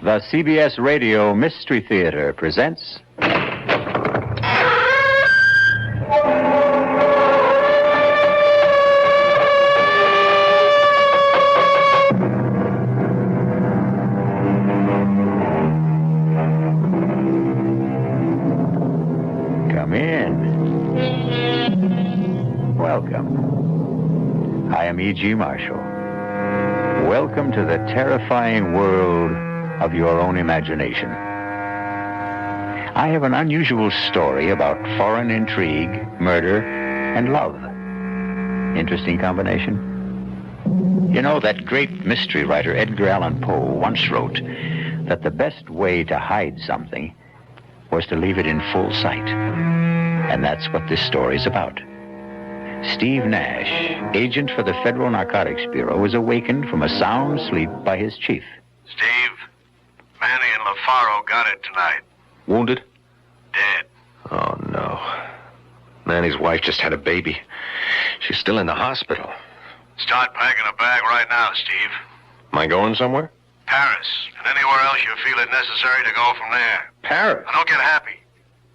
The CBS Radio Mystery Theater presents... Come in. Welcome. I am E.G. Marshall. Welcome to the terrifying world of your own imagination. I have an unusual story about foreign intrigue, murder, and love. Interesting combination. You know, that great mystery writer Edgar Allan Poe once wrote that the best way to hide something was to leave it in full sight. And that's what this story's about. Steve Nash, agent for the Federal Narcotics Bureau, was awakened from a sound sleep by his chief. Steve, Manny and LaFaro got it tonight. Wounded? Dead. Oh, no. Manny's wife just had a baby. She's still in the hospital. Start packing a bag right now, Steve. Am I going somewhere? Paris, and anywhere else you feel it necessary to go from there. Paris? Now, don't get happy.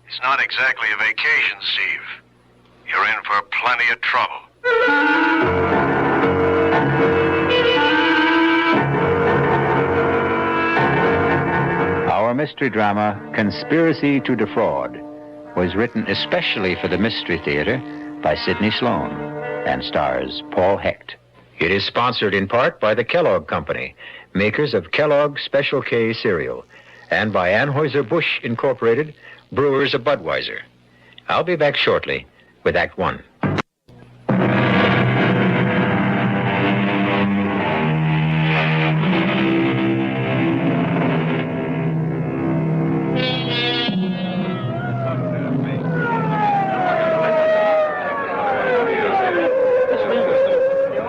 It's not exactly a vacation, Steve. You're in for plenty of trouble. Our mystery drama, Conspiracy to Defraud, was written especially for the Mystery Theater by Sidney Sloan and stars Paul Hecht. It is sponsored in part by the Kellogg Company, makers of Kellogg Special K cereal, and by Anheuser-Busch Incorporated, brewers of Budweiser. I'll be back shortly with Act One.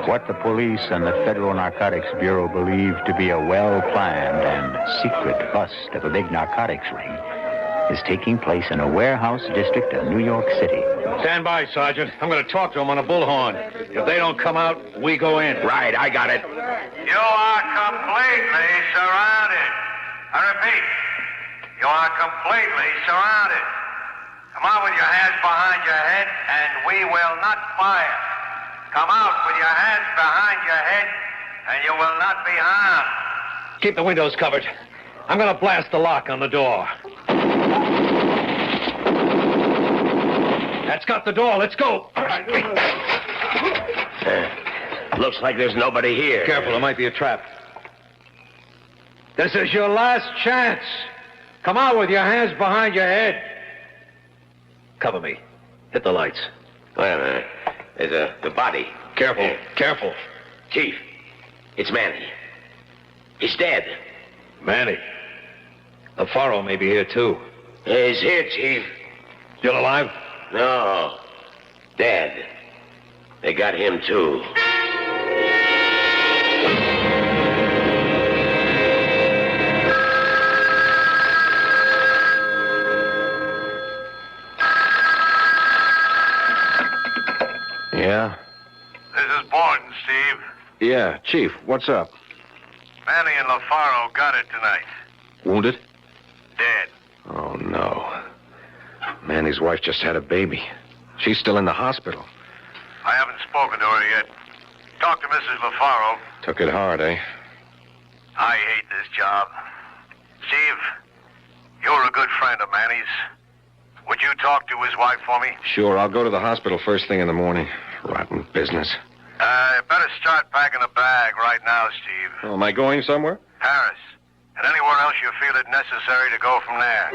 What the police and the Federal Narcotics Bureau believe to be a well-planned and secret bust of a big narcotics ring is taking place in a warehouse district of New York City. Stand by, Sergeant. I'm going to talk to them on a bullhorn. If they don't come out, we go in. Right, I got it. You are completely surrounded. I repeat, you are completely surrounded. Come out with your hands behind your head, and we will not fire. Come out with your hands behind your head, and you will not be harmed. Keep the windows covered. I'm going to blast the lock on the door. That's got the door. Let's go. Looks like there's nobody here. Careful, it might be a trap. This is your last chance. Come out with your hands behind your head. Cover me. Hit the lights. Wait a minute. There's the body. Careful, careful. Chief, it's Manny. He's dead. Manny. LaFaro may be here, too. He's here, Chief. Still alive? No. Dead. They got him, too. Yeah? This is Borden, Steve. Yeah, Chief, what's up? Manny and LaFaro got it tonight. Wounded? Dead. Oh, no. Manny's wife just had a baby. She's still in the hospital. I haven't spoken to her yet. Talk to Mrs. LaFaro. Took it hard, eh? I hate this job. Steve, you're a good friend of Manny's. Would you talk to his wife for me? Sure, I'll go to the hospital first thing in the morning. Rotten business. Better start packing a bag right now, Steve. Oh, am I going somewhere? Paris. And anywhere else you feel it necessary to go from there.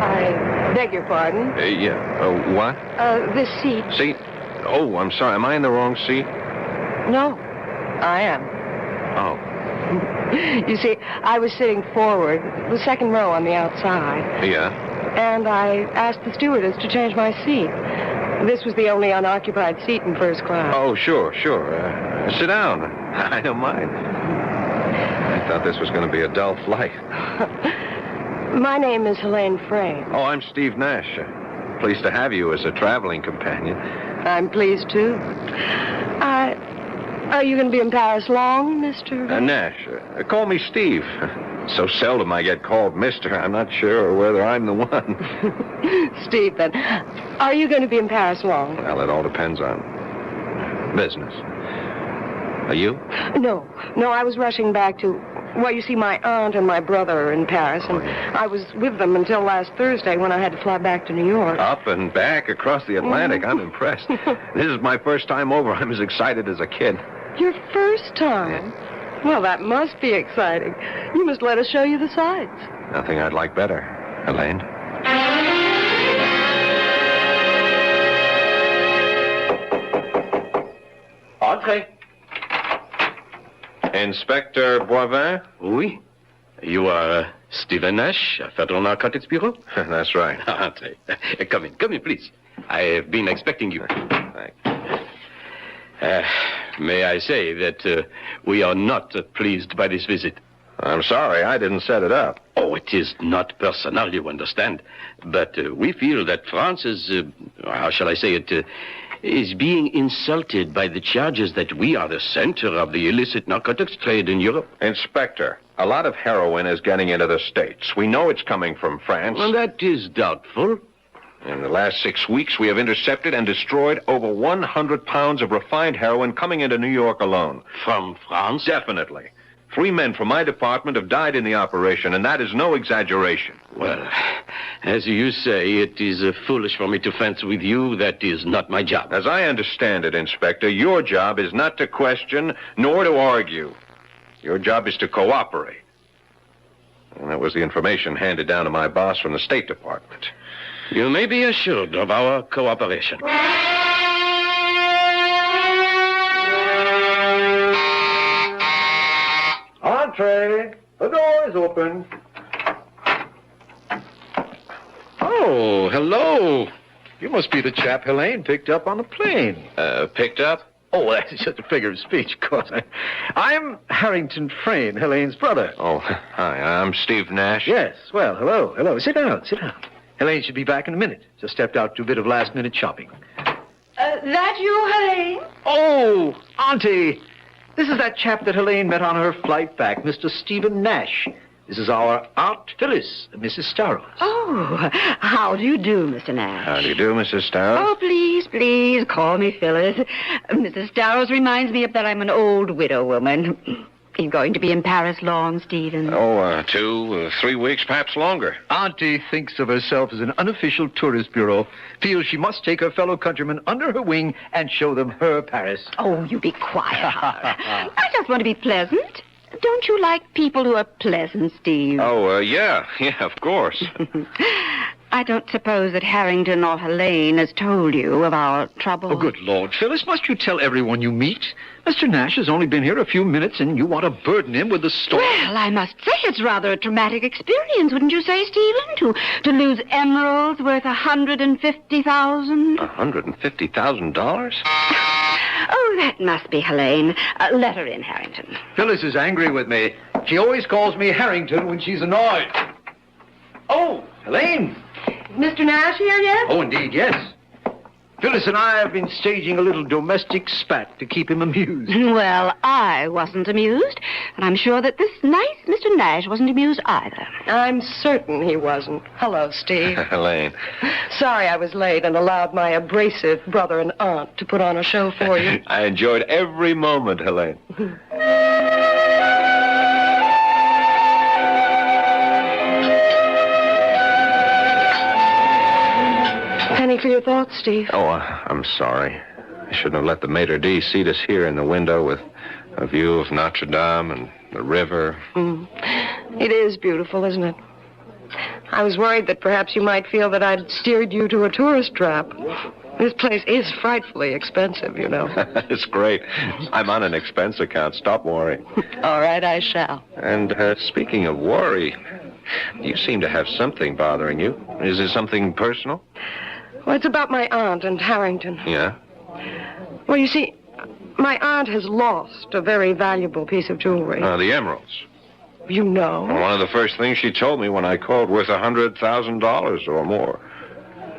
I beg your pardon. Yeah. What? This seat. Seat? Oh, I'm sorry. Am I in the wrong seat? No, I am. Oh. You see, I was sitting forward, the second row on the outside, Yeah? and I asked the stewardess to change my seat. This was the only unoccupied seat in first class. Oh, sure. Sit down. I don't mind. I thought this was going to be a dull flight. My name is Helene Frame. Oh, I'm Steve Nash. Pleased to have you as a traveling companion. I'm pleased, too. Are you going to be in Paris long, Mr.? Nash, call me Steve. So seldom I get called Mr. I'm not sure whether I'm the one. Steve, then. Are you going to be in Paris long? Well, it all depends on business. Are you? No, I was rushing back to... Well, you see, my aunt and my brother are in Paris, and I was with them until last Thursday when I had to fly back to New York. Up and back across the Atlantic. I'm impressed. This is my first time over. I'm as excited as a kid. Your first time? Well, that must be exciting. You must let us show you the sights. Nothing I'd like better, Helene. Entree. Inspector Boivin? Oui. You are Stephen Nash, Federal Narcotics Bureau? That's right. Entree. Come in, please. I have been expecting you. Thanks. May I say that we are not pleased by this visit? I'm sorry, I didn't set it up. Oh, it is not personal, you understand. But we feel that France is, how shall I say it, is being insulted by the charges that we are the center of the illicit narcotics trade in Europe. Inspector, a lot of heroin is getting into the States. We know it's coming from France. Well, that is doubtful. In the last 6 weeks, we have intercepted and destroyed over 100 pounds of refined heroin coming into New York alone. From France? Definitely. 3 men from my department have died in the operation, and that is no exaggeration. Well, as you say, it is foolish for me to fence with you. That is not my job. As I understand it, Inspector, your job is not to question nor to argue. Your job is to cooperate. And that was the information handed down to my boss from the State Department. You may be assured of our cooperation. Entree. The door is open. Oh, hello. You must be the chap Helene picked up on the plane. Picked up? Oh, that's just a figure of speech, of course. I'm Harrington Frayne, Helene's brother. Oh, hi, I'm Steve Nash. Yes, well, hello. Sit down. Helene should be back in a minute. Just stepped out to do a bit of last-minute shopping. That you, Helene? Oh, Auntie. This is that chap that Helene met on her flight back, Mr. Stephen Nash. This is our Aunt Phyllis, Mrs. Starros. Oh, how do you do, Mr. Nash? How do you do, Mrs. Starros? Oh, please, call me Phyllis. Mrs. Starros reminds me that I'm an old widow woman. You're going to be in Paris long, Stephen? 2, 3 weeks, perhaps longer. Auntie thinks of herself as an unofficial tourist bureau, feels she must take her fellow countrymen under her wing and show them her Paris. Oh, you be quiet. I just want to be pleasant. Don't you like people who are pleasant, Steve? Oh, yeah, of course. I don't suppose that Harrington or Helene has told you of our trouble. Oh, good Lord, Phyllis, must you tell everyone you meet? Mr. Nash has only been here a few minutes, and you want to burden him with the story. Well, I must say it's rather a traumatic experience, wouldn't you say, Stephen? To lose emeralds worth $150,000. $150,000? Oh, that must be Helene. Let her in, Harrington. Phyllis is angry with me. She always calls me Harrington when she's annoyed. Oh, Helene. Mr. Nash here yet? Oh, indeed, yes. Phyllis and I have been staging a little domestic spat to keep him amused. Well, I wasn't amused, and I'm sure that this nice Mr. Nash wasn't amused either. I'm certain he wasn't. Hello, Steve. Helene. Sorry I was late and allowed my abrasive brother and aunt to put on a show for you. I enjoyed every moment, Helene. Penny for your thoughts, Steve. Oh, I'm sorry. I shouldn't have let the maitre d' seat us here in the window with a view of Notre Dame and the river. It is beautiful, isn't it? I was worried that perhaps you might feel that I'd steered you to a tourist trap. This place is frightfully expensive, you know. It's great. I'm on an expense account. Stop worrying. All right, I shall. And speaking of worry, you seem to have something bothering you. Is it something personal? Well, it's about my aunt and Harrington. Yeah? Well, you see, my aunt has lost a very valuable piece of jewelry. The emeralds. You know? Well, one of the first things she told me when I called, worth $100,000 or more.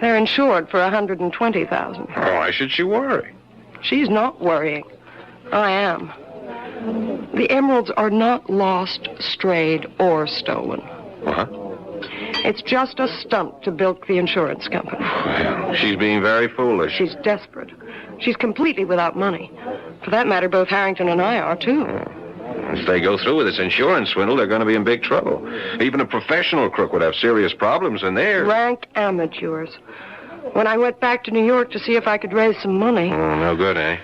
They're insured for $120,000. Why should she worry? She's not worrying. I am. The emeralds are not lost, strayed, or stolen. What? It's just a stunt to bilk the insurance company. Well, she's being very foolish. She's desperate. She's completely without money. For that matter, both Harrington and I are, too. If they go through with this insurance swindle, they're going to be in big trouble. Even a professional crook would have serious problems, and they're... Rank amateurs. When I went back to New York to see if I could raise some money... Oh, no good, eh?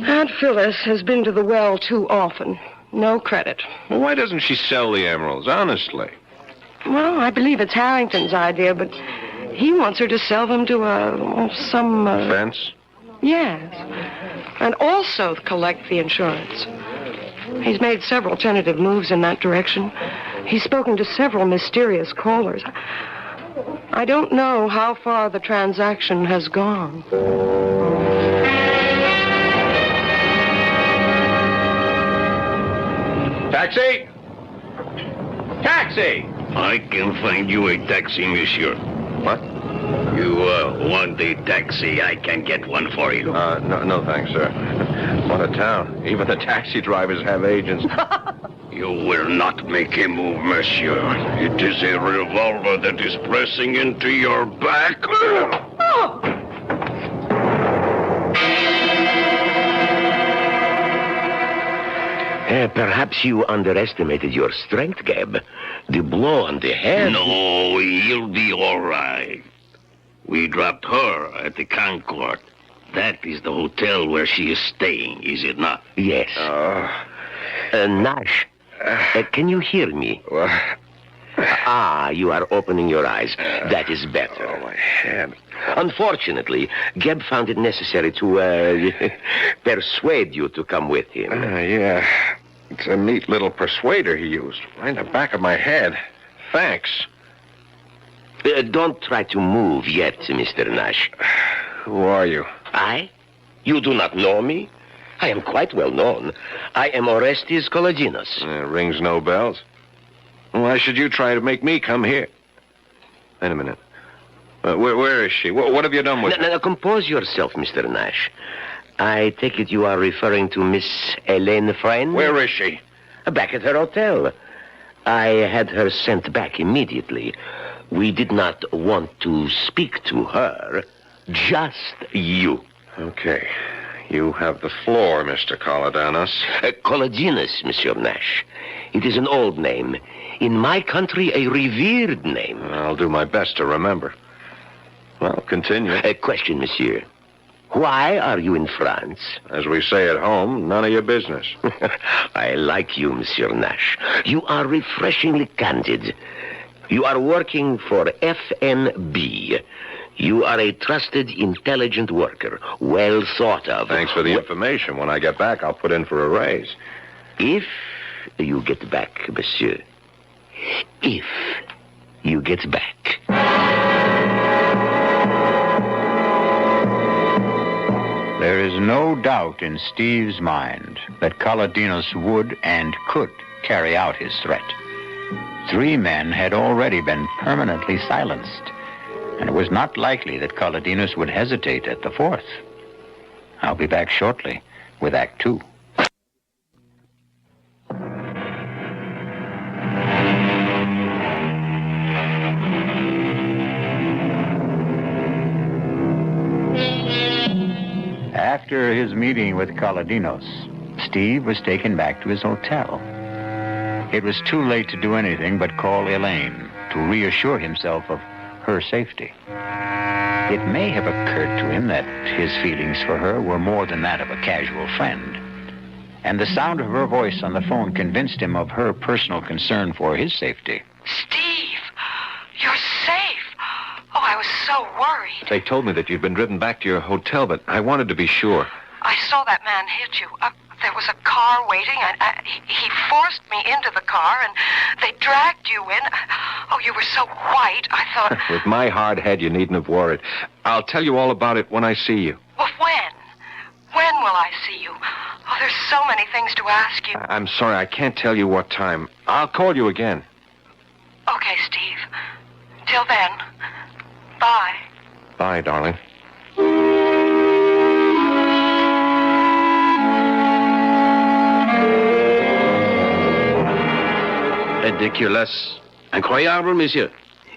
Aunt Phyllis has been to the well too often. No credit. Well, why doesn't she sell the emeralds, honestly? Well, I believe it's Harrington's idea, but he wants her to sell them to some... Fence? Yes. And also collect the insurance. He's made several tentative moves in that direction. He's spoken to several mysterious callers. I don't know how far the transaction has gone. Taxi! Taxi! I can find you a taxi, monsieur. What? You want a taxi? I can get one for you. No, thanks, sir. What a town. Even the taxi drivers have agents. You will not make a move, monsieur. It is a revolver that is pressing into your back. Perhaps you underestimated your strength, Gab. The blow on the head... No, you'll be all right. We dropped her at the Concord. That is the hotel where she is staying, is it not? Yes. Nash, can you hear me? You are opening your eyes. That is better. Oh, my head. Unfortunately, Geb found it necessary to persuade you to come with him. Yeah. It's a neat little persuader he used. Right in the back of my head. Thanks. Don't try to move yet, Mr. Nash. Who are you? I? You do not know me? I am quite well known. I am Orestes Kolodinos. Rings no bells. Why should you try to make me come here? Wait a minute. Where is she? What have you done with her? Now, compose yourself, Mr. Nash. I take it you are referring to Miss Helene Friend? Where is she? Back at her hotel. I had her sent back immediately. We did not want to speak to her, just you. Okay. You have the floor, Mr. Kolodinos. Kolodinos, Monsieur Nash. It is an old name. In my country, a revered name. I'll do my best to remember. Well, continue. A question, monsieur. Why are you in France? As we say at home, none of your business. I like you, Monsieur Nash. You are refreshingly candid. You are working for FNB. You are a trusted, intelligent worker, well thought of. Thanks for the information. When I get back, I'll put in for a raise. If you get back, monsieur. If you get back. There is no doubt in Steve's mind that Kolodinos would and could carry out his threat. 3 men had already been permanently silenced, and it was not likely that Kolodinos would hesitate at the 4th. I'll be back shortly with Act 2. After his meeting with Kolodinos, Steve was taken back to his hotel. It was too late to do anything but call Elaine to reassure himself of her safety. It may have occurred to him that his feelings for her were more than that of a casual friend, and the sound of her voice on the phone convinced him of her personal concern for his safety. Steve, you're safe. Oh, I was so worried. They told me that you'd been driven back to your hotel, but I wanted to be sure. I saw that man hit you. There was a car waiting. He forced me into the car, and they dragged you in. Oh, you were so white, I thought... With my hard head, you needn't have worried. I'll tell you all about it when I see you. Well, when? When will I see you? Oh, there's so many things to ask you. I'm sorry, I can't tell you what time. I'll call you again. Okay, Steve. Till then, bye. Bye, darling. Ridiculous. Incroyable, monsieur.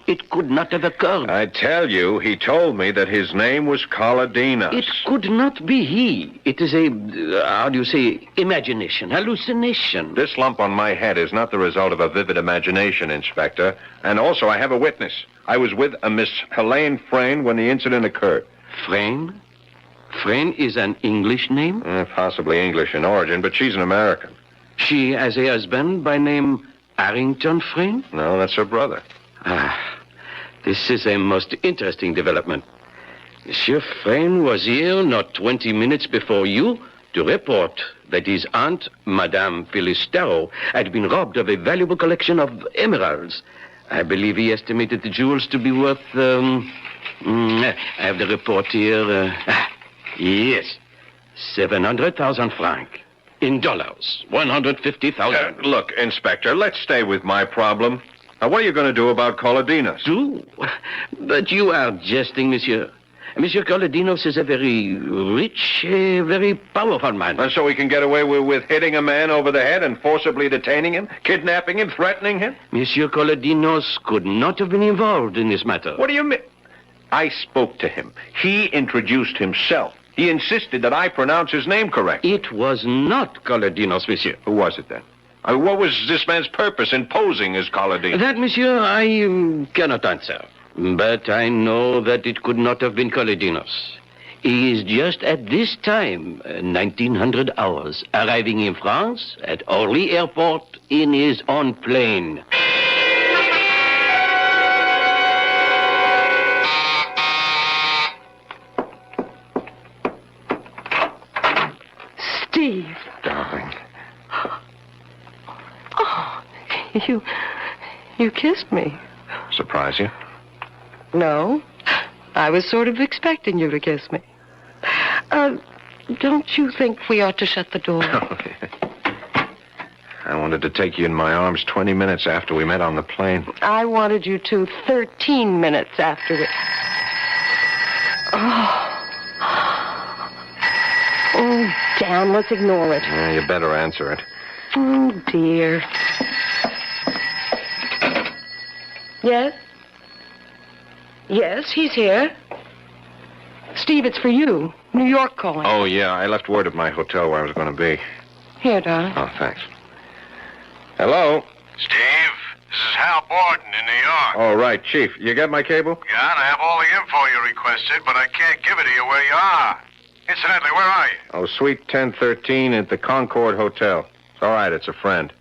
It could not have occurred. I tell you, he told me that his name was Colodinas. It could not be he. It is a, how do you say, imagination, hallucination. This lump on my head is not the result of a vivid imagination, Inspector. And also, I have a witness. I was with a Miss Helene Frayne when the incident occurred. Frayne? Frayne is an English name? Possibly English in origin, but she's an American. She has a husband by name Harrington Frayne? No, that's her brother. This is a most interesting development. Monsieur Frayne was here not 20 minutes before you to report that his aunt, Madame Phyllis Darrow, had been robbed of a valuable collection of emeralds. I believe he estimated the jewels to be worth, I have the report here. Yes, 700,000 francs. In dollars, 150,000. Look, Inspector, let's stay with my problem. Now, what are you going to do about Colodinas? Do? But you are jesting, monsieur. Monsieur Colodinos is a very rich, very powerful man. And so he can get away with hitting a man over the head and forcibly detaining him, kidnapping him, threatening him? Monsieur Colodinos could not have been involved in this matter. What do you mean? I spoke to him. He introduced himself. He insisted that I pronounce his name correct. It was not Colodinos, monsieur. Who was it then? What was this man's purpose in posing as Colodinos? That, monsieur, I cannot answer. But I know that it could not have been Colodinos. He is just at this time, 1900 hours, arriving in France at Orly Airport in his own plane. Steve. Darling. Oh, you kissed me. Surprise you? No. I was sort of expecting you to kiss me. Don't you think we ought to shut the door? I wanted to take you in my arms 20 minutes after we met on the plane. I wanted you to 13 minutes after we... Oh, damn, let's ignore it. Yeah, you better answer it. Oh, dear. Yes? Yes, he's here. Steve, it's for you. New York calling. Oh, yeah, I left word at my hotel where I was going to be. Here, darling. Oh, thanks. Hello? Steve, this is Hal Borden in New York. Oh, right, Chief. You get my cable? Yeah, and I have all the info you requested, but I can't give it to you where you are. Incidentally, where are you? Oh, Suite 1013 at the Concord Hotel. It's all right, it's a friend.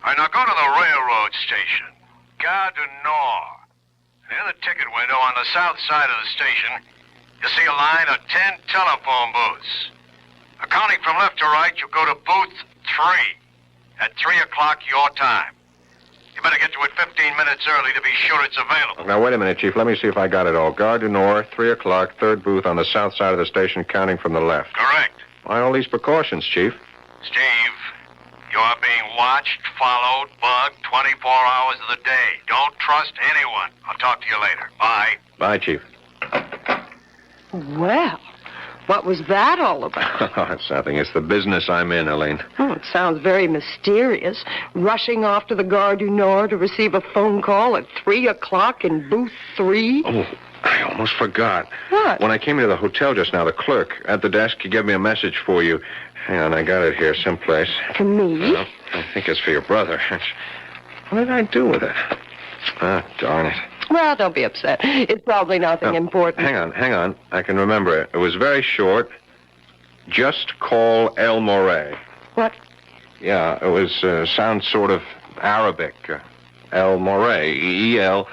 All right, now go to the railroad station. Gare du Nord. Near the ticket window on the south side of the station, you'll see a line of 10 telephone booths. Counting from left to right, you'll go to booth 3 at 3 o'clock your time. You better get to it 15 minutes early to be sure it's available. Now, wait a minute, Chief. Let me see if I got it all. Gare du Nord, 3 o'clock, third booth on the south side of the station, counting from the left. Correct. Why all these precautions, Chief? Steve, you are being watched, followed, bugged 24 hours of the day. Don't trust anyone. I'll talk to you later. Bye. Bye, Chief. Well, what was that all about? Oh, it's nothing. It's the business I'm in, Helene. Oh, it sounds very mysterious. Rushing off to the Gare du Nord to receive a phone call at 3 o'clock in booth 3. Oh, I almost forgot. What? When I came into the hotel just now, the clerk at the desk, he gave me a message for you. Hang on, I got it here someplace. For me? Well, I think it's for your brother. What did I do with it? Ah, darn it. Well, don't be upset. It's probably nothing important. Hang on. I can remember it. It was very short. Just call El Morey. What? Yeah, it was, sounds sort of Arabic. El Morey. E-L-M-O-R-E-Y.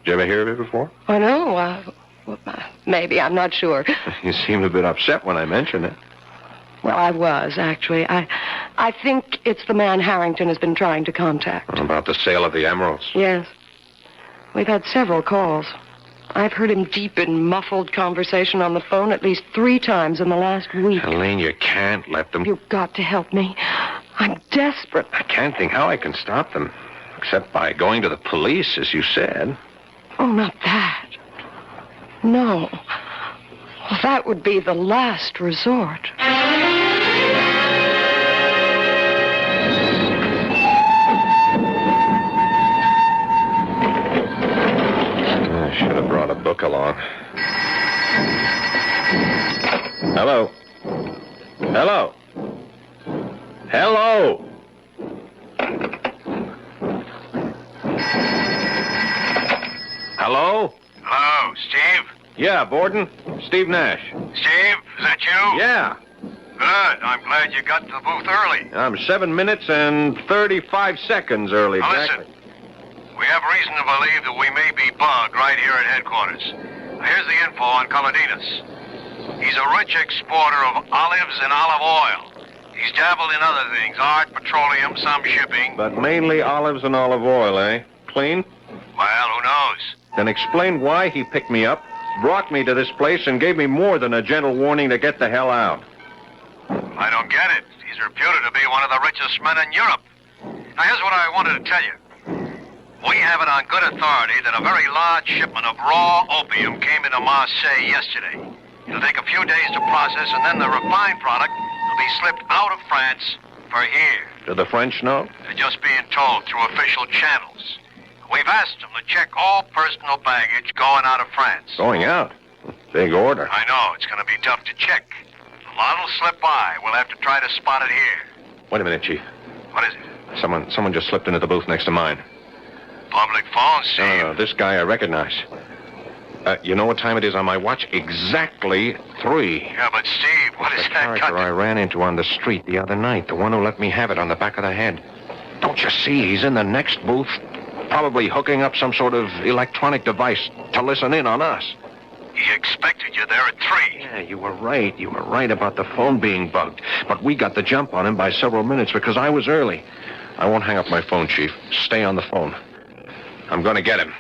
Did you ever hear of it before? I know. Maybe. I'm not sure. You seemed a bit upset when I mentioned it. Well, I was, actually. I think it's the man Harrington has been trying to contact. About the sale of the emeralds? Yes. We've had several calls. I've heard him deep in muffled conversation on the phone at least 3 times in the last week. Helene, you can't let them... You've got to help me. I'm desperate. I can't think how I can stop them. Except by going to the police, as you said. Oh, not that. No. Well, that would be the last resort. I should have brought a book along. Hello? Hello? Hello? Hello? Hello, Steve? Yeah, Borden. Steve Nash. Steve, is that you? Yeah. Good. I'm glad you got to the booth early. I'm 7 minutes and 35 seconds early. Now Exactly. listen, we have reason to believe that we may be bugged right here at headquarters. Here's the info on Kaladinas. He's a rich exporter of olives and olive oil. He's dabbled in other things, art, petroleum, some shipping. But mainly olives and olive oil, eh? Clean? Well, who knows? Then explain why he picked me up, brought me to this place, and gave me more than a gentle warning to get the hell out. I don't get it. He's reputed to be one of the richest men in Europe. Now, here's what I wanted to tell you. We have it on good authority that a very large shipment of raw opium came into Marseille yesterday. It'll take a few days to process, and then the refined product will be slipped out of France for here. Do the French know? They're just being told through official channels. We've asked them to check all personal baggage going out of France. Going out? Big order. I know, it's going to be tough to check. A lot will slip by. We'll have to try to spot it here. Wait a minute, Chief. What is it? Someone just slipped into the booth next to mine. Public phone, Steve. No, this guy I recognize. You know what time it is on my watch? Exactly 3. Yeah, but Steve, what is The that character got I to... ran into on the street the other night, the one who let me have it on the back of the head. Don't you see? He's in the next booth, probably hooking up some sort of electronic device to listen in on us. He expected you there at 3. Yeah, you were right. You were right about the phone being bugged. But we got the jump on him by several minutes because I was early. I won't hang up my phone, Chief. Stay on the phone. I'm going to get him.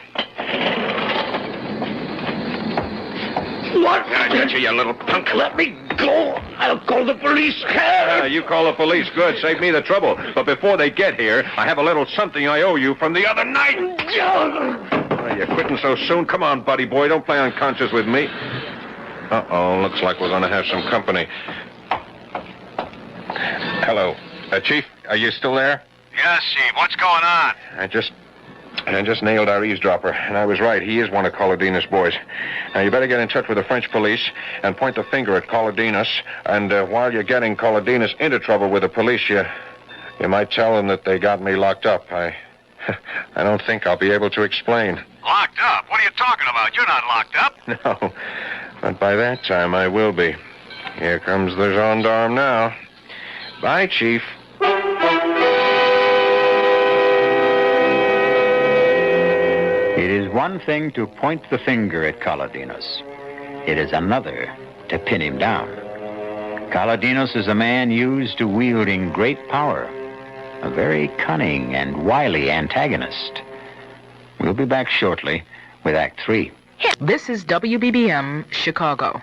What? I got you, you little punk. Let me go. I'll call the police. You call the police. Good. Save me the trouble. But before they get here, I have a little something I owe you from the other night. Oh, you're quitting so soon? Come on, buddy boy. Don't play unconscious with me. Uh-oh. Looks like we're going to have some company. Hello. Chief, are you still there? Yes, Steve, what's going on? I just nailed our eavesdropper, and I was right. He is one of Kaladinas' boys. Now, you better get in touch with the French police and point the finger at Kaladinas. And while you're getting Kaladinas into trouble with the police, you might tell them that they got me locked up. I don't think I'll be able to explain. Locked up? What are you talking about? You're not locked up. No, but by that time I will be. Here comes the gendarme now. Bye, Chief. It is one thing to point the finger at Kaladinos. It is another to pin him down. Kaladinos is a man used to wielding great power, a very cunning and wily antagonist. We'll be back shortly with Act 3. This is WBBM Chicago.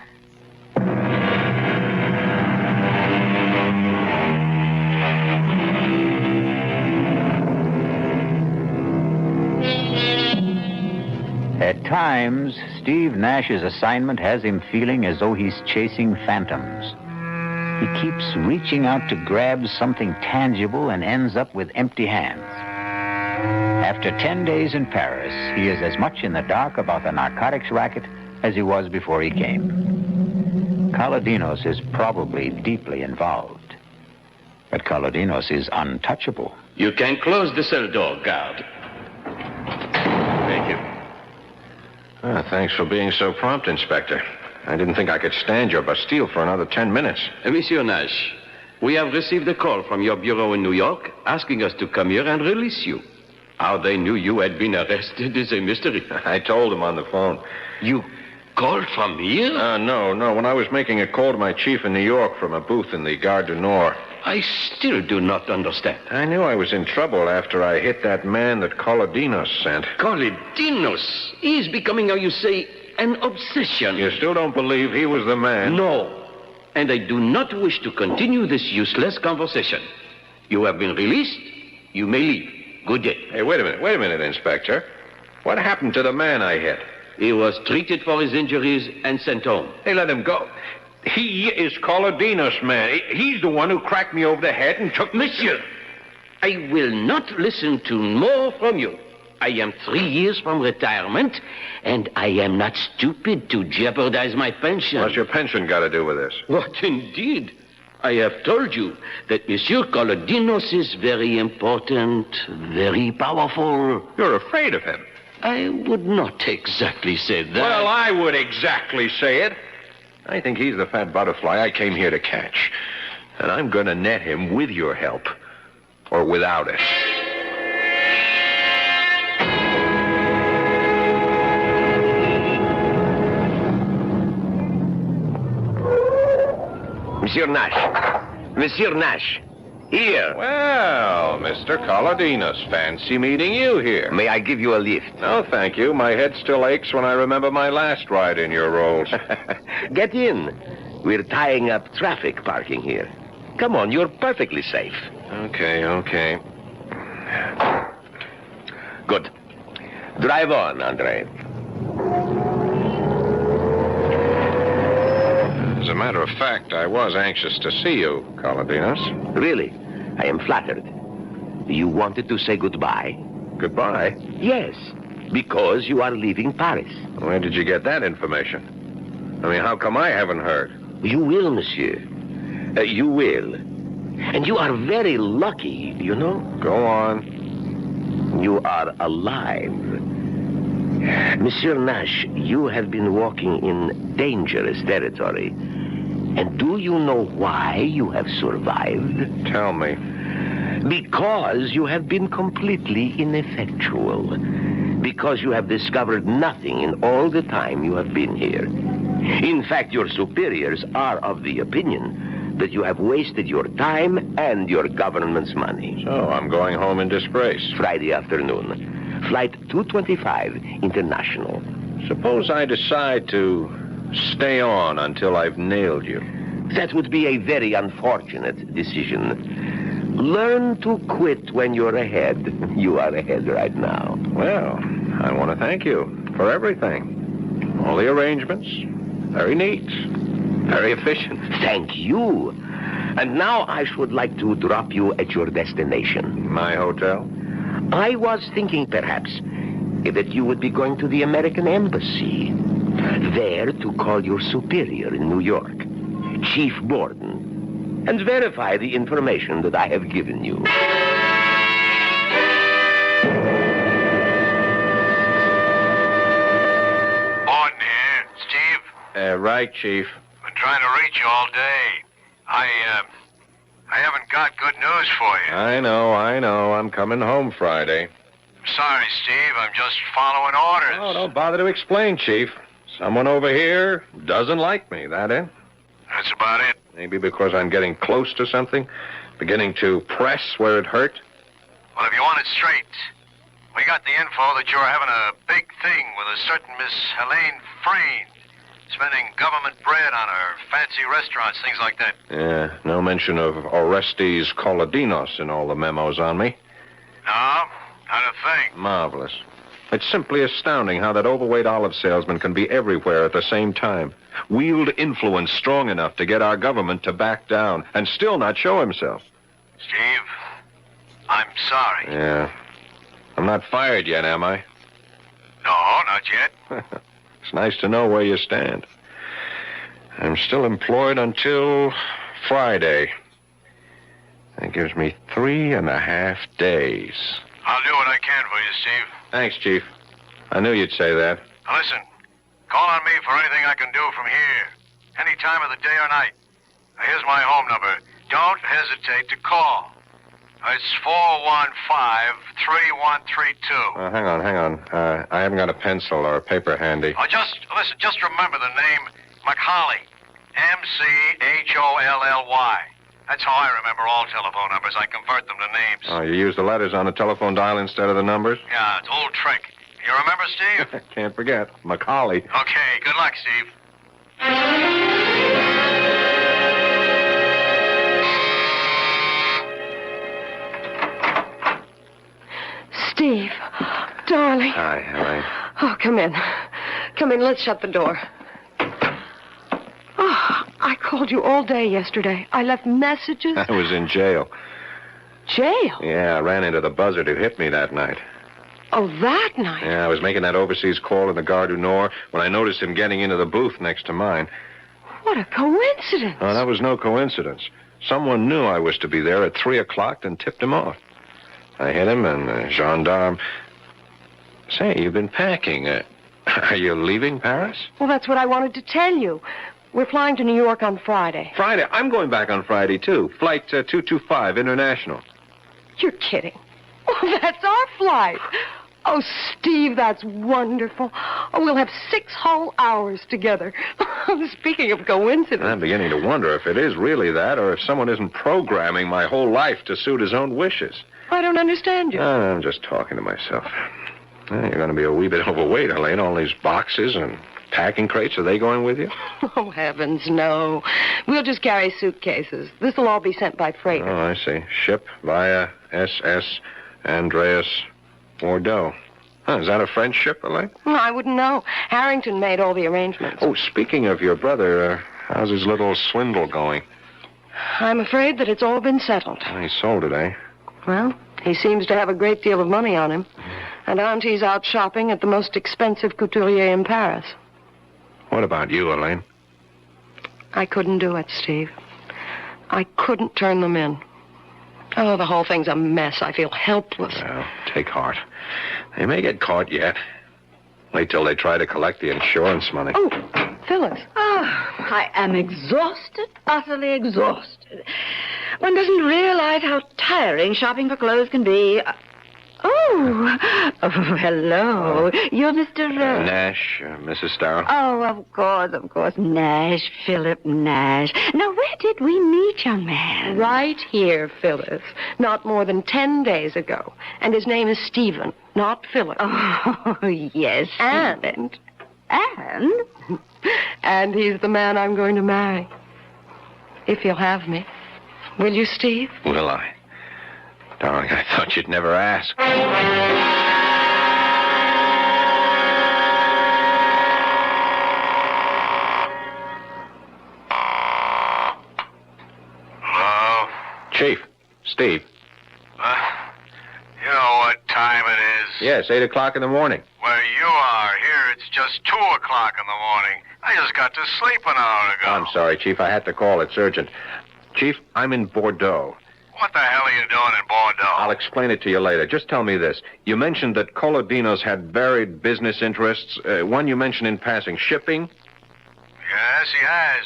At times, Steve Nash's assignment has him feeling as though he's chasing phantoms. He keeps reaching out to grab something tangible and ends up with empty hands. After 10 days in Paris, he is as much in the dark about the narcotics racket as he was before he came. Kaladinos is probably deeply involved. But Kaladinos is untouchable. You can close the cell door, guard. Thank you. Thanks for being so prompt, Inspector. I didn't think I could stand your Bastille for another 10 minutes. Monsieur Nash, we have received a call from your bureau in New York asking us to come here and release you. How they knew you had been arrested is a mystery. I told him on the phone. You called from here? No. When I was making a call to my chief in New York from a booth in the Gare du Nord. I still do not understand. I knew I was in trouble after I hit that man that Kaladinos sent. Kaladinos? He is becoming, how you say, an obsession. You still don't believe he was the man? No. And I do not wish to continue this useless conversation. You have been released. You may leave. Good day. Hey, wait a minute, Inspector. What happened to the man I hit? He was treated for his injuries and sent home. Hey, let him go. He is Colodinos, man. He's the one who cracked me over the head and took... Monsieur, I will not listen to more from you. I am 3 years from retirement, and I am not stupid to jeopardize my pension. What's your pension got to do with this? What indeed? I have told you that Monsieur Colodinos is very important, very powerful. You're afraid of him. I would not exactly say that. Well, I would exactly say it. I think he's the fat butterfly I came here to catch. And I'm going to net him with your help. Or without it. Monsieur Nash. Monsieur Nash. Here. Well, Mr. Colodinos, fancy meeting you here. May I give you a lift? No, thank you. My head still aches when I remember my last ride in your rolls. Get in. We're tying up traffic parking here. Come on, you're perfectly safe. Okay. Good. Drive on, Andre. As a matter of fact, I was anxious to see you, Colodinos. Really? I am flattered. You wanted to say goodbye? Goodbye. Yes, because you are leaving Paris. Where did you get that information? I mean, how come I haven't heard? You will, monsieur. You will. And you are very lucky, you know? Go on. You are alive. Monsieur Nash, you have been walking in dangerous territory. And do you know why you have survived? Tell me. Because you have been completely ineffectual. Because you have discovered nothing in all the time you have been here. In fact, your superiors are of the opinion that you have wasted your time and your government's money. So I'm going home in disgrace. Friday afternoon. Flight 225 International. Suppose I decide to stay on until I've nailed you. That would be a very unfortunate decision. Learn to quit when you're ahead. You are ahead right now. Well, I want to thank you for everything. All the arrangements. Very neat. Very efficient. Thank you. And now I should like to drop you at your destination. My hotel? I was thinking, perhaps, that you would be going to the American Embassy. There to call your superior in New York, Chief Borden, and verify the information that I have given you. Borden here. Steve? Right, Chief. Been trying to reach you all day. I haven't got good news for you. I know. I'm coming home Friday. Sorry, Steve. I'm just following orders. Oh, don't bother to explain, Chief. Someone over here doesn't like me, that it? That's about it. Maybe because I'm getting close to something, beginning to press where it hurt. Well, if you want it straight, we got the info that you're having a big thing with a certain Miss Helene Frayne. Spending government bread on her fancy restaurants, things like that. Yeah, no mention of Orestes Colodinos in all the memos on me. No, not a thing. Marvelous. It's simply astounding how that overweight olive salesman can be everywhere at the same time. Wield influence strong enough to get our government to back down and still not show himself. Steve, I'm sorry. Yeah. I'm not fired yet, am I? No, not yet. It's nice to know where you stand. I'm still employed until Friday. That gives me 3.5 days. I'll do what I can for you, Steve. Thanks, Chief. I knew you'd say that. Now listen, call on me for anything I can do from here. Any time of the day or night. Now, here's my home number. Don't hesitate to call. It's 415-3132. Hang on. I haven't got a pencil or a paper handy. Oh, just remember the name McHolly. M-C-H-O-L-L-Y. That's how I remember all telephone numbers. I convert them to names. Oh, you use the letters on the telephone dial instead of the numbers? Yeah, it's an old trick. You remember, Steve? Can't forget. Macaulay. Okay, good luck, Steve. Steve, Charlie. Hi, Helene. Oh, come in. Come in. Let's shut the door. Oh, I called you all day yesterday. I left messages. I was in jail. Jail? Yeah, I ran into the buzzard who hit me that night. Oh, that night? Yeah, I was making that overseas call in the Gare du Nord when I noticed him getting into the booth next to mine. What a coincidence. Oh, that was no coincidence. Someone knew I was to be there at 3 o'clock and tipped him off. I hit him, and the gendarme... Say, you've been packing. Are you leaving Paris? Well, that's what I wanted to tell you. We're flying to New York on Friday. Friday? I'm going back on Friday, too. Flight 225, international. You're kidding. Oh, that's our flight. Oh, Steve, that's wonderful. Oh, we'll have 6 whole hours together. Speaking of coincidence. I'm beginning to wonder if it is really that or if someone isn't programming my whole life to suit his own wishes. I don't understand you. I'm just talking to myself. You're going to be a wee bit overweight, Helene. All these boxes and packing crates, are they going with you? Oh, heavens, no. We'll just carry suitcases. This will all be sent by freighter. Oh, I see. Ship via SS Andreas Bordeaux. Huh, is that a French ship, Helene? I wouldn't know. Harrington made all the arrangements. Oh, speaking of your brother, how's his little swindle going? I'm afraid that it's all been settled. He sold it, eh? Well, he seems to have a great deal of money on him. And Auntie's out shopping at the most expensive couturier in Paris. What about you, Elaine? I couldn't do it, Steve. I couldn't turn them in. Oh, the whole thing's a mess. I feel helpless. Well, take heart. They may get caught yet. Wait till they try to collect the insurance money. Oh, Phyllis. I am exhausted, utterly exhausted. One doesn't realize how tiring shopping for clothes can be. Oh, hello. You're Mr. Nash, Mrs. Starr. Oh, of course. Nash, Philip Nash. Now, where did we meet, young man? Right here, Phyllis. Not more than 10 days ago. And his name is Stephen, not Philip. Oh, yes. And? And? And he's the man I'm going to marry. If you'll have me. Will you, Steve? Will I? Darling, I thought you'd never ask. Hello? Chief, Steve. You know what time it is? Yes, 8 o'clock in the morning. Where you are. Here, it's just 2 o'clock in the morning. I just got to sleep an hour ago. I'm sorry, Chief. I had to call. It's urgent. Chief, I'm in Bordeaux. What the hell are you doing in Bordeaux? I'll explain it to you later. Just tell me this. You mentioned that Colodinos had varied business interests. One you mentioned in passing, shipping? Yes, he has.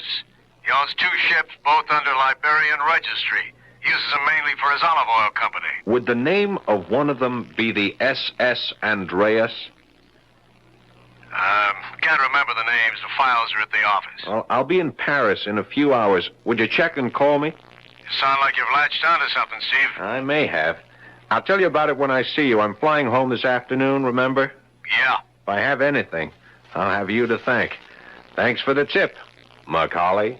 He owns 2 ships, both under Liberian registry. He uses them mainly for his olive oil company. Would the name of one of them be the SS Andreas? Can't remember the names. The files are at the office. Well, I'll be in Paris in a few hours. Would you check and call me? You sound like you've latched onto something, Steve. I may have. I'll tell you about it when I see you. I'm flying home this afternoon, remember? Yeah. If I have anything, I'll have you to thank. Thanks for the tip, Macaulay.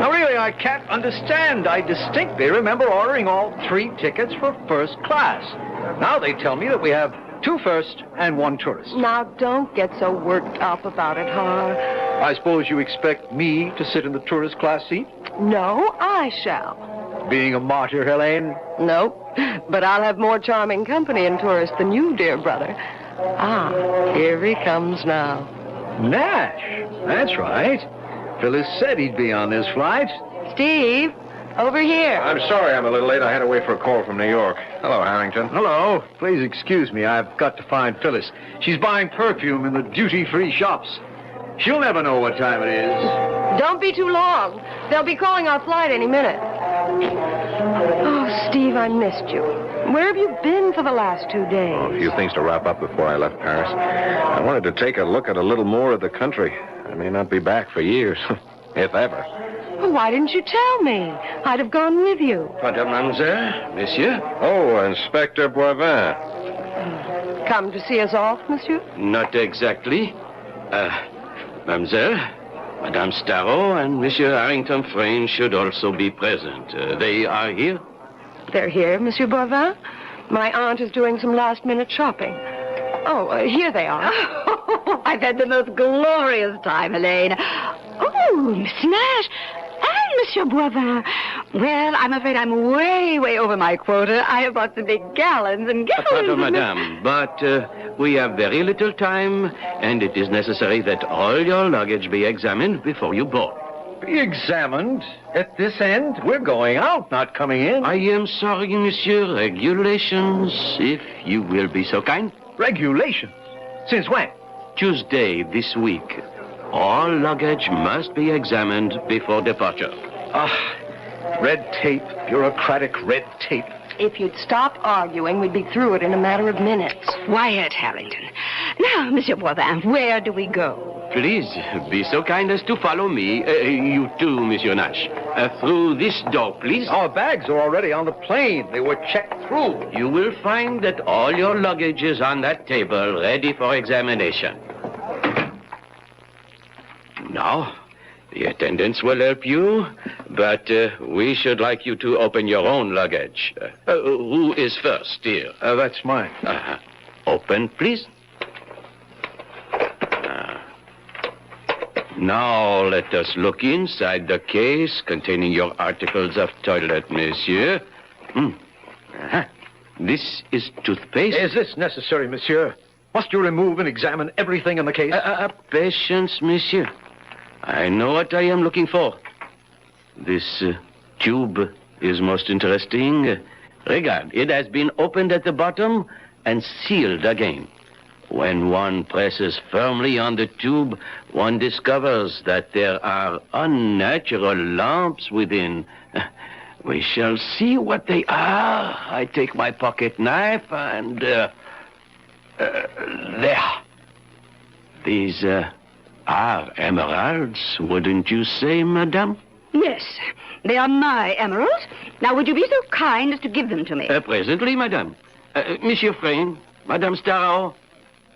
Now, really, I can't understand. I distinctly remember ordering all 3 tickets for first class. Now they tell me that we have 2 first and 1 tourist. Now, don't get so worked up about it, huh? I suppose you expect me to sit in the tourist class seat? No, I shall. Being a martyr, Helene? Nope. But I'll have more charming company in tourists than you, dear brother. Ah, here he comes now. Nash. That's right. Phyllis said he'd be on this flight. Steve, over here. I'm sorry I'm a little late. I had to wait for a call from New York. Hello, Harrington. Hello. Please excuse me. I've got to find Phyllis. She's buying perfume in the duty-free shops. She'll never know what time it is. Don't be too long. They'll be calling our flight any minute. Oh, Steve, I missed you. Where have you been for the last 2 days? Oh, a few things to wrap up before I left Paris. I wanted to take a look at a little more of the country. I may not be back for years, if ever. Well, why didn't you tell me? I'd have gone with you. Mademoiselle, monsieur? Oh, Inspector Boivin. Come to see us off, monsieur? Not exactly. Mademoiselle, Madame Starrow and Monsieur Harrington Frayne should also be present. They are here? They're here, Monsieur Boivin. My aunt is doing some last-minute shopping. Oh, here they are. Oh, I've had the most glorious time, Elaine. Oh, Miss Nash and Monsieur Boivin. Well, I'm afraid I'm way over my quota. I have bought some big gallons and gallons. Pardon, madame, but we have very little time, and it is necessary that all your luggage be examined before you board. Be examined? At this end? We're going out, not coming in. I am sorry, monsieur. Regulations, if you will be so kind. Regulations? Since when? Tuesday this week. All luggage must be examined before departure. Red tape, bureaucratic red tape. If you'd stop arguing, we'd be through it in a matter of minutes. Quiet, Harrington. Now, Monsieur Boivin, where do we go? Please, be so kind as to follow me. You too, Monsieur Nash. Through this door, please. Our bags are already on the plane. They were checked through. You will find that all your luggage is on that table, ready for examination. Now, the attendants will help you, but we should like you to open your own luggage. Who is first here? That's mine. Open, please. Now, let us look inside the case containing your articles of toilet, monsieur. This is toothpaste. Is this necessary, monsieur? Must you remove and examine everything in the case? Patience, monsieur. I know what I am looking for. This tube is most interesting. Regard, it has been opened at the bottom and sealed again. When one presses firmly on the tube, one discovers that there are unnatural lumps within. We shall see what they are. I take my pocket knife and... there. These are emeralds, wouldn't you say, madame? Yes, they are my emeralds. Now, would you be so kind as to give them to me? Presently, madame. Monsieur Frayne, Madame Starrow,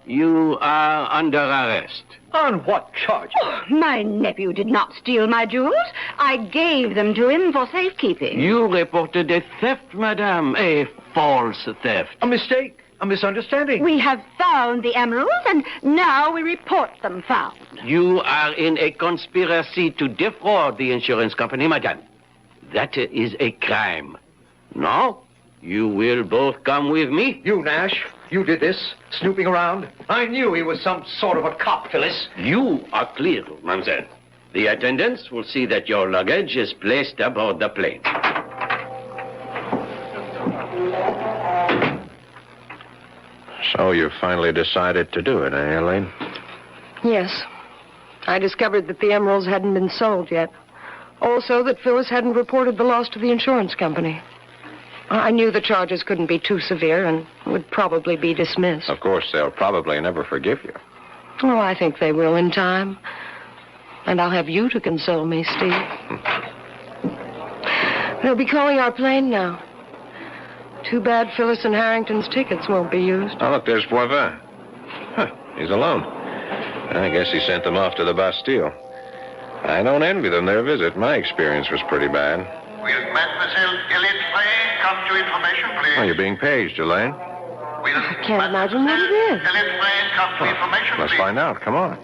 you are under arrest. On what charge? Oh, my nephew did not steal my jewels. I gave them to him for safekeeping. You reported a theft, madame. A false theft. A mistake. A misunderstanding. We have found the emeralds, and now we report them found. You are in a conspiracy to defraud the insurance company, madame. That is a crime. Now, you will both come with me. You, Nash, you did this, snooping around. I knew he was some sort of a cop, Phyllis. You are clear, mademoiselle. The attendants will see that your luggage is placed aboard the plane. So you finally decided to do it, eh, Elaine? Yes. I discovered that the emeralds hadn't been sold yet. Also, that Phyllis hadn't reported the loss to the insurance company. I knew the charges couldn't be too severe and would probably be dismissed. Of course, they'll probably never forgive you. Oh, I think they will in time. And I'll have you to console me, Steve. They'll be calling our plane now. Too bad Phyllis and Harrington's tickets won't be used. Oh, look, there's Boivin. He's alone. I guess he sent them off to the Bastille. I don't envy them their visit. My experience was pretty bad. Will Mademoiselle Elaine Frayne come to information, please? Oh, you're being paged, Elaine. Will I can't imagine what it is. Elaine Frayne come to information, Let's please? find out. Come on.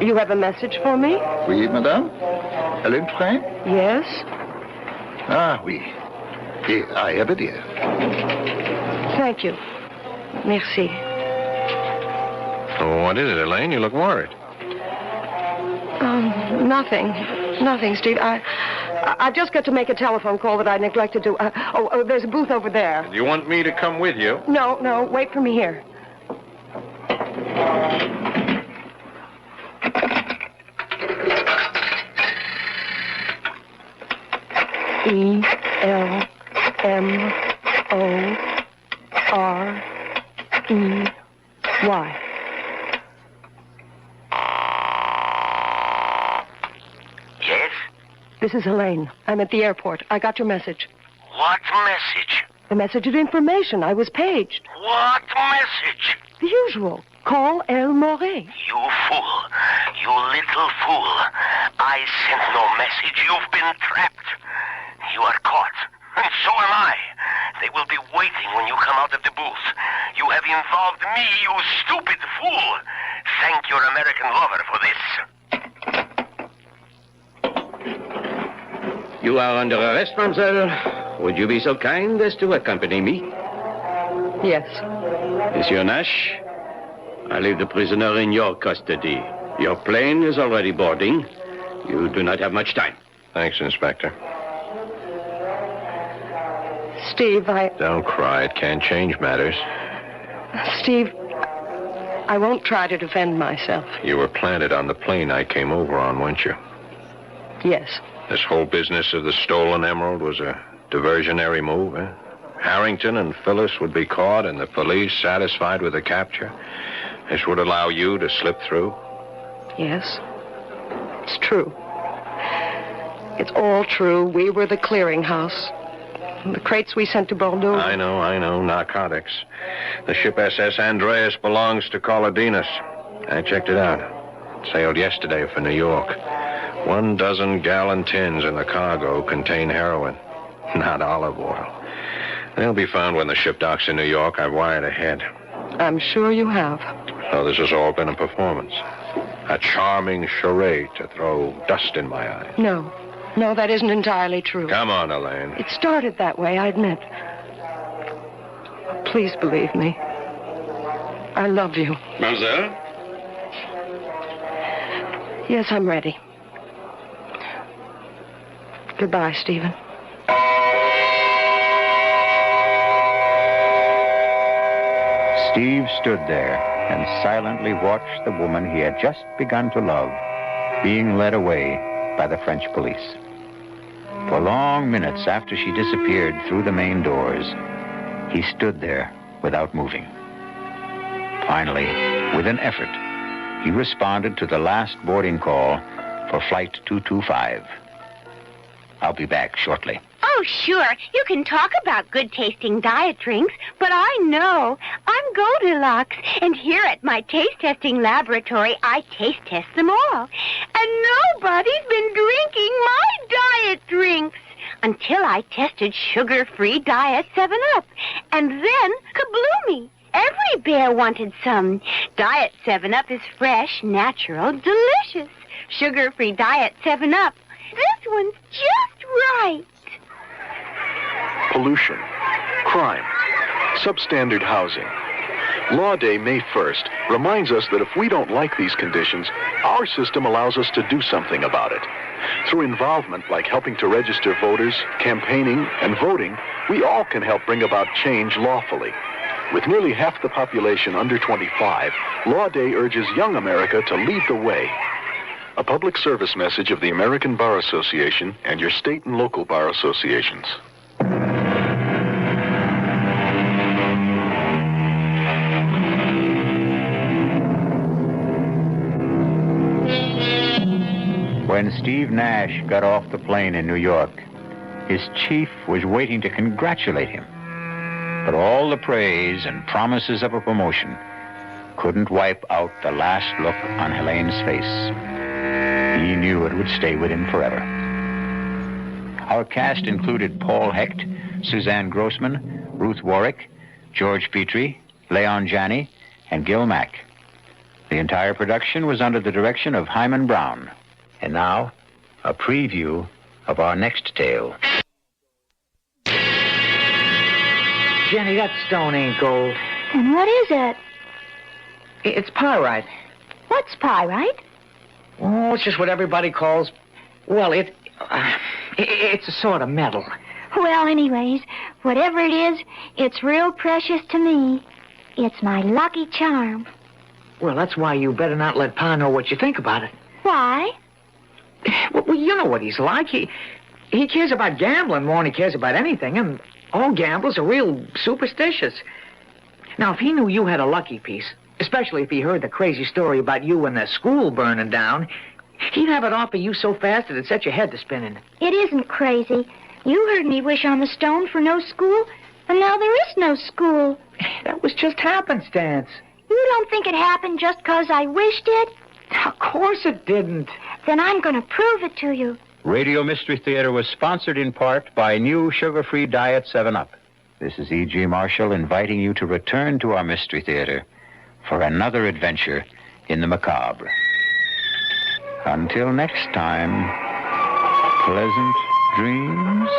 You have a message for me? Oui, madame? Elaine Frayne? Yes? Ah, oui. I have it here. Thank you. Merci. Oh, what is it, Elaine? You look worried. Nothing. Nothing, Steve. I've just got to make a telephone call that I neglected to... there's a booth over there. Do you want me to come with you? No, wait for me here. ELMOREY. Yes? This is Elaine. I'm at the airport. I got your message. What message? The message of information. I was paged. What message? the usual. Call El More. You fool. You little fool. I sent no message. You've been trapped. You are caught. And so am I. They will be waiting when you come out of the booth. You have involved me, you stupid fool. Thank your American lover for this. You are under arrest, mademoiselle. Would you be so kind as to accompany me? Yes. Monsieur Nash, I leave the prisoner in your custody. Your plane is already boarding. You do not have much time. Thanks, Inspector. Steve, Don't cry. It can't change matters. Steve, I won't try to defend myself. You were planted on the plane I came over on, weren't you? Yes. This whole business of the stolen emerald was a diversionary move, eh? Harrington and Phyllis would be caught and the police satisfied with the capture. This would allow you to slip through? Yes. It's true. It's all true. We were the clearinghouse. The crates we sent to Bordeaux. I know. Narcotics. The ship SS Andreas belongs to Colodinas. I checked it out. It sailed yesterday for New York. 12 gallon tins in the cargo contain heroin, not olive oil. They'll be found when the ship docks in New York. I've wired ahead. I'm sure you have. So this has all been a performance. A charming charade to throw dust in my eyes. No, that isn't entirely true. Come on, Elaine. It started that way, I admit. Please believe me. I love you. Mademoiselle? Yes, I'm ready. Goodbye, Stephen. Steve stood there and silently watched the woman he had just begun to love being led away by the French police. For long minutes after she disappeared through the main doors, he stood there without moving. Finally, with an effort, he responded to the last boarding call for Flight 225. I'll be back shortly. Oh, sure. You can talk about good-tasting diet drinks, but I know. I'm Goldilocks, and here at my taste-testing laboratory, I taste-test them all. And nobody's been drinking my diet drinks until I tested sugar-free Diet 7-Up. And then, kabloomy! Every bear wanted some. Diet 7-Up is fresh, natural, delicious. Sugar-free Diet 7-Up. This one's just right. Pollution, crime, substandard housing. Law Day, May 1st, reminds us that if we don't like these conditions, our system allows us to do something about it. Through involvement like helping to register voters, campaigning, and voting, we all can help bring about change lawfully. With nearly half the population under 25, Law Day urges young America to lead the way. A public service message of the American Bar Association and your state and local bar associations. When Steve Nash got off the plane in New York, his chief was waiting to congratulate him. But all the praise and promises of a promotion couldn't wipe out the last look on Helene's face. He knew it would stay with him forever. Our cast included Paul Hecht, Suzanne Grossman, Ruth Warwick, George Petrie, Leon Janney, and Gil Mack. The entire production was under the direction of Hyman Brown. And now, a preview of our next tale. Jenny, that stone ain't gold. And what is it? It's pyrite. What's pyrite? Oh, it's just what everybody calls... Well, it's a sort of metal. Well, anyways, whatever it is, it's real precious to me. It's my lucky charm. Well, that's why you better not let Pa know what you think about it. Why? Well, you know what he's like. He cares about gambling more than he cares about anything, and all gamblers are real superstitious. Now, if he knew you had a lucky piece, especially if he heard the crazy story about you and the school burning down, he'd have it offer you so fast that it'd set your head to spinning. It isn't crazy. You heard me wish on the stone for no school, and now there is no school. That was just happenstance. No, don't think it happened just because I wished it? Of course it didn't. Then I'm going to prove it to you. Radio Mystery Theater was sponsored in part by new sugar-free Diet 7-Up. This is E.G. Marshall inviting you to return to our Mystery Theater for another adventure in the macabre. Until next time, pleasant dreams.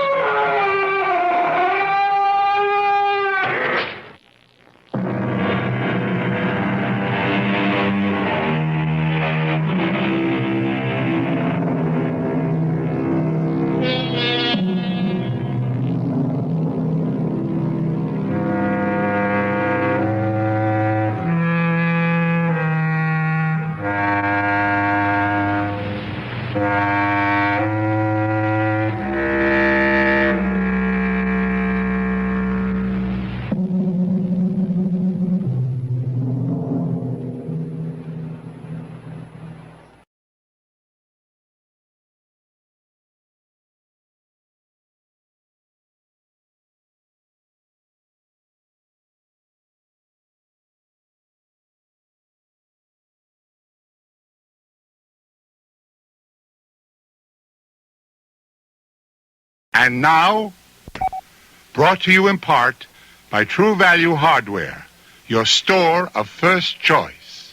And now, brought to you in part by True Value Hardware, your store of first choice.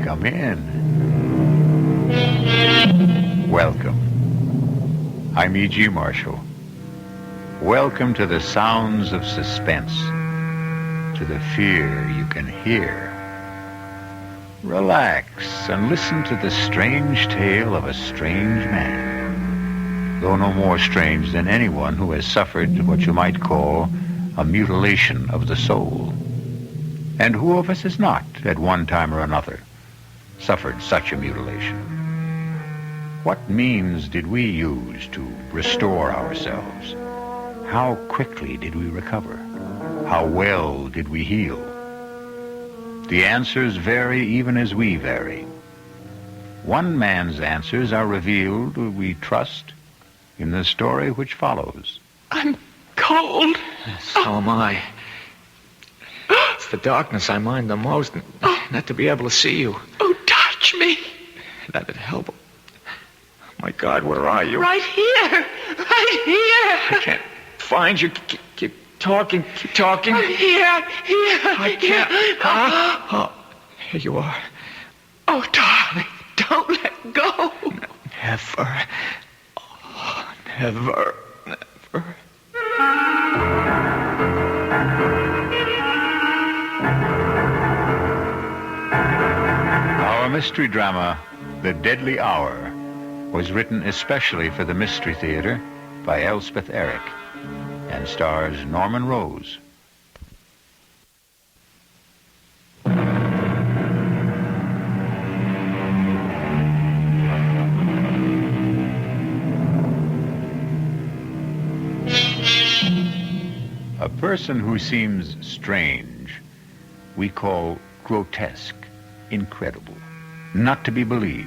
Come in. Welcome. I'm E.G. Marshall. Welcome to the sounds of suspense, to the fear you can hear. Relax and listen to the strange tale of a strange man, though no more strange than anyone who has suffered what you might call a mutilation of the soul. And who of us has not, at one time or another, suffered such a mutilation? What means did we use to restore ourselves? How quickly did we recover? How well did we heal? The answers vary even as we vary. One man's answers are revealed, we trust, in the story which follows. I'm cold. So am I. It's the darkness I mind the most. Not to be able to see you. Oh, touch me. That'd help. My God, where are you? Right here. Right here. I can't find you. Keep talking. Keep talking. I'm here. I can't. Oh, here you are. Oh, darling, don't let go. Never. Oh, never. Never. Our mystery drama, The Deadly Hour, was written especially for the Mystery Theater by Elspeth Eric and stars Norman Rose. A person who seems strange, we call grotesque, incredible, not to be believed.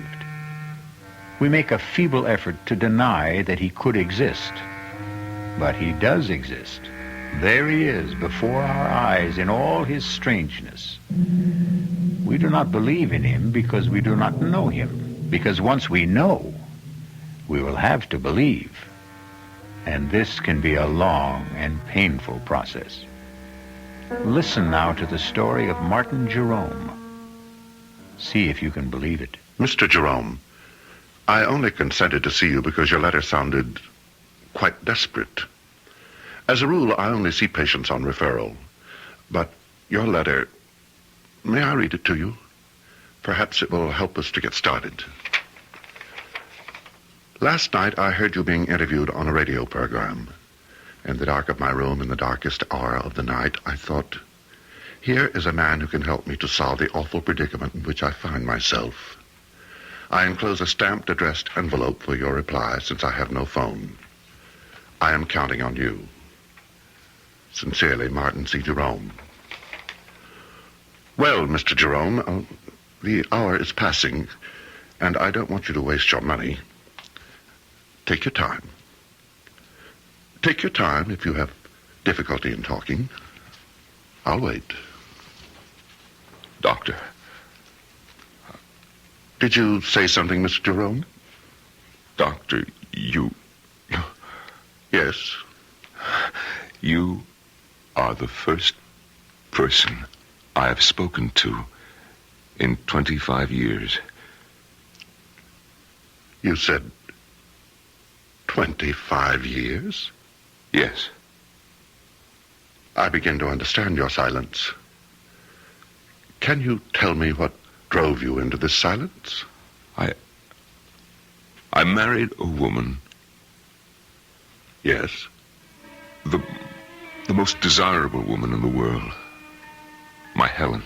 We make a feeble effort to deny that he could exist. But he does exist. There he is before our eyes in all his strangeness. We do not believe in him because we do not know him. Because once we know, we will have to believe. And this can be a long and painful process. Listen now to the story of Martin Jerome. See if you can believe it. Mr. Jerome, I only consented to see you because your letter sounded quite desperate. As a rule, I only see patients on referral. But your letter, may I read it to you? Perhaps it will help us to get started. Last night, I heard you being interviewed on a radio program. In the dark of my room, in the darkest hour of the night, I thought, here is a man who can help me to solve the awful predicament in which I find myself. I enclose a stamped, addressed envelope for your reply, since I have no phone. I am counting on you. Sincerely, Martin C. Jerome. Well, Mr. Jerome, the hour is passing, and I don't want you to waste your money. Take your time. Take your time if you have difficulty in talking. I'll wait. Doctor. Did you say something, Mr. Jerome? Doctor, you... Yes? You are the first person I have spoken to in 25 years. You said 25 years? Yes. I begin to understand your silence. Can you tell me what drove you into this silence? I married a woman. Yes? The most desirable woman in the world. My Helen.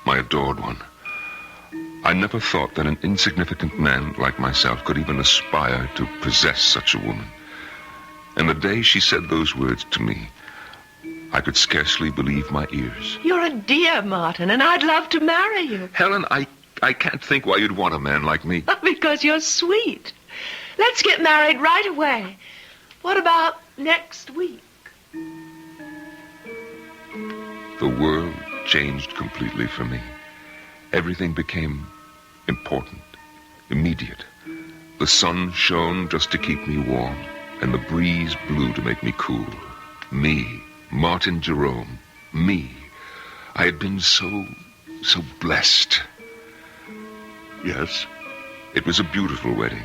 My adored one. I never thought that an insignificant man like myself could even aspire to possess such a woman. And the day she said those words to me, I could scarcely believe my ears. You're a dear, Martin, and I'd love to marry you. Helen, I can't think why you'd want a man like me. Because you're sweet. Let's get married right away. What about next week? The world changed completely for me. Everything became important, immediate. The sun shone just to keep me warm, and the breeze blew to make me cool. Me, Martin Jerome, me. I had been so blessed. Yes? It was a beautiful wedding.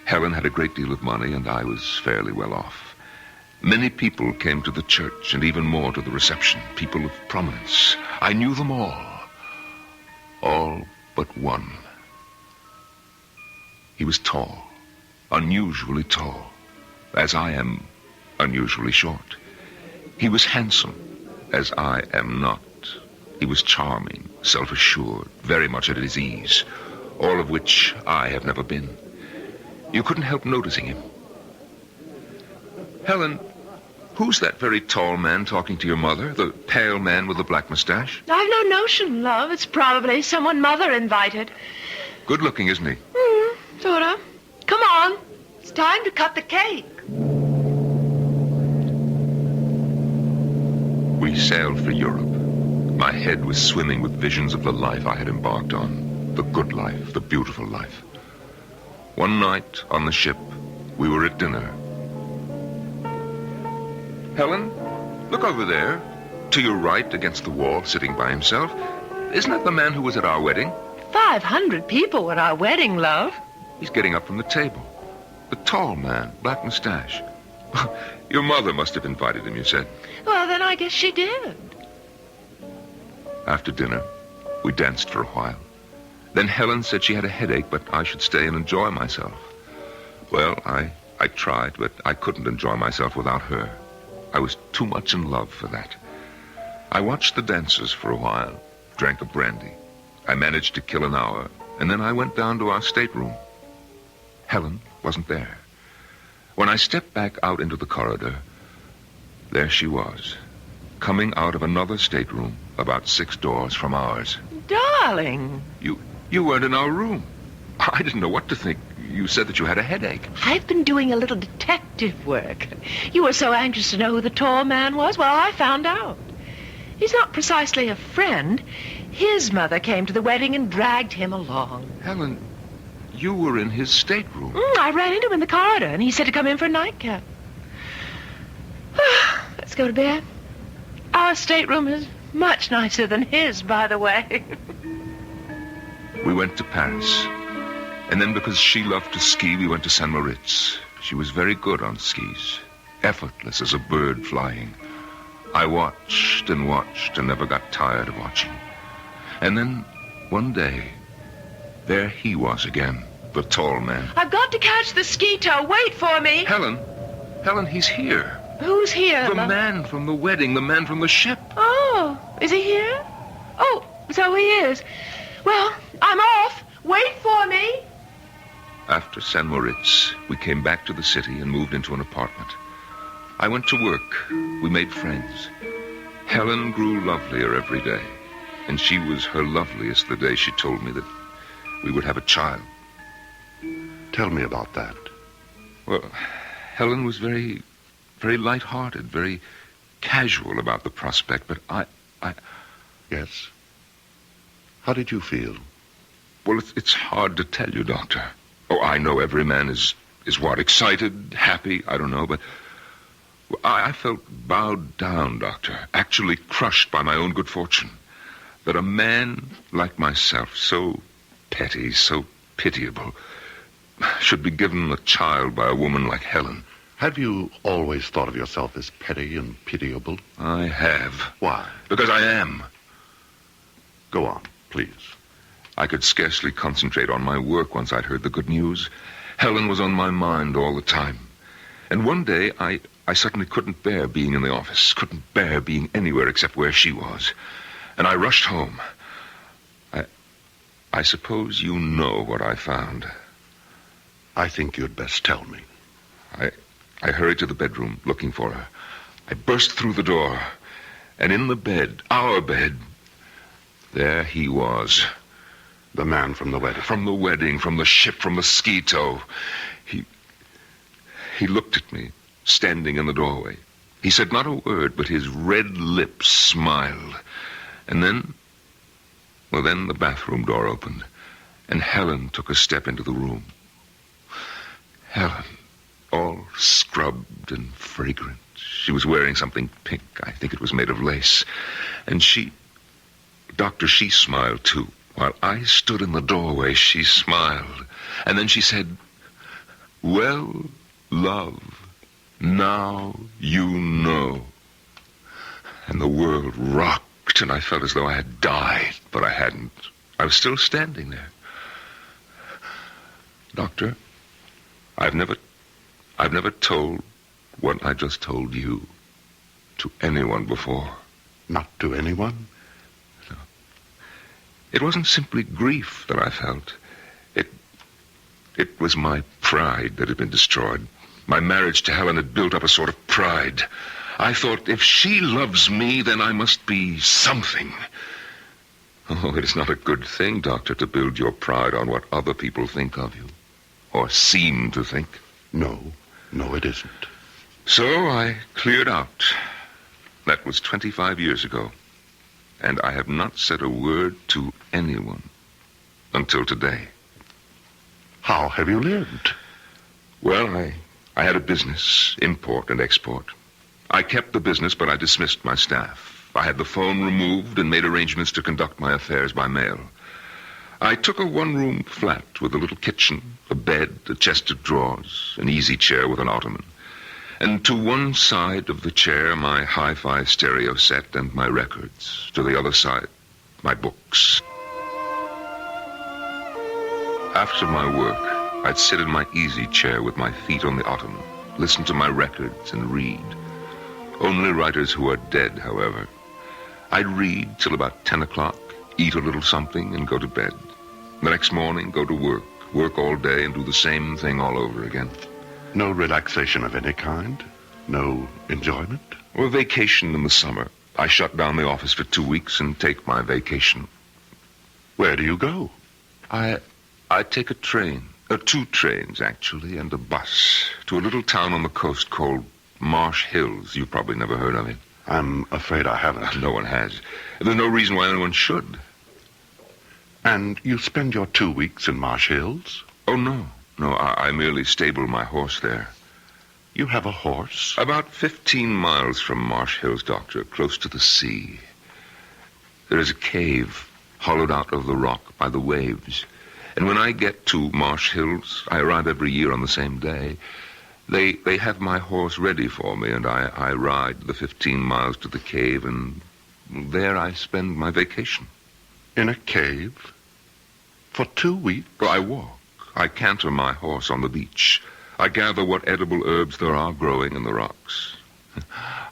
Helen had a great deal of money, and I was fairly well off. Many people came to the church, and even more to the reception. People of prominence. I knew them all. All but one. He was tall. Unusually tall. As I am unusually short. He was handsome, as I am not. He was charming, self-assured, very much at his ease, all of which I have never been. You couldn't help noticing him. Helen, who's that very tall man talking to your mother? The pale man with the black mustache? I've no notion, love. It's probably someone Mother invited. Good looking, isn't he? Sort of. Come on. It's time to cut the cake. We sailed for Europe. My head was swimming with visions of the life I had embarked on. The good life, the beautiful life. One night on the ship, we were at dinner. Helen, look over there. To your right, against the wall, sitting by himself. Isn't that the man who was at our wedding? 500 people at our wedding, love. He's getting up from the table. The tall man, black mustache. Your mother must have invited him, you said. Well, then I guess she did. After dinner, we danced for a while. Then Helen said she had a headache, but I should stay and enjoy myself. Well, I tried, but I couldn't enjoy myself without her. I was too much in love for that. I watched the dancers for a while, drank a brandy. I managed to kill an hour, and then I went down to our stateroom. Helen wasn't there. When I stepped back out into the corridor, there she was, coming out of another stateroom about 6 doors from ours. Darling. You weren't in our room. I didn't know what to think. You said that you had a headache. I've been doing a little detective work. You were so anxious to know who the tall man was. Well, I found out. He's not precisely a friend. His mother came to the wedding and dragged him along. Helen, you were in his stateroom. I ran into him in the corridor, and he said to come in for a nightcap. Let's go to bed. Our stateroom is much nicer than his, by the way. We went to Paris. And then because she loved to ski, we went to St. Moritz. She was very good on skis. Effortless as a bird flying. I watched and watched and never got tired of watching. And then, one day, there he was again, the tall man. I've got to catch the ski tow. Wait for me. Helen, he's here. Who's here? The man from the wedding, the man from the ship. Oh, is he here? Oh, so he is. Well, I'm off. Wait for me. After St. Moritz, we came back to the city and moved into an apartment. I went to work. We made friends. Helen grew lovelier every day. And she was her loveliest the day she told me that we would have a child. Tell me about that. Well, Helen was very, very light-hearted, very casual about the prospect, but I... Yes? How did you feel? Well, it's hard to tell you, Doctor. Oh, I know every man is what, excited, happy, I don't know, but I felt bowed down, Doctor, actually crushed by my own good fortune. That a man like myself, so petty, so pitiable, should be given a child by a woman like Helen. Have you always thought of yourself as petty and pitiable? I have. Why? Because I am. Go on, please. I could scarcely concentrate on my work once I'd heard the good news. Helen was on my mind all the time. And one day, I suddenly couldn't bear being in the office, couldn't bear being anywhere except where she was. And I rushed home. I suppose you know what I found. I think you'd best tell me. I hurried to the bedroom, looking for her. I burst through the door, and in the bed, our bed, there he was. The man from the wedding. From the wedding, from the ship, from the ski tow. He looked at me, standing in the doorway. He said not a word, but his red lips smiled. And then the bathroom door opened, and Helen took a step into the room. Helen, all scrubbed and fragrant. She was wearing something pink. I think it was made of lace. And she smiled too. While I stood in the doorway, she smiled. And then she said, "Well, love, now you know." And the world rocked, and I felt as though I had died, but I hadn't. I was still standing there. Doctor, I've never told what I just told you to anyone before. Not to anyone? No. It wasn't simply grief that I felt. It was my pride that had been destroyed. My marriage to Helen had built up a sort of pride. I thought, if she loves me, then I must be something. Oh, it is not a good thing, Doctor, to build your pride on what other people think of you. Or seem to think. No, it isn't. So I cleared out. That was 25 years ago. And I have not said a word to anyone until today. How have you lived? Well, I had a business, import and export. I kept the business, but I dismissed my staff. I had the phone removed and made arrangements to conduct my affairs by mail. I took a one-room flat with a little kitchen, a bed, a chest of drawers, an easy chair with an ottoman. And to one side of the chair, my hi-fi stereo set and my records. To the other side, my books. After my work, I'd sit in my easy chair with my feet on the ottoman, listen to my records and read. Only writers who are dead, however. I'd read till about 10 o'clock, eat a little something, and go to bed. The next morning, go to work all day and do the same thing all over again. No relaxation of any kind? No enjoyment? Well, vacation in the summer. I shut down the office for 2 weeks and take my vacation. Where do you go? I take a train, 2 trains, actually, and a bus to a little town on the coast called Marsh Hills. You've probably never heard of it. I'm afraid I haven't. No one has. There's no reason why anyone should. And you spend your 2 weeks in Marsh Hills? Oh, no. No, I merely stable my horse there. You have a horse? About 15 miles from Marsh Hills, Doctor, close to the sea. There is a cave hollowed out of the rock by the waves. And when I get to Marsh Hills, I arrive every year on the same day. They have my horse ready for me, and I ride the 15 miles to the cave, and there I spend my vacation. In a cave? For 2 weeks? Well, I walk. I canter my horse on the beach. I gather what edible herbs there are growing in the rocks.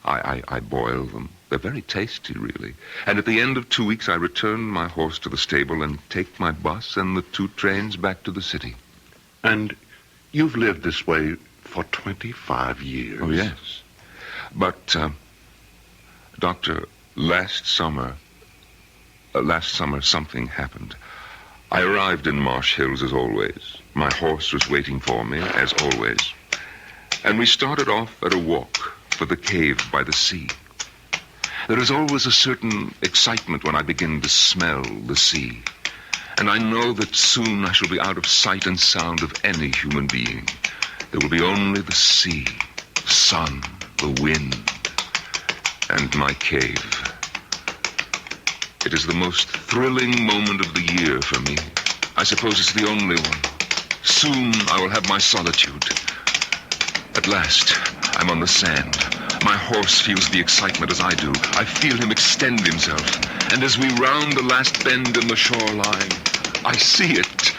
I boil them. They're very tasty, really. And at the end of 2 weeks, I return my horse to the stable and take my bus and the 2 trains back to the city. And you've lived this way for 25 years? Oh, yes. But, Doctor, last summer, Last summer, something happened. I arrived in Marsh Hills as always. My horse was waiting for me, as always. And we started off at a walk for the cave by the sea. There is always a certain excitement when I begin to smell the sea. And I know that soon I shall be out of sight and sound of any human being. There will be only the sea, the sun, the wind, and my cave. It is the most thrilling moment of the year for me. I suppose it's the only one. Soon I will have my solitude. At last, I'm on the sand. My horse feels the excitement as I do. I feel him extend himself. And as we round the last bend in the shoreline, I see it.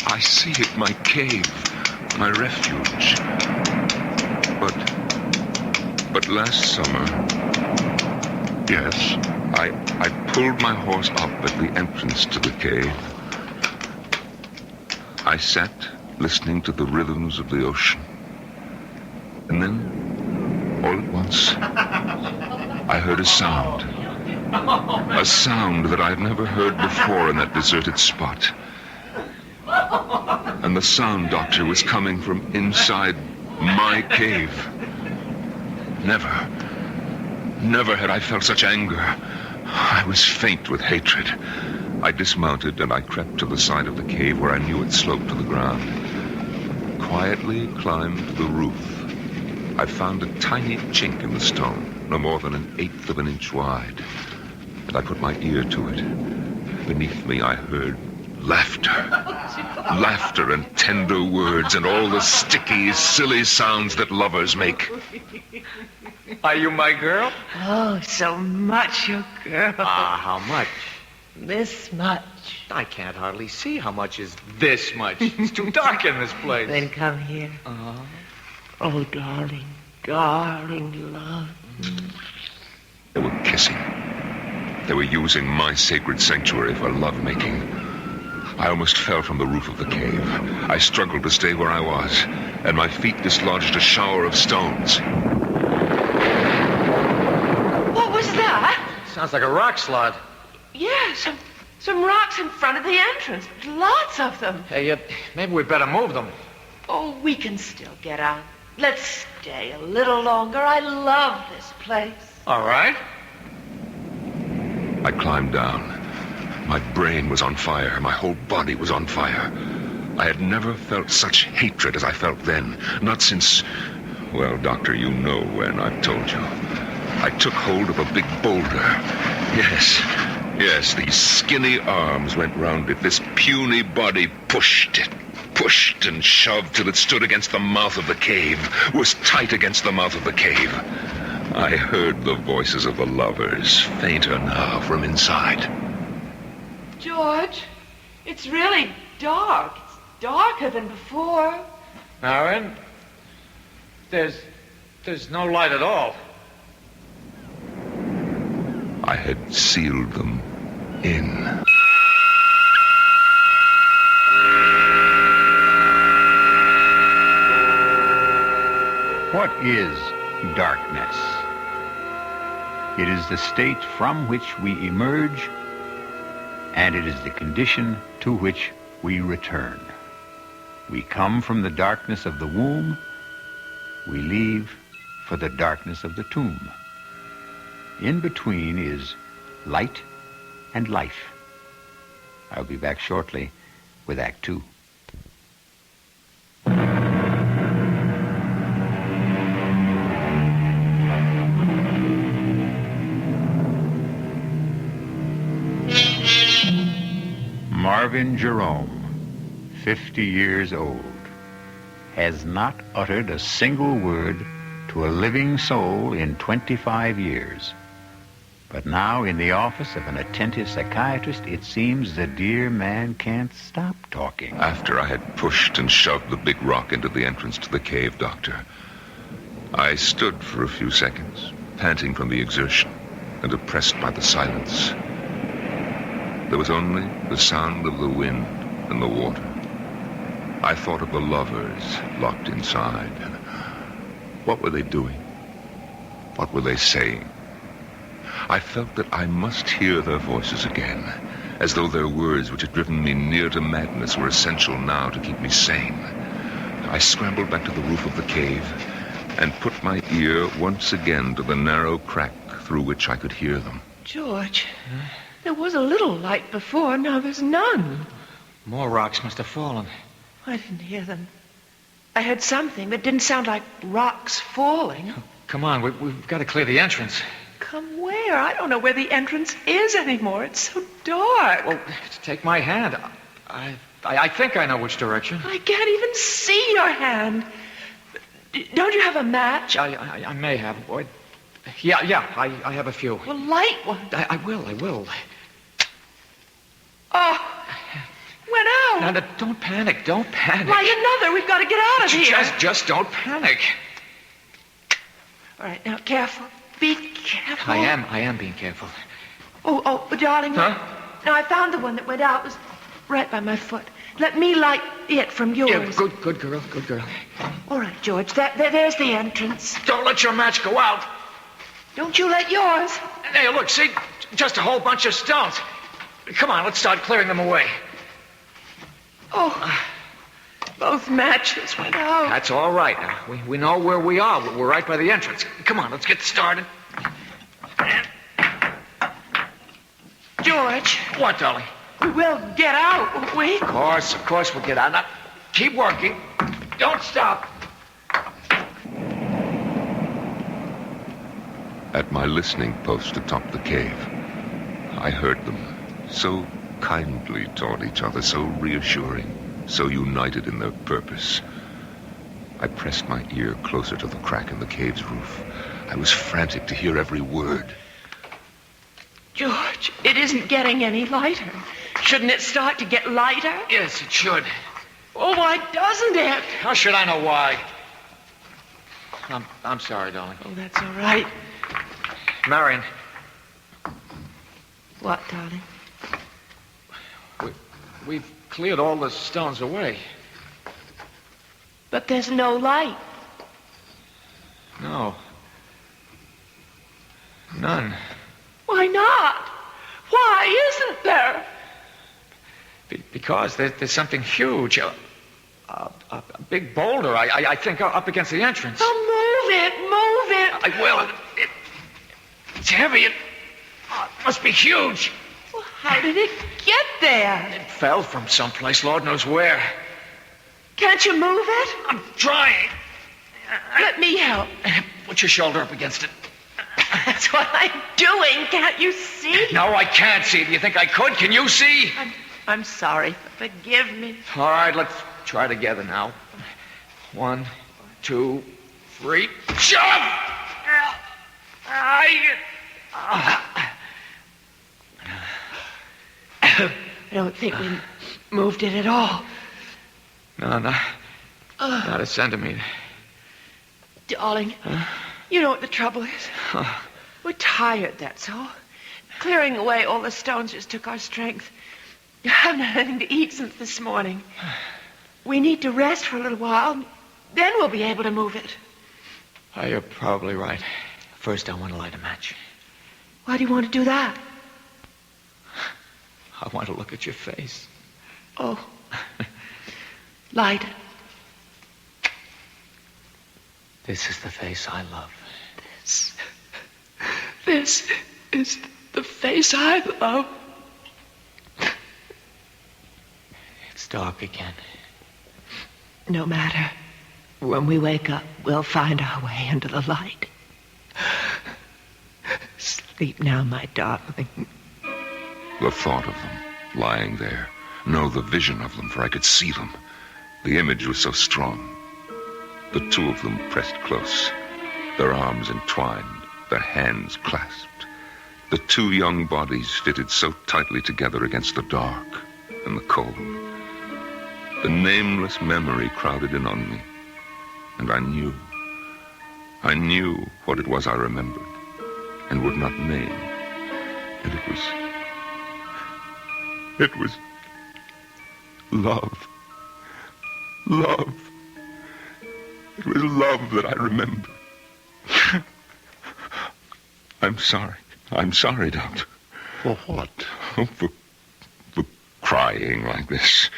I see it, my cave, my refuge. But last summer... Yes? I pulled my horse up at the entrance to the cave. I sat listening to the rhythms of the ocean. And then, all at once, I heard a sound. A sound that I had never heard before in that deserted spot. And the sound, Doctor, was coming from inside my cave. Never had I felt such anger. I was faint with hatred. I dismounted and I crept to the side of the cave where I knew it sloped to the ground. Quietly climbed the roof. I found a tiny chink in the stone, no more than 1/8 of an inch wide. And I put my ear to it. Beneath me I heard laughter. Laughter and tender words and all the sticky, silly sounds that lovers make. Are you my girl? Oh, so much your girl. How much? This much. I can't hardly see how much is this much. It's too dark in this place. Then come here. Oh, darling, darling love. They were kissing. They were using my sacred sanctuary for lovemaking. I almost fell from the roof of the cave. I struggled to stay where I was, and my feet dislodged a shower of stones. What was that? Sounds like a rock slide. Yeah, some rocks in front of the entrance. Lots of them. Hey, maybe we better move them. Oh, we can still get out. Let's stay a little longer. I love this place. All right. I climbed down. My brain was on fire. My whole body was on fire. I had never felt such hatred as I felt then. Not since... Well, Doctor, you know when, I've told you. I took hold of a big boulder. Yes, these skinny arms went round it. This puny body pushed it. Pushed and shoved till it stood against the mouth of the cave. Was tight against the mouth of the cave. I heard the voices of the lovers, fainter now from inside. George, it's really dark. It's darker than before. Aaron, there's no light at all. I had sealed them in. What is darkness? It is the state from which we emerge, and it is the condition to which we return. We come from the darkness of the womb. We leave for the darkness of the tomb. In between is light and life. I'll be back shortly with Act 2. Marvin Jerome, 50 years old, has not uttered a single word to a living soul in 25 years. But now, in the office of an attentive psychiatrist, it seems the dear man can't stop talking. After I had pushed and shoved the big rock into the entrance to the cave, Doctor, I stood for a few seconds, panting from the exertion and oppressed by the silence. There was only the sound of the wind and the water. I thought of the lovers locked inside. What were they doing? What were they saying? I felt that I must hear their voices again, as though their words, which had driven me near to madness, were essential now to keep me sane. I scrambled back to the roof of the cave and put my ear once again to the narrow crack through which I could hear them. George, there was a little light before, now there's none. More rocks must have fallen. I didn't hear them. I heard something that didn't sound like rocks falling. Come on, we've got to clear the entrance. Come where? I don't know where the entrance is anymore. It's so dark. Well, take my hand. I think I know which direction. I can't even see your hand. Don't you have a match? I may have, boy. Yeah, I have a few. Well, light one. I will. Oh, went out. Now, don't panic. Light another. We've got to get out of here. Just don't panic. All right, now, careful. Be careful. I am being careful. Oh, darling. Huh? Now, I found the one that went out. It was right by my foot. Let me light it from yours. Yeah, good girl. All right, George. There's the entrance. Don't let your match go out. Don't you let yours. Hey, look, see? Just a whole bunch of stones. Come on, let's start clearing them away. Oh, both matches went out. That's all right. We know where we are. We're right by the entrance. Come on, let's get started. George. What, darling? We will get out, won't we? Of course we'll get out. Now, keep working. Don't stop. At my listening post atop the cave, I heard them, so kindly toward each other, so reassuring, so united in their purpose. I pressed my ear closer to the crack in the cave's roof. I was frantic to hear every word. George, it isn't getting any lighter. Shouldn't it start to get lighter? Yes, it should. Oh, why doesn't it? How should I know why? I'm sorry, darling. Oh, that's all right. Marion. What, darling? We've cleared all the stones away. But there's no light. No. None. Why not? Why isn't there? Because there's something huge. A big boulder, I think, up against the entrance. Oh, move it. I will. It's heavy. It must be huge. Well, how did it get there? It fell from someplace, Lord knows where. Can't you move it? I'm trying. Let me help. Put your shoulder up against it. That's what I'm doing. Can't you see? No, I can't see. Do you think I could? Can you see? I'm sorry. Forgive me. All right, let's try together now. 1, 2, 3. Shove! I don't think we moved it at all. No, not a centimeter. Darling, you know what the trouble is? We're tired, that's all. Clearing away all the stones just took our strength. I haven't had anything to eat since this morning. We need to rest for a little while. Then we'll be able to move it. Oh, you're probably right. First, I want to light a match. Why do you want to do that? I want to look at your face. Oh. Light it. This is the face I love. This is the face I love. It's dark again. No matter. When we wake up, we'll find our way into the light. Sleep now, my darling. The thought of them lying there. No, the vision of them, for I could see them. The image was so strong. The two of them pressed close, their arms entwined, their hands clasped. The two young bodies fitted so tightly together against the dark and the cold. The nameless memory crowded in on me, and I knew what it was I remembered and would not name. And it was love. Love. It was love that I remembered. I'm sorry. I'm sorry, Doctor. For what? For crying like this.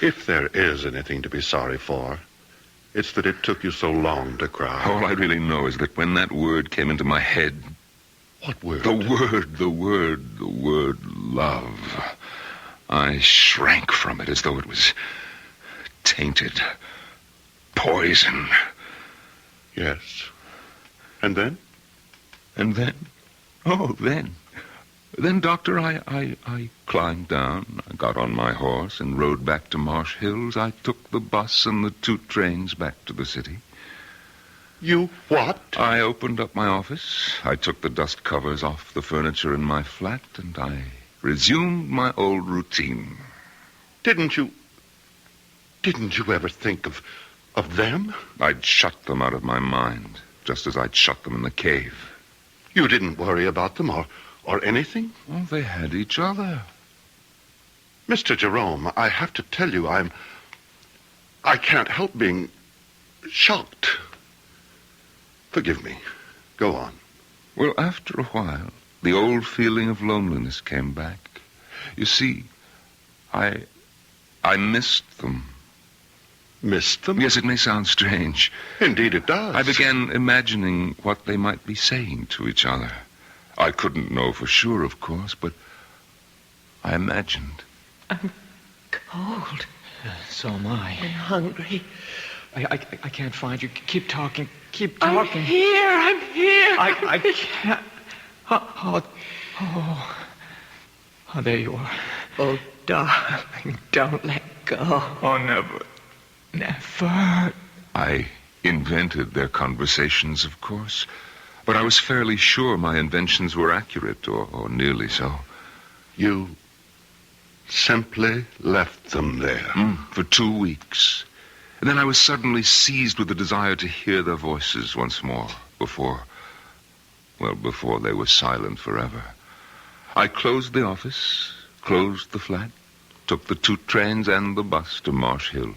If there is anything to be sorry for, it's that it took you so long to cry. All I really know is that when that word came into my head... What word? The word love. I shrank from it as though it was tainted. Poison. Yes. And then? And then? Oh, then. Then, Doctor, I climbed down, I got on my horse and rode back to Marsh Hills. I took the bus and the 2 trains back to the city. You what? I opened up my office. I took the dust covers off the furniture in my flat, and I resumed my old routine. Didn't you ever think of them? I'd shut them out of my mind, just as I'd shut them in the cave. You didn't worry about them or anything? Well, they had each other. Mr. Jerome, I have to tell you, I can't help being shocked. Forgive me. Go on. Well, after a while, the old feeling of loneliness came back. You see, I missed them. Missed them? Yes, it may sound strange. Indeed it does. I began imagining what they might be saying to each other. I couldn't know for sure, of course, but I imagined. I'm cold. So am I. And hungry. I can't find you. Keep talking. Keep talking. I'm here. I can't. Oh, there you are. Oh, darling, don't let go. Oh, never. Never. I invented their conversations, of course, but I was fairly sure my inventions were accurate, or nearly so. You simply left them there? For 2 weeks. And then I was suddenly seized with the desire to hear their voices once more, before they were silent forever. I closed the office, closed the flat, took the 2 trains and the bus to Marsh Hills.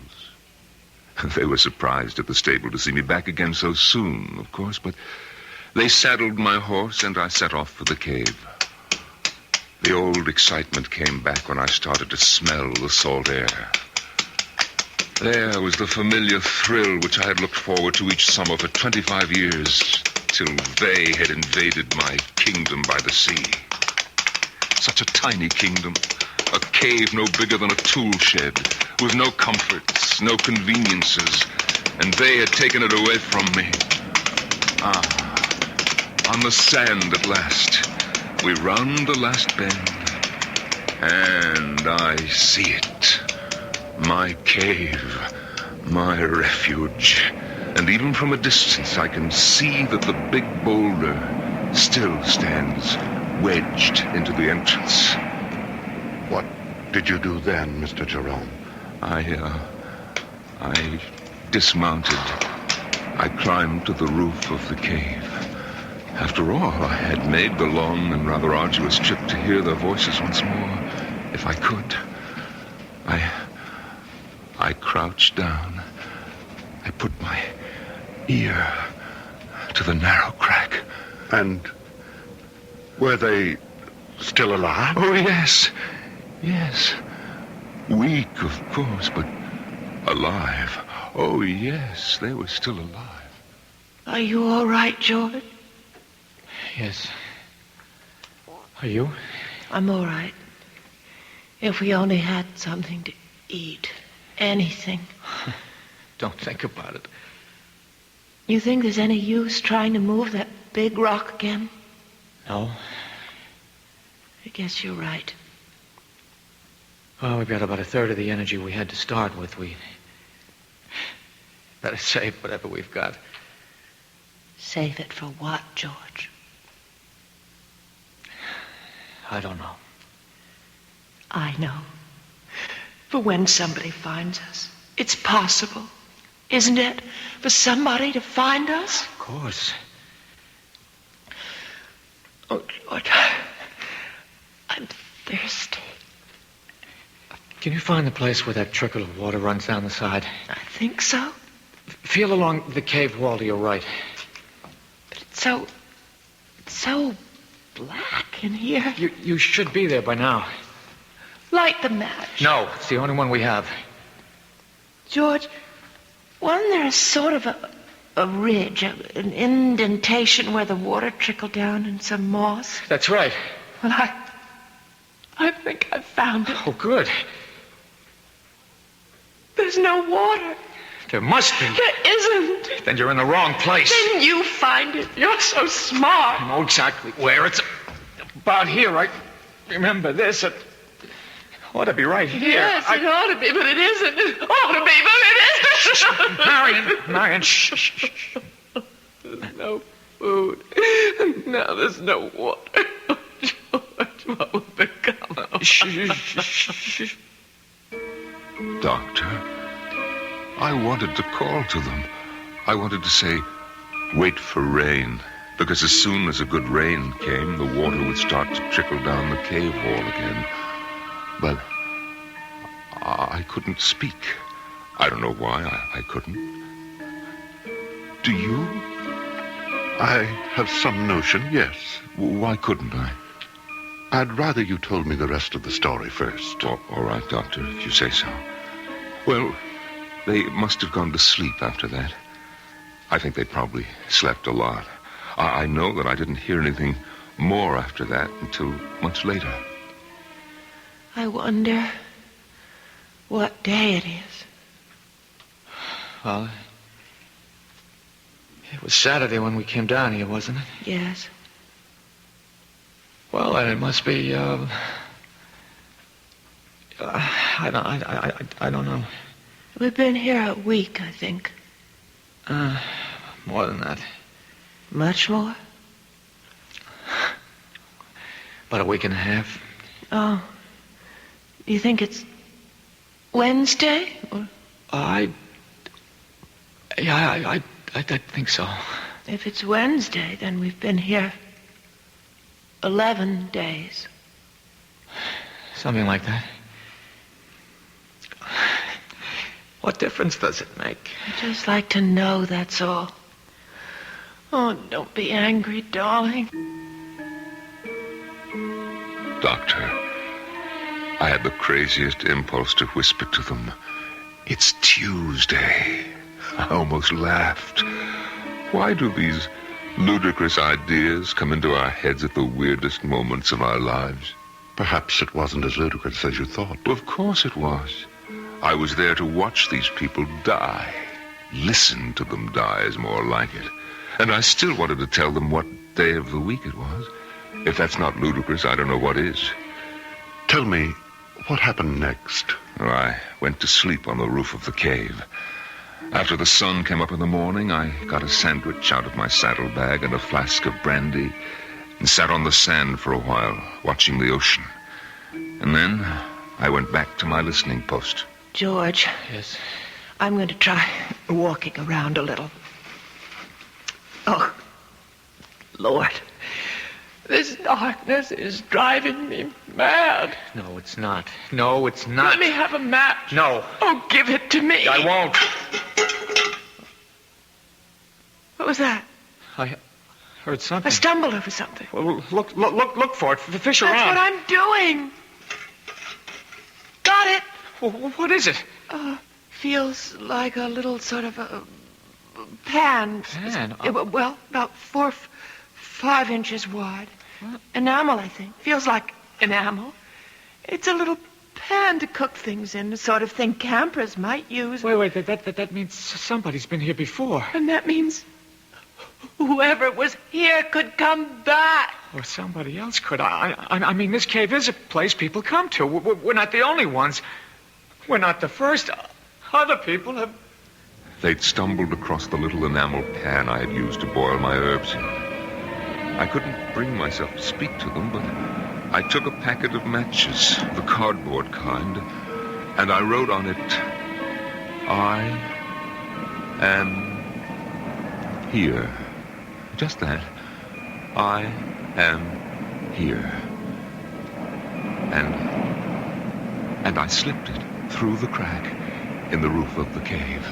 They were surprised at the stable to see me back again so soon, of course, but they saddled my horse and I set off for the cave. The old excitement came back when I started to smell the salt air. There was the familiar thrill which I had looked forward to each summer for 25 years, till they had invaded my kingdom by the sea. Such a tiny kingdom, a cave no bigger than a tool shed, with no comforts, no conveniences, and they had taken it away from me. On the sand at last, we round the last bend, and I see it. My cave, my refuge. And even from a distance, I can see that the big boulder still stands wedged into the entrance. What did you do then, Mr. Jerome? I dismounted. I climbed to the roof of the cave. After all, I had made the long and rather arduous trip to hear their voices once more, if I could. I crouched down. I put my ear to the narrow crack. And were they still alive? Oh, yes. Yes. Weak, of course, but alive. Oh, yes, they were still alive. Are you all right, George? Yes. Are you? I'm all right. If we only had something to eat. Anything. Don't think about it. You think there's any use trying to move that big rock again? No. I guess you're right. Well, we've got about a third of the energy we had to start with. We better save whatever we've got. Save it for what, George? I don't know. I know. For when somebody finds us, it's possible, isn't it? For somebody to find us? Of course. Oh, George, I'm thirsty. Can you find the place where that trickle of water runs down the side? I think so. Feel along the cave wall to your right. But it's so black in here. You should be there by now. Light the match. No, it's the only one we have. George, wasn't there a sort of a ridge, an indentation where the water trickled down in some moss? That's right. Well, I think I found it. Oh, good. There's no water. There must be. There isn't. Then you're in the wrong place. Then you find it. You're so smart. I know exactly where. It's about here. I remember this. It ought to be right here. Yes, it ought to be, but it isn't. It ought to be, but it isn't. Marion, shh. There's no food. Now there's no water. George, what will become of us? Shh. Doctor, I wanted to call to them. I wanted to say, wait for rain. Because as soon as a good rain came, the water would start to trickle down the cave wall again. But I couldn't speak. I don't know why I couldn't. Do you? I have some notion, yes. Why couldn't I? I'd rather you told me the rest of the story first. All right, Doctor, if you say so. Well, they must have gone to sleep after that. I think they probably slept a lot. I know that I didn't hear anything more after that until much later. I wonder what day it is. Well, it was Saturday when we came down here, wasn't it? Yes. Well, then it must be, I don't know. We've been here a week, I think. More than that. Much more? About a week and a half. Oh. You think it's Wednesday? Or... I think so. If it's Wednesday, then we've been here 11 days. Something like that. What difference does it make? I'd just like to know, that's all. Oh, don't be angry, darling. Doctor, I had the craziest impulse to whisper to them, "It's Tuesday." I almost laughed. Why do these ludicrous ideas come into our heads at the weirdest moments of our lives? Perhaps it wasn't as ludicrous as you thought. Of course it was. I was there to watch these people die. Listen to them die is more like it. And I still wanted to tell them what day of the week it was. If that's not ludicrous, I don't know what is. Tell me, what happened next? Well, I went to sleep on the roof of the cave. After the sun came up in the morning, I got a sandwich out of my saddlebag and a flask of brandy and sat on the sand for a while, watching the ocean. And then I went back to my listening post. George. Yes? I'm going to try walking around a little. Oh, Lord. This darkness is driving me mad. No, it's not. No, it's not. Let me have a match. No. Oh, give it to me. I won't. What was that? I heard something. I stumbled over something. Well, look for it. Fish around. That's what I'm doing. Got it. What is it? Feels like a little sort of a pan. Pan? Well, about 5 inches wide. What? Enamel, I think. Feels like enamel. It's a little pan to cook things in, the sort of thing campers might use. Wait, that means somebody's been here before. And that means whoever was here could come back. Or somebody else could. I mean, this cave is a place people come to. We're not the only ones. We're not the first. Other people have... They'd stumbled across the little enamel pan I had used to boil my herbs in. I couldn't bring myself to speak to them, but I took a packet of matches, the cardboard kind, and I wrote on it, "I am here." Just that. I am here. And I slipped it through the crack in the roof of the cave.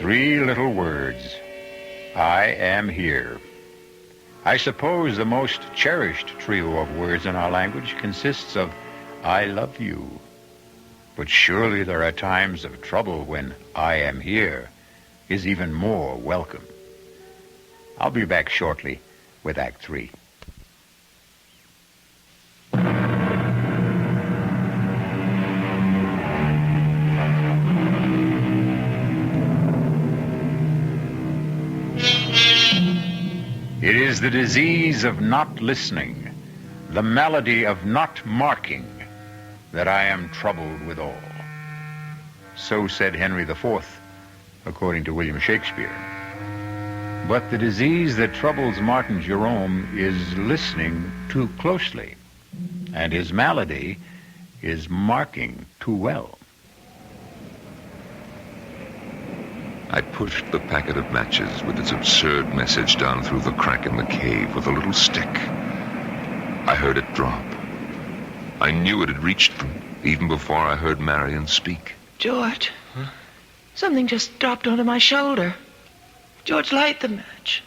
3 little words. I am here. I suppose the most cherished trio of words in our language consists of I love you. But surely there are times of trouble when I am here is even more welcome. I'll be back shortly with Act 3. It is the disease of not listening, the malady of not marking, that I am troubled withal. So said Henry IV, according to William Shakespeare. But the disease that troubles Martin Jerome is listening too closely, and his malady is marking too well. I pushed the packet of matches with its absurd message down through the crack in the cave with a little stick. I heard it drop. I knew it had reached them even before I heard Marion speak. George, something just dropped onto my shoulder. George, light the match.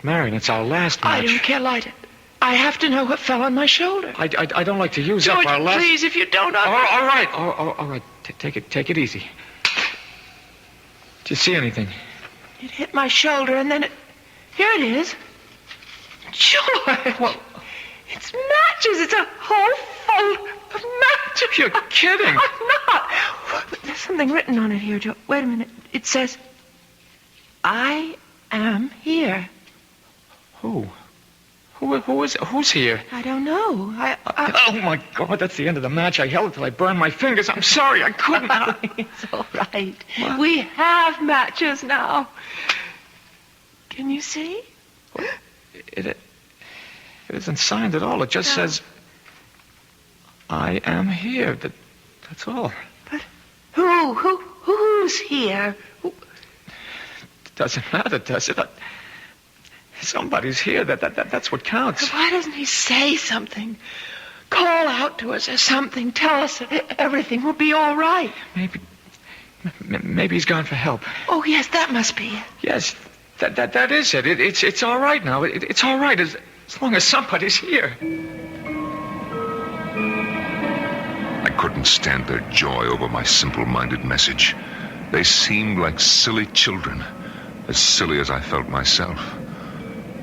Marion, it's our last match. I don't care, light it. I have to know what fell on my shoulder. I don't like to use George, up our last... please, if you don't... All right. All right. Take it easy. Did you see anything? It hit my shoulder, and then it... Here it is. George! Well, it's matches. It's a whole full of matches. You're kidding. I'm not. But there's something written on it here, George. Wait a minute. It says, I am here. Who's here? I don't know. Oh, my God, that's the end of the match. I held it till I burned my fingers. I'm sorry, I couldn't. It's all right. What? We have matches now. Can you see? It isn't signed at all. It just says, I am here. That's all. But who's here? Doesn't matter, does it? Somebody's here. That's what counts. Why doesn't he say something? Call out to us or something. Tell us that everything will be all right. Maybe he's gone for help. Oh, yes, that must be it. Yes, that is it. It's all right now. It's all right as long as somebody's here. I couldn't stand their joy over my simple-minded message. They seemed like silly children, as silly as I felt myself.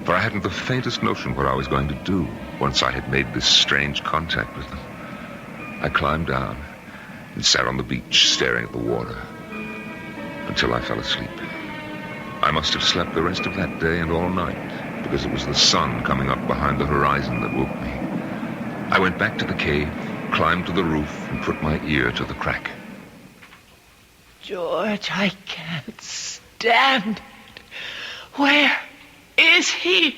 For I hadn't the faintest notion what I was going to do once I had made this strange contact with them. I climbed down and sat on the beach staring at the water until I fell asleep. I must have slept the rest of that day and all night because it was the sun coming up behind the horizon that woke me. I went back to the cave, climbed to the roof, and put my ear to the crack. George, I can't stand it. Where is he?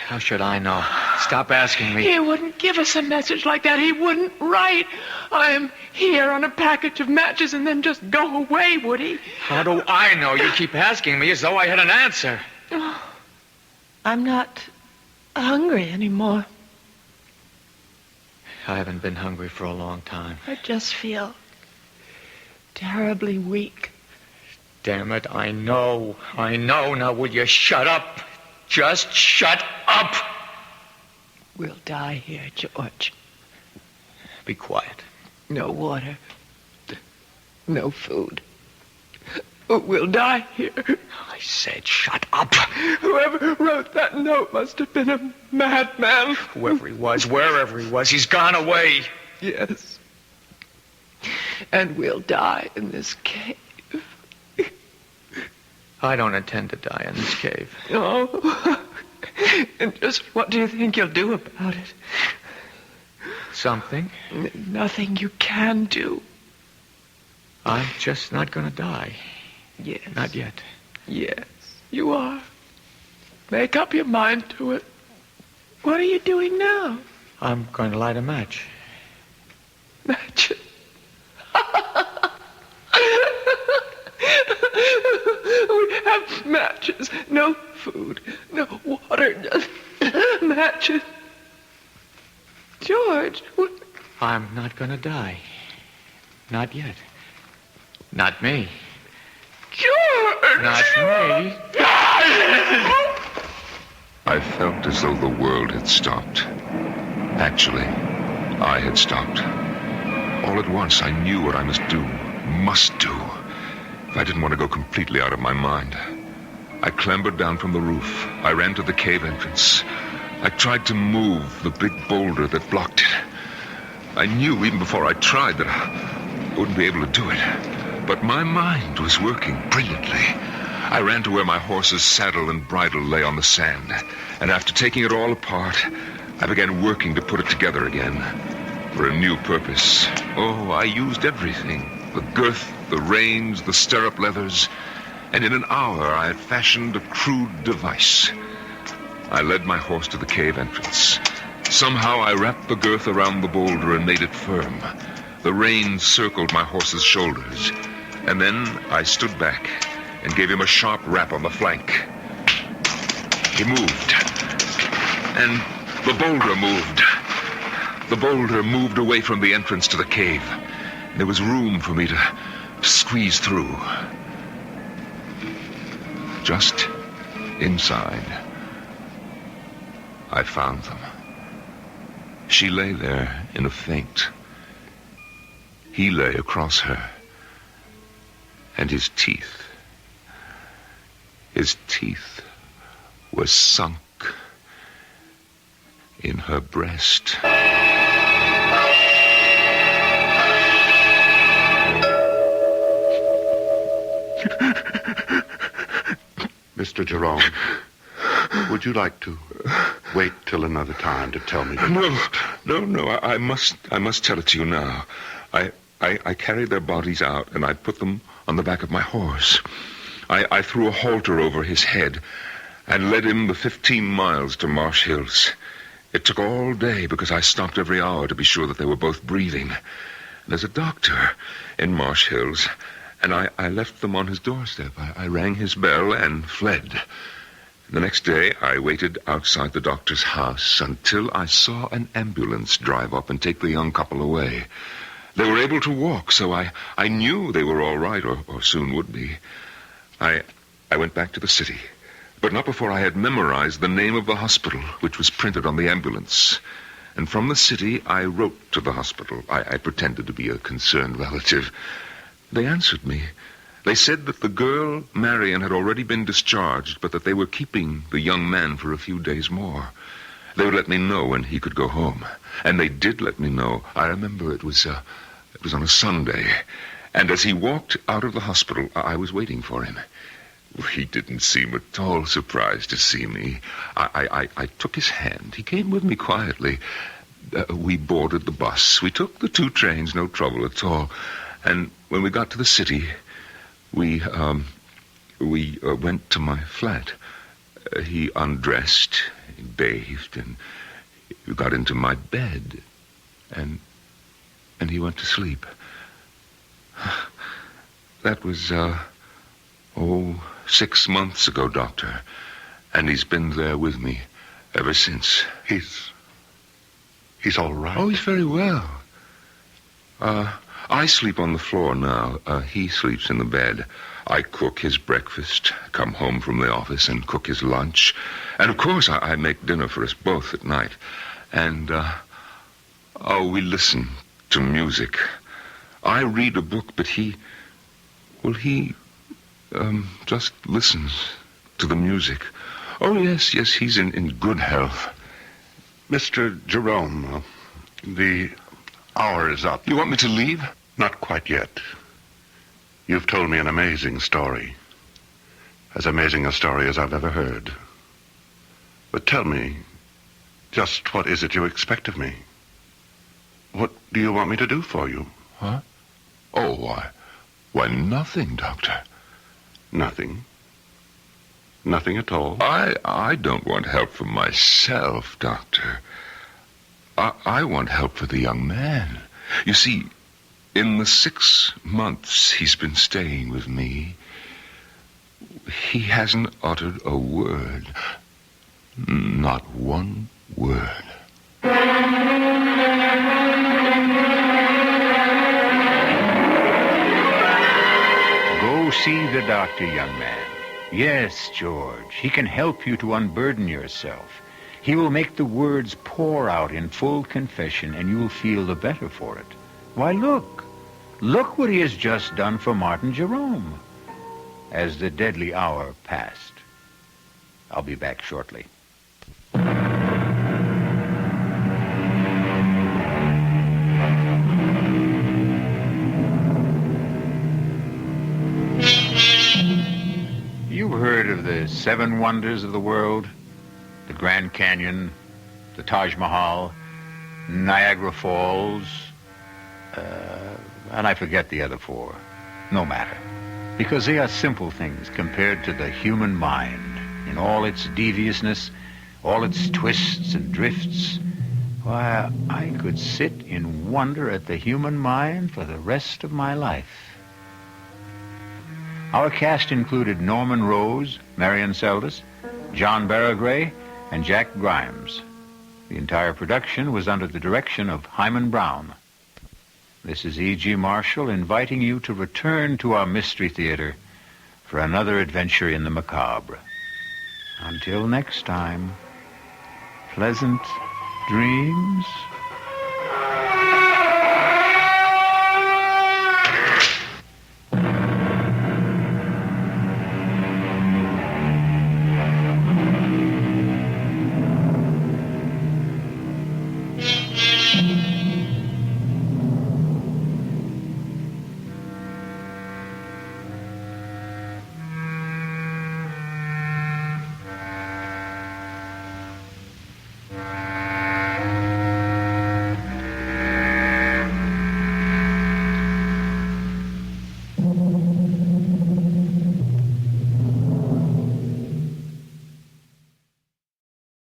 How should I know? Stop asking me. He wouldn't give us a message like that. He wouldn't write, I am here on a package of matches and then just go away, would he? How do I know? You keep asking me as though I had an answer. Oh, I'm not hungry anymore. I haven't been hungry for a long time. I just feel terribly weak. Damn it, I know. Now, will you shut up? Just shut up! We'll die here, George. Be quiet. No water. No food. We'll die here. I said shut up. Whoever wrote that note must have been a madman. Whoever he was, wherever he was, he's gone away. Yes. And we'll die in this cave. I don't intend to die in this cave. Oh. And just what do you think you'll do about it? Something. Nothing you can do. I'm just not going to die. Yes. Not yet. Yes, you are. Make up your mind to it. What are you doing now? I'm going to light a match. Matches? We have matches. No food. No water. Just matches. George, what? I'm not going to die. Not yet. Not me. George! Not me. I felt as though the world had stopped. Actually, I had stopped. All at once, I knew what I must do. If I didn't want to go completely out of my mind. I clambered down from the roof. I ran to the cave entrance. I tried to move the big boulder that blocked it. I knew even before I tried that I wouldn't be able to do it. But my mind was working brilliantly. I ran to where my horse's saddle and bridle lay on the sand. And after taking it all apart, I began working to put it together again for a new purpose. Oh, I used everything. The girth, the reins, the stirrup leathers. And in an hour, I had fashioned a crude device. I led my horse to the cave entrance. Somehow I wrapped the girth around the boulder and made it firm. The reins circled my horse's shoulders. And then I stood back and gave him a sharp rap on the flank. He moved. And the boulder moved. The boulder moved away from the entrance to the cave. There was room for me to squeeze through. Just inside, I found them. She lay there in a faint. He lay across her. And his teeth were sunk in her breast. Mr. Jerome, would you like to wait till another time to tell me the No. I must tell it to you now. I carried their bodies out, and I put them on the back of my horse. I threw a halter over his head and led him the 15 miles to Marsh Hills. It took all day because I stopped every hour to be sure that they were both breathing. There's a doctor in Marsh Hills, and I left them on his doorstep. I rang his bell and fled. The next day, I waited outside the doctor's house until I saw an ambulance drive up and take the young couple away. They were able to walk, so I knew they were all right, or soon would be. I went back to the city, but not before I had memorized the name of the hospital, which was printed on the ambulance. And from the city, I wrote to the hospital. I pretended to be a concerned relative. They answered me. They said that the girl, Marion, had already been discharged, but that they were keeping the young man for a few days more. They would let me know when he could go home. And they did let me know. I remember it was on a Sunday. And as he walked out of the hospital, I was waiting for him. He didn't seem at all surprised to see me. I took his hand. He came with me quietly. We boarded the bus. We took the 2 trains, no trouble at all. And when we got to the city, we went to my flat. He undressed, he bathed, and he got into my bed. And he went to sleep. That was, 6 months ago, Doctor. And he's been there with me ever since. He's all right? Oh, he's very well. I sleep on the floor now. He sleeps in the bed. I cook his breakfast, come home from the office and cook his lunch. And, of course, I make dinner for us both at night. And, we listen to music. I read a book, but he just listens to the music. Oh, yes, he's in good health. Mr. Jerome, the hour is up. You want me to leave? Not quite yet. You've told me an amazing story. As amazing a story as I've ever heard. But tell me, just what is it you expect of me? What do you want me to do for you? Huh? Oh, why, nothing, Doctor. Nothing? Nothing at all? I don't want help for myself, Doctor. I want help for the young man. You see, in the 6 months he's been staying with me, he hasn't uttered a word. Not one word. Go see the doctor, young man. Yes, George, he can help you to unburden yourself. He will make the words pour out in full confession, and you'll feel the better for it. Why, look. Look what he has just done for Martin Jerome. As the deadly hour passed. I'll be back shortly. You've heard of the 7 wonders of the world? The Grand Canyon, the Taj Mahal, Niagara Falls, and I forget the other 4. No matter. Because they are simple things compared to the human mind in all its deviousness, all its twists and drifts. Why, I could sit in wonder at the human mind for the rest of my life. Our cast included Norman Rose, Marion Seldes, John Barragray, and Jack Grimes. The entire production was under the direction of Hyman Brown. This is E.G. Marshall inviting you to return to our Mystery Theater for another adventure in the macabre. Until next time, pleasant dreams.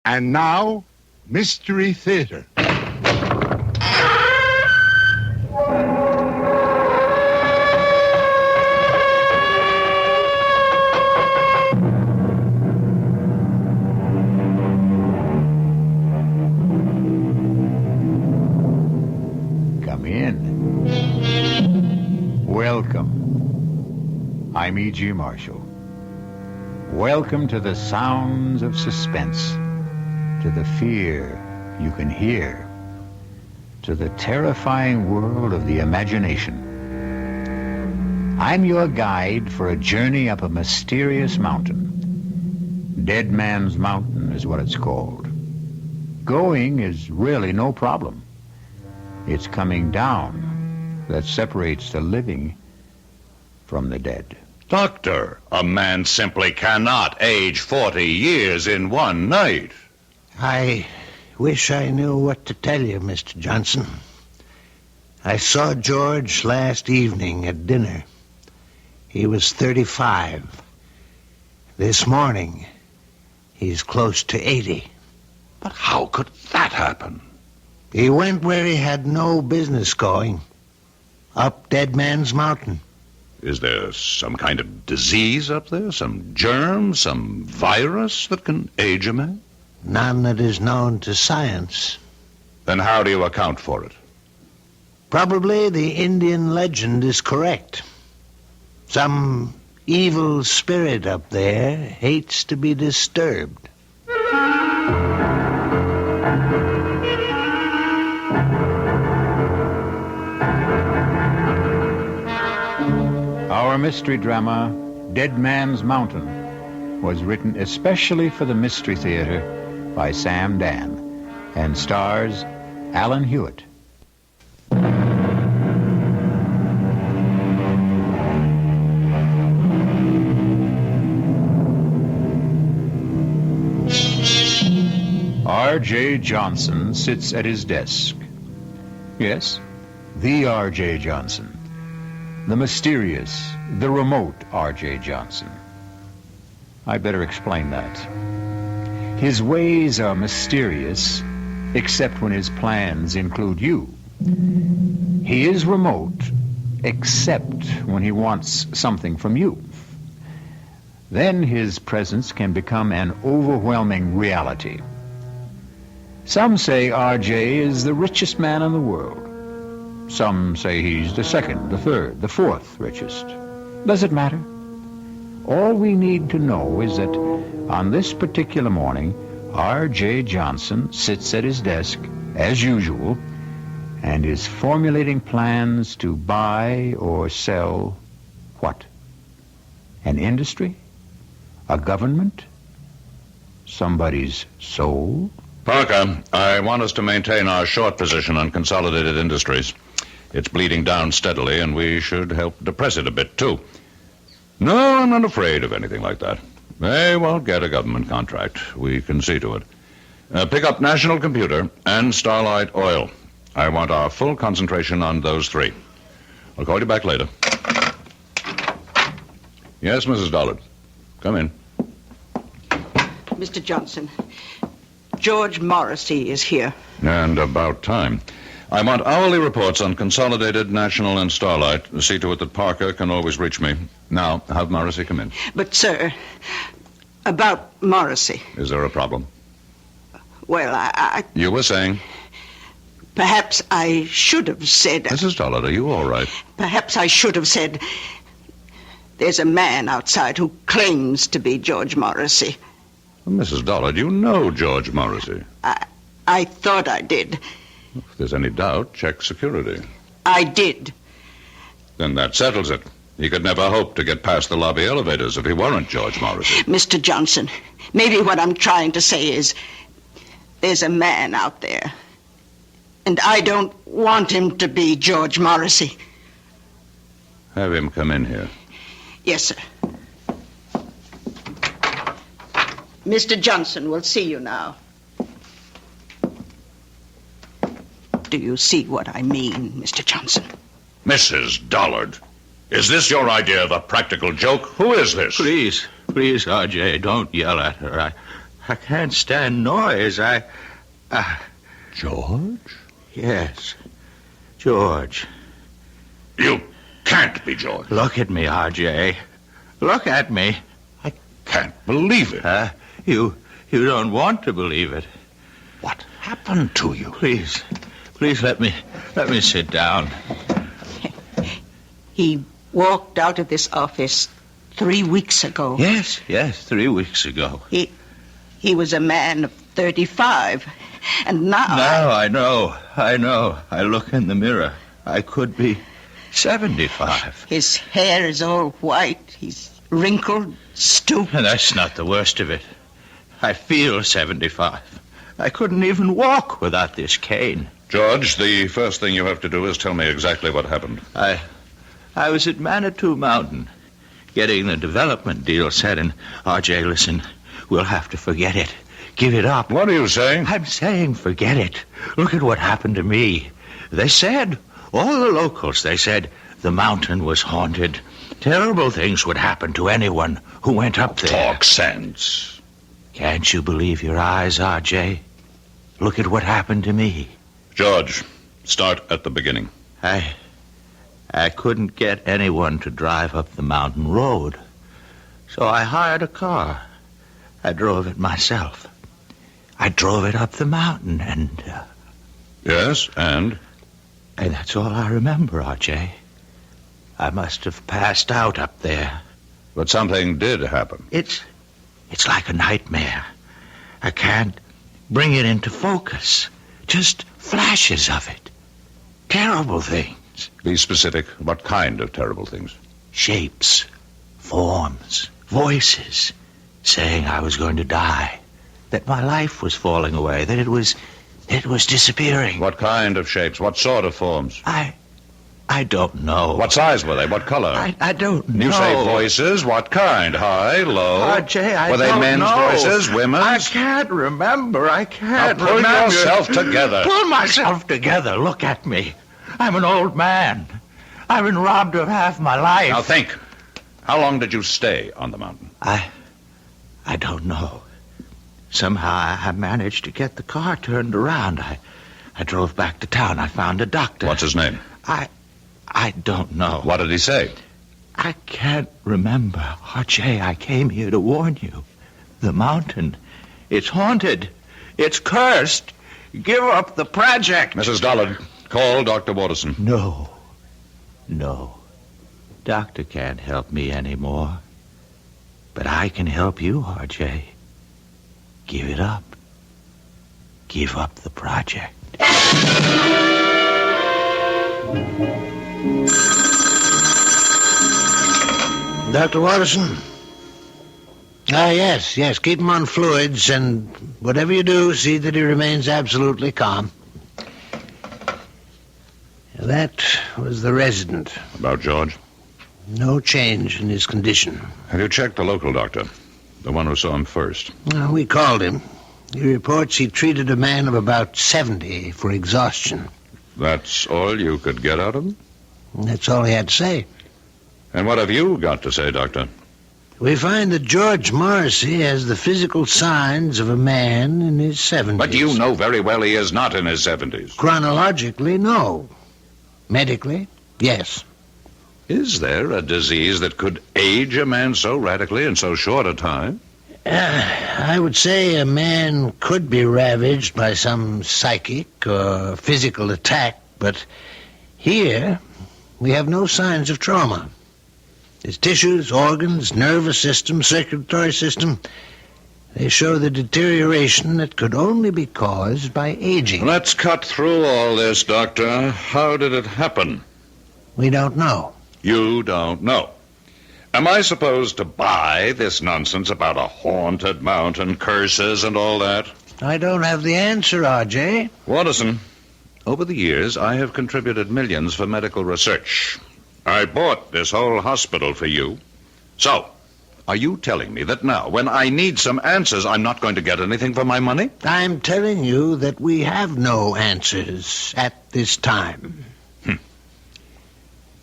And now, Mystery Theater. Come in. Welcome. I'm E.G. Marshall. Welcome to the sounds of suspense, to the fear you can hear, to the terrifying world of the imagination. I'm your guide for a journey up a mysterious mountain. Dead Man's Mountain is what it's called. Going is really no problem. It's coming down that separates the living from the dead. Doctor, a man simply cannot age 40 years in one night. I wish I knew what to tell you, Mr. Johnson. I saw George last evening at dinner. He was 35. This morning, he's close to 80. But how could that happen? He went where he had no business going. Up Dead Man's Mountain. Is there some kind of disease up there? Some germ? Some virus that can age a man? None that is known to science. Then how do you account for it? Probably the Indian legend is correct. Some evil spirit up there hates to be disturbed. Our mystery drama, Dead Man's Mountain, was written especially for the Mystery Theater by Sam Dan and stars Alan Hewitt. R.J. Johnson sits at his desk. Yes, the R.J. Johnson. The mysterious, the remote R.J. Johnson. I better explain that. His ways are mysterious, except when his plans include you. He is remote, except when he wants something from you. Then his presence can become an overwhelming reality. Some say R.J. is the richest man in the world. Some say he's the second, the third, the fourth richest. Does it matter? All we need to know is that on this particular morning, R.J. Johnson sits at his desk, as usual, and is formulating plans to buy or sell what? An industry? A government? Somebody's soul? Parker, I want us to maintain our short position on Consolidated Industries. It's bleeding down steadily, and we should help depress it a bit, too. No, I'm not afraid of anything like that. They won't get a government contract. We can see to it. Pick up National Computer and Starlight Oil. I want our full concentration on those three. I'll call you back later. Yes, Mrs. Dollard. Come in. Mr. Johnson, George Morrissey is here. And about time. I want hourly reports on Consolidated, National, and Starlight. See to it that Parker can always reach me. Now, have Morrissey come in. But, sir, about Morrissey. Is there a problem? Well, I... You were saying? Perhaps I should have said... Mrs. Dollard, are you all right? Perhaps I should have said... There's a man outside who claims to be George Morrissey. Mrs. Dollard, you know George Morrissey. I thought I did. If there's any doubt, check security. I did. Then that settles it. He could never hope to get past the lobby elevators if he weren't George Morrissey. Mr. Johnson, maybe what I'm trying to say is there's a man out there. And I don't want him to be George Morrissey. Have him come in here. Yes, sir. Mr. Johnson will see you now. Do you see what I mean, Mr. Johnson? Mrs. Dollard, is this your idea of a practical joke? Who is this? Please, R.J., don't yell at her. I can't stand noise. George? Yes, George. You can't be George. Look at me, R.J. Look at me. I can't believe it. You don't want to believe it. What happened to you? Please let me sit down. He walked out of this office 3 weeks ago. Yes, 3 weeks ago. He was a man of 35, and now... Now I know. I look in the mirror. I could be 75. His hair is all white. He's wrinkled, stooped. And that's not the worst of it. I feel 75. I couldn't even walk without this cane. George, the first thing you have to do is tell me exactly what happened. I was at Manitou Mountain, getting the development deal set, and R.J., listen, we'll have to forget it. Give it up. What are you saying? I'm saying forget it. Look at what happened to me. They said, all the locals, they said, the mountain was haunted. Terrible things would happen to anyone who went up there. Talk sense. Can't you believe your eyes, R.J.? Look at what happened to me. George, start at the beginning. I couldn't get anyone to drive up the mountain road, so I hired a car. I drove it myself. I drove it up the mountain, and... Yes, and? And that's all I remember, R.J. I must have passed out up there. But something did happen. It's like a nightmare. I can't bring it into focus. Just flashes of it. Terrible things. Be specific. What kind of terrible things? Shapes, forms, voices, saying I was going to die, that my life was falling away, that it was disappearing. What kind of shapes? What sort of forms? I don't know. What size were they? What color? I don't know. You say voices. What kind? High, low? R.J., were they men's voices, women's? I can't remember. I can't now pull remember. yourself together. Pull myself together. Look at me. I'm an old man. I've been robbed of half my life. Now think. How long did you stay on the mountain? I don't know. Somehow I managed to get the car turned around. I drove back to town. I found a doctor. What's his name? I don't know. What did he say? I can't remember. R.J., I came here to warn you. The mountain, it's haunted. It's cursed. Give up the project. Mrs. Dollard, call Dr. Waterson. No. Doctor can't help me anymore. But I can help you, R.J. Give it up. Give up the project. Dr. Watterson? Yes. Keep him on fluids, and whatever you do, see that he remains absolutely calm. That was the resident. About George? No change in his condition. Have you checked the local doctor? The one who saw him first? We called him. He reports he treated a man of about 70 for exhaustion. That's all you could get out of him? That's all he had to say. And what have you got to say, Doctor? We find that George Morrissey has the physical signs of a man in his 70s. But you know very well he is not in his 70s. Chronologically, no. Medically, yes. Is there a disease that could age a man so radically in so short a time? I would say a man could be ravaged by some psychic or physical attack, but here we have no signs of trauma. His tissues, organs, nervous system, circulatory system, they show the deterioration that could only be caused by aging. Let's cut through all this, Doctor. How did it happen? We don't know. You don't know. Am I supposed to buy this nonsense about a haunted mountain, curses, and all that? I don't have the answer, R.J. Watterson, over the years, I have contributed millions for medical research. I bought this whole hospital for you. So, are you telling me that now, when I need some answers, I'm not going to get anything for my money? I'm telling you that we have no answers at this time.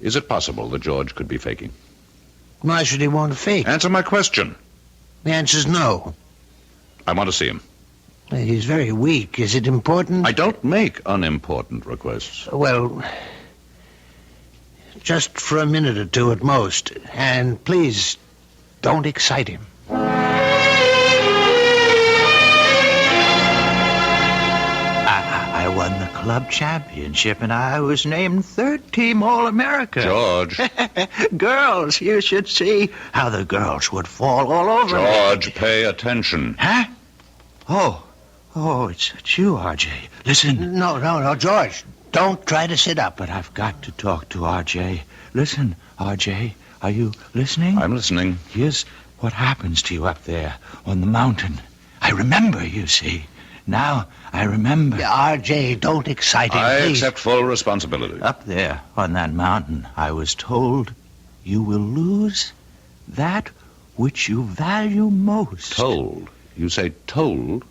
Is it possible that George could be faking? Why should he want to fake? Answer my question. The answer's no. I want to see him. He's very weak. Is it important? I don't make unimportant requests. Well, just for a minute or two at most. And please, don't excite him. I won the club championship, and I was named third-team All-America. George. Girls, you should see how the girls would fall all over me. George, pay attention. Huh? Oh, it's you, R.J. Listen. No, George. Don't try to sit up. But I've got to talk to R.J. Listen, R.J., are you listening? I'm listening. Here's what happens to you up there on the mountain. I remember, you see. Now I remember. R.J., don't excite him, I please. accept full responsibility. Up there on that mountain, I was told you will lose that which you value most. Told? You say told?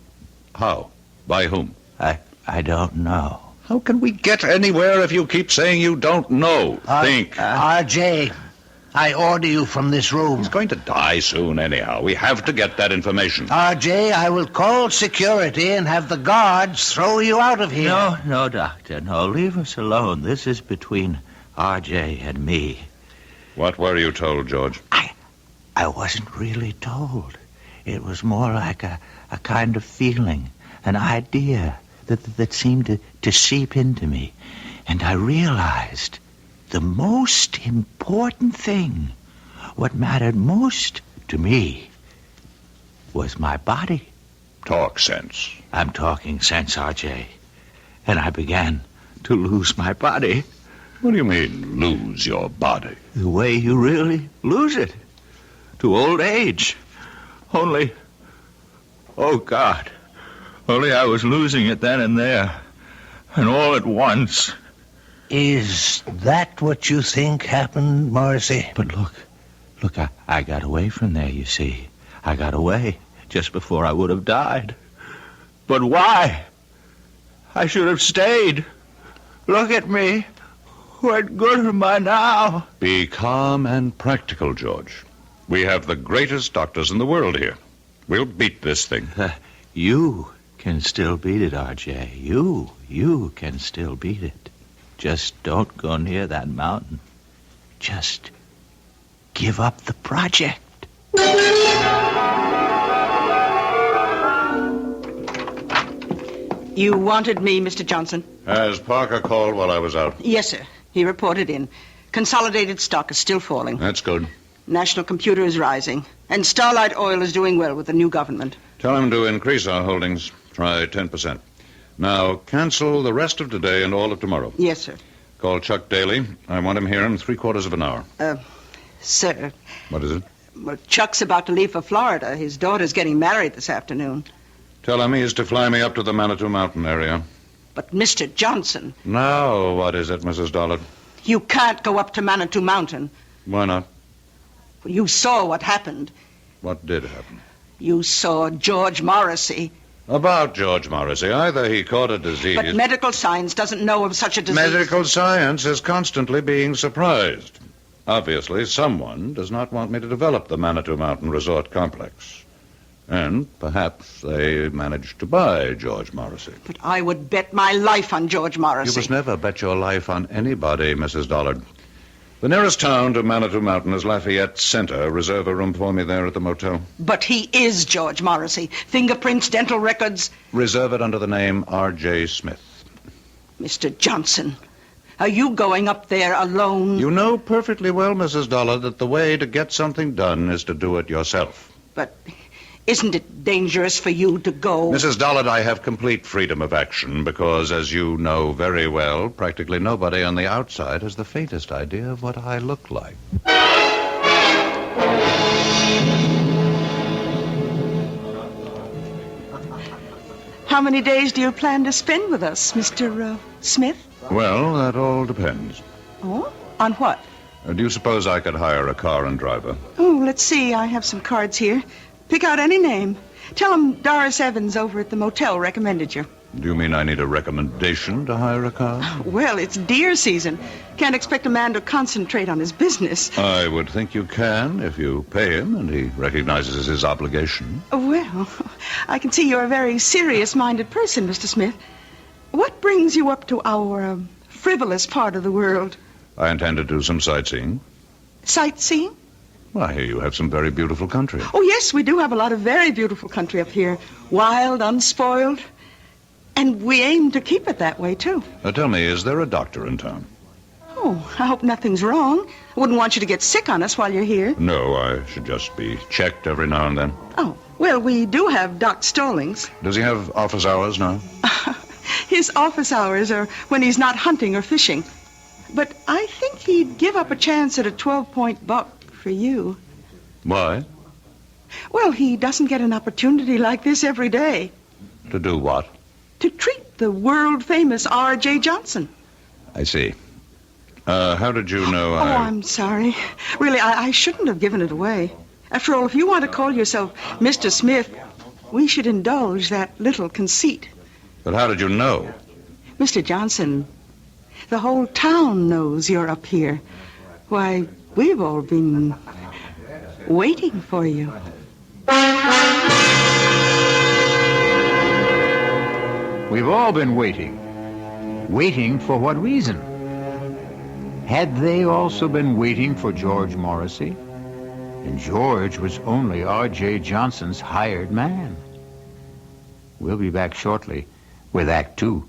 How? By whom? I don't know. How can we get anywhere if you keep saying you don't know? Think. R.J., I order you from this room. He's going to die soon anyhow. We have to get that information. R.J., I will call security and have the guards throw you out of here. No, Doctor. No, leave us alone. This is between R.J. and me. What were you told, George? I wasn't really told. It was more like a kind of feeling, an idea that seemed to seep into me. And I realized the most important thing, what mattered most to me, was my body. Talk sense. I'm talking sense, R.J. And I began to lose my body. What do you mean, lose your body? The way you really lose it. To old age. Only, oh, God, only I was losing it then and there. And all at once. Is that what you think happened, Morrissey? But look, I got away from there, you see. I got away just before I would have died. But why? I should have stayed. Look at me. What good am I now? Be calm and practical, George. We have the greatest doctors in the world here. We'll beat this thing. You can still beat it, R.J. You can still beat it. Just don't go near that mountain. Just give up the project. You wanted me, Mr. Johnson? Has Parker called while I was out? Yes, sir. He reported in. Consolidated stock is still falling. That's good. National Computer is rising, and Starlight Oil is doing well with the new government. Tell him to increase our holdings. Try 10%. Now, cancel the rest of today and all of tomorrow. Yes, sir. Call Chuck Daly. I want him here in 3/4 of an hour. Sir. What is it? Well, Chuck's about to leave for Florida. His daughter's getting married this afternoon. Tell him he is to fly me up to the Manitou Mountain area. But, Mr. Johnson... Now, what is it, Mrs. Dollard? You can't go up to Manitou Mountain. Why not? You saw what happened. What did happen? You saw George Morrissey. About George Morrissey. Either he caught a disease... But medical science doesn't know of such a disease. Medical science is constantly being surprised. Obviously, someone does not want me to develop the Manitou Mountain Resort Complex. And perhaps they managed to buy George Morrissey. But I would bet my life on George Morrissey. You must never bet your life on anybody, Mrs. Dollard. The nearest town to Manitou Mountain is Lafayette Center. Reserve a room for me there at the motel. But he is George Morrissey. Fingerprints, dental records. Reserve it under the name R.J. Smith. Mr. Johnson, are you going up there alone? You know perfectly well, Mrs. Dollard, that the way to get something done is to do it yourself. But isn't it dangerous for you to go? Mrs. Dollard, I have complete freedom of action because, as you know very well, practically nobody on the outside has the faintest idea of what I look like. How many days do you plan to spend with us, Mr. Smith? Well, that all depends. Oh? On what? Do you suppose I could hire a car and driver? Oh, let's see. I have some cards here. Pick out any name. Tell him Doris Evans over at the motel recommended you. Do you mean I need a recommendation to hire a car? Well, it's deer season. Can't expect a man to concentrate on his business. I would think you can if you pay him and he recognizes his obligation. Well, I can see you're a very serious-minded person, Mr. Smith. What brings you up to our frivolous part of the world? I intend to do some sightseeing. Sightseeing? Well, I hear you have some very beautiful country. Oh, yes, we do have a lot of very beautiful country up here. Wild, unspoiled. And we aim to keep it that way, too. Tell me, is there a doctor in town? Oh, I hope nothing's wrong. I wouldn't want you to get sick on us while you're here. No, I should just be checked every now and then. Oh, well, we do have Doc Stallings. Does he have office hours now? His office hours are when he's not hunting or fishing. But I think he'd give up a chance at a 12-point buck for you. Why? Well, he doesn't get an opportunity like this every day. To do what? To treat the world-famous R.J. Johnson. I see. How did you know Oh, I'm sorry. Really, I shouldn't have given it away. After all, if you want to call yourself Mr. Smith, we should indulge that little conceit. But how did you know? Mr. Johnson, the whole town knows you're up here. Why, we've all been waiting for you. We've all been waiting. Waiting for what reason? Had they also been waiting for George Morrissey? And George was only R.J. Johnson's hired man. We'll be back shortly with Act Two.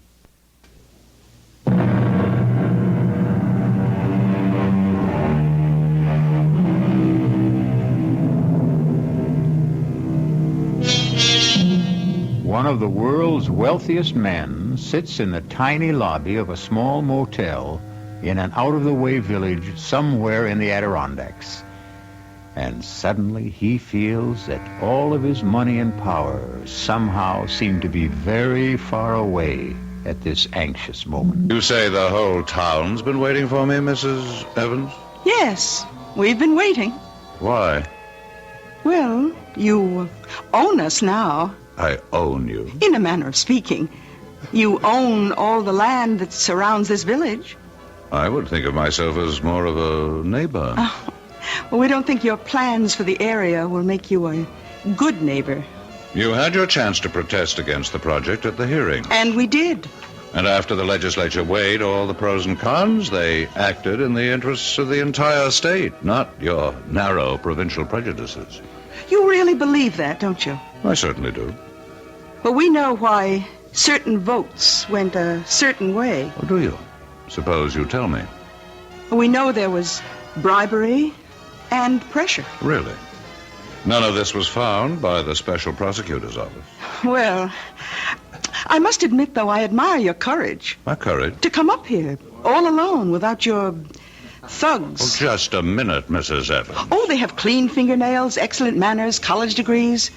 One of the world's wealthiest men sits in the tiny lobby of a small motel in an out-of-the-way village somewhere in the Adirondacks. And suddenly he feels that all of his money and power somehow seem to be very far away at this anxious moment. You say the whole town's been waiting for me, Mrs. Evans? Yes, we've been waiting. Why? Well, you own us now. I own you. In a manner of speaking. You own all the land that surrounds this village. I would think of myself as more of a neighbor. Well, we don't think your plans for the area will make you a good neighbor. You had your chance to protest against the project at the hearing. And we did. And after the legislature weighed all the pros and cons, they acted in the interests of the entire state, not your narrow provincial prejudices. You really believe that, don't you? I certainly do. Well, we know why certain votes went a certain way. Oh, do you? Suppose you tell me. We know there was bribery and pressure. Really? None of this was found by the special prosecutor's office. Well, I must admit, though, I admire your courage. My courage? To come up here, all alone, without your thugs. Oh, just a minute, Mrs. Evans. Oh, they have clean fingernails, excellent manners, college degrees.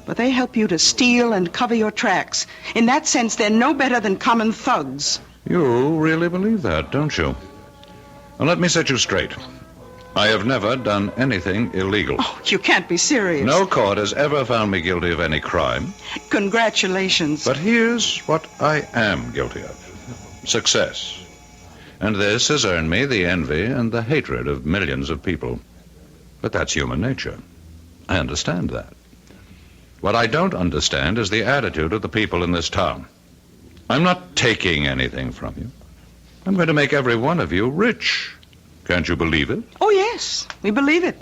But they help you to steal and cover your tracks. In that sense, they're no better than common thugs. You really believe that, don't you? Well, let me set you straight. I have never done anything illegal. Oh, you can't be serious. No court has ever found me guilty of any crime. Congratulations. But here's what I am guilty of. Success. And this has earned me the envy and the hatred of millions of people. But that's human nature. I understand that. What I don't understand is the attitude of the people in this town. I'm not taking anything from you. I'm going to make every one of you rich. Can't you believe it? Oh, yes, we believe it.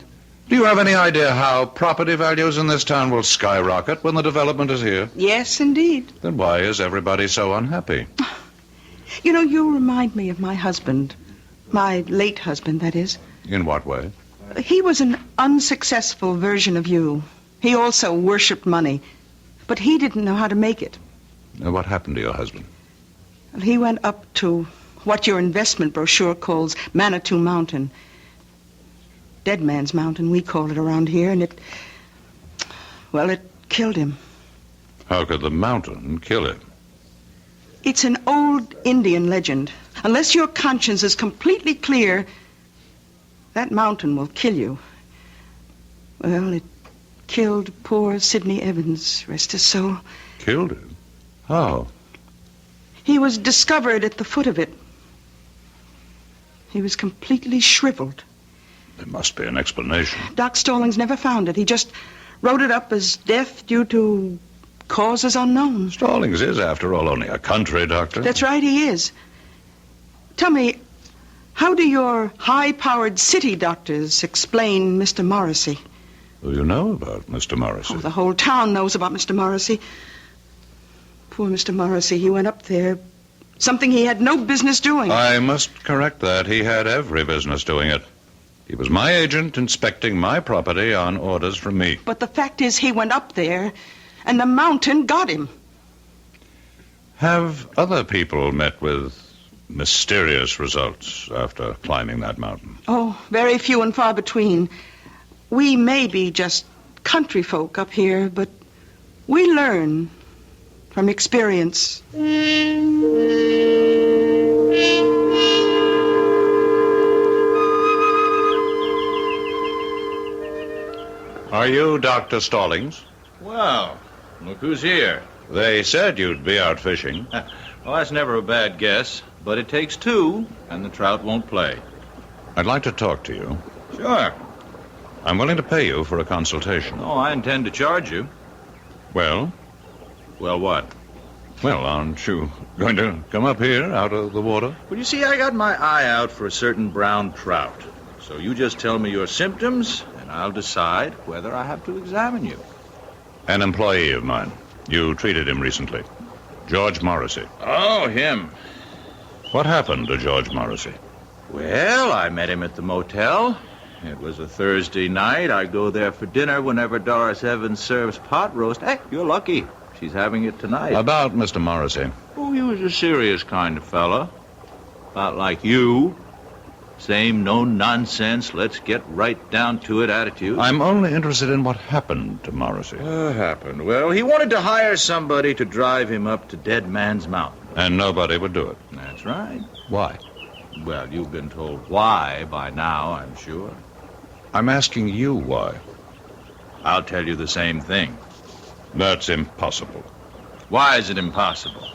Do you have any idea how property values in this town will skyrocket when the development is here? Yes, indeed. Then why is everybody so unhappy? You know, you remind me of my husband. My late husband, that is. In what way? He was an unsuccessful version of you. He also worshipped money, but he didn't know how to make it. What happened to your husband? He went up to what your investment brochure calls Manitou Mountain. Dead Man's Mountain, we call it around here, and it killed him. How could the mountain kill him? It's an old Indian legend. Unless your conscience is completely clear, that mountain will kill you. Well, it killed poor Sidney Evans, rest his soul. Killed him? How? He was discovered at the foot of it. He was completely shriveled. There must be an explanation. Doc Stallings never found it. He just wrote it up as death due to causes unknown. Stallings is, after all, only a country doctor. That's right, he is. Tell me, how do your high-powered city doctors explain Mr. Morrissey? What do you know about Mr. Morrissey? Oh, the whole town knows about Mr. Morrissey. Poor Mr. Morrissey, he went up there. Something he had no business doing. I must correct that. He had every business doing it. He was my agent inspecting my property on orders from me. But the fact is, he went up there, and the mountain got him. Have other people met with mysterious results after climbing that mountain? Oh, very few and far between. We may be just country folk up here, but we learn from experience. Are you Dr. Stallings? Well, look who's here. They said you'd be out fishing. Well, that's never a bad guess, but it takes two, and the trout won't play. I'd like to talk to you. Sure. I'm willing to pay you for a consultation. Oh, I intend to charge you. Well? Well, what? Well, aren't you going to come up here out of the water? Well, you see, I got my eye out for a certain brown trout. So you just tell me your symptoms, and I'll decide whether I have to examine you. An employee of mine. You treated him recently. George Morrissey. Oh, him. What happened to George Morrissey? Well, I met him at the motel. It was a Thursday night. I go there for dinner whenever Doris Evans serves pot roast. Hey, you're lucky. She's having it tonight. About Mr. Morrissey. Oh, he was a serious kind of fella. About like you. Same no-nonsense, let's get right down to it attitude. I'm only interested in what happened to Morrissey. What happened? Well, he wanted to hire somebody to drive him up to Dead Man's Mountain. And nobody would do it. That's right. Why? Well, you've been told why by now, I'm sure. I'm asking you why. I'll tell you the same thing. That's impossible. Why is it impossible?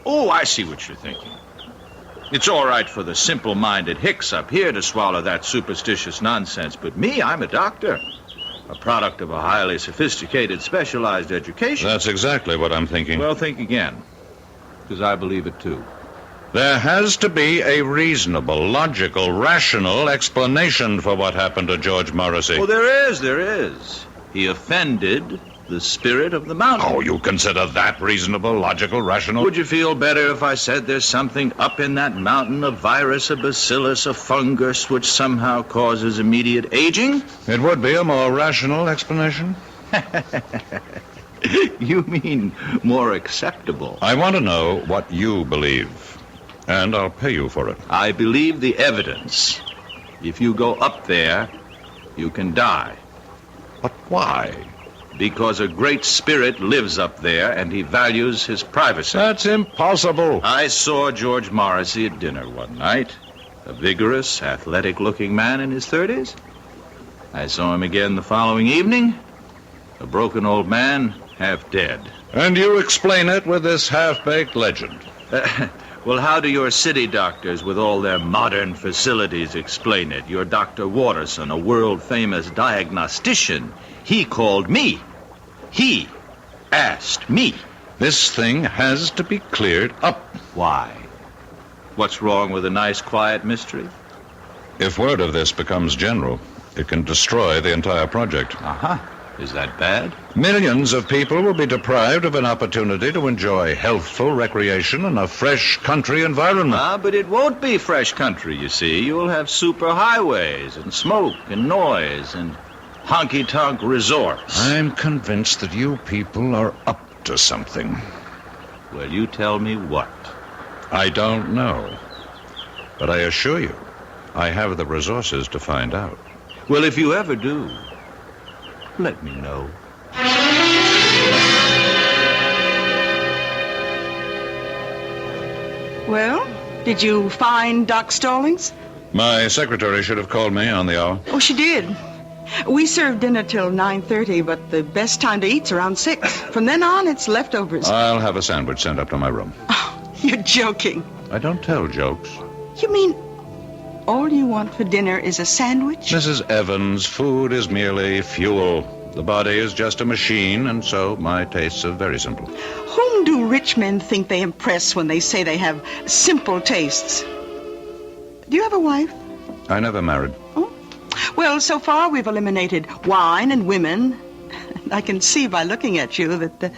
Oh, I see what you're thinking. It's all right for the simple-minded hicks up here to swallow that superstitious nonsense, but me, I'm a doctor. A product of a highly sophisticated, specialized education. That's exactly what I'm thinking. Well, think again, because I believe it too. There has to be a reasonable, logical, rational explanation for what happened to George Morrissey. Oh, there is. He offended the spirit of the mountain. Oh, you consider that reasonable, logical, rational? Would you feel better if I said there's something up in that mountain, a virus, a bacillus, a fungus, which somehow causes immediate aging? It would be a more rational explanation. You mean more acceptable? I want to know what you believe, and I'll pay you for it. I believe the evidence. If you go up there, you can die. But why? Because a great spirit lives up there, and he values his privacy. That's impossible. I saw George Morrissey at dinner one night. A vigorous, athletic-looking man in his 30s. I saw him again the following evening. A broken old man, half dead. And you explain it with this half-baked legend. Well, how do your city doctors, with all their modern facilities, explain it? Your Dr. Watterson, a world-famous diagnostician, he called me. He asked me. This thing has to be cleared up. Why? What's wrong with a nice, quiet mystery? If word of this becomes general, it can destroy the entire project. Uh-huh. Is that bad? Millions of people will be deprived of an opportunity to enjoy healthful recreation in a fresh country environment. But it won't be fresh country, you see. You'll have super highways and smoke and noise and honky-tonk resorts. I'm convinced that you people are up to something. Well, you tell me what. I don't know. But I assure you, I have the resources to find out. Well, if you ever do, let me know. Well, did you find Doc Stallings? My secretary should have called me on the hour. Oh, she did. We serve dinner till 9:30, but the best time to eat's around 6. From then on, it's leftovers. I'll have a sandwich sent up to my room. Oh, you're joking. I don't tell jokes. You mean all you want for dinner is a sandwich? Mrs. Evans, food is merely fuel. The body is just a machine, and so my tastes are very simple. Whom do rich men think they impress when they say they have simple tastes? Do you have a wife? I never married. Oh. Well, so far we've eliminated wine and women. I can see by looking at you that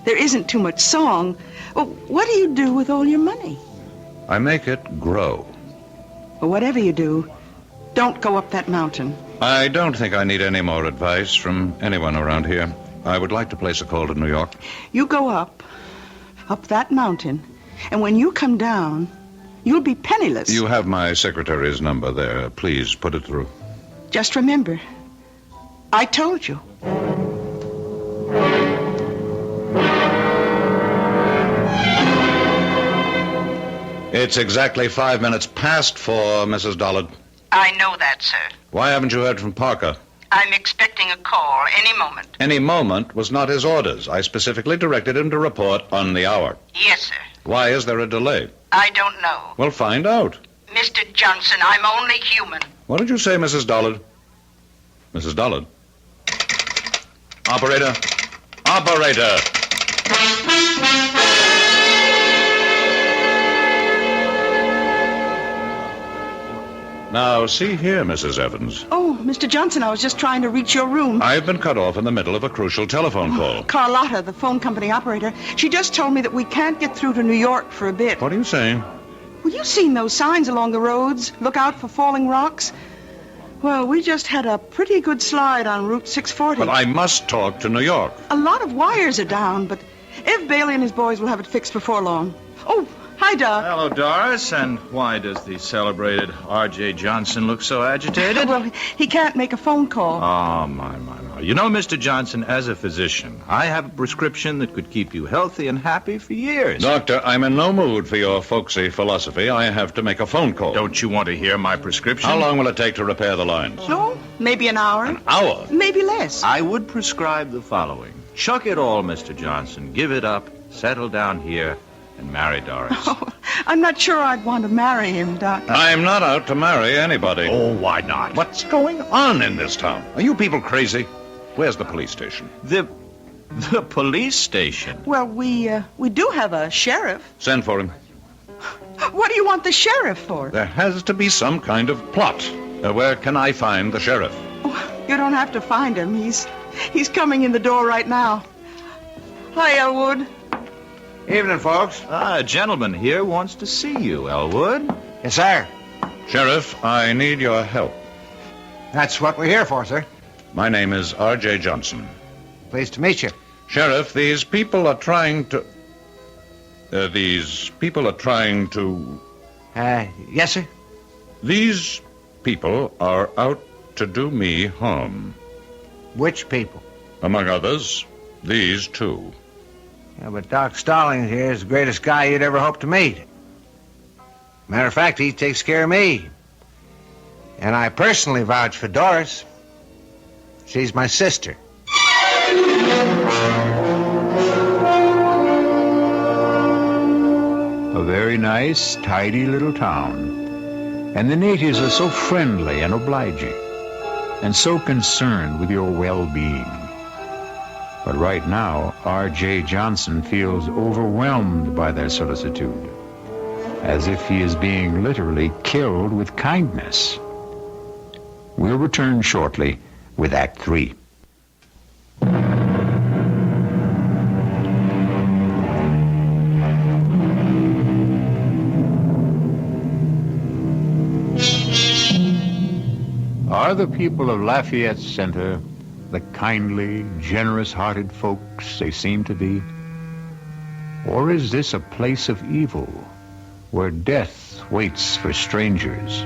there isn't too much song. Well, what do you do with all your money? I make it grow. Well, whatever you do, don't go up that mountain. I don't think I need any more advice from anyone around here. I would like to place a call to New York. You go up that mountain, and when you come down, you'll be penniless. You have my secretary's number there. Please put it through. Just remember, I told you. It's exactly 5 minutes past 4, Mrs. Dollard. I know that, sir. Why haven't you heard from Parker? I'm expecting a call any moment. Any moment was not his orders. I specifically directed him to report on the hour. Yes, sir. Why is there a delay? I don't know. Well, find out. Mr. Johnson, I'm only human. What did you say, Mrs. Dollard? Mrs. Dollard? Operator? Operator! Now, see here, Mrs. Evans. Oh, Mr. Johnson, I was just trying to reach your room. I've been cut off in the middle of a crucial telephone call. Carlotta, the phone company operator, she just told me that we can't get through to New York for a bit. What are you saying? Well, you've seen those signs along the roads. Look out for falling rocks. Well, we just had a pretty good slide on Route 640. But I must talk to New York. A lot of wires are down, but Ev Bailey and his boys will have it fixed before long. Oh, hi, Doc. Hello, Doris. And why does the celebrated R.J. Johnson look so agitated? Well, he can't make a phone call. Oh, my. You know, Mr. Johnson, as a physician, I have a prescription that could keep you healthy and happy for years. Doctor, I'm in no mood for your folksy philosophy. I have to make a phone call. Don't you want to hear my prescription? How long will it take to repair the lines? Oh, maybe an hour. An hour? Maybe less. I would prescribe the following. Chuck it all, Mr. Johnson. Give it up, settle down here, and marry Doris. Oh, I'm not sure I'd want to marry him, Doc. I'm not out to marry anybody. Oh, why not? What's going on in this town? Are you people crazy? Where's the police station? The police station? Well, we do have a sheriff. Send for him. What do you want the sheriff for? There has to be some kind of plot. Where can I find the sheriff? Oh, you don't have to find him. He's He's coming in the door right now. Hi, Elwood. Evening, folks. A gentleman here wants to see you, Elwood. Yes, sir. Sheriff, I need your help. That's what we're here for, sir. My name is R.J. Johnson. Pleased to meet you. Sheriff, these people are trying to... Yes, sir? These people are out to do me harm. Which people? Among others, these two. Yeah, but Doc Stallings here is the greatest guy you'd ever hope to meet. Matter of fact, he takes care of me. And I personally vouch for Doris. She's my sister. A very nice, tidy little town. And the natives are so friendly and obliging, and so concerned with your well-being. But right now, R.J. Johnson feels overwhelmed by their solicitude, as if he is being literally killed with kindness. We'll return shortly with Act 3. Are the people of Lafayette Center the kindly, generous-hearted folks they seem to be? Or is this a place of evil where death waits for strangers,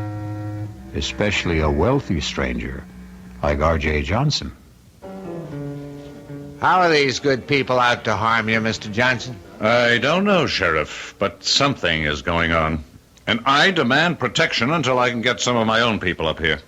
especially a wealthy stranger like R.J. Johnson? How are these good people out to harm you, Mr. Johnson? I don't know, Sheriff, but something is going on. And I demand protection until I can get some of my own people up here.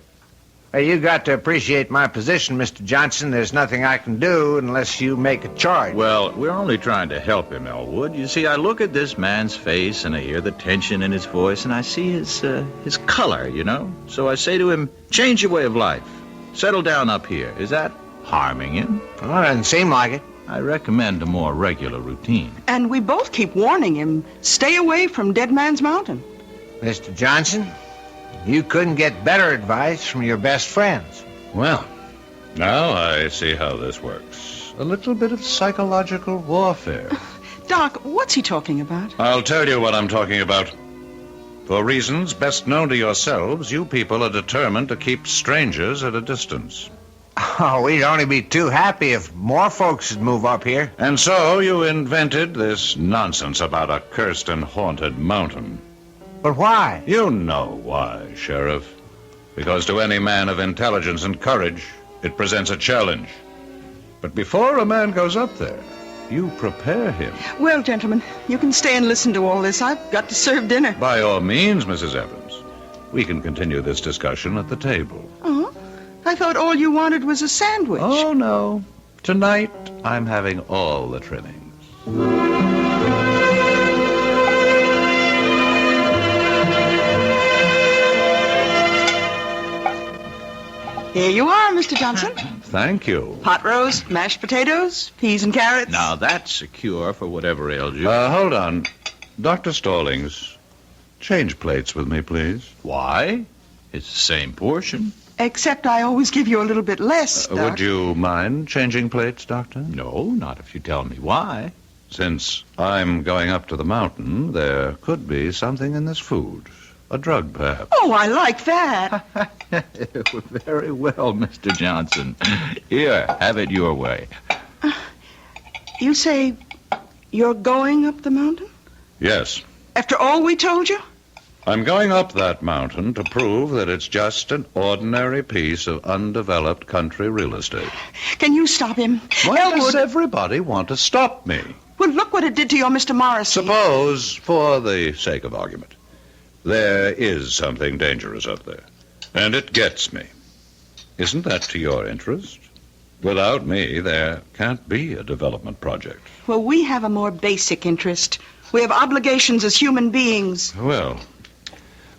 Hey, you got to appreciate my position, Mr. Johnson. There's nothing I can do unless you make a charge. Well, we're only trying to help him, Elwood. You see, I look at this man's face, and I hear the tension in his voice, and I see his color, you know? So I say to him, change your way of life. Settle down up here. Is that harming him? Well, it doesn't seem like it. I recommend a more regular routine. And we both keep warning him, stay away from Dead Man's Mountain. Mr. Johnson, you couldn't get better advice from your best friends. Well, now I see how this works. A little bit of psychological warfare. Doc, what's he talking about? I'll tell you what I'm talking about. For reasons best known to yourselves, you people are determined to keep strangers at a distance. Oh, we'd only be too happy if more folks would move up here. And so you invented this nonsense about a cursed and haunted mountain. But why? You know why, Sheriff. Because to any man of intelligence and courage, it presents a challenge. But before a man goes up there, you prepare him. Well, gentlemen, you can stay and listen to all this. I've got to serve dinner. By all means, Mrs. Evans. We can continue this discussion at the table. Oh, I thought all you wanted was a sandwich. Oh, no. Tonight, I'm having all the trimmings. Here you are, Mr. Johnson. Thank you. Pot roast, mashed potatoes, peas and carrots. Now, that's secure for whatever ails you. Hold on. Dr. Stallings, change plates with me, please. Why? It's the same portion. Except I always give you a little bit less, Doc. Would you mind changing plates, Doctor? No, not if you tell me why. Since I'm going up to the mountain, there could be something in this food. A drug, perhaps. Oh, I like that. Very well, Mr. Johnson. Here, have it your way. You say you're going up the mountain? Yes. After all we told you? I'm going up that mountain to prove that it's just an ordinary piece of undeveloped country real estate. Can you stop him? Why Elwood. does everybody want to stop me? Well, look what it did to your Mr. Morrissey. Suppose, for the sake of argument, there is something dangerous up there, and it gets me. Isn't that to your interest? Without me, there can't be a development project. Well, we have a more basic interest. We have obligations as human beings. Well,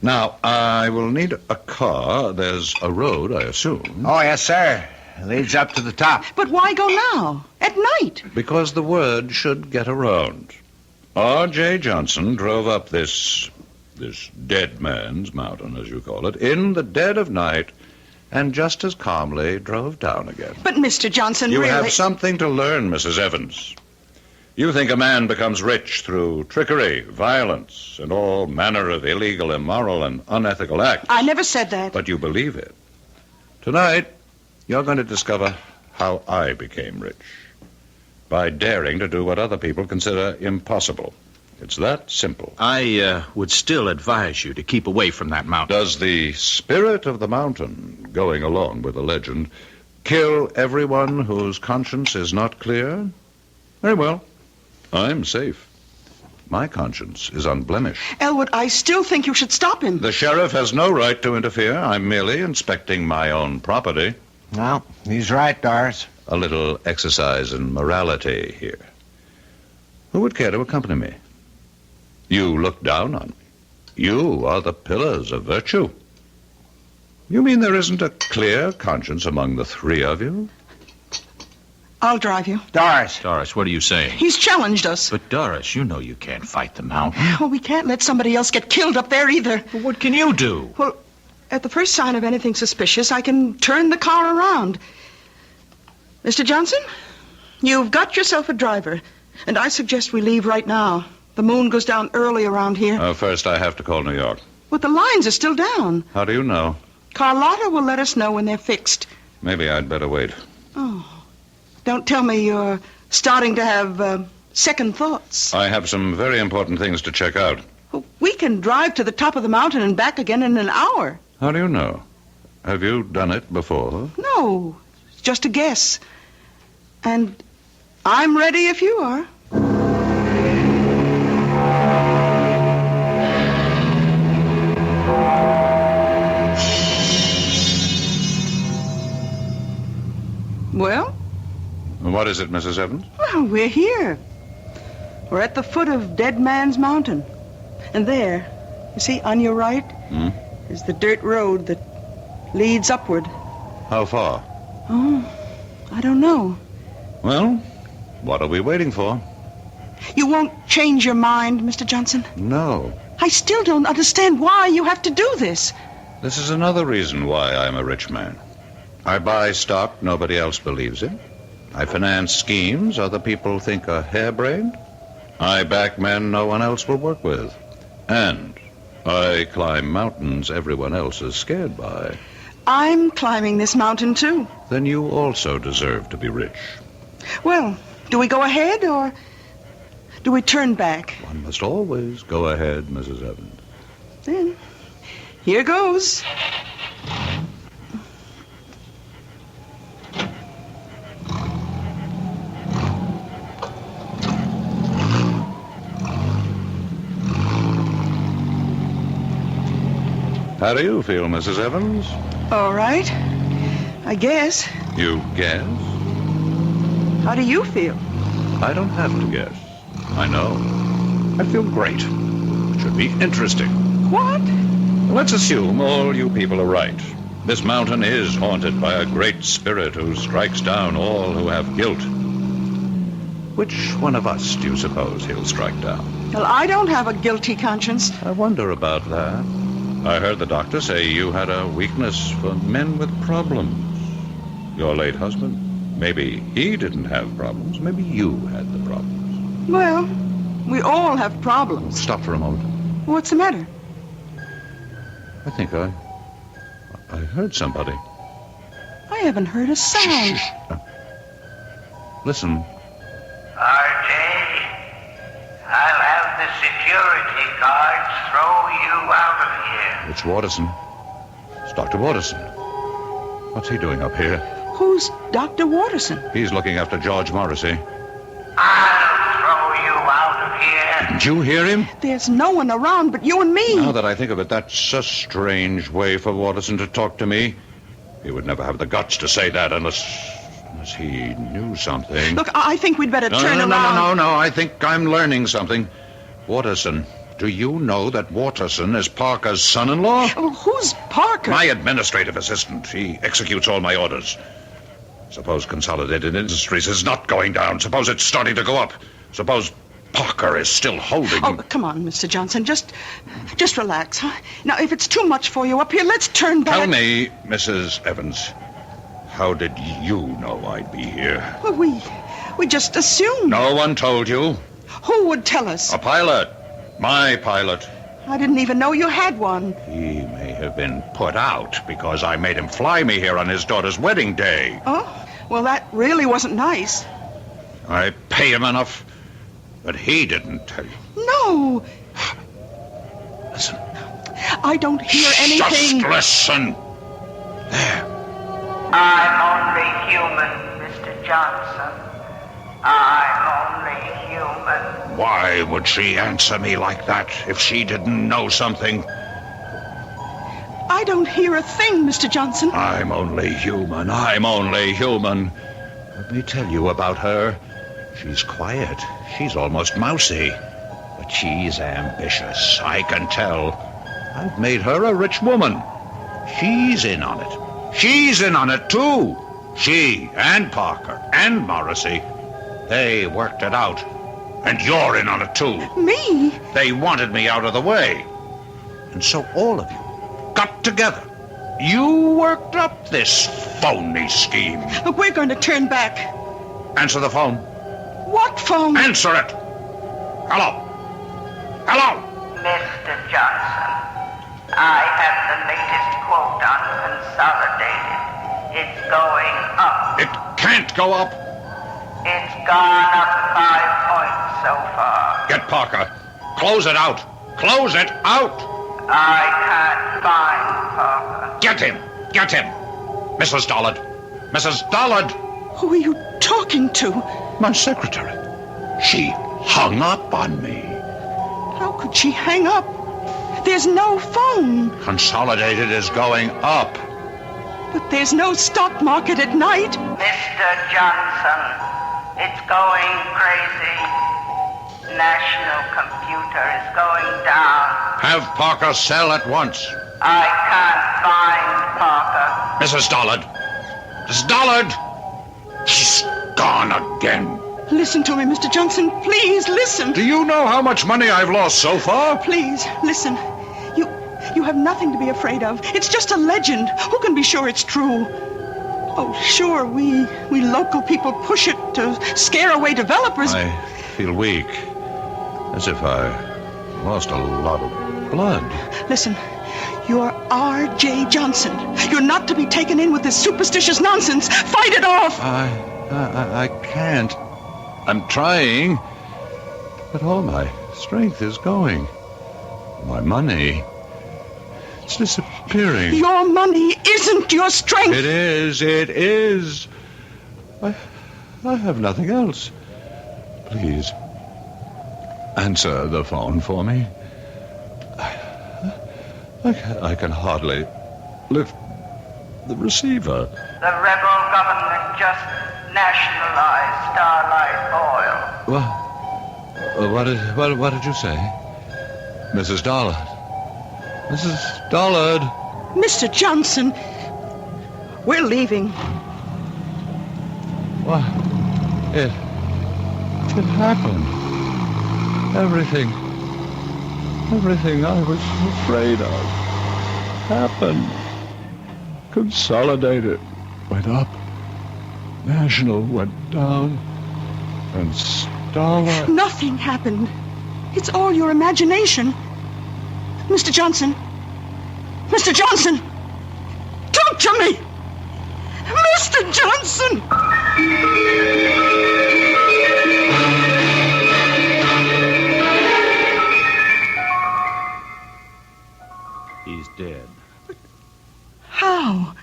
now, I will need a car. There's a road, I assume. Oh, yes, sir. It leads up to the top. But why go now? At night? Because the word should get around. R.J. Johnson drove up this Dead Man's Mountain, as you call it, in the dead of night, and just as calmly drove down again. But, Mr. Johnson, You really... have something to learn, Mrs. Evans. You think a man becomes rich through trickery, violence, and all manner of illegal, immoral, and unethical acts. I never said that. But you believe it. Tonight, you're going to discover how I became rich. By daring to do what other people consider impossible. It's that simple. I would still advise you to keep away from that mountain. Does the spirit of the mountain, going along with the legend, kill everyone whose conscience is not clear? Very well. I'm safe. My conscience is unblemished. Elwood, I still think you should stop him. The sheriff has no right to interfere. I'm merely inspecting my own property. No, he's right, Doris. A little exercise in morality here. Who would care to accompany me? You look down on me. You are the pillars of virtue. You mean there isn't a clear conscience among the three of you? I'll drive you. Doris. Doris, what are you saying? He's challenged us. But, Doris, you know you can't fight the mountain. Oh, we can't let somebody else get killed up there either. Well, what can you do? Well, at the first sign of anything suspicious, I can turn the car around. Mr. Johnson, you've got yourself a driver, and I suggest we leave right now. The moon goes down early around here. First, I have to call New York. But the lines are still down. How do you know? Carlotta will let us know when they're fixed. Maybe I'd better wait. Oh, don't tell me you're starting to have second thoughts. I have some very important things to check out. Well, we can drive to the top of the mountain and back again in an hour. How do you know? Have you done it before? No, it's just a guess. And I'm ready if you are. Well? What is it, Mrs. Evans? Well, we're here. We're at the foot of Dead Man's Mountain. And there, you see, on your right, is the dirt road that leads upward. How far? Oh, I don't know. Well, what are we waiting for? You won't change your mind, Mr. Johnson? No. I still don't understand why you have to do this. This is another reason why I'm a rich man. I buy stock nobody else believes in. I finance schemes other people think are harebrained. I back men no one else will work with. And I climb mountains everyone else is scared by. I'm climbing this mountain, too. Then you also deserve to be rich. Well, do we go ahead or do we turn back? One must always go ahead, Mrs. Evans. Then, here goes. How do you feel, Mrs. Evans? All right. I guess. You guess? How do you feel? I don't have to guess. I know. I feel great. It should be interesting. What? Let's assume all you people are right. This mountain is haunted by a great spirit who strikes down all who have guilt. Which one of us do you suppose he'll strike down? Well, I don't have a guilty conscience. I wonder about that. I heard the doctor say you had a weakness for men with problems. Your late husband, maybe he didn't have problems. Maybe you had the problems. Well, we all have problems. Stop for a moment. What's the matter? I think I heard somebody. I haven't heard a sound. Listen. RJ, I'll have the security guards throw you out of here. It's Watterson. It's Dr. Watterson. What's he doing up here? Who's Dr. Watterson? He's looking after George Morrissey. I'll throw you out of here. Didn't you hear him? There's no one around but you and me. Now that I think of it, that's a strange way for Watterson to talk to me. He would never have the guts to say that unless he knew something. Look, I think we'd better turn around. No. I think I'm learning something. Watterson, do you know that Watterson is Parker's son-in-law? Oh, who's Parker? My administrative assistant. He executes all my orders. Suppose Consolidated Industries is not going down. Suppose it's starting to go up. Suppose Parker is still holding... Oh, come on, Mr. Johnson. Just relax, huh? Now, if it's too much for you up here, let's turn back. Tell me, Mrs. Evans, how did you know I'd be here? Well, we just assumed. No one told you? Who would tell us? A pilot. My pilot. I didn't even know you had one. He may have been put out because I made him fly me here on his daughter's wedding day. Oh, well, that really wasn't nice. I pay him enough, but he didn't tell you. No. Listen. I don't hear anything. Just listen. There. I'm only human, Mr. Johnson. I'm only human. Why would she answer me like that if she didn't know something? I don't hear a thing, Mr. Johnson. I'm only human. I'm only human. Let me tell you about her. She's quiet. She's almost mousy. But she's ambitious. I can tell. I've made her a rich woman. She's in on it. She's in on it, too. She and Parker and Morrissey. They worked it out. And you're in on it, too. Me? They wanted me out of the way. And so all of you got together. You worked up this phony scheme. We're going to turn back. Answer the phone. What phone? Answer it. Hello. Hello. Mr. Johnson, I have the latest quote on Consolidated. It's going up. It can't go up. It's gone up 5 points so far. Get Parker. Close it out. Close it out. I can't find Parker. Get him. Get him. Mrs. Dollard. Mrs. Dollard. Who are you talking to? My secretary. She hung up on me. How could she hang up? There's no phone. Consolidated is going up. But there's no stock market at night. Mr. Johnson, it's going crazy. National computer is going down. Have Parker sell at once. I can't find Parker. Mrs. Dollard. Mrs. Dollard. She's gone again. Listen to me, Mr. Johnson. Please, listen. Do you know how much money I've lost so far? Please, listen. You have nothing to be afraid of. It's just a legend. Who can be sure it's true? Oh, sure, we local people push it to scare away developers. I feel weak. As if I lost a lot of blood. Listen, you're R.J. Johnson. You're not to be taken in with this superstitious nonsense. Fight it off! I can't. I'm trying. But all my strength is going. My money, it's disappearing. Your money isn't your strength. It is. I have nothing else. Please, answer the phone for me. I can hardly lift the receiver. The rebel government just nationalized Starlight Oil. What did you say? Mrs. Dollard. Mrs. Dollard. Mr. Johnson, we're leaving. What? It happened. Everything I was afraid of happened. Consolidated went up. National went down. And Starlight... Nothing happened. It's all your imagination. Mr. Johnson. Mr. Johnson! Talk to me! Mr. Johnson! He's dead. How?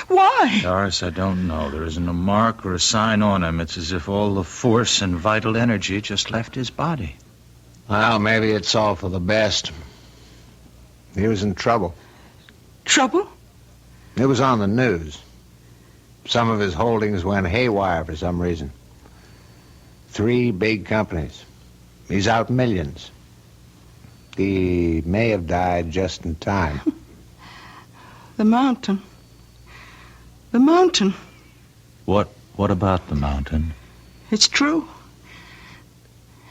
Why? Doris, I don't know. There isn't a mark or a sign on him. It's as if all the force and vital energy just left his body. Well, maybe it's all for the best. He was in trouble. Trouble? It was on the news. Some of his holdings went haywire for some reason. 3 big companies. He's out millions. He may have died just in time. The mountain. The mountain. What about the mountain? It's true.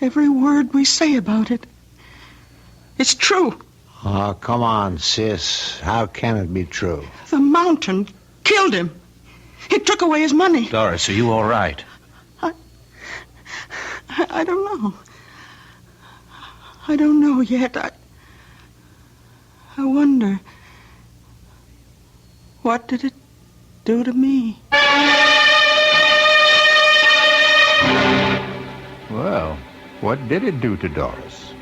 Every word we say about it. It's true. Oh, come on, sis. How can it be true? The mountain killed him. It took away his money. Doris, are you all right? I don't know. I don't know yet. I wonder. What did it do to me? Well, what did it do to Doris?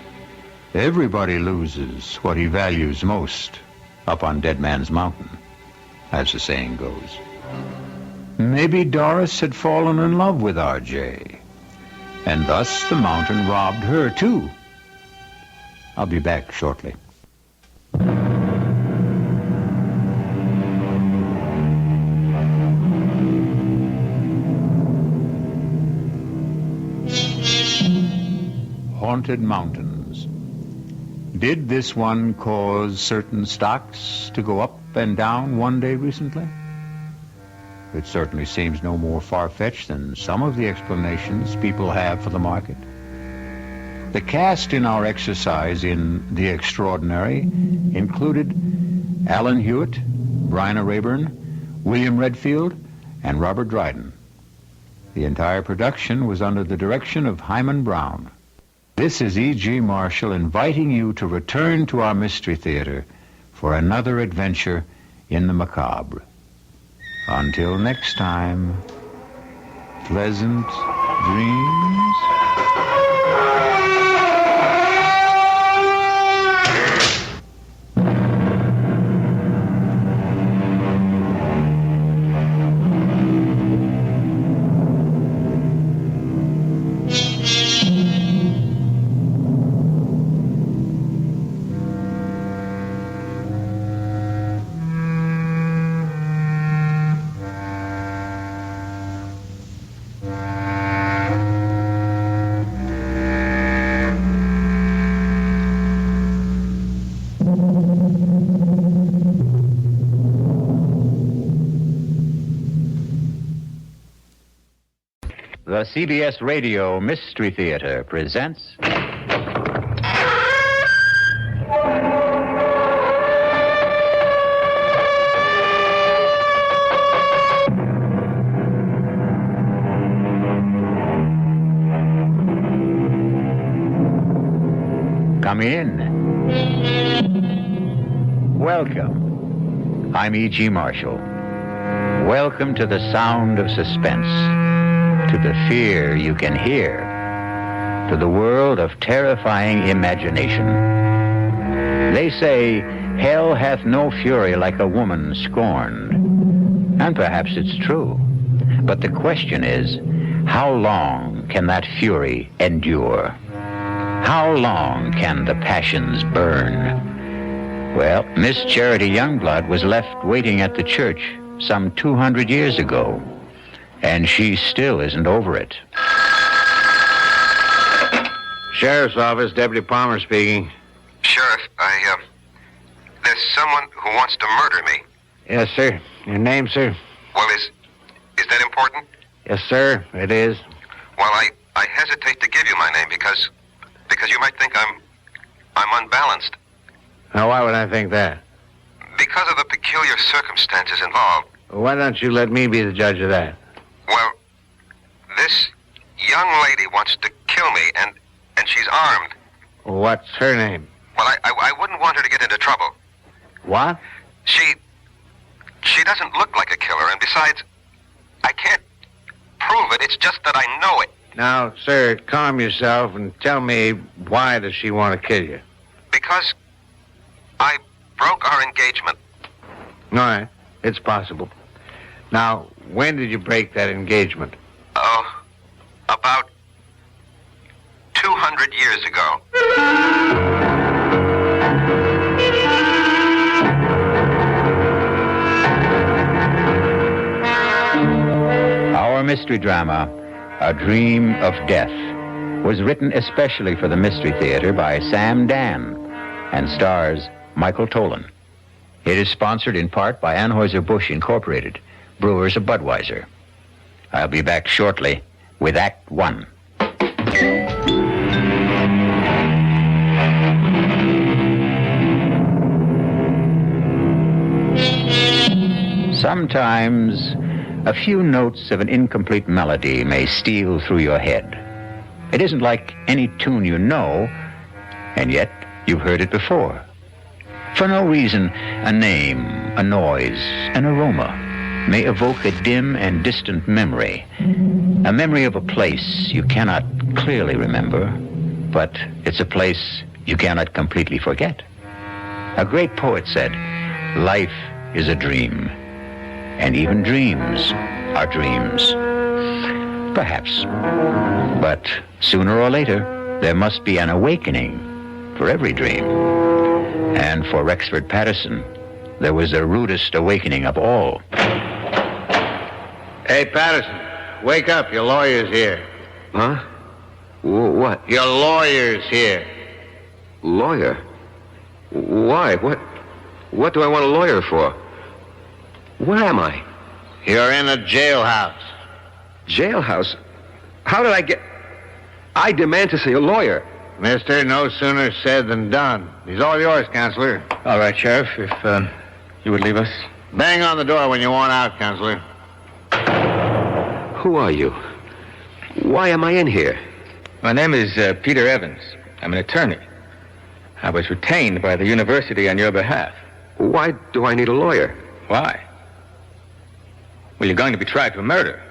Everybody loses what he values most up on Dead Man's Mountain, as the saying goes. Maybe Doris had fallen in love with R.J., and thus the mountain robbed her, too. I'll be back shortly. Haunted mountains. Did this one cause certain stocks to go up and down one day recently? It certainly seems no more far-fetched than some of the explanations people have for the market. The cast in our exercise in The Extraordinary included Alan Hewitt, Bryna Rayburn, William Redfield, and Robert Dryden. The entire production was under the direction of Hyman Brown. This is E.G. Marshall inviting you to return to our Mystery Theater for another adventure in the macabre. Until next time, pleasant dreams. The CBS Radio Mystery Theater presents... Come in. Welcome. I'm E.G. Marshall. Welcome to the sound of suspense, to the fear you can hear, to the world of terrifying imagination. They say, hell hath no fury like a woman scorned. And perhaps it's true. But the question is, how long can that fury endure? How long can the passions burn? Well, Miss Charity Youngblood was left waiting at the church some 200 years ago, and she still isn't over it. Sheriff's Office, Deputy Palmer speaking. Sheriff, there's someone who wants to murder me. Yes, sir. Your name, sir? Well, is that important? Yes, sir, it is. Well, I hesitate to give you my name because you might think I'm unbalanced. Now, why would I think that? Because of the peculiar circumstances involved. Why don't you let me be the judge of that? Well, this young lady wants to kill me, and she's armed. What's her name? Well, I wouldn't want her to get into trouble. What? She doesn't look like a killer, and besides, I can't prove it. It's just that I know it. Now, sir, calm yourself and tell me, why does she want to kill you? Because I broke our engagement. All right, it's possible. Now, when did you break that engagement? Oh, about 200 years ago. Our mystery drama, A Dream of Death, was written especially for the Mystery Theater by Sam Dan and stars Michael Tolan. It is sponsored in part by Anheuser-Busch Incorporated, brewers of Budweiser. I'll be back shortly with Act 1. Sometimes a few notes of an incomplete melody may steal through your head. It isn't like any tune you know, and yet you've heard it before. For no reason, a name, a noise, an aroma may evoke a dim and distant memory. A memory of a place you cannot clearly remember, but it's a place you cannot completely forget. A great poet said, "Life is a dream, and even dreams are dreams." Perhaps. But sooner or later, there must be an awakening for every dream. And for Rexford Patterson, there was the rudest awakening of all. Hey, Patterson, wake up. Your lawyer's here. Huh? What? Your lawyer's here. Lawyer? Why? What do I want a lawyer for? What am I? You're in a jailhouse. Jailhouse? How did I get... I demand to see a lawyer. Mister, no sooner said than done. He's all yours, Counselor. All right, Sheriff, if you would leave us. Bang on the door when you want out, Counselor. Who are you? Why am I in here? My name is Peter Evans. I'm an attorney. I was retained by the university on your behalf. Why do I need a lawyer? Why? Well, you're going to be tried for murder.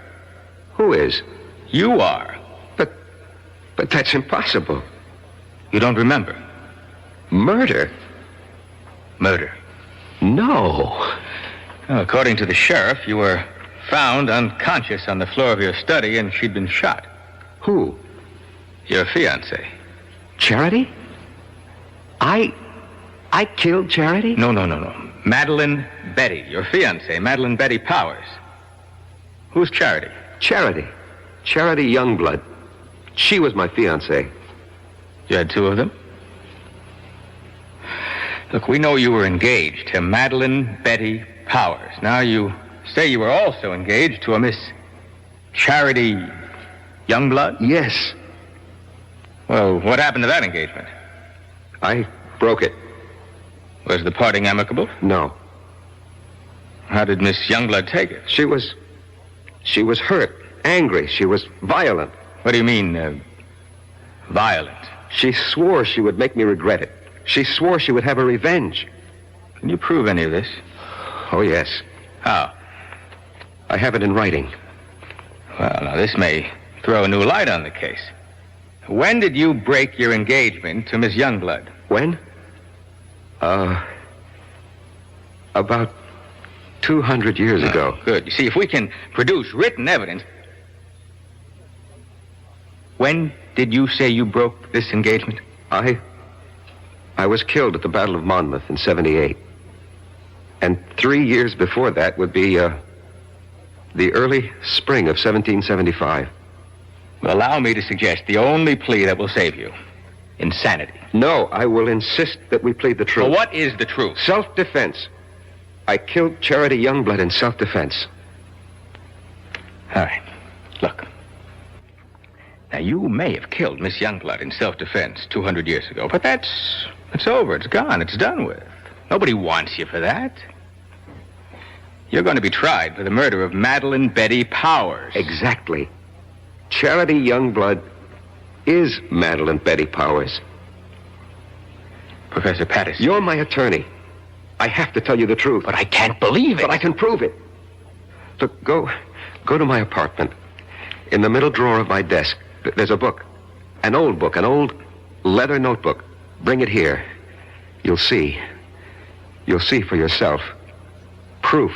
Who is? You are. But that's impossible. You don't remember? Murder? Murder. No. Well, according to the sheriff, you were found unconscious on the floor of your study and she'd been shot. Who? Your fiancée. Charity? I killed Charity? No. Madeline Betty, your fiancée, Madeline Betty Powers. Who's Charity? Charity Youngblood. She was my fiancée. You had two of them? Look, we know you were engaged to Madeline Betty Powers. Now you say you were also engaged to a Miss Charity Youngblood? Yes. Well, what happened to that engagement? I broke it. Was the parting amicable? No. How did Miss Youngblood take it? She was hurt, angry. She was violent. What do you mean, violent? She swore she would make me regret it. She swore she would have a revenge. Can you prove any of this? Oh, yes. How? I have it in writing. Well, now, this may throw a new light on the case. When did you break your engagement to Miss Youngblood? When? About 200 years ago. Good. You see, if we can produce written evidence... When did you say you broke this engagement? I was killed at the Battle of Monmouth in 78. And 3 years before that would be, the early spring of 1775. Well, allow me to suggest the only plea that will save you. Insanity. No, I will insist that we plead the truth. Well, what is the truth? Self-defense. I killed Charity Youngblood in self-defense. All right. Look. Now, you may have killed Miss Youngblood in self-defense 200 years ago, but it's over. It's gone. It's done with. Nobody wants you for that. You're going to be tried for the murder of Madeline Betty Powers. Exactly. Charity Youngblood is Madeline Betty Powers. Professor Patterson. You're my attorney. I have to tell you the truth. But I can't believe it. But I can prove it. Look, go to my apartment. In the middle drawer of my desk, there's a book. An old book, an old leather notebook. Bring it here. You'll see. You'll see for yourself. Proof.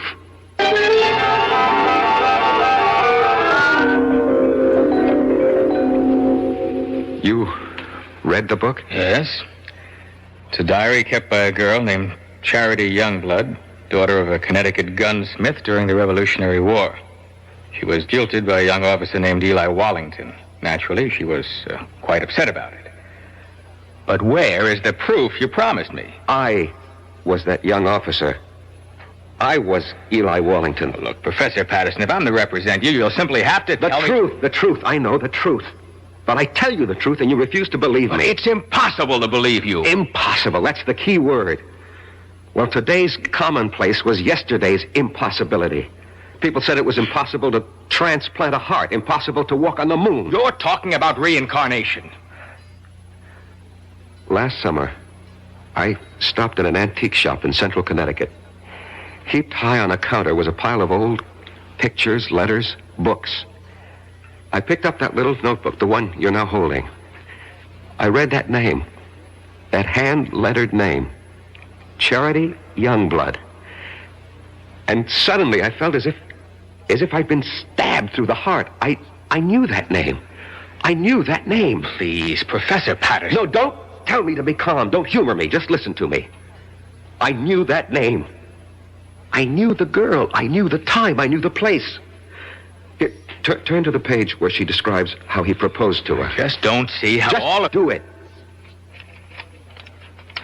You read the book? Yes. It's a diary kept by a girl named Charity Youngblood, daughter of a Connecticut gunsmith during the Revolutionary War. She was jilted by a young officer named Eli Wallington. Naturally, she was quite upset about it. But where is the proof you promised me? I was that young officer. I was Eli Wallington. Oh, look, Professor Patterson, if I'm to represent you, you'll simply have to tell me... The truth. I know the truth. But I tell you the truth and you refuse to believe me. It's impossible to believe you. Impossible. That's the key word. Well, today's commonplace was yesterday's impossibility. People said it was impossible to transplant a heart, impossible to walk on the moon. You're talking about reincarnation. Last summer, I stopped at an antique shop in central Connecticut. Heaped high on a counter was a pile of old pictures, letters, books. I picked up that little notebook, the one you're now holding. I read that name, that hand-lettered name, Charity Youngblood. And suddenly I felt as if I'd been stabbed through the heart. I knew that name. I knew that name. Please, Professor Patterson. No, don't tell me to be calm. Don't humor me. Just listen to me. I knew that name. I knew the girl. I knew the time. I knew the place. Here, turn to the page where she describes how he proposed to her. Just don't see how Just do it.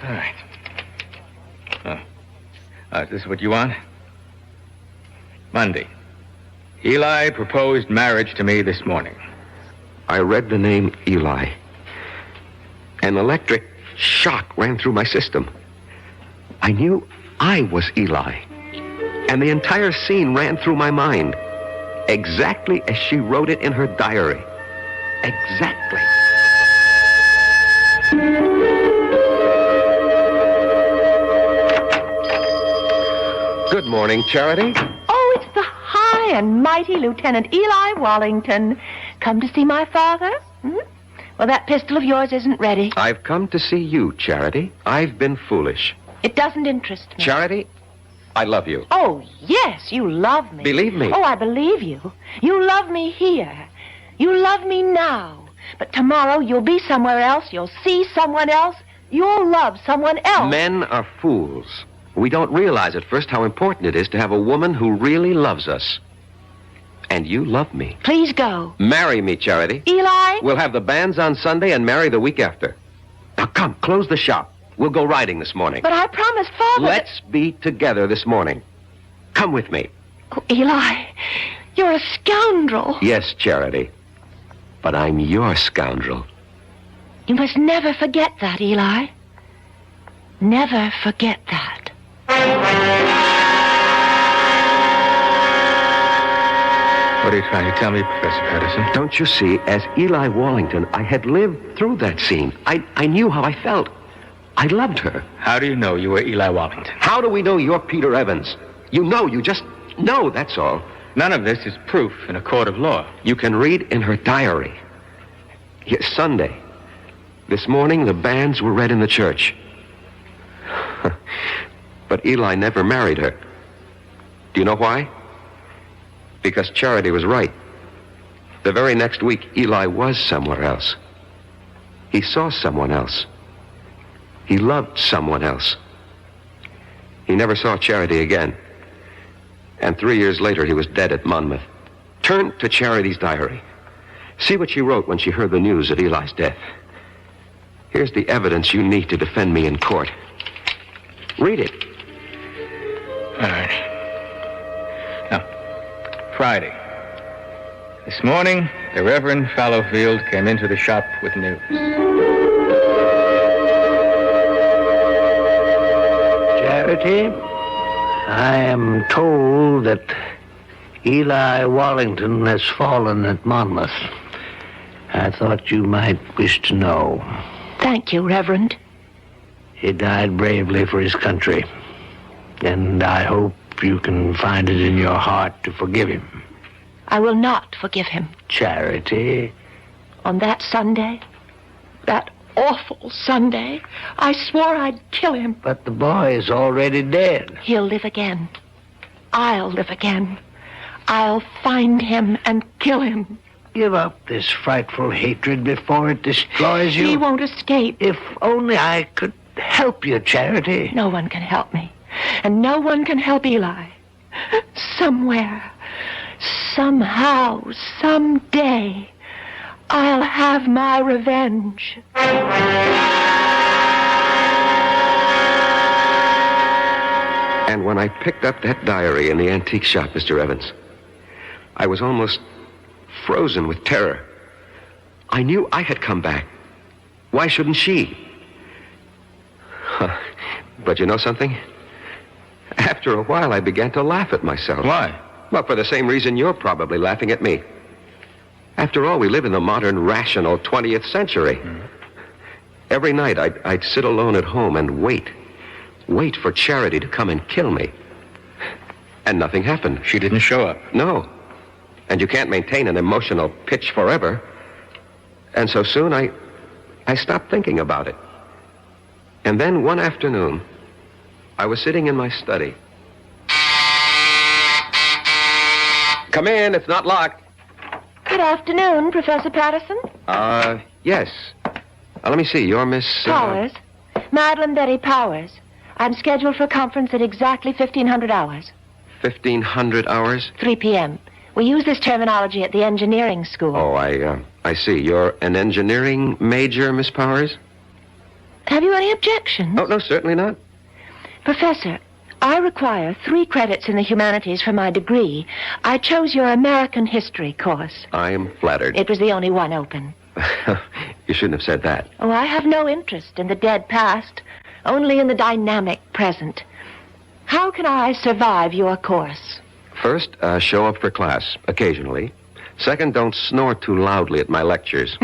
All right. This is what you want? Monday. Eli proposed marriage to me this morning. I read the name Eli. An electric shock ran through my system. I knew I was Eli. And the entire scene ran through my mind. Exactly as she wrote it in her diary. Exactly. Good morning, Charity. Oh, it's the high and mighty Lieutenant Eli Wallington. Come to see my father? Well, that pistol of yours isn't ready. I've come to see you, Charity. I've been foolish. It doesn't interest me. Charity, I love you. Oh, yes, you love me. Believe me. Oh, I believe you. You love me here. You love me now. But tomorrow you'll be somewhere else. You'll see someone else. You'll love someone else. Men are fools. We don't realize at first how important it is to have a woman who really loves us. And you love me. Please go. Marry me, Charity. Eli? We'll have the banns on Sunday and marry the week after. Now, come, close the shop. We'll go riding this morning. But I promised Father... Let's be together this morning. Come with me. Oh, Eli, you're a scoundrel. Yes, Charity. But I'm your scoundrel. You must never forget that, Eli. Never forget that. What are you trying to tell me, Professor Patterson? Don't you see, as Eli Wallington, I had lived through that scene. I knew how I felt. I loved her. How do you know you were Eli Wallington? How do we know you're Peter Evans? You just know, that's all. None of this is proof in a court of law. You can read in her diary. Yes, Sunday. This morning, the banns were read in the church. But Eli never married her. Do you know why? Because Charity was right. The very next week, Eli was somewhere else. He saw someone else. He loved someone else. He never saw Charity again. And 3 years later, he was dead at Monmouth. Turn to Charity's diary. See what she wrote when she heard the news of Eli's death. Here's the evidence you need to defend me in court. Read it. All right. Now, Friday. This morning, the Reverend Fallowfield came into the shop with news. Charity, I am told that Eli Wallington has fallen at Monmouth. I thought you might wish to know. Thank you, Reverend. He died bravely for his country, and I hope you can find it in your heart to forgive him. I will not forgive him. Charity. On that Sunday, that awful Sunday, I swore I'd kill him. But the boy is already dead. He'll live again. I'll live again. I'll find him and kill him. Give up this frightful hatred before it destroys you. He won't escape. If only I could help you, Charity. No one can help me. And no one can help Eli. Somewhere, somehow, someday, I'll have my revenge. And when I picked up that diary in the antique shop, Mr. Evans, I was almost frozen with terror. I knew I had come back. Why shouldn't she? But you know something? After a while, I began to laugh at myself. Why? Well, for the same reason you're probably laughing at me. After all, we live in the modern, rational 20th century. Every night, I'd sit alone at home and wait for Charity to come and kill me. And nothing happened. She didn't show up. No. And you can't maintain an emotional pitch forever. And so soon, I stopped thinking about it. And then one afternoon, I was sitting in my study. Come in, it's not locked. Good afternoon, Professor Patterson. Yes. Let me see, you're Miss... Powers. Madeline Betty Powers. I'm scheduled for a conference at exactly 1500 hours. 1500 hours? 3 p.m. We use this terminology at the engineering school. Oh, I see. You're an engineering major, Miss Powers? Have you any objections? Oh, no, certainly not. Professor, I require 3 credits in the humanities for my degree. I chose your American history course. I am flattered. It was the only one open. You shouldn't have said that. Oh, I have no interest in the dead past, only in the dynamic present. How can I survive your course? First, show up for class, occasionally. Second, don't snore too loudly at my lectures.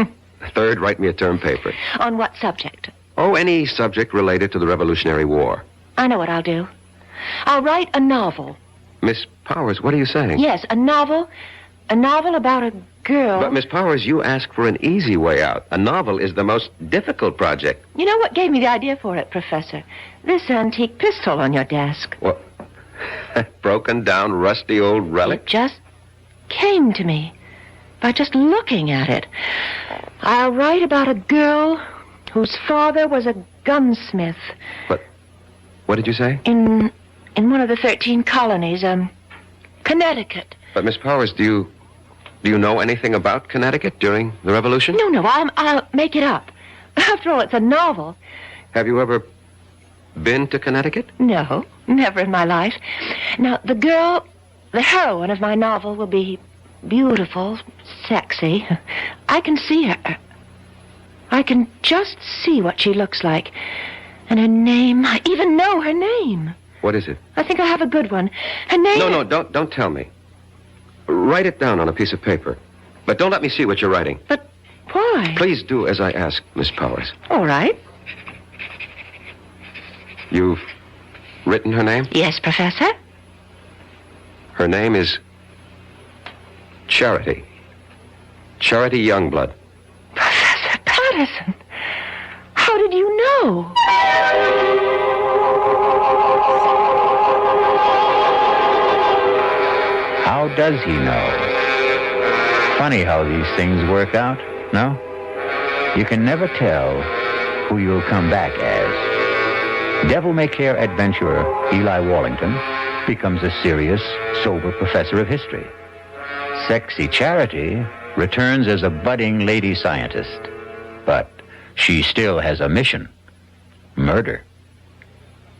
Third, write me a term paper. On what subject? Oh, any subject related to the Revolutionary War. I know what I'll do. I'll write a novel. Miss Powers, what are you saying? Yes, a novel. A novel about a girl. But, Miss Powers, you ask for an easy way out. A novel is the most difficult project. You know what gave me the idea for it, Professor? This antique pistol on your desk. What? Broken down, rusty old relic? It just came to me by just looking at it. I'll write about a girl whose father was a gunsmith. What did you say? In one of the 13 colonies, Connecticut. But, Miss Powers, do you know anything about Connecticut during the Revolution? No, I'll make it up. After all, it's a novel. Have you ever been to Connecticut? No, never in my life. Now, the girl, the heroine of my novel, will be beautiful, sexy. I can see her. I can just see what she looks like. And her name, I even know her name. What is it? I think I have a good one. Her name... No, don't tell me. Write it down on a piece of paper. But don't let me see what you're writing. But why? Please do as I ask, Miss Powers. All right. You've written her name? Yes, Professor. Her name is Charity. Charity Youngblood. Professor Patterson, how did you know? How does he know? Funny how these things work out, no? You can never tell who you'll come back as. Devil-may-care adventurer Eli Wallington becomes a serious, sober professor of history. Sexy Charity returns as a budding lady scientist. But she still has a mission. Murder.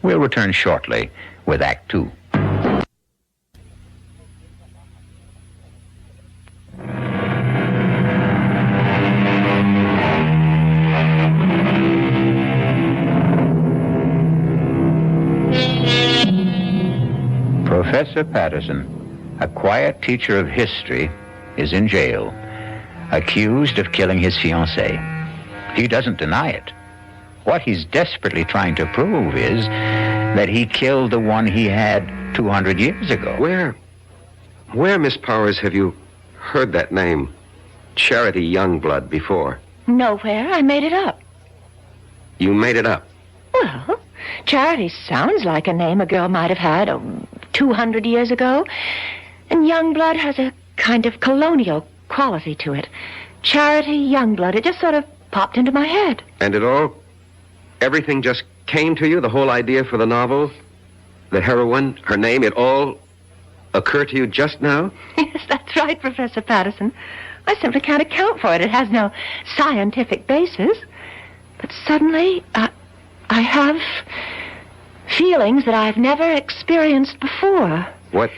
We'll return shortly with Act 2. Professor Patterson, a quiet teacher of history, is in jail, accused of killing his fiancée. He doesn't deny it. What he's desperately trying to prove is that he killed the one he had 200 years ago. Where, Miss Powers, have you heard that name, Charity Youngblood, before? Nowhere. I made it up. You made it up? Well, Charity sounds like a name a girl might have had 200 years ago. And Youngblood has a kind of colonial quality to it. Charity Youngblood. It just sort of popped into my head. And everything just came to you, the whole idea for the novel? The heroine, her name, it all occurred to you just now? Yes, that's right, Professor Patterson. I simply can't account for it. It has no scientific basis. But suddenly, I have feelings that I've never experienced before. What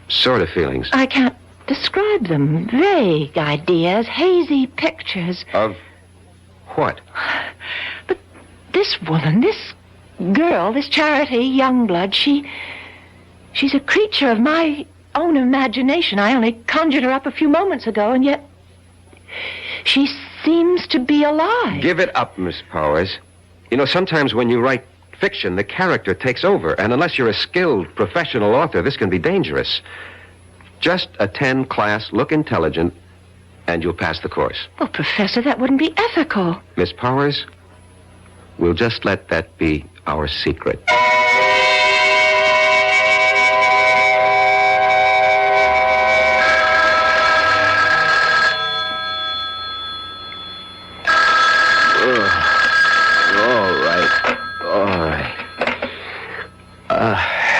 sort of feelings? I can't describe them. Vague ideas, hazy pictures. Of what? But this woman, this girl, this Charity Youngblood, she's a creature of my own imagination. I only conjured her up a few moments ago, and yet she seems to be alive. Give it up, Miss Powers. You know, sometimes when you write fiction, the character takes over, and unless you're a skilled professional author, this can be dangerous. Just attend class, look intelligent, and you'll pass the course. Well, Professor, that wouldn't be ethical. Miss Powers, we'll just let that be our secret.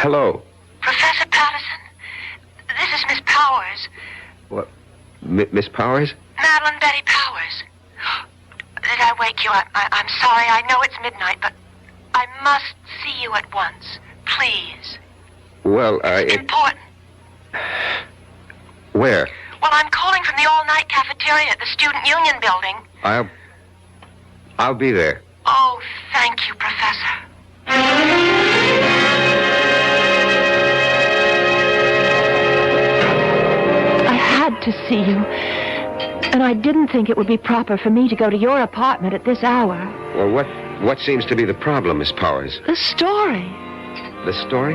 Hello. Professor Patterson, this is Miss Powers. What? Miss Powers? Madeline Betty Powers. Did I wake you? I'm sorry. I know it's midnight, but I must see you at once. Please. Well, Important. Where? Well, I'm calling from the all-night cafeteria at the Student Union building. I'll be there. Oh, thank you, Professor. To see you, and I didn't think it would be proper for me to go to your apartment at this hour. Well, what seems to be the problem, Miss Powers? The story. The story?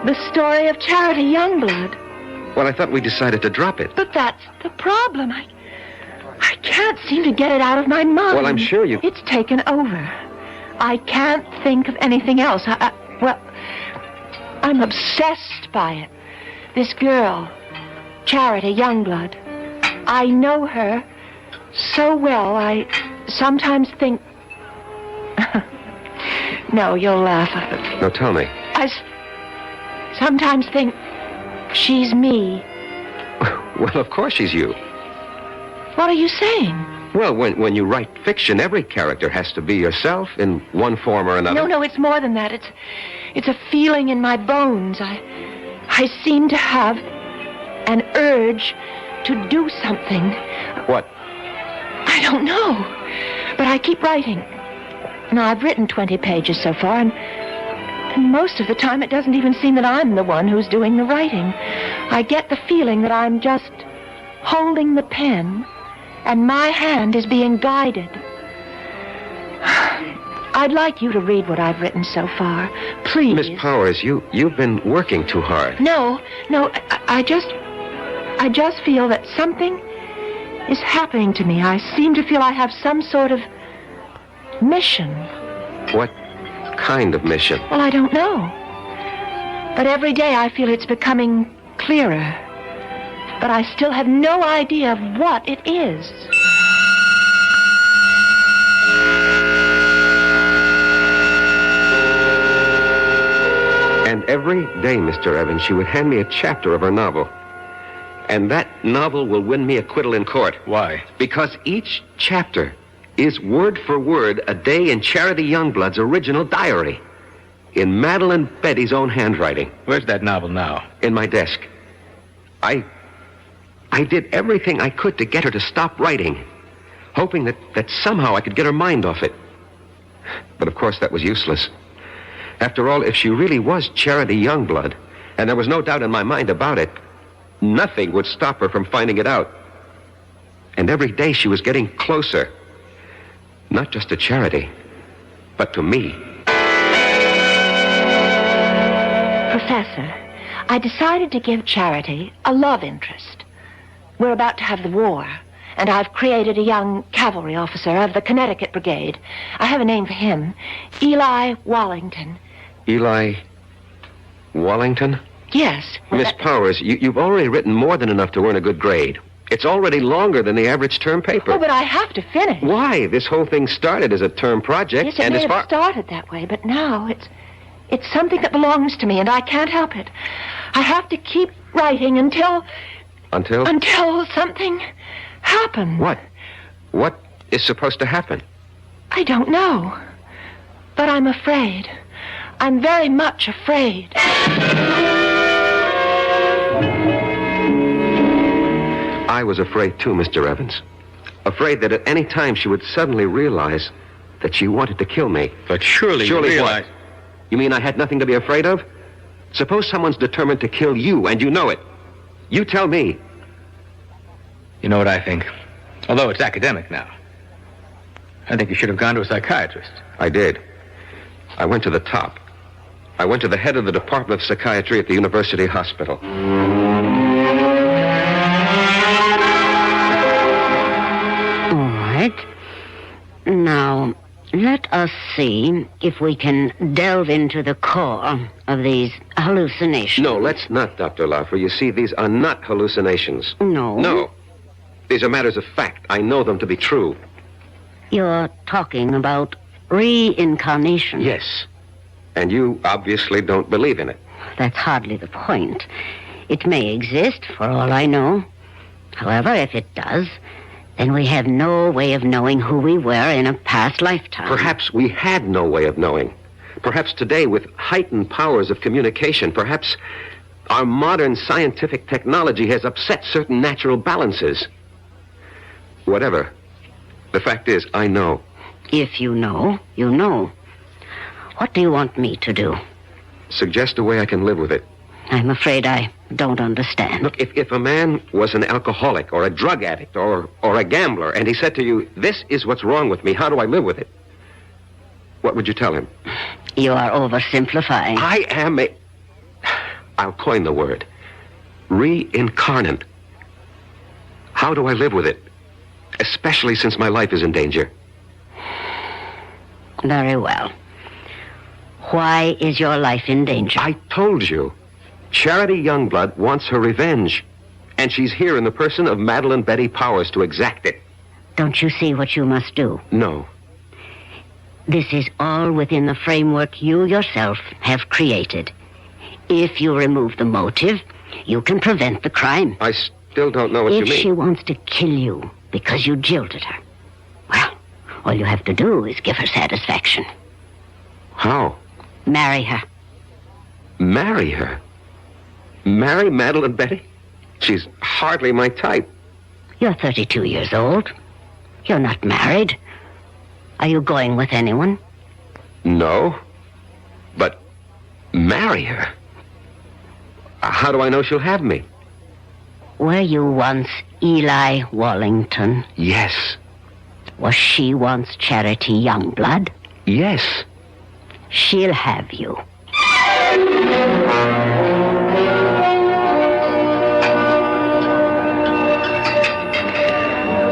The story of Charity Youngblood. Well, I thought we decided to drop it. But that's the problem. I can't seem to get it out of my mind. Well, I'm sure you... It's taken over. I can't think of anything else. Well, I'm obsessed by it. This girl... Charity Youngblood. I know her so well, I sometimes think... No, you'll laugh. No, tell me. I sometimes think she's me. Well, of course she's you. What are you saying? Well, when you write fiction, every character has to be yourself in one form or another. No, it's more than that. It's a feeling in my bones. I seem to have... an urge to do something. What? I don't know. But I keep writing. Now, I've written 20 pages so far, and most of the time it doesn't even seem that I'm the one who's doing the writing. I get the feeling that I'm just holding the pen, and my hand is being guided. I'd like you to read what I've written so far. Please. Miss Powers, you've been working too hard. No, I just feel that something is happening to me. I seem to feel I have some sort of mission. What kind of mission? Well, I don't know. But every day I feel it's becoming clearer. But I still have no idea of what it is. And every day, Mr. Evans, she would hand me a chapter of her novel. And that novel will win me acquittal in court. Why? Because each chapter is word for word a day in Charity Youngblood's original diary. In Madeline Betty's own handwriting. Where's that novel now? In my desk. I did everything I could to get her to stop writing, hoping that somehow I could get her mind off it. But of course that was useless. After all, if she really was Charity Youngblood, and there was no doubt in my mind about it, nothing would stop her from finding it out. And every day she was getting closer. Not just to Charity, but to me. Professor, I decided to give Charity a love interest. We're about to have the war, and I've created a young cavalry officer of the Connecticut Brigade. I have a name for him. Eli Wallington. Eli Wallington? Yes. Miss Powers, you've already written more than enough to earn a good grade. It's already longer than the average term paper. Oh, but I have to finish. Why? This whole thing started as a term project. Yes, it may have started that way, but now it's something that belongs to me, and I can't help it. I have to keep writing until... Until something happens. What? What is supposed to happen? I don't know. But I'm afraid. I'm very much afraid. I was afraid too, Mr. Evans. Afraid that at any time she would suddenly realize that she wanted to kill me. But surely you realize... What? You mean I had nothing to be afraid of? Suppose someone's determined to kill you, and you know it. You tell me. You know what I think? Although it's academic now. I think you should have gone to a psychiatrist. I did. I went to the top. I went to the head of the Department of Psychiatry at the University Hospital. All right. Now, let us see if we can delve into the core of these hallucinations. No, let's not, Dr. Laufer. You see, these are not hallucinations. No? No. These are matters of fact. I know them to be true. You're talking about reincarnation. Yes. And you obviously don't believe in it. That's hardly the point. It may exist, for all I know. However, if it does, then we have no way of knowing who we were in a past lifetime. Perhaps we had no way of knowing. Perhaps today, with heightened powers of communication, perhaps our modern scientific technology has upset certain natural balances. Whatever. The fact is, I know. If you know, you know. What do you want me to do? Suggest a way I can live with it. I'm afraid I don't understand. Look, if a man was an alcoholic or a drug addict or a gambler, and he said to you, this is what's wrong with me, how do I live with it? What would you tell him? You are oversimplifying. I am I'll coin the word. Reincarnate. How do I live with it? Especially since my life is in danger. Very well. Why is your life in danger? I told you. Charity Youngblood wants her revenge. And she's here in the person of Madeline Betty Powers to exact it. Don't you see what you must do? No. This is all within the framework you yourself have created. If you remove the motive, you can prevent the crime. I still don't know what you mean. If she wants to kill you because you jilted her, well, all you have to do is give her satisfaction. How? Marry her. Marry her? Marry Madeline Betty? She's hardly my type. You're 32 years old. You're not married. Are you going with anyone? No. But marry her? How do I know she'll have me? Were you once Eli Wallington? Yes. Was she once Charity Youngblood? Yes. She'll have you.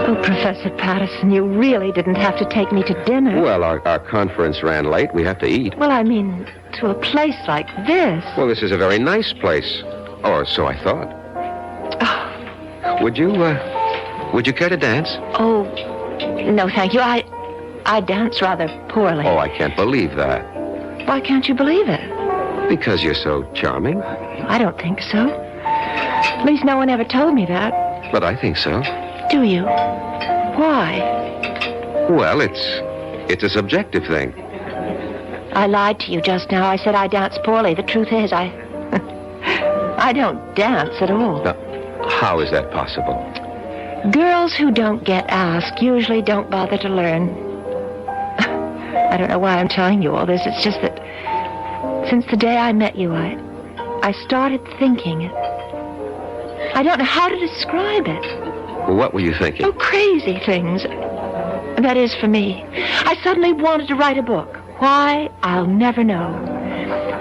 Oh, Professor Patterson, you really didn't have to take me to dinner. Well, our conference ran late. We have to eat. Well, I mean, to a place like this. Well, this is a very nice place. Or so I thought. Oh. Would you care to dance? Oh, no, thank you. I dance rather poorly. Oh, I can't believe that. Why can't you believe it? Because you're so charming. I don't think so. At least no one ever told me that. But I think so. Do you? Why? Well, it's a subjective thing. I lied to you just now. I said I dance poorly. The truth is, I don't dance at all. Now, how is that possible? Girls who don't get asked usually don't bother to learn. I don't know why I'm telling you all this. It's just that since the day I met you, I started thinking it. I don't know how to describe it. Well, what were you thinking? Oh, crazy things. That is, for me. I suddenly wanted to write a book. Why, I'll never know.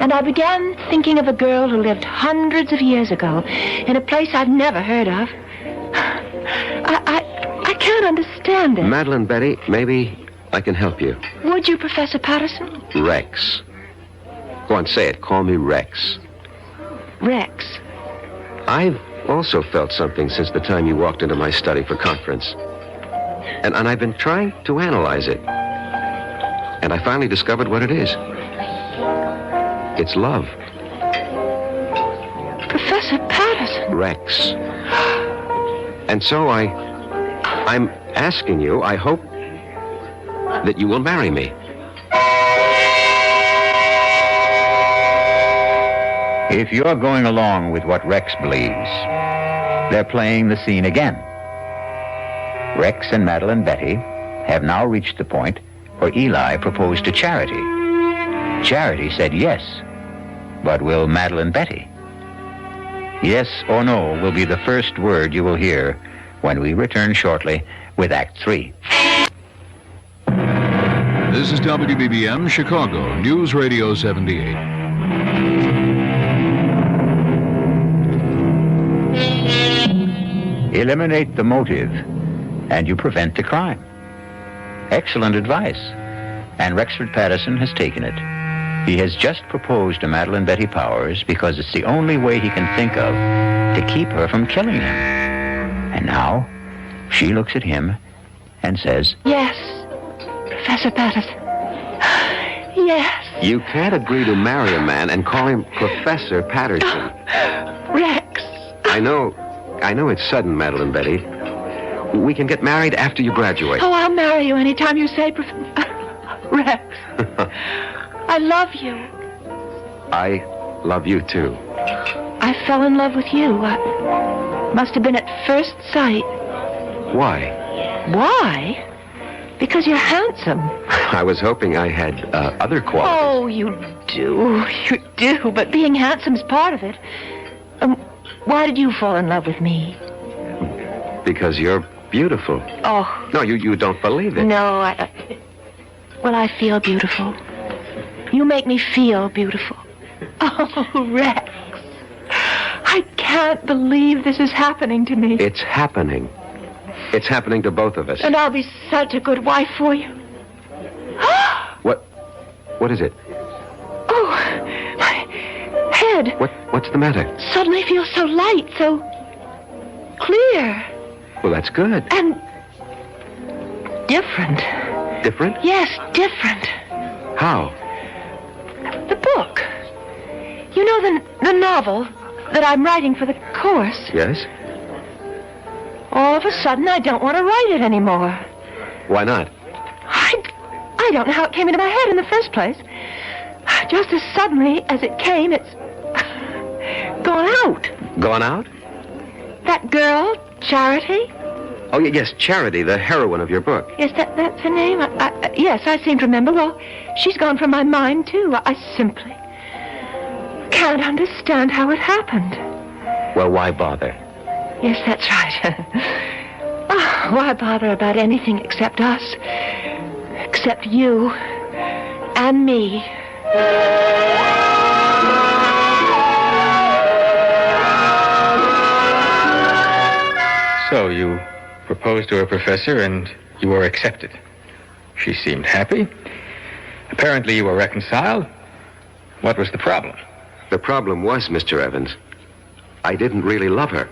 And I began thinking of a girl who lived hundreds of years ago in a place I've never heard of. I can't understand it. Madeline Betty, maybe I can help you. Would you, Professor Patterson? Rex. Go on, say it. Call me Rex. Rex. I've also felt something since the time you walked into my study for conference. And I've been trying to analyze it. And I finally discovered what it is. It's love. Professor Patterson. Rex. And so I'm asking you, I hope that you will marry me. If you're going along with what Rex believes, they're playing the scene again. Rex and Madeline Betty have now reached the point for Eli proposed to Charity. Charity said yes, but will Madeline Betty? Yes or no will be the first word you will hear when we return shortly with Act 3. This is WBBM Chicago, News Radio 78. Eliminate the motive, and you prevent the crime. Excellent advice, and Rexford Patterson has taken it. He has just proposed to Madeline Betty Powers because it's the only way he can think of to keep her from killing him. And now, she looks at him and says, Yes, Professor Patterson. Yes. You can't agree to marry a man and call him Professor Patterson. Rex. I know it's sudden, Madeline Betty. We can get married after you graduate. Oh, I'll marry you anytime you say, Rex. I love you. I love you, too. I fell in love with you. Must have been at first sight. Why? Why? Because you're handsome. I was hoping I had other qualities. Oh, you do. You do. But being handsome's part of it. Why did you fall in love with me? Because you're beautiful. Oh. No, you don't believe it. No, well, I feel beautiful. You make me feel beautiful. Oh, Rex. I can't believe this is happening to me. It's happening. It's happening to both of us. And I'll be such a good wife for you. What is it? Oh, my head. What's the matter? Suddenly feels so light, so clear. Well, that's good. And different. Different? Yes, different. How? The book. You know the novel that I'm writing for the course? Yes? All of a sudden, I don't want to write it anymore. Why not? I don't know how it came into my head in the first place. Just as suddenly as it came, it's gone out. Gone out? That girl, Charity? Oh, yes, Charity, the heroine of your book. Yes, that's her name. Yes, I seem to remember. Well, she's gone from my mind, too. I simply can't understand how it happened. Well, why bother? Yes, that's right. Oh, why bother about anything except us? Except you and me. So you proposed to a professor and you were accepted. She seemed happy. Apparently you were reconciled. What was the problem? The problem was, Mr. Evans, I didn't really love her.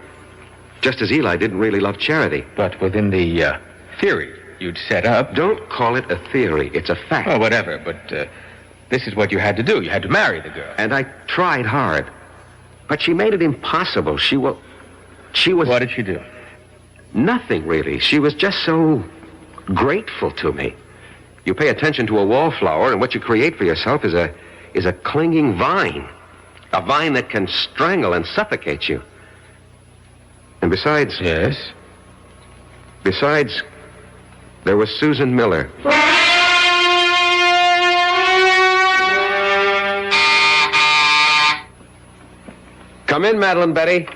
Just as Eli didn't really love Charity. But within the theory you'd set up... Don't call it a theory. It's a fact. Oh, whatever. But this is what you had to do. You had to marry the girl. And I tried hard. But she made it impossible. She was... What did she do? Nothing, really. She was just so grateful to me. You pay attention to a wallflower, and what you create for yourself is a clinging vine. A vine that can strangle and suffocate you. And besides... Yes? Besides, there was Susan Miller. Come in, Madeline Betty.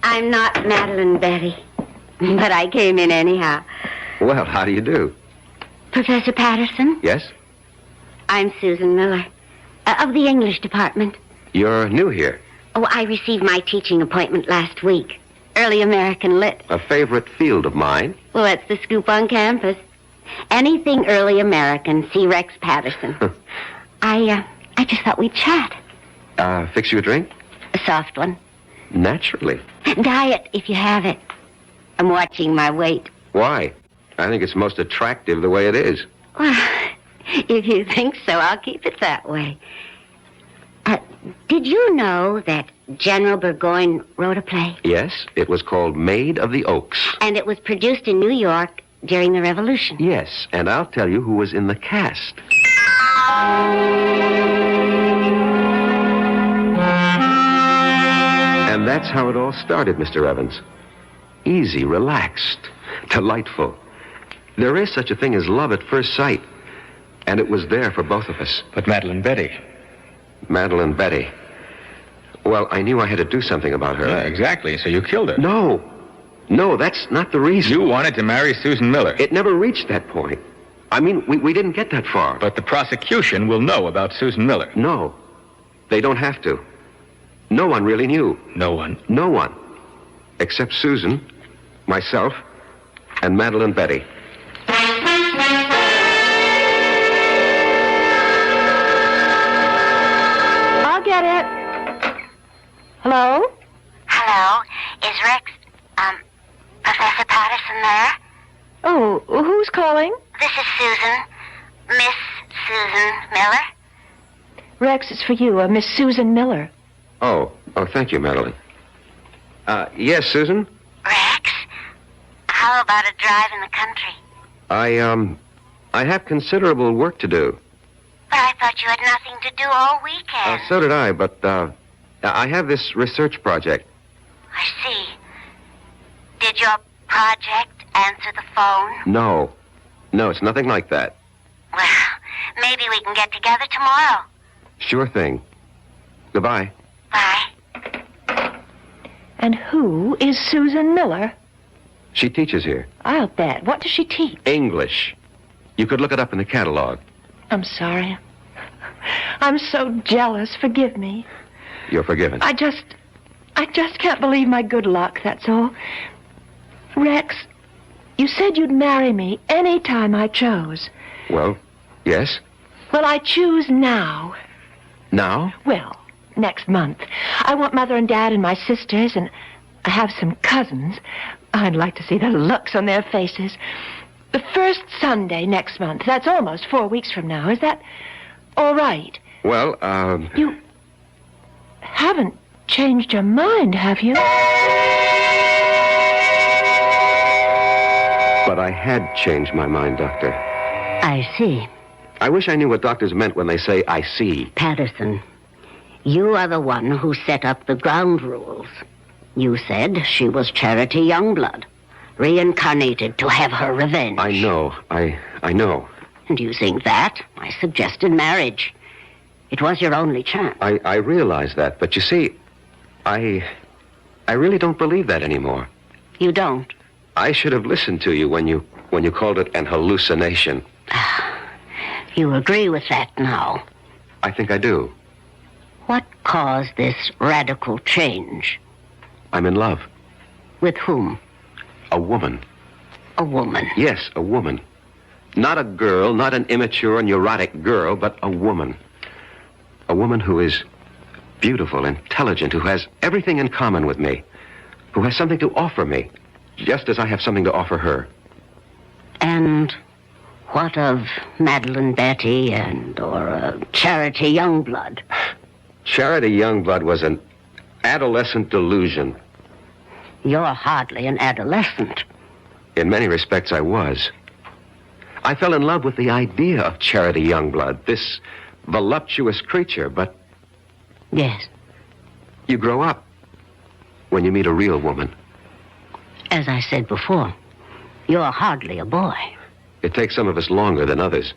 I'm not Madeline Betty, but I came in anyhow. Well, how do you do? Professor Patterson? Yes? I'm Susan Miller, of the English department. You're new here. Oh, I received my teaching appointment last week. Early American Lit. A favorite field of mine. Well, that's the scoop on campus. Anything early American, see Rex Patterson. I just thought we'd chat. Fix you a drink? A soft one. Naturally. Diet, if you have it. I'm watching my weight. Why? I think it's most attractive the way it is. Well, if you think so, I'll keep it that way. Did you know that General Burgoyne wrote a play? Yes, it was called Maid of the Oaks. And it was produced in New York during the Revolution. Yes, and I'll tell you who was in the cast. And that's how it all started, Mr. Evans. Easy, relaxed, delightful. There is such a thing as love at first sight. And it was there for both of us. But Madeline Betty. Madeline Betty. Well, I knew I had to do something about her. Yeah, exactly. So you killed her. No. No, that's not the reason. You wanted to marry Susan Miller. It never reached that point. I mean, we didn't get that far. But the prosecution will know about Susan Miller. No. They don't have to. No one really knew. No one? No one. Except Susan, myself, and Madeline Betty. I'll get it. Hello? Hello? Is Rex, Professor Patterson there? Oh, who's calling? This is Susan. Miss Susan Miller. Rex, it's for you, Miss Susan Miller. Oh, thank you, Madeline. Yes, Susan? Rex, how about a drive in the country? I have considerable work to do. But I thought you had nothing to do all weekend. So did I, but, I have this research project. I see. Did your project answer the phone? No. No, it's nothing like that. Well, maybe we can get together tomorrow. Sure thing. Goodbye. Bye. And who is Susan Miller? She teaches here. I'll bet. What does she teach? English. You could look it up in the catalog. I'm sorry. I'm so jealous. Forgive me. You're forgiven. I just can't believe my good luck, that's all. Rex, you said you'd marry me any time I chose. Well, yes. Well, I choose now. Now? Well, next month. I want Mother and Dad and my sisters, and I have some cousins. I'd like to see the looks on their faces. The first Sunday next month. That's almost 4 weeks from now. Is that all right? Well, You haven't changed your mind, have you? But I had changed my mind, Doctor. I see. I wish I knew what doctors meant when they say, I see. Patterson, you are the one who set up the ground rules. You said she was Charity Youngblood, reincarnated to have her revenge. I know. I know. And using that, I suggested marriage. It was your only chance. I realize that, but you see, I really don't believe that anymore. You don't? I should have listened to you when you called it an hallucination. You agree with that now? I think I do. What caused this radical change? I'm in love. With whom? A woman. A woman? Yes, a woman. Not a girl, not an immature, neurotic girl, but a woman. A woman who is beautiful, intelligent, who has everything in common with me, who has something to offer me, just as I have something to offer her. And what of Madeline Betty or Charity Youngblood? Charity Youngblood was an adolescent delusion. You're hardly an adolescent. In many respects, I was. I fell in love with the idea of Charity Youngblood, this voluptuous creature, but... Yes. You grow up when you meet a real woman. As I said before, you're hardly a boy. It takes some of us longer than others.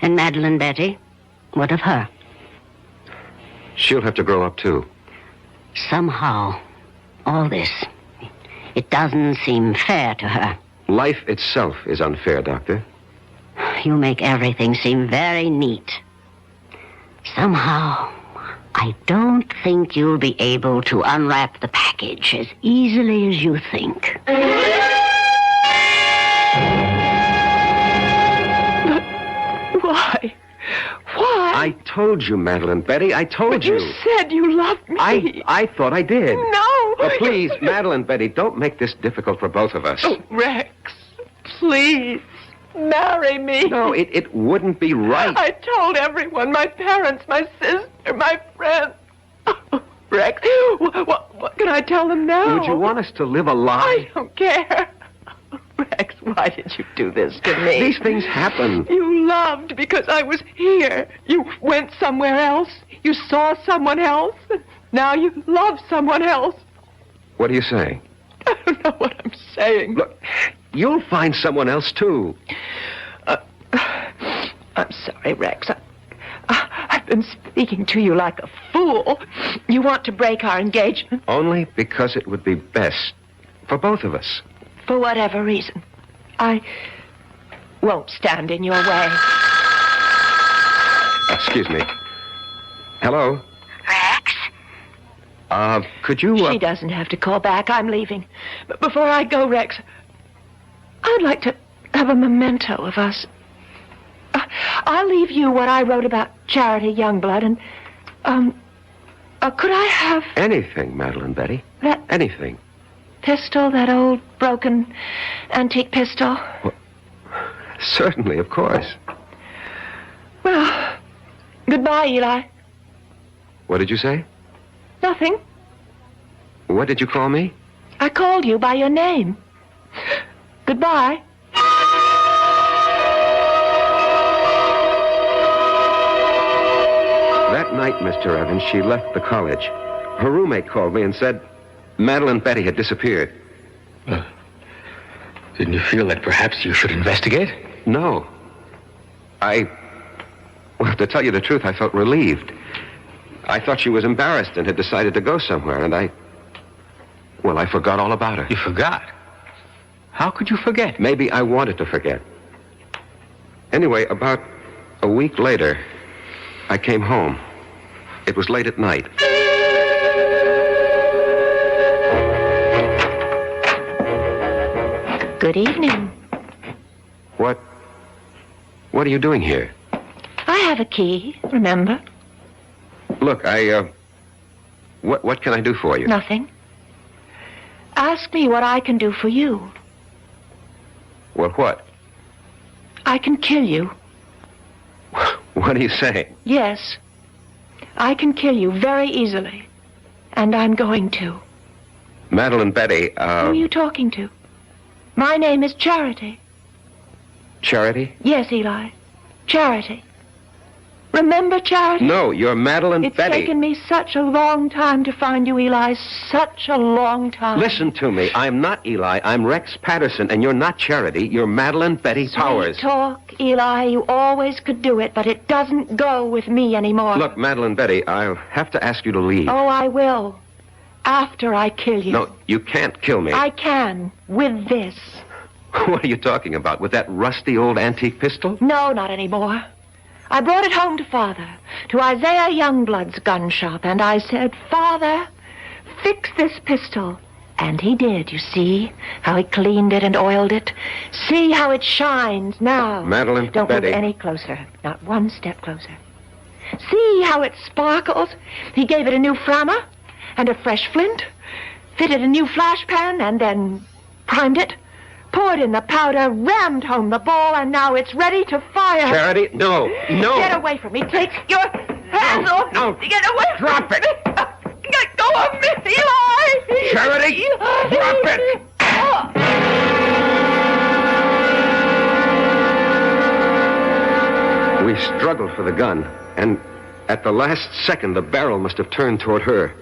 And Madeline Betty? What of her? She'll have to grow up, too. Somehow, all this, it doesn't seem fair to her. Life itself is unfair, Doctor. You make everything seem very neat. Somehow, I don't think you'll be able to unwrap the package as easily as you think. Why? Why? I told you, Madeline Betty. I told you. You said you loved me. I thought I did. No. Please, Madeline Betty, don't make this difficult for both of us. Oh, Rex, please, marry me. No, it wouldn't be right. I told everyone, my parents, my sister, my friends. Oh, Rex, what can I tell them now? Would you want us to live a lie? I don't care. Rex, why did you do this to me? These things happen. You loved because I was here. You went somewhere else. You saw someone else. Now you love someone else. What are you saying? I don't know what I'm saying. Look, you'll find someone else, too. I'm sorry, Rex. I've been speaking to you like a fool. You want to break our engagement? Only because it would be best for both of us. For whatever reason. I won't stand in your way. Excuse me. Hello? Rex? Could you... She doesn't have to call back. I'm leaving. But before I go, Rex, I'd like to have a memento of us. I'll leave you what I wrote about Charity Youngblood, and, could I have... Anything, Madeline Betty. Anything. Pistol, that old broken antique pistol? Well, certainly, of course. Well, goodbye, Eli. What did you say? Nothing. What did you call me? I called you by your name. Goodbye. That night, Mr. Evans, she left the college. Her roommate called me and said Madeline Betty had disappeared. Didn't you feel that perhaps you should investigate? No. Well, to tell you the truth, I felt relieved. I thought she was embarrassed and had decided to go somewhere, and I forgot all about her. You forgot? How could you forget? Maybe I wanted to forget. Anyway, about a week later, I came home. It was late at night. Good evening. What are you doing here? I have a key, remember? Look, what can I do for you? Nothing. Ask me what I can do for you. Well, what? I can kill you. What are you saying? Yes. I can kill you very easily. And I'm going to. Madeline Betty, Who are you talking to? My name is Charity. Charity? Yes, Eli. Charity. Remember Charity? No, you're Madeline It's Betty. taken me such a long time to find you, Eli. Such a long time. Listen to me. I'm not Eli. I'm Rex Patterson, and you're not Charity. You're Madeline Betty Powers. Sweet talk, Eli. You always could do it, but it doesn't go with me anymore. Look, Madeline Betty, I'll have to ask you to leave. Oh, I will. After I kill you. No, you can't kill me. I can. With this. What are you talking about? With that rusty old antique pistol? No, not anymore. I brought it home to Father, to Isaiah Youngblood's gun shop, and I said, Father, fix this pistol. And he did, you see, how he cleaned it and oiled it. See how it shines now. Madeline Don't Betty. move any closer, not one step closer. See how it sparkles. He gave it a new framer and a fresh flint, fitted a new flash pan, and then primed it. Poured in the powder, rammed home the ball, and now it's ready to fire. Charity, no. Get away from me. Take your hands off. No. Get away Drop from it. me. Let go of me, Eli. Charity, Eli. drop it. We struggled for the gun, and at the last second, the barrel must have turned toward her,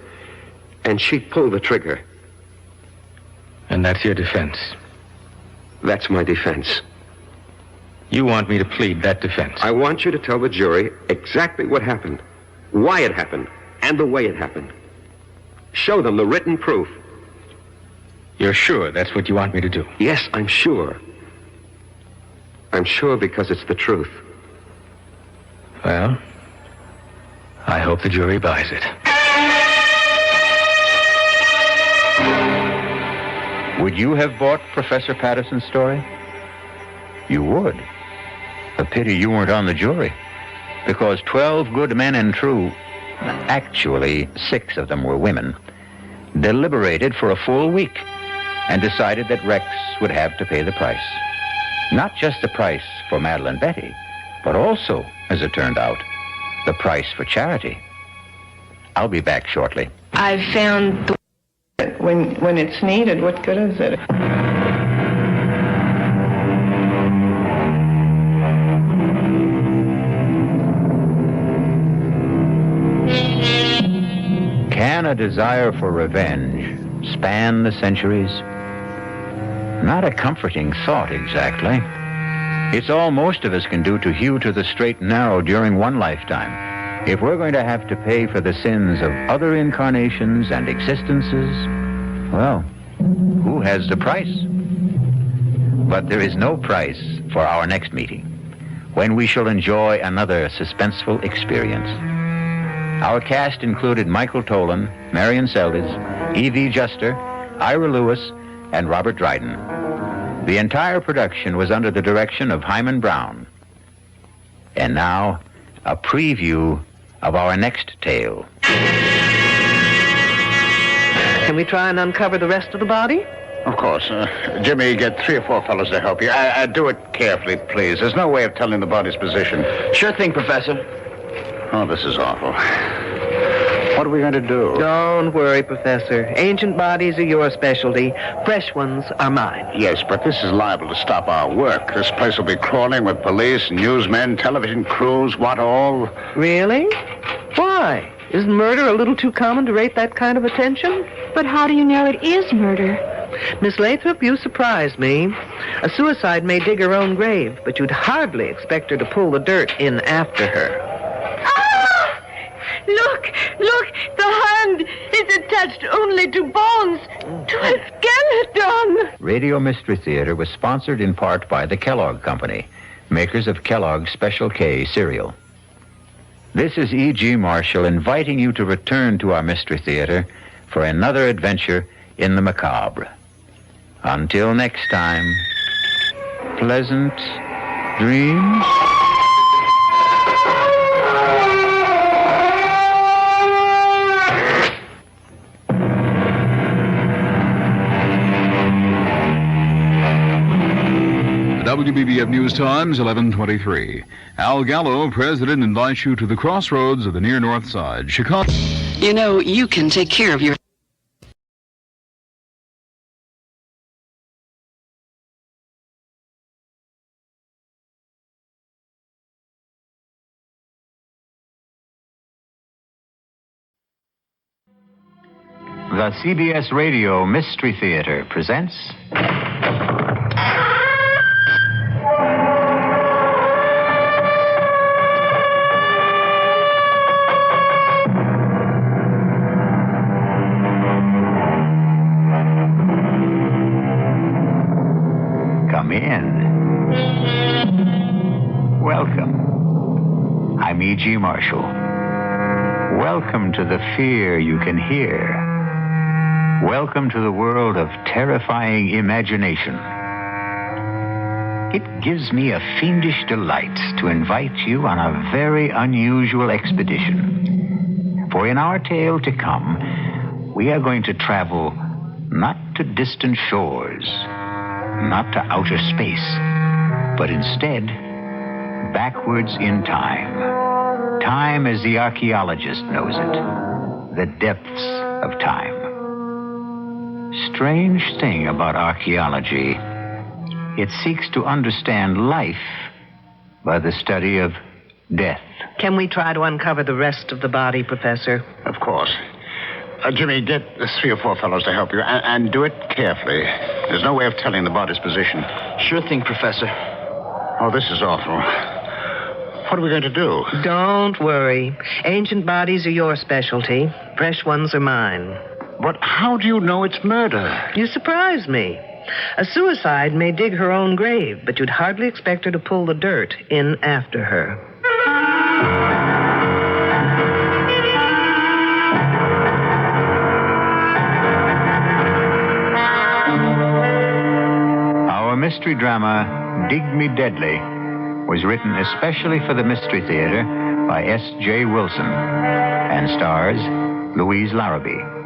and she pulled the trigger. And that's your defense? That's my defense. You want me to plead that defense? I want you to tell the jury exactly what happened, why it happened, and the way it happened. Show them the written proof. You're sure that's what you want me to do? Yes, I'm sure. I'm sure because it's the truth. Well, I hope the jury buys it. Would you have bought Professor Patterson's story? You would. A pity you weren't on the jury. Because 12 good men and true, actually 6 of them were women, deliberated for a full week and decided that Rex would have to pay the price. Not just the price for Madeline Betty, but also, as it turned out, the price for Charity. I'll be back shortly. I've found when it's needed, what good is it? Can a desire for revenge span the centuries? Not a comforting thought, exactly. It's all most of us can do to hew to the straight and narrow during one lifetime. If we're going to have to pay for the sins of other incarnations and existences, well, who has the price? But there is no price for our next meeting, when we shall enjoy another suspenseful experience. Our cast included Michael Tolan, Marion Seldes, E.V. Juster, Ira Lewis, and Robert Dryden. The entire production was under the direction of Hyman Brown. And now, a preview of our next tale. Can we try and uncover the rest of the body? Of course. Jimmy, get 3 or 4 fellows to help you. Do it carefully, please. There's no way of telling the body's position. Sure thing, Professor. Oh, this is awful. What are we going to do? Don't worry, Professor. Ancient bodies are your specialty. Fresh ones are mine. Yes, but this is liable to stop our work. This place will be crawling with police, newsmen, television crews, what all. Really? Why? Isn't murder a little too common to rate that kind of attention? But how do you know it is murder? Miss Lathrop, you surprised me. A suicide may dig her own grave, but you'd hardly expect her to pull the dirt in after her. Look! The hand is attached only to bones, to a skeleton! Radio Mystery Theater was sponsored in part by the Kellogg Company, makers of Kellogg's Special K cereal. This is E.G. Marshall inviting you to return to our Mystery Theater for another adventure in the macabre. Until next time, pleasant dreams. WBBF News Times, 11:23. Al Gallo, president, invites you to the crossroads of the near North Side, Chicago. You know, you can take care of your... The CBS Radio Mystery Theater presents... Come in. Welcome. I'm E.G. Marshall. Welcome to the fear you can hear. Welcome to the world of terrifying imagination. It gives me a fiendish delight to invite you on a very unusual expedition. For in our tale to come, we are going to travel not to distant shores, not to outer space, but instead backwards in time. Time as the archaeologist knows it, the depths of time. Strange thing about archaeology, it seeks to understand life by the study of death. Can we try to uncover the rest of the body, Professor? Of course. Jimmy, get 3 or 4 fellows to help you, and do it carefully. There's no way of telling the body's position. Sure thing, Professor. Oh, this is awful. What are we going to do? Don't worry. Ancient bodies are your specialty. Fresh ones are mine. But how do you know it's murder? You surprise me. A suicide may dig her own grave, but you'd hardly expect her to pull the dirt in after her. Our mystery drama, Dig Me Deadly, was written especially for the Mystery Theater by S.J. Wilson and stars Louise Larrabee.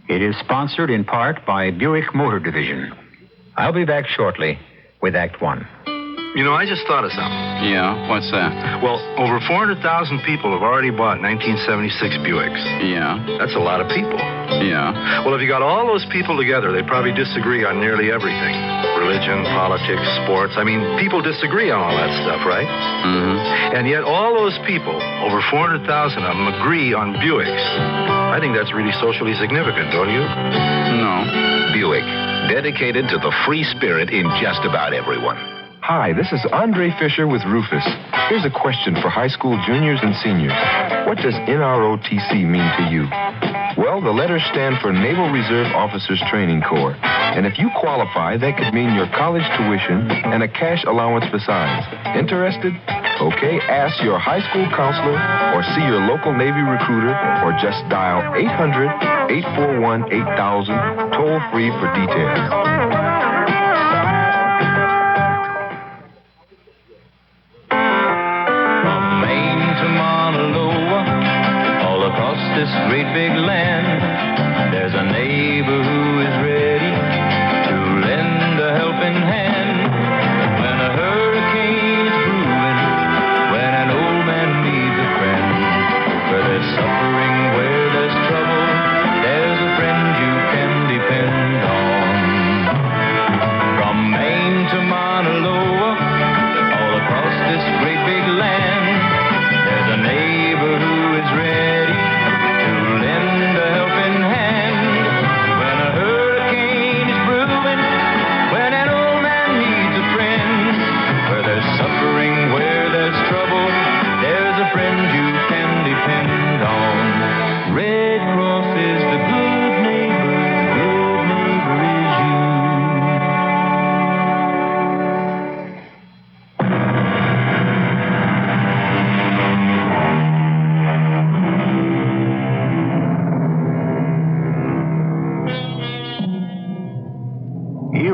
It is sponsored in part by Buick Motor Division. I'll be back shortly with Act One. You know, I just thought of something. Yeah, what's that? Well, over 400,000 people have already bought 1976 Buicks. Yeah. That's a lot of people. Yeah. Well, if you got all those people together, they probably disagree on nearly everything. Religion, politics, sports. I mean, people disagree on all that stuff, right? Mm-hmm. And yet all those people, over 400,000 of them, agree on Buicks. I think that's really socially significant, don't you? No. Buick, dedicated to the free spirit in just about everyone. Hi, this is Andre Fisher with Rufus. Here's a question for high school juniors and seniors. What does NROTC mean to you? Well, the letters stand for Naval Reserve Officers Training Corps. And if you qualify, that could mean your college tuition and a cash allowance besides. Interested? Okay, ask your high school counselor or see your local Navy recruiter or just dial 800-841-8000 toll-free for details. This great big land, there's a neighbor who is ready to lend a helping hand. When a hurricane is brewing, when an old man needs a friend, where there's suffering, where there's trouble, there's a friend you can depend on. From Maine to Mauna Loa, all across this great big land, there's a neighbor who is ready.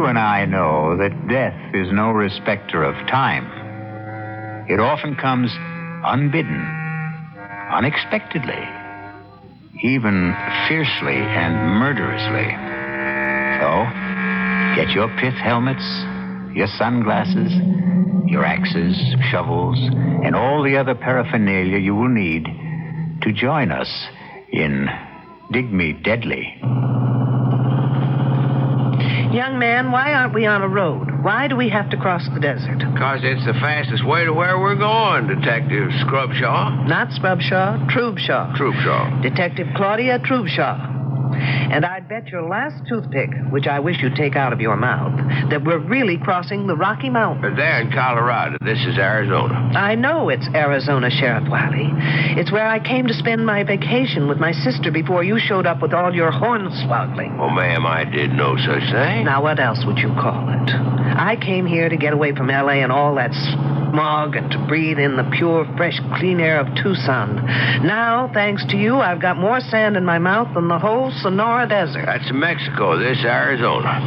I know that death is no respecter of time. It often comes unbidden, unexpectedly, even fiercely and murderously. So, get your pith helmets, your sunglasses, your axes, shovels, and all the other paraphernalia you will need to join us in Dig Me Deadly. Young man, why aren't we on a road? Why do we have to cross the desert? Because it's the fastest way to where we're going, Detective Scrubshaw. Not Scrubshaw, Trubshaw. Trubshaw. Detective Claudia Trubshaw. And I'd bet your last toothpick, which I wish you'd take out of your mouth, that we're really crossing the Rocky Mountains. But they're in Colorado. This is Arizona. I know it's Arizona, Sheriff Wiley. It's where I came to spend my vacation with my sister before you showed up with all your hornswoggling. Oh, ma'am, I did no such thing. Now, what else would you call it? I came here to get away from L.A. and all that smog and to breathe in the pure, fresh, clean air of Tucson. Now, thanks to you, I've got more sand in my mouth than the whole Sonora Desert. That's Mexico, this Arizona.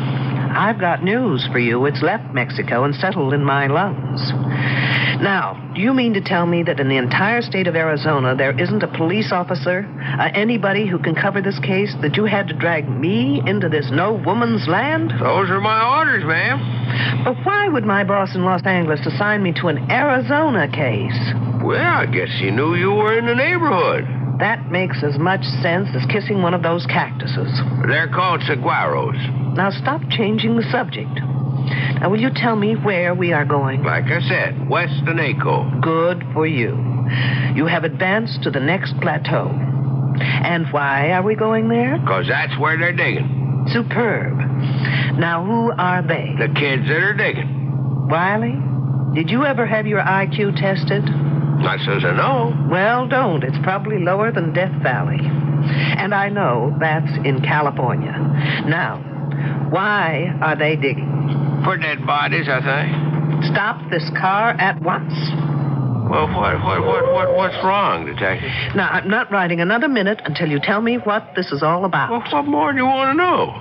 I've got news for you. It's left Mexico and settled in my lungs. Now, do you mean to tell me that in the entire state of Arizona there isn't a police officer, anybody who can cover this case, that you had to drag me into this no-woman's land? Those are my orders, ma'am. But why would my boss in Los Angeles assign me to an Arizona case? Well, I guess he knew you were in the neighborhood. That makes as much sense as kissing one of those cactuses. They're called saguaros. Now stop changing the subject. Now, will you tell me where we are going? Like I said, west of Naco. Good for you. You have advanced to the next plateau. And why are we going there? Because that's where they're digging. Superb. Now, who are they? The kids that are digging. Wiley, did you ever have your IQ tested? Not says I know. Well, don't. It's probably lower than Death Valley. And I know that's in California. Now, why are they digging? For dead bodies, I think. Stop this car at once. Well, what's wrong, Detective? Now, I'm not riding another minute until you tell me what this is all about. Well, what more do you want to know?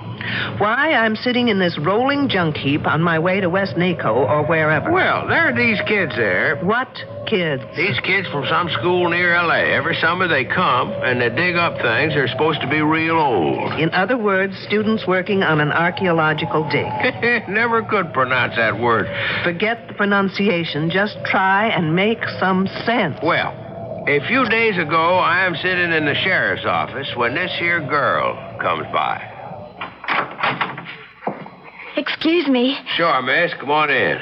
Why I'm sitting in this rolling junk heap on my way to West Naco or wherever. Well, there are these kids there. What kids? These kids from some school near L.A. Every summer they come and they dig up things that are supposed to be real old. In other words, students working on an archaeological dig. Never could pronounce that word. Forget the pronunciation. Just try and make some sense. Well, a few days ago, I am sitting in the sheriff's office when this here girl comes by. Excuse me. Sure, miss. Come on in.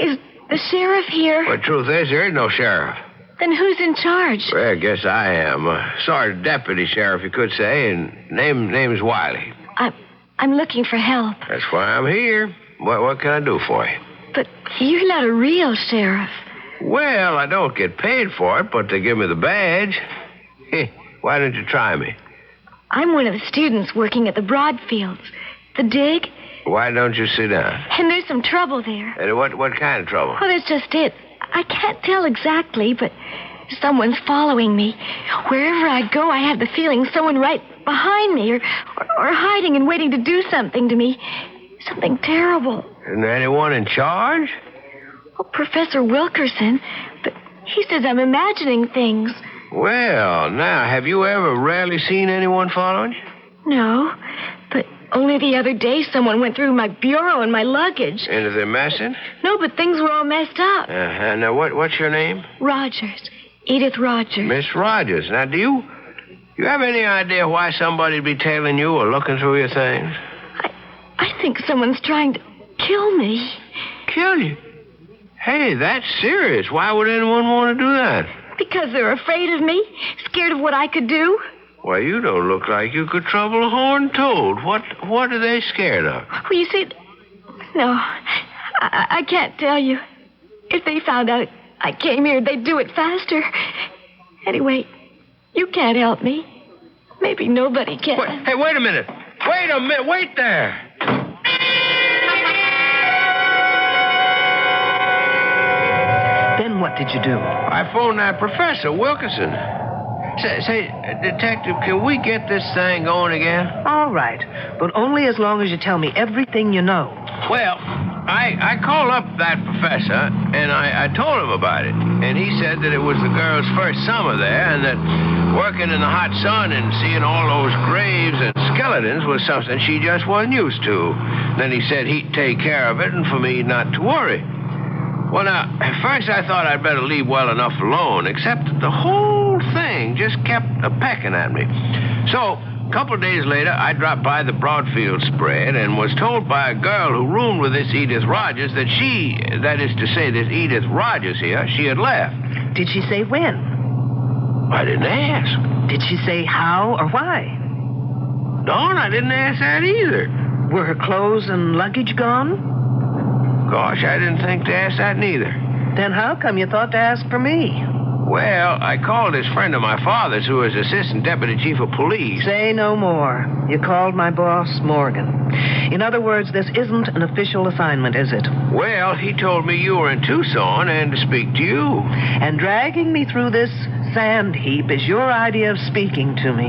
Is the sheriff here? Well, the truth is, there is no sheriff. Then who's in charge? Well, I guess I am. Sergeant Deputy Sheriff, you could say, and name's Wiley. I'm looking for help. That's why I'm here. What can I do for you? But you're not a real sheriff. Well, I don't get paid for it, but they give me the badge. Why don't you try me? I'm one of the students working at the Broadfields. The dig. Why don't you sit down? And there's some trouble there. And what kind of trouble? Well, that's just it. I can't tell exactly, but someone's following me. Wherever I go, I have the feeling someone right behind me or hiding and waiting to do something to me. Something terrible. Isn't there anyone in charge? Oh, Professor Wilkerson. But he says I'm imagining things. Well, now, have you ever really seen anyone following you? No, but only the other day someone went through my bureau and my luggage. And are they messing? No, but things were all messed up. Now, what's your name? Rogers. Edith Rogers. Miss Rogers. Now, do you have any idea why somebody'd be tailing you or looking through your things? I think someone's trying to kill me. Kill you? Hey, that's serious. Why would anyone want to do that? Because they're afraid of me, scared of what I could do. Why, you don't look like you could trouble a horned toad. What are they scared of? Well, you see, no, I can't tell you. If they found out I came here, they'd do it faster. Anyway, you can't help me. Maybe nobody can. Wait a minute. Wait there. Then what did you do? I phoned that Professor Wilkerson. Say, Detective, can we get this thing going again? All right, but only as long as you tell me everything you know. Well, I called up that professor, and I told him about it. And he said that it was the girl's first summer there, and that working in the hot sun and seeing all those graves and skeletons was something she just wasn't used to. Then he said he'd take care of it and for me not to worry. Well, now, at first I thought I'd better leave well enough alone, except that the whole thing just kept a-pecking at me. So, a couple of days later, I dropped by the Broadfield spread and was told by a girl who roomed with this Edith Rogers that that is to say, this Edith Rogers here, she had left. Did she say when? I didn't ask. Did she say how or why? Darn, I didn't ask that either. Were her clothes and luggage gone? Gosh, I didn't think to ask that neither. Then how come you thought to ask for me? Well, I called this friend of my father's who is Assistant Deputy Chief of Police. Say no more. You called my boss, Morgan. In other words, this isn't an official assignment, is it? Well, he told me you were in Tucson and to speak to you. And dragging me through this sand heap is your idea of speaking to me.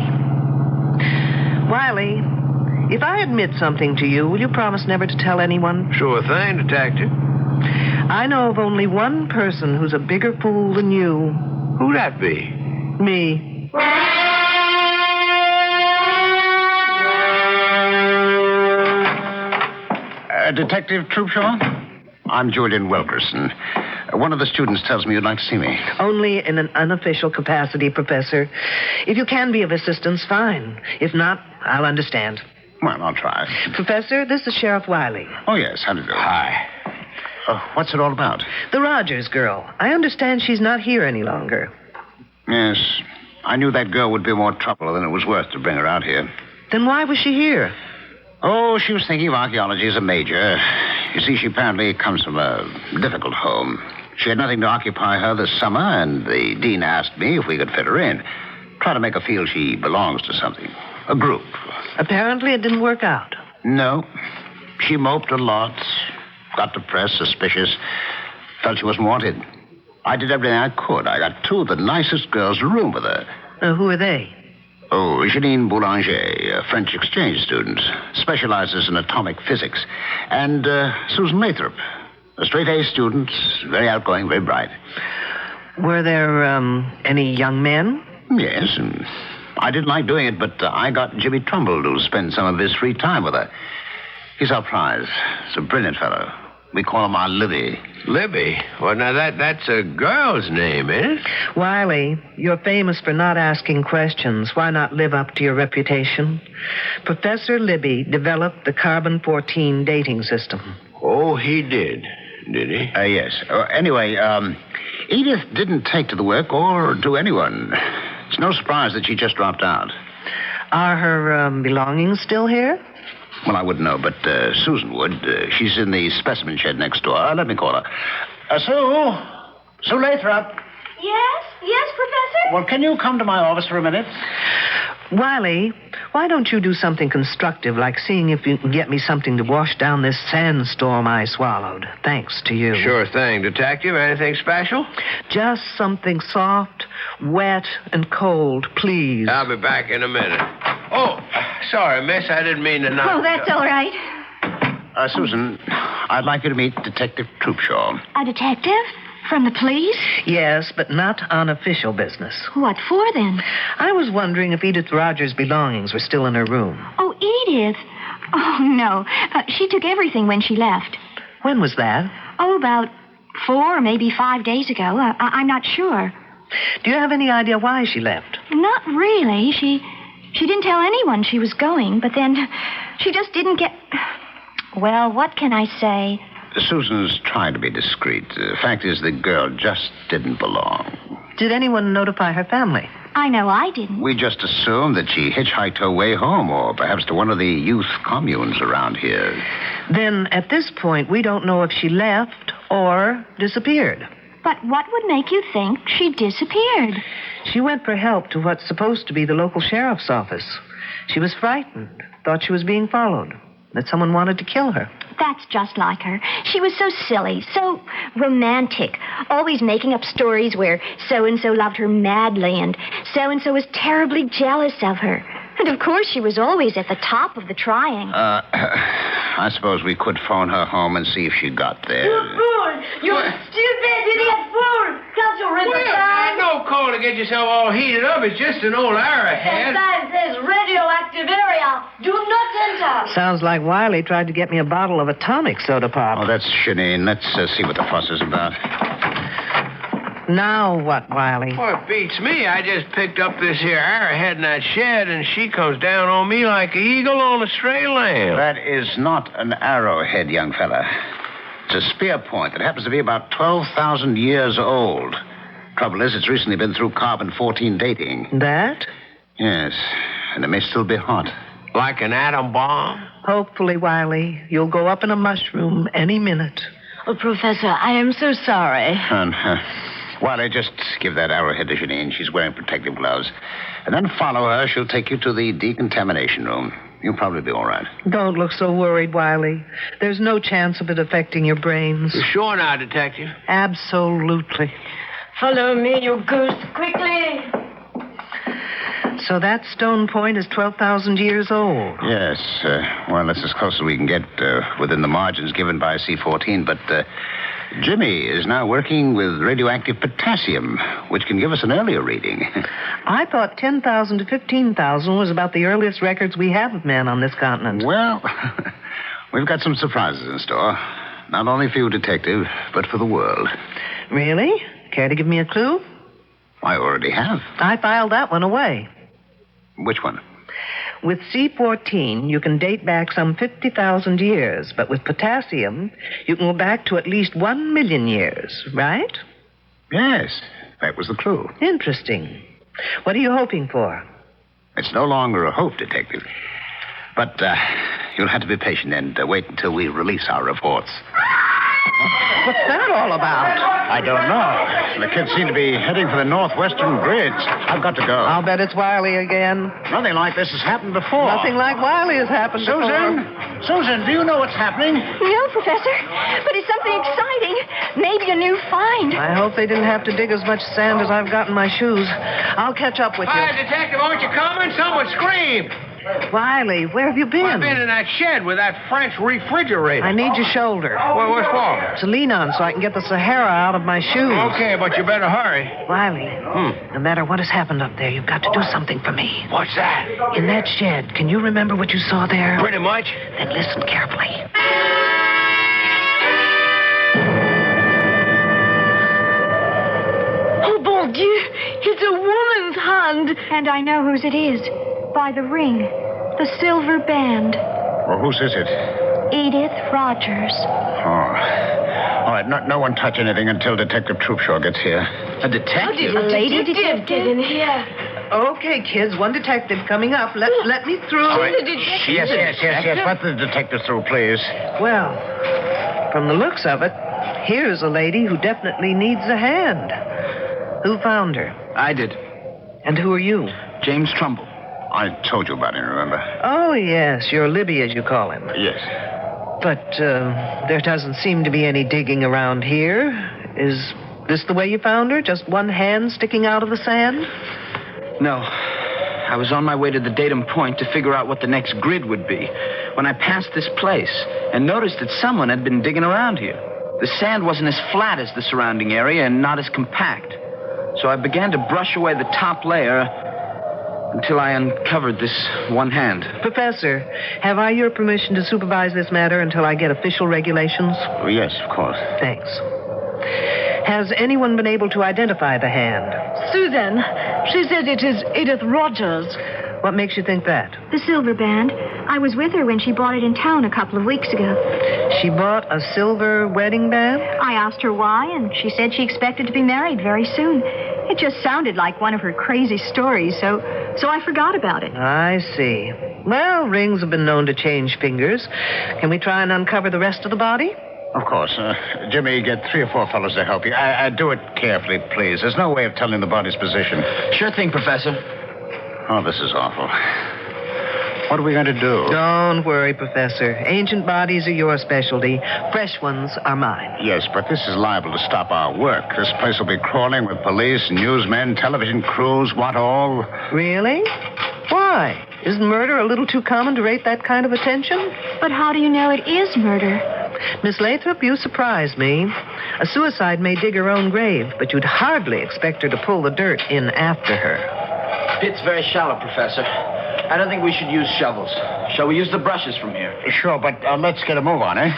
Wiley, if I admit something to you, will you promise never to tell anyone? Sure thing, Detective. I know of only one person who's a bigger fool than you. Who'd that be? Me. Detective Troopshaw? I'm Julian Wilkerson. One of the students tells me you'd like to see me. Only in an unofficial capacity, Professor. If you can be of assistance, fine. If not, I'll understand. Well, I'll try. Professor, this is Sheriff Wiley. Oh, yes. How do you do? Hi. What's it all about? The Rogers girl. I understand she's not here any longer. Yes. I knew that girl would be more trouble than it was worth to bring her out here. Then why was she here? Oh, she was thinking of archaeology as a major. You see, she apparently comes from a difficult home. She had nothing to occupy her this summer, and the dean asked me if we could fit her in. Try to make her feel she belongs to something. A group. Apparently it didn't work out. No. She moped a lot, got depressed, suspicious, felt she wasn't wanted. I did everything I could. I got two of the nicest girls to room with her. Who are they? Oh, Janine Boulanger, a French exchange student, specializes in atomic physics. And Susan Lathrop, a straight-A student, very outgoing, very bright. Were there any young men? Yes, and I didn't like doing it, but I got Jimmy Trumbull to spend some of his free time with her. He's our prize. He's a brilliant fellow. We call him our Libby. Libby? Well, now that's a girl's name, isn't it? Wiley, you're famous for not asking questions. Why not live up to your reputation? Professor Libby developed the carbon-14 dating system. Oh, he did he? Yes. Anyway, Edith didn't take to the work or to anyone. It's no surprise that she just dropped out. Are her belongings still here? Well, I wouldn't know, but Susan would. She's in the specimen shed next door. Let me call her. Sue Lathrop. Yes, Professor? Well, can you come to my office for a minute? Wiley, why don't you do something constructive, like seeing if you can get me something to wash down this sandstorm I swallowed, thanks to you. Sure thing. Detective, anything special? Just something soft, wet, and cold, please. I'll be back in a minute. Oh, sorry, miss. I didn't mean to knock. Oh, that's all right. Susan, I'd like you to meet Detective Troopshaw. A detective? From the police? Yes, but not on official business. What for, then? I was wondering if Edith Rogers' belongings were still in her room. Oh, Edith? Oh, no. She took everything when she left. When was that? Oh, about 4 or maybe 5 days ago. I'm not sure. Do you have any idea why she left? Not really. She didn't tell anyone she was going, but then she just didn't get... Well, what can I say? Susan's trying to be discreet. The fact is, the girl just didn't belong. Did anyone notify her family? I know I didn't. We just assumed that she hitchhiked her way home, or perhaps to one of the youth communes around here. Then, at this point, we don't know if she left or disappeared. But what would make you think she disappeared? She went for help to what's supposed to be the local sheriff's office. She was frightened, thought she was being followed, that someone wanted to kill her. That's just like her. She was so silly, so romantic, always making up stories where so-and-so loved her madly and so-and-so was terribly jealous of her. And, of course, she was always at the top of the trying. I suppose we could phone her home and see if she got there. You fool! You stupid idiot fool! Can't you read the sign? No call to get yourself all heated up. It's just an old arrowhead. The sign says radioactive area. Do not enter. Sounds like Wiley tried to get me a bottle of atomic soda pop. Oh, that's Janine. Let's see what the fuss is about. Now what, Wiley? Boy, it beats me. I just picked up this here arrowhead in that shed, and she comes down on me like an eagle on a stray lamb. That is not an arrowhead, young fella. It's a spear point that happens to be about 12,000 years old. Trouble is, it's recently been through carbon-14 dating. That? Yes, and it may still be hot. Like an atom bomb? Hopefully, Wiley, you'll go up in a mushroom any minute. Oh, Professor, I am so sorry. And, Wiley, just give that arrowhead to Janine. She's wearing protective gloves. And then follow her. She'll take you to the decontamination room. You'll probably be all right. Don't look so worried, Wiley. There's no chance of it affecting your brains. You sure now, Detective? Absolutely. Follow me, you goose, quickly. So that stone point is 12,000 years old. Yes. Well, that's as close as we can get within the margins given by C14. But Jimmy is now working with radioactive potassium, which can give us an earlier reading. I thought 10,000 to 15,000 was about the earliest records we have of men on this continent. Well, we've got some surprises in store. Not only for you, Detective, but for the world. Really? Care to give me a clue? I already have. I filed that one away. Which one? With C14, you can date back some 50,000 years, but with potassium, you can go back to at least 1 million years, right? Yes, that was the clue. Interesting. What are you hoping for? It's no longer a hope, Detective. But you'll have to be patient and wait until we release our reports. What's that all about? I don't know. The kids seem to be heading for the northwestern grids. I've got to go. I'll bet it's Wiley again. Nothing like this has happened before. Nothing like Wiley has happened Susan? before. Susan, do you know what's happening? No, Professor, but it's something exciting. Maybe a new find. I hope they didn't have to dig as much sand as I've got in my shoes. I'll catch up with you. Hi, Detective, aren't you coming? Someone screamed. Wiley, where have you been? Well, I've been in that shed with that French refrigerator. I need your shoulder. Well, what for? To lean on so I can get the Sahara out of my shoes. Okay, but you better hurry. Wiley, no matter what has happened up there, you've got to do something for me. What's that? In that shed, can you remember what you saw there? Pretty much. Then listen carefully. Oh, bon Dieu, it's a woman's hand. And I know whose it is. By the ring. The silver band. Well, whose is it? Edith Rogers. Oh. All right, no one touch anything until Detective Troopshaw gets here. A detective? A lady detective in here. Okay, kids, one detective coming up. Let me through. All right. Yes. Let the detective through, please. Well, from the looks of it, here's a lady who definitely needs a hand. Who found her? I did. And who are you? James Trumbull. I told you about him, remember? Oh, yes, you're Libby, as you call him. Yes. But there doesn't seem to be any digging around here. Is this the way you found her? Just one hand sticking out of the sand? No. I was on my way to the datum point to figure out what the next grid would be when I passed this place and noticed that someone had been digging around here. The sand wasn't as flat as the surrounding area and not as compact. So I began to brush away the top layer until I uncovered this one hand. Professor, have I your permission to supervise this matter until I get official regulations? Oh, yes, of course. Thanks. Has anyone been able to identify the hand? Susan. She said it is Edith Rogers. What makes you think that? The silver band. I was with her when she bought it in town a couple of weeks ago. She bought a silver wedding band? I asked her why, and she said she expected to be married very soon. It just sounded like one of her crazy stories, so I forgot about it. I see. Well, rings have been known to change fingers. Can we try and uncover the rest of the body? Of course. Jimmy, get 3 or 4 fellows to help you. I do it carefully, please. There's no way of telling the body's position. Sure thing, Professor. Oh, this is awful. What are we going to do? Don't worry, Professor. Ancient bodies are your specialty. Fresh ones are mine. Yes, but this is liable to stop our work. This place will be crawling with police, newsmen, television crews, what all. Really? Why? Isn't murder a little too common to rate that kind of attention? But how do you know it is murder? Miss Lathrop, you surprise me. A suicide may dig her own grave, but you'd hardly expect her to pull the dirt in after her. Pit's very shallow, Professor. I don't think we should use shovels. Shall we use the brushes from here? Sure, but let's get a move on, eh?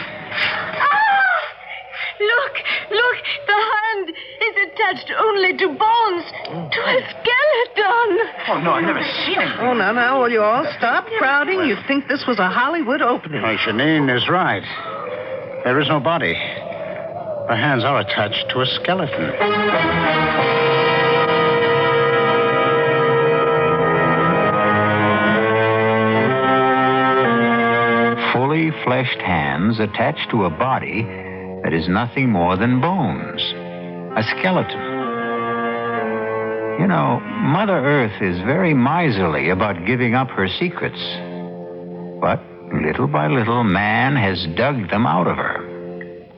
Look, the hand is attached only to bones, to a skeleton. Oh, no, I've never seen it. Oh, now, will you all stop crowding? You'd think this was a Hollywood opening. Oh, Janine is right. There is no body. The hands are attached to a skeleton. Fully fleshed hands attached to a body that is nothing more than bones. A skeleton. You know, Mother Earth is very miserly about giving up her secrets. But little by little, man has dug them out of her.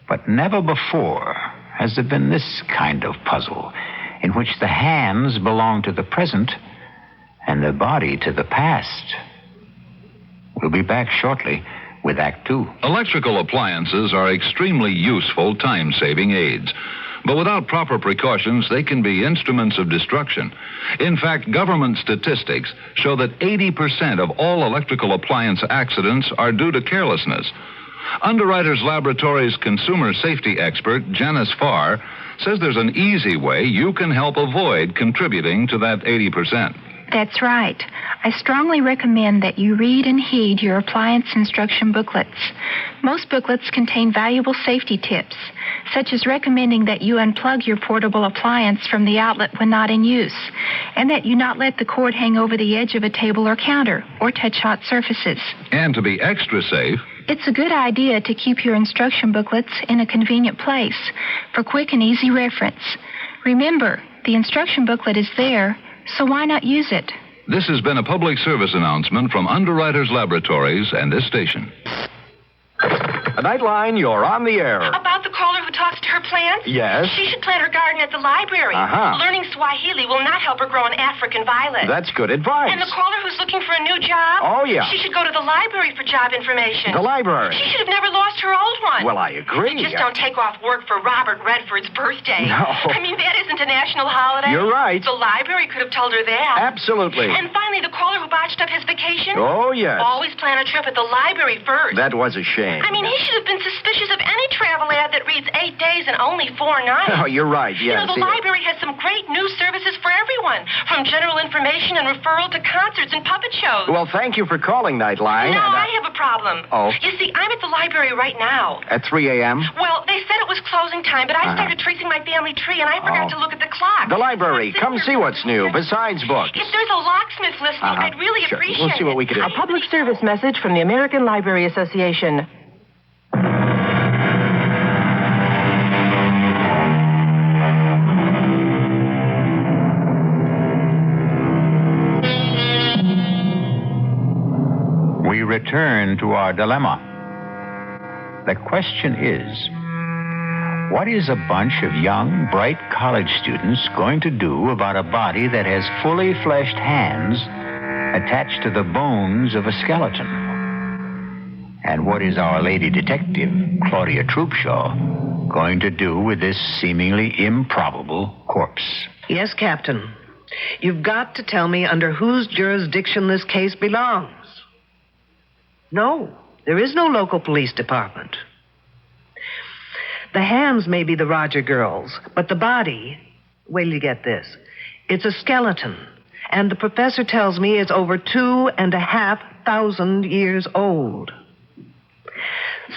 But never before has there been this kind of puzzle, in which the hands belong to the present and the body to the past. We'll be back shortly with Act Two. Electrical appliances are extremely useful time-saving aids. But without proper precautions, they can be instruments of destruction. In fact, government statistics show that 80% of all electrical appliance accidents are due to carelessness. Underwriters Laboratories consumer safety expert Janice Farr says there's an easy way you can help avoid contributing to that 80%. That's right. I strongly recommend that you read and heed your appliance instruction booklets. Most booklets contain valuable safety tips, such as recommending that you unplug your portable appliance from the outlet when not in use, and that you not let the cord hang over the edge of a table or counter or touch hot surfaces. And to be extra safe, It's a good idea to keep your instruction booklets in a convenient place for quick and easy reference. Remember, the instruction booklet is there, so why not use it? This has been a public service announcement from Underwriters Laboratories and this station. Nightline, you're on the air. About the caller who talks to her plants? Yes? She should plant her garden at the library. Uh-huh. Learning Swahili will not help her grow an African violet. That's good advice. And the caller who's looking for a new job? Oh, yeah. She should go to the library for job information. The library? She should have never lost her old one. Well, I agree. Just don't take off work for Robert Redford's birthday. No. I mean, that isn't a national holiday. You're right. The library could have told her that. Absolutely. And finally, the caller who botched up his vacation? Oh, yes. Always plan a trip at the library first. That was a shame. I mean, he should have been suspicious of any travel ad that reads 8 days and only 4 nights. Oh, you're right, yes. You know, the library has some great news services for everyone, from general information and referral to concerts and puppet shows. Well, thank you for calling, Nightline. No, and, I have a problem. Oh? You see, I'm at the library right now. At 3 a.m.? Well, they said it was closing time, but I started tracing my family tree, and I forgot to look at the clock. The library. Come see what's new, besides books. If there's a locksmith listening, I'd really Sure. appreciate We'll see what we can do. it. A public service message from the American Library Association. We return to our dilemma. The question is, what is a bunch of young, bright college students going to do about a body that has fully fleshed hands attached to the bones of a skeleton? And what is our lady detective, Claudia Troopshaw, going to do with this seemingly improbable corpse? Yes, Captain. You've got to tell me under whose jurisdiction this case belongs. No, there is no local police department. The hands may be the Roger girls, but the body, wait till you get this, it's a skeleton. And the professor tells me it's over 2,500 years old.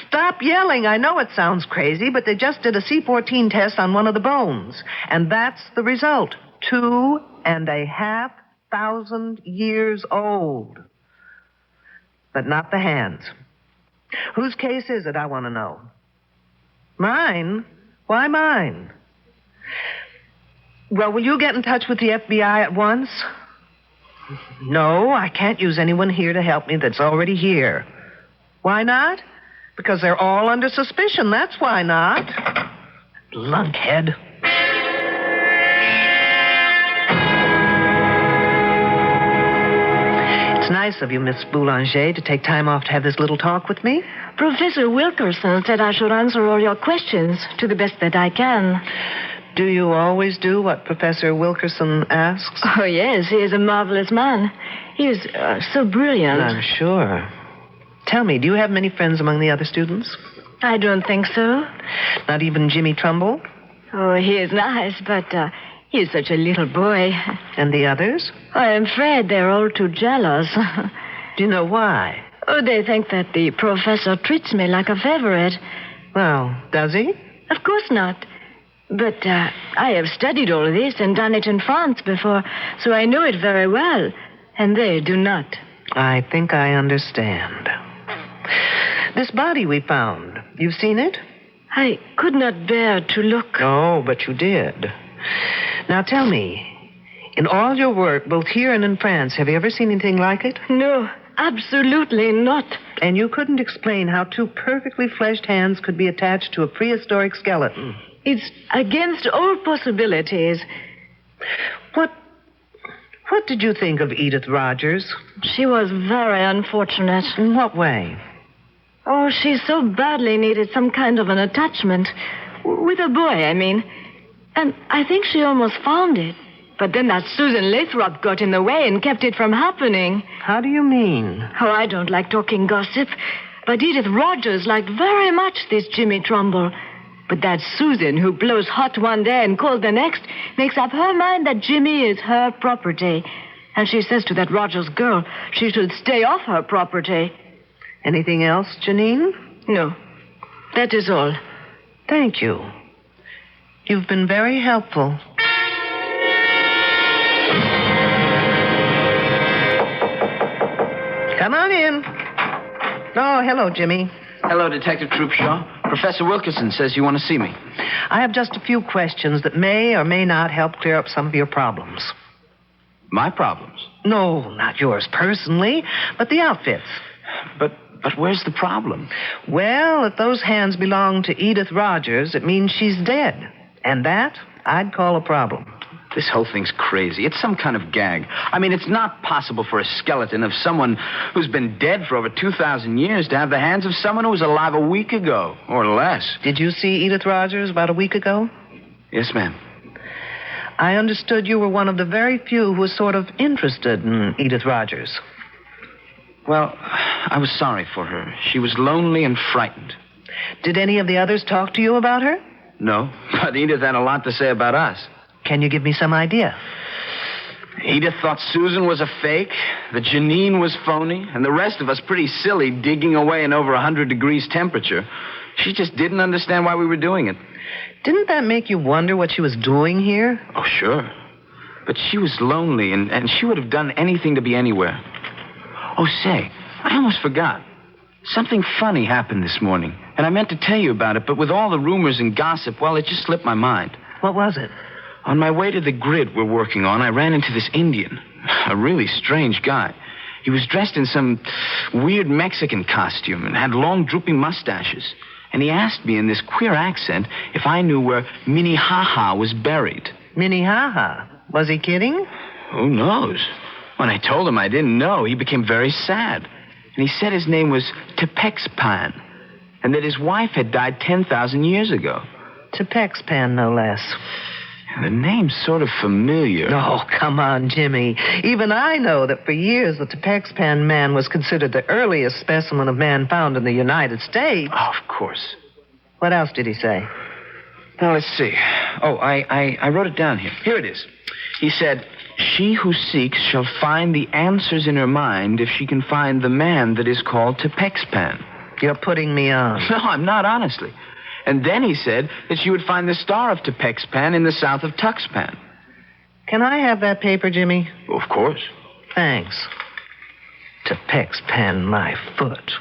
Stop yelling. I know it sounds crazy, but they just did a C14 test on one of the bones. And that's the result. 2,500 years old. But not the hands. Whose case is it, I want to know? Mine? Why mine? Well, will you get in touch with the FBI at once? No, I can't use anyone here to help me that's already here. Why not? Because they're all under suspicion. That's why not. Lunkhead. It's nice of you, Miss Boulanger, to take time off to have this little talk with me. Professor Wilkerson said I should answer all your questions to the best that I can. Do you always do what Professor Wilkerson asks? Oh, yes, he is a marvelous man. He is so brilliant. I'm sure. Tell me, do you have many friends among the other students? I don't think so. Not even Jimmy Trumbull? Oh, he is nice, but he is such a little boy. And the others? I'm afraid they're all too jealous. Do you know why? Oh, they think that the professor treats me like a favorite. Well, does he? Of course not. But I have studied all this and done it in France before, so I know it very well. And they do not. I think I understand. This body we found, you've seen it? I could not bear to look. Oh, but you did. Now tell me, in all your work, both here and in France, have you ever seen anything like it? No, absolutely not. And you couldn't explain how 2 perfectly fleshed hands could be attached to a prehistoric skeleton? It's against all possibilities. What did you think of Edith Rogers? She was very unfortunate. In what way? Oh, she so badly needed some kind of an attachment. With a boy, I mean. And I think she almost found it. But then that Susan Lathrop got in the way and kept it from happening. How do you mean? Oh, I don't like talking gossip. But Edith Rogers liked very much this Jimmy Trumbull. But that Susan, who blows hot one day and cold the next, makes up her mind that Jimmy is her property. And she says to that Rogers girl she should stay off her property. Anything else, Janine? No. That is all. Thank you. You've been very helpful. Come on in. Oh, hello, Jimmy. Hello, Detective Troopshaw. Professor Wilkerson says you want to see me. I have just a few questions that may or may not help clear up some of your problems. My problems? No, not yours personally, but the outfits. But where's the problem? Well, if those hands belong to Edith Rogers, it means she's dead. And that, I'd call a problem. This whole thing's crazy. It's some kind of gag. I mean, it's not possible for a skeleton of someone who's been dead for over 2,000 years to have the hands of someone who was alive a week ago, or less. Did you see Edith Rogers about a week ago? Yes, ma'am. I understood you were one of the very few who was sort of interested in Edith Rogers. Well, I was sorry for her. She was lonely and frightened. Did any of the others talk to you about her? No, but Edith had a lot to say about us. Can you give me some idea? Edith thought Susan was a fake, that Janine was phony, and the rest of us pretty silly digging away in over 100 degrees temperature. She just didn't understand why we were doing it. Didn't that make you wonder what she was doing here? Oh, sure. But she was lonely, and she would have done anything to be anywhere. Oh, say, I almost forgot. Something funny happened this morning, and I meant to tell you about it, but with all the rumors and gossip, well, it just slipped my mind. What was it? On my way to the grid we're working on, I ran into this Indian, a really strange guy. He was dressed in some weird Mexican costume and had long, drooping mustaches. And he asked me in this queer accent if I knew where Minnehaha was buried. Minnehaha? Was he kidding? Who knows? When I told him I didn't know, he became very sad. And he said his name was Tepexpan, and that his wife had died 10,000 years ago. Tepexpan, no less. The name's sort of familiar. Oh, come on, Jimmy. Even I know that for years the Tepexpan man was considered the earliest specimen of man found in the United States. Oh, of course. What else did he say? Now, let's see. Oh, I wrote it down here. Here it is. He said, "She who seeks shall find the answers in her mind if she can find the man that is called Tepexpan." You're putting me on. No, I'm not, honestly. And then he said that she would find the star of Tepexpan in the south of Tuxpan. Can I have that paper, Jimmy? Of course. Thanks. Tepexpan, my foot.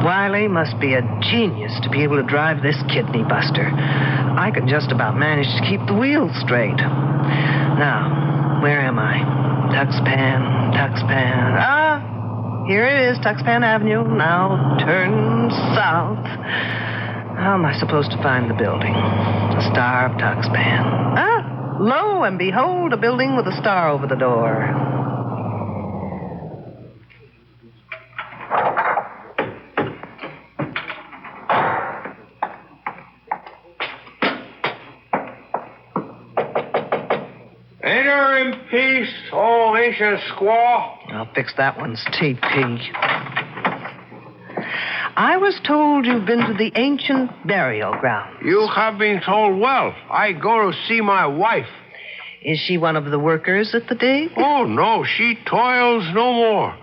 Wiley must be a genius to be able to drive this kidney buster. I can just about manage to keep the wheels straight. Now, where am I? Tuxpan. Ah, here it is, Tuxpan Avenue. Now turn south. How am I supposed to find the building? The Star of Tuxpan. Ah, lo and behold, a building with a star over the door. Enter in peace, old ancient squaw. I'll fix that one's TP. I was told you've been to the ancient burial ground. You have been told well. I go to see my wife. Is she one of the workers at the dig? Oh, no, she toils no more.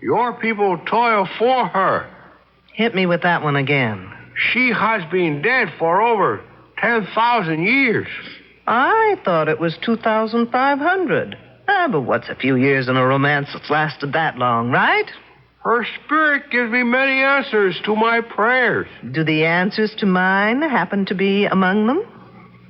Your people toil for her. Hit me with that one again. She has been dead for over 10,000 years. I thought it was 2,500. But what's a few years in a romance that's lasted that long, right? Her spirit gives me many answers to my prayers. Do the answers to mine happen to be among them?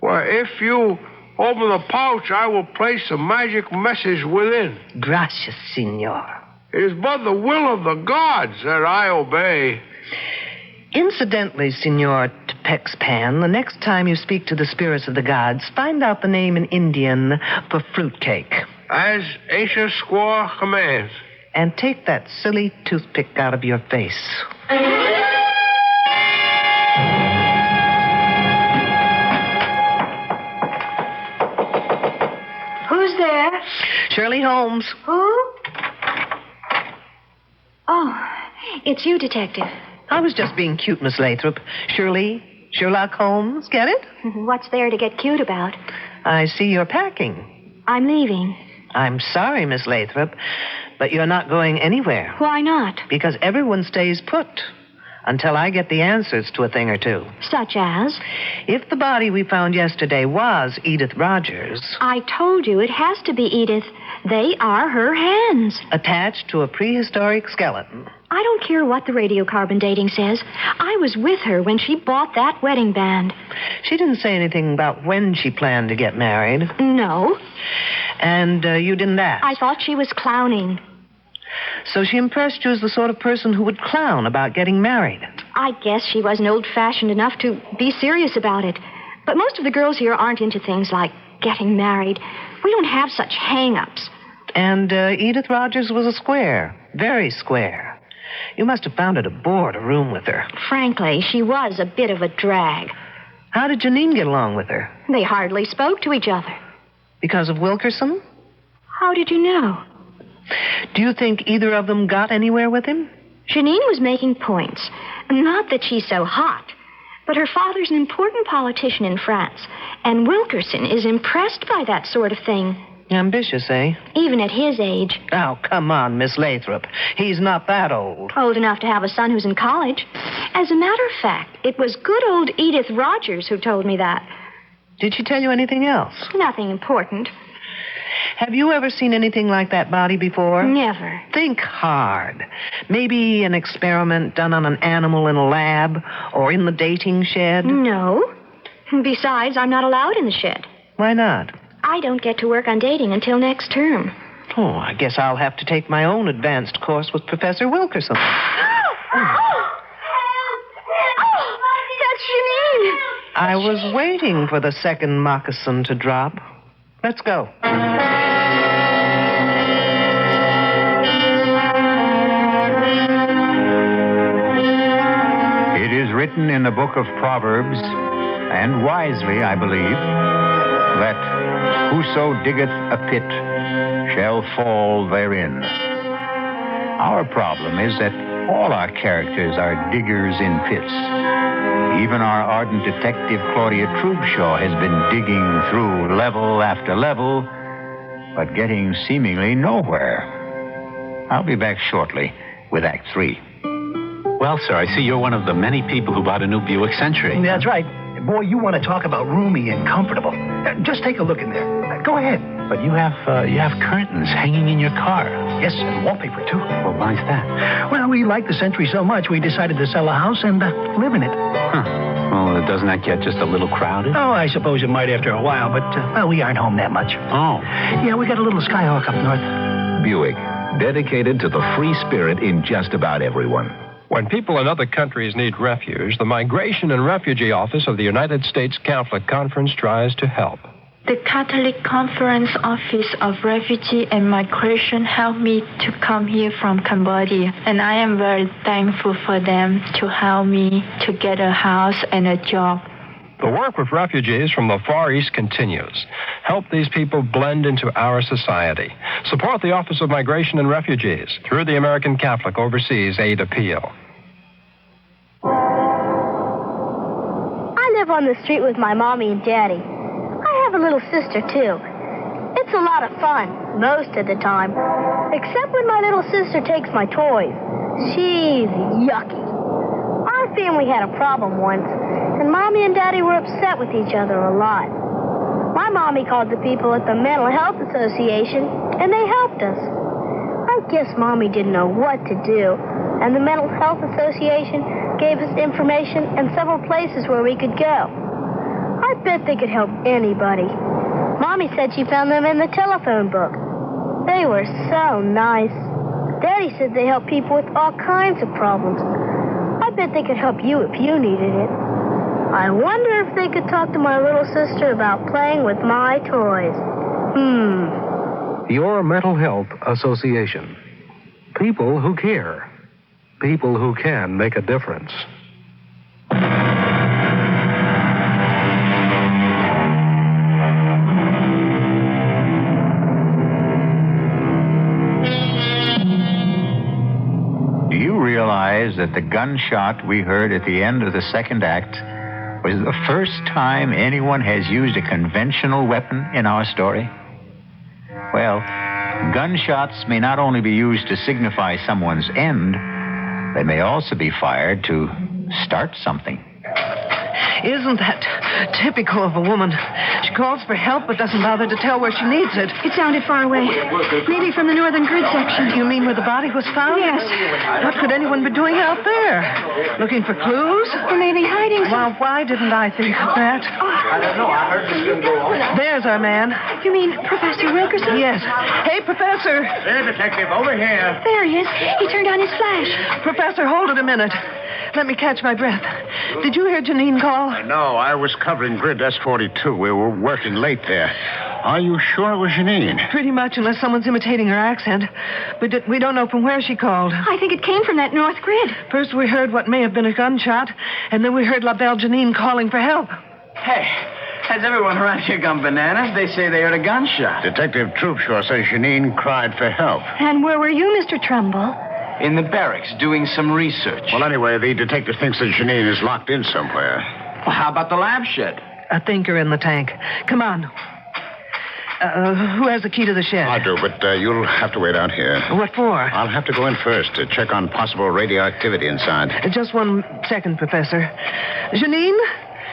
Well, if you open the pouch, I will place a magic message within. Gracias, senor. It is but the will of the gods that I obey. Incidentally, Senor Tepexpan, the next time you speak to the spirits of the gods, find out the name in Indian for fruitcake. As ancient squaw commands. And take that silly toothpick out of your face. Who's there? Shirley Holmes. Who? Oh, it's you, Detective. I was just being cute, Miss Lathrop. Shirley, Sherlock Holmes, get it? What's there to get cute about? I see you're packing. I'm leaving. I'm sorry, Miss Lathrop, but you're not going anywhere. Why not? Because everyone stays put. until I get the answers to a thing or two. Such as? If the body we found yesterday was Edith Rogers... I told you it has to be Edith. They are her hands. Attached to a prehistoric skeleton. I don't care what the radiocarbon dating says. I was with her when she bought that wedding band. She didn't say anything about when she planned to get married. No. And you didn't ask? I thought she was clowning. So she impressed you as the sort of person who would clown about getting married? I guess she wasn't old-fashioned enough to be serious about it. But most of the girls here aren't into things like getting married. We don't have such hang-ups. And Edith Rogers was a square. Very square. You must have found it a bore to room with her. Frankly, she was a bit of a drag. How did Janine get along with her? They hardly spoke to each other. Because of Wilkerson? How did you know? Do you think either of them got anywhere with him? Janine was making points. Not that she's so hot, but her father's an important politician in France, and Wilkerson is impressed by that sort of thing. Ambitious, eh? Even at his age. Oh, come on, Miss Lathrop. He's not that old. Old enough to have a son who's in college. As a matter of fact, it was good old Edith Rogers who told me that. Did she tell you anything else? Nothing important. Have you ever seen anything like that body before? Never. Think hard. Maybe an experiment done on an animal in a lab or in the dating shed? No. Besides, I'm not allowed in the shed. Why not? I don't get to work on dating until next term. Oh, I guess I'll have to take my own advanced course with Professor Wilkerson. That's Janine. I was waiting for the second moccasin to drop. Let's go. It is written in the book of Proverbs, and wisely, I believe, that whoso diggeth a pit shall fall therein. Our problem is that all our characters are diggers in pits. Even our ardent detective Claudia Trubshaw has been digging through level after level, but getting seemingly nowhere. I'll be back shortly with Act 3. Well, sir, I see you're one of the many people who bought a new Buick Century. That's right. Boy, you want to talk about roomy and comfortable. Just take a look in there. Go ahead. But you have curtains hanging in your car. Yes, and wallpaper, too. Well, why's that? Well, we like the Century so much, we decided to sell a house and live in it. Huh. Well, doesn't that get just a little crowded? Oh, I suppose it might after a while, but, well, we aren't home that much. Oh. Yeah, we got a little Skyhawk up north. Buick, dedicated to the free spirit in just about everyone. When people in other countries need refuge, the Migration and Refugee Office of the United States Catholic Conference tries to help. The Catholic Conference Office of Refugee and Migration helped me to come here from Cambodia, and I am very thankful for them to help me to get a house and a job. The work with refugees from the Far East continues. Help these people blend into our society. Support the Office of Migration and Refugees through the American Catholic Overseas Aid Appeal. I live on the street with my mommy and daddy. I have a little sister, too. It's a lot of fun, most of the time. Except when my little sister takes my toys. She's yucky. Our family had a problem once, and Mommy and Daddy were upset with each other a lot. My mommy called the people at the Mental Health Association, and they helped us. I guess Mommy didn't know what to do, and the Mental Health Association gave us information and several places where we could go. I bet they could help anybody. Mommy said she found them in the telephone book. They were so nice. Daddy said they help people with all kinds of problems. I bet they could help you if you needed it. I wonder if they could talk to my little sister about playing with my toys. Your Mental Health Association. People who care. People who can make a difference. Do you realize that the gunshot we heard at the end of the second act was the first time anyone has used a conventional weapon in our story? Well, gunshots may not only be used to signify someone's end, They may also be fired to start something. Isn't that typical of a woman? She calls for help but doesn't bother to tell where she needs it. It sounded far away. Maybe from the northern grid section. You mean where the body was found? Yes. What could anyone be doing out there? Looking for clues? Or maybe hiding Well, why didn't I think of that? I don't know. I heard this didn't go on. There's our man. You mean Professor Wilkerson? Yes. Hey, Professor. There, Detective, over here. There he is. He turned on his flash. Professor, hold it a minute. Let me catch my breath. Did you hear Janine call? No, I was covering grid S42. We were working late there. Are you sure it was Janine? Pretty much, unless someone's imitating her accent. We don't know from where she called. I think it came from that north grid. First we heard what may have been a gunshot, and then we heard La Belle Janine calling for help. Hey, has everyone around here gone bananas? They say they heard a gunshot. Detective Troopshaw says Janine cried for help. And where were you, Mr. Trumbull? In the barracks, doing some research. Well, anyway, the detective thinks that Janine is locked in somewhere. Well, how about the lab shed? A thinker in the tank. Come on. Who has the key to the shed? I do, but you'll have to wait out here. What for? I'll have to go in first to check on possible radioactivity inside. Just 1 second, Professor. Janine?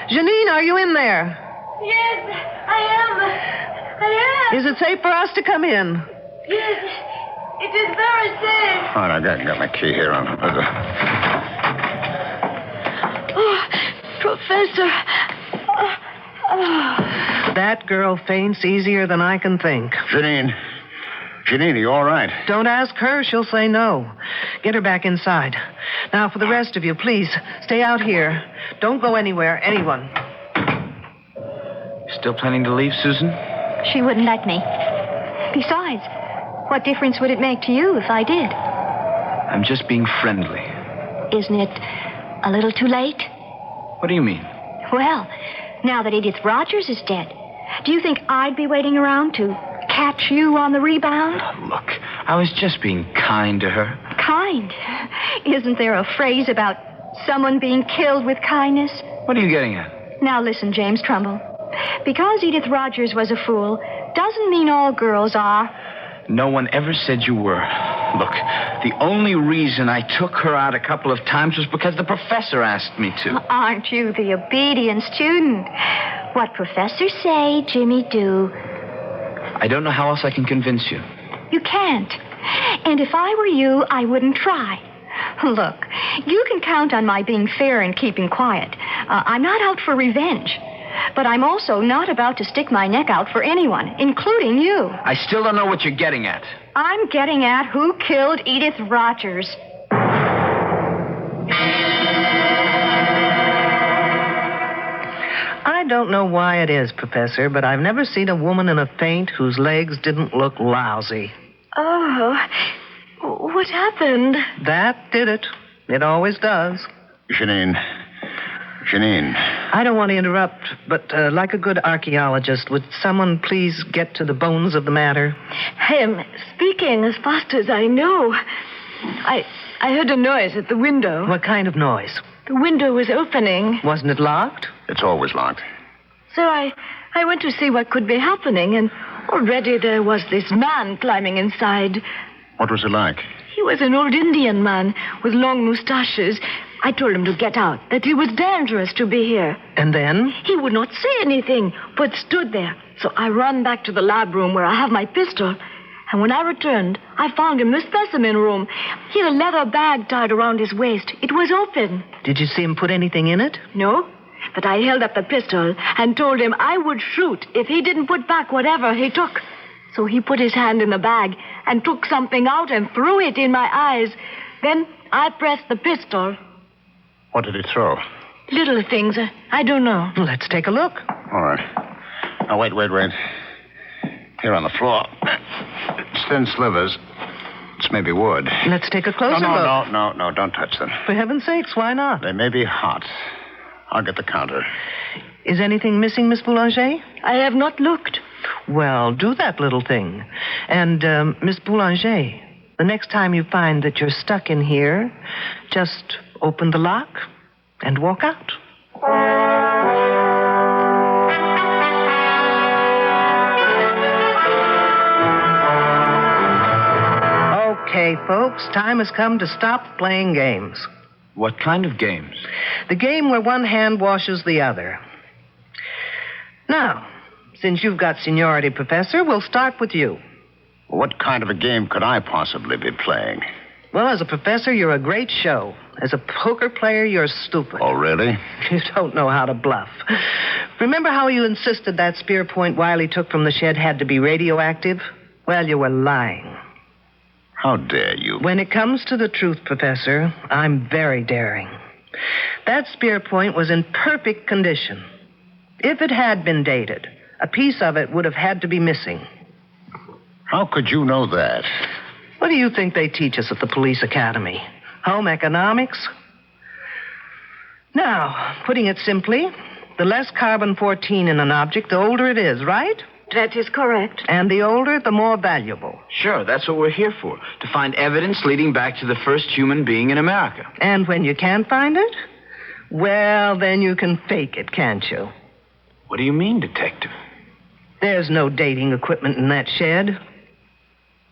Janine, are you in there? Yes, I am. Is it safe for us to come in? Yes, it is very safe. All right, I got my key here. Oh, Professor. That girl faints easier than I can think. Janine, are you all right? Don't ask her. She'll say no. Get her back inside. Now, for the rest of you, please, stay out here. Don't go anywhere, anyone. Still planning to leave, Susan? She wouldn't let me. Besides, what difference would it make to you if I did? I'm just being friendly. Isn't it a little too late? What do you mean? Well, now that Edith Rogers is dead, do you think I'd be waiting around to catch you on the rebound? Look, I was just being kind to her. Kind? Isn't there a phrase about someone being killed with kindness? What are you getting at? Now listen, James Trumbull. Because Edith Rogers was a fool doesn't mean all girls are. No one ever said you were. Look, the only reason I took her out a couple of times was because the professor asked me to. Aren't you the obedient student? What professors say, Jimmy do. I don't know how else I can convince you. You can't. And if I were you, I wouldn't try. Look, you can count on my being fair and keeping quiet. I'm not out for revenge. But I'm also not about to stick my neck out for anyone, including you. I still don't know what you're getting at. I'm getting at who killed Edith Rogers. I don't know why it is, Professor, but I've never seen a woman in a faint whose legs didn't look lousy. Oh, what happened? That did it. It always does. Janine. I don't want to interrupt, but like a good archaeologist, would someone please get to the bones of the matter? I am speaking as fast as I know. I heard a noise at the window. What kind of noise? The window was opening. Wasn't it locked? It's always locked. So I went to see what could be happening, and already there was this man climbing inside. What was it like? He was an old Indian man with long mustaches. I told him to get out, that it was dangerous to be here. And then? He would not say anything, but stood there. So I ran back to the lab room where I have my pistol. And when I returned, I found him in the specimen room. He had a leather bag tied around his waist. It was open. Did you see him put anything in it? No, but I held up the pistol and told him I would shoot if he didn't put back whatever he took. So he put his hand in the bag and took something out and threw it in my eyes. Then I pressed the pistol. What did he throw? Little things. I don't know. Let's take a look. All right. Now, wait. Here on the floor. It's thin slivers. It's maybe wood. Let's take a closer look. No, don't touch them. For heaven's sakes, why not? They may be hot. I'll get the counter. Is anything missing, Miss Boulanger? I have not looked. Well, do that little thing. And, Miss Boulanger, the next time you find that you're stuck in here, just open the lock and walk out. Okay, Okay, folks, time has come to stop playing games. What kind of games? The game where one hand washes the other. Now, since you've got seniority, Professor, we'll start with you. What kind of a game could I possibly be playing? Well, as a professor, you're a great show. As a poker player, you're stupid. Oh, really? You don't know how to bluff. Remember how you insisted that spear point Wiley took from the shed had to be radioactive? Well, you were lying. How dare you? When it comes to the truth, Professor, I'm very daring. That spear point was in perfect condition. If it had been dated, a piece of it would have had to be missing. How could you know that? What do you think they teach us at the police academy? Home economics? Now, putting it simply, the less carbon-14 in an object, the older it is, right? That is correct. And the older, the more valuable. Sure, that's what we're here for. To find evidence leading back to the first human being in America. And when you can't find it? Well, then you can fake it, can't you? What do you mean, detective? There's no dating equipment in that shed.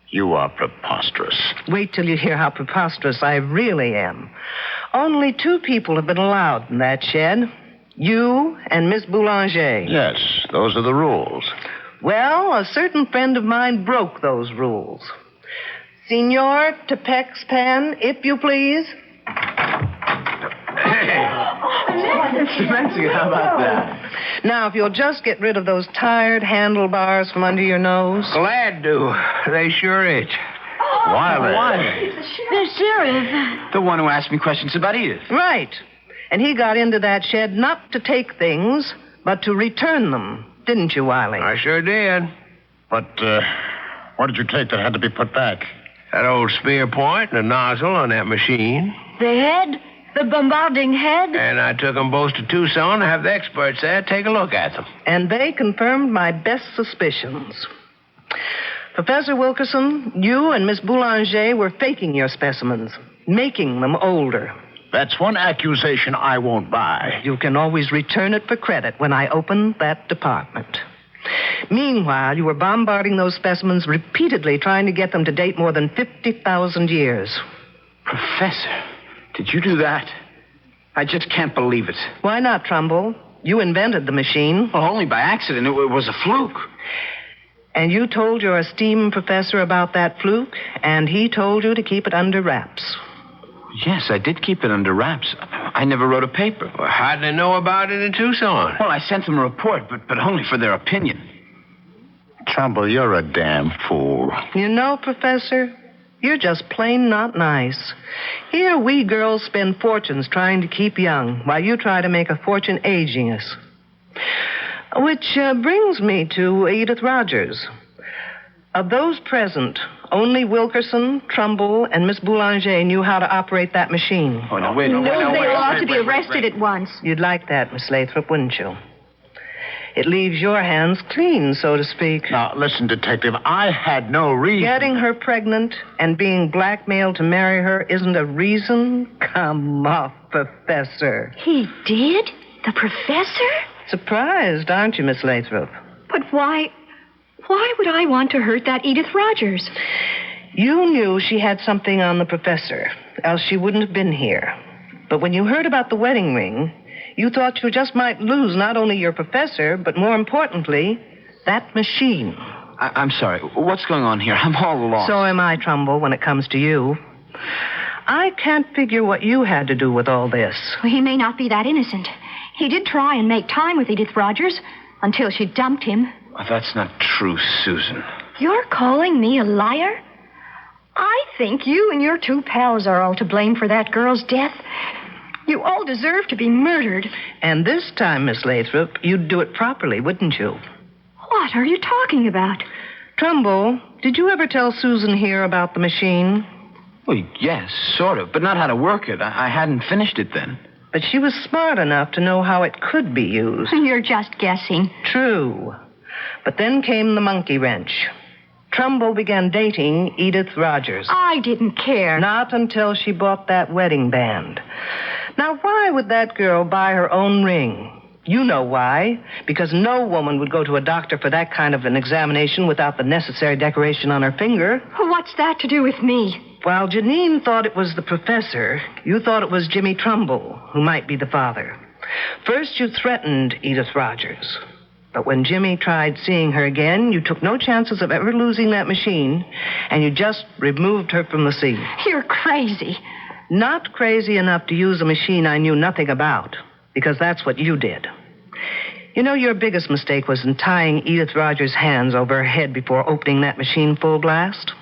You are preposterous. Wait till you hear how preposterous I really am. Only 2 people have been allowed in that shed. You and Miss Boulanger. Yes, those are the rules. Well, a certain friend of mine broke those rules. Senor Tepex Pan, if you please. Mexico, how about that? Now, if you'll just get rid of those tired handlebars from under your nose. Glad to. They sure itch. Wiley. The sheriff. The one who asked me questions about Edith. Right. And he got into that shed not to take things, but to return them. Didn't you, Wiley? I sure did. But, what did you take that had to be put back? That old spear point and the nozzle on that machine. The head? The bombarding head? And I took them both to Tucson to have the experts there take a look at them. And they confirmed my best suspicions. Professor Wilkerson, you and Miss Boulanger were faking your specimens, making them older. That's one accusation I won't buy. You can always return it for credit when I open that department. Meanwhile, you were bombarding those specimens repeatedly, trying to get them to date more than 50,000 years. Professor, did you do that? I just can't believe it. Why not, Trumbull? You invented the machine. Well, only by accident. It was a fluke. And you told your esteemed professor about that fluke, and he told you to keep it under wraps. Yes, I did keep it under wraps. I never wrote a paper. Well, how'd they know about it in Tucson? Well, I sent them a report, but only for their opinion. Trumbull, you're a damn fool. You know, Professor, you're just plain not nice. Here we girls spend fortunes trying to keep young, while you try to make a fortune aging us. Which brings me to Edith Rogers. Of those present, only Wilkerson, Trumbull, and Miss Boulanger knew how to operate that machine. Oh, no, wait. No, they all ought to be arrested at once. You'd like that, Miss Lathrop, wouldn't you? It leaves your hands clean, so to speak. Now, listen, Detective, I had no reason. Getting her pregnant and being blackmailed to marry her isn't a reason? Come off, Professor. He did? The professor? Surprised, aren't you, Miss Lathrop? But why would I want to hurt that Edith Rogers? You knew she had something on the professor, else she wouldn't have been here. But when you heard about the wedding ring, you thought you just might lose not only your professor, but more importantly, that machine. I'm sorry. What's going on here? I'm all lost. So am I, Trumbull, when it comes to you. I can't figure what you had to do with all this. Well, he may not be that innocent. He did try and make time with Edith Rogers until she dumped him. Well, that's not true, Susan. You're calling me a liar? I think you and your 2 pals are all to blame for that girl's death. You all deserve to be murdered. And this time, Miss Lathrop, you'd do it properly, wouldn't you? What are you talking about? Trumbull, did you ever tell Susan here about the machine? Well, yes, sort of, but not how to work it. I hadn't finished it then. But she was smart enough to know how it could be used. You're just guessing. True. But then came the monkey wrench. Trumbull began dating Edith Rogers. I didn't care. Not until she bought that wedding band. Now, why would that girl buy her own ring? You know why. Because no woman would go to a doctor for that kind of an examination without the necessary decoration on her finger. What's that to do with me? While Janine thought it was the professor, you thought it was Jimmy Trumbull who might be the father. First, you threatened Edith Rogers. But when Jimmy tried seeing her again, you took no chances of ever losing that machine, and you just removed her from the scene. You're crazy. Not crazy enough to use a machine I knew nothing about, because that's what you did. You know, your biggest mistake was in tying Edith Rogers' hands over her head before opening that machine full blast.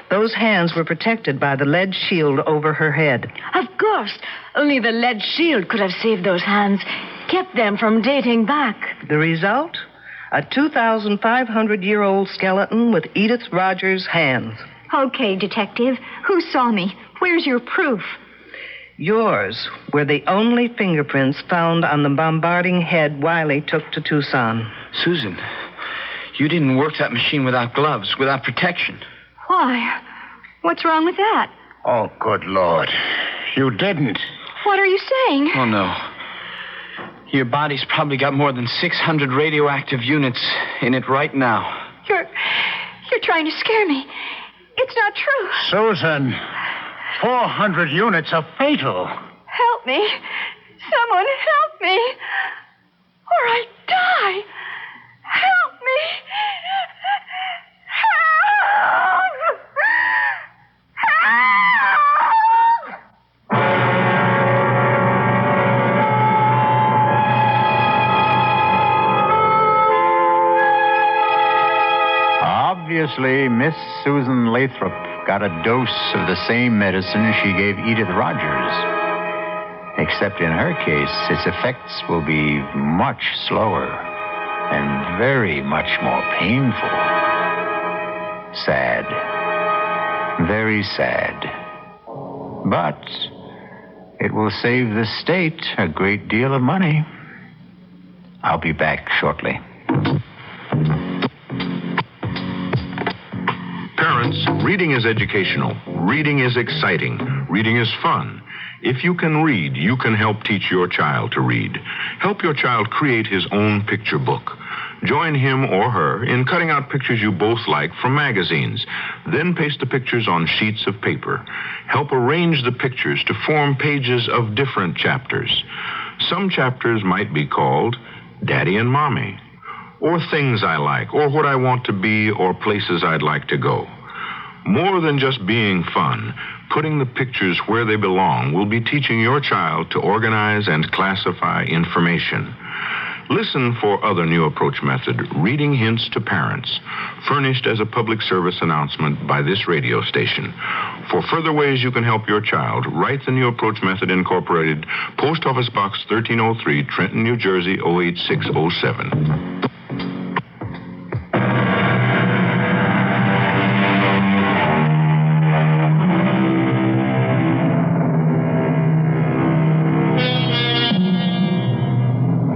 Those hands were protected by the lead shield over her head. Of course. Only the lead shield could have saved those hands, kept them from dating back. The result? A 2,500-year-old skeleton with Edith Rogers' hands. Okay, Detective. Who saw me? Where's your proof? Yours were the only fingerprints found on the bombarding head Wiley took to Tucson. Susan, you didn't work that machine without gloves, without protection. Why? What's wrong with that? Oh, good Lord. You didn't. What are you saying? Oh, no. Your body's probably got more than 600 radioactive units in it right now. You're trying to scare me. It's not true. Susan, 400 units are fatal. Help me. Someone help me. Or I die. Help me. Help. Obviously, Miss Susan Lathrop got a dose of the same medicine she gave Edith Rogers. Except in her case, its effects will be much slower and very much more painful. Sad. Very sad. But it will save the state a great deal of money. I'll be back shortly. Parents, reading is educational. Reading is exciting. Reading is fun. If you can read, you can help teach your child to read. Help your child create his own picture book. Join him or her in cutting out pictures you both like from magazines. Then paste the pictures on sheets of paper. Help arrange the pictures to form pages of different chapters. Some chapters might be called Daddy and Mommy, or Things I Like, or What I Want to Be, or Places I'd Like to Go. More than just being fun, putting the pictures where they belong will be teaching your child to organize and classify information. Listen for other new approach method, Reading Hints to Parents, furnished as a public service announcement by this radio station. For further ways you can help your child, write the New Approach Method Incorporated, Post Office Box 1303, Trenton, New Jersey, 08607.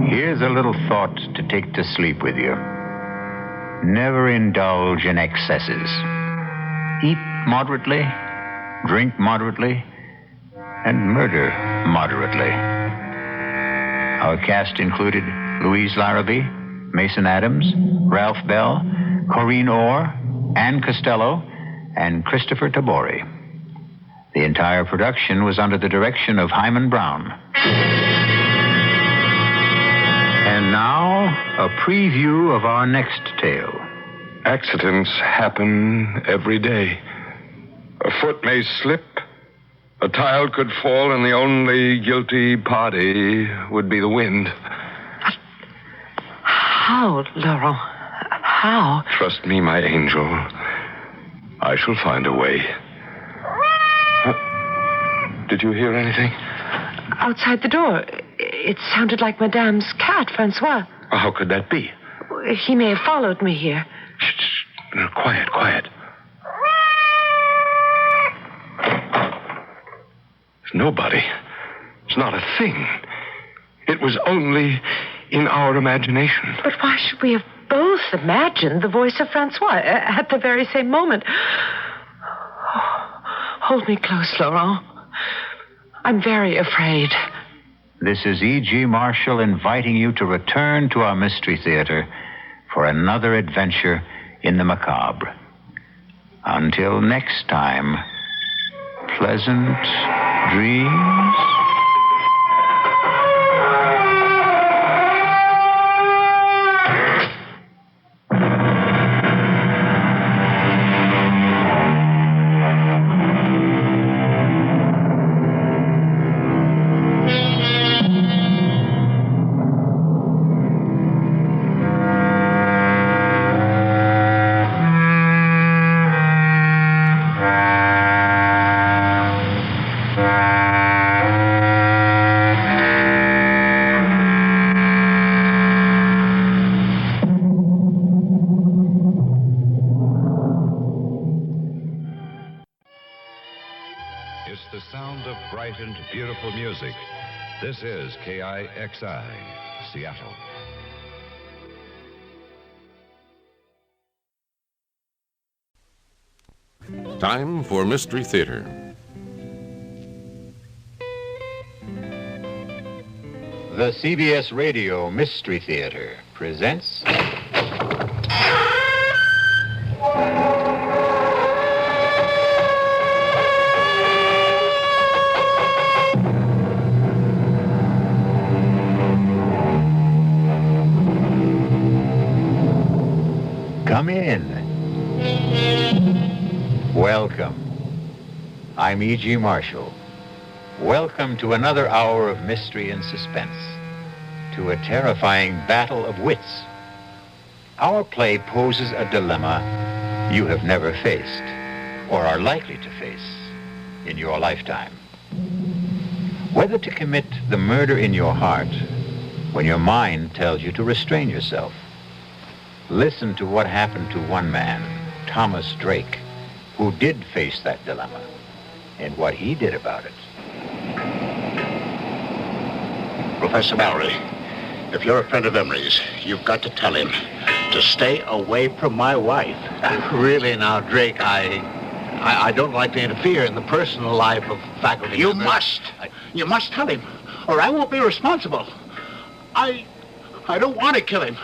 Here's a little thought to take to sleep with you. Never indulge in excesses. Eat moderately, drink moderately, and murder moderately. Our cast included Louise Larrabee, Mason Adams, Ralph Bell, Corrine Orr, Ann Costello, and Christopher Tabori. The entire production was under the direction of Hyman Brown. And now, a preview of our next tale. Accidents happen every day. A foot may slip, a tile could fall, and the only guilty party would be the wind. How, Laurent? How? Trust me, my angel. I shall find a way. Did you hear anything? Outside the door. It sounded like Madame's cat, Francois. How could that be? He may have followed me here. Shh. Quiet, quiet. There's nobody. It's not a thing. It was only in our imagination. But why should we have both imagined the voice of Francois at the very same moment? Hold me close, Laurent. I'm very afraid. This is E.G. Marshall inviting you to return to our Mystery Theater for another adventure in the macabre. Until next time, pleasant dreams. It's the sound of bright and beautiful music. This is KIXI, Seattle. Time for Mystery Theater. The CBS Radio Mystery Theater presents... Come in. Welcome. I'm E.G. Marshall. Welcome to another hour of mystery and suspense, to a terrifying battle of wits. Our play poses a dilemma you have never faced, or are likely to face in your lifetime. Whether to commit the murder in your heart when your mind tells you to restrain yourself. Listen to what happened to one man, Thomas Drake, who did face that dilemma, and what he did about it. Professor Mallory, if you're a friend of Emery's, you've got to tell him to stay away from my wife. Really now, Drake, I don't like to interfere in the personal life of faculty You members. must. You must tell him, or I won't be responsible. I don't want to kill him,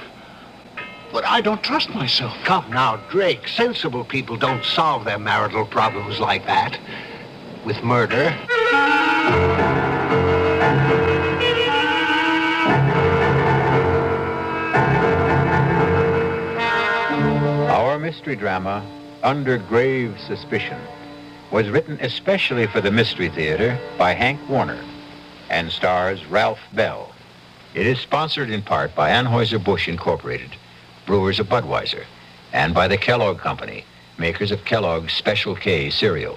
but I don't trust myself. Come now, Drake. Sensible people don't solve their marital problems like that. With murder. Our mystery drama, Under Grave Suspicion, was written especially for the Mystery Theater by Hank Warner and stars Ralph Bell. It is sponsored in part by Anheuser-Busch Incorporated, brewers of Budweiser, and by the Kellogg Company, makers of Kellogg's Special K cereal.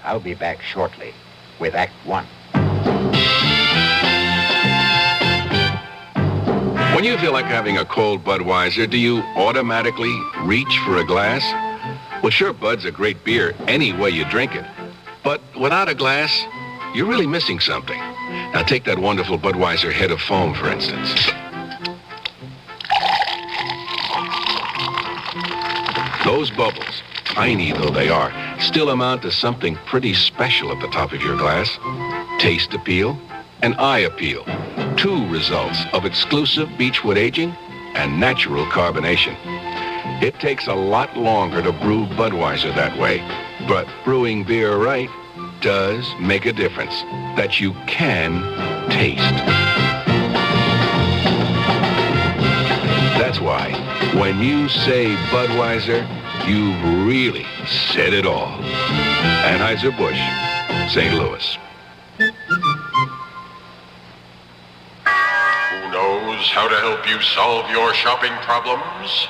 I'll be back shortly with Act One. When you feel like having a cold Budweiser, do you automatically reach for a glass? Well, sure, Bud's a great beer any way you drink it. But without a glass, you're really missing something. Now take that wonderful Budweiser head of foam, for instance. Those bubbles, tiny though they are, still amount to something pretty special at the top of your glass. Taste appeal and eye appeal. Two results of exclusive beechwood aging and natural carbonation. It takes a lot longer to brew Budweiser that way, but brewing beer right does make a difference that you can taste. That's why when you say Budweiser, you've really said it all. Anheuser-Busch, St. Louis. Who knows how to help you solve your shopping problems?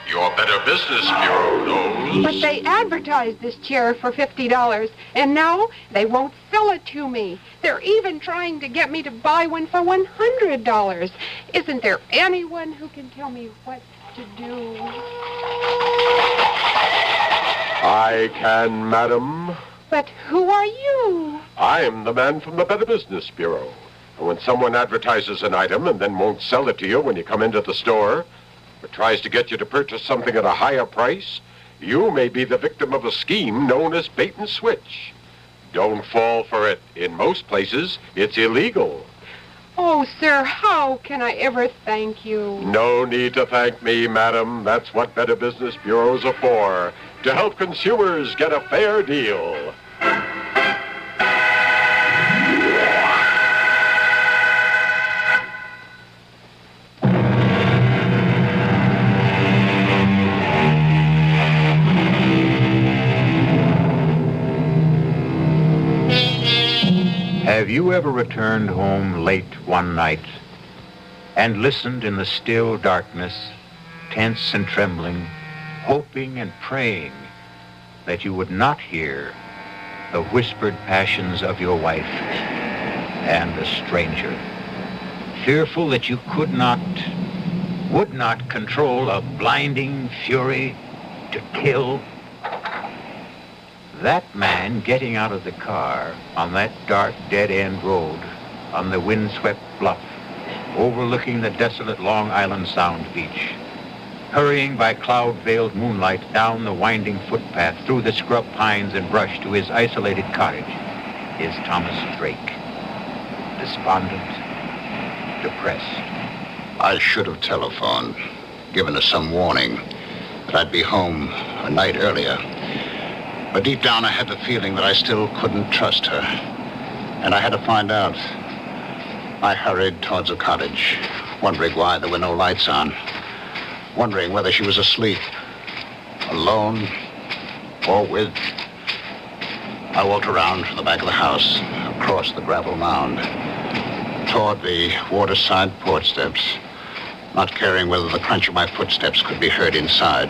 Your Better Business Bureau knows. But they advertised this chair for $50, and now they won't sell it to me. They're even trying to get me to buy one for $100. Isn't there anyone who can tell me what to do? I can, madam. But who are you? I am the man from the Better Business Bureau. And when someone advertises an item and then won't sell it to you when you come into the store, or tries to get you to purchase something at a higher price, you may be the victim of a scheme known as bait and switch. Don't fall for it. In most places, it's illegal. Oh, sir, how can I ever thank you? No need to thank me, madam. That's what Better Business Bureaus are for, to help consumers get a fair deal. you ever returned home late one night and listened in the still darkness, tense and trembling, hoping and praying that you would not hear the whispered passions of your wife and a stranger, fearful that you would not control a blinding fury to kill? That man getting out of the car on that dark, dead-end road on the windswept bluff overlooking the desolate Long Island Sound beach, hurrying by cloud-veiled moonlight down the winding footpath through the scrub pines and brush to his isolated cottage, is Thomas Drake, despondent, depressed. I should have telephoned, given us some warning that I'd be home a night earlier. But deep down, I had the feeling that I still couldn't trust her. And I had to find out. I hurried towards the cottage, wondering why there were no lights on, wondering whether she was asleep, alone, or with. I walked around from the back of the house, across the gravel mound, toward the waterside porch steps, not caring whether the crunch of my footsteps could be heard inside.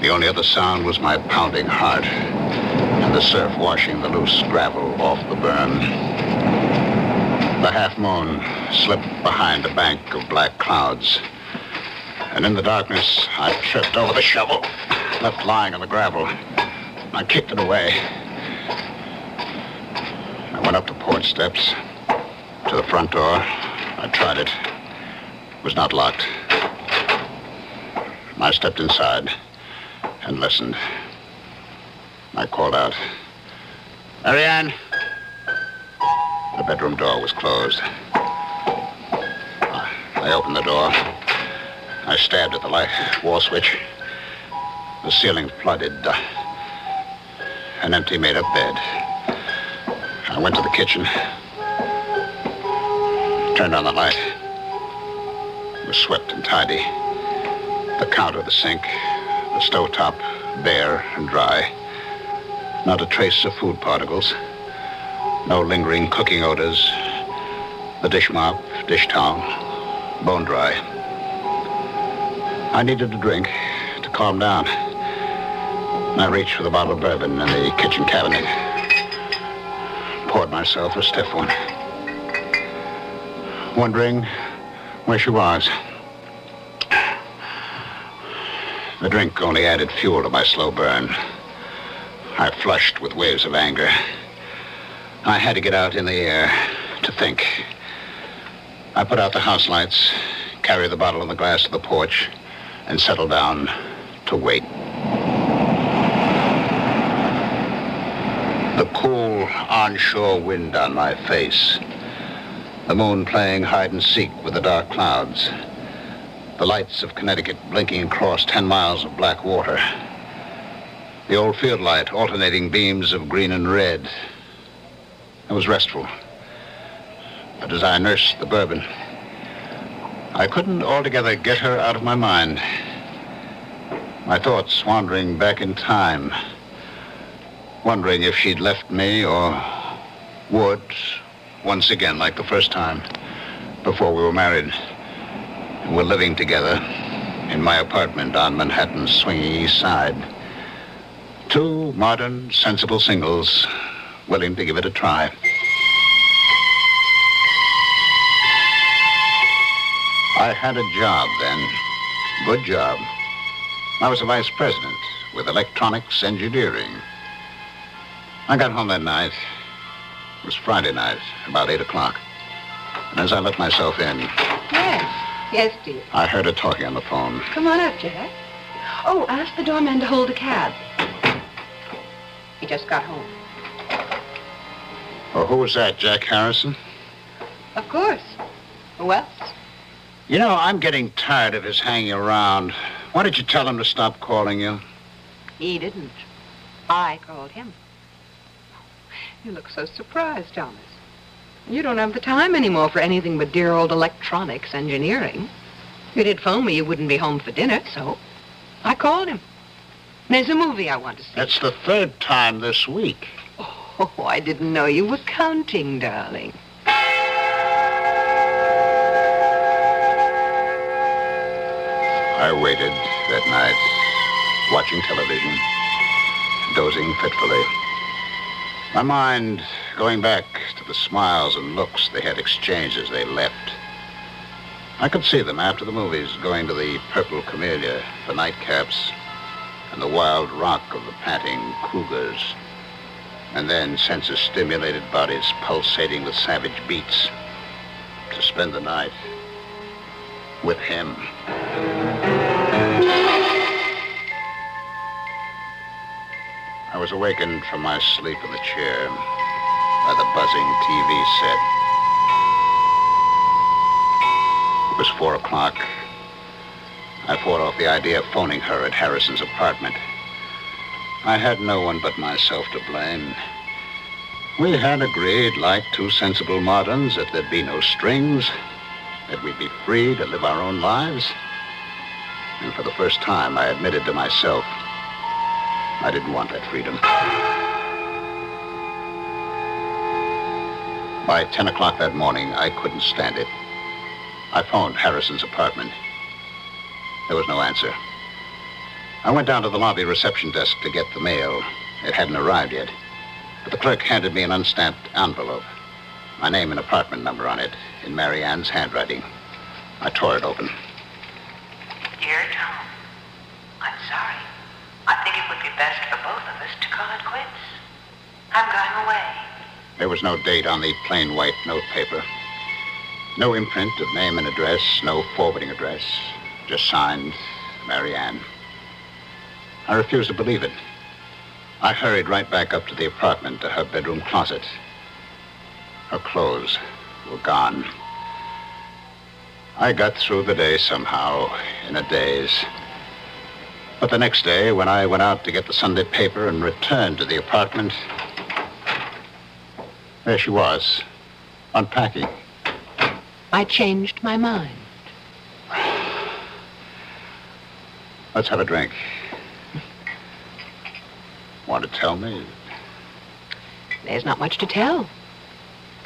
The only other sound was my pounding heart and the surf washing the loose gravel off the berm. The half moon slipped behind a bank of black clouds, and in the darkness, I tripped over the shovel, left lying on the gravel. I kicked it away. I went up the porch steps to the front door. I tried it. It was not locked. I stepped inside and listened. I called out, "Marianne!" The bedroom door was closed. I opened the door. I stabbed at the light wall switch. The ceiling flooded. An empty made-up bed. I went to the kitchen. Turned on the light. It was swept and tidy. The counter, the sink, the stovetop, bare and dry. Not a trace of food particles. No lingering cooking odors. The dish mop, dish towel, bone dry. I needed a drink to calm down. I reached for the bottle of bourbon in the kitchen cabinet. Poured myself a stiff one. Wondering where she was. The drink only added fuel to my slow burn. I flushed with waves of anger. I had to get out in the air to think. I put out the house lights, carried the bottle and the glass to the porch, and settled down to wait. The cool onshore wind on my face. The moon playing hide and seek with the dark clouds. The lights of Connecticut blinking across 10 miles of black water. The old field light alternating beams of green and red. I was restful. But as I nursed the bourbon, I couldn't altogether get her out of my mind. My thoughts wandering back in time, wondering if she'd left me or would, once again like the first time, before we were married. And we're living together in my apartment on Manhattan's swinging east side. Two modern, sensible singles willing to give it a try. I had a job then. Good job. I was a vice president with electronics engineering. I got home that night. It was Friday night, about 8 o'clock. And as I let myself in, Yes, dear. I heard her talking on the phone. Come on up, Jack. Oh, ask the doorman to hold a cab. He just got home. Oh, who was that, Jack Harrison? Of course. Who else? You know, I'm getting tired of his hanging around. Why did you tell him to stop calling you? He didn't. I called him. You look so surprised, Thomas. You don't have the time anymore for anything but dear old electronics engineering. If you did phone me, you wouldn't be home for dinner, so I called him. There's a movie I want to see. That's the third time this week. Oh, I didn't know you were counting, darling. I waited that night, watching television, dozing fitfully. My mind going back to the smiles and looks they had exchanged as they left. I could see them after the movies going to the Purple Camellia for nightcaps and the wild rock of the panting cougars. And then senses-stimulated bodies pulsating with savage beats to spend the night with him. I was awakened from my sleep in the chair by the buzzing TV set. It was 4 o'clock. I fought off the idea of phoning her at Harrison's apartment. I had no one but myself to blame. We had agreed, like two sensible moderns, that there'd be no strings, that we'd be free to live our own lives. And for the first time, I admitted to myself I didn't want that freedom. By 10 o'clock that morning, I couldn't stand it. I phoned Harrison's apartment. There was no answer. I went down to the lobby reception desk to get the mail. It hadn't arrived yet. But the clerk handed me an unstamped envelope. My name and apartment number on it, in Mary Ann's handwriting. I tore it open. Dear Tom, I'm sorry. I think it would be best for both of us to call it quits. I'm going away. There was no date on the plain white notepaper. No imprint of name and address, no forwarding address. Just signed, Mary Ann. I refused to believe it. I hurried right back up to the apartment, to her bedroom closet. Her clothes were gone. I got through the day somehow, in a daze. But the next day, when I went out to get the Sunday paper and returned to the apartment, there she was, unpacking. I changed my mind. Let's have a drink. Want to tell me? There's not much to tell.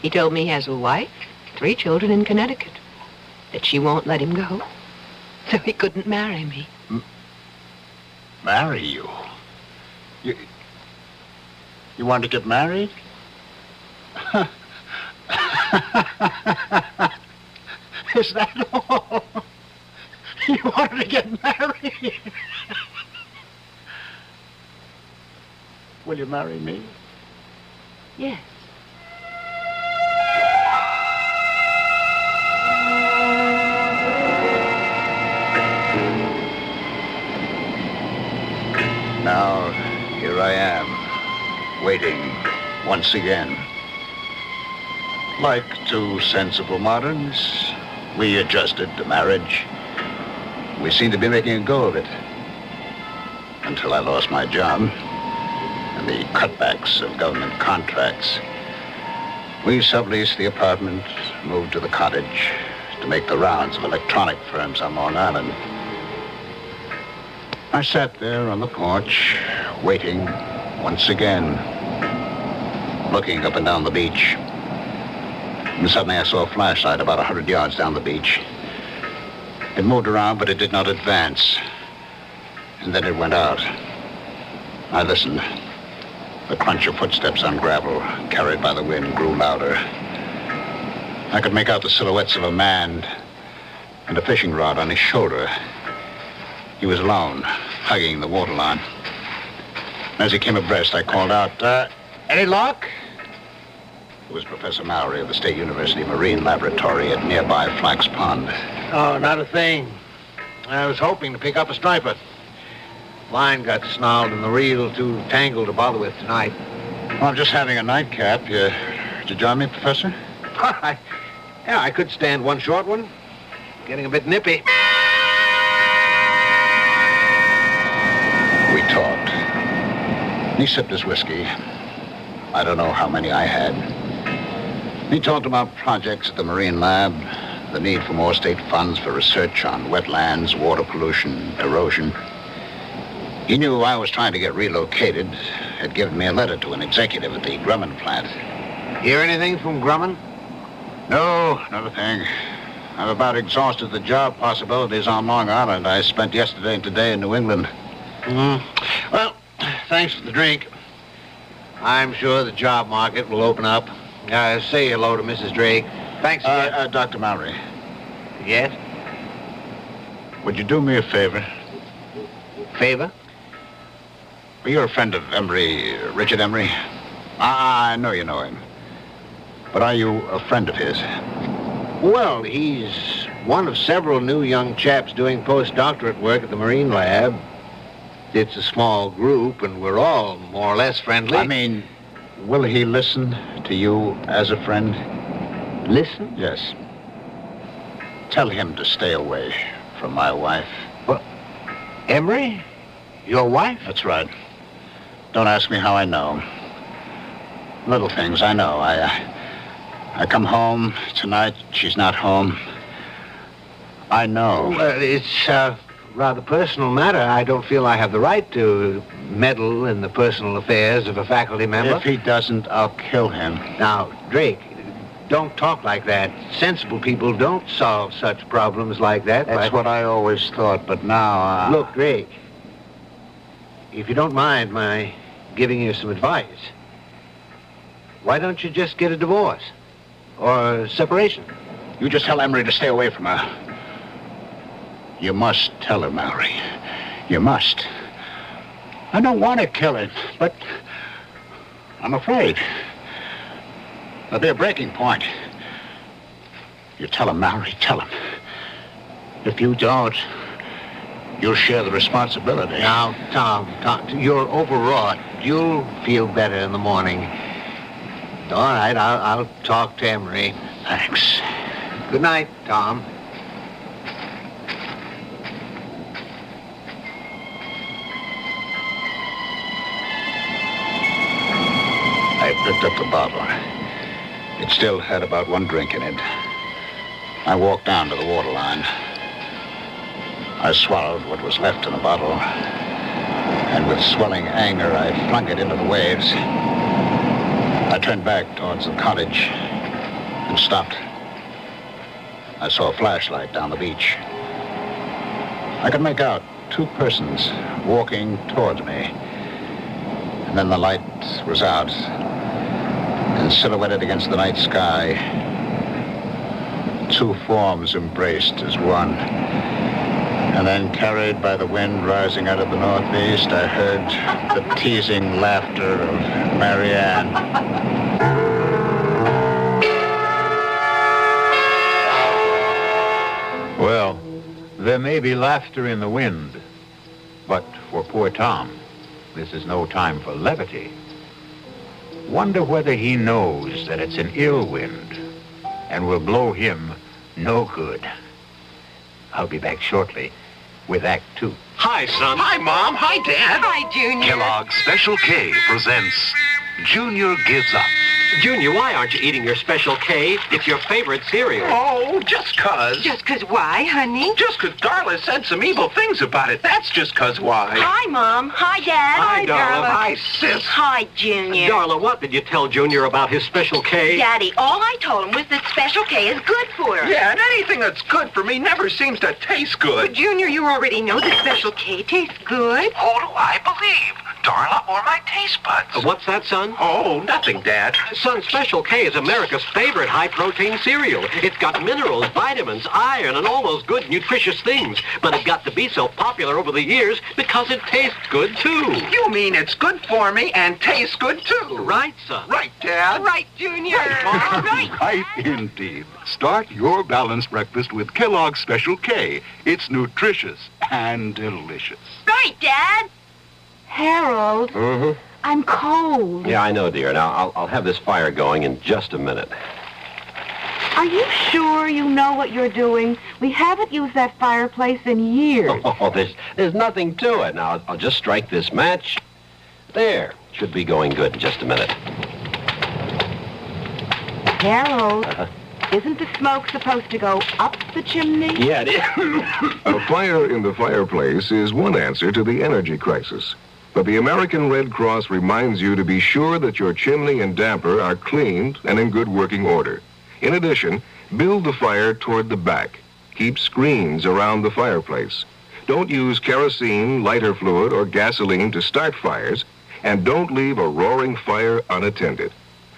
He told me he has a wife, 3 children in Connecticut, that she won't let him go, so he couldn't marry me. Marry you? You want to get married? Is that all? You wanted to get married? Will you marry me? Yes. Now, here I am, waiting once again. Like two sensible moderns, we adjusted to marriage. We seemed to be making a go of it. Until I lost my job and the cutbacks of government contracts. We subleased the apartment, moved to the cottage to make the rounds of electronic firms on Long Island. I sat there on the porch, waiting once again, looking up and down the beach. And suddenly I saw a flashlight about 100 yards down the beach. It moved around, but it did not advance. And then it went out. I listened. The crunch of footsteps on gravel, carried by the wind, grew louder. I could make out the silhouettes of a man and a fishing rod on his shoulder. He was alone, hugging the waterline. As he came abreast, I called out, any luck? It was Professor Mallory of the State University Marine Laboratory at nearby Flax Pond. Oh, not a thing. I was hoping to pick up a striper. Line got snarled and the reel too tangled to bother with tonight. Well, I'm just having a nightcap. Did you join me, Professor? Yeah, I could stand one short one. Getting a bit nippy. We talked. He sipped his whiskey. I don't know how many I had. He talked about projects at the Marine Lab, the need for more state funds for research on wetlands, water pollution, erosion. He knew I was trying to get relocated, had given me a letter to an executive at the Grumman plant. Hear anything from Grumman? No, not a thing. I've about exhausted the job possibilities on Long Island. I spent yesterday and today in New England. Well, thanks for the drink. I'm sure the job market will open up. Say hello to Mrs. Drake. Thanks again. Dr. Mallory. Yes? Would you do me a favor? Favor? Well, you're a friend of Emery, Richard Emery. I know you know him. But are you a friend of his? Well, he's one of several new young chaps doing postdoctorate work at the Marine Lab. It's a small group, and we're all more or less friendly. I mean, will he listen to you as a friend? Listen? Yes. Tell him to stay away from my wife. What? Emery? Your wife? That's right. Don't ask me how I know. Little things, I know. I come home tonight, she's not home. I know. Well, it's a rather personal matter. I don't feel I have the right to meddle in the personal affairs of a faculty member. If he doesn't, I'll kill him. Now, Drake, don't talk like that. Sensible people don't solve such problems like that. That's what I always thought, but now... Look, Drake, if you don't mind my giving you some advice, why don't you just get a divorce? Or separation? You just tell Emery to stay away from her. You must tell her, Mallory. You must. I don't want to kill her, but I'm afraid. There'll be a breaking point. You tell him, Mallory, tell him. If you don't, you'll share the responsibility. Now, Tom, you're overwrought. You'll feel better in the morning. All right, I'll talk to Emery. Thanks. Good night, Tom. I picked up the bottle. It still had about one drink in it. I walked down to the waterline. I swallowed what was left in the bottle, and with swelling anger, I flung it into the waves. I turned back towards the cottage and stopped. I saw a flashlight down the beach. I could make out two persons walking towards me. And then the light was out, and silhouetted against the night sky, two forms embraced as one. And then, carried by the wind rising out of the northeast, I heard the teasing laughter of Marianne. Well, there may be laughter in the wind, but for poor Tom, this is no time for levity. Wonder whether he knows that it's an ill wind and will blow him no good. I'll be back shortly with Act 2. Hi, son. Hi, Mom. Hi, Dad. Hi, Junior. Kellogg's Special K presents Junior Gives Up. Junior, why aren't you eating your Special K? It's your favorite cereal. Oh, just 'cause. Just 'cause why, honey? Just 'cause Darla said some evil things about it. That's just 'cause why. Hi, Mom. Hi, Dad. Hi, Darla. Hi, Sis. Hi, Junior. Darla, what did you tell Junior about his Special K? Daddy, all I told him was that Special K is good for us. Yeah, and anything that's good for me never seems to taste good. But, Junior, you already know that Special K tastes good. Who do I believe? Darla or my taste buds? What's that, son? Oh, nothing, Dad. Son, Special K is America's favorite high-protein cereal. It's got minerals, vitamins, iron, and all those good, nutritious things. But it got to be so popular over the years because it tastes good, too. You mean it's good for me and tastes good, too? Right, son. Right, Dad. Right, Junior. Right. Right, indeed. Start your balanced breakfast with Kellogg's Special K. It's nutritious and delicious. Right, Dad. Harold, I'm cold. Yeah, I know, dear. Now, I'll have this fire going in just a minute. Are you sure you know what you're doing? We haven't used that fireplace in years. Oh, there's nothing to it. Now, I'll just strike this match. There. Should be going good in just a minute. Harold, Isn't the smoke supposed to go up the chimney? Yeah, it is. A fire in the fireplace is one answer to the energy crisis. But the American Red Cross reminds you to be sure that your chimney and damper are cleaned and in good working order. In addition, build the fire toward the back. Keep screens around the fireplace. Don't use kerosene, lighter fluid, or gasoline to start fires, and don't leave a roaring fire unattended.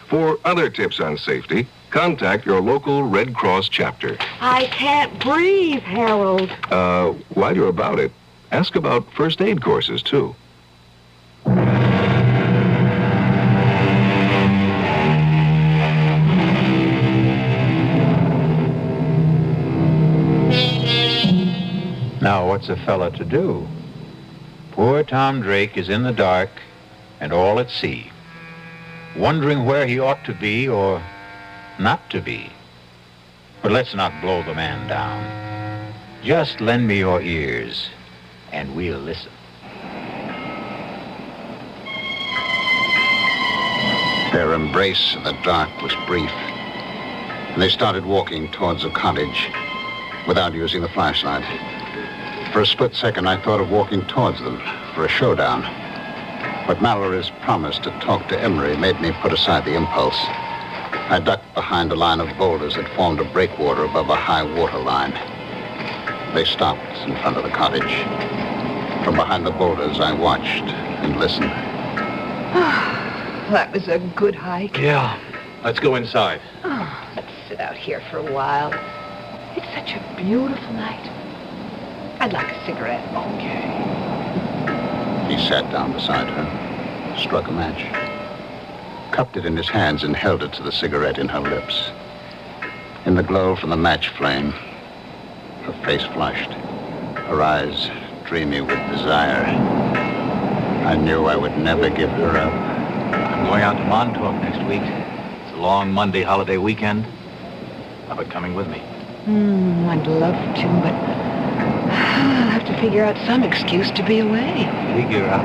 For other tips on safety, contact your local Red Cross chapter. I can't breathe, Harold. While you're about it, ask about first aid courses, too. Now, what's a fella to do? Poor Tom Drake is in the dark and all at sea, wondering where he ought to be or not to be. But let's not blow the man down. Just lend me your ears, and we'll listen. Their embrace in the dark was brief, and they started walking towards the cottage without using the flashlight. For a split second, I thought of walking towards them for a showdown. But Mallory's promise to talk to Emery made me put aside the impulse. I ducked behind a line of boulders that formed a breakwater above a high water line. They stopped in front of the cottage. From behind the boulders, I watched and listened. That was a good hike. Yeah. Let's go inside. Oh, let's sit out here for a while. It's such a beautiful night. I'd like a cigarette. Okay. He sat down beside her, struck a match, cupped it in his hands and held it to the cigarette in her lips. In the glow from the match flame, her face flushed, her eyes dreamy with desire. I knew I would never give her up. I'm going out to Montauk next week. It's a long Monday holiday weekend. How about coming with me? I'd love to, but I'll have to figure out some excuse to be away. Figure out?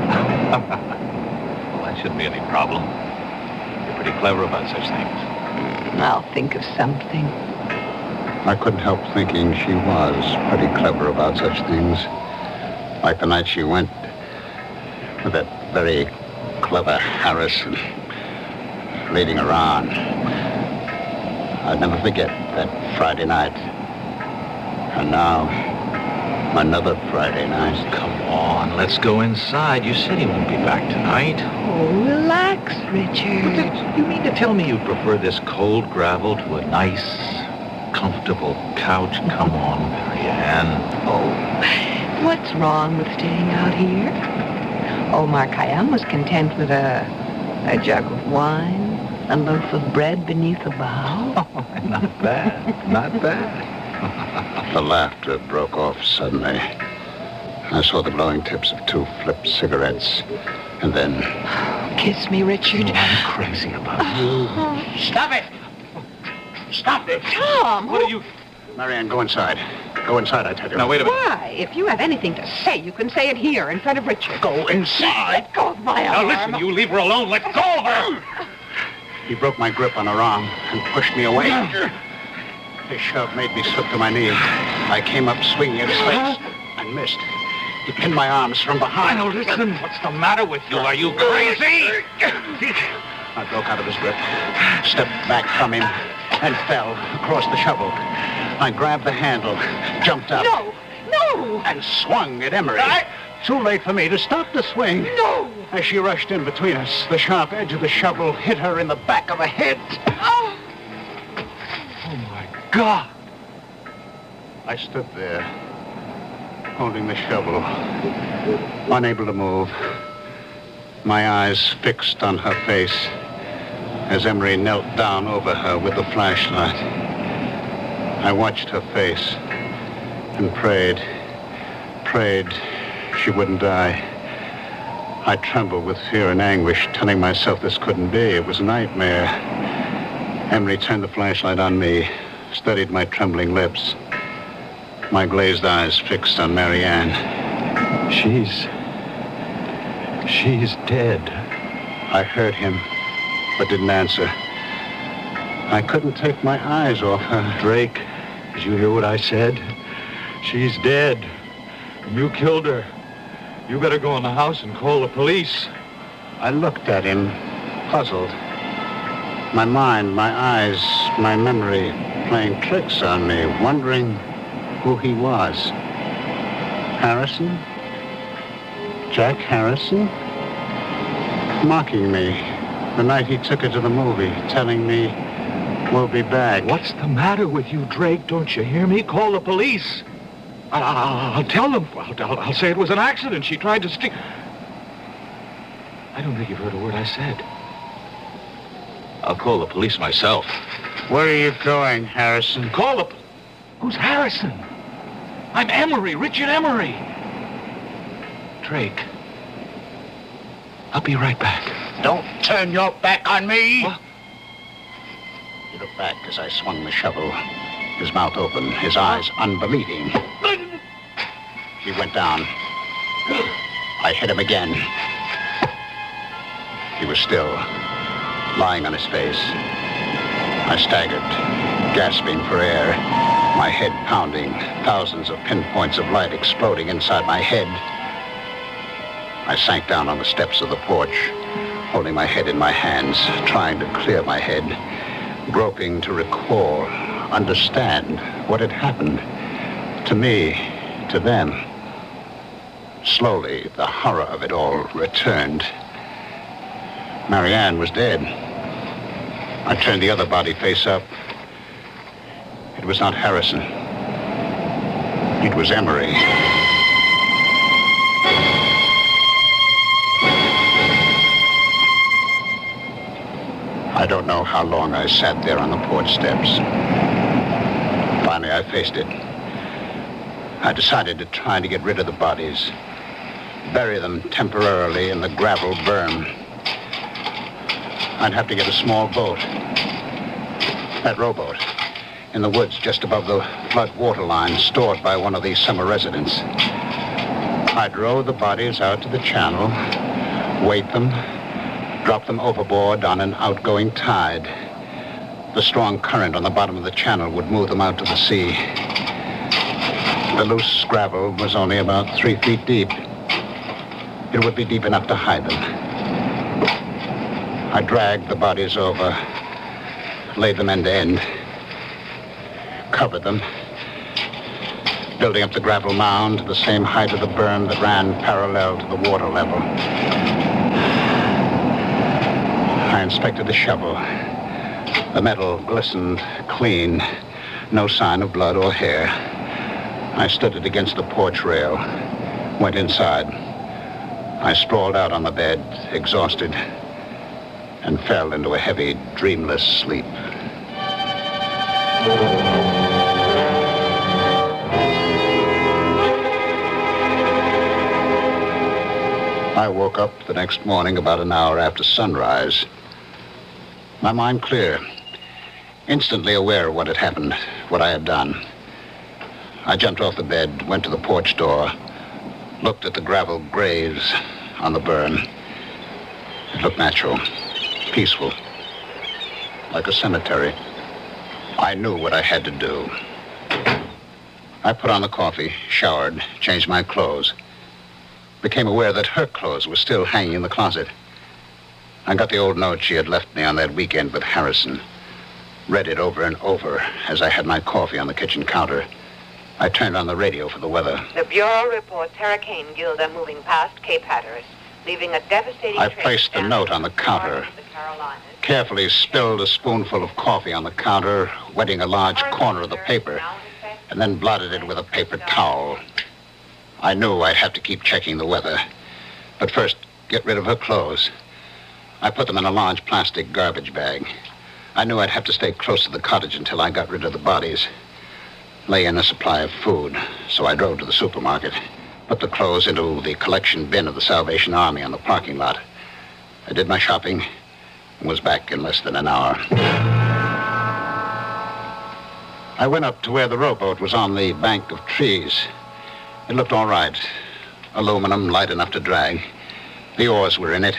Well, that shouldn't be any problem. You're pretty clever about such things. I'll think of something. I couldn't help thinking she was pretty clever about such things. Like the night she went with that very clever Harrison leading her on. I'd never forget that Friday night. And now, another Friday night. Come on, let's go inside. You said he won't be back tonight. Oh, relax, Richard. You mean to tell me you prefer this cold gravel to a nice, comfortable couch? Come on, Marianne. Oh, what's wrong with staying out here? Omar Khayyam was content with a jug of wine, a loaf of bread beneath a bough. Oh, not bad, not bad. The laughter broke off suddenly. I saw the glowing tips of two flipped cigarettes, and then... Kiss me, Richard. Oh, I'm crazy about you. Stop it! Stop it! Tom! What are you... Marianne, go inside. Go inside, I tell you. Now, wait a minute. Why? If you have anything to say, you can say it here in front of Richard. Go inside. Let go of my arm. Now, listen, you leave her alone. Let go of her. He broke my grip on her arm and pushed me away. His shove made me slip to my knee. I came up swinging at his face and missed. He pinned my arms from behind. Now, listen. What's the matter with you? Are you crazy? I broke out of his grip, stepped back from him, and fell across the shovel. I grabbed the handle, jumped up. No! And swung at Emery. Too late for me to stop the swing. No! As she rushed in between us, the sharp edge of the shovel hit her in the back of the head. Oh! Oh, my God! I stood there, holding the shovel, unable to move, my eyes fixed on her face as Emery knelt down over her with the flashlight. I watched her face and prayed she wouldn't die. I trembled with fear and anguish, telling myself this couldn't be. It was a nightmare. Emery turned the flashlight on me, studied my trembling lips, my glazed eyes fixed on Marianne. She's dead. I heard him, but didn't answer. I couldn't take my eyes off her. Drake, did you hear what I said? She's dead. You killed her. You better go in the house and call the police. I looked at him, puzzled. My mind, my eyes, my memory playing tricks on me, wondering who he was. Harrison? Jack Harrison? Mocking me the night he took her to the movie, telling me we'll be back. What's the matter with you, Drake? Don't you hear me? Call the police. I'll tell them. I'll say it was an accident. She tried to steal. I don't think you've heard a word I said. I'll call the police myself. Where are you going, Harrison? Call the... Who's Harrison? I'm Emery, Richard Emery. Drake. I'll be right back. Don't turn your back on me. What? He looked back as I swung the shovel, his mouth open, his eyes unbelieving. He went down. I hit him again. He was still, lying on his face. I staggered, gasping for air, my head pounding, thousands of pinpoints of light exploding inside my head. I sank down on the steps of the porch, holding my head in my hands, trying to clear my head, groping to recall, understand what had happened to me, to them. Slowly, the horror of it all returned. Marianne was dead. I turned the other body face up. It was not Harrison. It was Emery. I don't know how long I sat there on the porch steps. Finally, I faced it. I decided to try to get rid of the bodies, bury them temporarily in the gravel berm. I'd have to get a small boat, that rowboat, in the woods just above the flood water line stored by one of these summer residents. I'd row the bodies out to the channel, weight them, drop them overboard on an outgoing tide. The strong current on the bottom of the channel would move them out to the sea. The loose gravel was only about 3 feet deep. It would be deep enough to hide them. I dragged the bodies over, laid them end to end, covered them, building up the gravel mound to the same height of the berm that ran parallel to the water level. I inspected the shovel. The metal glistened clean, no sign of blood or hair. I stood it against the porch rail, went inside. I sprawled out on the bed, exhausted, and fell into a heavy, dreamless sleep. I woke up the next morning about an hour after sunrise. My mind clear, instantly aware of what had happened, what I had done. I jumped off the bed, went to the porch door, looked at the gravel graves on the berm. It looked natural, peaceful, like a cemetery. I knew what I had to do. I put on the coffee, showered, changed my clothes. Became aware that her clothes were still hanging in the closet. I got the old note she had left me on that weekend with Harrison. Read it over and over as I had my coffee on the kitchen counter. I turned on the radio for the weather. The Bureau reports Hurricane Gilda moving past Cape Hatteras, leaving a devastating I placed the note on the counter, carefully spilled a spoonful of coffee on the counter, wetting a large corner of the paper, and then blotted it with a paper towel. I knew I'd have to keep checking the weather, but first get rid of her clothes. I put them in a large plastic garbage bag. I knew I'd have to stay close to the cottage until I got rid of the bodies. Lay in a supply of food, so I drove to the supermarket, put the clothes into the collection bin of the Salvation Army on the parking lot. I did my shopping and was back in less than an hour. I went up to where the rowboat was on the bank of trees. It looked all right. Aluminum, light enough to drag. The oars were in it,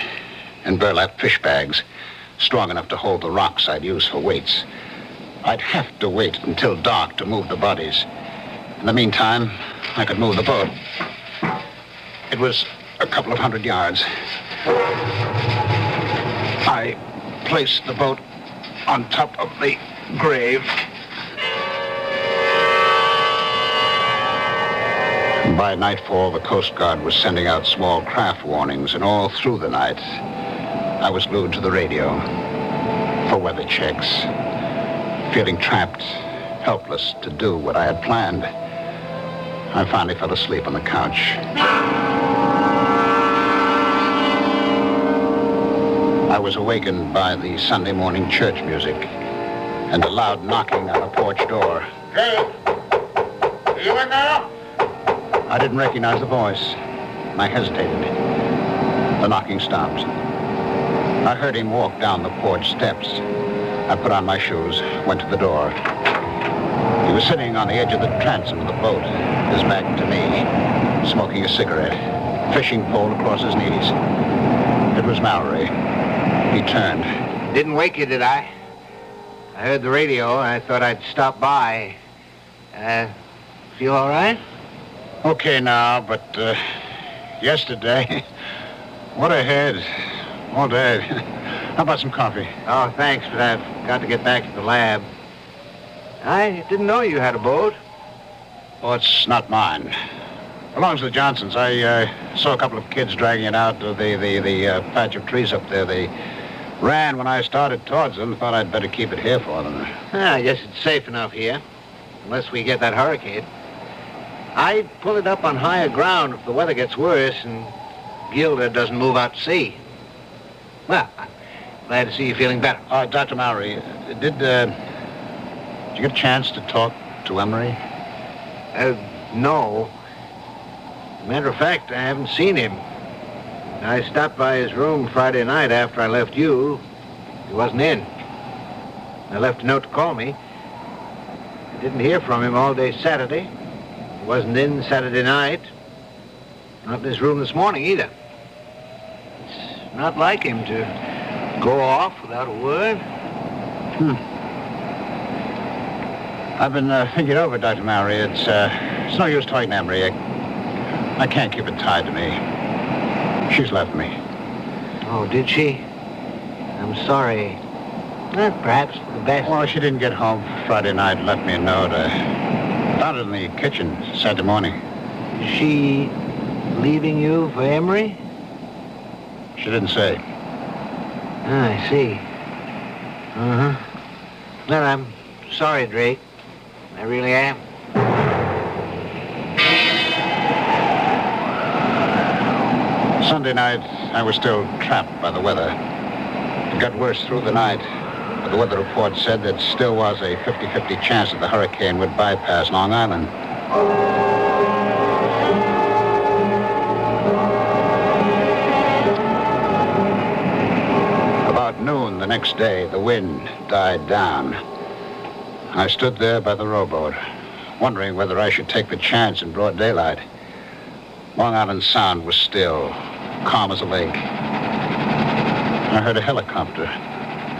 and burlap fish bags. strong enough to hold the rocks I'd use for weights. I'd have to wait until dark to move the bodies. In the meantime, I could move the boat. It was a couple of 100 yards. I placed the boat on top of the grave. By nightfall, the Coast Guard was sending out small craft warnings, and all through the night, I was glued to the radio for weather checks, feeling trapped, helpless to do what I had planned. I finally fell asleep on the couch. I was awakened by the Sunday morning church music and a loud knocking on a porch door. Hey, are you in there? I didn't recognize the voice. I hesitated. The knocking stopped. I heard him walk down the porch steps. I put on my shoes, went to the door. He was sitting on the edge of the transom of the boat, his back to me, smoking a cigarette, fishing pole across his knees. It was Mallory. He turned. Didn't wake you, did I? I heard the radio. I thought I'd stop by. Feel all right? Okay now, but yesterday, what a head. All day. How about some coffee? Oh, thanks, but I've got to get back to the lab. I didn't know you had a boat. Oh, it's not mine. Belongs to the Johnsons. I saw a couple of kids dragging it out of the patch of trees up there. They ran when I started towards them. Thought I'd better keep it here for them. I guess it's safe enough here, unless we get that hurricane. I'd pull it up on higher ground if the weather gets worse and Gilda doesn't move out to sea. Well, I'm glad to see you feeling better. Dr. Mallory, did you get a chance to talk to Emery? No. Matter of fact, I haven't seen him. I stopped by his room Friday night after I left you. He wasn't in. I left a note to call me. I didn't hear from him all day Saturday. He wasn't in Saturday night. Not in his room this morning either. It's not like him to go off without a word. I've been thinking over, Dr. Mallory. It's no use talking to Emery. I can't keep it tied to me. She's left me. Oh, did she? I'm sorry. Perhaps for the best. Well, she didn't get home Friday night and left me a note. Found it in the kitchen Saturday morning. Is she leaving you for Emery? She didn't say. I see. Uh-huh. Well, I'm sorry, Drake. I really am. Sunday night, I was still trapped by the weather. It got worse through the night, but the weather report said there still was a 50-50 chance that the hurricane would bypass Long Island. About noon the next day, the wind died down. I stood there by the rowboat, wondering whether I should take the chance in broad daylight. Long Island Sound was still, calm as a lake. I heard a helicopter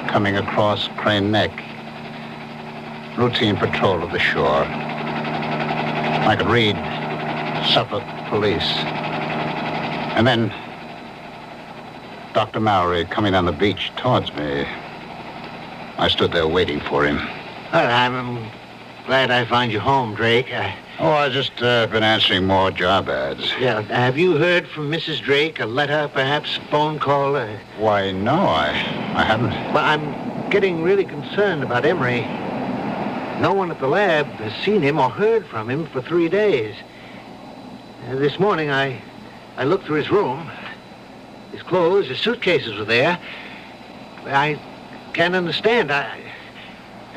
coming across Crane Neck. Routine patrol of the shore. I could read Suffolk Police. And then Dr. Mallory coming down the beach towards me. I stood there waiting for him. Well, I'm glad I found you home, Drake. I just been answering more job ads. Yeah, have you heard from Mrs. Drake? A letter, perhaps? Phone call? Why, no, I haven't. Well, I'm getting really concerned about Emery. No one at the lab has seen him or heard from him for 3 days. This morning, I looked through his room. His clothes, his suitcases were there. I can't understand.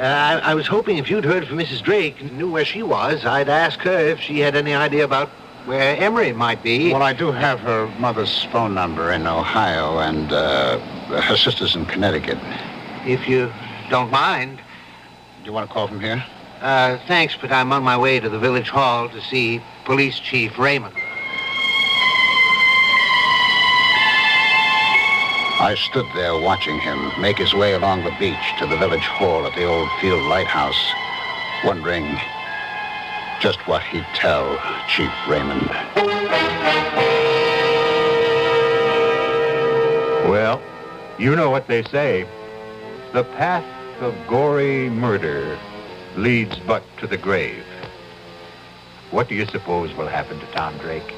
I was hoping if you'd heard from Mrs. Drake and knew where she was, I'd ask her if she had any idea about where Emery might be. Well, I do have her mother's phone number in Ohio and her sister's in Connecticut. If you don't mind. Do you want to call from here? Thanks, but I'm on my way to the village hall to see Police Chief Raymond. I stood there watching him make his way along the beach to the village hall at the old field lighthouse, wondering just what he'd tell Chief Raymond. Well, you know what they say. The path of gory murder leads but to the grave. What do you suppose will happen to Tom Drake?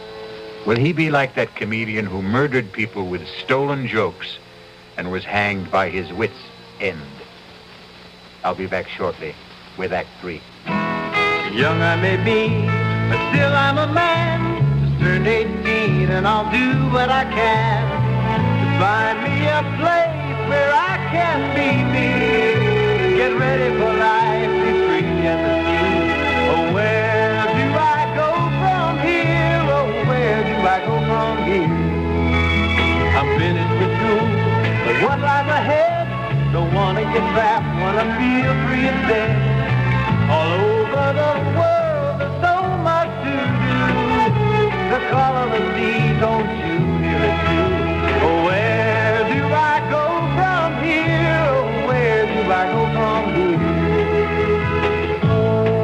Will he be like that comedian who murdered people with stolen jokes and was hanged by his wits' end? I'll be back shortly with Act 3. Young I may be, but still I'm a man. Just turned 18 and I'll do what I can to find me a place where I can be me. Get ready for life, be free and be free. Oh, where do I go from here? Oh, where do I go from here? I'm finished with school, but what lies ahead? Don't want to get trapped, want to feel free instead. All over the world, there's so much to do. The call of the sea, don't you hear it too? Oh, where do I go from here? Oh, where do I go from here?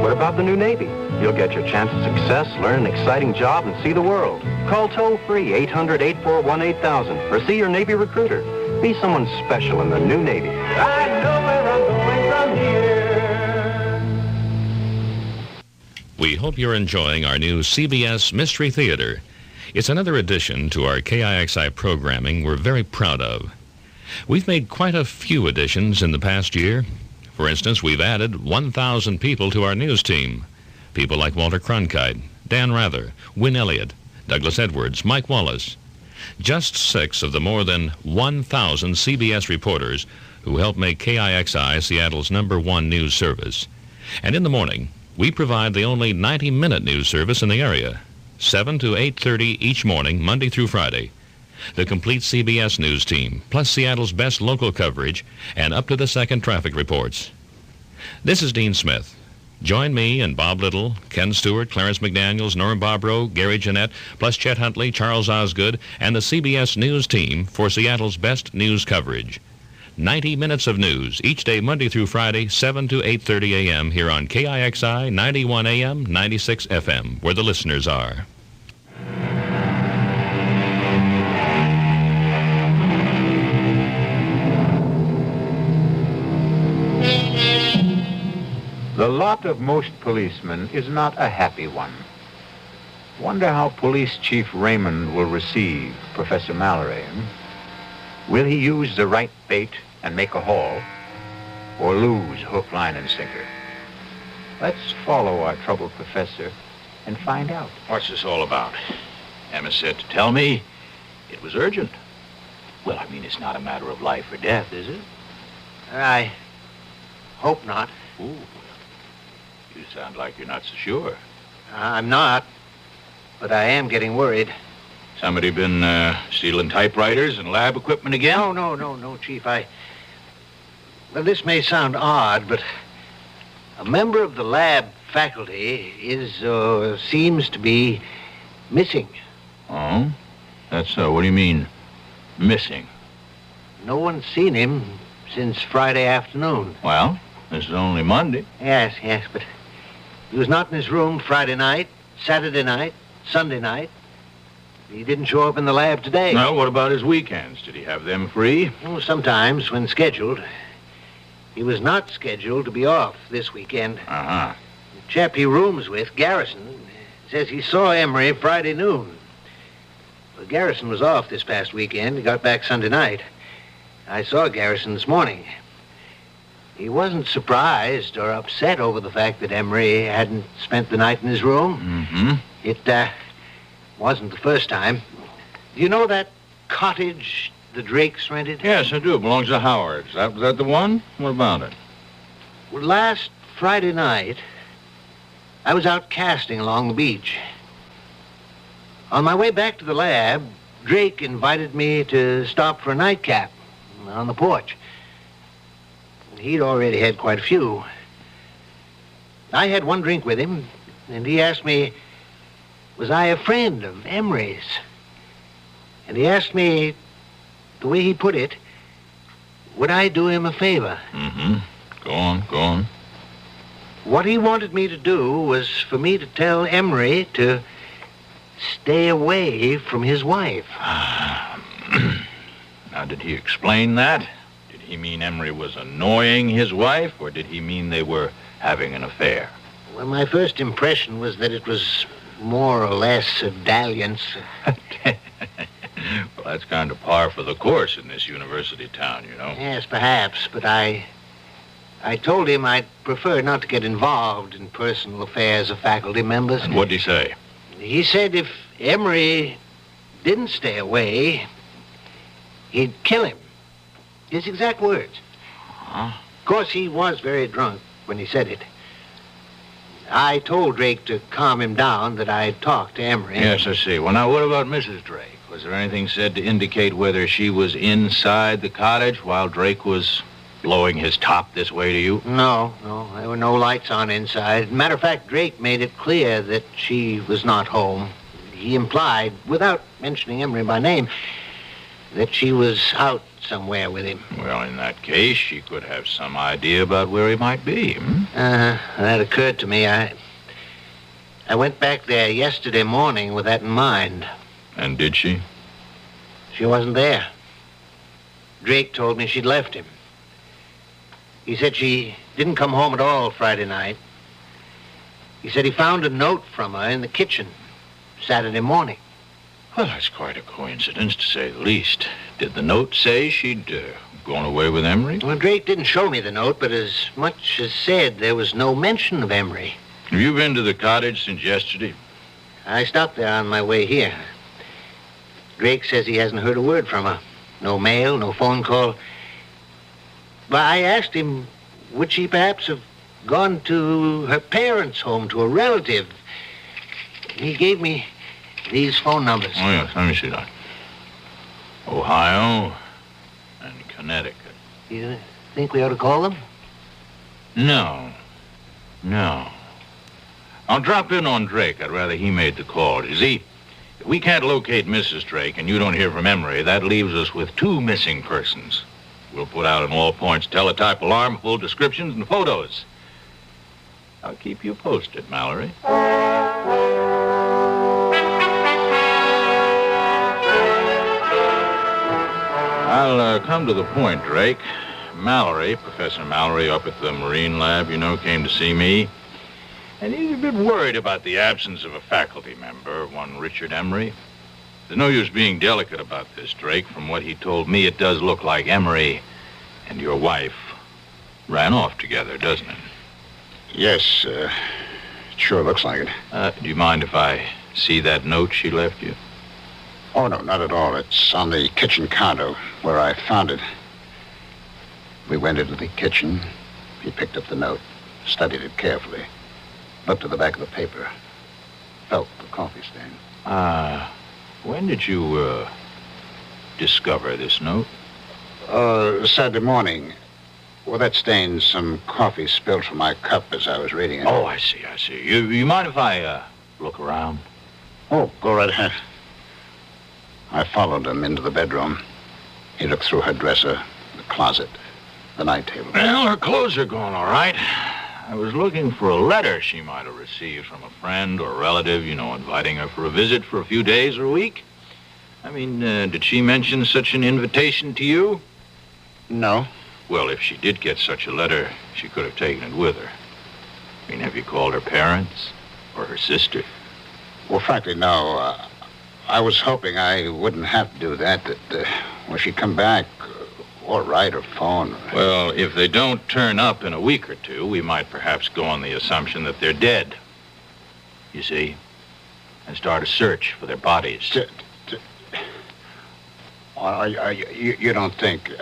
What about the new Navy? You'll get your chance at success, learn an exciting job, and see the world. Call toll-free 800-841-8000 or see your Navy recruiter. Be someone special in the new Navy. I know where I'm going from here. We hope you're enjoying our new CBS Mystery Theater. It's another addition to our KIXI programming we're very proud of. We've made quite a few additions in the past year. For instance, we've added 1,000 people to our news team. People like Walter Cronkite, Dan Rather, Wynn Elliott, Douglas Edwards, Mike Wallace. Just 6 of the more than 1,000 CBS reporters who help make KIXI Seattle's #1 news service. And in the morning, we provide the only 90-minute news service in the area, 7 to 8:30 each morning, Monday through Friday. The complete CBS news team, plus Seattle's best local coverage and up-to-the-second traffic reports. This is Dean Smith. Join me and Bob Little, Ken Stewart, Clarence McDaniels, Norm Bobrow, Gary Jeanette, plus Chet Huntley, Charles Osgood, and the CBS news team for Seattle's best news coverage. 90 minutes of news each day, Monday through Friday, 7 to 8:30 a.m. here on KIXI 91 AM, 96 FM, where the listeners are. The lot of most policemen is not a happy one. Wonder how Police Chief Raymond will receive Professor Mallory. Will he use the right bait and make a haul, or lose hook, line, and sinker? Let's follow our troubled professor and find out. What's this all about? Emma said to tell me it was urgent. Well, I mean, it's not a matter of life or death, is it? I hope not. Ooh. You sound like you're not so sure. I'm not, but I am getting worried. Somebody been stealing typewriters and lab equipment again? No, Chief. Well, this may sound odd, but a member of the lab faculty seems to be missing. Oh? That's what do you mean, missing? No one's seen him since Friday afternoon. Well, this is only Monday. Yes, but he was not in his room Friday night, Saturday night, Sunday night. He didn't show up in the lab today. Well, what about his weekends? Did he have them free? Oh, sometimes, when scheduled. He was not scheduled to be off this weekend. Uh-huh. The chap he rooms with, Garrison, says he saw Emery Friday noon. Well, Garrison was off this past weekend. He got back Sunday night. I saw Garrison this morning. He wasn't surprised or upset over the fact that Emery hadn't spent the night in his room. Mm-hmm. It wasn't the first time. Do you know that cottage the Drakes rented? Yes, I do. It belongs to Howard's. Was that the one? What about it? Well, last Friday night, I was out casting along the beach. On my way back to the lab, Drake invited me to stop for a nightcap on the porch. He'd already had quite a few. I had one drink with him, and he asked me, was I a friend of Emery's? And he asked me the way he put it, would I do him a favor? Mm-hmm. Go on. What he wanted me to do was for me to tell Emery to stay away from his wife. Now, did he explain that? Did he mean Emery was annoying his wife, or did he mean they were having an affair? Well, my first impression was that it was more or less a dalliance. Well, that's kind of par for the course in this university town, you know. Yes, perhaps, but I told him I'd prefer not to get involved in personal affairs of faculty members. And what'd he say? He said if Emery didn't stay away, he'd kill him. His exact words. Huh? Of course, he was very drunk when he said it. I told Drake to calm him down, that I'd talk to Emery. Yes, I see. Well, now, what about Mrs. Drake? Was there anything said to indicate whether she was inside the cottage while Drake was blowing his top this way to you? No. There were no lights on inside. Matter of fact, Drake made it clear that she was not home. He implied, without mentioning Emery by name, that she was out somewhere with him. Well, in that case, she could have some idea about where he might be. That occurred to me. I went back there yesterday morning with that in mind. And did she? She wasn't there. Drake told me she'd left him. He said she didn't come home at all Friday night. He said he found a note from her in the kitchen Saturday morning. Well, that's quite a coincidence, to say the least. Did the note say she'd gone away with Emery? Well, Drake didn't show me the note, but as much as said, there was no mention of Emery. Have you been to the cottage since yesterday? I stopped there on my way here. Drake says he hasn't heard a word from her. No mail, no phone call. But I asked him, would she perhaps have gone to her parents' home, to a relative? He gave me these phone numbers. Oh, yes, let me see that. Ohio and Connecticut. You think we ought to call them? No. I'll drop in on Drake. I'd rather he made the call. You see, if we can't locate Mrs. Drake and you don't hear from Emery, that leaves us with 2 missing persons. We'll put out an all-points teletype alarm, full descriptions and photos. I'll keep you posted, Mallory. I'll come to the point, Drake. Mallory, Professor Mallory up at the Marine Lab, you know, came to see me. And he's a bit worried about the absence of a faculty member, one Richard Emery. There's no use being delicate about this, Drake. From what he told me, it does look like Emery and your wife ran off together, doesn't it? Yes, it sure looks like it. Do you mind if I see that note she left you? Oh, no, not at all. It's on the kitchen counter where I found it. We went into the kitchen. He picked up the note, studied it carefully, looked at the back of the paper, felt the coffee stain. When did you, discover this note? Saturday morning. Well, that stained some coffee spilled from my cup as I was reading it. Oh, I see. You mind if I, look around? Oh, go right ahead. I followed him into the bedroom. He looked through her dresser, the closet, the night table. Well, her clothes are gone, all right. I was looking for a letter she might have received from a friend or relative, you know, inviting her for a visit for a few days or a week. I mean, did she mention such an invitation to you? No. Well, if she did get such a letter, she could have taken it with her. I mean, have you called her parents or her sister? Well, frankly, no. I was hoping I wouldn't have to do that when she'd come back, or write or phone. Well, if they don't turn up in a week or two, we might perhaps go on the assumption that they're dead. You see? And start a search for their bodies. You don't think...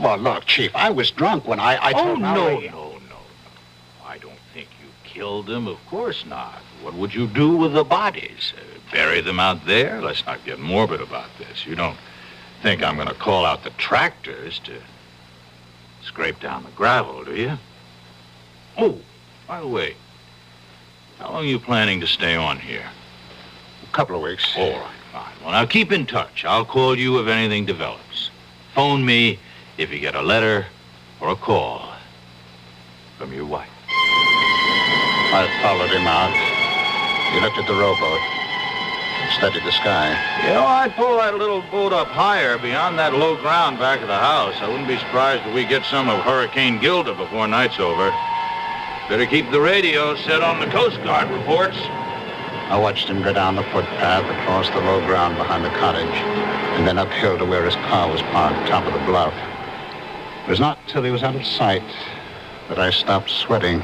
Well, look, Chief, I was drunk when I told Mallory... No. I don't think you killed them. Of course not. What would you do with the bodies? Bury them out there? Let's not get morbid about this. You don't think I'm going to call out the tractors to scrape down the gravel, do you? Oh, by the way, how long are you planning to stay on here? A couple of weeks. All right, fine. Well, now keep in touch. I'll call you if anything develops. Phone me if you get a letter or a call from your wife. I followed him out. He looked at the rowboat, studied the sky. You know, I'd pull that little boat up higher beyond that low ground back of the house. I wouldn't be surprised if we get some of Hurricane Gilda before night's over. Better keep the radio set on the Coast Guard reports. I watched him go down the footpath across the low ground behind the cottage and then uphill to where his car was parked, top of the bluff. It was not till he was out of sight that I stopped sweating.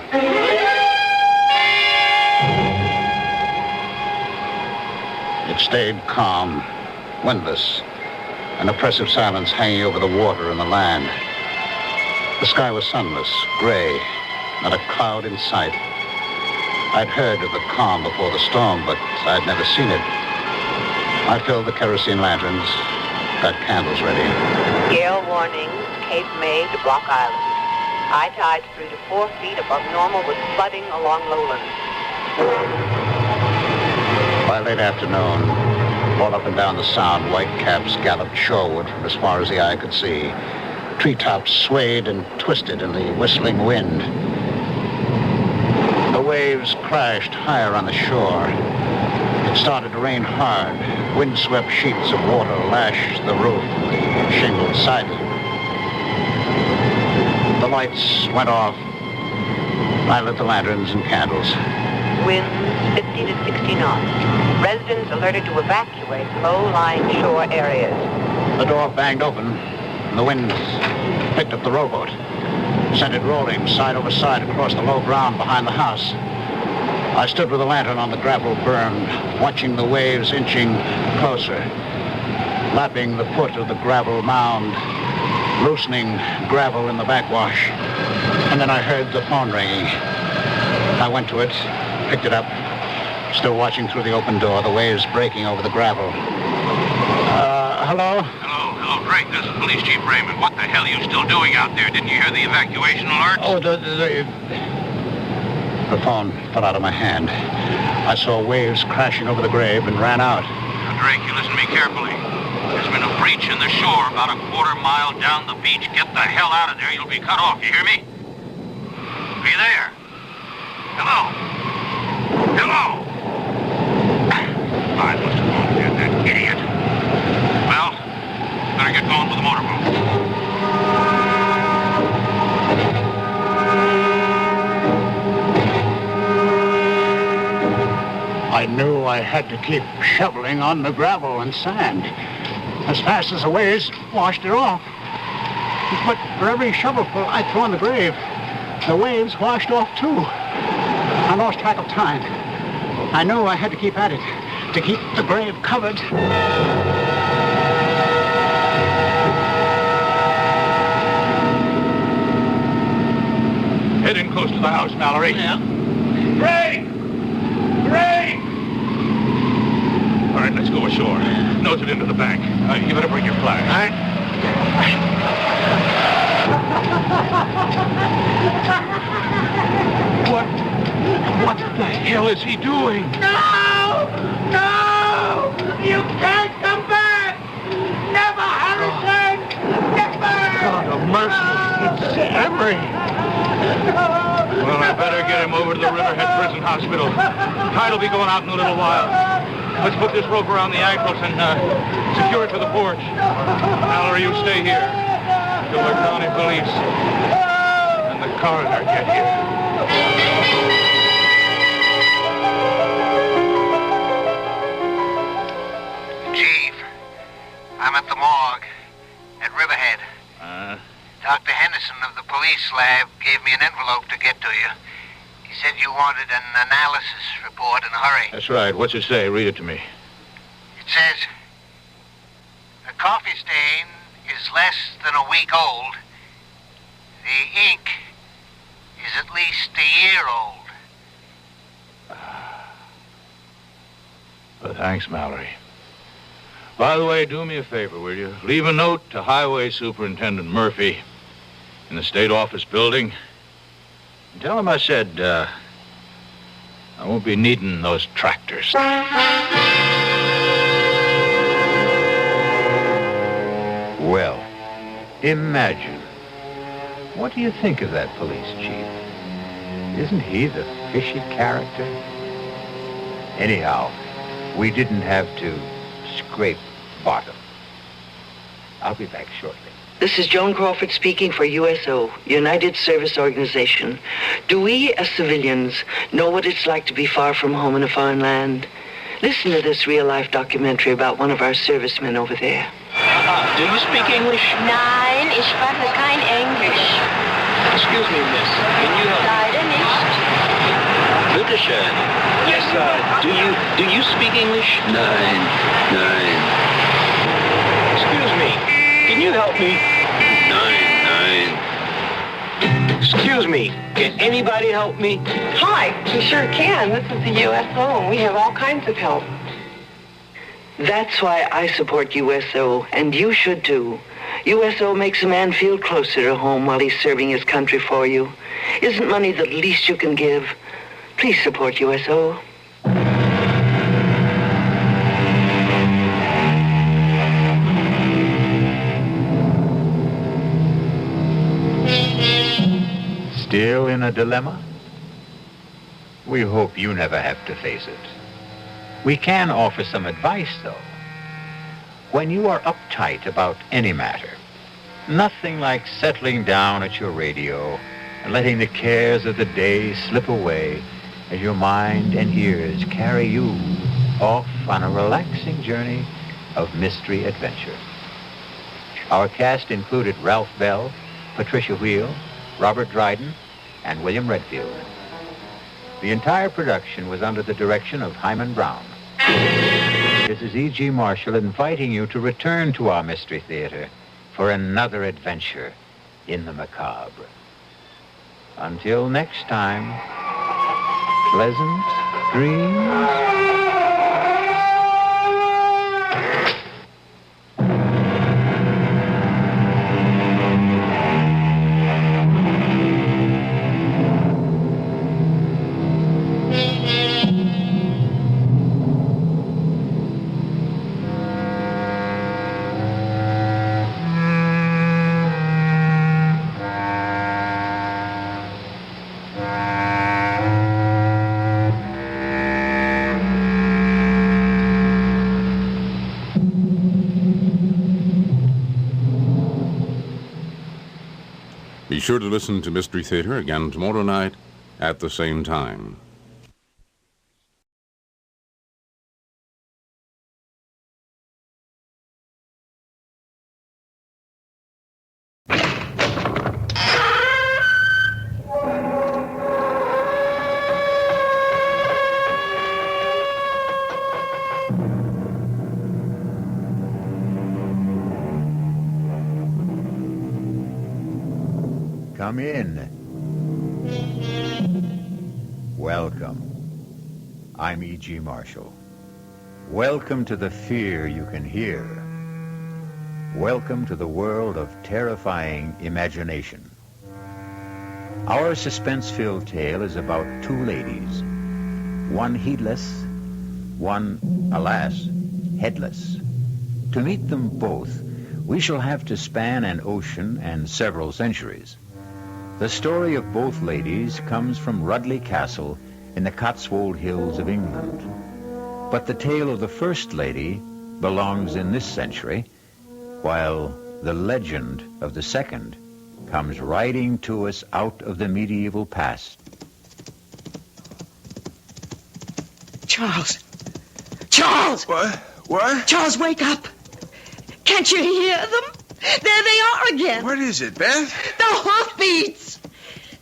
It stayed calm, windless, an oppressive silence hanging over the water and the land. The sky was sunless, gray, not a cloud in sight. I'd heard of the calm before the storm, but I'd never seen it. I filled the kerosene lanterns, got candles ready. Gale warnings, Cape May to Block Island. High tides 3 to 4 feet above normal with flooding along lowlands. By late afternoon, all up and down the sound, white caps galloped shoreward from as far as the eye could see. Treetops swayed and twisted in the whistling wind. The waves crashed higher on the shore. It started to rain hard. Windswept sheets of water lashed the roof and the shingled siding. The lights went off. I lit the lanterns and candles. Winds 50 to 60 knots. Residents alerted to evacuate low-lying shore areas. The door banged open, and the wind picked up the rowboat, sent it rolling side over side across the low ground behind the house. I stood with a lantern on the gravel berm, watching the waves inching closer, lapping the foot of the gravel mound, loosening gravel in the backwash. And then I heard the phone ringing. I went to it, picked it up, still watching through the open door, the waves breaking over the gravel. Hello? Hello, Drake. This is Police Chief Raymond. What the hell are you still doing out there? Didn't you hear the evacuation alerts? Oh, the phone fell out of my hand. I saw waves crashing over the grave and ran out. Now, Drake, you listen to me carefully. There's been a breach in the shore about a quarter mile down the beach. Get the hell out of there. You'll be cut off. You hear me? Are you there? Hello? Hello? I must have gone there, that idiot. Well, better get going with the motorboat. I knew I had to keep shoveling on the gravel and sand as fast as the waves washed it off. But for every shovelful I threw on the grave, the waves washed off too. I lost track of time. I knew I had to keep at it to keep the grave covered. Head in close to the house, Mallory. Yeah. Drake! Drake! All right, let's go ashore. Nose it into the bank. You better bring your flash. All right. What the hell is he doing? No! No! You can't come back! Never, Harrison! Never! God of mercy. It's Emery. Well, I better get him over to the Riverhead Prison Hospital. Tide will be going out in a little while. Let's put this rope around the ankles and secure it to the porch. Mallory, you stay here until the county police and the coroner get here. Chief, I'm at the morgue at Riverhead. Dr. Henderson of the police lab gave me an envelope to get to you. He said you wanted an analysis report in a hurry. That's right. What's it say? Read it to me. It says, the coffee stain is less than a week old. The ink is at least a year old. Well, thanks, Mallory. By the way, do me a favor, will you? Leave a note to Highway Superintendent Murphy in the state office building. And tell him I said, I won't be needing those tractors. Well, imagine. What do you think of that police chief? Isn't he the fishy character? Anyhow, we didn't have to scrape bottom. I'll be back shortly. This is Joan Crawford speaking for USO, United Service Organization. Do we, as civilians, know what it's like to be far from home in a foreign land? Listen to this real-life documentary about one of our servicemen over there. Do you speak English? Nein, ich spreche kein Englisch. Excuse me, miss. Can you help? Leider nicht. Bitte schön. Yes, do you speak English? Nein. Excuse me. Can you help me? Nein. Excuse me. Can anybody help me? Hi, we sure can. This is the USO, and we have all kinds of help. That's why I support USO, and you should too. USO makes a man feel closer to home while he's serving his country for you. Isn't money the least you can give? Please support USO. Still in a dilemma? We hope you never have to face it. We can offer some advice, though. When you are uptight about any matter, nothing like settling down at your radio and letting the cares of the day slip away as your mind and ears carry you off on a relaxing journey of mystery adventure. Our cast included Ralph Bell, Patricia Wheel, Robert Dryden, and William Redfield. The entire production was under the direction of Hyman Brown. This is E.G. Marshall inviting you to return to our Mystery Theater for another adventure in the macabre. Until next time, pleasant dreams. Be sure to listen to Mystery Theater again tomorrow night at the same time. Come in. Welcome. I'm E.G. Marshall. Welcome to the fear you can hear. Welcome to the world of terrifying imagination. Our suspense-filled tale is about two ladies, one heedless, one, alas, headless. To meet them both, we shall have to span an ocean and several centuries. The story of both ladies comes from Rudley Castle in the Cotswold Hills of England. But the tale of the first lady belongs in this century, while the legend of the second comes riding to us out of the medieval past. Charles! Charles! What? Charles, wake up! Can't you hear them? There they are again. What is it, Beth? The hoofbeats!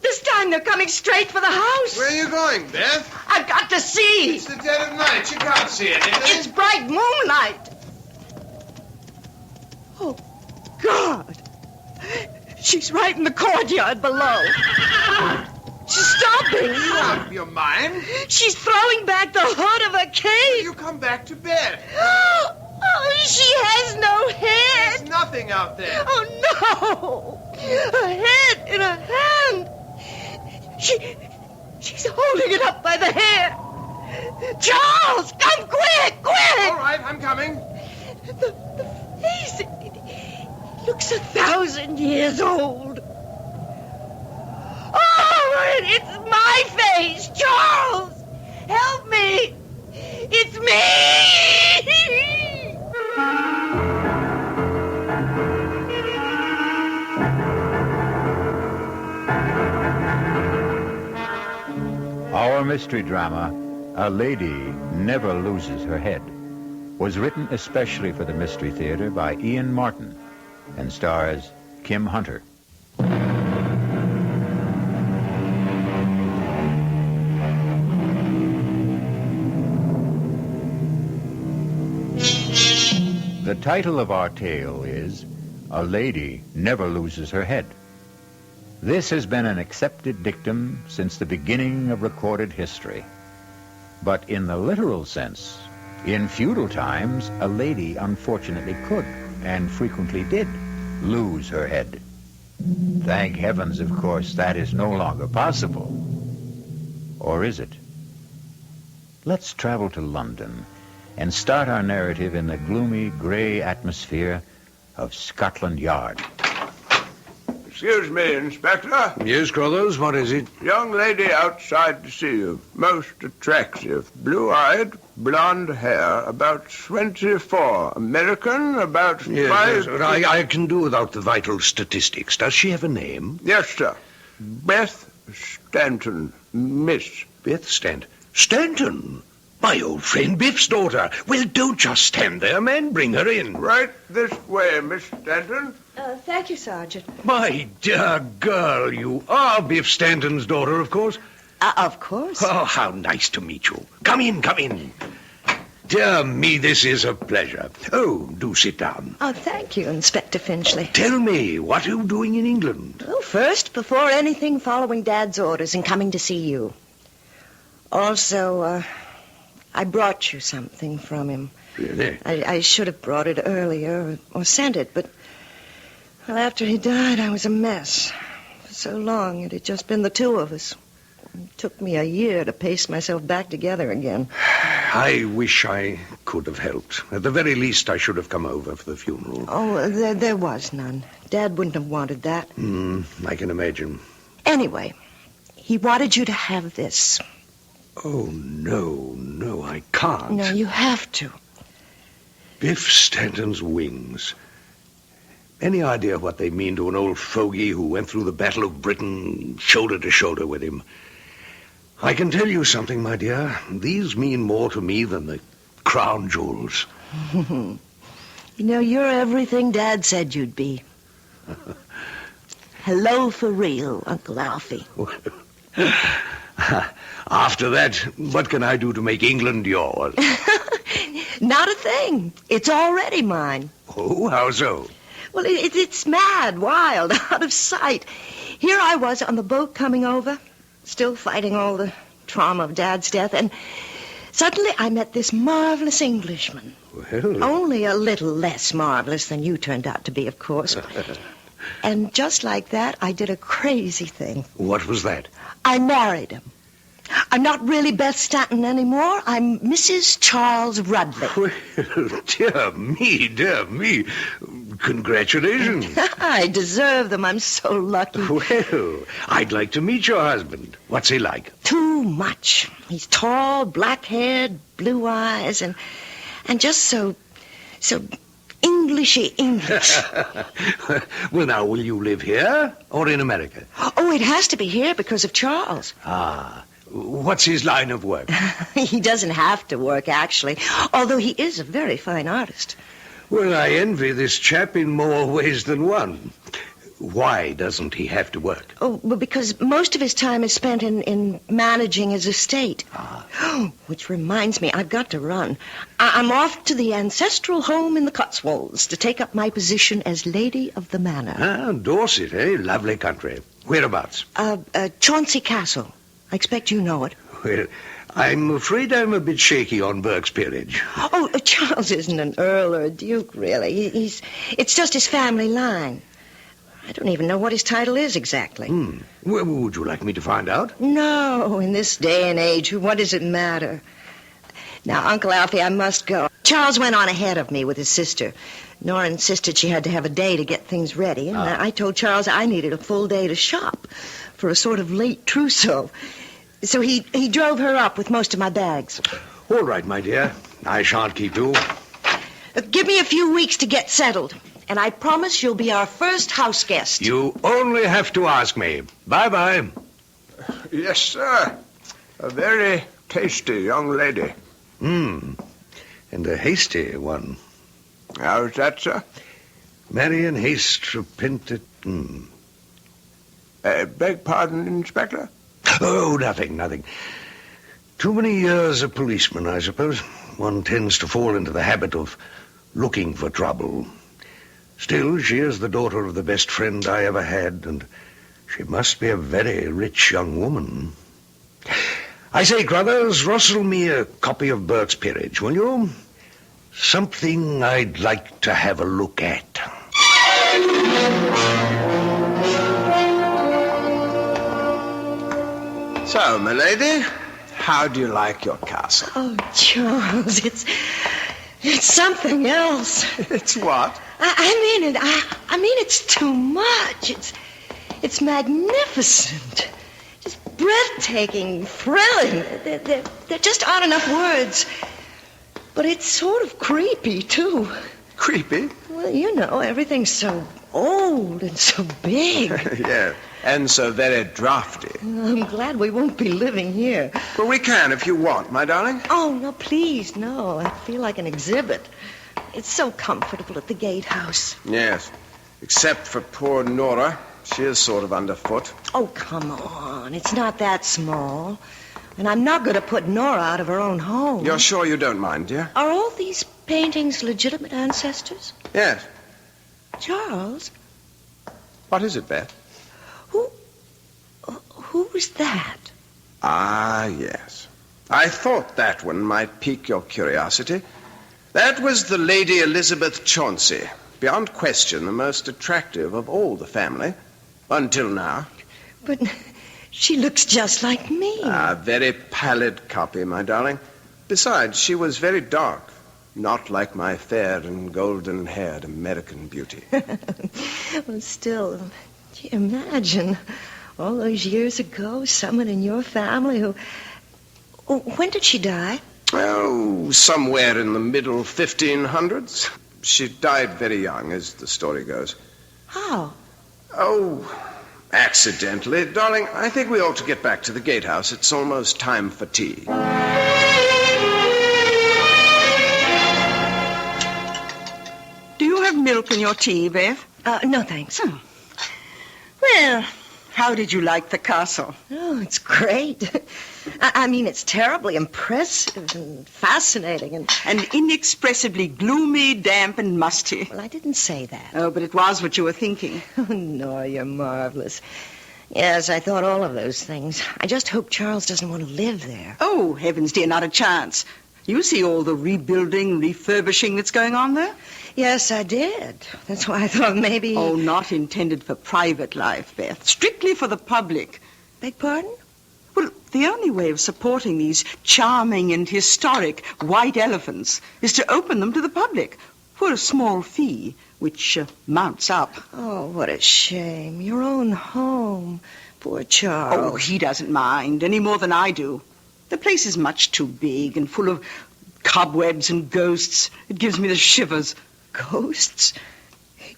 This time they're coming straight for the house. Where are you going, Beth? I've got to see. It's the dead of night. You can't see anything. It's bright moonlight. Oh, God. She's right in the courtyard below. She's stopping. Are you out of your mind? She's throwing back the hood of her cape. You come back to bed. Oh, she has no head. There's nothing out there. Oh, no. A head in her hand. She's holding it up by the hair. Charles, come quick, quick. All right, I'm coming. The face, looks 1,000 years old. Oh, it's my face! Charles! Help me! It's me! Our mystery drama, A Lady Never Loses Her Head, was written especially for the Mystery Theater by Ian Martin and stars Kim Hunter. The title of our tale is A Lady Never Loses Her Head. This has been an accepted dictum since the beginning of recorded history. But in the literal sense, in feudal times, a lady unfortunately could, and frequently did, lose her head. Thank heavens, of course, that is no longer possible. Or is it? Let's travel to London and start our narrative in the gloomy, gray atmosphere of Scotland Yard. Excuse me, Inspector. Yes, Crothers, what is it? Young lady outside to see you. Most attractive. Blue-eyed, blonde hair, about 24. American, about 5... Yes, I can do without the vital statistics. Does she have a name? Yes, sir. Beth Stanton, Miss. Beth Stanton? Stanton? My old friend Biff's daughter. Well, don't just stand there, man. Bring her in. Right this way, Miss Stanton. Thank you, Sergeant. My dear girl, you are Biff Stanton's daughter, of course? Of course. Oh, how nice to meet you. Come in, come in. Dear me, this is a pleasure. Oh, do sit down. Oh, thank you, Inspector Finchley. Tell me, what are you doing in England? Well, first, before anything, following Dad's orders and coming to see you. Also, I brought you something from him. Really? I should have brought it earlier or sent it, but well, after he died, I was a mess. For so long, it had just been the two of us. It took me a year to paste myself back together again. I wish I could have helped. At the very least, I should have come over for the funeral. Oh, there was none. Dad wouldn't have wanted that. I can imagine. Anyway, he wanted you to have this. Oh, no, I can't. No, you have to. Biff Stanton's wings. Any idea what they mean to an old fogey who went through the Battle of Britain shoulder to shoulder with him? I can tell you something, my dear. These mean more to me than the crown jewels. You know, you're everything Dad said you'd be. Hello for real, Uncle Alfie. After that, what can I do to make England yours? Not a thing. It's already mine. Oh, how so? Well, it's mad, wild, out of sight. Here I was on the boat coming over, still fighting all the trauma of Dad's death, and suddenly I met this marvelous Englishman. Well... Only a little less marvelous than you turned out to be, of course. And just like that, I did a crazy thing. What was that? I married him. I'm not really Beth Stanton anymore. I'm Mrs. Charles Rudley. Well, dear me. Congratulations. I deserve them. I'm so lucky. Well, I'd like to meet your husband. What's he like? Too much. He's tall, black-haired, blue eyes, and just so Englishy English. Well, now, will you live here or in America? Oh, it has to be here because of Charles. Ah. What's his line of work? He doesn't have to work, actually, although he is a very fine artist. Well, I envy this chap in more ways than one. Why doesn't he have to work? Oh, well, because most of his time is spent in managing his estate. Which reminds me, I've got to run. I'm off to the ancestral home in the Cotswolds to take up my position as Lady of the Manor. Ah, Dorset, eh? Lovely country. Whereabouts? Chauncey Castle. I expect you know it. Well, I'm afraid I'm a bit shaky on Burke's peerage. Oh, Charles isn't an earl or a duke, really. It's just his family line. I don't even know what his title is exactly. Well, would you like me to find out? No, in this day and age, what does it matter? Now, Uncle Alfie, I must go. Charles went on ahead of me with his sister. Nora insisted she had to have a day to get things ready, and I told Charles I needed a full day to shop for a sort of late trousseau. So he drove her up with most of my bags. All right, my dear. I shan't keep you. Give me a few weeks to get settled, and I promise you'll be our first house guest. You only have to ask me. Bye-bye. Yes, sir. A very tasty young lady. And a hasty one. How's that, sir? Marion Haste repented. Beg pardon, Inspector? Oh, nothing. Too many years a policeman, I suppose. One tends to fall into the habit of looking for trouble. Still, she is the daughter of the best friend I ever had, and she must be a very rich young woman. I say, Crothers, rustle me a copy of Burke's Peerage, will you? Something I'd like to have a look at. So, my lady, how do you like your castle? Oh, Charles, it's something else. It's what? I mean, it's too much. It's magnificent. Just breathtaking, thrilling. There just aren't enough words. But it's sort of creepy, too. Creepy? Well, you know, everything's so old and so big. Yeah, and so very drafty. I'm glad we won't be living here. Well, we can if you want, my darling. Oh, no, please, no. I feel like an exhibit. It's so comfortable at the gatehouse. Yes, except for poor Nora. She is sort of underfoot. Oh, come on. It's not that small. And I'm not going to put Nora out of her own home. You're sure you don't mind, dear? Are all these paintings legitimate ancestors? Yes. Charles? What is it, Beth? Who was that? Ah, yes. I thought that one might pique your curiosity. That was the Lady Elizabeth Chauncey. Beyond question, the most attractive of all the family. Until now. But she looks just like me. A very pallid copy, my darling. Besides, she was very dark. Not like my fair and golden-haired American beauty. Well, still, do you imagine all those years ago, someone in your family who... When did she die? Oh, somewhere in the middle 1500s. She died very young, as the story goes. How? Oh, accidentally. Darling, I think we ought to get back to the gatehouse. It's almost time for tea. Do you have milk in your tea, Beth? No, thanks. Oh. Well, how did you like the castle? Oh, it's great. I mean, it's terribly impressive and fascinating and inexpressibly gloomy, damp, and musty. Well, I didn't say that. Oh, but it was what you were thinking. Oh, no, you're marvelous. Yes, I thought all of those things. I just hope Charles doesn't want to live there. Oh, heavens, dear, not a chance. You see all the rebuilding, refurbishing that's going on there? Yes, I did. That's why I thought maybe... Oh, not intended for private life, Beth. Strictly for the public. Beg pardon? Well, the only way of supporting these charming and historic white elephants is to open them to the public for a small fee, which mounts up. Oh, what a shame. Your own home. Poor Charles. Oh, he doesn't mind any more than I do. The place is much too big and full of cobwebs and ghosts. It gives me the shivers. Ghosts?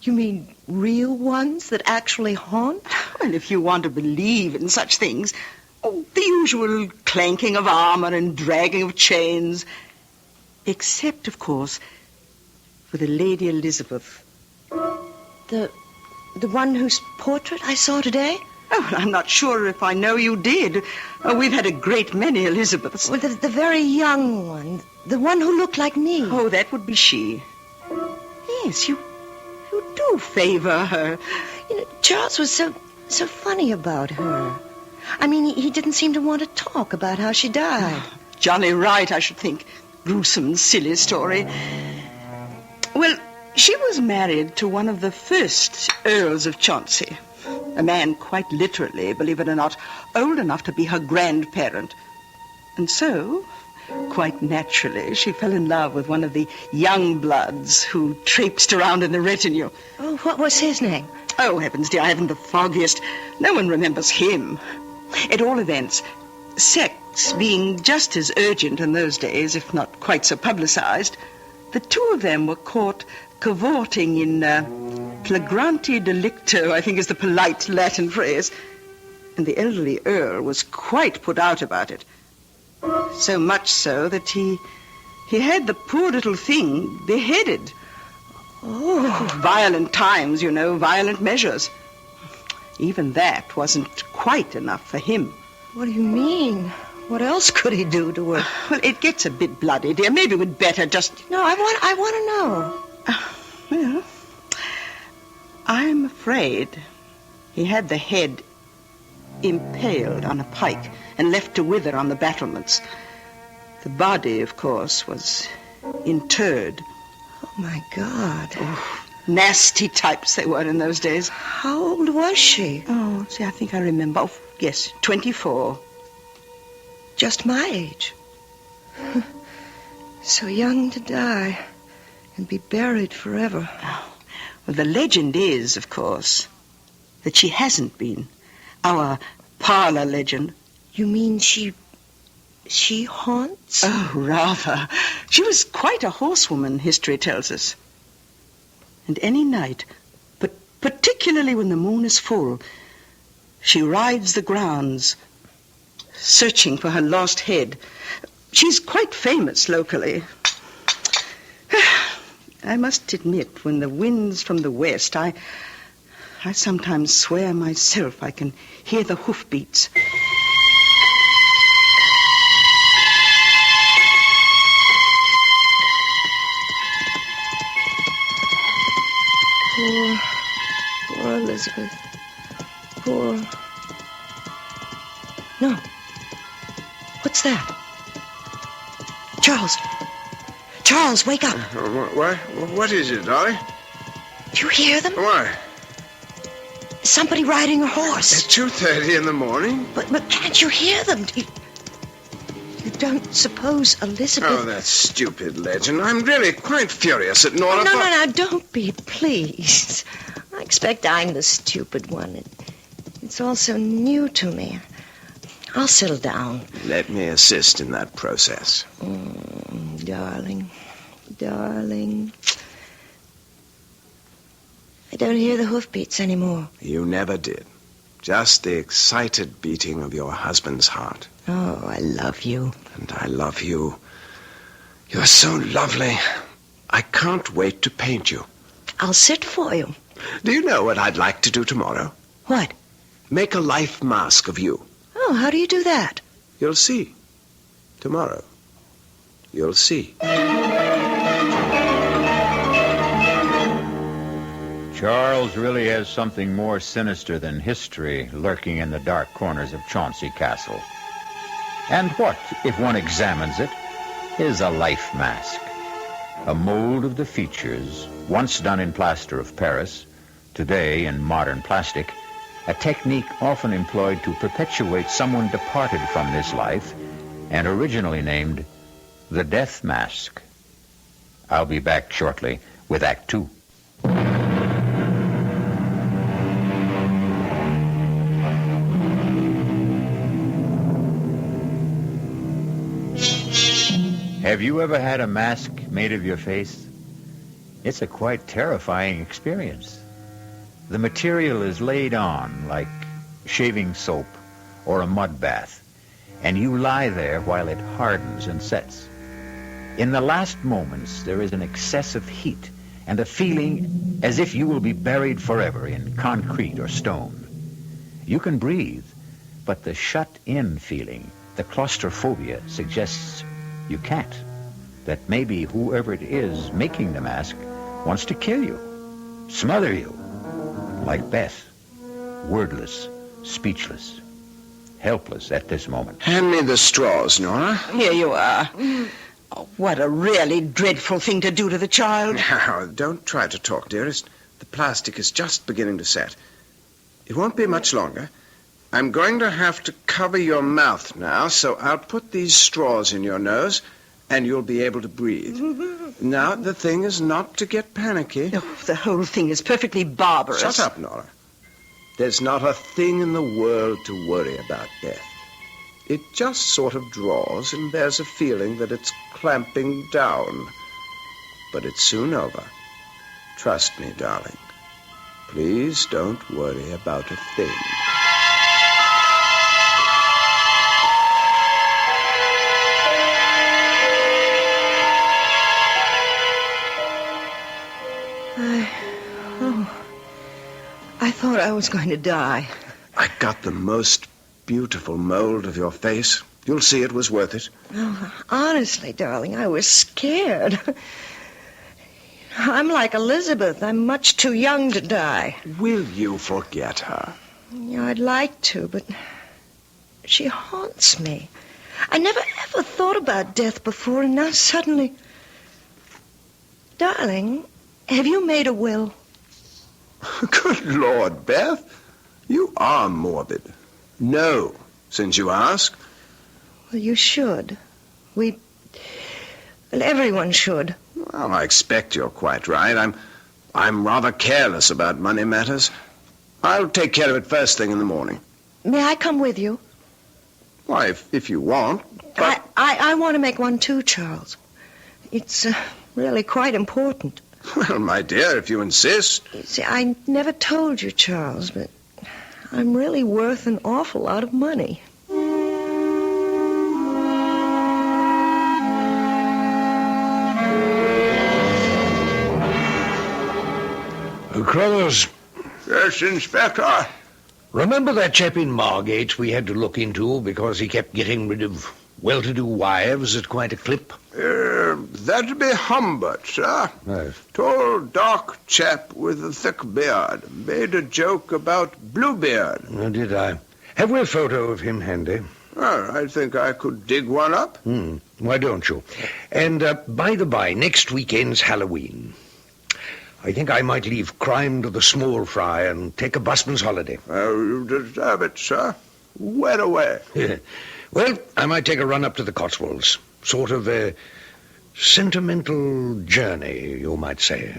You mean real ones that actually haunt? Well, if you want to believe in such things, the usual clanking of armor and dragging of chains. Except, of course, for the Lady Elizabeth. The one whose portrait I saw today? Oh, I'm not sure if I know you did. We've had a great many Elizabeths. Well, the very young one. The one who looked like me. Oh, that would be she. Yes, you do favor her. You know, Charles was so funny about her. I mean, he didn't seem to want to talk about how she died. Jolly right, I should think. Gruesome and silly story. Well, she was married to one of the first Earls of Chauncey. A man quite literally, believe it or not, old enough to be her grandparent. And so, Quite naturally, she fell in love with one of the young bloods who traipsed around in the retinue. Oh, what was his name? Oh, heavens, dear, I haven't the foggiest. No one remembers him. At all events, sex being just as urgent in those days, if not quite so publicized, the two of them were caught cavorting in flagrante delicto, I think is the polite Latin phrase. And the elderly Earl was quite put out about it. So much so that he had the poor little thing beheaded. Oh. Violent times, you know, violent measures. Even that wasn't quite enough for him. What do you mean? What else could he do to her? Well, it gets a bit bloody, dear. Maybe we'd better just... No, I want to know. Well, I'm afraid he had the head impaled on a pike and left to wither on the battlements. The body, of course, was interred. Oh, my God. Oh, nasty types they were in those days. How old was she? Oh, see, I think I remember. Oh, yes, 24. Just my age. So young to die and be buried forever. Oh, well, the legend is, of course, that she hasn't been. Our parlor legend. You mean she haunts? Oh, rather. She was quite a horsewoman, history tells us. And any night, but particularly when the moon is full, she rides the grounds, searching for her lost head. She's quite famous locally. I must admit, when the wind's from the west, I sometimes swear myself I can hear the hoofbeats. Poor Elizabeth. Poor... No. What's that? Charles, wake up. What is it, Dolly? Do you hear them? Why? Somebody riding a horse. At 2:30 in the morning? But can't you hear them? You don't suppose Elizabeth... Oh, that stupid legend. I'm really quite furious at Nora. No, don't be, please. I expect I'm the stupid one. It's all so new to me. I'll settle down. Let me assist in that process. Darling. I don't hear the hoofbeats anymore. You never did. Just the excited beating of your husband's heart. Oh, I love you. And I love you. You're so lovely. I can't wait to paint you. I'll sit for you. Do you know what I'd like to do tomorrow? What? Make a life mask of you. Oh, how do you do that? You'll see. Tomorrow. You'll see. Charles really has something more sinister than history lurking in the dark corners of Chauncey Castle. And what, if one examines it, is a life mask? A mold of the features, once done in plaster of Paris, today in modern plastic, a technique often employed to perpetuate someone departed from this life and originally named the death mask. I'll be back shortly with Act 2. Have you ever had a mask made of your face? It's a quite terrifying experience. The material is laid on like shaving soap or a mud bath, and you lie there while it hardens and sets. In the last moments, there is an excess of heat and a feeling as if you will be buried forever in concrete or stone. You can breathe, but the shut-in feeling, the claustrophobia, suggests you can't. That maybe whoever it is making the mask wants to kill you, smother you, like Beth, wordless, speechless, helpless at this moment. Hand me the straws, Nora. Here you are. Oh, what a really dreadful thing to do to the child. Now, don't try to talk, dearest. The plastic is just beginning to set. It won't be much longer. I'm going to have to cover your mouth now, so I'll put these straws in your nose, and you'll be able to breathe. Now, the thing is not to get panicky. Oh, the whole thing is perfectly barbarous. Shut up, Nora. There's not a thing in the world to worry about, Beth. It just sort of draws, and there's a feeling that it's clamping down. But it's soon over. Trust me, darling. Please don't worry about a thing. I thought I was going to die. I got the most beautiful mold of your face. You'll see it was worth it. Oh, honestly, darling, I was scared. I'm like Elizabeth. I'm much too young to die. Will you forget her? Yeah, I'd like to, but she haunts me. I never ever thought about death before, and now suddenly... Darling, have you made a will? Good Lord, Beth. You are morbid. No, since you ask. Well, you should. Well, everyone should. Well, I expect you're quite right. I'm rather careless about money matters. I'll take care of it first thing in the morning. May I come with you? Why, if you want. But... I want to make one too, Charles. It's really quite important. Well, my dear, if you insist. You see, I never told you, Charles, but I'm really worth an awful lot of money. Crothers. Yes, Inspector. Remember that chap in Margate we had to look into because he kept getting rid of well-to-do wives at quite a clip? That'd be Humbert, sir. Yes. Tall, dark chap with a thick beard. Made a joke about Bluebeard. Oh, did I? Have we a photo of him handy? Well, I think I could dig one up. Why don't you? And by the by, next weekend's Halloween. I think I might leave crime to the small fry and take a busman's holiday. Oh, you deserve it, sir. Where away? Well, I might take a run up to the Cotswolds. Sort of a sentimental journey, you might say.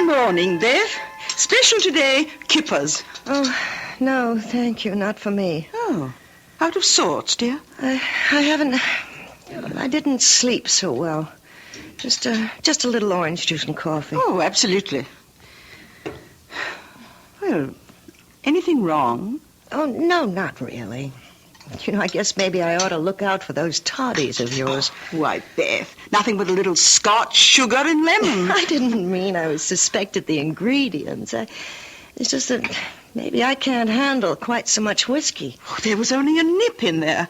Morning, Beth. Special today, kippers. Oh, no, thank you, not for me. Oh, out of sorts, dear? I didn't sleep so well. Just a little orange juice and coffee. Oh, absolutely. Well, anything wrong? Oh, no, not really. You know, I guess maybe I ought to look out for those toddies of yours. Why, Beth, nothing but a little scotch, sugar, and lemon. I didn't mean I was suspected the ingredients. It's just that maybe I can't handle quite so much whiskey. Oh, there was only a nip in there.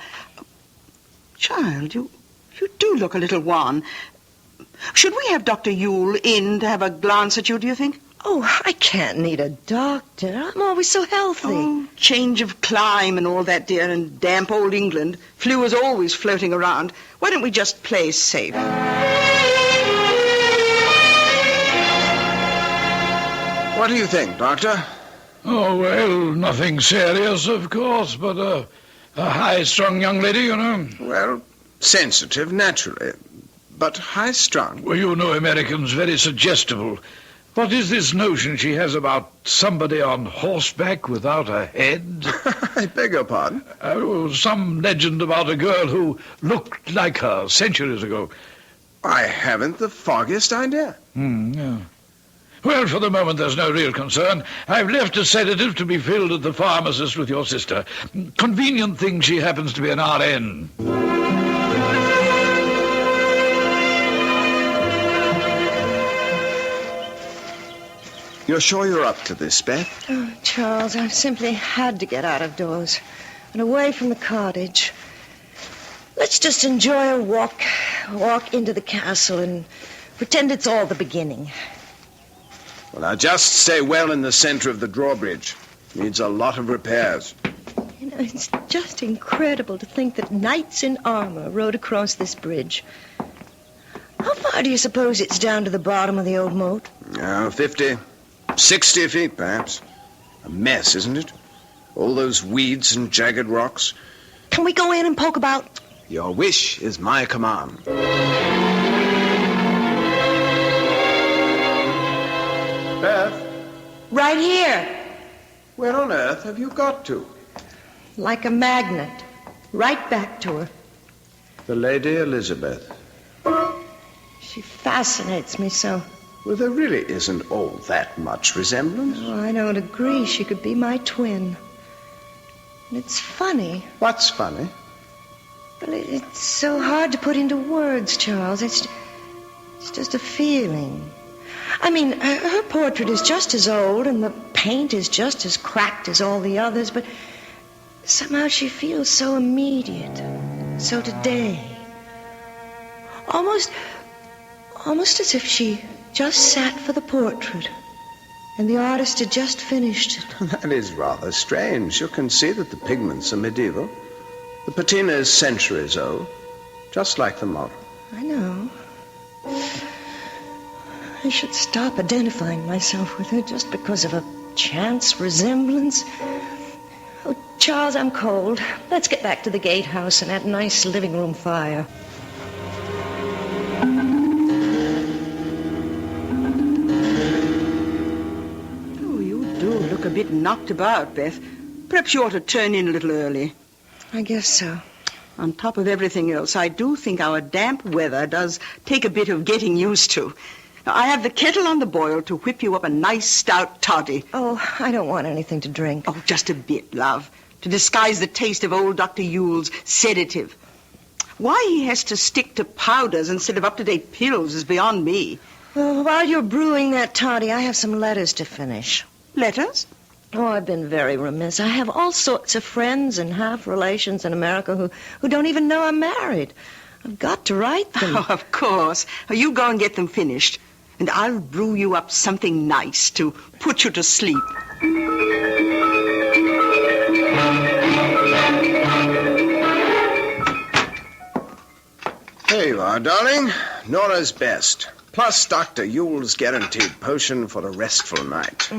Child, you do look a little wan. Should we have Dr. Yule in to have a glance at you, do you think? Oh, I can't need a doctor. I'm always so healthy. Oh, change of clime and all that, dear, and damp old England. Flu is always floating around. Why don't we just play safe? What do you think, Doctor? Oh, well, nothing serious, of course, but a high-strung young lady, you know. Well, sensitive, naturally, but high-strung. Well, you know Americans, very suggestible. What is this notion she has about somebody on horseback without a head? I beg your pardon? Some legend about a girl who looked like her centuries ago. I haven't the foggiest idea. Yeah. Well, for the moment, there's no real concern. I've left a sedative to be filled at the pharmacist with your sister. Convenient thing she happens to be an RN. You're sure you're up to this, Beth? Oh, Charles, I've simply had to get out of doors and away from the cottage. Let's just enjoy a walk into the castle and pretend it's all the beginning. Well, now just stay well in the center of the drawbridge. Needs a lot of repairs. You know, it's just incredible to think that knights in armor rode across this bridge. How far do you suppose it's down to the bottom of the old moat? 50. 60 feet, perhaps. A mess, isn't it? All those weeds and jagged rocks. Can we go in and poke about? Your wish is my command. Beth? Right here. Where on earth have you got to? Like a magnet. Right back to her. The Lady Elizabeth. She fascinates me so. Well, there really isn't all that much resemblance. Oh, I don't agree. She could be my twin. And it's funny. What's funny? But it's so hard to put into words, Charles. It's just a feeling. I mean, her portrait is just as old, and the paint is just as cracked as all the others, but somehow she feels so immediate, so today. Almost as if she just sat for the portrait, and the artist had just finished it. That is rather strange. You can see that the pigments are medieval. The patina is centuries old, just like the model. I know. I should stop identifying myself with her just because of a chance resemblance. Oh, Charles, I'm cold. Let's get back to the gatehouse and that nice living room fire. Oh, you do look a bit knocked about, Beth. Perhaps you ought to turn in a little early. I guess so. On top of everything else, I do think our damp weather does take a bit of getting used to. Now, I have the kettle on the boil to whip you up a nice stout toddy. Oh, I don't want anything to drink. Oh, just a bit, love, to disguise the taste of old Dr. Yule's sedative. Why he has to stick to powders instead of up-to-date pills is beyond me. Well, while you're brewing that toddy, I have some letters to finish. Letters? Oh, I've been very remiss. I have all sorts of friends and half-relations in America who don't even know I'm married. I've got to write them. Oh, of course. You go and get them finished, and I'll brew you up something nice to put you to sleep. Here you are, darling. Nora's best. Plus Dr. Yule's guaranteed potion for a restful night.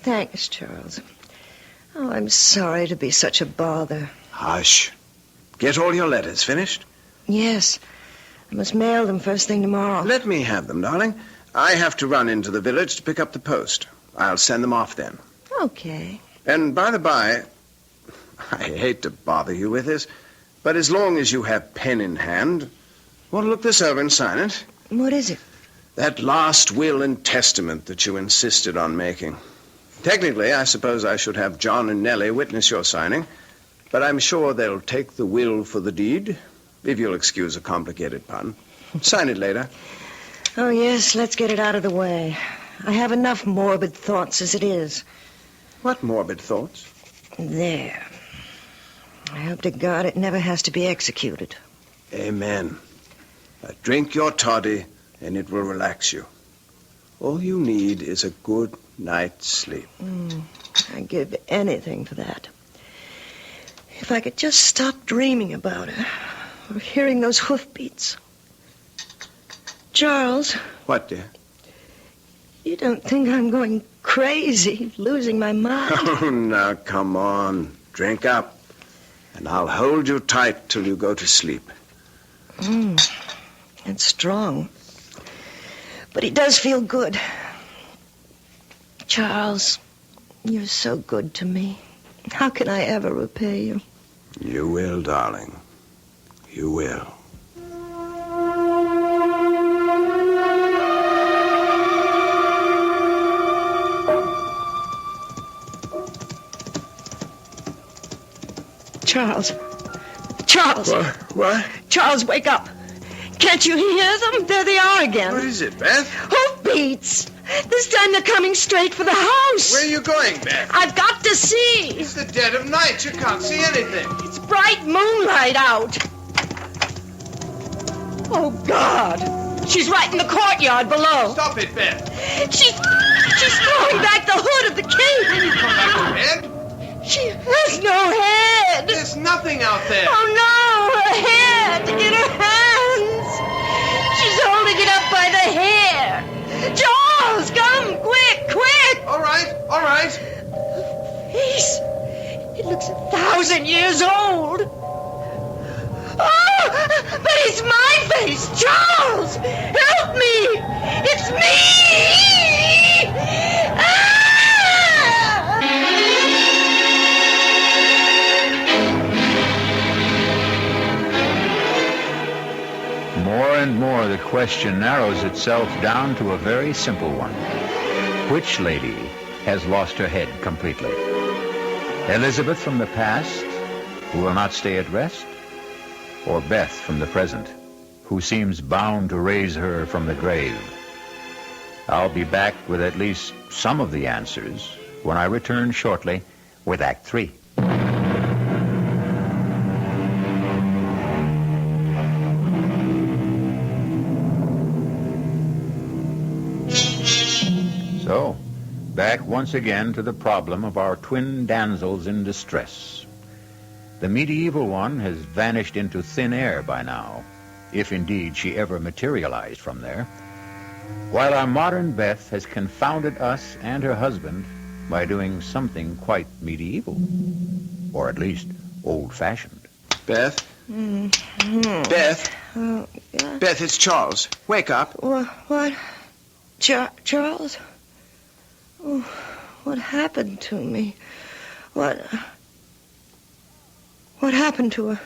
Thanks, Charles. Oh, I'm sorry to be such a bother. Hush. Get all your letters finished? Yes. I must mail them first thing tomorrow. Let me have them, darling. I have to run into the village to pick up the post. I'll send them off then. Okay. And by the by, I hate to bother you with this, but as long as you have pen in hand, want to look this over and sign it? What is it? That last will and testament that you insisted on making. Technically, I suppose I should have John and Nellie witness your signing, but I'm sure they'll take the will for the deed, if you'll excuse a complicated pun. Sign it later. Oh, yes, let's get it out of the way. I have enough morbid thoughts as it is. What morbid thoughts? There. I hope to God it never has to be executed. Amen. Now drink your toddy, and it will relax you. All you need is a good night's sleep. I'd give anything for that. If I could just stop dreaming about her, or hearing those hoofbeats. Charles. What, dear? You don't think I'm going crazy, losing my mind? Oh, now, come on. Drink up, and I'll hold you tight till you go to sleep. It's strong. But it does feel good. Charles, you're so good to me. How can I ever repay you? You will, darling. You will. Charles. Charles. What? Charles, wake up. Can't you hear them? There they are again. What is it, Beth? Hoofbeats. This time they're coming straight for the house. Where are you going, Beth? I've got to see. It's the dead of night. You can't see anything. It's bright moonlight out. Oh, God. She's right in the courtyard below. Stop it, Beth. She's throwing back the hood of the cape. Can you come back to bed? She has no head. There's nothing out there. Oh, no. Her head in her hands. She's holding it up by the hair. Charles, come, quick, quick. All looks 1,000 years old. Oh, but it's my face, Charles! Help me! It's me! More and more, the question narrows itself down to a very simple one. Which lady has lost her head completely? Elizabeth from the past, who will not stay at rest? Or Beth from the present, who seems bound to raise her from the grave? I'll be back with at least some of the answers when I return shortly with Act 3. So, back once again to the problem of our twin damsels in distress. The medieval one has vanished into thin air by now, if indeed she ever materialized from there, while our modern Beth has confounded us and her husband by doing something quite medieval, or at least old-fashioned. Beth? Beth? Yeah. Beth, it's Charles. Wake up. What? Charles? Oh, what happened to me? What happened to her?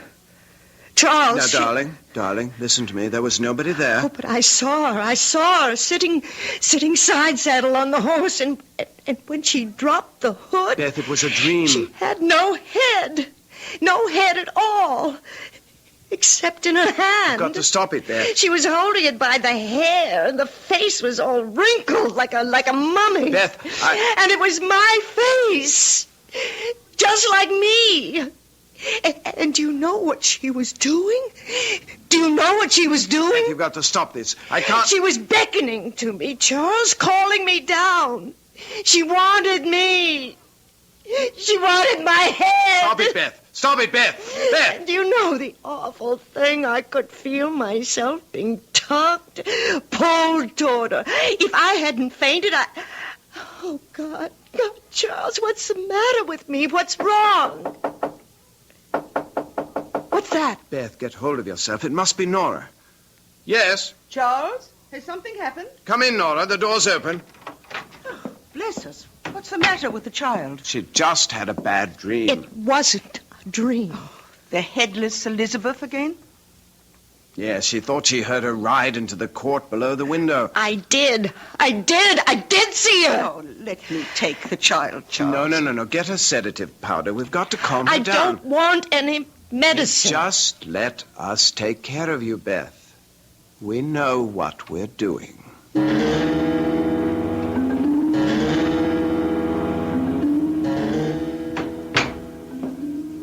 Charles! Now, darling, listen to me. There was nobody there. Oh, but I saw her sitting side saddle on the horse, and when she dropped the hood... Beth, it was a dream. She had no head at all, except in her hand. You've got to stop it, Beth. She was holding it by the hair, and the face was all wrinkled like a mummy. Beth, And it was my face, just like me. And do you know what she was doing? Do you know what she was doing? Beth, you've got to stop this. I can't... She was beckoning to me, Charles, calling me down. She wanted me. She wanted my head. Stop it, Beth. Stop it, Beth. Beth! Do you know the awful thing? I could feel myself being tugged, pulled toward her. If I hadn't fainted, Oh, God, Charles, what's the matter with me? What's wrong? What's that? Beth, get hold of yourself. It must be Nora. Yes? Charles, has something happened? Come in, Nora. The door's open. Oh, bless us. What's the matter with the child? She just had a bad dream. It wasn't a dream. Oh, the headless Elizabeth again? Yes, she thought she heard her ride into the court below the window. I did see her. Oh, let me take the child, Charles. No. Get a sedative powder. We've got to calm her down. I don't want any medicine. Just let us take care of you, Beth. We know what we're doing.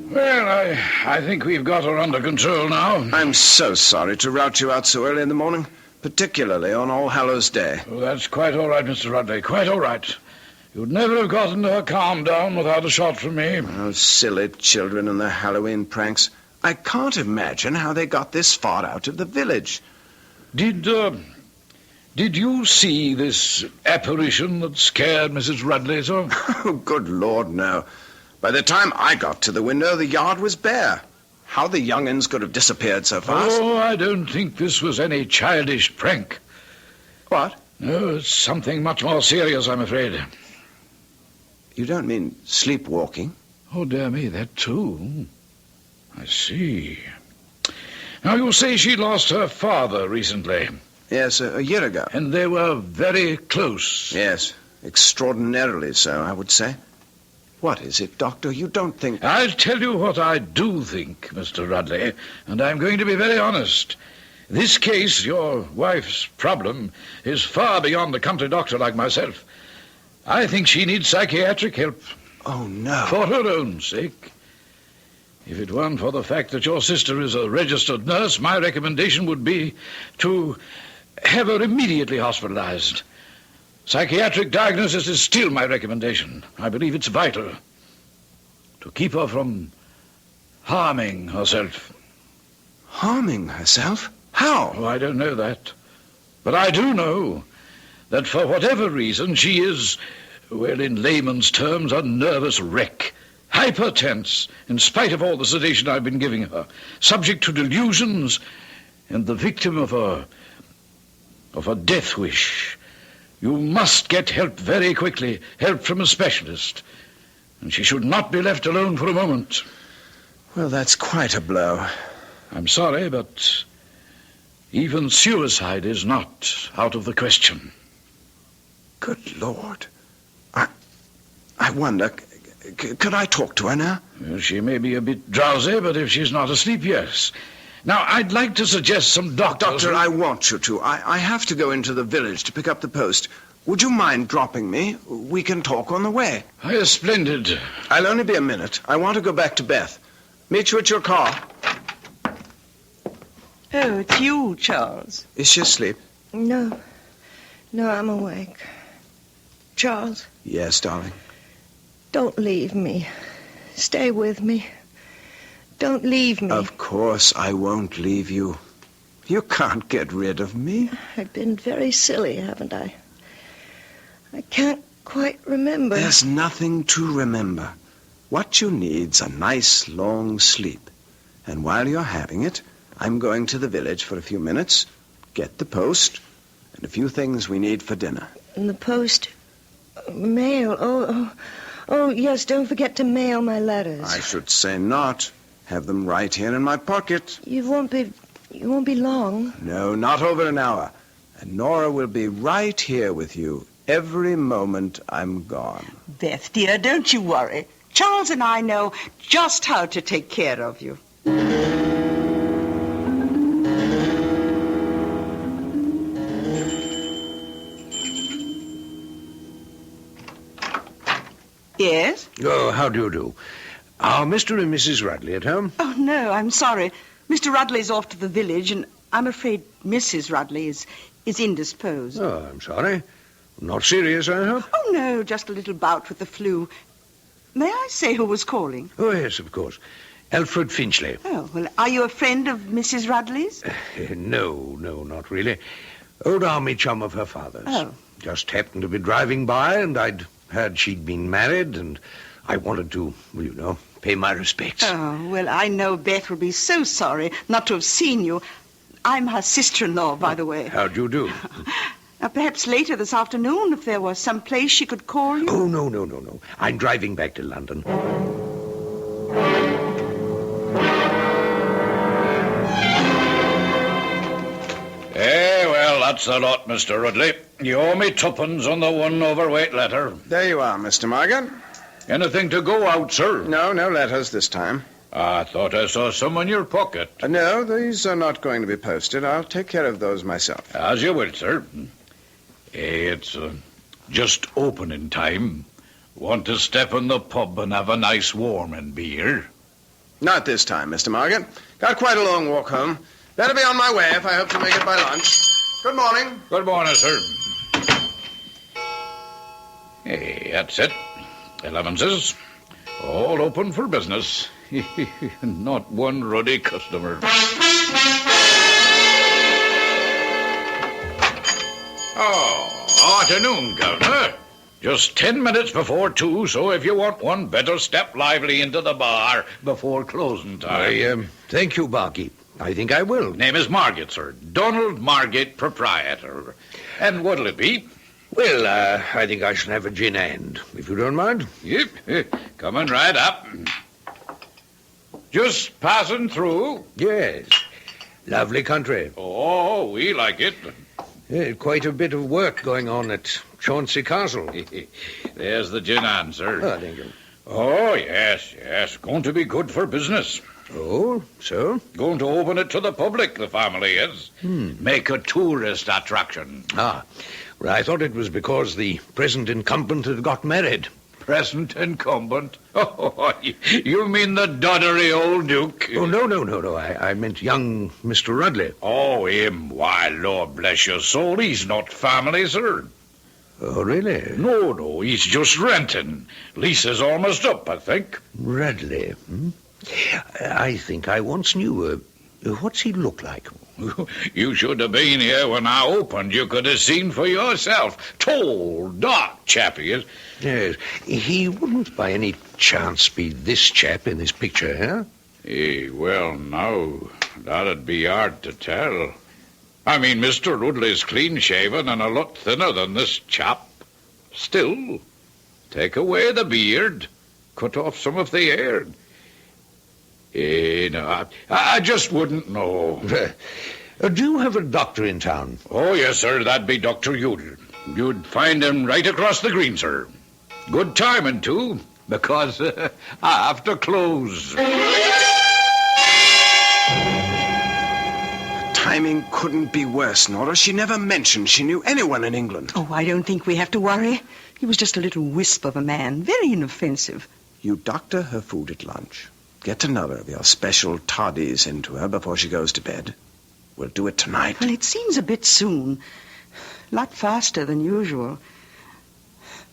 Well, I think we've got her under control now. I'm so sorry to rout you out so early in the morning, particularly on All Hallows Day. Oh, that's quite all right, Mr. Rudley, quite all right. You'd never have gotten her calmed down without a shot from me. Those silly children and their Halloween pranks. I can't imagine how they got this far out of the village. Did you see this apparition that scared Mrs. Rudley so? Oh, good Lord, no. By the time I got to the window, the yard was bare. How the young'uns could have disappeared so fast? Oh, I don't think this was any childish prank. What? No, it's something much more serious, I'm afraid. You don't mean sleepwalking? Oh, dear me, that too. I see. Now, you say she lost her father recently. Yes, a year ago. And they were very close. Yes, extraordinarily so, I would say. What is it, Doctor? You don't think... I'll tell you what I do think, Mr. Rudley, and I'm going to be very honest. This case, your wife's problem, is far beyond a country doctor like myself. I think she needs psychiatric help. Oh, no. For her own sake. If it weren't for the fact that your sister is a registered nurse, my recommendation would be to have her immediately hospitalized. Psychiatric diagnosis is still my recommendation. I believe it's vital to keep her from harming herself. Harming herself? How? Oh, I don't know that. But I do know that for whatever reason she is, well, in layman's terms, a nervous wreck. High hypertense, in spite of all the sedation I've been giving her, subject to delusions, and the victim of a death wish. You must get help very quickly, help from a specialist. And she should not be left alone for a moment. Well, that's quite a blow. I'm sorry, but even suicide is not out of the question. Good Lord. I wonder, could I talk to her now? Well, she may be a bit drowsy, but if she's not asleep, yes. Now, I'd like to suggest some doctors... Doctor, I want you to. I have to go into the village to pick up the post. Would you mind dropping me? We can talk on the way. Splendid. I'll only be a minute. I want to go back to Beth. Meet you at your car. Oh, it's you, Charles. Is she asleep? No, I'm awake. Charles? Yes, darling. Don't leave me. Stay with me. Don't leave me. Of course I won't leave you. You can't get rid of me. I've been very silly, haven't I? I can't quite remember. There's nothing to remember. What you need's a nice long sleep. And while you're having it, I'm going to the village for a few minutes, get the post, and a few things we need for dinner. And the post? Mail. Oh, yes, don't forget to mail my letters. I should say not. Have them right here in my pocket. You won't be long. No, not over an hour. And Nora will be right here with you every moment I'm gone. Beth, dear, don't you worry. Charles and I know just how to take care of you. Yes? Oh, how do you do? Are Mr. and Mrs. Rudley at home? Oh, no, I'm sorry. Mr. Rudley's off to the village, and I'm afraid Mrs. Rudley is indisposed. Oh, I'm sorry. Not serious, I hope? Oh, no, just a little bout with the flu. May I say who was calling? Oh, yes, of course. Alfred Finchley. Oh, well, are you a friend of Mrs. Rudley's? No, not really. Old army chum of her father's. Oh. Just happened to be driving by, and I'd heard she'd been married, and I wanted to, pay my respects. Oh, well, I know Beth will be so sorry not to have seen you. I'm her sister-in-law, by the way. How'd you do? Now, perhaps later this afternoon, if there was some place she could call you. Oh, no. I'm driving back to London. Well, that's the lot, Mr. Rudley. You owe me tuppence on the one overweight letter. There you are, Mr. Morgan. Anything to go out, sir? No letters this time. I thought I saw some in your pocket. No, these are not going to be posted. I'll take care of those myself. As you will, sir. It's just opening time. Want to step in the pub and have a nice warming beer? Not this time, Mr. Morgan. Got quite a long walk home. Better be on my way if I hope to make it by lunch. Good morning. Good morning, sir. Hey, that's it. 11's. All open for business. Not one ruddy customer. Oh, afternoon, Governor. Just 10 minutes before 2, so if you want one, better step lively into the bar before closing time. Thank you, barkeep. I think I will. Name is Margate, sir. Donald Margate, proprietor. And what'll it be? Well, I think I shall have a gin and, if you don't mind. Yep. Coming right up. Just passing through. Yes. Lovely country. Oh, we like it. Quite a bit of work going on at Chauncey Castle. There's the gin and, sir. Oh, thank you. Oh, yes. Going to be good for business. Oh, so? Going to open it to the public, the family is. Make a tourist attraction. Well, I thought it was because the present incumbent had got married. Present incumbent? Oh, you mean the doddery old Duke? Oh, no. I meant young Mr. Rudley. Oh, him? Why, Lord bless your soul, he's not family, sir. Oh, really? No, he's just renting. Lease is almost up, I think. Rudley, I think I once knew. What's he look like? You should have been here when I opened. You could have seen for yourself. Tall, dark chap he is. Yes. He wouldn't by any chance be this chap in this picture, huh? Well, no. That'd be hard to tell. I mean, Mr. Rudley's clean-shaven and a lot thinner than this chap. Still, take away the beard, cut off some of the hair. No, I just wouldn't know. Do you have a doctor in town? Oh, yes, sir. That'd be Dr. Udall. You'd find him right across the green, sir. Good timing, too, because I have to close. Timing couldn't be worse, Nora. She never mentioned she knew anyone in England. Oh, I don't think we have to worry. He was just a little wisp of a man, very inoffensive. You doctor her food at lunch. Get another of your special toddies into her before she goes to bed. We'll do it tonight. Well, it seems a bit soon. A lot faster than usual.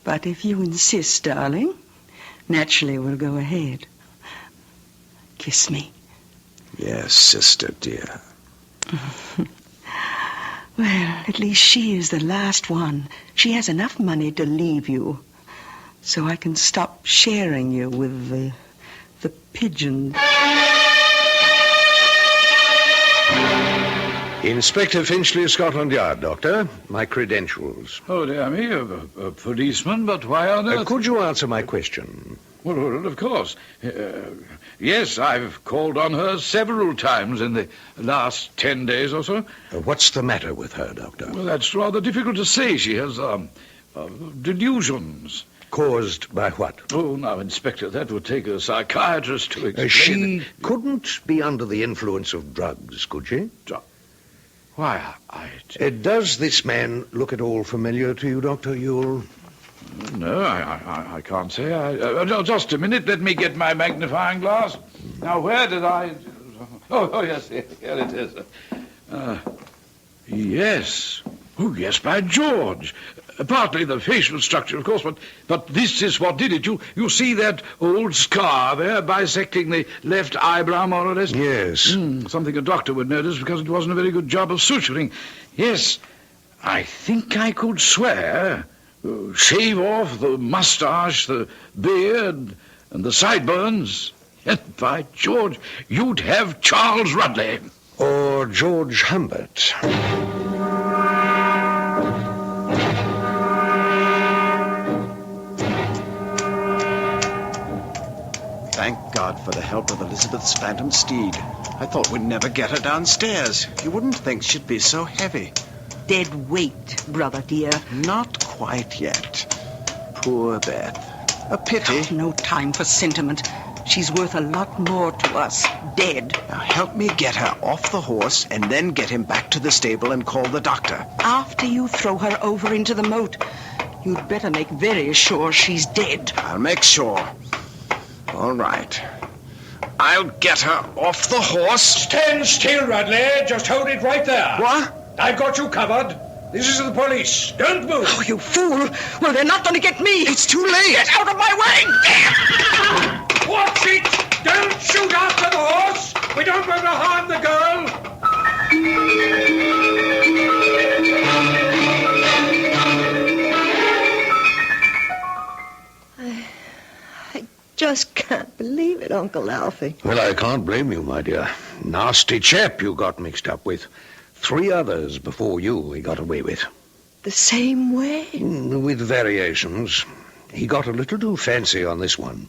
But if you insist, darling, naturally we'll go ahead. Kiss me. Yes, sister, dear. Well, at least she is the last one. She has enough money to leave you. So I can stop sharing you with the pigeon. Inspector Finchley of Scotland Yard, Doctor. My credentials. Oh, dear me, a policeman, but why on earth? Could you answer my question? Well, of course. Yes, I've called on her several times in the last 10 days or so. What's the matter with her, Doctor? Well, that's rather difficult to say. She has delusions. Caused by what? Oh, now, Inspector, that would take a psychiatrist to explain. She couldn't be under the influence of drugs, could she? Why, Does this man look at all familiar to you, Dr. Ewell? No, I can't say. Just a minute. Let me get my magnifying glass. Now, where did I... Oh, yes, here it is. Yes. Oh, yes, by George. Partly the facial structure, of course, but this is what did it. You see that old scar there, bisecting the left eyebrow, more or less? Yes. Something a doctor would notice because it wasn't a very good job of suturing. Yes, I think I could swear. Shave off the mustache, the beard, and the sideburns. And by George, you'd have Charles Rudley. Or George Humbert. Thank God for the help of Elizabeth's phantom steed. I thought we'd never get her downstairs. You wouldn't think she'd be so heavy. Dead weight, brother dear. Not quite yet. Poor Beth. A pity. Oh, no time for sentiment. She's worth a lot more to us, dead. Now help me get her off the horse and then get him back to the stable and call the doctor. After you throw her over into the moat, you'd better make very sure she's dead. I'll make sure. All right. I'll get her off the horse. Stand still, Rudley. Just hold it right there. What? I've got you covered. This is the police. Don't move. Oh, you fool. Well, they're not going to get me. It's too late. Get out of my way. Watch it. Don't shoot after the horse. We don't want to harm the girl. I just can't believe it, Uncle Alfie. Well, I can't blame you, my dear. Nasty chap you got mixed up with. 3 others before you he got away with. The same way? With variations. He got a little too fancy on this one.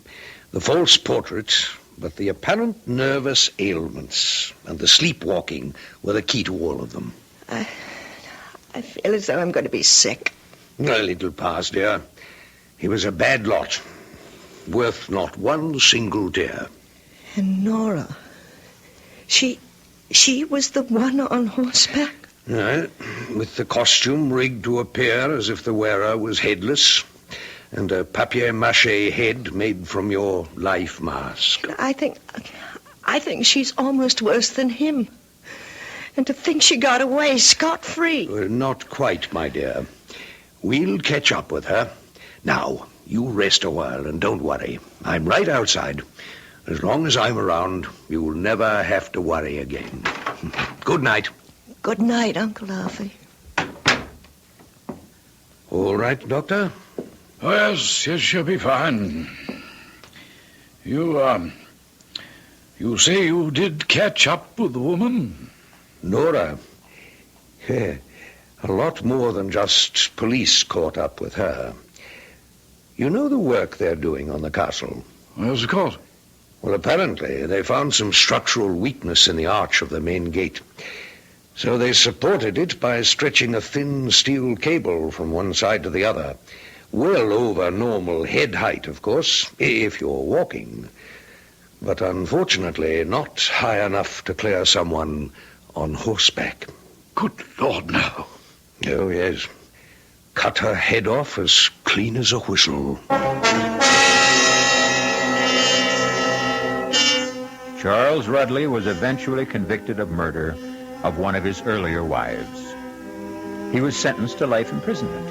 The false portrait, but the apparent nervous ailments and the sleepwalking were the key to all of them. I feel as though I'm going to be sick. A little pass, dear. He was a bad lot. Worth not one single tear. And Nora, she was the one on horseback? Right, with the costume rigged to appear as if the wearer was headless, and a papier-mâché head made from your life mask. I think she's almost worse than him. And to think she got away scot-free. Not quite, my dear. We'll catch up with her. Now, you rest a while and don't worry. I'm right outside. As long as I'm around, you'll never have to worry again. Good night. Good night, Uncle Alfie. All right, Doctor? Oh, yes, she'll be fine. You say you did catch up with the woman? Nora? Yeah, a lot more than just police caught up with her. You know the work they're doing on the castle? Yes, of course. Well, apparently they found some structural weakness in the arch of the main gate. So they supported it by stretching a thin steel cable from one side to the other. Well over normal head height, of course, if you're walking. But unfortunately not high enough to clear someone on horseback. Good Lord, no. Oh, yes. Cut her head off as clean as a whistle. Charles Rudley was eventually convicted of murder of one of his earlier wives. He was sentenced to life imprisonment.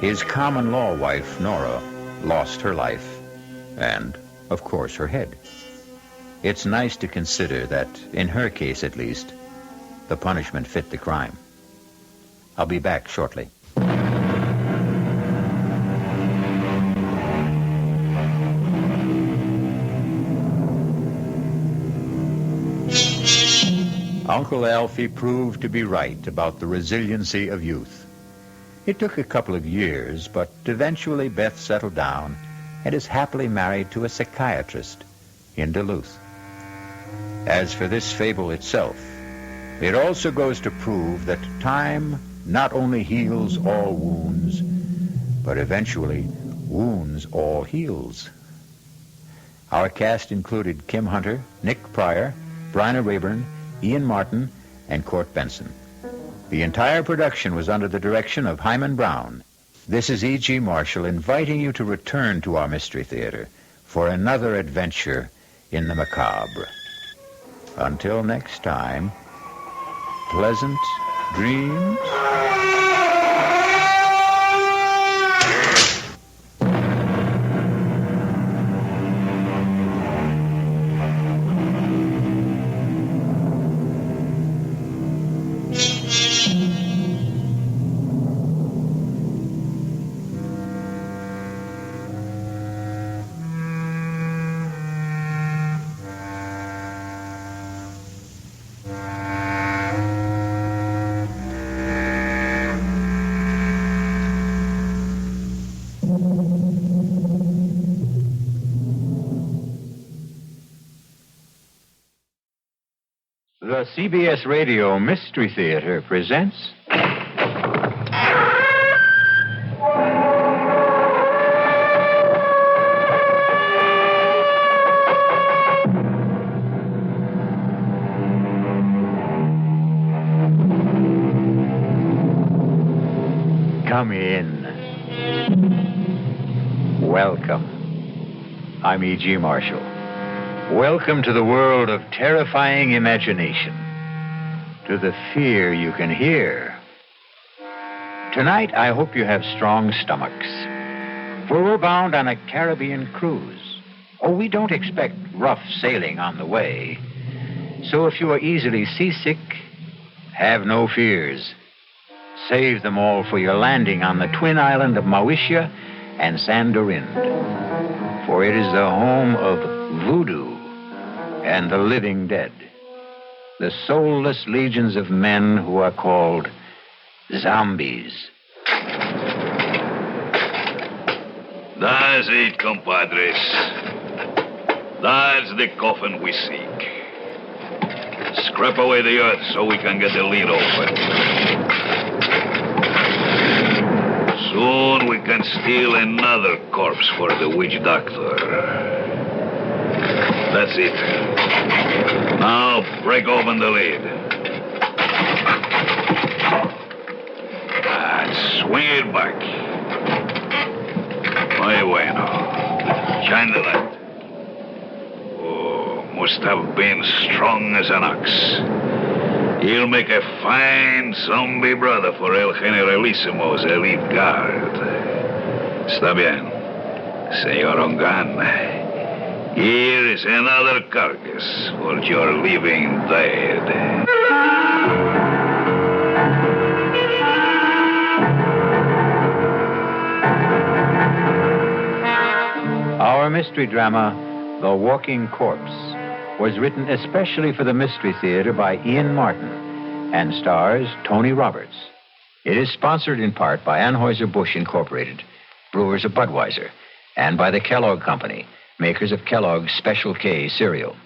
His common law wife, Nora, lost her life and, of course, her head. It's nice to consider that, in her case at least, the punishment fit the crime. I'll be back shortly. Uncle Alfie proved to be right about the resiliency of youth. It took a couple of years, but eventually Beth settled down and is happily married to a psychiatrist in Duluth. As for this fable itself, it also goes to prove that time not only heals all wounds, but eventually wounds all heals. Our cast included Kim Hunter, Nick Pryor, Bryna Rayburn, Ian Martin, and Court Benson. The entire production was under the direction of Hyman Brown. This is E.G. Marshall inviting you to return to our Mystery Theater for another adventure in the macabre. Until next time, pleasant dreams. The CBS Radio Mystery Theater presents... Come in. Welcome. I'm E.G. Marshall. Welcome to the world of terrifying imagination, to the fear you can hear. Tonight, I hope you have strong stomachs, for we're bound on a Caribbean cruise. Oh, we don't expect rough sailing on the way. So if you are easily seasick, have no fears. Save them all for your landing on the twin island of Mauritia and Sandorin, for it is the home of voodoo and the living dead, the soulless legions of men who are called zombies. That's it, compadres. That's the coffin we seek. Scrap away the earth so we can get the lid open. Soon we can steal another corpse for the witch doctor. That's it. Now break open the lid. And swing it back. Muy bueno. Shine the light. Oh, must have been strong as an ox. He'll make a fine zombie brother for El Generalissimo's elite guard. Está bien, Señor Ongan. Here is another carcass for your living dead. Our mystery drama, The Walking Corpse, was written especially for the Mystery Theater by Ian Martin and stars Tony Roberts. It is sponsored in part by Anheuser-Busch Incorporated, brewers of Budweiser, and by the Kellogg Company, makers of Kellogg's Special K cereal.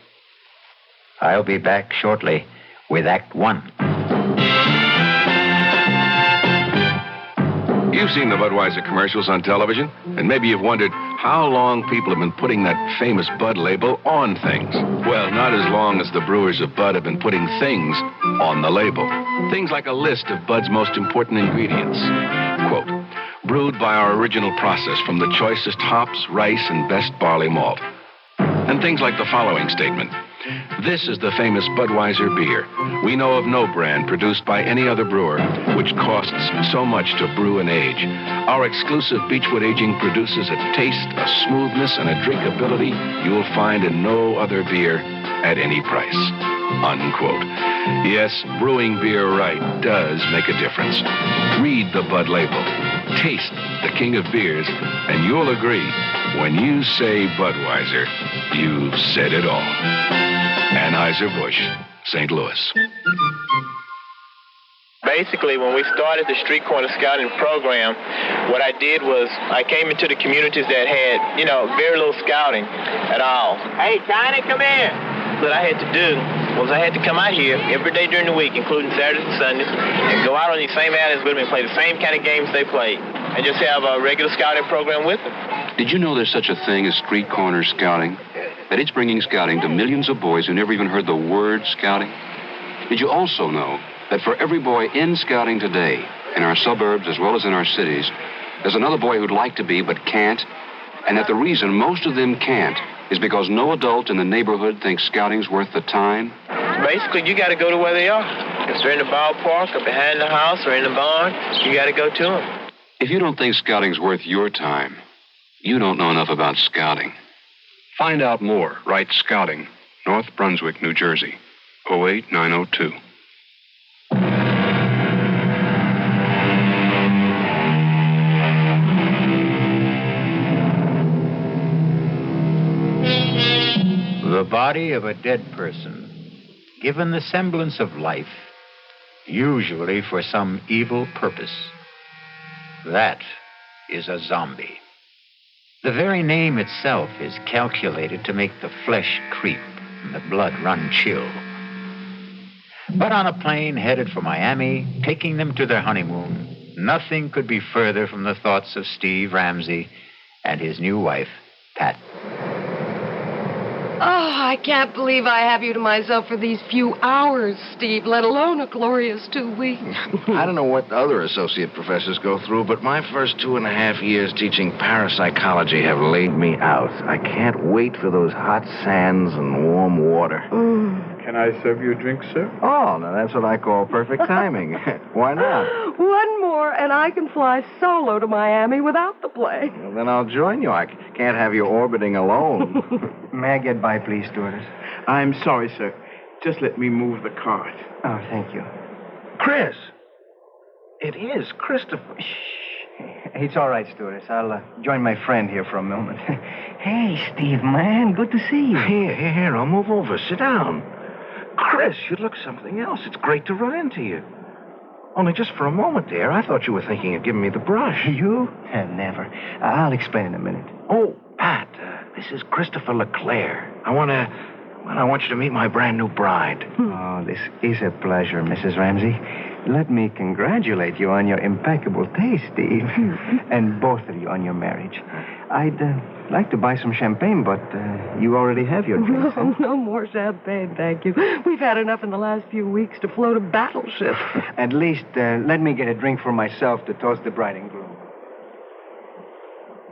I'll be back shortly with Act One. You've seen the Budweiser commercials on television, and maybe you've wondered how long people have been putting that famous Bud label on things. Well, not as long as the brewers of Bud have been putting things on the label. Things like a list of Bud's most important ingredients. Quote, brewed by our original process from the choicest hops, rice, and best barley malt. And things like the following statement. This is the famous Budweiser beer. We know of no brand produced by any other brewer which costs so much to brew and age. Our exclusive Beechwood aging produces a taste, a smoothness, and a drinkability you will find in no other beer at any price. Unquote. Yes, brewing beer right does make a difference. Read the Bud label. Taste the king of beers, and you'll agree, when you say Budweiser, you've said it all. Anheuser-Busch, St. Louis. Basically, when we started the Street Corner Scouting program, what I did was I came into the communities that had, very little scouting at all. Hey, Tiny, come here. What I had to do was I had to come out here every day during the week, including Saturdays and Sundays, and go out on these same alleys with them and play the same kind of games they played, and just have a regular scouting program with them. Did you know there's such a thing as street corner scouting? That it's bringing scouting to millions of boys who never even heard the word scouting? Did you also know that for every boy in scouting today, in our suburbs as well as in our cities, there's another boy who'd like to be but can't? And that the reason most of them can't is because no adult in the neighborhood thinks scouting's worth the time? Basically, you got to go to where they are. If they're in the ballpark or behind the house or in the barn, you got to go to them. If you don't think scouting's worth your time, you don't know enough about scouting. Find out more. Write Scouting, North Brunswick, New Jersey, 08902. The body of a dead person, given the semblance of life, usually for some evil purpose. That is a zombie. The very name itself is calculated to make the flesh creep and the blood run chill. But on a plane headed for Miami, taking them to their honeymoon, nothing could be further from the thoughts of Steve Ramsey and his new wife, Pat. Oh, I can't believe I have you to myself for these few hours, Steve, let alone a glorious 2 weeks. I don't know what other associate professors go through, but my first 2.5 years teaching parapsychology have laid me out. I can't wait for those hot sands and warm water. Can I serve you a drink, sir? Oh, now that's what I call perfect timing. Why not? One more, and I can fly solo to Miami without the plane. Well, then I'll join you. I can't have you orbiting alone. May I get by, please, stewardess? I'm sorry, sir. Just let me move the cart. Oh, thank you. Chris! It is Christopher. It's all right, stewardess. I'll join my friend here for a moment. Hey, Steve, man, good to see you. Here, I'll move over. Sit down. Chris, you look something else. It's great to run into you. Only just for a moment there, I thought you were thinking of giving me the brush. You? Never. I'll explain in a minute. Oh, Pat, this is Christopher LeClaire. I want you to meet my brand new bride. Oh, this is a pleasure, Mrs. Ramsey. Let me congratulate you on your impeccable taste, Steve. And both of you on your marriage. I'd like to buy some champagne, but you already have your drinks. No more champagne, thank you. We've had enough in the last few weeks to float a battleship. At least, let me get a drink for myself to toast the bride and groom.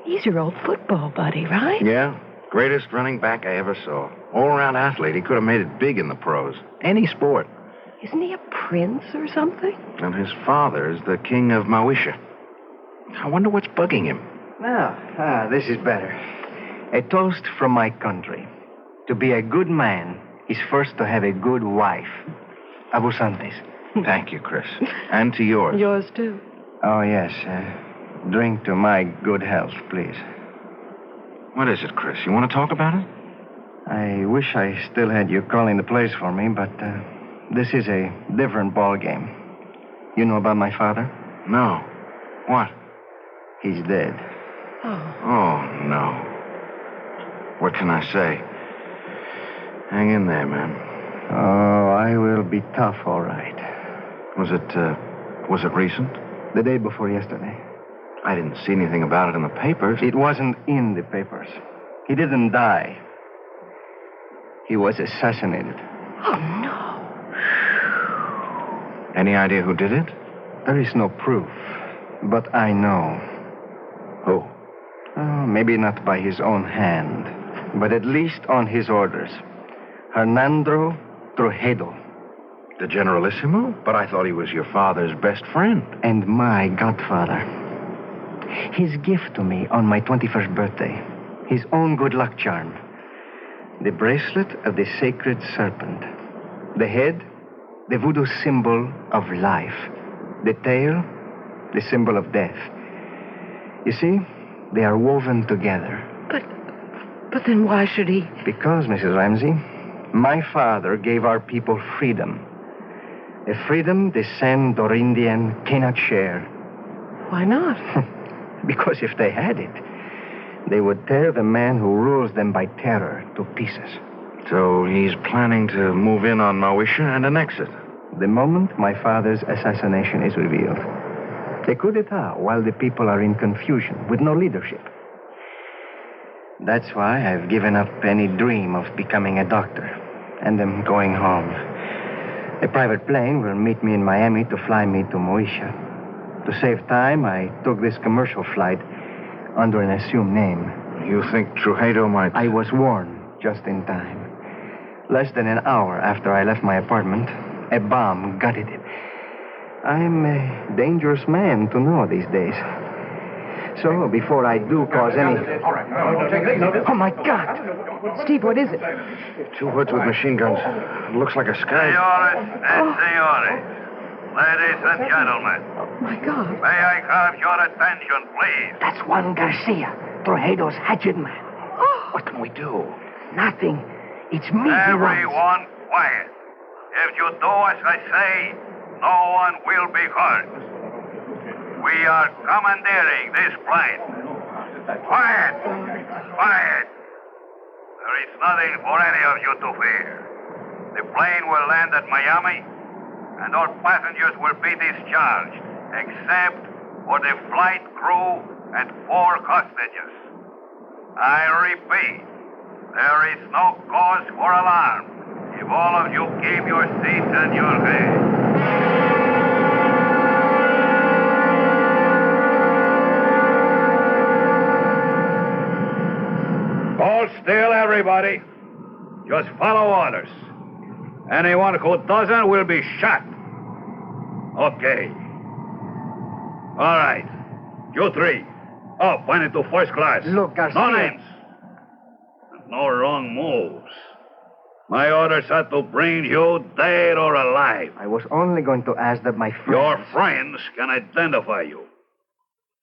He's your old football buddy, right? Yeah, greatest running back I ever saw. All-around athlete. He could have made it big in the pros. Any sport. Isn't he a prince or something? And his father is the king of Mawisha. I wonder what's bugging him. Now, this is better. A toast from my country. To be a good man is first to have a good wife. Abusantes. Thank you, Chris. And to yours. Yours, too. Oh, yes. Drink to my good health, please. What is it, Chris? You want to talk about it? I wish I still had you calling the place for me, but this is a different ball game. You know about my father? No. What? He's dead. Oh, no. What can I say? Hang in there, man. Oh, I will be tough, all right. Was it recent? The day before yesterday. I didn't see anything about it in the papers. It wasn't in the papers. He didn't die. He was assassinated. Oh, no. Any idea who did it? There is no proof, but I know. Who? Oh, maybe not by his own hand, but at least on his orders. Hernando Trujillo. The Generalissimo? But I thought he was your father's best friend. And my godfather. His gift to me on my 21st birthday. His own good luck charm. The bracelet of the sacred serpent. The head, the voodoo symbol of life. The tail, the symbol of death. You see, they are woven together. But then why should he? Because, Mrs. Ramsey, my father gave our people freedom. A freedom the San Dorindian cannot share. Why not? Because if they had it, they would tear the man who rules them by terror to pieces. So he's planning to move in on Mawisha and annex it. The moment my father's assassination is revealed. A coup d'etat while the people are in confusion with no leadership. That's why I've given up any dream of becoming a doctor and am going home. A private plane will meet me in Miami to fly me to Moesha. To save time, I took this commercial flight under an assumed name. You think Trujillo might... I was warned just in time. Less than an hour after I left my apartment, a bomb gutted it. I'm a dangerous man to know these days. So, before I do cause any... Oh, my God! Steve, what is it? Two hoods with machine guns. Looks like a sky. Senores. Ladies and gentlemen. Oh, my God. May I have your attention, please? That's Juan Garcia, Trujillo's hatchet man. Oh. What can we do? Nothing. It's me. Everyone quiet. If you do as I say, no one will be hurt. We are commandeering this plane. Quiet! Quiet! There is nothing for any of you to fear. The plane will land at Miami, and all passengers will be discharged, except for the flight crew and 4 hostages. I repeat, there is no cause for alarm if all of you keep your seats and your heads. Hold still, everybody. Just follow orders. Anyone who doesn't will be shot. Okay. All right. You 3. Up, went into first class. Look, Garcia. No names. No wrong moves. My orders are to bring you dead or alive. I was only going to ask that my friends... Your friends can identify you.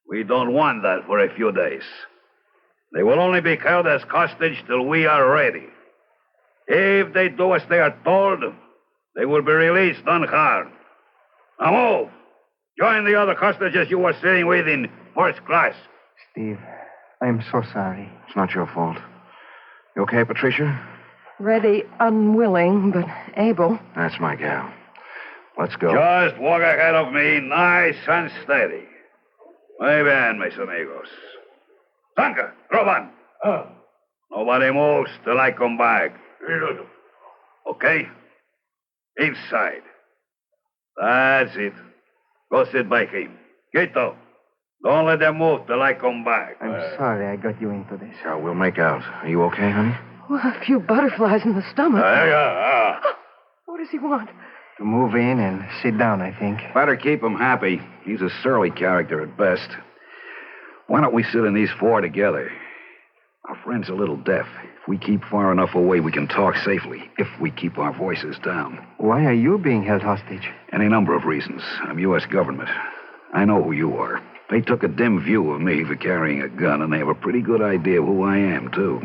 We don't want that for a few days. They will only be held as hostage till we are ready. If they do as they are told, they will be released unharmed. Now move. Join the other hostages you were sitting with in first class. Steve, I'm so sorry. It's not your fault. You okay, Patricia? Ready, unwilling, but able. That's my gal. Let's go. Just walk ahead of me, nice and steady. Muy bien, mis amigos. Tanka, Roban. Nobody moves till I come back. Okay? Inside. That's it. Go sit by him. Quito, don't let them move till I come back. I'm sorry I got you into this. Yeah, we'll make out. Are you okay, honey? Well, a few butterflies in the stomach. What does he want? To move in and sit down, I think. Better keep him happy. He's a surly character at best. Why don't we sit in these 4 together? Our friend's a little deaf. If we keep far enough away, we can talk safely, if we keep our voices down. Why are you being held hostage? Any number of reasons. I'm U.S. government. I know who you are. They took a dim view of me for carrying a gun, and they have a pretty good idea of who I am, too.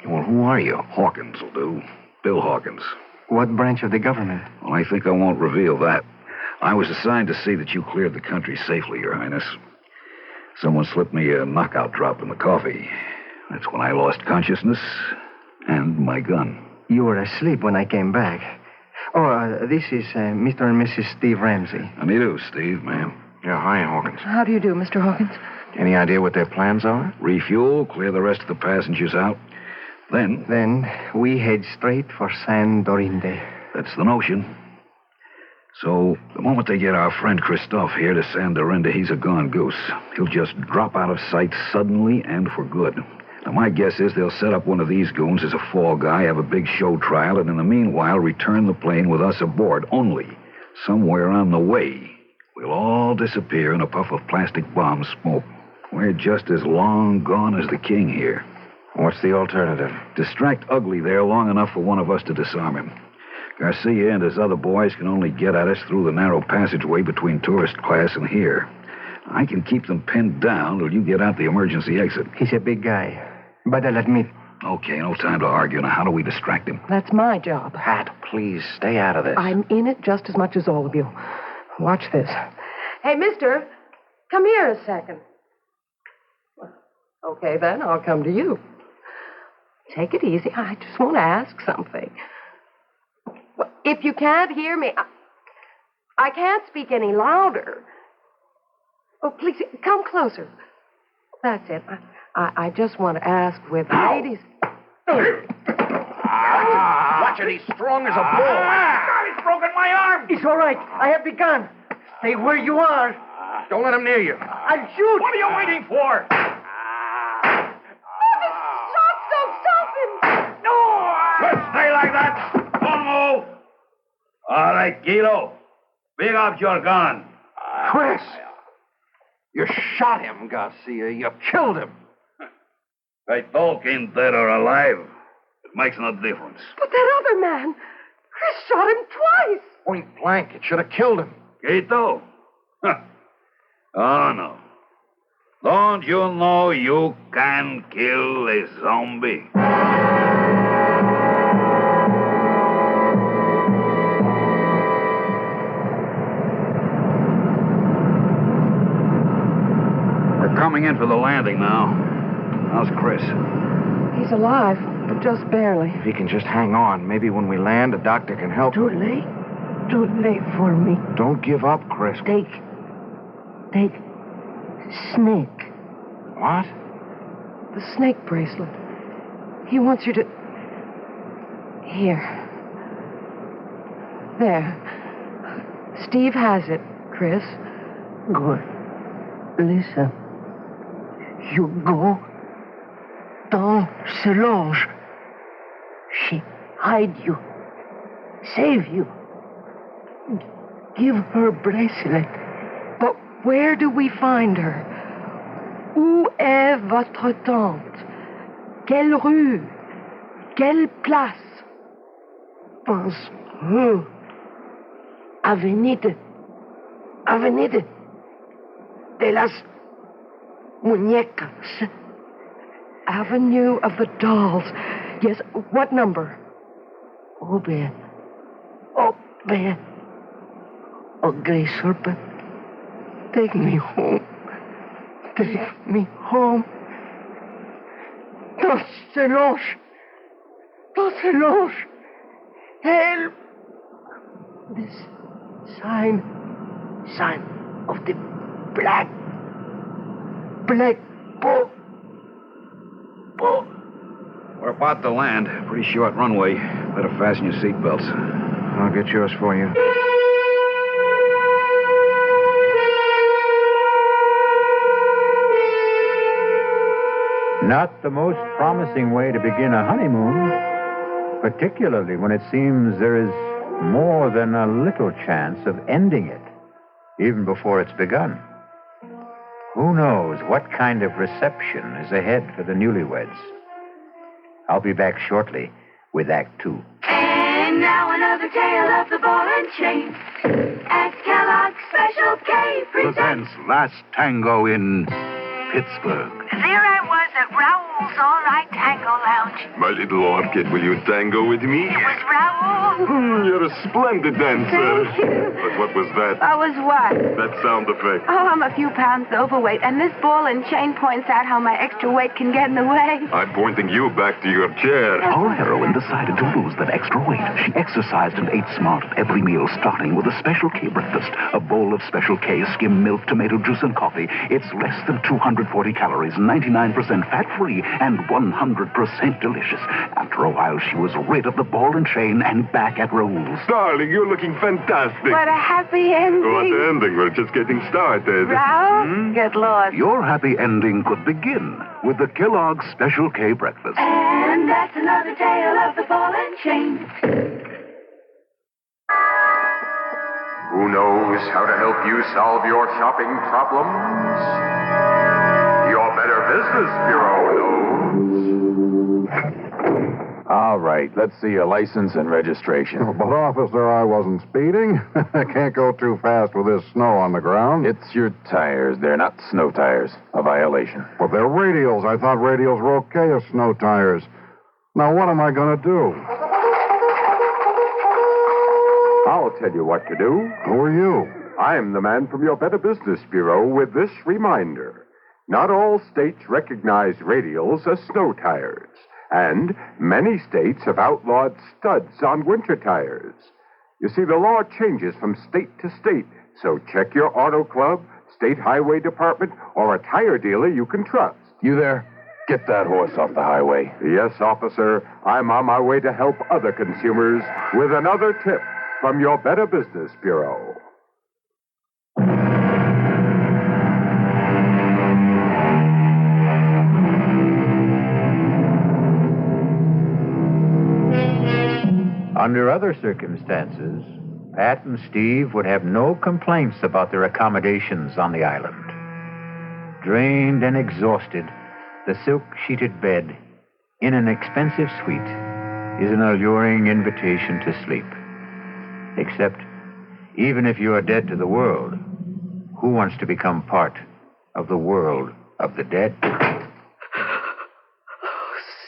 Well, who are you? Hawkins will do. Bill Hawkins. What branch of the government? Well, I think I won't reveal that. I was assigned to see that you cleared the country safely, Your Highness. Someone slipped me a knockout drop in the coffee. That's when I lost consciousness and my gun. You were asleep when I came back. Oh, this is Mr. and Mrs. Steve Ramsey. How do you do, Steve, ma'am? Yeah, hi, Hawkins. How do you do, Mr. Hawkins? Any idea what their plans are? Refuel, clear the rest of the passengers out. Then we head straight for San Dorinde. That's the notion. So, the moment they get our friend Christophe here to San Dorinde, he's a gone goose. He'll just drop out of sight suddenly and for good. Now, my guess is they'll set up one of these goons as a fall guy, have a big show trial, and in the meanwhile, return the plane with us aboard. Only, somewhere on the way, we'll all disappear in a puff of plastic bomb smoke. We're just as long gone as the king here. What's the alternative? Distract Ugly there long enough for one of us to disarm him. Garcia and his other boys can only get at us through the narrow passageway between tourist class and here. I can keep them pinned down till you get out the emergency exit. He's a big guy, but I'll admit. Okay, no time to argue. Now, how do we distract him? That's my job. Pat, please, stay out of this. I'm in it just as much as all of you. Watch this. Hey, mister, come here a second. Okay, then, I'll come to you. Take it easy. I just want to ask something. Well, if you can't hear me, I can't speak any louder. Oh, please, come closer. That's it. I just want to ask with ladies... Watch it, he's strong as a bull. He's broken my arm. It's all right. I have the gun. Stay where you are. Don't let him near you. I'll shoot. What are you waiting for? Just stay like that. Don't move. All right, Guido. Big up your gun. Chris! You shot him, Garcia. You killed him. I talk him dead or alive. It makes no difference. But that other man, Chris shot him twice. Point blank. It should have killed him. Guido? Huh. Oh, no. Don't you know you can kill a zombie? Coming in for the landing now. How's Chris? He's alive, but just barely. If he can just hang on, maybe when we land, a doctor can help. Too late. Too late for me. Don't give up, Chris. Take snake. What? The snake bracelet. He wants you to... Here. There. Steve has it, Chris. Good. Listen. You go dans Solange. She hide you. Save you. Give her bracelet. But where do we find her? Où est votre tante? Quelle rue? Quelle place? Pense. Avenida de las Muñecas. Avenue of the Dolls. Yes, what number? Ober. Ugly serpent. Take me home. Take me home. Dans Solange. Help. This sign of the black boat. We're about to land. Pretty short runway. Better fasten your seatbelts. I'll get yours for you. Not the most promising way to begin a honeymoon, particularly when it seems there is more than a little chance of ending it, even before it's begun. Who knows what kind of reception is ahead for the newlyweds? I'll be back shortly with Act 2. And now another tale of the ball and chain. As Kellogg's Special K presents Last Tango in Pittsburgh. There I was at Raoul's All Right Tango Lounge. My little orchid, will you tango with me? It was Raoul. You're a splendid dancer. Thank you. But what was that? I was what? That sound effect. Oh, I'm a few pounds overweight, and this ball and chain points out how my extra weight can get in the way. I'm pointing you back to your chair. Our heroine decided to lose that extra weight. She exercised and ate smart at every meal, starting with a Special K breakfast. A bowl of Special K, skim milk, tomato juice, and coffee. It's less than 240 calories, 99% fat-free, and 100% delicious. After a while, she was rid of the ball and chain and back at Raoul's. Darling, you're looking fantastic. What a happy ending. What ending? We're just getting started. Raoul, get lost. Your happy ending could begin with the Kellogg's Special K breakfast. And that's another tale of the ball and chain. Who knows how to help you solve your shopping problems? Your Better Business Bureau knows. All right, let's see your license and registration. But, officer, I wasn't speeding. I can't go too fast with this snow on the ground. It's your tires. They're not snow tires. A violation. But they're radials. I thought radials were okay as snow tires. Now, what am I going to do? I'll tell you what to do. Who are you? I'm the man from your Better Business Bureau with this reminder. Not all states recognize radials as snow tires. And many states have outlawed studs on winter tires. You see, the law changes from state to state, so check your auto club, state highway department, or a tire dealer you can trust. You there? Get that horse off the highway. Yes, officer. I'm on my way to help other consumers with another tip from your Better Business Bureau. Under other circumstances, Pat and Steve would have no complaints about their accommodations on the island. Drained and exhausted, the silk-sheeted bed in an expensive suite is an alluring invitation to sleep. Except, even if you are dead to the world, who wants to become part of the world of the dead? Oh,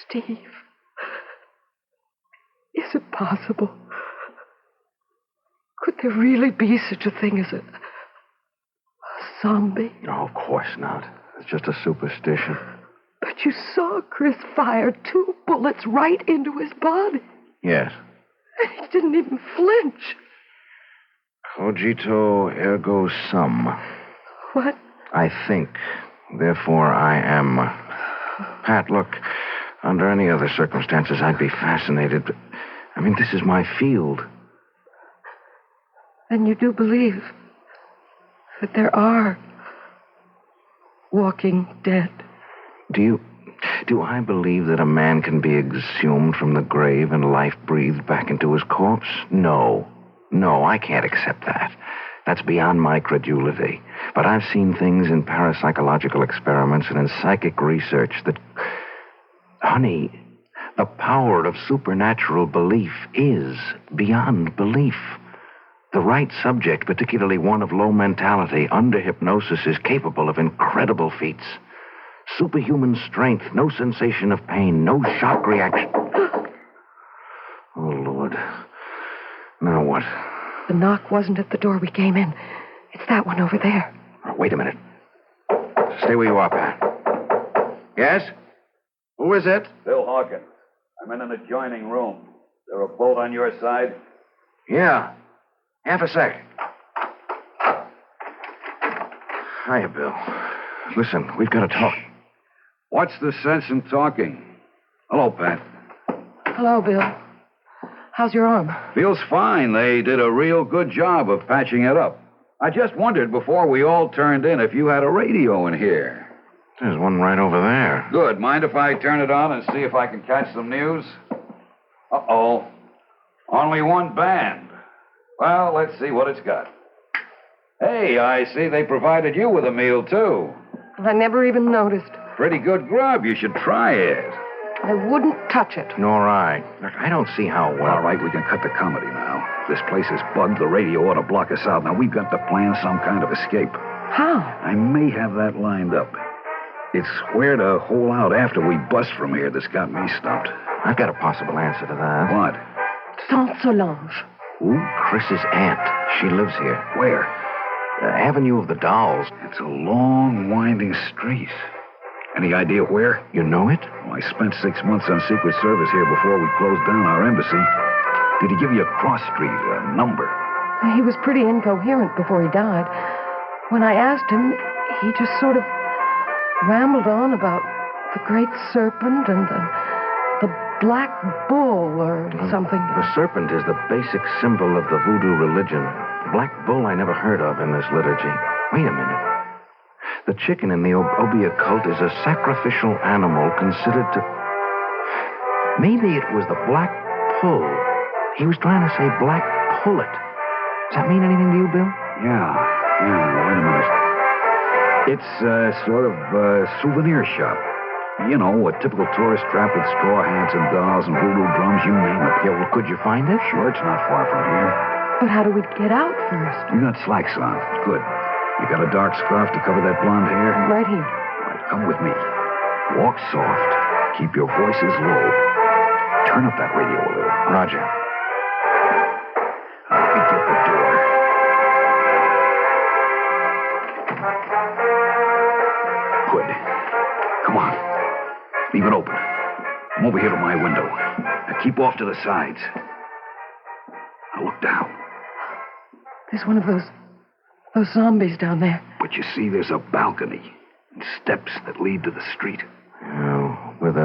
Steve. Is it possible? Could there really be such a thing as a zombie? No, of course not. It's just a superstition. But you saw Chris fire 2 bullets right into his body. Yes. And he didn't even flinch. Cogito ergo sum. What? I think. Therefore, I am. Pat, look, under any other circumstances, I'd be fascinated. But, I mean, this is my field. And you do believe that there are walking dead? Do I believe that a man can be exhumed from the grave and life breathed back into his corpse? No, I can't accept that. That's beyond my credulity. But I've seen things in parapsychological experiments and in psychic research that, honey, the power of supernatural belief is beyond belief. The right subject, particularly one of low mentality, under hypnosis, is capable of incredible feats. Superhuman strength, no sensation of pain, no shock reaction. Oh, Lord. Now what? The knock wasn't at the door we came in. It's that one over there. Oh, wait a minute. Stay where you are, Pat. Yes? Who is it? Bill Hawkins. I'm in an adjoining room. Is there a bolt on your side? Yeah. Half a sec. Hiya, Bill. Listen, we've got to talk. What's the sense in talking? Hello, Pat. Hello, Bill. How's your arm? Feels fine. They did a real good job of patching it up. I just wondered before we all turned in if you had a radio in here. There's one right over there. Good. Mind if I turn it on and see if I can catch some news? Uh-oh. Only one band. Well, let's see what it's got. Hey, I see they provided you with a meal, too. I never even noticed. Pretty good grub. You should try it. I wouldn't touch it. Nor I. Look, I don't see how well. All right, we can cut the comedy now. This place is bugged. The radio ought to block us out. Now, we've got to plan some kind of escape. How? I may have that lined up. It's where to hole out after we bust from here that's got me stumped. I've got a possible answer to that. What? Saint Solange. Who? Chris's aunt. She lives here. Where? Avenue of the Dolls. It's a long, winding street. Any idea where? You know it? Well, I spent 6 months on Secret Service here before we closed down our embassy. Did he give you a cross street, a number? He was pretty incoherent before he died. When I asked him, he just sort of rambled on about the great serpent and the black bull or something. The serpent is the basic symbol of the voodoo religion. The black bull I never heard of in this liturgy. Wait a minute. The chicken in the Obeah cult is a sacrificial animal considered to... Maybe it was the black pull. He was trying to say black pullet. Does that mean anything to you, Bill? Yeah, wait a minute. It's sort of a souvenir shop. You know, a typical tourist trap with straw hats and dolls and voodoo drums, you name it. Yeah, well, could you find it? Sure, it's not far from here. But how do we get out first? You got slacks on. Good. You got a dark scarf to cover that blonde hair? Right here. All right, come with me. Walk soft. Keep your voices low. Turn up that radio a little. Roger. Let me get the door. Good. Come on. Leave it open. I'm over here to my window. Now keep off to the sides. Now look down. There's one of those zombies down there. But you see, there's a balcony and steps that lead to the street. With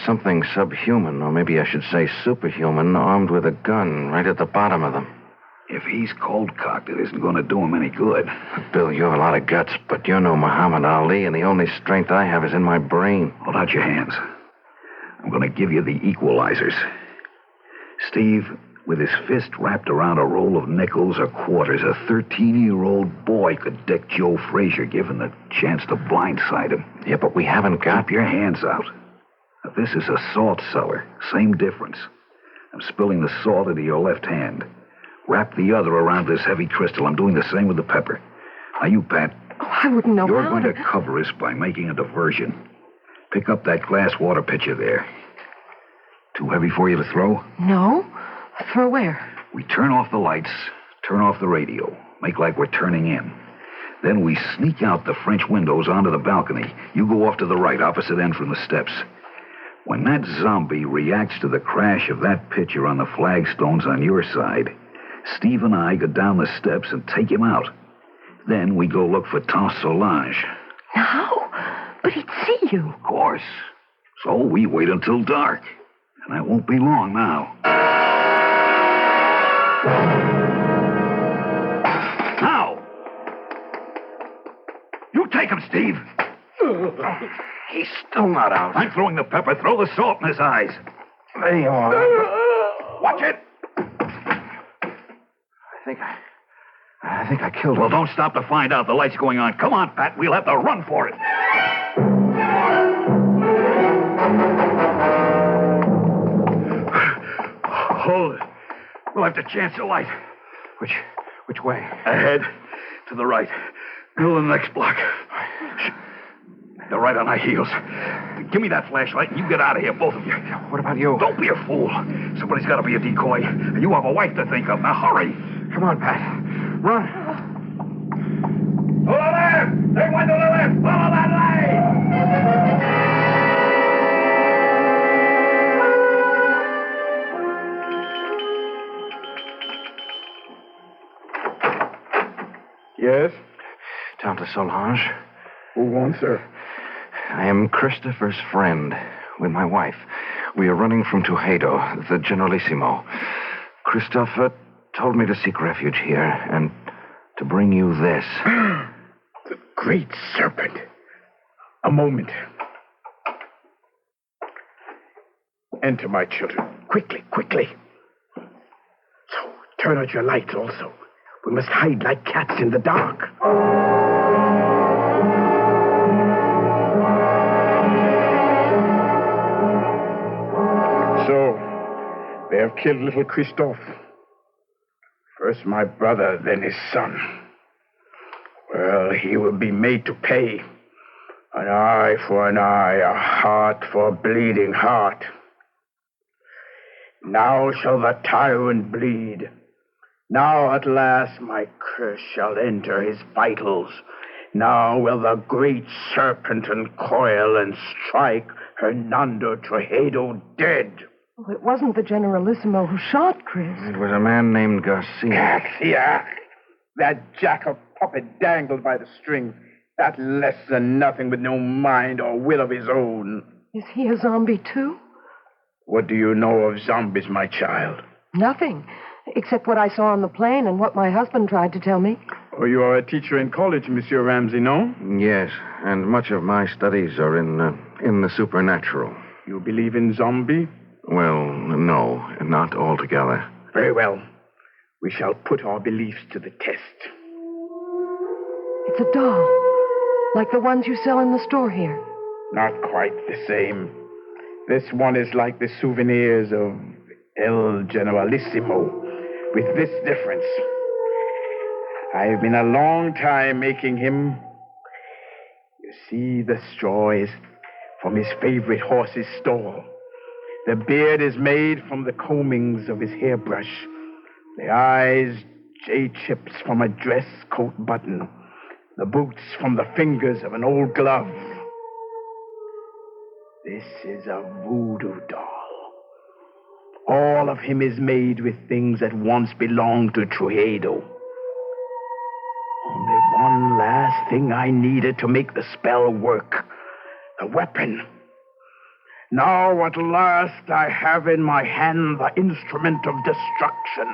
something subhuman, or maybe I should say superhuman, armed with a gun right at the bottom of them. If he's cold-cocked, it isn't going to do him any good. Bill, you have a lot of guts, but you're no Muhammad Ali, and the only strength I have is in my brain. Hold out your hands. I'm going to give you the equalizers. Steve, with his fist wrapped around a roll of nickels or quarters, a 13-year-old boy could deck Joe Frazier, given the chance to blindside him. Yeah, but we haven't got... Keep your hands out. Now, this is a salt cellar. Same difference. I'm spilling the salt into your left hand. Wrap the other around this heavy crystal. I'm doing the same with the pepper. Now, you, Pat. Oh, I wouldn't know You're how going to cover us by making a diversion. Pick up that glass water pitcher there. Too heavy for you to throw? No. Throw where? We turn off the lights, turn off the radio, make like we're turning in. Then we sneak out the French windows onto the balcony. You go off to the right, opposite end from the steps. When that zombie reacts to the crash of that pitcher on the flagstones on your side, Steve and I go down the steps and take him out. Then we go look for Saint Solange. No, but he'd see you. Of course. So we wait until dark. And that won't be long now. Now! You take him, Steve. He's still not out. I'm throwing the pepper. Throw the salt in his eyes. There you are. Watch it. I think I killed him. Well, don't stop to find out. The light's going on. Come on, Pat. We'll have to run for it. Hold it. We'll have to chance the light. Which way? Ahead. To the right. Middle of the next block. They're right on our heels. Give me that flashlight and you get out of here, both of you. What about you? Don't be a fool. Somebody's got to be a decoy. And you have a wife to think of. Now hurry. Come on, Pat. Run. To the left! They went to the left! Follow that light! Yes? Saint Solange. Who wants her? I am Christopher's friend with my wife. We are running from Tujedo, the Generalissimo. Christopher told me to seek refuge here and to bring you this. The great serpent. A moment. Enter, my children. Quickly, quickly. So, turn out your lights also. We must hide like cats in the dark. have killed little Christophe. First my brother, then his son. Well, he will be made to pay. An eye for an eye, a heart for a bleeding heart. Now shall the tyrant bleed. Now at last my curse shall enter his vitals. Now will the great serpent uncoil and strike Hernando Trujillo dead. Oh, it wasn't the Generalissimo who shot Chris. It was a man named Garcia. Garcia! That jackal puppet dangled by the strings. That less than nothing with no mind or will of his own. Is he a zombie, too? What do you know of zombies, my child? Nothing, except what I saw on the plane and what my husband tried to tell me. Oh, you are a teacher in college, Monsieur Ramsey, no? Yes, and much of my studies are in the supernatural. You believe in zombie? Well, no, not altogether. Very well. We shall put our beliefs to the test. It's a doll, like the ones you sell in the store here. Not quite the same. This one is like the souvenirs of El Generalissimo, with this difference. I have been a long time making him. You see, the straw is from his favorite horse's stall. The beard is made from the combings of his hairbrush. The eyes, J-chips from a dress coat button. The boots from the fingers of an old glove. This is a voodoo doll. All of him is made with things that once belonged to Trujillo. Only one last thing I needed to make the spell work. The weapon. Now at last I have in my hand the instrument of destruction.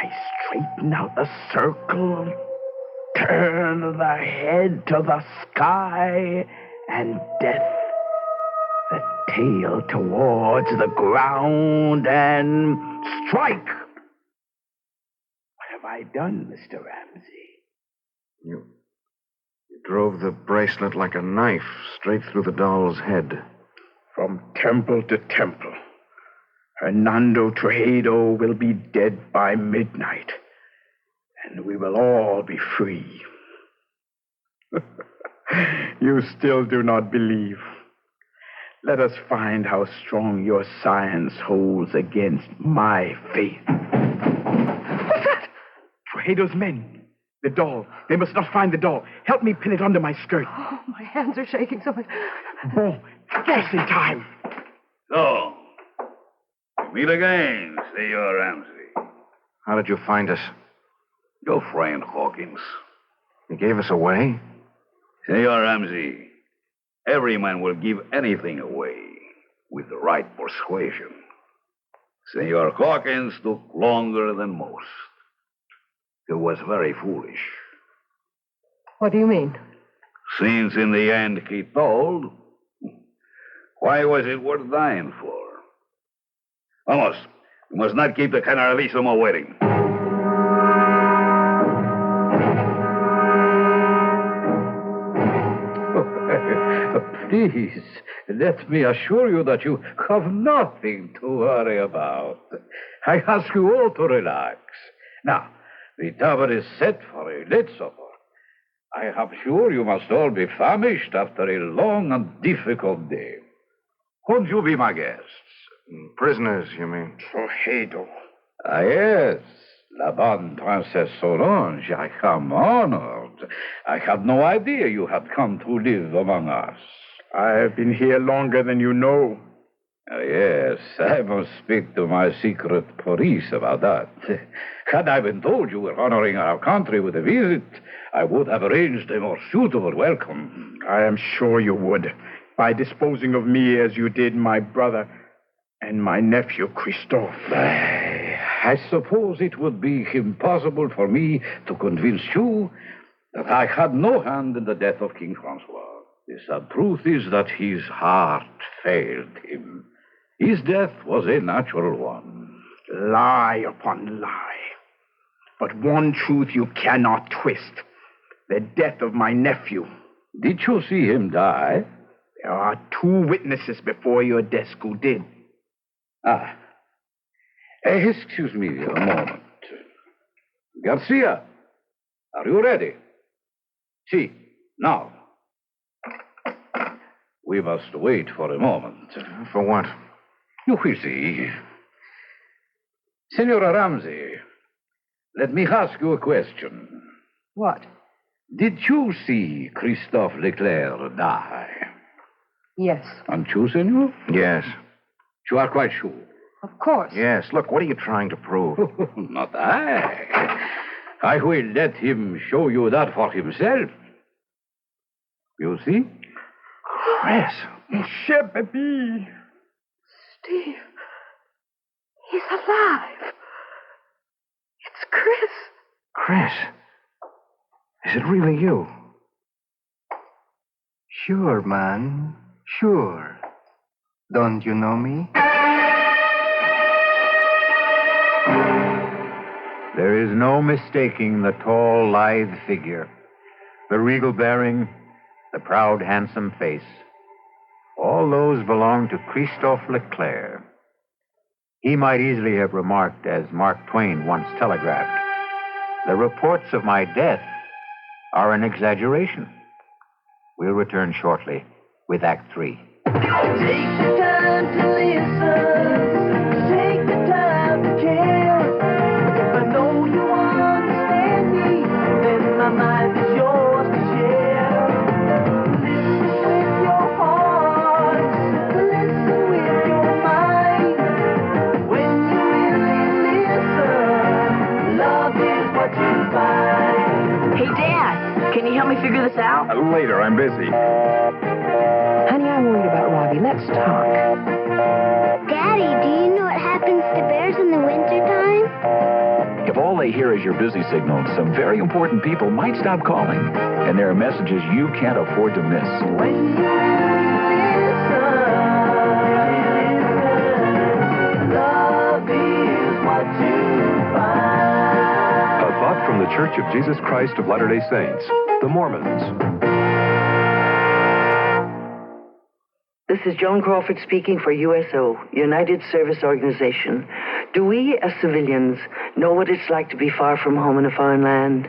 I straighten out the circle, turn the head to the sky, and death, the tail towards the ground, and strike! What have I done, Mr. Ramsey? You drove the bracelet like a knife straight through the doll's head. From temple to temple, Hernando Trujillo will be dead by midnight, and we will all be free. You still do not believe. Let us find how strong your science holds against my faith. What's that? Trujillo's men. The doll. They must not find the doll. Help me pin it under my skirt. Oh, my hands are shaking so much. Bon, just in time. So, we meet again, Senor Ramsey. How did you find us? Your friend Hawkins. He gave us away? Senor Ramsey, every man will give anything away with the right persuasion. Senor Hawkins took longer than most. He was very foolish. What do you mean? Since in the end he told, why was it worth dying for? Vamos, we must not keep the Generalissimo waiting. Please, let me assure you that you have nothing to worry about. I ask you all to relax. Now, the table is set for a late supper. I am sure you must all be famished after a long and difficult day. Won't you be my guests? Prisoners, you mean? Trujillo. Ah, yes. La bonne Princesse Solange, I am honored. I had no idea you had come to live among us. I have been here longer than you know. Yes, I must speak to my secret police about that. Had I been told you were honoring our country with a visit, I would have arranged a more suitable welcome. I am sure you would, by disposing of me as you did my brother and my nephew, Christophe. I suppose it would be impossible for me to convince you that I had no hand in the death of King Francois. The sad truth is that his heart failed him. His death was a natural one. Lie upon lie. But one truth you cannot twist. The death of my nephew. Did you see him die? There are 2 witnesses before your desk who did. Ah, Excuse me a moment. Garcia, are you ready? See, now. We must wait for a moment. For what? You will see. Senora Ramsey, let me ask you a question. What? Did you see Christophe Leclerc die? Yes. And you, senor? Yes. You are quite sure? Of course. Yes. Look, what are you trying to prove? Not I. I will let him show you that for himself. You see? Chris. Mon cher baby. Steve. He's alive. It's Chris. Chris. Is it really you? Sure, man. Sure. Don't you know me? There is no mistaking the tall, lithe figure, the regal bearing, the proud, handsome face. All those belong to Christophe Leclerc. He might easily have remarked, as Mark Twain once telegraphed, "The reports of my death are an exaggeration." We'll return shortly with Act 3. Take the time to listen. Take the time to care. If I know you understand me, then my mind is yours to share. Listen with your heart. Listen with your mind. When you really listen, love is what you find. Hey, Dad, can you help me figure this out? Later, I'm busy. Honey, I'm worried about Robbie. Let's talk. Daddy, do you know what happens to bears in the wintertime? If all they hear is your busy signal, some very important people might stop calling. And there are messages you can't afford to miss. When you listen, love is what you find. A thought from the Church of Jesus Christ of Latter-day Saints, the Mormons. This is Joan Crawford speaking for USO, United Service Organization. Do we, as civilians, know what it's like to be far from home in a foreign land?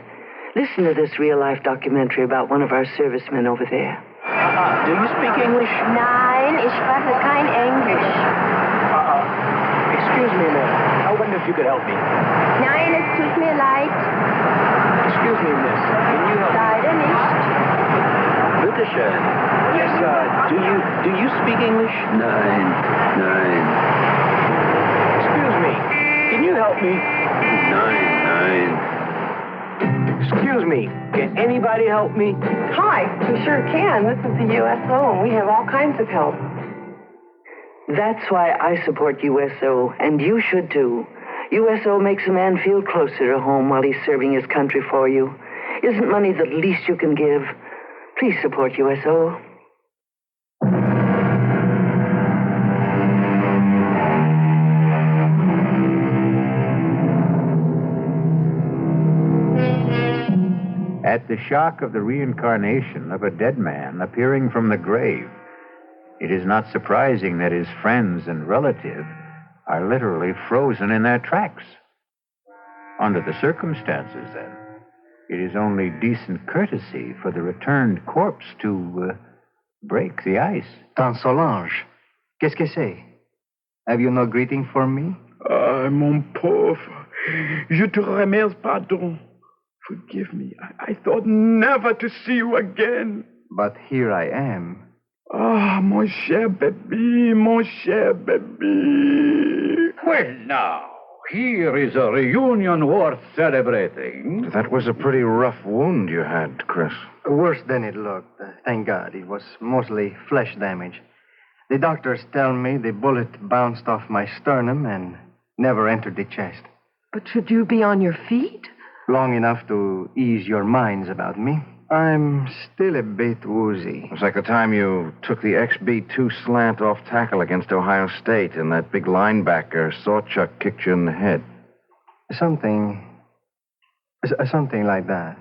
Listen to this real-life documentary about one of our servicemen over there. Do you speak English? Nein, ich spreche kein Englisch. Excuse me a minute. I wonder if you could help me. Nein, es tut mir leid. Excuse me, miss. Can you help me? Leider nicht. Bitte schön. Yes, do you speak English? Nein. Excuse me. Can you help me? Nein. Excuse me. Can anybody help me? Hi, we sure can. This is the USO, and we have all kinds of help. That's why I support USO, and you should too. USO makes a man feel closer to home while he's serving his country for you. Isn't money the least you can give? Please support USO. At the shock of the reincarnation of a dead man appearing from the grave, it is not surprising that his friends and relatives are literally frozen in their tracks. Under the circumstances, then, it is only decent courtesy for the returned corpse to break the ice. Tante Solange, qu'est-ce que c'est? Have you no greeting for me? Ah, mon pauvre, je te remercie, pardon. Forgive me. I thought never to see you again. But here I am. Ah, mon cher baby, mon cher baby. Well, now, here is a reunion worth celebrating. That was a pretty rough wound you had, Chris. Worse than it looked. Thank God. It was mostly flesh damage. The doctors tell me the bullet bounced off my sternum and never entered the chest. But should you be on your feet? Long enough to ease your minds about me. I'm still a bit woozy. It was like the time you took the XB2 slant off tackle against Ohio State and that big linebacker, Sawchuck, kicked you in the head. Something like that.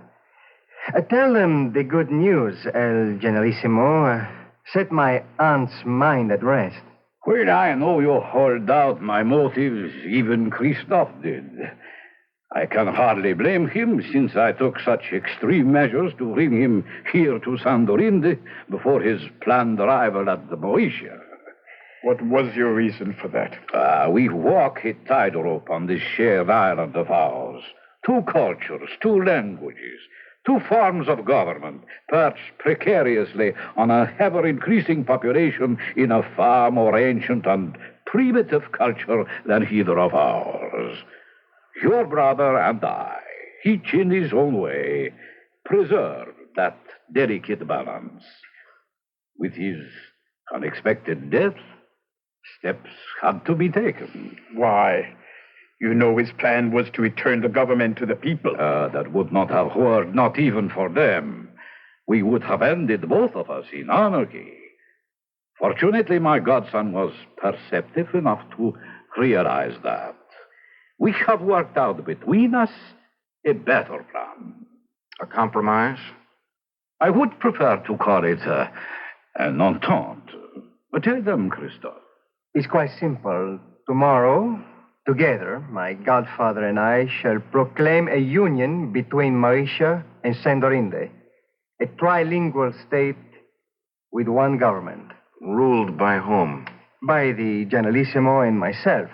Tell them the good news, El Generalissimo. Set my aunt's mind at rest. When I know you hold out my motives, even Christophe did. I can hardly blame him, since I took such extreme measures to bring him here to Sandorinde before his planned arrival at the Moesia. What was your reason for that? We walk a tightrope on this shared island of ours. 2 cultures, 2 languages, 2 forms of government, perched precariously on a ever-increasing population in a far more ancient and primitive culture than either of ours. Your brother and I, each in his own way, preserve that delicate balance. With his unexpected death, steps had to be taken. Why? You know his plan was to return the government to the people. That would not have worked, not even for them. We would have ended both of us in anarchy. Fortunately, my godson was perceptive enough to realize that. We have worked out between us a better plan. A compromise? I would prefer to call it an entente. But tell them, Christophe. It's quite simple. Tomorrow, together, my godfather and I shall proclaim a union between Mauritius and Sandorinde, a trilingual state with one government. Ruled by whom? By the Generalissimo and myself.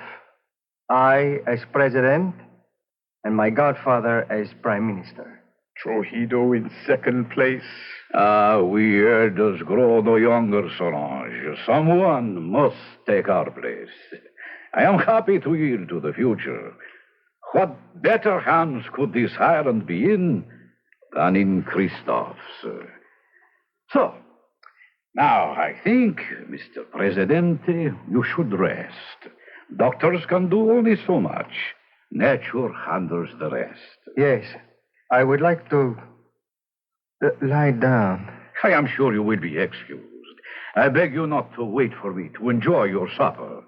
I as president, and my godfather as prime minister. Trujillo in second place. We elders grow no younger, Solange. Someone must take our place. I am happy to yield to the future. What better hands could this island be in than in Christophe's? So, now I think, Mr. Presidente, you should rest. Doctors can do only so much. Nature handles the rest. Yes, I would like to lie down. I am sure you will be excused. I beg you not to wait for me to enjoy your supper.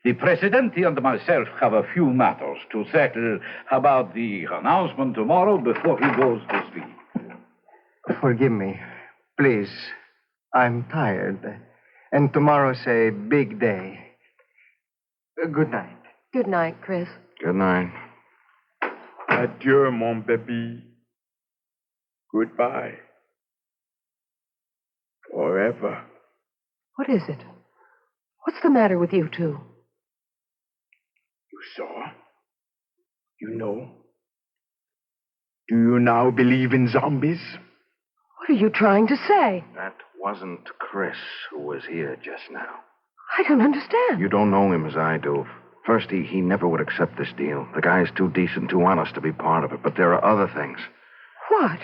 The Presidente and myself have a few matters to settle about the announcement tomorrow before he goes to sleep. Forgive me, please. I'm tired. And tomorrow's a big day. Good night. Good night, Chris. Good night. Adieu, mon baby. Goodbye. Forever. What is it? What's the matter with you two? You saw? You know? Do you now believe in zombies? What are you trying to say? That wasn't Chris who was here just now. I don't understand. You don't know him as I do. First, he never would accept this deal. The guy's too decent, too honest to be part of it. But there are other things. What?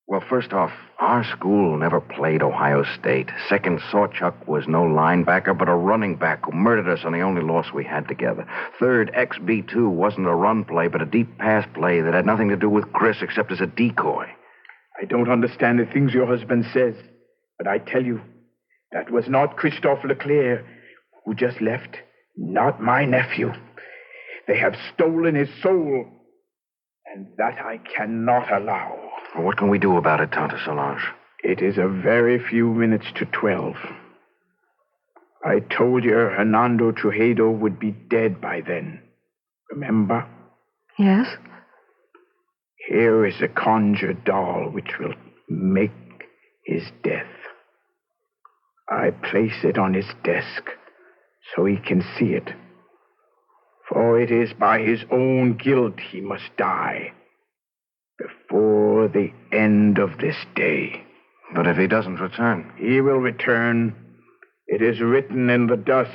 Well, first off, our school never played Ohio State. Second, Sawchuck was no linebacker, but a running back who murdered us on the only loss we had together. Third, XB2 wasn't a run play, but a deep pass play that had nothing to do with Chris except as a decoy. I don't understand the things your husband says, but I tell you, that was not Christophe Leclerc who just left. Not my nephew. They have stolen his soul, and that I cannot allow. Well, what can we do about it, Tante Solange? It is a very few minutes to 12. I told you Hernando Trujillo would be dead by then. Remember? Yes? Here is a conjured doll which will make his death. I place it on his desk so he can see it. For it is by his own guilt he must die before the end of this day. But if he doesn't return? He will return. It is written in the dust.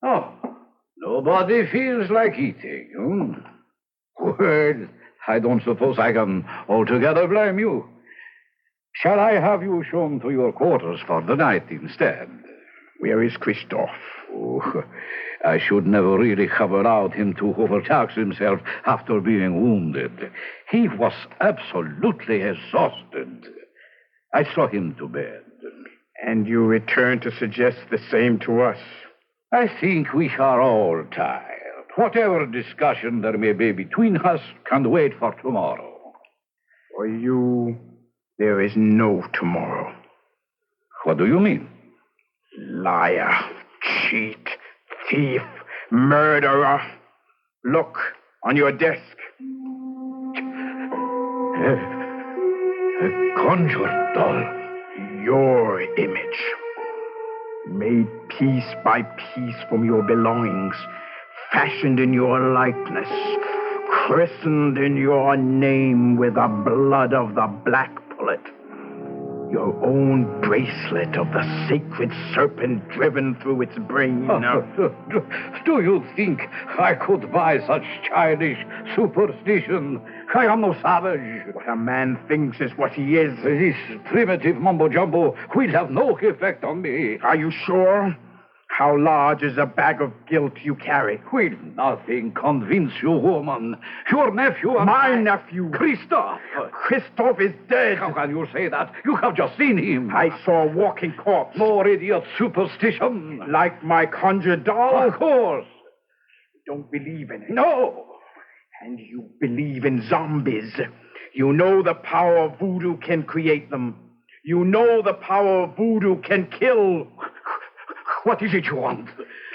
Oh, nobody feels like eating. Well, I don't suppose I can altogether blame you. Shall I have you shown to your quarters for the night instead? Where is Christophe? Oh, I should never really have allowed him to overtax himself after being wounded. He was absolutely exhausted. I saw him to bed. And you return to suggest the same to us? I think we are all tired. Whatever discussion there may be between us can wait for tomorrow. For you, there is no tomorrow. What do you mean? Liar, cheat, thief, murderer. Look on your desk. A conjured doll. Your image. Made piece by piece from your belongings. Fashioned in your likeness. Christened in your name with the blood of the black pullet. Your own bracelet of the sacred serpent driven through its brain. Do you think I could buy such childish superstition? I am no savage. What a man thinks is what he is. This primitive mumbo-jumbo will have no effect on me. Are you sure? How large is the bag of guilt you carry? Will nothing convince you, woman? Your nephew and My nephew. Christophe. Christophe is dead. How can you say that? You have just seen him. I saw a walking corpse. More idiot superstition. Like my conjured doll? Of course. You don't believe in it. No. And you believe in zombies. You know the power of voodoo can create them. You know the power of voodoo can kill. What is it you want?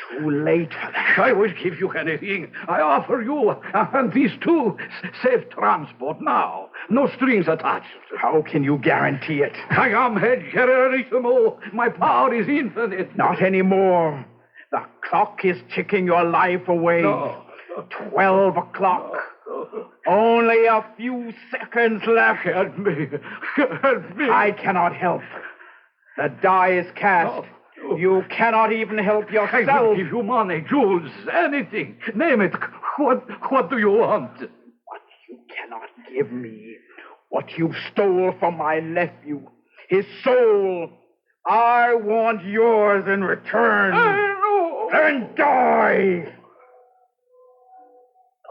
Too late for that. I will give you anything. I offer you and these two safe transport now. No strings attached. How can you guarantee it? I am head Jerico. My power is infinite. Not anymore. The clock is ticking your life away. No. 12 o'clock. Only a few seconds left. Help me. Help me. I cannot help. The die is cast. No. You cannot even help yourself. I will give you money, jewels, anything. Name it. What do you want? What you cannot give me. What you stole from my nephew. His soul. I want yours in return. Then die.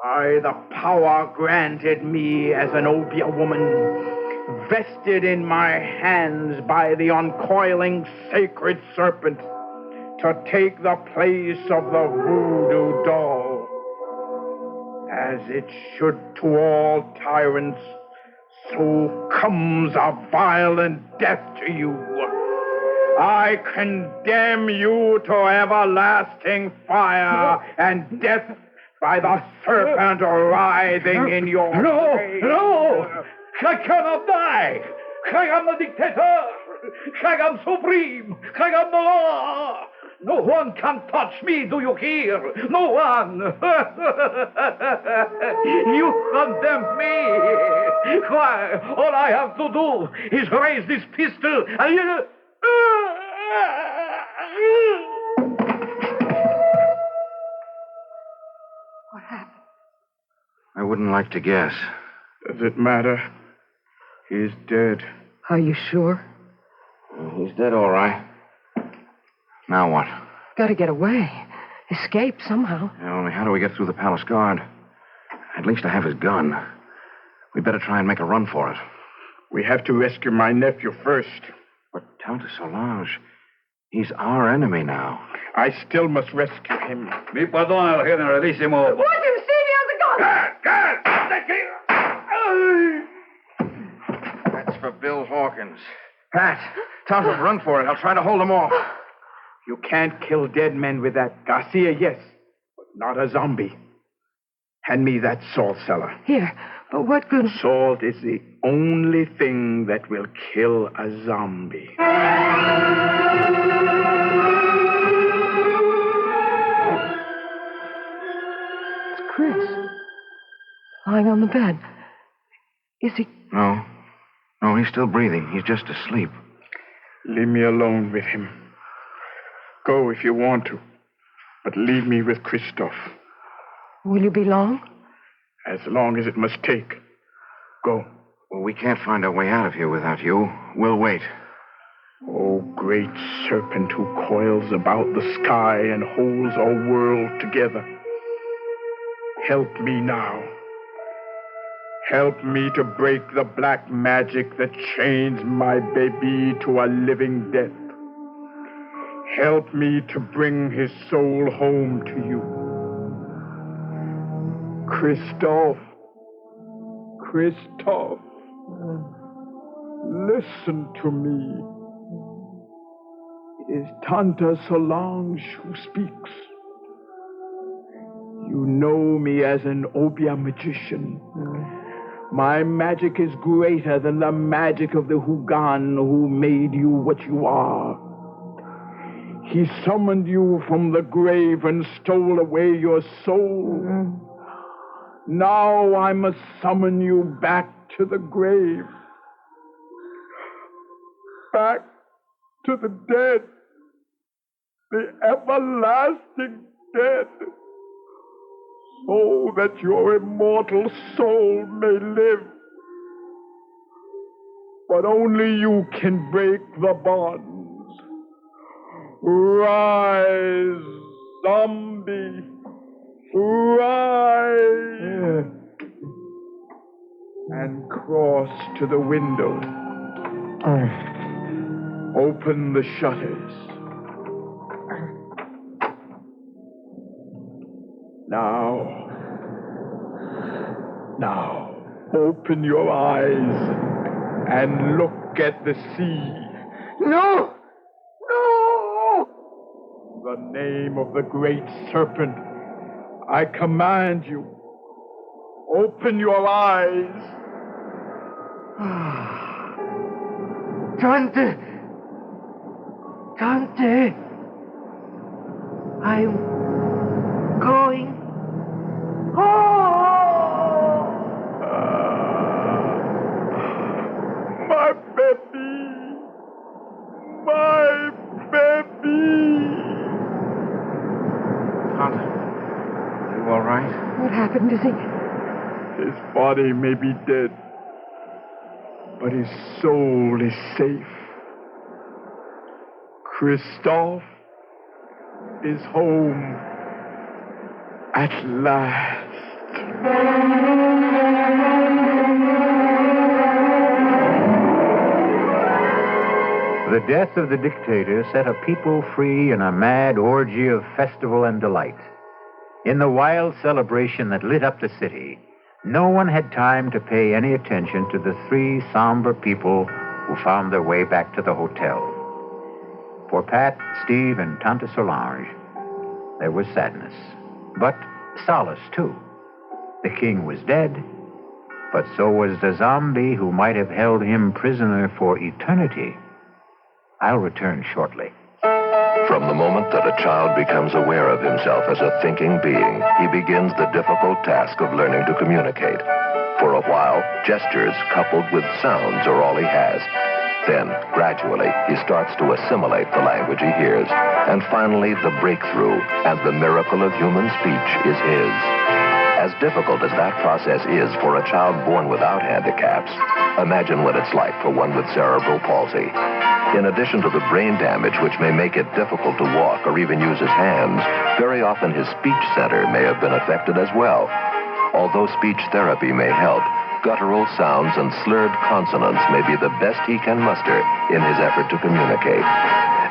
By the power granted me as an Obia woman, vested in my hands by the uncoiling sacred serpent, to take the place of the voodoo doll. As it should to all tyrants, so comes a violent death to you. I condemn you to everlasting fire and death by the serpent writhing in your grave. No! I cannot die! I am the dictator! I am supreme! I am the law! No one can touch me, do you hear? No one! You condemn me! Why, all I have to do is raise this pistol and you... What happened? I wouldn't like to guess. Does it matter? He's dead. Are you sure? He's dead, all right. Now what? Gotta get away. Escape somehow. Yeah, only how do we get through the palace guard? At least I have his gun. We better try and make a run for it. We have to rescue my nephew first. But Countess Solange, he's our enemy now. I still must rescue him. Mi perdona, el generalissimo. Watch him, Stevie, on the gun! That's for Bill Hawkins. Pat, Tonto, run for it. I'll try to hold them off. You can't kill dead men with that. Garcia, yes, but not a zombie. Hand me that salt cellar. Here, but what good... Salt is the only thing that will kill a zombie. It's Chris. Lying on the bed. Is he... No. No, he's still breathing. He's just asleep. Leave me alone with him. Go if you want to, but leave me with Christophe. Will you be long? As long as it must take. Go. Well, we can't find our way out of here without you. We'll wait. Oh, great serpent who coils about the sky and holds our world together. Help me now. Help me to break the black magic that chains my baby to a living death. Help me to bring his soul home to you. Christophe. Christophe. Listen to me. is Tanta Solange who speaks. You know me as an Obia magician. My magic is greater than the magic of the Hugan who made you what you are. He summoned you from the grave and stole away your soul. Now I must summon you back to the grave. Back to the dead. The everlasting dead. So that your immortal soul may live. But only you can break the bonds. Rise, zombie. Rise. And cross to the window. Open the shutters. Now, open your eyes and look at the sea. No! No! The name of the great serpent, I command you, open your eyes. Tante! Tante! I'm going My baby! My baby! Tanta, are you all right? What happened? Is he... His body may be dead, but his soul is safe. Christophe is home at last. The death of the dictator set a people free in a mad orgy of festival and delight. In the wild celebration that lit up the city, no one had time to pay any attention to the three somber people who found their way back to the hotel. For Pat, Steve, and Tante Solange, there was sadness, but solace, too. The king was dead, but so was the zombie who might have held him prisoner for eternity. I'll return shortly. From the moment that a child becomes aware of himself as a thinking being, he begins the difficult task of learning to communicate. For a while, gestures coupled with sounds are all he has. Then, gradually, he starts to assimilate the language he hears. And finally, the breakthrough and the miracle of human speech is his. As difficult as that process is for a child born without handicaps, imagine what it's like for one with cerebral palsy. In addition to the brain damage which may make it difficult to walk or even use his hands, very often his speech center may have been affected as well. Although speech therapy may help, guttural sounds and slurred consonants may be the best he can muster in his effort to communicate.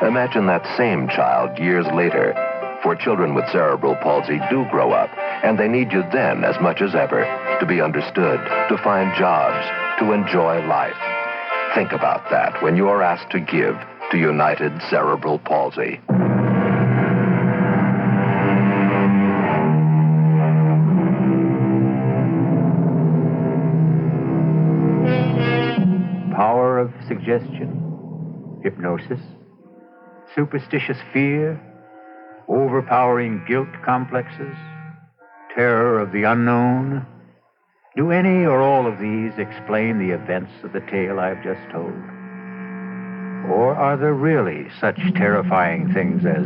Imagine that same child years later. For children with cerebral palsy do grow up, and they need you then as much as ever to be understood, to find jobs, to enjoy life. Think about that when you're asked to give to United Cerebral Palsy. Power of suggestion, hypnosis, superstitious fear, overpowering guilt complexes, terror of the unknown. Do any or all of these explain the events of the tale I've just told? Or are there really such terrifying things as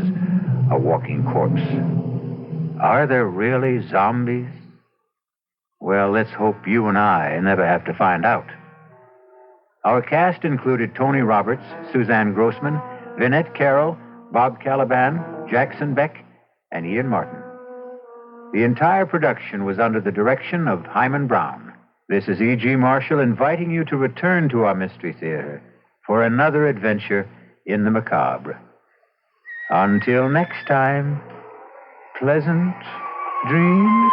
a walking corpse? Are there really zombies? Well, let's hope you and I never have to find out. Our cast included Tony Roberts, Suzanne Grossman, Vinette Carroll, Bob Caliban, Jackson Beck, and Ian Martin. The entire production was under the direction of Hyman Brown. This is E.G. Marshall inviting you to return to our Mystery Theater for another adventure in the macabre. Until next time, pleasant dreams.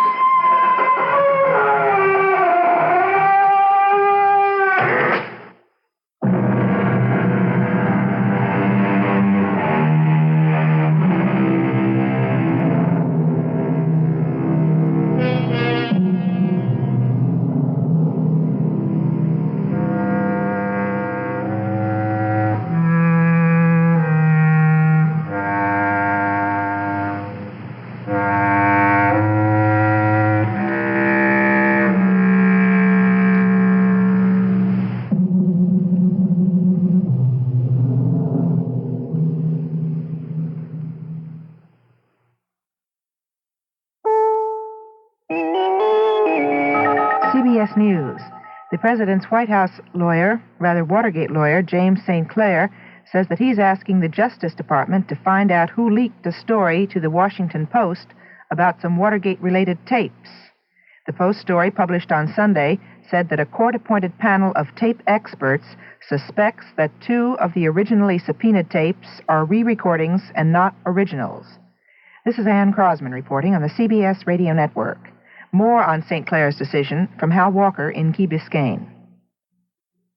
CBS News. The president's White House lawyer, Watergate lawyer, James St. Clair, says that he's asking the Justice Department to find out who leaked a story to the Washington Post about some Watergate-related tapes. The Post story, published on Sunday, said that a court-appointed panel of tape experts suspects that 2 of the originally subpoenaed tapes are re-recordings and not originals. This is Ann Crosman reporting on the CBS Radio Network. More on St. Clair's decision from Hal Walker in Key Biscayne.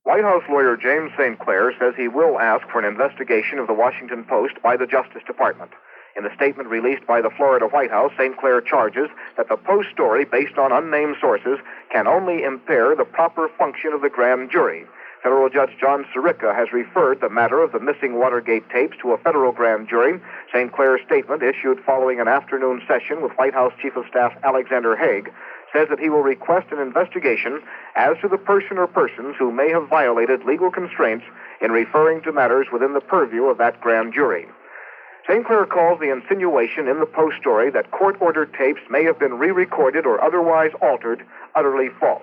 White House lawyer James St. Clair says he will ask for an investigation of the Washington Post by the Justice Department. In the statement released by the Florida White House, St. Clair charges that the Post story, based on unnamed sources, can only impair the proper function of the grand jury. Federal Judge John Jerico has referred the matter of the missing Watergate tapes to a federal grand jury. St. Clair's statement, issued following an afternoon session with White House Chief of Staff Alexander Haig, says that he will request an investigation as to the person or persons who may have violated legal constraints in referring to matters within the purview of that grand jury. St. Clair calls the insinuation in the Post story that court-ordered tapes may have been re-recorded or otherwise altered utterly false.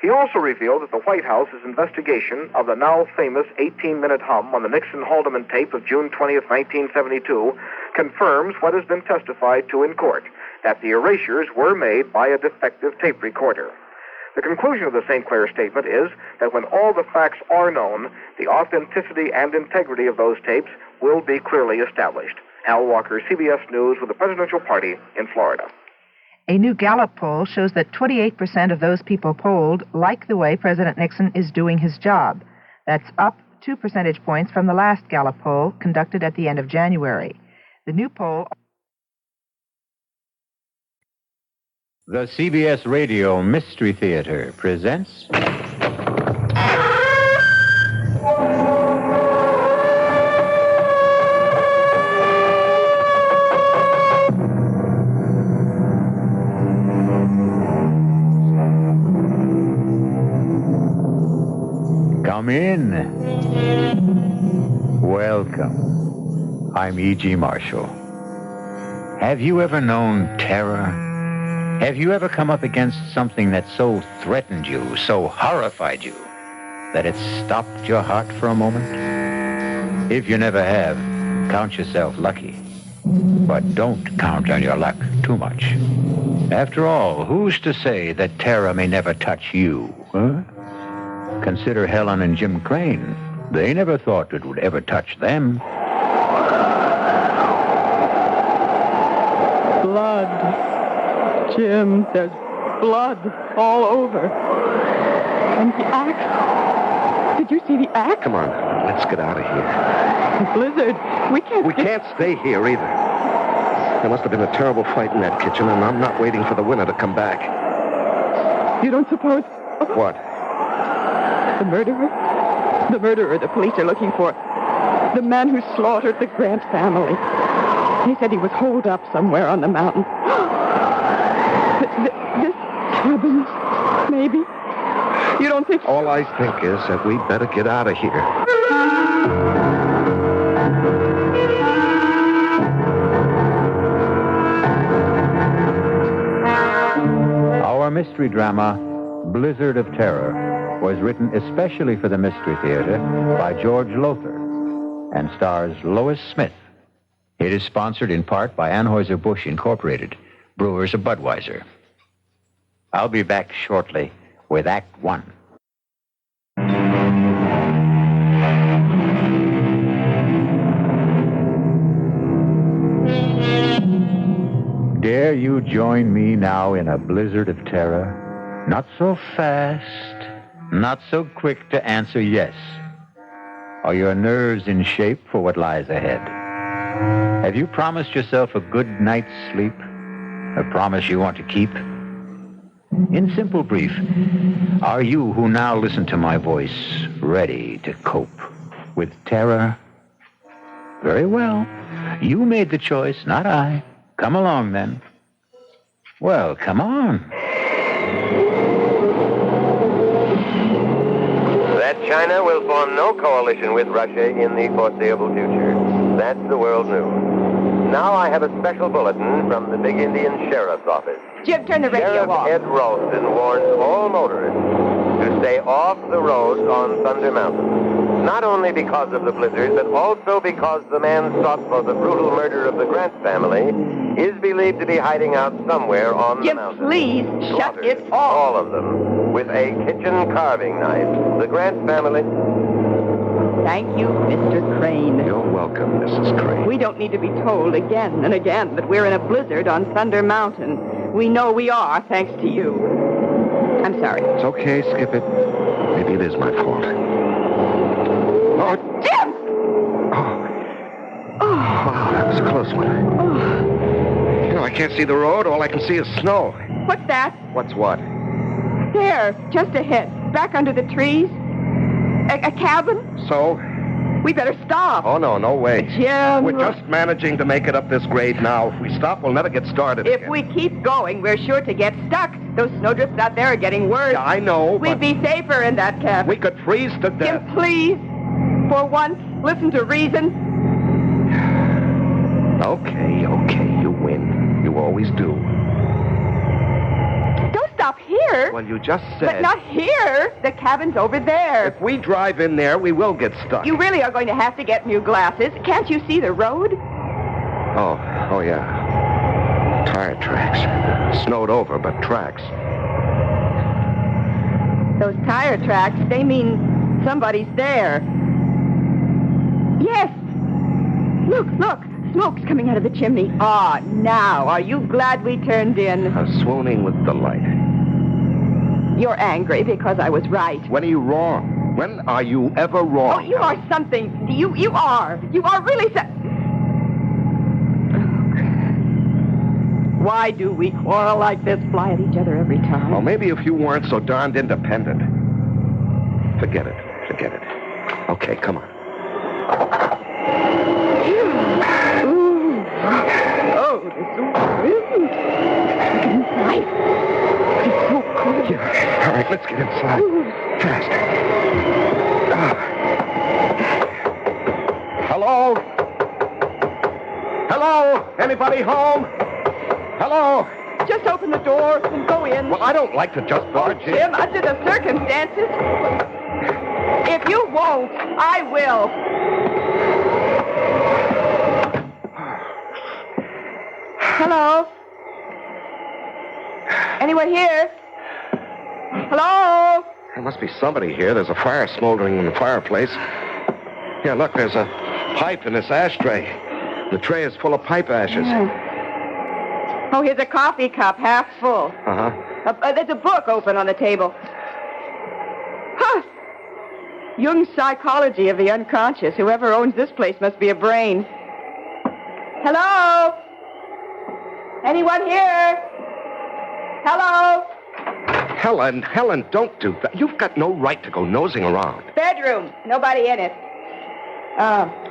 He also revealed that the White House's investigation of the now famous 18-minute hum on the Nixon-Haldeman tape of June 20th, 1972, confirms what has been testified to in court, that the erasures were made by a defective tape recorder. The conclusion of the St. Clair statement is that when all the facts are known, the authenticity and integrity of those tapes will be clearly established. Hal Walker, CBS News, with the presidential party in Florida. A new Gallup poll shows that 28% of those people polled like the way President Nixon is doing his job. That's up 2 percentage points from the last Gallup poll conducted at the end of January. The new poll... The CBS Radio Mystery Theater presents... Come in. Welcome. I'm E.G. Marshall. Have you ever known terror? Have you ever come up against something that so threatened you, so horrified you, that it stopped your heart for a moment? If you never have, count yourself lucky. But don't count on your luck too much. After all, who's to say that terror may never touch you, huh? Consider Helen and Jim Crane. They never thought it would ever touch them. Blood. Jim, there's blood all over. And the axe. Did you see the axe? Come on, let's get out of here. Blizzard, we can't... We can't stay here either. There must have been a terrible fight in that kitchen, and I'm not waiting for the winner to come back. You don't suppose... What? The murderer? The murderer the police are looking for. The man who slaughtered the Grant family. They said he was holed up somewhere on the mountain. This cabin, maybe? You don't think... All I think is that we'd better get out of here. Our mystery drama, Blizzard of Terror, was written especially for the Mystery Theater by George Lothar and stars Lois Smith. It is sponsored in part by Anheuser-Busch Incorporated, brewers of Budweiser. I'll be back shortly with Act One. Dare you join me now in a blizzard of terror? Not so fast, not so quick to answer yes. Are your nerves in shape for what lies ahead? Have you promised yourself a good night's sleep? A promise you want to keep? In simple brief, are you who now listen to my voice ready to cope with terror? Very well. You made the choice, not I. Come along, then. Well, come on. That China will form no coalition with Russia in the foreseeable future. That's the world news. And now I have a special bulletin from the Big Indian Sheriff's Office. Jim, turn the radio Sheriff off. Ed Ralston warns all motorists to stay off the roads on Thunder Mountain. Not only because of the blizzard, but also because the man sought for the brutal murder of the Grant family is believed to be hiding out somewhere on the mountain. Please shut it off. All of them with a kitchen carving knife. The Grant family... Thank you, Mr. Crane. You're welcome, Mrs. Crane. We don't need to be told again and again that we're in a blizzard on Thunder Mountain. We know we are, thanks to you. I'm sorry. It's okay, skip it. Maybe it is my fault. Oh, Jim! Oh, wow, that was a close one. You know, I can't see the road. All I can see is snow. What's that? What's what? There, just ahead, back under the trees. A cabin? So? We better stop. Oh, no way. Jim. We're just managing to make it up this grade now. If we stop, we'll never get started If again. we keep going, we're sure to get stuck. Those snowdrifts out there are getting worse. Yeah, I know, We'd be safer in that cabin. we could freeze to death. Jim, please, for once, listen to reason. Okay, you win. You always do. Don't stop here. Well, you just said... But not here. The cabin's over there. If we drive in there, we will get stuck. You really are going to have to get new glasses. Can't you see the road? Oh, yeah. Tire tracks. Snowed over, but tracks. Those tire tracks, they mean somebody's there. Yes. Look. Smoke's coming out of the chimney. Now, are you glad we turned in? I'm swooning with delight. You're angry because I was right. When are you wrong? When are you ever wrong? Oh, you are something. You are. You are really Why do we quarrel like this, fly at each other every time? Well, maybe if you weren't so darned independent. Forget it. Okay, come on. Inside. It's so cold. Yeah. All right, let's get inside. Fast. Hello? Anybody home? Hello? Just open the door and go in. Well, I don't like to just barge in. Jim, under the circumstances, if you won't, I will. Hello? Anyone here? Hello? There must be somebody here. There's a fire smoldering in the fireplace. Yeah, look, there's a pipe in this ashtray. The tray is full of pipe ashes. Oh, here's a coffee cup, half full. Uh-huh. There's a book open on the table. Huh. Jung's Psychology of the Unconscious. Whoever owns this place must be a brain. Hello? Anyone here? Hello? Helen, don't do that. You've got no right to go nosing around. Bedroom. Nobody in it.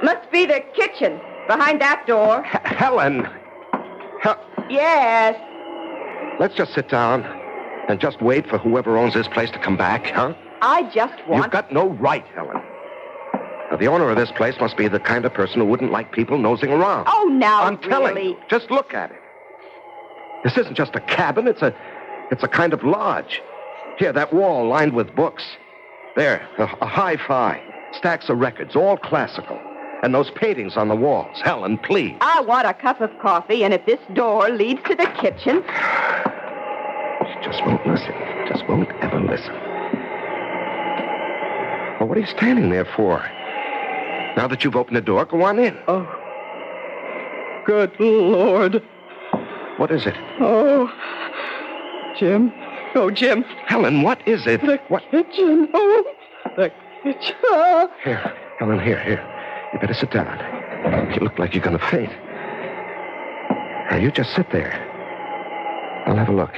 Must be the kitchen. Behind that door. Helen! Yes. Let's just sit down and just wait for whoever owns this place to come back, huh? I just want... You've got no right, Helen. Now, the owner of this place must be the kind of person who wouldn't like people nosing around. Oh, now, I'm telling really? you. Just look at it. This isn't just a cabin. It's a kind of lodge. Here, that wall lined with books. There, a hi-fi. Stacks of records, all classical. And those paintings on the walls. Helen, please. I want a cup of coffee, and if this door leads to the kitchen... She just won't listen. Just won't ever listen. Well, what are you standing there for? Now that you've opened the door, go on in. Oh. Good Lord. What is it? Oh. Jim. Oh, Jim. Helen, what is it? The kitchen. Oh, the kitchen. Here, Helen, here. You better sit down. You look like you're going to faint. Now, you just sit there. I'll have a look.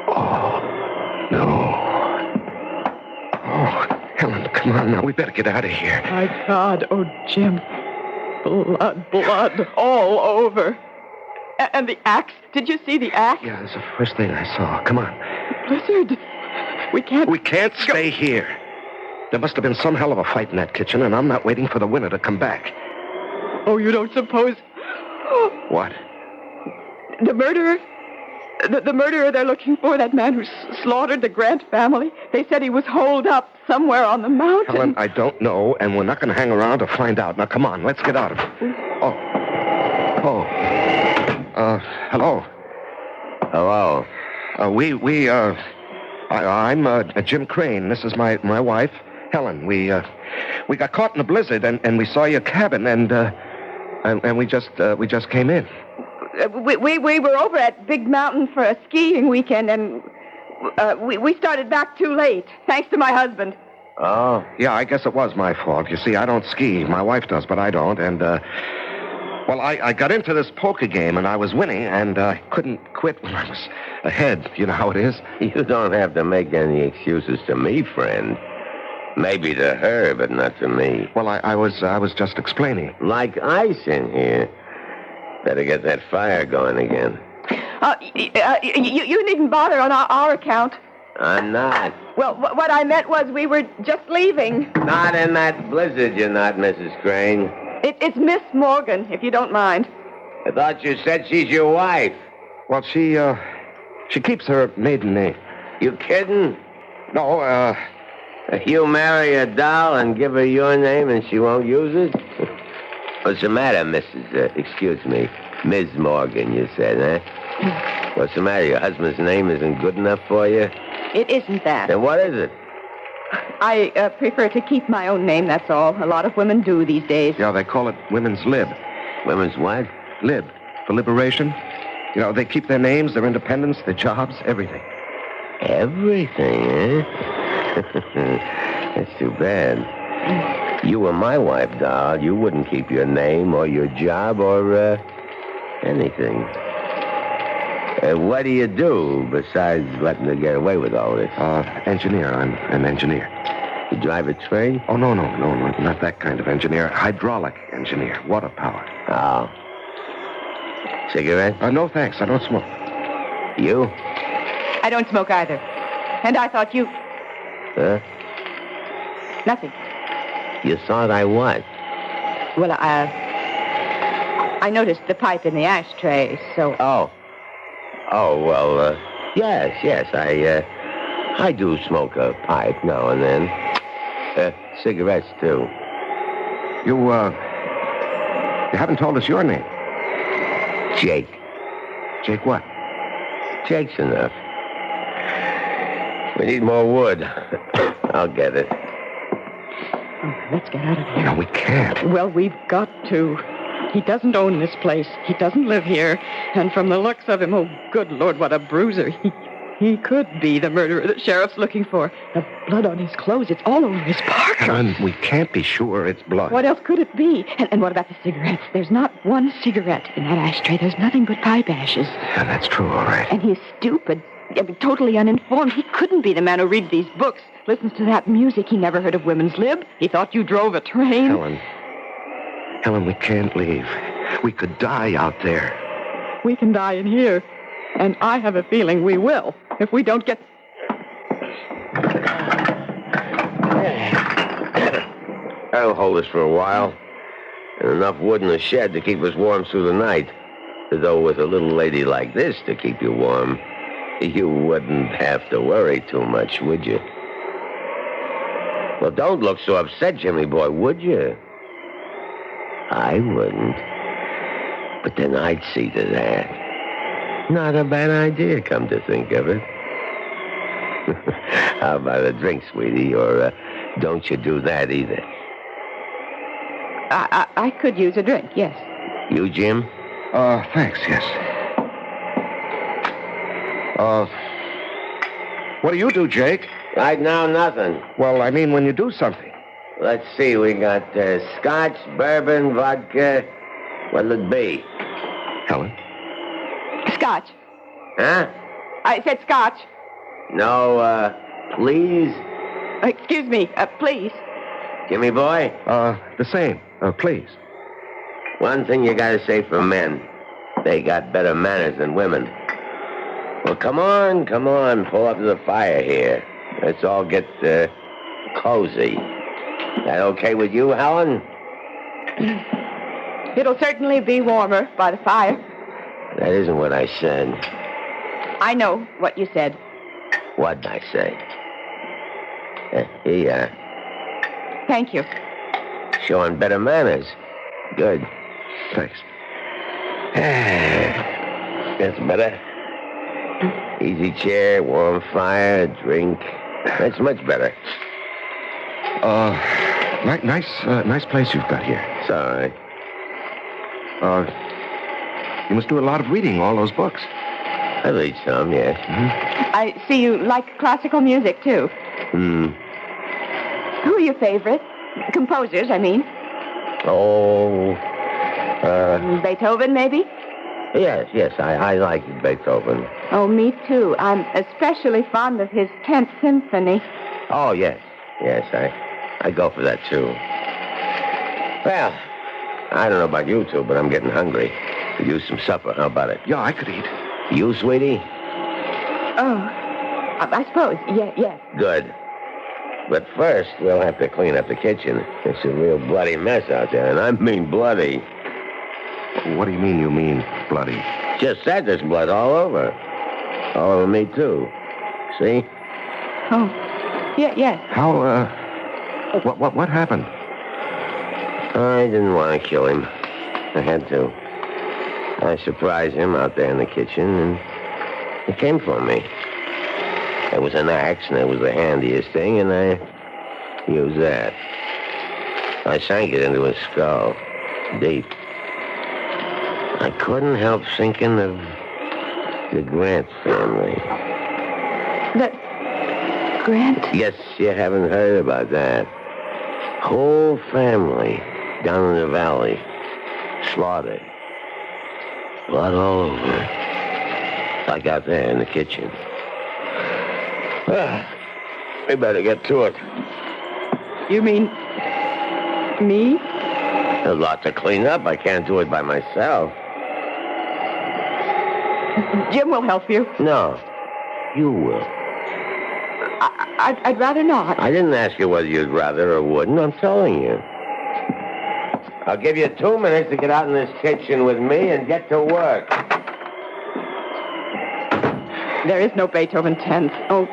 Oh, no. Oh, Helen, come on now. We better get out of here. My God. Oh, Jim. Blood all over. And the axe. Did you see the axe? Yeah, that's the first thing I saw. Come on. Blizzard. We can't stay here. There must have been some hell of a fight in that kitchen, and I'm not waiting for the winner to come back. Oh, you don't suppose... What? The murderer? The murderer they're looking for, that man who slaughtered the Grant family. They said he was holed up somewhere on the mountain. Helen, I don't know, and we're not going to hang around to find out. Now, come on, let's get out of here. Hello. Hello. I'm Jim Crane. This is my wife, Helen. We got caught in a blizzard, and we saw your cabin, and we just came in. We were over at Big Mountain for a skiing weekend, and we started back too late, thanks to my husband. Oh? Yeah, I guess it was my fault. You see, I don't ski. My wife does, but I don't. And, I got into this poker game, and I was winning, and I couldn't quit when I was ahead. You know how it is? You don't have to make any excuses to me, friend. Maybe to her, but not to me. Well, I was just explaining. Like ice in here. Better get that fire going again. You needn't bother on our account. I'm not. Well, what I meant was we were just leaving. Not in that blizzard, you're not, Mrs. Crane. It's Miss Morgan, if you don't mind. I thought you said she's your wife. Well, she keeps her maiden name. You kidding? No, You marry a doll and give her your name and she won't use it? What's the matter, excuse me, Ms. Morgan, you said, eh? What's the matter? Your husband's name isn't good enough for you? It isn't that. Then what is it? I prefer to keep my own name, that's all. A lot of women do these days. Yeah, they call it women's lib. Women's what? Lib. For liberation. You know, they keep their names, their independence, their jobs, everything. Everything, eh? That's too bad. You were my wife, doll. You wouldn't keep your name or your job or, anything. What do you do besides letting her get away with all this? Engineer. I'm an engineer. You drive a train? Oh, no, not that kind of engineer. Hydraulic engineer. Water power. Oh. Cigarette? No, thanks. I don't smoke. You? I don't smoke either. And I thought you... Huh? Nothing. You thought I what? Well, I noticed the pipe in the ashtray, so... Oh, well, yes, I do smoke a pipe now and then. Cigarettes, too. You haven't told us your name. Jake. Jake what? Jake's enough. We need more wood. I'll get it. Let's get out of here. No, we can't. Well, we've got to. He doesn't own this place. He doesn't live here. And from the looks of him, oh, good Lord, what a bruiser. He could be the murderer the sheriff's looking for. The blood on his clothes, it's all over his parka. Helen, we can't be sure it's blood. What else could it be? And what about the cigarettes? There's not one cigarette in that ashtray. There's nothing but pipe ashes. Yeah, that's true, all right. And he's stupid. Totally uninformed. He couldn't be the man who reads these books, listens to that music. He never heard of women's lib. He thought you drove a train. Helen, we can't leave. We could die out there. We can die in here. And I have a feeling we will, if we don't get... That'll hold us for a while. And enough wood in the shed to keep us warm through the night. Though with a little lady like this to keep you warm, you wouldn't have to worry too much, would you? Well, don't look so upset, Jimmy boy, would you? I wouldn't. But then I'd see to that. Not a bad idea, come to think of it. How about a drink, sweetie? Or don't you do that either? I could use a drink, yes. You, Jim? Thanks, yes. What do you do, Jake? Right now, nothing. Well, I mean when you do something. Let's see, we got scotch, bourbon, vodka. What'll it be? Helen? Scotch. Huh? I said scotch. No, please? Excuse me, please. Jimmy boy? The same. Please. One thing you gotta say for men. They got better manners than women. Well, come on, pull up to the fire here. Let's all get cozy. That okay with you, Helen? It'll certainly be warmer by the fire. That isn't what I said. I know what you said. What'd I say? Here you are. Thank you. Showing better manners. Good. Thanks. That's better. Easy chair, warm fire, drink. That's much better. Nice place you've got here. It's all right. You must do a lot of reading, all those books. I read some, yes. I see you like classical music, too. Hmm. Who are your favorite? Composers, I mean. Beethoven, maybe? Yes, I like Beethoven. Oh, me too. I'm especially fond of his 10th Symphony. Oh, yes, I go for that, too. Well, I don't know about you two, but I'm getting hungry. Could use some supper. How about it? Yeah, I could eat. You, sweetie? Oh, I suppose, yes. Good. But first, we'll have to clean up the kitchen. It's a real bloody mess out there, and I mean bloody. What do you mean, bloody? Just said there's blood all over. All over me, too. See? Oh, yes. How, what happened? I didn't want to kill him. I had to. I surprised him out there in the kitchen, and he came for me. There was an axe, and it was the handiest thing, and I used that. I sank it into his skull, deep. I couldn't help thinking of the Grant family. The Grant? Yes, you haven't heard about that. Whole family down in the valley. Slaughtered. Blood all over. Like out there in the kitchen. We better get to it. You mean me? There's a lot to clean up. I can't do it by myself. Jim will help you. No, you will. I'd rather not. I didn't ask you whether you'd rather or wouldn't. I'm telling you. I'll give you 2 minutes to get out in this kitchen with me and get to work. There is no Beethoven 10th. Oh,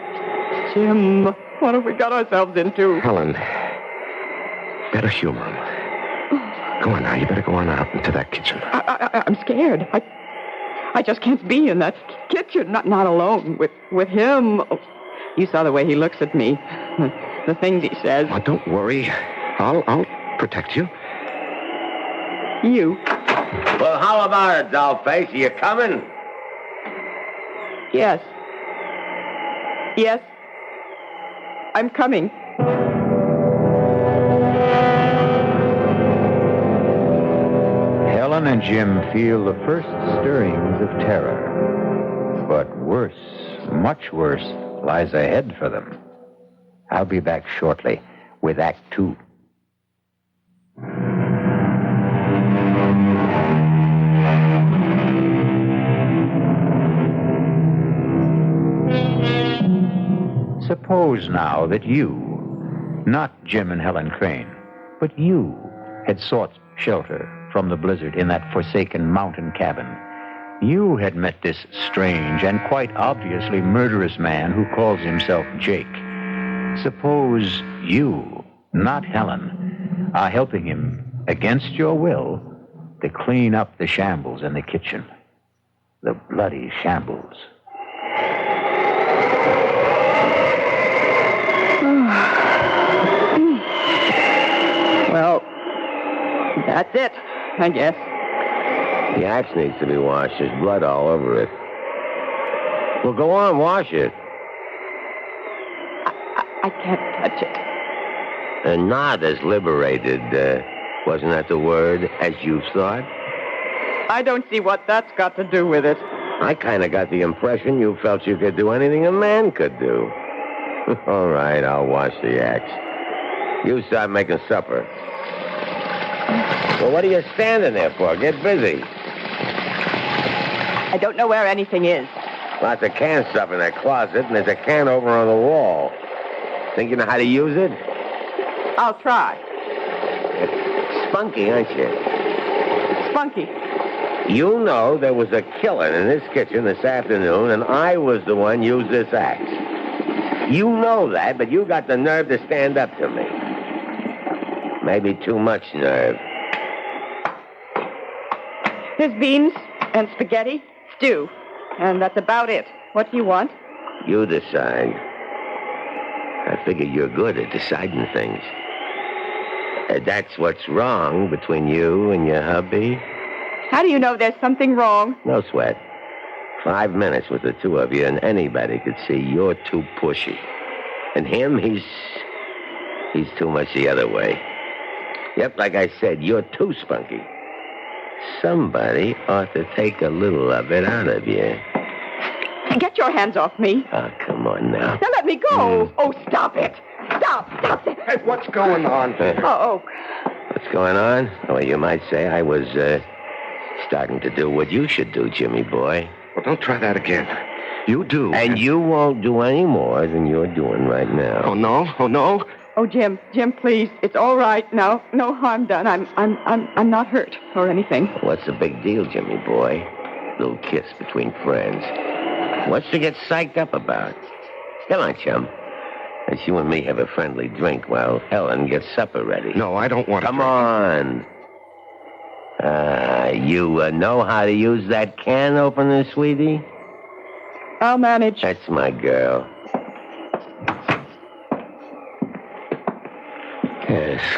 Jim, what have we got ourselves into? Helen, better humor him. Go on now. You better go on out into that kitchen. I'm scared. I just can't be in that kitchen, not alone with him. Oh, you saw the way he looks at me. The things he says. Oh, don't worry. I'll protect you. You. Well, how about it, dollface? Are you coming? Yes. I'm coming. Helen and Jim feel the first stirrings of terror. But worse, much worse, lies ahead for them. I'll be back shortly with Act 2. Suppose now that you, not Jim and Helen Crane, but you had sought shelter from the blizzard in that forsaken mountain cabin. You had met this strange and quite obviously murderous man who calls himself Jake. Suppose you, not Helen, are helping him, against your will, to clean up the shambles in the kitchen. The bloody shambles. Well, that's it, I guess. The axe needs to be washed. There's blood all over it. Well, go on, wash it. I can't touch it. And not as liberated, wasn't that the word, as you thought? I don't see what that's got to do with it. I kind of got the impression you felt you could do anything a man could do. All right, I'll wash the axe. You start making supper. Well, what are you standing there for? Get busy. I don't know where anything is. Lots of canned stuff in that closet, and there's a can over on the wall. Think you know how to use it? I'll try. Spunky, aren't you? Spunky. You know there was a killer in this kitchen this afternoon, and I was the one used this axe. You know that, but you got the nerve to stand up to me. Maybe too much nerve. Here's beans and spaghetti, stew. And that's about it. What do you want? You decide. I figure you're good at deciding things. That's what's wrong between you and your hubby? How do you know there's something wrong? No sweat. 5 minutes with the two of you, and anybody could see you're too pushy. And him, he's too much the other way. Yep, like I said, you're too spunky. Somebody ought to take a little of it out of you. Get your hands off me. Oh, come on now. Now let me go. Oh, stop it. Stop it. Hey, what's going on? Oh. What's going on? Well, you might say I was starting to do what you should do, Jimmy boy. Well, don't try that again. You do. And you won't do any more than you're doing right now. Oh, no? Oh, no? Oh, Jim, please. It's all right. No harm done. I'm not hurt or anything. What's the big deal, Jimmy boy? Little kiss between friends. What's to get psyched up about? Come on, chum. Let's you and me have a friendly drink while Helen gets supper ready. No, I don't want to. Come on. You know how to use that can opener, sweetie? I'll manage. That's my girl.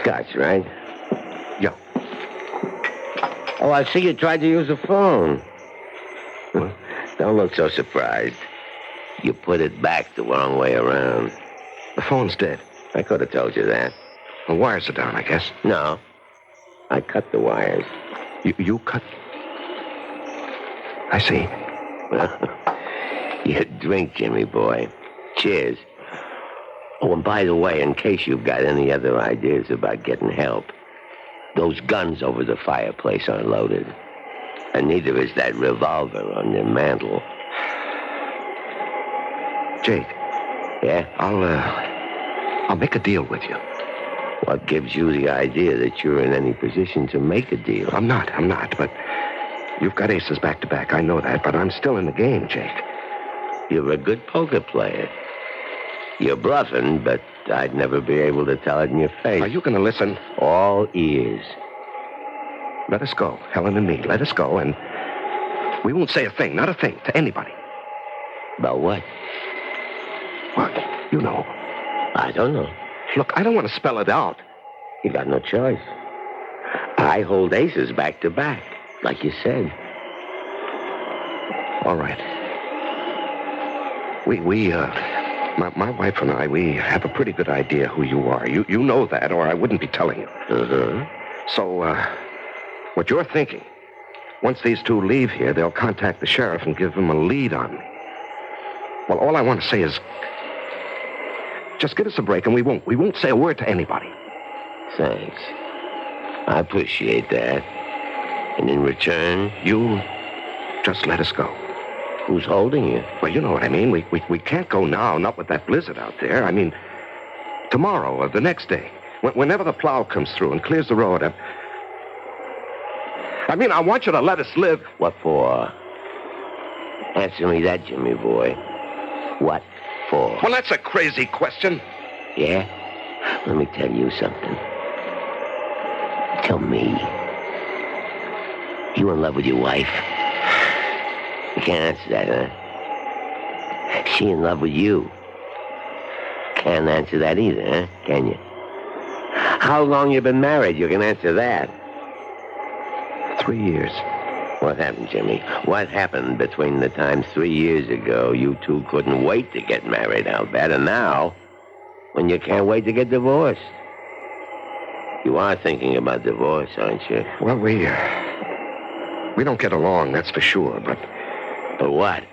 Scotch, right? Yeah. Oh, I see you tried to use the phone. Don't look so surprised. You put it back the wrong way around. The phone's dead. I could have told you that. The wires are down, I guess. No. I cut the wires. You cut? I see. You drink, Jimmy boy. Cheers. Oh, and by the way, in case you've got any other ideas about getting help, those guns over the fireplace aren't loaded. And neither is that revolver on your mantle. Jake. Yeah? I'll make a deal with you. What gives you the idea that you're in any position to make a deal? I'm not, but you've got aces back to back. I know that, but I'm still in the game, Jake. You're a good poker player. You're bluffing, but I'd never be able to tell it in your face. Are you going to listen? All ears. Let us go, Helen and me. Let us go, and we won't say a thing, not a thing, to anybody. About what? What? You know. I don't know. Look, I don't want to spell it out. You got no choice. I hold aces back to back, like you said. All right. My wife and I, we have a pretty good idea who you are. You know that, or I wouldn't be telling you. Uh-huh. So, what you're thinking, once these two leave here, they'll contact the sheriff and give him a lead on me. Well, all I want to say is, just give us a break, and we won't say a word to anybody. Thanks. I appreciate that. And in return, you just let us go. Who's holding you? Well, you know what I mean. We can't go now, not with that blizzard out there. I mean, tomorrow or the next day, whenever the plow comes through and clears the road. I mean, I want you to let us live. What for? Answer me that, Jimmy boy. What for? Well, that's a crazy question. Yeah? Let me tell you something. Tell me. You in love with your wife? You can't answer that, huh? She in love with you? Can't answer that either, huh? Can you? How long you been married? You can answer that. 3 years. What happened, Jimmy? What happened between the time 3 years ago you two couldn't wait to get married, I'll bet, and now, when you can't wait to get divorced? You are thinking about divorce, aren't you? Well, we don't get along, that's for sure, but... But what?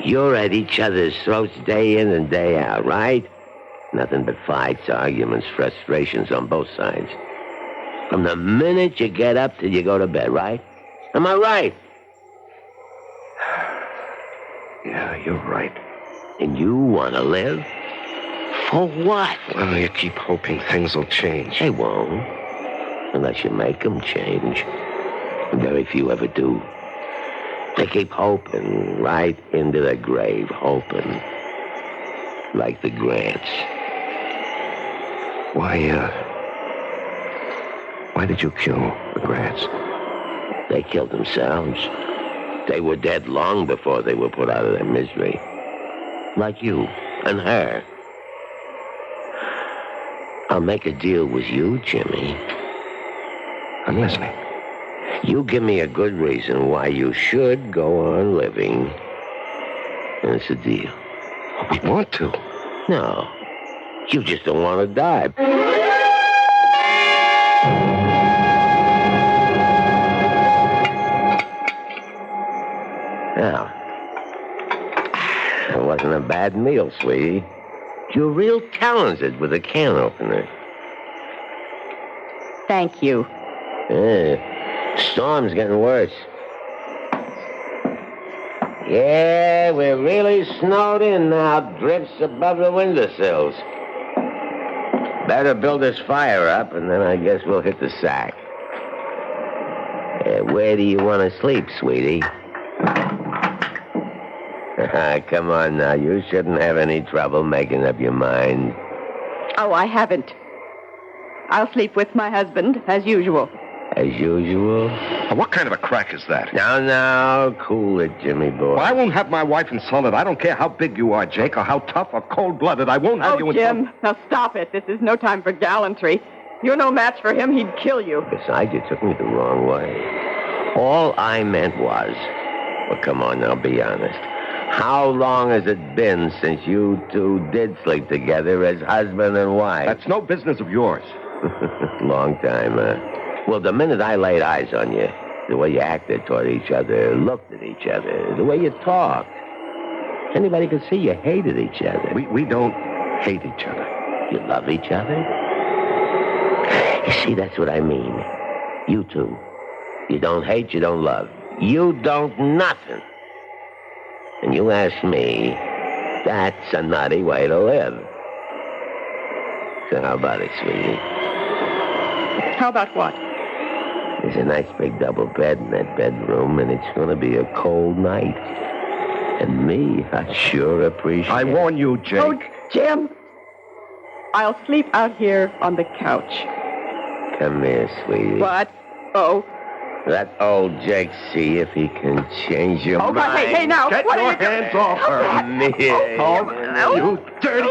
You're at each other's throats day in and day out, right? Nothing but fights, arguments, frustrations on both sides. From the minute you get up till you go to bed, right? Am I right? Yeah, you're right. And you want to live For what? Well, you keep hoping things will change. They won't. Unless you make them change. Very few ever do. They keep hoping right into the grave, hoping. Like the Grants. Why did you kill the Grants? They killed themselves. They were dead long before they were put out of their misery. Like you and her. I'll make a deal with you, Jimmy. I'm listening. You give me a good reason why you should go on living. And it's a deal. I want to. No. You just don't want to die. Now, it wasn't a bad meal, sweetie. You're real talented with a can opener. Thank you. Storm's getting worse. Yeah, we're really snowed in now. Drifts above the windowsills. Better build this fire up, and then I guess we'll hit the sack. Where do you want to sleep, sweetie? Come on now. You shouldn't have any trouble making up your mind. Oh, I haven't. I'll sleep with my husband, as usual. As usual? What kind of a crack is that? Now, cool it, Jimmy boy. Well, I won't have my wife insulted. I don't care how big you are, Jake, or how tough or cold-blooded. I won't have you insulted. Jim, now stop it. This is no time for gallantry. You're no match for him. He'd kill you. Besides, you took me the wrong way. All I meant was... Well, come on now, be honest. How long has it been since you two did sleep together as husband and wife? That's no business of yours. Long time, huh? Well, the minute I laid eyes on you, the way you acted toward each other, looked at each other, the way you talked, anybody could see you hated each other. We don't hate each other. You love each other? You see, that's what I mean. You two. You don't hate, you don't love. You don't nothing. And you ask me, that's a nutty way to live. So how about it, sweetie? How about what? There's a nice big double bed in that bedroom, and it's going to be a cold night. And me, I sure appreciate it. I warn you, Jake. Oh, Jim. I'll sleep out here on the couch. Come here, sweetie. What? Oh. Let old Jake see if he can change your mind. Oh, hey, now. Get what your are you hands off her. Me. You dirty...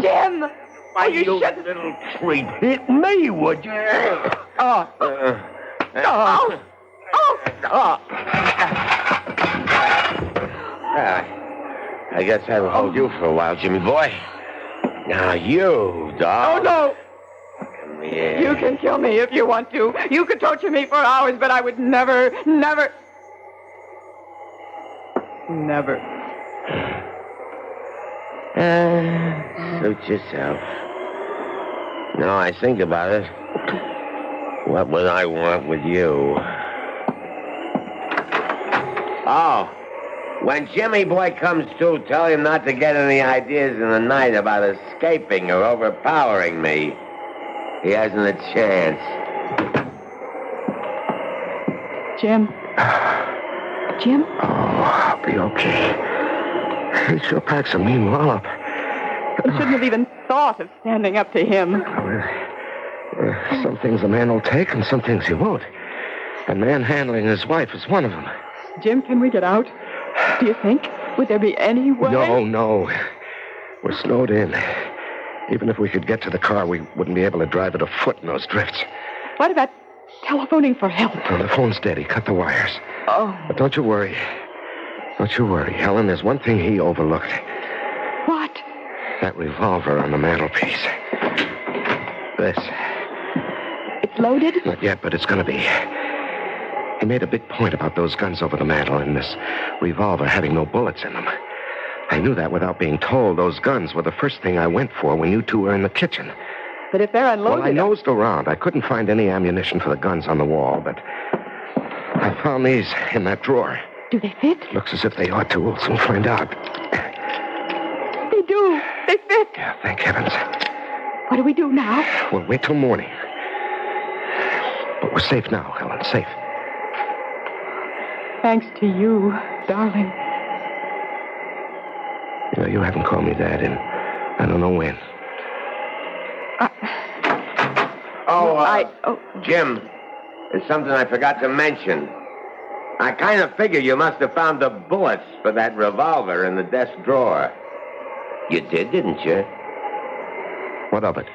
Jim. Why, you little creep. Hit me, would you? Oh. I guess I'll hold you for a while, Jimmy boy. Now you, dog. Oh, no. Come here. You can kill me if you want to. You could torture me for hours, but I would never... Suit yourself. Now I think about it. What would I want with you? Oh, when Jimmy boy comes to, tell him not to get any ideas in the night about escaping or overpowering me. He hasn't a chance. Jim? Jim? Oh, I'll be okay. He sure packs a mean wallop. You shouldn't have even thought of standing up to him. Some things a man will take and some things he won't. And manhandling his wife is one of them. Jim, can we get out? Do you think? Would there be any way? No. We're snowed in. Even if we could get to the car, we wouldn't be able to drive it afoot in those drifts. What about telephoning for help? Well, the phone's dead. He cut the wires. Oh. But don't you worry. Don't you worry, Helen. There's one thing he overlooked. What? That revolver on the mantelpiece. This. It's loaded? Not yet, but it's going to be. He made a big point about those guns over the mantel and this revolver having no bullets in them. I knew that without being told. Those guns were the first thing I went for when you two were in the kitchen. But if they're unloaded... Well, I nosed around. I couldn't find any ammunition for the guns on the wall, but I found these in that drawer. Do they fit? Looks as if they ought to. We'll soon find out. They do. They fit. Yeah, thank heavens. What do we do now? We'll wait till morning. But we're safe now, Helen, safe. Thanks to you, darling. You know, you haven't called me that in I don't know when. Jim, there's something I forgot to mention. I kind of figure you must have found the bullets for that revolver in the desk drawer. You did, didn't you? What of it?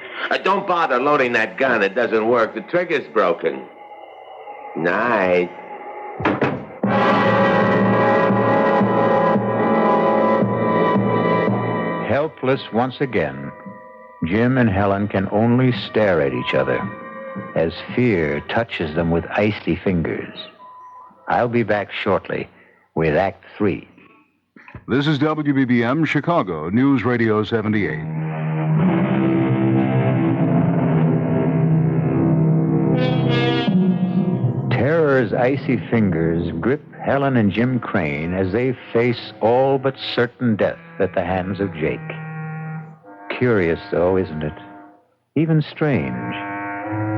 Don't bother loading that gun. It doesn't work. The trigger's broken. Night. Helpless once again, Jim and Helen can only stare at each other as fear touches them with icy fingers. I'll be back shortly with Act 3. This is WBBM Chicago, News Radio 78. Terror's icy fingers grip Helen and Jim Crane as they face all but certain death at the hands of Jake. Curious, though, isn't it? Even strange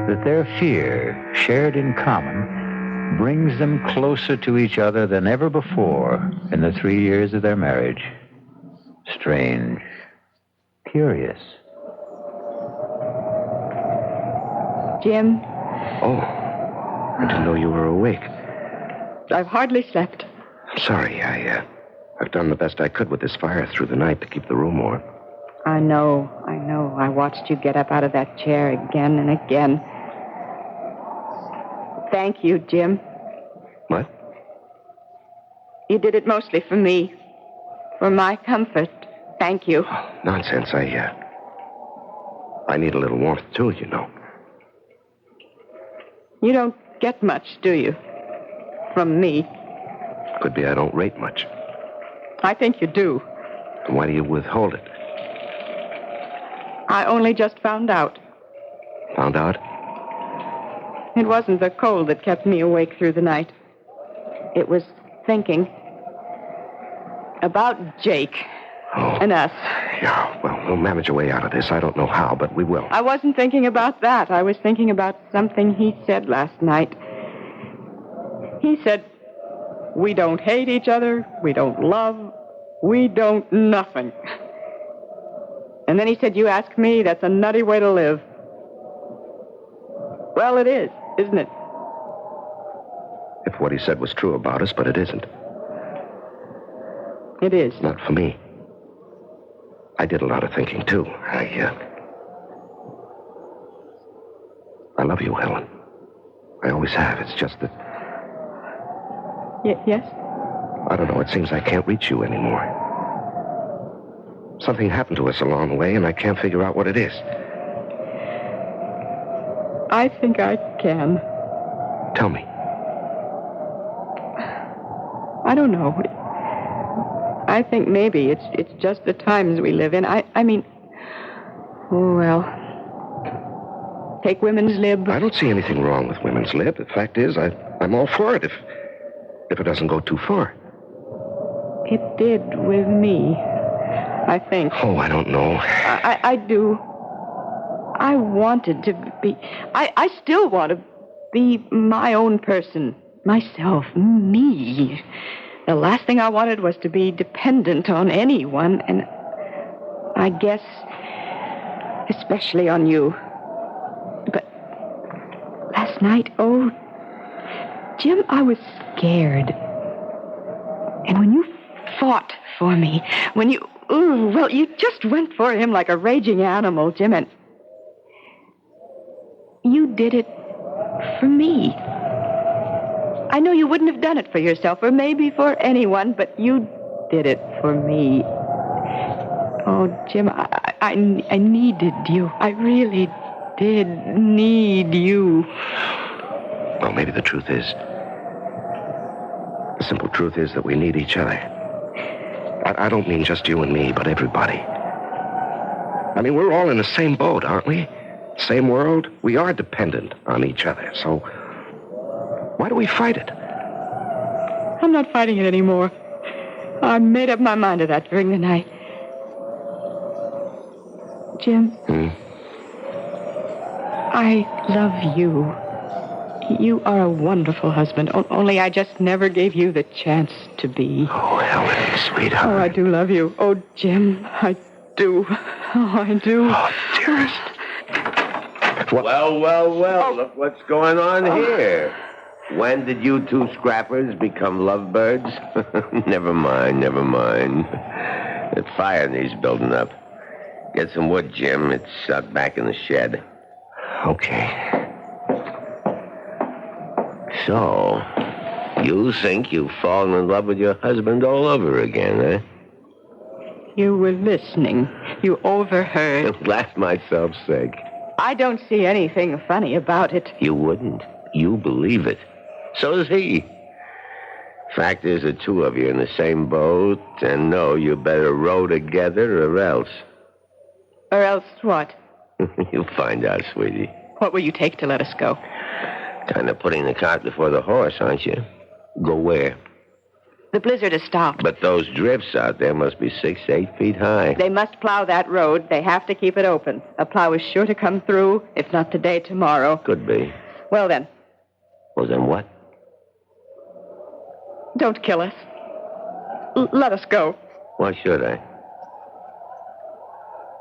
that their fear, shared in common, brings them closer to each other than ever before in the 3 years of their marriage. Strange. Curious. Jim, Oh, I didn't know you were awake. I've hardly slept. I'm sorry. I've done the best I could with this fire through the night to keep the room warm. I know. I watched you get up out of that chair again and again. Thank you, Jim. What? You did it mostly for me. For my comfort. Thank you. Nonsense. I need a little warmth, too, you know. You don't get much, do you? From me. Could be I don't rate much. I think you do. Then why do you withhold it? I only just found out. Found out? It wasn't the cold that kept me awake through the night. It was thinking about Jake and us. Yeah, well, we'll manage a way out of this. I don't know how, but we will. I wasn't thinking about that. I was thinking about something he said last night. He said, we don't hate each other, we don't love, we don't nothing. And then he said, you ask me, that's a nutty way to live. Well, it is, isn't it? If what he said was true about us, but it isn't. It is. Not for me. I did a lot of thinking, too. I love you, Helen. I always have. It's just that... Yes? I don't know. It seems I can't reach you anymore. Something happened to us along the way, and I can't figure out what it is. I think I can. Tell me. I don't know. I think maybe it's just the times we live in. I mean, oh, well. Take women's lib. I don't see anything wrong with women's lib. The fact is, I'm all for it if it doesn't go too far. It did with me, I think. Oh, I don't know. I do. I wanted to be... I still want to be my own person. Myself. Me. The last thing I wanted was to be dependent on anyone, and I guess especially on you. But last night, oh, Jim, I was scared. And when you fought for me, when you, you just went for him like a raging animal, Jim, and you did it for me. I know you wouldn't have done it for yourself, or maybe for anyone, but you did it for me. Oh, Jim, I needed you. I really did need you. Well, maybe the truth is... The simple truth is that we need each other. I don't mean just you and me, but everybody. I mean, we're all in the same boat, aren't we? Same world. We are dependent on each other, so... Why do we fight it? I'm not fighting it anymore. I made up my mind to that during the night. Jim, I love you. You are a wonderful husband, only I just never gave you the chance to be. Oh, Helen, sweetheart. Oh, I do love you. Oh, Jim, I do. Oh, I do. Oh, dearest. Well, look what's going on here. When did you two scrappers become lovebirds? Never mind. That fire needs building up. Get some wood, Jim. It's out back in the shed. Okay. So, you think you've fallen in love with your husband all over again, eh? You were listening. You overheard. Blast myself sick. I don't see anything funny about it. You wouldn't. You believe it. So does he. Fact is, the two of you in the same boat, and no, you better row together or else. Or else what? You'll find out, sweetie. What will you take to let us go? Kind of putting the cart before the horse, aren't you? Go where? The blizzard has stopped. But those drifts out there must be 6 to 8 feet high. They must plow that road. They have to keep it open. A plow is sure to come through, if not today, tomorrow. Could be. Well, then. Well, then what? Don't kill us. Let us go. Why should I?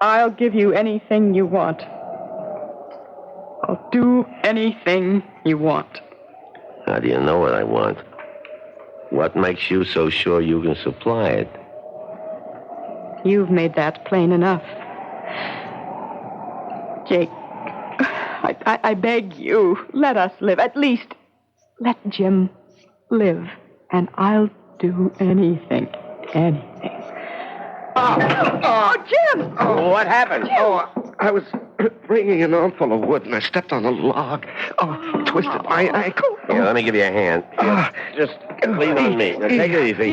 I'll give you anything you want. I'll do anything you want. How do you know what I want? What makes you so sure you can supply it? You've made that plain enough. Jake, I beg you, let us live. At least, let Jim live. And I'll do anything. Oh, Jim! Oh, what happened? Jim. Oh, I was bringing an armful of wood, and I stepped on a log. Oh, twisted my ankle. Here, let me give you a hand. Just lean on me. Now, take it easy.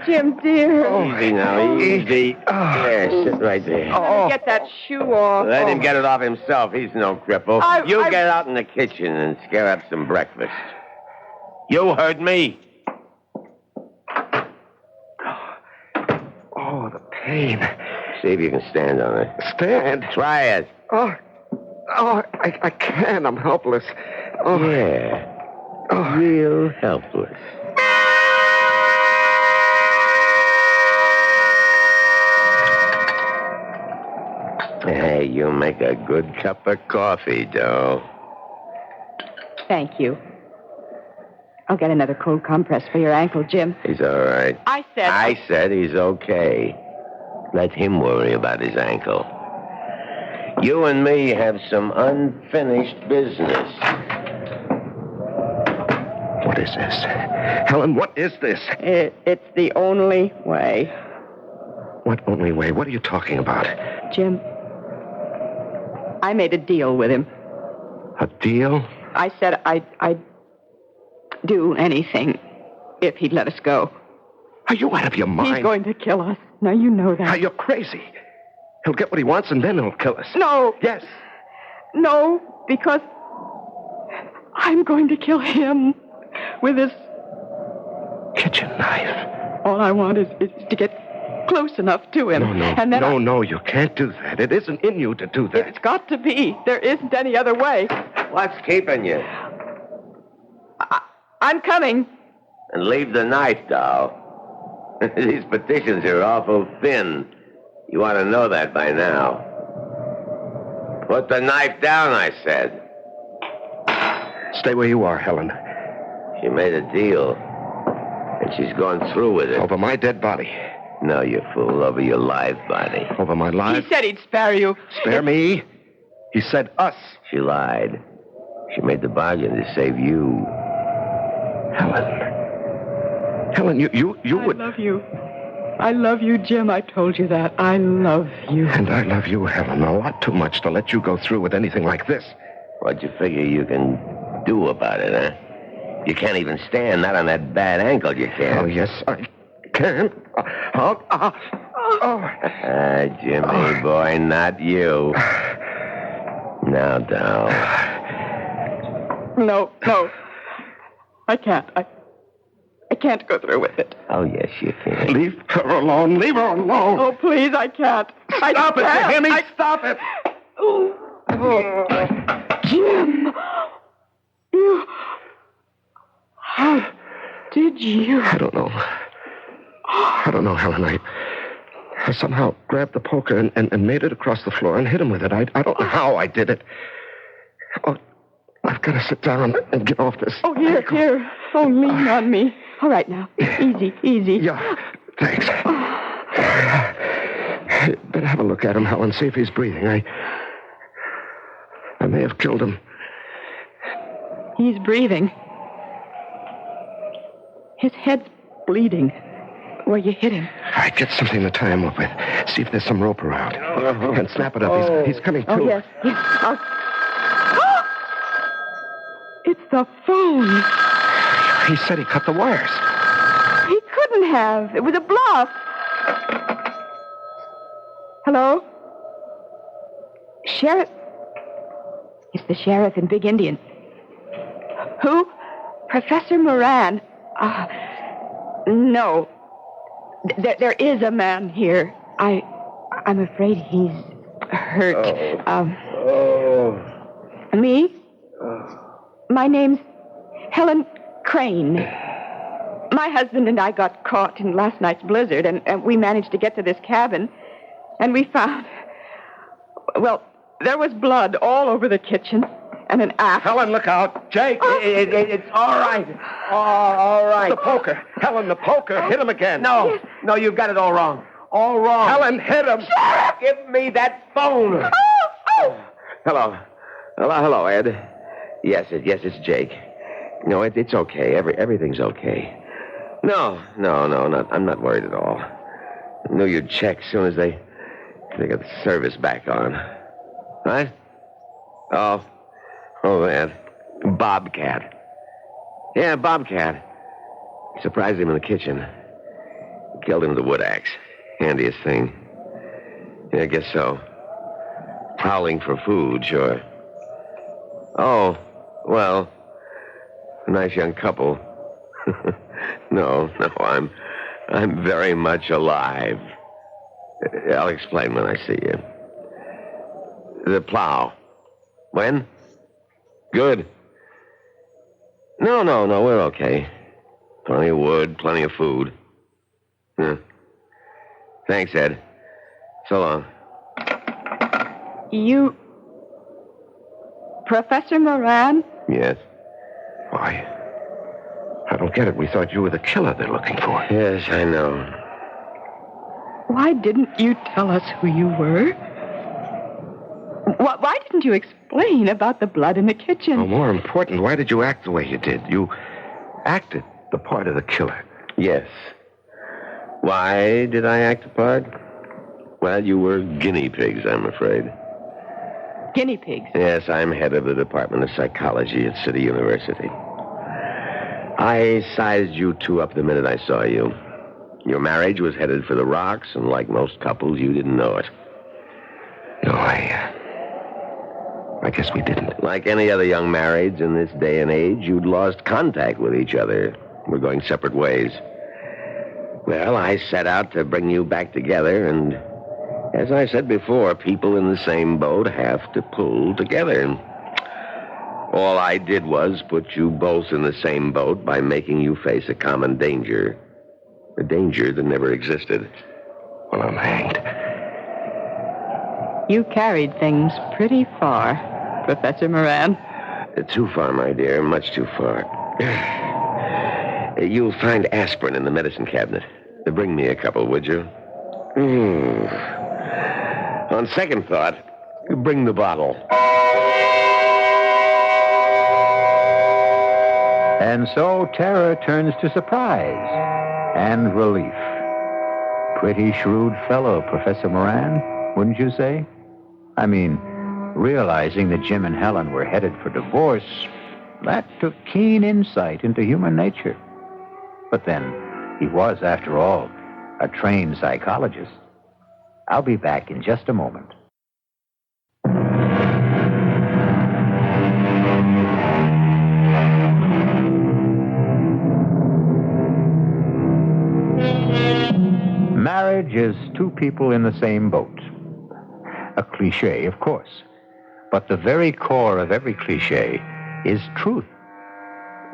Jim, dear. Easy now, easy. There, sit right there. Let me get that shoe off. Let him get it off himself. He's no cripple. You get out in the kitchen and scare up some breakfast. You heard me. Oh, the pain. See if you can stand on it. Stand? Try it. Oh, I can't. I'm helpless. Oh. Yeah. Real helpless. Hey, you make a good cup of coffee, doll. Thank you. I'll get another cold compress for your ankle, Jim. He's all right. I said he's okay. Let him worry about his ankle. You and me have some unfinished business. What is this? Helen, what is this? It's the only way. What only way? What are you talking about? Jim, I made a deal with him. A deal? I said I'd do anything if he'd let us go. Are you out of your mind? He's going to kill us. Now, you know that. You're crazy. He'll get what he wants, and then he'll kill us. No. Yes. No, because I'm going to kill him with this kitchen knife. All I want is to get close enough to him. No, you can't do that. It isn't in you to do that. It's got to be. There isn't any other way. What's keeping you? I'm coming. And leave the knife, doll. These petitions are awful thin. You ought to know that by now. Put the knife down, I said. Stay where you are, Helen. She made a deal. And she's gone through with it. Over my dead body. No, you fool. Over your live body. Over my live? He said he'd spare you. Spare me? He said us. She lied. She made the bargain to save you. Helen, you would... I love you. I love you, Jim. I told you that. I love you. And I love you, Helen, a lot too much to let you go through with anything like this. What you figure you can do about it, huh? You can't even stand, not on that bad ankle you can't. Oh, yes, I can. Jimmy, boy, not you. Now, doll. No. I can't. I can't go through with it. Oh, yes, you can. Leave her alone. Leave her alone. Oh, please, I can't. Stop it! You hear me? Stop it! Jim! You... How did you... I don't know, Helen. I somehow grabbed the poker and made it across the floor and hit him with it. I don't know how I did it. Oh, I've got to sit down and get off this. Oh, here. Oh, lean on me. All right, now. Easy. Yeah, thanks. Better have a look at him, Helen, see if he's breathing. I may have killed him. He's breathing. His head's bleeding where you hit him. All right, get something to tie him up with. See if there's some rope around. And snap it up. He's coming, too. Oh, yes. It's the phone. He said he cut the wires. He couldn't have. It was a bluff. Hello? Sheriff? It's the sheriff in Big Indian. Who? Professor Moran. No. There is a man here. I'm afraid he's hurt. Me? My name's Helen Crane. My husband and I got caught in last night's blizzard, and we managed to get to this cabin, and we found... Well, there was blood all over the kitchen, and an axe. Helen, look out. Jake, it's all right. All right. The poker. Helen, the poker. Hit him again. No, you've got it all wrong. All wrong. Helen, hit him. Sheriff! Give me that phone. Hello, Ed. Yes, it's Jake. No, it's okay. Everything's okay. No, I'm not worried at all. I knew you'd check as soon as they got the service back on. What? Oh, that. Bobcat. Yeah, Bobcat. Surprised him in the kitchen. Killed him with a wood axe. Handiest thing. Yeah, I guess so. Prowling for food, sure. Oh, well, a nice young couple. No, I'm very much alive. I'll explain when I see you. The plow. When? Good. No, we're okay. Plenty of wood, plenty of food. Thanks, Ed. So long. You... Professor Moran? Yes. Why? I don't get it. We thought you were the killer they're looking for. Yes, I know. Why didn't you tell us who you were? Why didn't you explain about the blood in the kitchen? Well, more important, why did you act the way you did? You acted the part of the killer. Yes. Why did I act the part? Well, you were guinea pigs, I'm afraid. Guinea pigs? Yes, I'm head of the Department of Psychology at City University. I sized you two up the minute I saw you. Your marriage was headed for the rocks, and like most couples, you didn't know it. No, I guess we didn't. Like any other young marrieds in this day and age, you'd lost contact with each other. We're going separate ways. Well, I set out to bring you back together, and as I said before, people in the same boat have to pull together. All I did was put you both in the same boat by making you face a common danger. A danger that never existed. Well, I'm hanged. You carried things pretty far, Professor Moran. Too far, my dear. Much too far. You'll find aspirin in the medicine cabinet. Bring me a couple, would you? On second thought, bring the bottle. And so terror turns to surprise and relief. Pretty shrewd fellow, Professor Moran, wouldn't you say? I mean, realizing that Jim and Helen were headed for divorce, that took keen insight into human nature. But then, he was, after all, a trained psychologist. I'll be back in just a moment. Marriage is two people in the same boat, A cliche, of course. But the very core of every cliche is truth.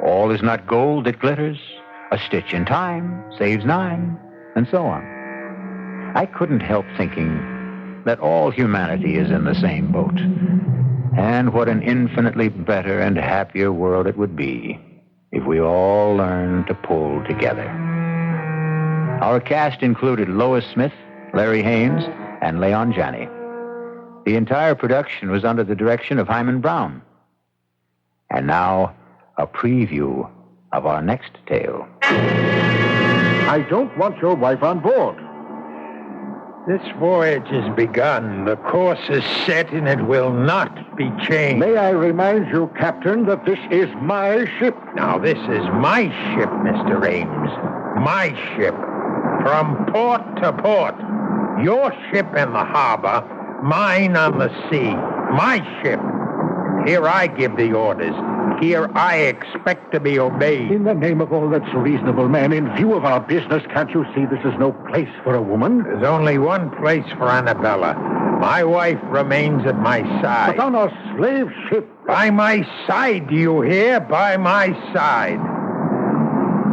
All is not gold that glitters. A stitch in time saves nine, and so on. I couldn't help thinking that all humanity is in the same boat. And what an infinitely better and happier world it would be if we all learned to pull together. Our cast included Lois Smith, Larry Haynes, and Leon Janney. The entire production was under the direction of Hyman Brown. And now, a preview of our next tale. I don't want your wife on board. This voyage has begun. The course is set, and it will not be changed. May I remind you, Captain, that this is my ship. Now, this is my ship, Mr. Ames. My ship. From port to port. Your ship in the harbor, mine on the sea. My ship. Here I give the orders. Here I expect to be obeyed. In the name of all that's reasonable, man, in view of our business, can't you see this is no place for a woman? There's only one place for Annabella. My wife remains at my side. But on a slave ship. By my side, do you hear? By my side.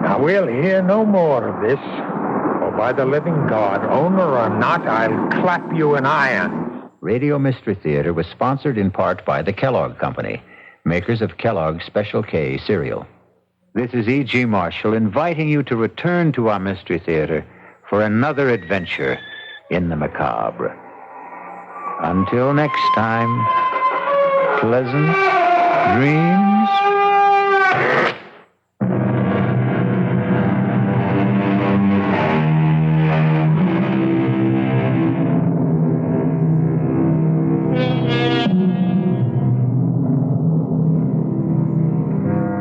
Now, we'll hear no more of this. For by the living God, owner or not, I'll clap you in irons. Radio Mystery Theater was sponsored in part by the Kellogg Company, makers of Kellogg's Special K cereal. This is E.G. Marshall inviting you to return to our Mystery Theater for another adventure in the macabre. Until next time, pleasant dreams.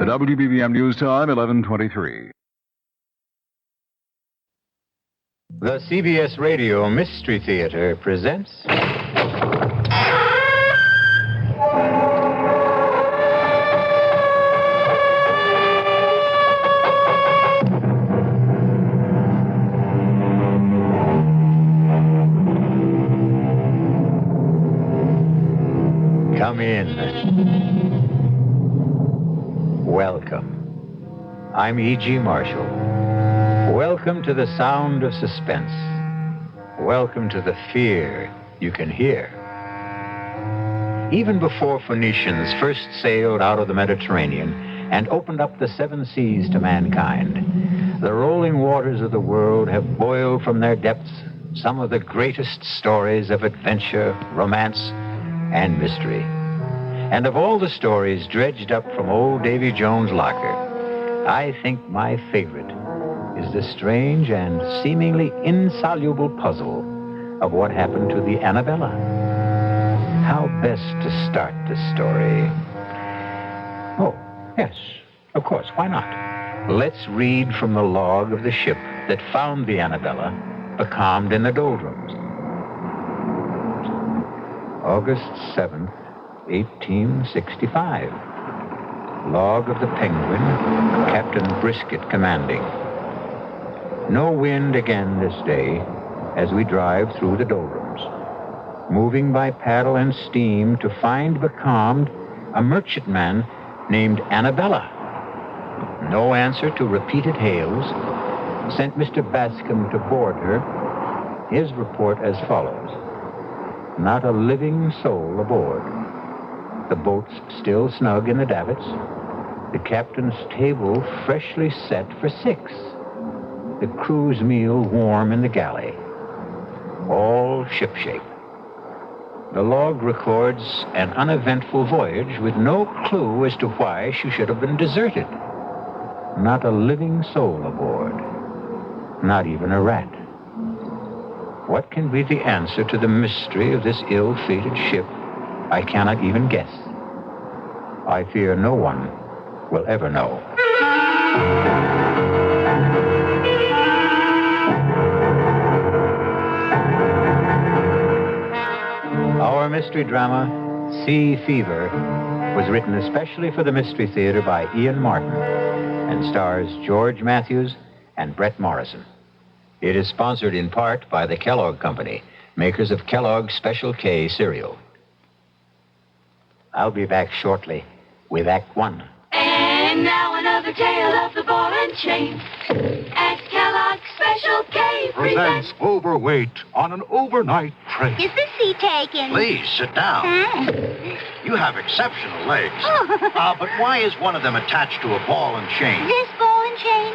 WBBM News Time, 11:23. The CBS Radio Mystery Theater presents... Come in. Welcome. I'm E.G. Marshall. Welcome to the sound of suspense. Welcome to the fear you can hear. Even before Phoenicians first sailed out of the Mediterranean and opened up the seven seas to mankind, the rolling waters of the world have boiled from their depths some of the greatest stories of adventure, romance, and mystery. And of all the stories dredged up from old Davy Jones' locker, I think my favorite is the strange and seemingly insoluble puzzle of what happened to the Annabella. How best to start the story? Oh, yes, of course, why not? Let's read from the log of the ship that found the Annabella, becalmed in the doldrums. August 7th, 1865. Log of the Penguin, Captain Brisket commanding. No wind again this day as we drive through the doldrums, moving by paddle and steam to find becalmed a merchantman named Annabella. No answer to repeated hails. Sent Mr. Bascom to board her. His report as follows. Not a living soul aboard. The boat's still snug in the davits. The captain's table freshly set for 6. The crew's meal warm in the galley. All shipshape. The log records an uneventful voyage with no clue as to why she should have been deserted. Not a living soul aboard. Not even a rat. What can be the answer to the mystery of this ill-fated ship? I cannot even guess. I fear no one will ever know. Our mystery drama, Sea Fever, was written especially for the Mystery Theater by Ian Martin and stars George Matthews and Brett Morrison. It is sponsored in part by the Kellogg Company, makers of Kellogg's Special K cereal. I'll be back shortly with Act One. And now another tale of the ball and chain. At Kellogg's Special K Presents Overweight on an overnight train. Is the seat taken? Please, sit down. You have exceptional legs. But why is one of them attached to a ball and chain? This ball and chain?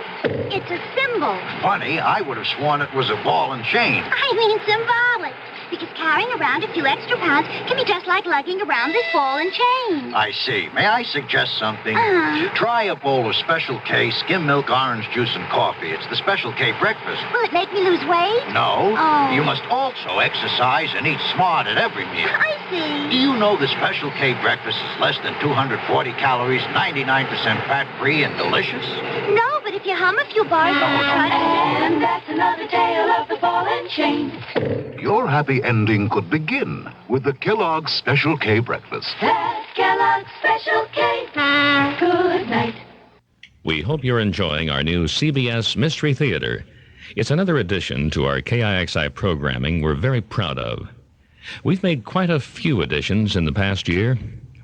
It's a symbol. Funny, I would have sworn it was a ball and chain. I mean symbolic. Because carrying around a few extra pounds can be just like lugging around this ball and chain. I see. May I suggest something? Uh-huh. Try a bowl of Special K skim milk, orange juice, and coffee. It's the Special K breakfast. Will it make me lose weight? No. Oh. You must also exercise and eat smart at every meal. I see. Do you know the Special K breakfast is less than 240 calories, 99% fat-free, and delicious? No, but if you hum a few bars, And that's another tale of the ball and chain. Your happy ending could begin with the Kellogg's Special K breakfast. That's Kellogg's Special K. Good night. We hope you're enjoying our new CBS Mystery Theater. It's another addition to our KIXI programming we're very proud of. We've made quite a few additions in the past year.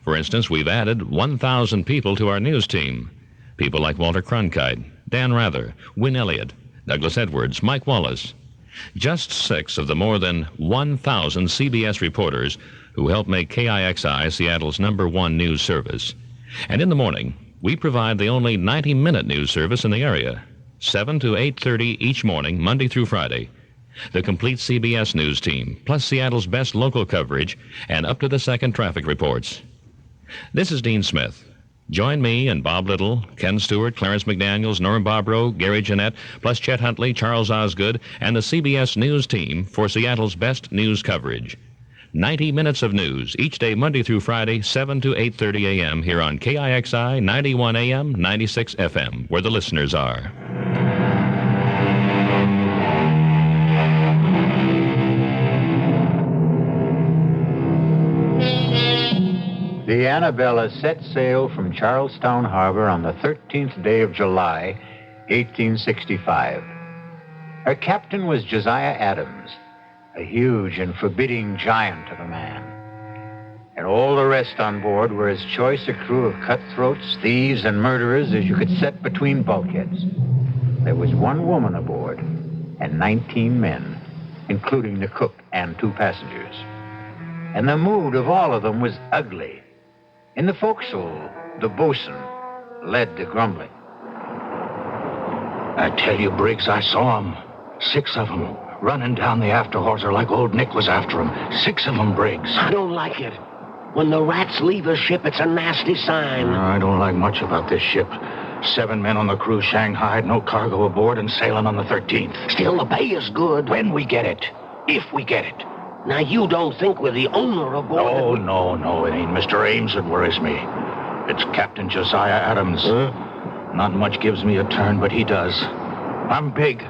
For instance, we've added 1,000 people to our news team. People like Walter Cronkite, Dan Rather, Wynn Elliott, Douglas Edwards, Mike Wallace. Just 6 of the more than 1,000 CBS reporters who help make KIXI Seattle's #1 news service. And in the morning, we provide the only 90-minute news service in the area, 7 to 8:30 each morning, Monday through Friday. The complete CBS news team, plus Seattle's best local coverage and up-to-the-second traffic reports. This is Dean Smith. Join me and Bob Little, Ken Stewart, Clarence McDaniels, Norm Bobrow, Gary Jeanette, plus Chet Huntley, Charles Osgood, and the CBS News team for Seattle's best news coverage. 90 minutes of news each day, Monday through Friday, 7 to 8:30 a.m. here on KIXI 91 AM, 96 FM, where the listeners are. The Annabella set sail from Charlestown Harbor on the 13th day of July, 1865. Her captain was Josiah Adams, a huge and forbidding giant of a man. And all the rest on board were as choice a crew of cutthroats, thieves, and murderers as you could set between bulkheads. There was one woman aboard and 19 men, including the cook and 2 passengers. And the mood of all of them was ugly. In the forecastle, the bosun led the grumbling. I tell you, Briggs, I saw 'em. 6 of 'em, running down the after hawser like old Nick was after 'em. 6 of 'em, Briggs. I don't like it. When the rats leave a ship, it's a nasty sign. I don't like much about this ship. 7 men on the crew shanghaied, no cargo aboard, and sailing on the 13th. Still, the pay is good. When we get it. If we get it. Now, you don't think we're the owner aboard? No, it ain't Mr. Ames that worries me. It's Captain Josiah Adams. Huh? Not much gives me a turn, but he does. I'm big,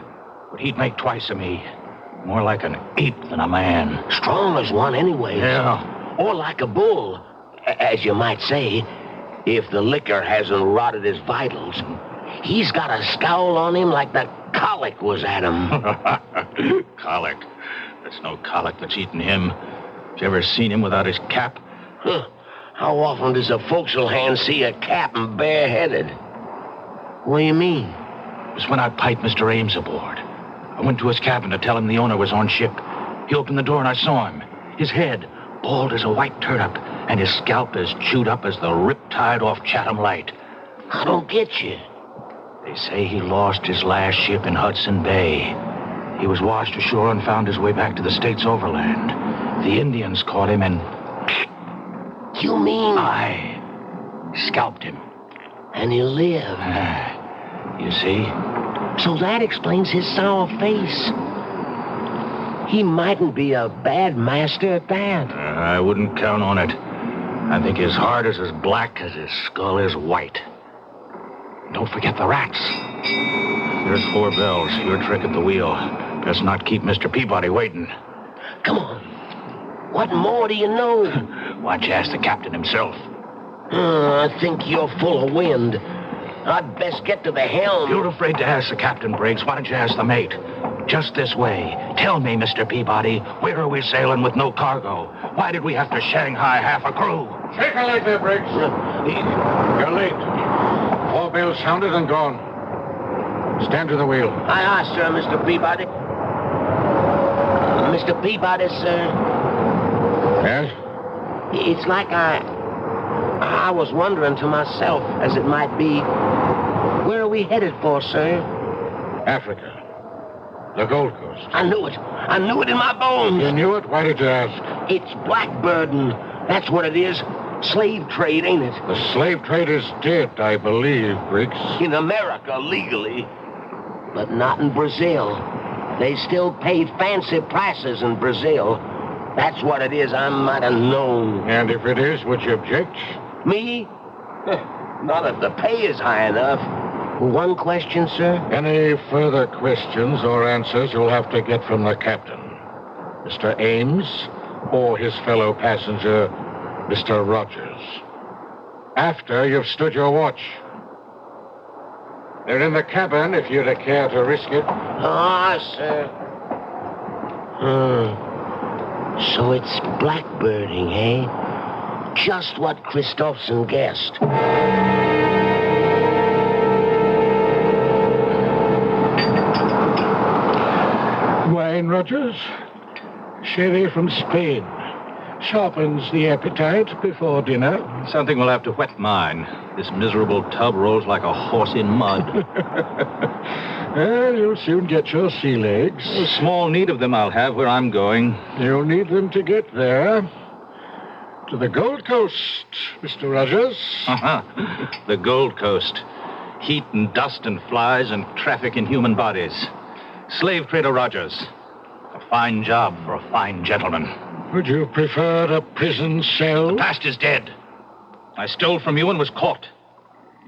but he'd make twice of me. More like an ape than a man. Strong as one anyway. Yeah. Or like a bull, as you might say, if the liquor hasn't rotted his vitals. He's got a scowl on him like the colic was at him. Colic? There's no colic that's eaten him. Have you ever seen him without his cap? Huh. How often does a forecastle hand see a captain bareheaded? What do you mean? It was when I piped Mr. Ames aboard. I went to his cabin to tell him the owner was on ship. He opened the door and I saw him. His head, bald as a white turnip, and his scalp as chewed up as the riptide off Chatham Light. I don't get you. They say he lost his last ship in Hudson Bay. He was washed ashore and found his way back to the States overland. The Indians caught him and... You mean... I scalped him. And he lived. You see? So that explains his sour face. He mightn't be a bad master at that. I wouldn't count on it. I think his heart is as black as his skull is white. Don't forget the rats. There's 4 bells. Your trick at the wheel. Best not keep Mr. Peabody waiting. Come on. What more do you know? Why don't you ask the captain himself? I think you're full of wind. I'd best get to the helm. You're afraid to ask the captain, Briggs. Why don't you ask the mate? Just this way. Tell me, Mr. Peabody, where are we sailing with no cargo? Why did we have to Shanghai half a crew? Shake a leg there, Briggs. You're late. 4 bells sounded and gone. Stand to the wheel. Aye, sir, Mr. Peabody. Mr. Peabody, sir. Yes? It's like I was wondering to myself, as it might be, where are we headed for, sir? Africa. The Gold Coast. I knew it. I knew it in my bones. You knew it? Why did you ask? It's blackbirding. That's what it is. Slave trade, ain't it? The slave trade is dead, I believe, Briggs. In America, legally. But not in Brazil. They still paid fancy prices in Brazil. That's what it is. I might have known. And if it is, would you object? Me? Not if the pay is high enough. One question, sir? Any further questions or answers you'll have to get from the captain. Mr. Ames or his fellow passenger, Mr. Rogers. After you've stood your watch. They're in the cabin if you'd care to risk it. Ah, sir. So it's blackbirding, eh? Just what Christopherson guessed. Wine, Rogers? Sherry from Spain. Sharpens the appetite before dinner. Something will have to wet mine. This miserable tub rolls like a horse in mud. Well, you'll soon get your sea legs. Small need of them I'll have where I'm going. You'll need them to get there. To the Gold Coast, Mr. Rogers. The Gold Coast. Heat and dust and flies and traffic in human bodies. Slave trader Rogers. A fine job for a fine gentleman. Would you prefer a prison cell? The past is dead. I stole from you and was caught.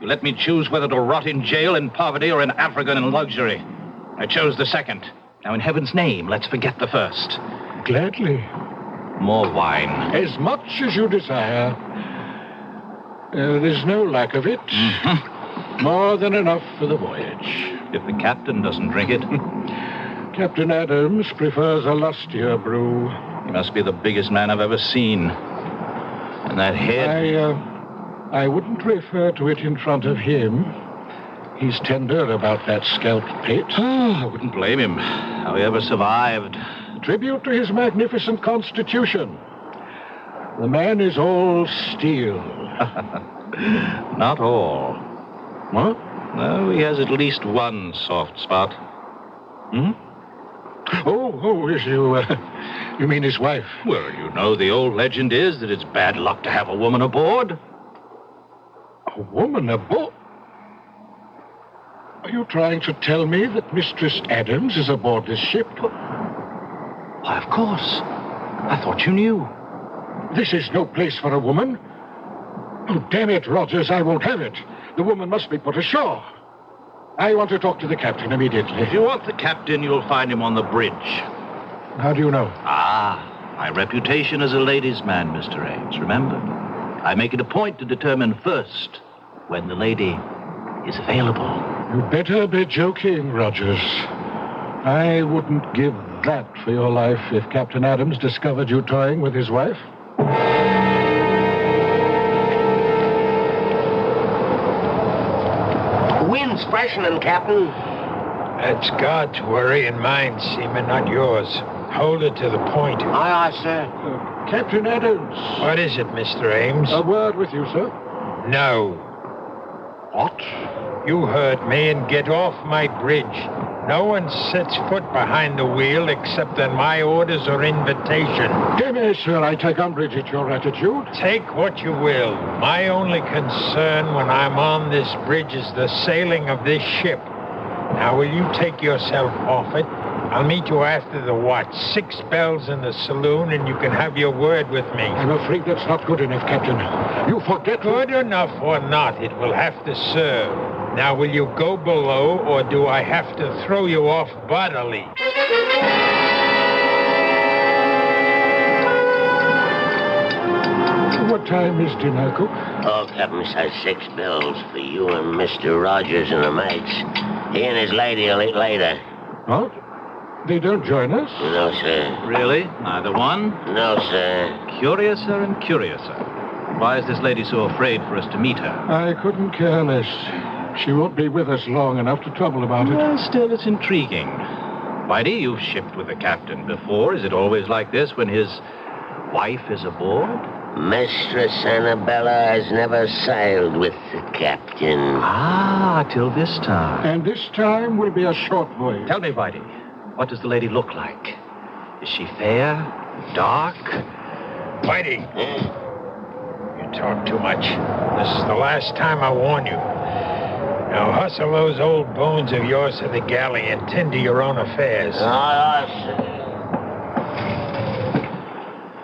You let me choose whether to rot in jail in poverty or in Africa in luxury. I chose the second. Now, in heaven's name, let's forget the first. Gladly. More wine. As much as you desire. There's no lack of it. Mm-hmm. More than enough for the voyage. If the captain doesn't drink it. Captain Adams prefers a lustier brew. He must be the biggest man I've ever seen. And that head... I wouldn't refer to it in front of him. He's tender about that scalp pit. I wouldn't blame him. How he ever survived. Tribute to his magnificent constitution. The man is all steel. Not all. What? No, he has at least one soft spot. Is you mean his wife? Well, you know, the old legend is that it's bad luck to have a woman aboard. A woman aboard? Are you trying to tell me that Mistress Adams is aboard this ship? Why, of course. I thought you knew. This is no place for a woman. Oh, damn it, Rogers, I won't have it. The woman must be put ashore. I want to talk to the captain immediately. If you want the captain, you'll find him on the bridge. How do you know? My reputation as a ladies' man, Mr. Ames, remember? I make it a point to determine first when the lady is available. You better be joking, Rogers. I wouldn't give that for your life if Captain Adams discovered you toying with his wife. Wind's freshening, Captain. That's God's worry and mine, Seaman, not yours. Hold it to the point. Aye, sir. Captain Adams. What is it, Mr. Ames? A word with you, sir. No. What? You heard me, and get off my bridge. No one sets foot behind the wheel except on my orders or invitation. Dear me, sir, I take umbrage at your attitude. Take what you will. My only concern when I'm on this bridge is the sailing of this ship. Now, will you take yourself off it? I'll meet you after the watch. 6 bells in the saloon, and you can have your word with me. I'm afraid that's not good enough, Captain. You forget... Good enough or not, it will have to serve. Now, will you go below, or do I have to throw you off bodily? What time is dinner, cook? up and says 6 bills for you and Mr. Rogers and the mates. He and his lady will eat later. What? They don't join us? No, sir. Really? Neither one? No, sir. Curiouser and curiouser. Why is this lady so afraid for us to meet her? I couldn't care less. She won't be with us long enough to trouble about it. Well, still, it's intriguing. Whitey, you've shipped with the captain before. Is it always like this when his wife is aboard? Mistress Annabella has never sailed with the captain. Ah, till this time. And this time will be a short voyage. Tell me, Whitey, what does the lady look like? Is she fair? Dark? Whitey, you talk too much. This is the last time I warn you. Now hustle those old bones of yours to the galley and tend to your own affairs.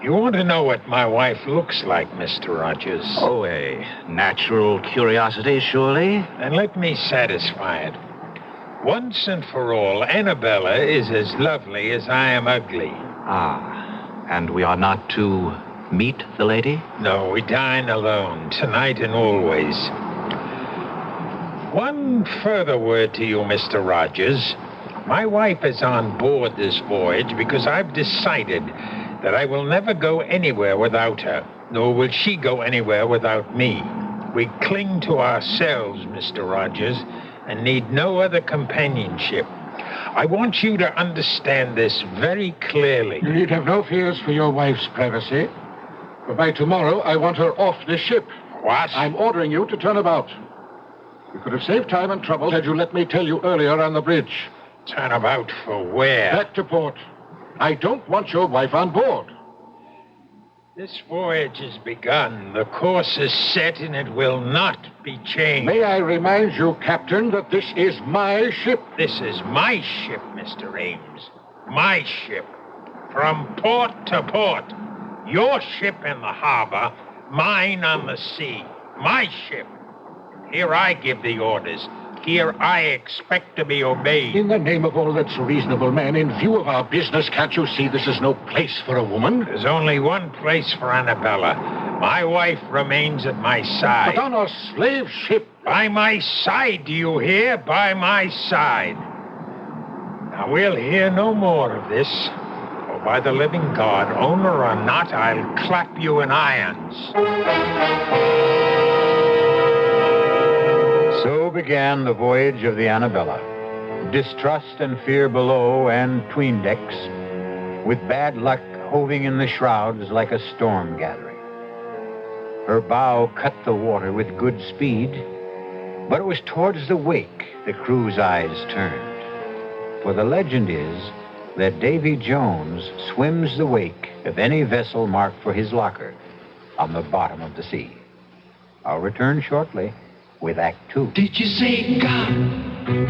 You want to know what my wife looks like, Mr. Rogers? Oh, a natural curiosity, surely? Then let me satisfy it. Once and for all, Annabella is as lovely as I am ugly. Ah, and we are not to meet the lady? No, we dine alone, tonight and always. One further word to you, Mr. Rogers. My wife is on board this voyage because I've decided that I will never go anywhere without her, nor will she go anywhere without me. We cling to ourselves, Mr. Rogers, and need no other companionship. I want you to understand this very clearly. You need have no fears for your wife's privacy. But by tomorrow, I want her off this ship. What? I'm ordering you to turn about. You could have saved time and trouble had you let me tell you earlier on the bridge. Turn about for where? Back to port. I don't want your wife on board. This voyage has begun. The course is set and it will not be changed. May I remind you, Captain, that this is my ship? This is my ship, Mr. Ames. My ship. From port to port. Your ship in the harbor, mine on the sea. My ship. Here I give the orders. Here I expect to be obeyed. In the name of all that's reasonable, man, in view of our business, can't you see this is no place for a woman? There's only one place for Annabella. My wife remains at my side. But on a slave ship. By my side, do you hear? By my side. Now, we'll hear no more of this. For by the living God, owner or not, I'll clap you in irons. So began the voyage of the Annabella. Distrust and fear below and 'tween decks, with bad luck hoving in the shrouds like a storm gathering. Her bow cut the water with good speed, but it was towards the wake the crew's eyes turned. For the legend is that Davy Jones swims the wake of any vessel marked for his locker on the bottom of the sea. I'll return shortly with Act 2. Did you say God?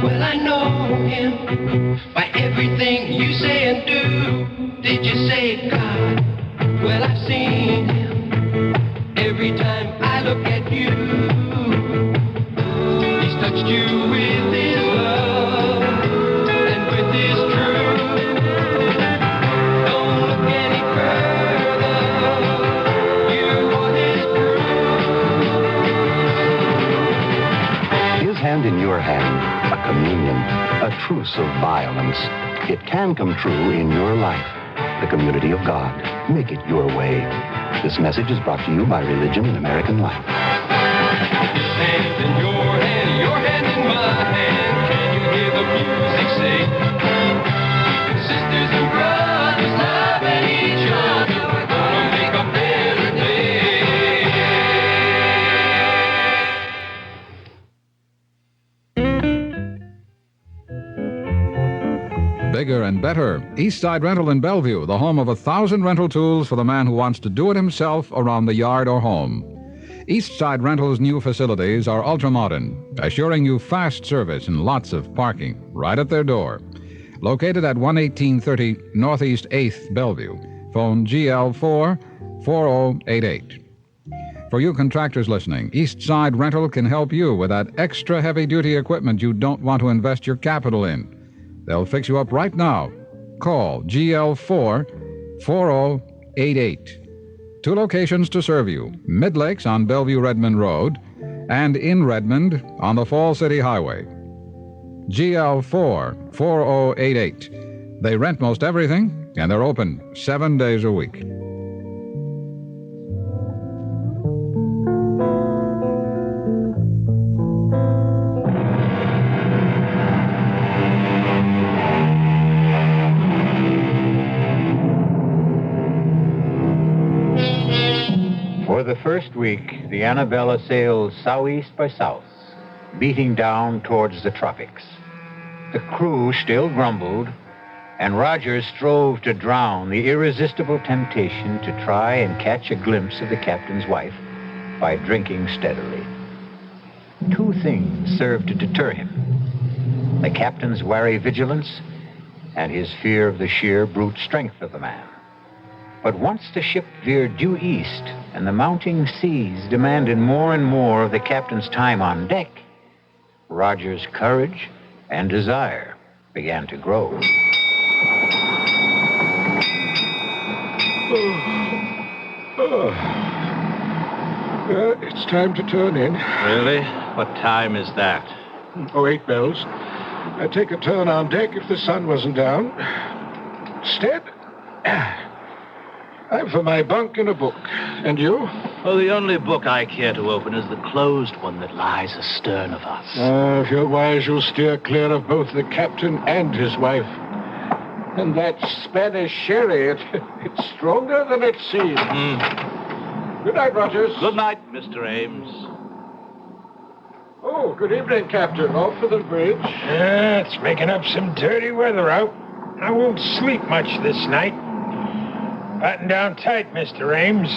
Well, I know him by everything you say and do. Did you say God? Well, I've seen him every time I look at you. He's touched you with his love and with his truth. Don't look any further. You are his His hand in your hand, a communion, a truce of violence. It can come true in your life. The community of God. Make it your way. This message is brought to you by Religion in American Life. His hand in your hand in my hand. Can you hear the music sing? Sisters and brothers loving each other. We're gonna make a better day. Bigger and better. Eastside Rental in Bellevue, the home of 1,000 rental tools for the man who wants to do it himself around the yard or home. Eastside Rental's new facilities are ultra-modern, assuring you fast service and lots of parking right at their door. Located at 11830 Northeast 8th Bellevue. Phone GL4-4088. For you contractors listening, Eastside Rental can help you with that extra heavy-duty equipment you don't want to invest your capital in. They'll fix you up right now. Call GL4-4088. 2 locations to serve you, Mid Lakes on Bellevue-Redmond Road and in Redmond on the Fall City Highway. GL4 4088. They rent most everything, and they're open 7 days a week. For the first week, the Annabella sailed southeast by south, beating down towards the tropics. The crew still grumbled, and Rogers strove to drown the irresistible temptation to try and catch a glimpse of the captain's wife by drinking steadily. 2 things served to deter him: the captain's wary vigilance and his fear of the sheer brute strength of the man. But once the ship veered due east and the mounting seas demanded more and more of the captain's time on deck, Rogers' courage and desire began to grow. It's time to turn in. Really? What time is that? 8 bells. I'd take a turn on deck if the sun wasn't down. Instead, I'm for my bunk and a book. And you? Well, the only book I care to open is the closed one that lies astern of us. If you're wise, you'll steer clear of both the captain and his wife. And that Spanish sherry, it's stronger than it seems. Good night, Rogers. Good night, Mr. Ames. Oh, good evening, Captain. Off for the bridge. It's making up some dirty weather out. I won't sleep much this night. Batten down tight, Mr. Ames.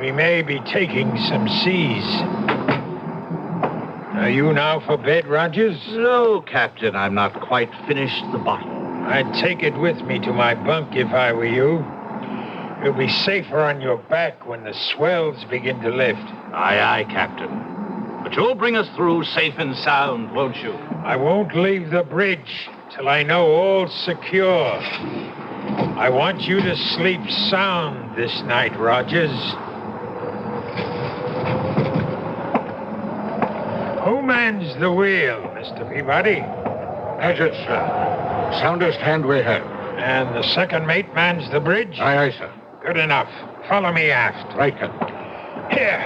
We may be taking some seas. Are you now for bed, Rogers? No, Captain, I'm not quite finished the bottle. I'd take it with me to my bunk if I were you. You'll be safer on your back when the swells begin to lift. Aye, aye, Captain. But you'll bring us through safe and sound, won't you? I won't leave the bridge till I know all's secure. I want you to sleep sound this night, Rogers. Who mans the wheel, Mr. Peabody? Paget, sir. Soundest hand we have. And the second mate mans the bridge? Aye, aye, sir. Good enough. Follow me aft. Right, Captain. Here.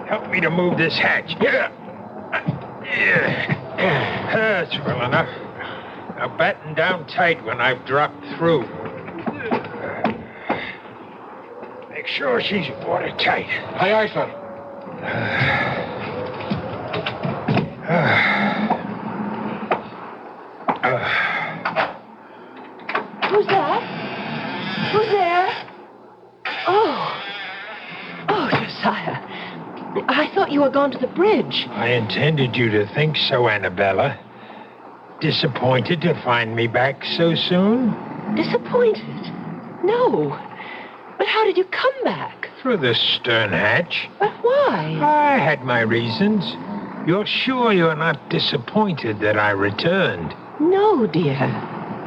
Help me to move this hatch. Here. That's well enough. Now batten down tight when I've dropped through. Make sure she's watertight. Aye, aye, sir. Who's that? Who's there? Oh, Josiah. I thought you were gone to the bridge. I intended you to think so, Annabella. Disappointed to find me back so soon? Disappointed? No. But how did you come back? Through the stern hatch. But why? I had my reasons. You're sure you're not disappointed that I returned? No, dear.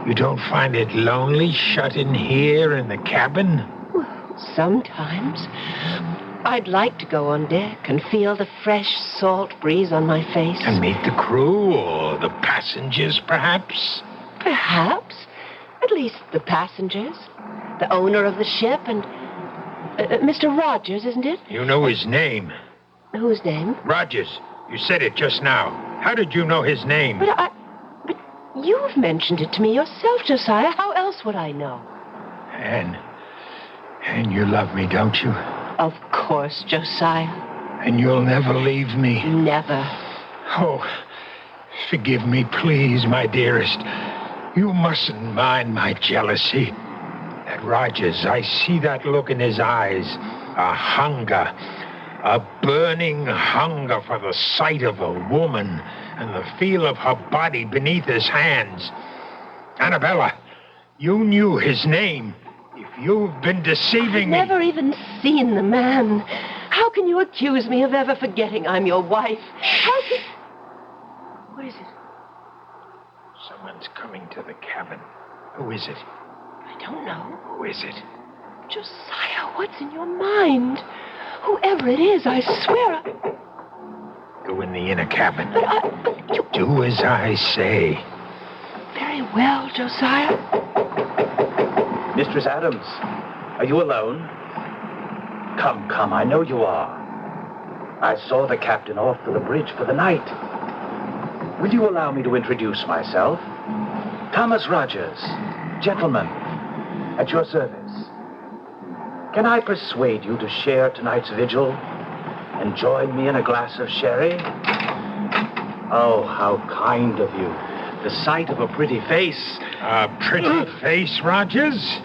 You don't find it lonely shut in here in the cabin? Well, sometimes. I'd like to go on deck and feel the fresh, salt breeze on my face. And meet the crew or the passengers, perhaps? Perhaps. At least the passengers. The owner of the ship and... Mr. Rogers, isn't it? You know his name. Whose name? Rogers. You said it just now. How did you know his name? But you've mentioned it to me yourself, Josiah. How else would I know? And you love me, don't you? Of course, Josiah. And you'll never leave me? Never. Oh, forgive me, please, my dearest. You mustn't mind my jealousy. That Rogers, I see that look in his eyes. A hunger. A burning hunger for the sight of a woman and the feel of her body beneath his hands. Annabella, you knew his name. If you've been deceiving me... I've never even seen the man. How can you accuse me of ever forgetting I'm your wife? How can... What is it? Someone's coming to the cabin. Who is it? I don't know. Who is it? Josiah, what's in your mind? Whoever it is, I swear Go in the inner cabin. But you... Do as I say. Very well, Josiah. Mistress Adams, are you alone? Come, I know you are. I saw the captain off to the bridge for the night. Will you allow me to introduce myself? Thomas Rogers, gentleman, at your service. Can I persuade you to share tonight's vigil and join me in a glass of sherry? Oh, how kind of you. The sight of a pretty face. A pretty face, Rogers?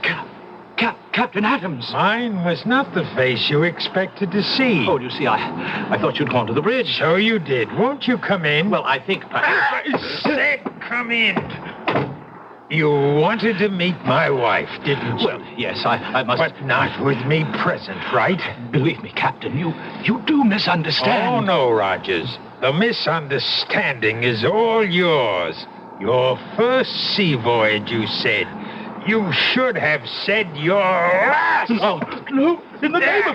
Captain Adams. Mine was not the face you expected to see. Oh, you see, I thought you'd gone to the bridge. So you did. Won't you come in? Well, I think... I said come in. You wanted to meet my wife, didn't you? Well, yes, I must... But not with me present, right? Believe me, Captain, you do misunderstand. Oh, no, Rogers. The misunderstanding is all yours. Your first sea voyage, you said. You should have said your last. No, in the name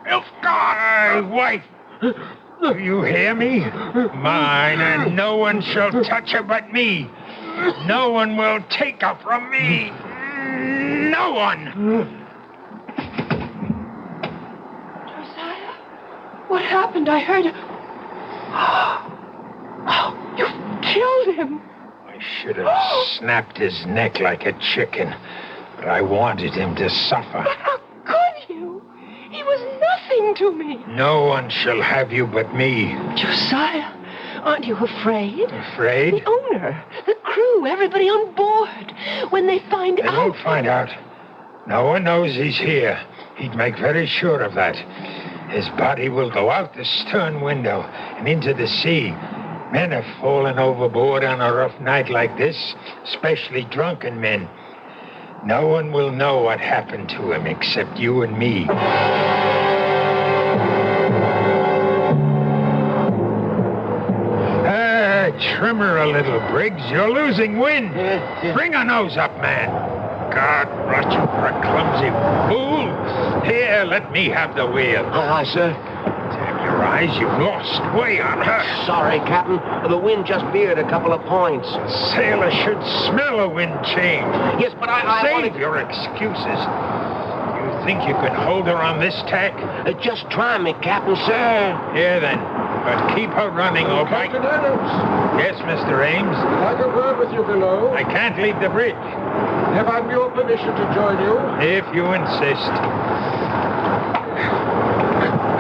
of My God. wife. Do you hear me? Mine, and no one shall touch her but me. No one will take her from me. No one. Josiah, what happened? I heard... Oh, you killed him. I should have snapped his neck like a chicken, but I wanted him to suffer. But how could you? He was nothing to me. No one shall have you but me. Josiah, aren't you afraid? Afraid? The owner, the crew, everybody on board. When they find out... They won't find out. No one knows he's here. He'd make very sure of that. His body will go out the stern window and into the sea. Men have fallen overboard on a rough night like this, especially drunken men. No one will know what happened to him except you and me. Trim her a little, Briggs. You're losing wind. Bring her nose up, man. God rot you for a clumsy fool. Here, let me have the wheel. Aye, sir. Damn your eyes, you've lost way on her. Sorry, Captain. The wind just veered a couple of points. A sailor should smell a wind change. Yes, but I Save wanted... your excuses. You think you can hold her on this tack? Just try me, Captain, sir. Here, then. But keep her running, or Captain Adams. Yes, Mr. Ames? I'd like a word with you below. I can't leave the bridge. Have I your permission to join you? If you insist.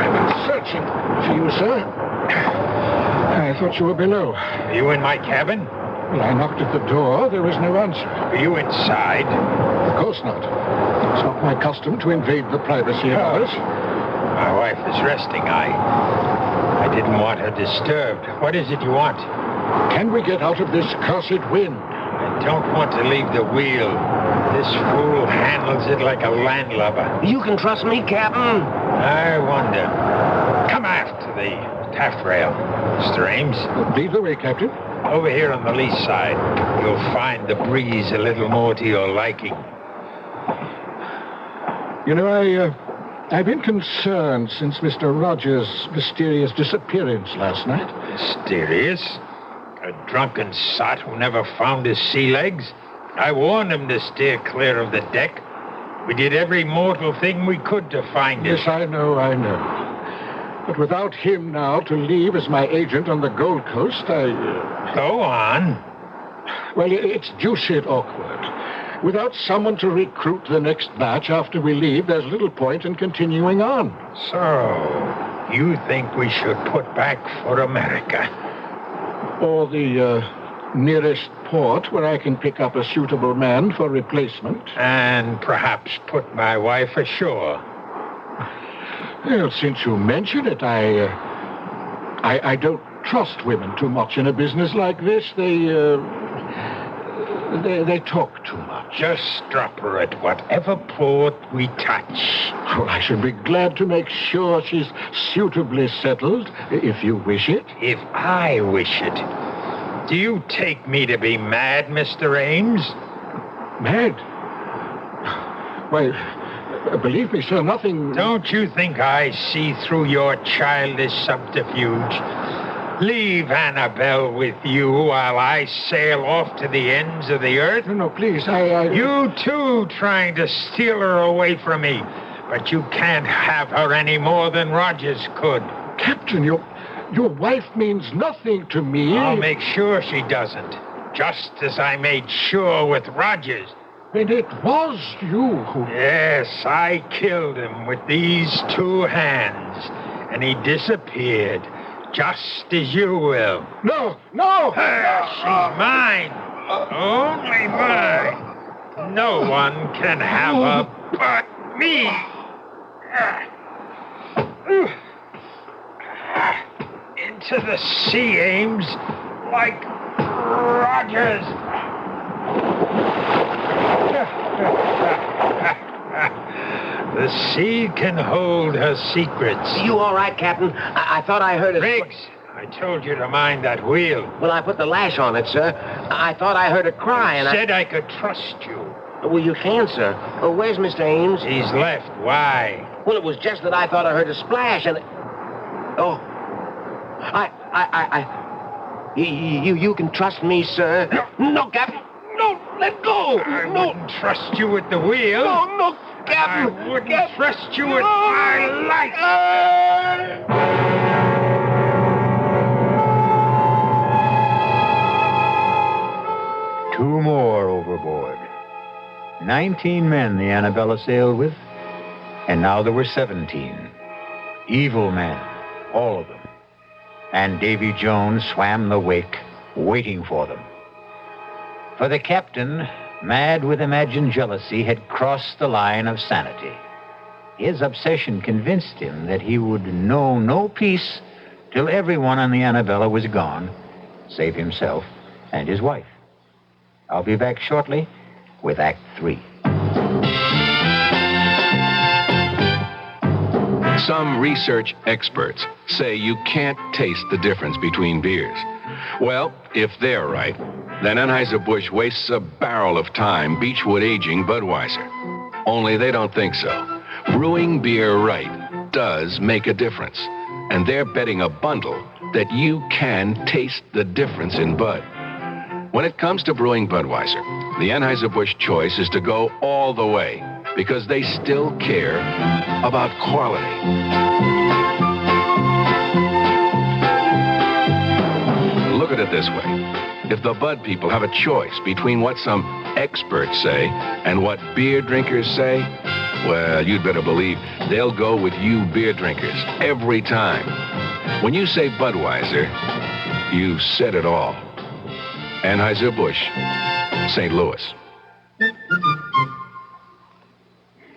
I've been searching for you, sir. I thought you were below. Are you in my cabin? Well, I knocked at the door. There was no answer. Are you inside? Of course not. It's not my custom to invade the privacy of others. My wife is resting. I didn't want her disturbed. What is it you want? Can we get out of this cursed wind? I don't want to leave the wheel. This fool handles it like a landlubber. You can trust me, Captain. I wonder. Come aft to the taffrail, Mr. Ames. Lead the way, Captain. Over here on the lee side, you'll find the breeze a little more to your liking. You know, I've been concerned since Mr. Rogers' mysterious disappearance last night. Mysterious? A drunken sot who never found his sea legs? I warned him to steer clear of the deck. We did every mortal thing we could to find him. Yes, I know. But without him now to leave as my agent on the Gold Coast, Go on. Well, it's deuced awkward. Without someone to recruit the next batch after we leave, there's little point in continuing on. So, you think we should put back for America? Or the nearest port where I can pick up a suitable man for replacement. And perhaps put my wife ashore. Well, since you mention it, I don't trust women too much in a business like this. They talk too much. Just drop her at whatever port we touch. Well, I should be glad to make sure she's suitably settled, if you wish it. If I wish it. Do you take me to be mad, Mr. Ames? Mad? Why, Believe me, sir, nothing... Don't you think I see through your childish subterfuge? Leave Annabelle with you while I sail off to the ends of the earth? No, please, You, too, trying to steal her away from me. But you can't have her any more than Rogers could. Captain, your wife means nothing to me. I'll make sure she doesn't. Just as I made sure with Rogers. And it was you who... Yes, I killed him with these 2 hands. And he disappeared, just as you will. No! She's mine. Only mine. No one can have her but me. Into the sea, Ames, like Rogers. The sea can hold her secrets. You all right, Captain? I thought I heard a... Riggs, I told you to mind that wheel. Well, I put the lash on it, sir. I thought I heard a cry, and said I could trust you. Well, you can, sir. Oh, where's Mr. Ames? He's left. Why? Well, it was just that I thought I heard a splash, and... Oh. You can trust me, sir. No, Captain. No, let go. I wouldn't trust you with the wheel. No, Captain. I wouldn't trust you with my life. 2 more overboard. 19 men the Annabella sailed with, and now there were 17. Evil men, all of them. And Davy Jones swam the wake, waiting for them. For the captain, mad with imagined jealousy, had crossed the line of sanity. His obsession convinced him that he would know no peace till everyone on the Annabella was gone, save himself and his wife. I'll be back shortly with Act 3. Some research experts say you can't taste the difference between beers. Well, if they're right, then Anheuser-Busch wastes a barrel of time Beechwood aging Budweiser. Only they don't think so. Brewing beer right does make a difference. And they're betting a bundle that you can taste the difference in Bud. When it comes to brewing Budweiser, the Anheuser-Busch choice is to go all the way because they still care about quality. Look at it this way. If the Bud people have a choice between what some experts say and what beer drinkers say, well, you'd better believe they'll go with you beer drinkers every time. When you say Budweiser, you've said it all. Anheuser-Busch, St. Louis.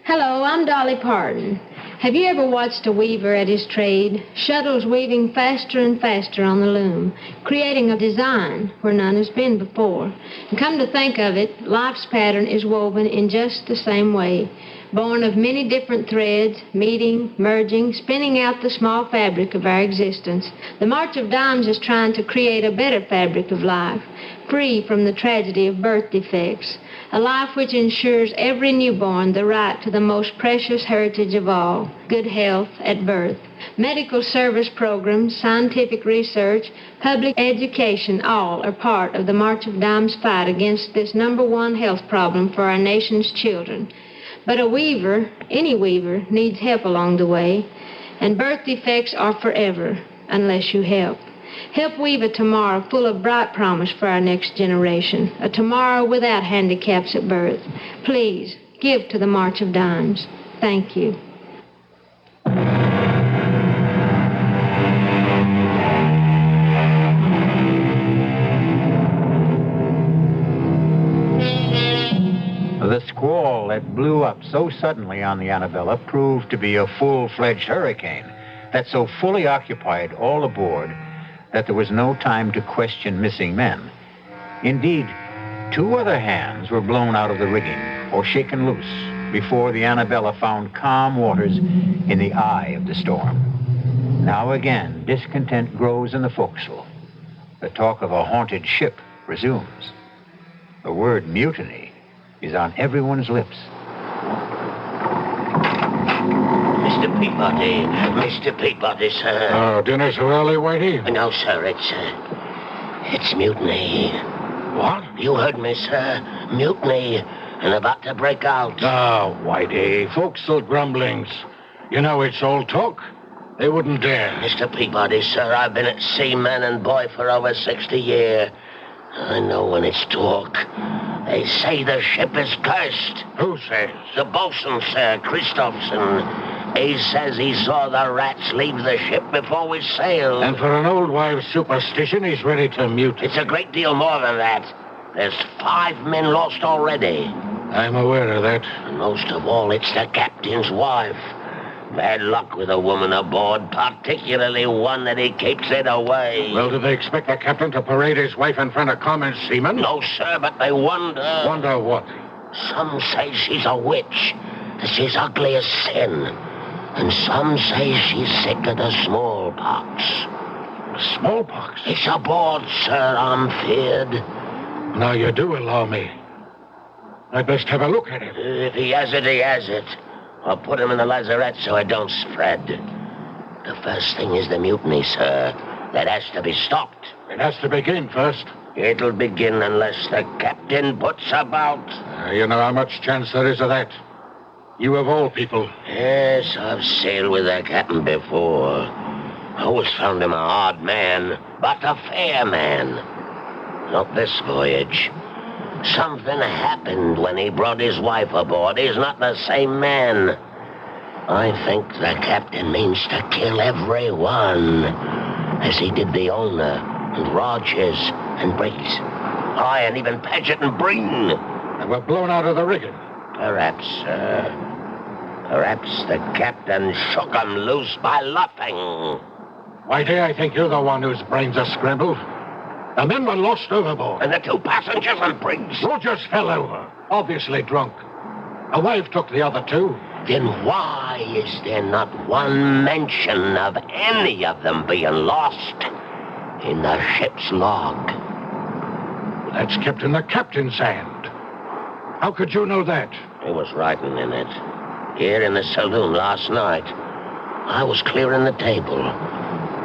Hello, I'm Dolly Parton. Have you ever watched a weaver at his trade? Shuttles weaving faster and faster on the loom, creating a design where none has been before. And come to think of it, life's pattern is woven in just the same way, born of many different threads, meeting, merging, spinning out the small fabric of our existence. The March of Dimes is trying to create a better fabric of life, free from the tragedy of birth defects, a life which ensures every newborn the right to the most precious heritage of all, good health at birth. Medical service programs, scientific research, public education, all are part of the March of Dimes fight against this #1 health problem for our nation's children. But a weaver, any weaver, needs help along the way, and birth defects are forever unless you help. Help weave a tomorrow full of bright promise for our next generation, a tomorrow without handicaps at birth. Please, give to the March of Dimes. Thank you. The squall that blew up so suddenly on the Annabella proved to be a full-fledged hurricane that so fully occupied all aboard that there was no time to question missing men. Indeed, 2 other hands were blown out of the rigging or shaken loose before the Annabella found calm waters in the eye of the storm. Now again, discontent grows in the forecastle. The talk of a haunted ship resumes. The word mutiny is on everyone's lips. Mr. Peabody. Mr. Peabody, sir. Oh, dinner so early, Whitey? No, sir, it's mutiny. What? You heard me, sir. Mutiny. And about to break out. Oh, Whitey, forecastle grumblings. You know it's all talk. They wouldn't dare. Mr. Peabody, sir, I've been at sea, man and boy, for over 60 years. I know when it's talk. They say the ship is cursed. Who says? The bosun, sir, Christopherson. He says he saw the rats leave the ship before we sailed. And for an old wives' superstition, he's ready to mutiny. It's a great deal more than that. There's 5 men lost already. I'm aware of that. And most of all, it's the captain's wife. Bad luck with a woman aboard, particularly one that he keeps it away. Well, do they expect the captain to parade his wife in front of common seamen? No, sir, but they wonder. Wonder what? Some say she's a witch, that she's ugly as sin. And some say she's sick of the smallpox. Smallpox? It's aboard, sir, I'm feared. Now you do allow me. I'd best have a look at him. If he has it, he has it. I'll put him in the lazarette so it don't spread. The first thing is the mutiny, sir. That has to be stopped. It has to begin first. It'll begin unless the captain puts about. You know how much chance there is of that. You of all people. Yes, I've sailed with the captain before. I always found him a hard man, but a fair man. Not this voyage. Something happened when he brought his wife aboard. He's not the same man. I think the captain means to kill everyone, as he did the owner, and Rogers, and Briggs. Aye, and even Paget and Breen. They were blown out of the rigging. Perhaps, sir. Perhaps the captain shook 'em loose by luffing. Whitey, I think you're the one whose brains are scrambled. The men were lost overboard. And the 2 passengers and Briggs. Rogers fell over, obviously drunk. A wife took the other 2. Then why is there not one mention of any of them being lost in the ship's log? That's kept in the captain's hand. How could you know that? He was writing in it. Here in the saloon last night. I was clearing the table.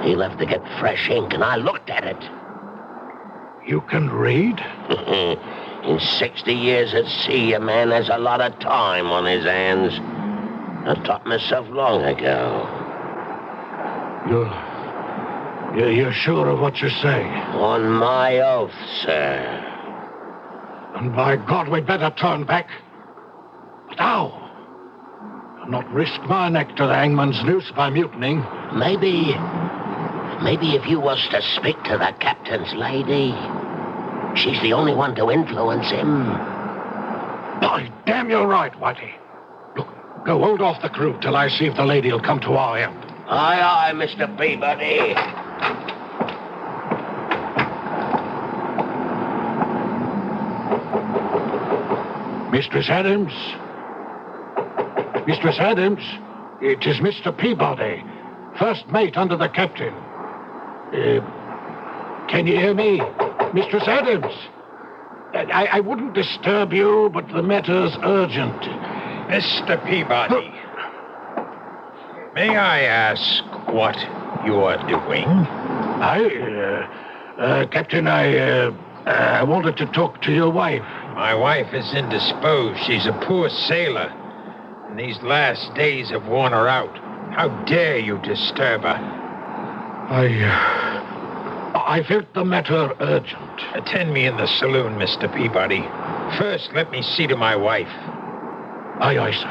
He left to get fresh ink, and I looked at it. You can read? In 60 years at sea, a man has a lot of time on his hands. I taught myself long ago. You're sure of what you say? On my oath, sir. And by God, we'd better turn back. But how? I'll not risk my neck to the hangman's noose by mutinying. Maybe if you was to speak to the captain's lady, she's the only one to influence him. By damn, you're right, Whitey. Look, go hold off the crew till I see if the lady'll come to our help. Aye, aye, Mr. Peabody. Mistress Adams? Mistress Adams? It is Mr. Peabody, first mate under the captain. Can you hear me? Mistress Adams? I wouldn't disturb you, but the matter's urgent. Mr. Peabody, may I ask what you are doing? Captain, I wanted to talk to your wife. My wife is indisposed. She's a poor sailor, and these last days have worn her out. How dare you disturb her? I felt the matter urgent. Attend me in the saloon, Mr. Peabody. First, let me see to my wife. Aye, aye, sir.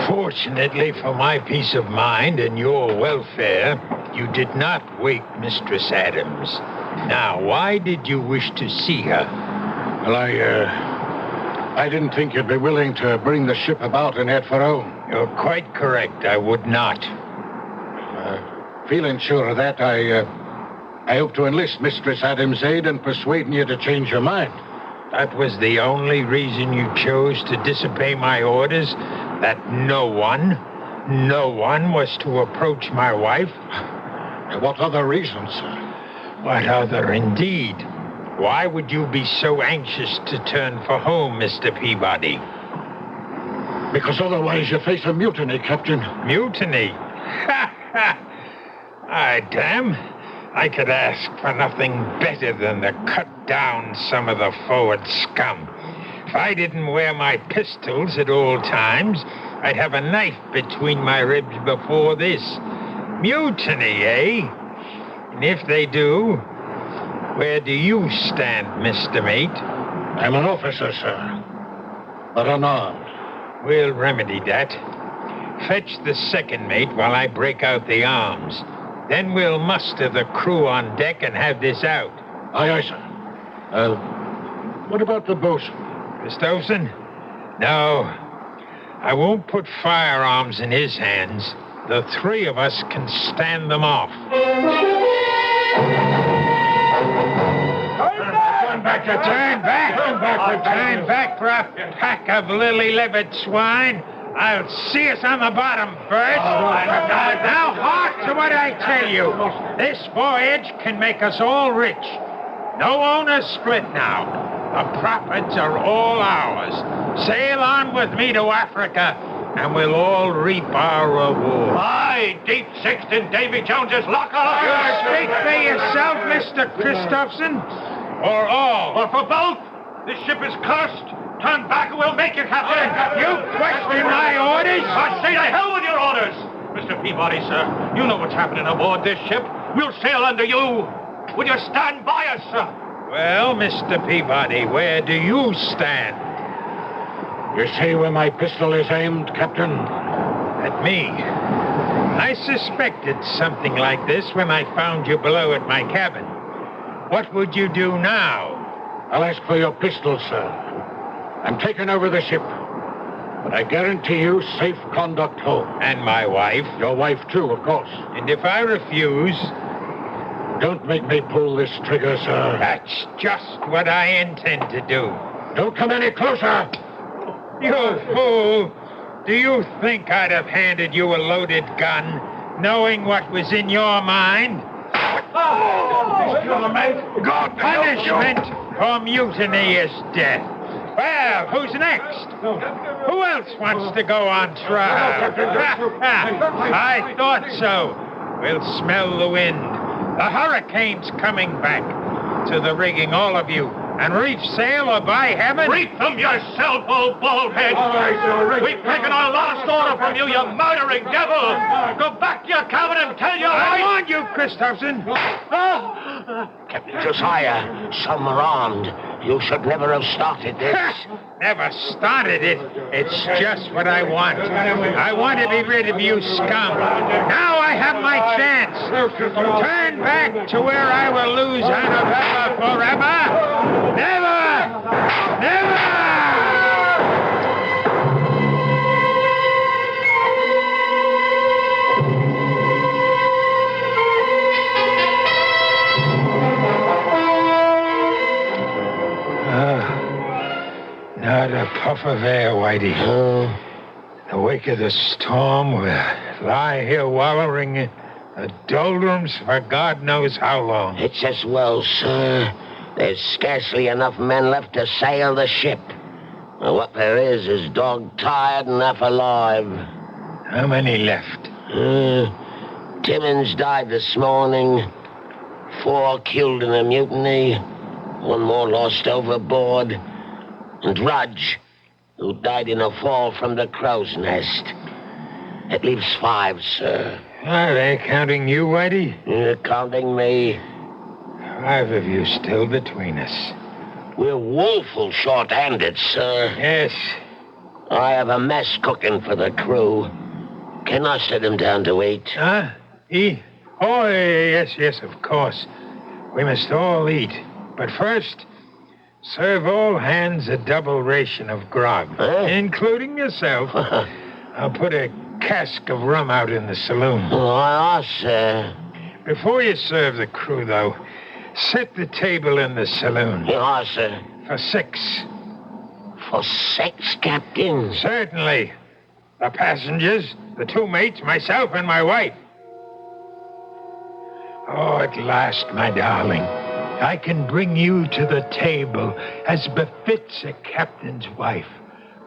Fortunately for my peace of mind and your welfare, you did not wake Mistress Adams. Now, why did you wish to see her? Well, I didn't think you'd be willing to bring the ship about and head for home. You're quite correct. I would not. Feeling sure of that, I hope to enlist Mistress Adams' aid in persuading you to change your mind. That was the only reason you chose to disobey my orders? That no one was to approach my wife? What other reason, sir? What other, indeed? Why would you be so anxious to turn for home, Mr. Peabody? Because otherwise you face a mutiny, Captain. Mutiny? Damn. I could ask for nothing better than to cut down some of the forward scum. If I didn't wear my pistols at all times, I'd have a knife between my ribs before this. Mutiny, eh? And if they do, where do you stand, Mr. Mate? I'm an officer, sir, but unarmed. We'll remedy that. Fetch the second mate while I break out the arms. Then we'll muster the crew on deck and have this out. Aye, aye, sir. What about the bosun? Christopherson? No. I won't put firearms in his hands. The three of us can stand them off. Turn back! Turn back for a pack of lily-livered swine. I'll see us on the bottom first. Now, hark to what I tell you. This voyage can make us all rich. No owners split now. The profits are all ours. Sail on with me to Africa, and we'll all reap our reward. Aye, Deep Sixton Davy Jones's locker. Speak for yourself, Mr. Christopherson. Or all. Or for both. This ship is cursed. Turn back and we'll make you captain. You question my orders? I say to hell with your orders. Mr. Peabody, sir, you know what's happening aboard this ship. We'll sail under you. Will you stand by us, sir? Well, Mr. Peabody, where do you stand? You see where my pistol is aimed, Captain? At me. I suspected something like this when I found you below at my cabin. What would you do now? I'll ask for your pistol, sir. I'm taking over the ship. But I guarantee you safe conduct home. And my wife? Your wife, too, of course. And if I refuse? Don't make me pull this trigger, sir. That's just what I intend to do. Don't come any closer. You fool! Do you think I'd have handed you a loaded gun, knowing what was in your mind? Punishment for mutiny is death. Well, who's next? Who else wants to go on trial? I thought so. We'll smell the wind. The hurricane's coming back. To the rigging, all of you. And reef sail, or by heaven... Reef them yourself, old baldhead! We've taken our last order from you, you murdering devil! Go back to your cabin and tell your I wife... warned you, Christopherson! Captain Josiah, some are armed. You should never have started this. Never started it. It's just what I want. I want to be rid of you scum. Now I have my chance. Turn back to where I will lose Annabella forever. Never! Never! Not a puff of air, Whitey. In the wake of the storm, we'll lie here wallowing in the doldrums for God knows how long. It's as well, sir. There's scarcely enough men left to sail the ship. What there is dog-tired and half alive. How many left? Timmins died this morning. 4 killed in a mutiny. 1 more lost overboard. And Rudge, who died in a fall from the crow's nest. It leaves 5, sir. Are they counting you, Whitey? Counting me. 5 of you still between us. We're woeful short-handed, sir. Yes. I have a mess cooking for the crew. Can I set him down to eat? Huh? Eat? Oh, yes, of course. We must all eat. But first... serve all hands a double ration of grog, including yourself. I'll put a cask of rum out in the saloon. Oh, sir. Before you serve the crew, though, set the table in the saloon. Yes, sir. For 6. For 6, Captain? Certainly. The passengers, the 2 mates, myself, and my wife. Oh, at last, my darling. I can bring you to the table as befits a captain's wife,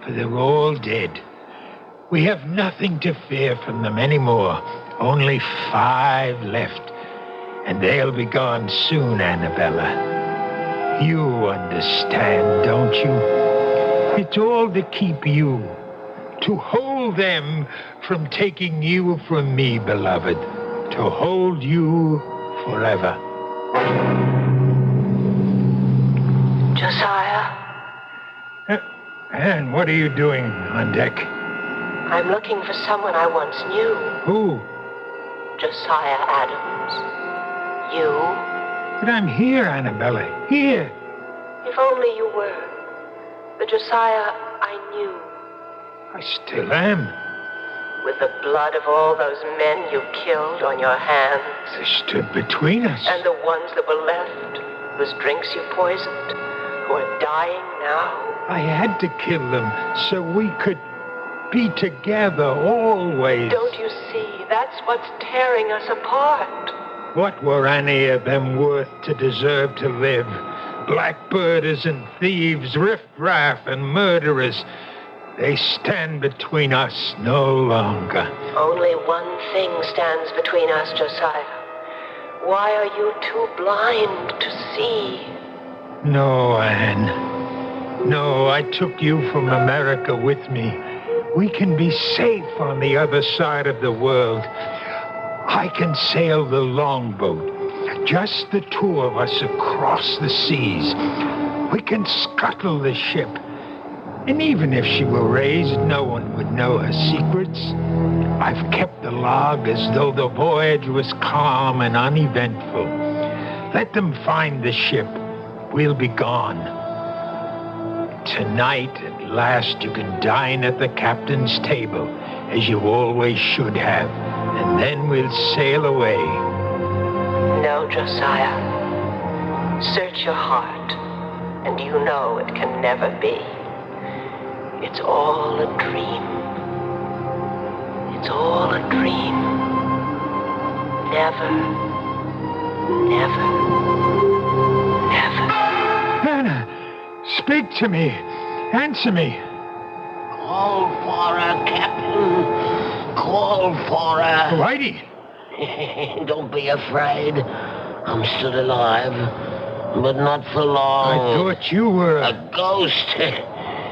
for they're all dead. We have nothing to fear from them anymore. Only 5 left, and they'll be gone soon, Annabella. You understand, don't you? It's all to keep you, to hold them from taking you from me, beloved, to hold you forever. Josiah, Anne, what are you doing on deck? I'm looking for someone I once knew. Who? Josiah Adams. You? But I'm here, Annabella, here. If only you were. The Josiah I knew. I still am. With the blood of all those men you killed on your hands. They stood between us. And the ones that were left, whose drinks you poisoned, who are dying now. I had to kill them so we could be together always. Don't you see? That's what's tearing us apart. What were any of them worth to deserve to live? Blackbirders and thieves, riffraff and murderers. They stand between us no longer. Only one thing stands between us, Josiah. Why are you too blind to see? No, Anne. No, I took you from America with me. We can be safe on the other side of the world. I can sail the longboat, just the 2 of us across the seas. We can scuttle the ship. And even if she were raised, no one would know her secrets. I've kept the log as though the voyage was calm and uneventful. Let them find the ship. We'll be gone. Tonight, at last, you can dine at the captain's table, as you always should have. And then we'll sail away. No, Josiah. Search your heart, and you know it can never be. It's all a dream. It's all a dream. Never, never, never. Anna, speak to me. Answer me. Call for her, Captain. Call for her. Whitey. Don't be afraid. I'm still alive, but not for long. I thought you were a ghost.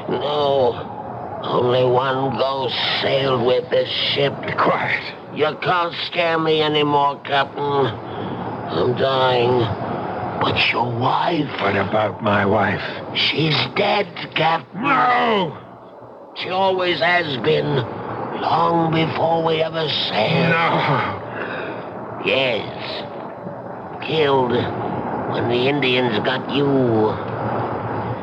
No, only one ghost sailed with this ship. Be quiet. You can't scare me anymore, Captain. I'm dying. But your wife... What about my wife? She's dead, Captain. No! She always has been, long before we ever sailed. No! Yes. Killed when the Indians got you.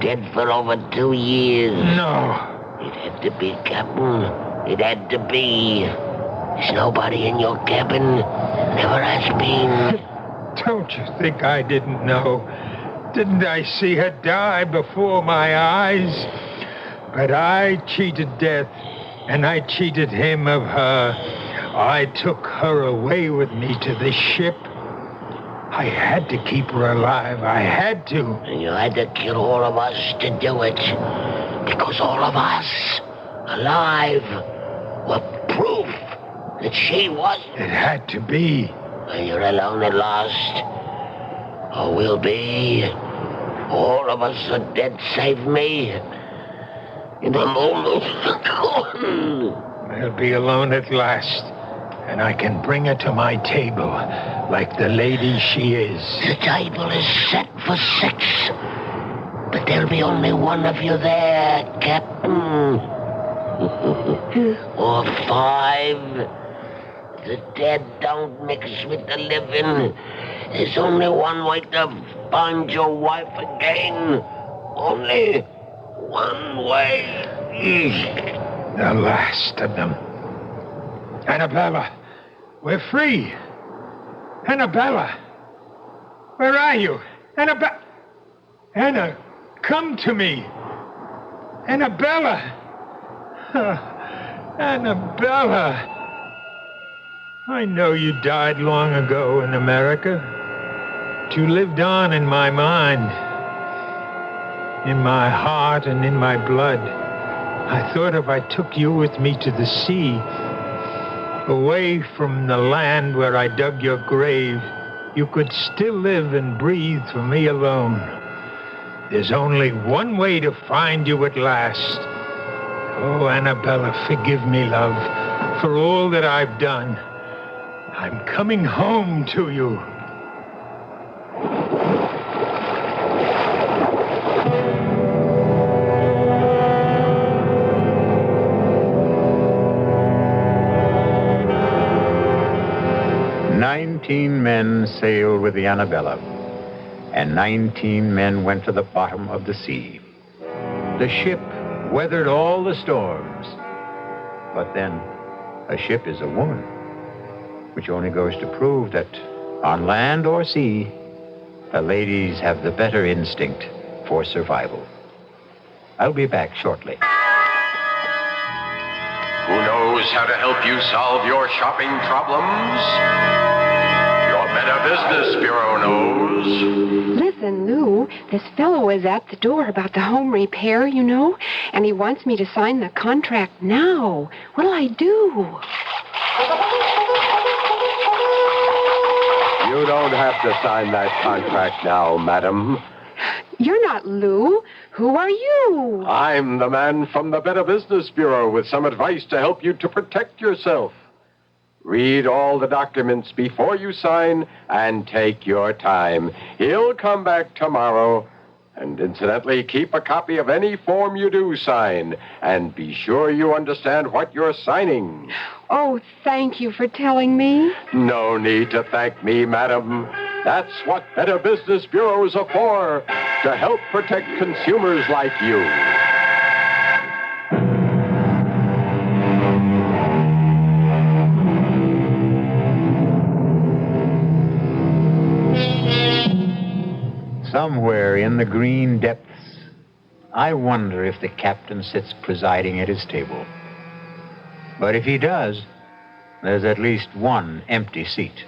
Dead for over 2 years. No. It had to be, Captain. It had to be. There's nobody in your cabin. Never has been. Don't you think I didn't know? Didn't I see her die before my eyes? But I cheated death, and I cheated him of her. I took her away with me to the ship. I had to keep her alive. I had to. And you had to kill all of us to do it. Because all of us, alive, were proof that she wasn't. It had to be. And you're alone at last. Or will be. All of us are dead save me. And I'm almost gone. I'll be alone at last. And I can bring her to my table, like the lady she is. The table is set for 6. But there'll be only one of you there, Captain. Or 5. The dead don't mix with the living. There's only one way to find your wife again. Only one way. The last of them. Annabella, we're free. Annabella, where are you? Anna, come to me. Annabella. Annabella. I know you died long ago in America, But you lived on in my mind, in my heart and in my blood. I thought if I took you with me to the sea, away from the land where I dug your grave, you could still live and breathe for me alone. There's only one way to find you at last. Oh, Annabella, forgive me, love, for all that I've done. I'm coming home to you. "19 men sailed with the Annabella, and 19 men went to the bottom of the sea. The ship weathered all the storms. But then, a ship is a woman, which only goes to prove that on land or sea, the ladies have the better instinct for survival. I'll be back shortly. Who knows how to help you solve your shopping problems? Your Better Business Bureau knows. Listen, Lou, this fellow is at the door about the home repair, you know, and he wants me to sign the contract now. What'll I do? You don't have to sign that contract now, madam. You're not Lou. Who are you? I'm the man from the Better Business Bureau with some advice to help you to protect yourself. Read all the documents before you sign and take your time. He'll come back tomorrow. And incidentally, keep a copy of any form you do sign. And be sure you understand what you're signing. Oh, thank you for telling me. No need to thank me, madam. That's what Better Business Bureaus are for, to help protect consumers like you. Somewhere in the green depths, I wonder if the captain sits presiding at his table. But if he does, there's at least one empty seat.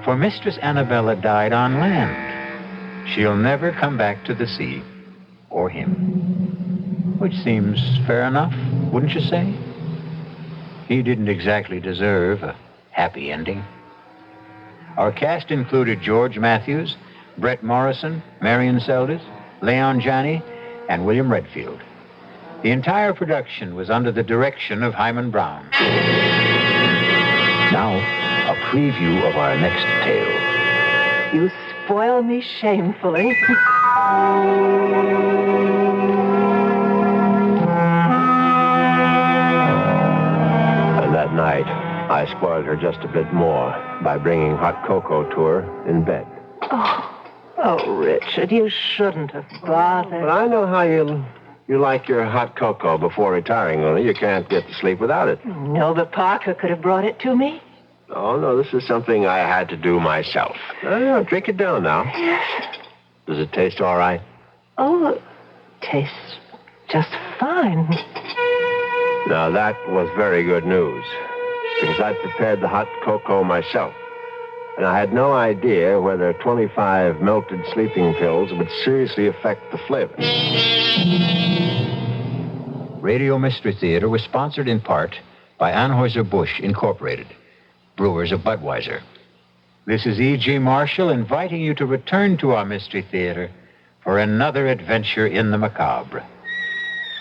For Mistress Annabella died on land. She'll never come back to the sea, or him. Which seems fair enough, wouldn't you say? He didn't exactly deserve a happy ending. Our cast included George Matthews, Brett Morrison, Marion Seldes, Leon Janney, and William Redfield. The entire production was under the direction of Hyman Brown. Now, a preview of our next tale. You spoil me shamefully. And that night, I spoiled her just a bit more by bringing hot cocoa to her in bed. Oh, Richard, you shouldn't have bothered. But I know how you like your hot cocoa before retiring, Lily. You can't get to sleep without it. No, but Parker could have brought it to me. Oh, no, this is something I had to do myself. Drink it down now. Yes. Does it taste all right? Oh, it tastes just fine. Now, that was very good news, because I prepared the hot cocoa myself. And I had no idea whether 25 melted sleeping pills would seriously affect the flavor. Radio Mystery Theater was sponsored in part by Anheuser-Busch Incorporated, brewers of Budweiser. This is E.G. Marshall inviting you to return to our Mystery Theater for another adventure in the macabre.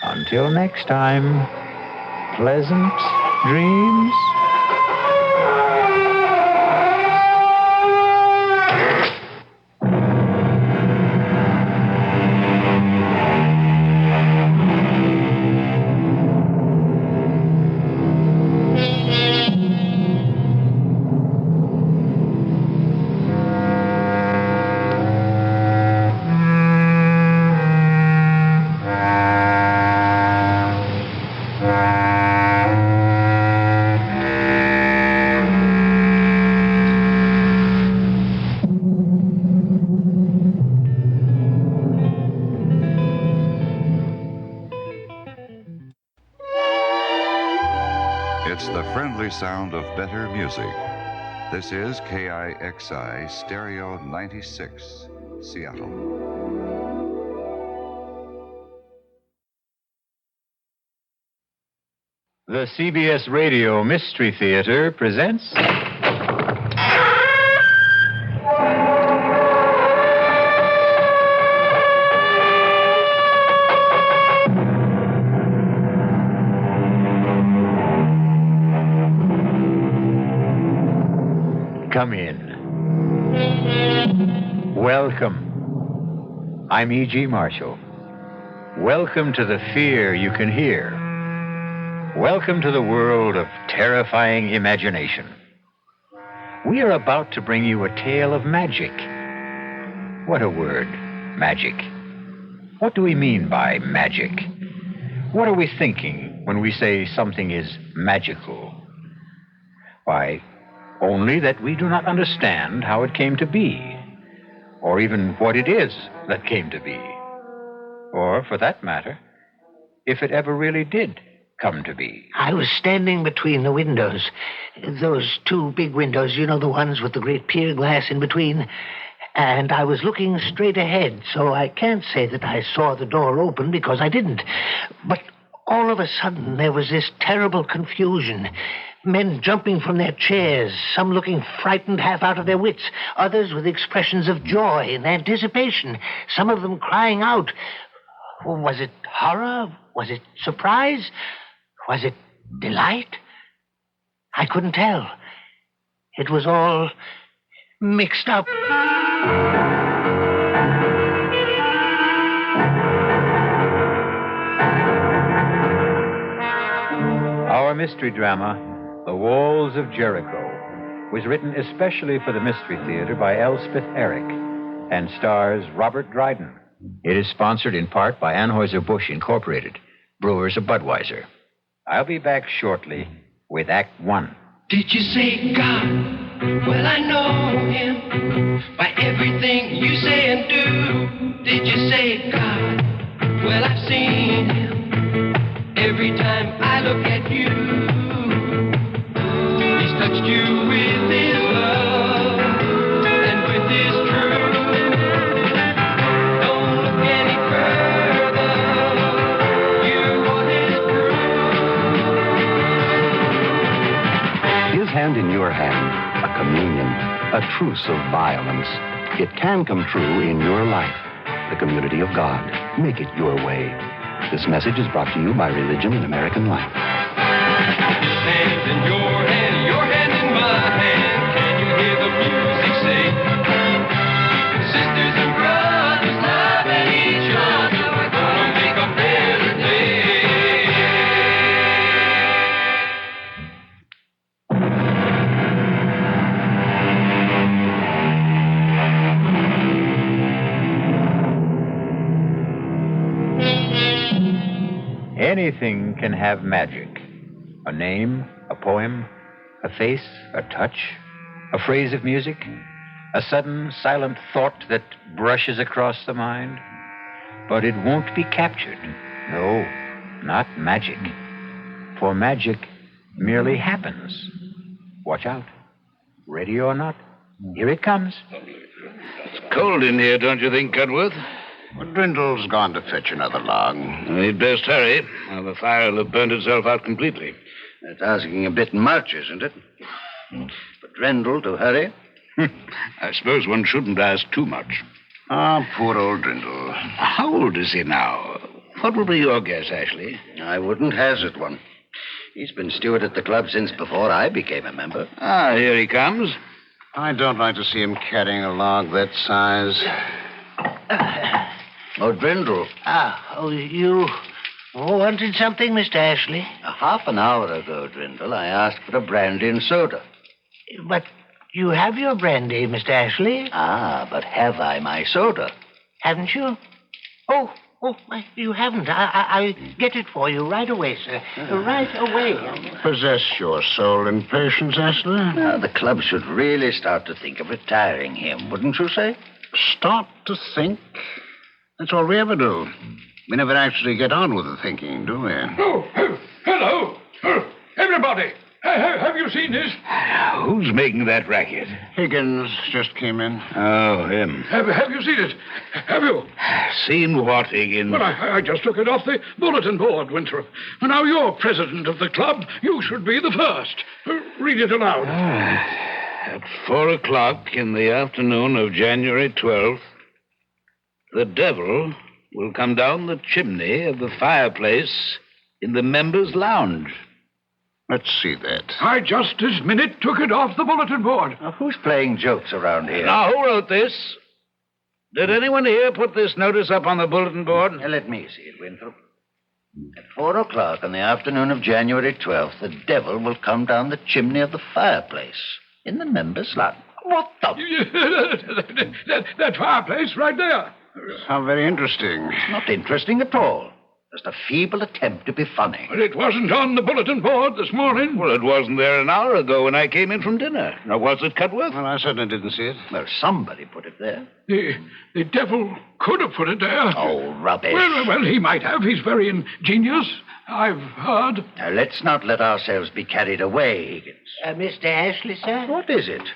Until next time, pleasant dreams. It's the friendly sound of better music. This is KIXI Stereo 96, Seattle. The CBS Radio Mystery Theater presents... Come in. Welcome. I'm E.G. Marshall. Welcome to the fear you can hear. Welcome to the world of terrifying imagination. We are about to bring you a tale of magic. What a word, magic. What do we mean by magic? What are we thinking when we say something is magical? Why, only that we do not understand how it came to be, or even what it is that came to be, or, for that matter, if it ever really did come to be. I was standing between the windows. Those two big windows, you know, the ones with the great pier glass in between. And I was looking straight ahead, so I can't say that I saw the door open because I didn't. But all of a sudden, there was this terrible confusion. Men jumping from their chairs, some looking frightened half out of their wits, others with expressions of joy and anticipation, some of them crying out. Was it horror? Was it surprise? Was it delight? I couldn't tell. It was all mixed up. Our mystery drama, The Walls of Jericho, was written especially for the Mystery Theater by Elspeth Eric and stars Robert Dryden. It is sponsored in part by Anheuser-Busch Incorporated, brewers of Budweiser. I'll be back shortly with Act One. Did you say God? Well, I know him by everything you say and do. Did you say God? Well, I've seen him every time I look at you. He's touched you with his love and with his truth. Don't look any further. You are his proof. His hand in your hand, a communion, a truce of violence. It can come true in your life. The community of God. Make it your way. This message is brought to you by Religion and American Life. Hands in your hand in my hand. Can you hear the music sing? Sisters and brothers loving each other. We're gonna make a better day. Anything can have magic. A name, a poem, a face, a touch, a phrase of music, a sudden silent thought that brushes across the mind. But it won't be captured. No, not magic. For magic merely happens. Watch out. Ready or not, here it comes. It's cold in here, don't you think, Cudworth? Well, Drindle's gone to fetch another log. He'd best hurry, or the fire will have burnt itself out completely. That's asking a bit much, isn't it? For Drindle to hurry? I suppose one shouldn't ask too much. Ah, poor old Drindle. How old is he now? What would be your guess, Ashley? I wouldn't hazard one. He's been steward at the club since before I became a member. Ah, here he comes. I don't like to see him carrying a log that size. Oh, Drindle. You wanted something, Mr. Ashley? Half an hour ago, Drindle, I asked for a brandy and soda. But you have your brandy, Mr. Ashley. Ah, but have I my soda? Haven't you? Oh, you haven't. I'll get it for you right away, sir. Right away. Possess your soul in patience, Ashley. Now, the club should really start to think of retiring him, wouldn't you say? Start to think? That's all we ever do. We never actually get on with the thinking, do we? Hello! Everybody! Have you seen this? Who's making that racket? Higgins just came in. Oh, him. Have you seen it? Have you? Seen what, Higgins? Well, I just took it off the bulletin board, Winthrop. Now, you're president of the club. You should be the first. Read it aloud. At 4 o'clock in the afternoon of January 12th, the devil will come down the chimney of the fireplace in the members' lounge. Let's see that. I just this minute took it off the bulletin board. Now, who's playing jokes around here? Now, who wrote this? Did anyone here put this notice up on the bulletin board? Let me see it, Winthrop. At 4 o'clock on the afternoon of January 12th, the devil will come down the chimney of the fireplace in the members' lounge. What the? that fireplace right there. How very interesting. It's not interesting at all. Just a feeble attempt to be funny. But it wasn't on the bulletin board this morning. Well, it wasn't there an hour ago when I came in from dinner. Now, was it, Cudworth? Well, I certainly didn't see it. Well, somebody put it there. The devil could have put it there. Oh, rubbish. Well, he might have. He's very ingenious, I've heard. Now, let's not let ourselves be carried away, Higgins. Mr. Ashley, sir? What is it?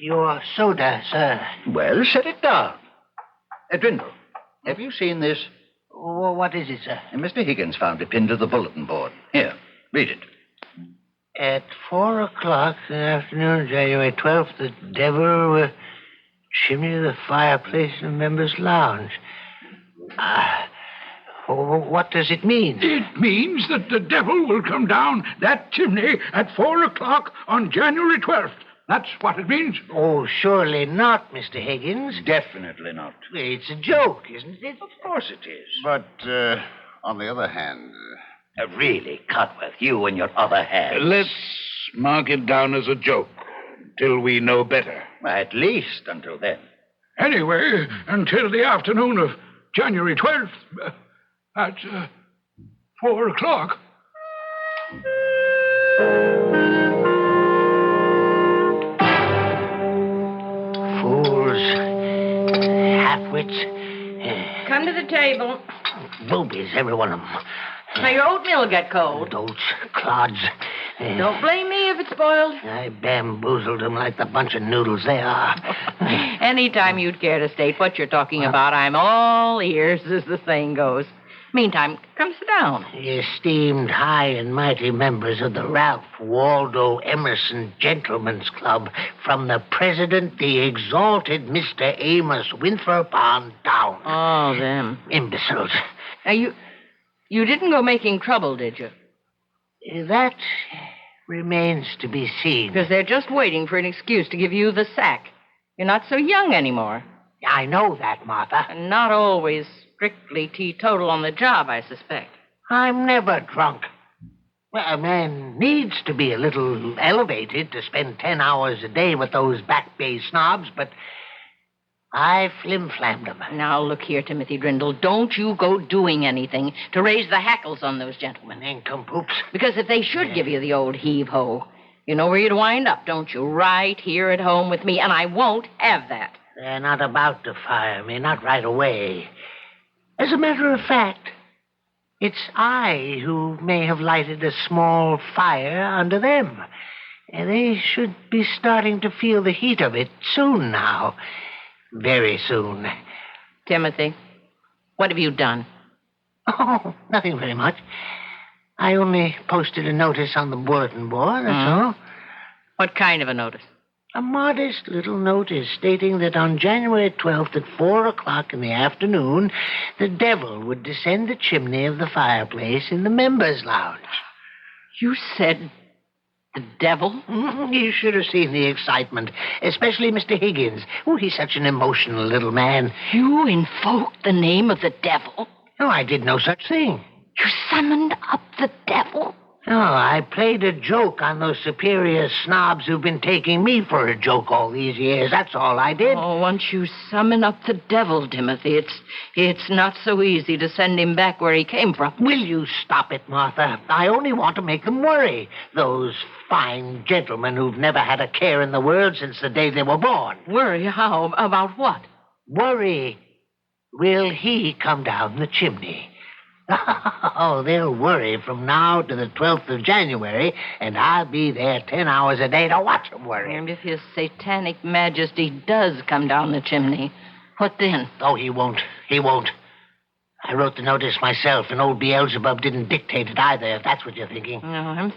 Your soda, sir. Well, set it down. Dwindle, have you seen this? What is it, sir? Mr. Higgins found it pinned to the bulletin board. Here, read it. At 4 o'clock in the afternoon, January 12th, the devil will chimney the fireplace in the members' lounge. What does it mean? It means that the devil will come down that chimney at 4 o'clock on January 12th. That's what it means. Oh, surely not, Mr. Higgins. Definitely not. It's a joke, isn't it? Of course it is. But, on the other hand... really, Cudworth, you and your other hand. Let's mark it down as a joke till we know better. At least until then. Anyway, until the afternoon of January 12th at 4 o'clock. Fools, half-wits. Come to the table. Boobies, every one of them. Now, your oatmeal will get cold. Oats, clods. Don't blame me if it's spoiled. I bamboozled them like the bunch of noodles they are. Anytime you'd care to state what you're talking about, I'm all ears, as the saying goes. Meantime, come sit down. The esteemed high and mighty members of the Ralph Waldo Emerson Gentlemen's Club, from the president, the exalted Mr. Amos Winthrop on down. Oh, them. Imbeciles. Now, you didn't go making trouble, did you? That remains to be seen. Because they're just waiting for an excuse to give you the sack. You're not so young anymore. I know that, Martha. And not always strictly teetotal on the job, I suspect. I'm never drunk. Well, a man needs to be a little elevated to spend 10 hours a day with those Back Bay snobs, but I flim-flammed them. Now, look here, Timothy Drindle. Don't you go doing anything to raise the hackles on those gentlemen. Nincompoops. Because if they should give you the old heave-ho, you know where you'd wind up, don't you? Right here at home with me, and I won't have that. They're not about to fire me, not right away. As a matter of fact, it's I who may have lighted a small fire under them. And they should be starting to feel the heat of it soon now. Very soon. Timothy, what have you done? Oh, nothing very much. I only posted a notice on the bulletin board, that's all. What kind of a notice? A modest little notice stating that on January 12th at 4 o'clock in the afternoon, the devil would descend the chimney of the fireplace in the members' lounge. You said the devil? You should have seen the excitement, especially Mr. Higgins. Oh, he's such an emotional little man. You invoked the name of the devil? No, I did no such thing. You summoned up the devil? No, I played a joke on those superior snobs who've been taking me for a joke all these years. That's all I did. Oh, once you summon up the devil, Timothy, it's not so easy to send him back where he came from. Will you stop it, Martha? I only want to make them worry. Those fine gentlemen who've never had a care in the world since the day they were born. Worry? How? About what? Worry. Will he come down the chimney? Oh, they'll worry from now to the 12th of January, and I'll be there 10 hours a day to watch them worry. And if his satanic majesty does come down the chimney, what then? Oh, he won't. He won't. I wrote the notice myself, and old Beelzebub didn't dictate it either, if that's what you're thinking. No, I'm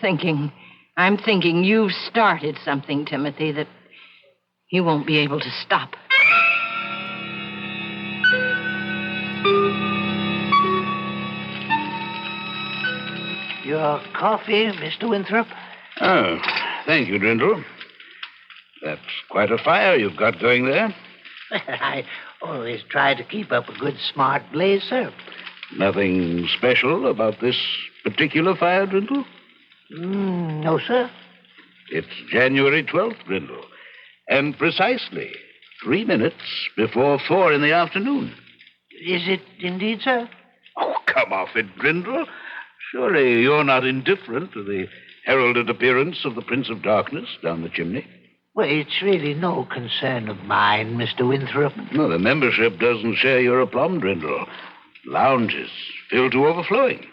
thinking you've started something, Timothy, that he won't be able to stop. Your coffee, Mr. Winthrop? Oh, thank you, Drindle. That's quite a fire you've got going there. I always try to keep up a good, smart blaze, sir. Nothing special about this particular fire, Drindle? No, sir. It's January 12th, Drindle. And precisely 3 minutes before 4 in the afternoon. Is it indeed, sir? Oh, come off it, Drindle. Surely you're not indifferent to the heralded appearance of the Prince of Darkness down the chimney? Well, it's really no concern of mine, Mr. Winthrop. No, the membership doesn't share your aplomb, Drindle. Lounges filled to overflowing.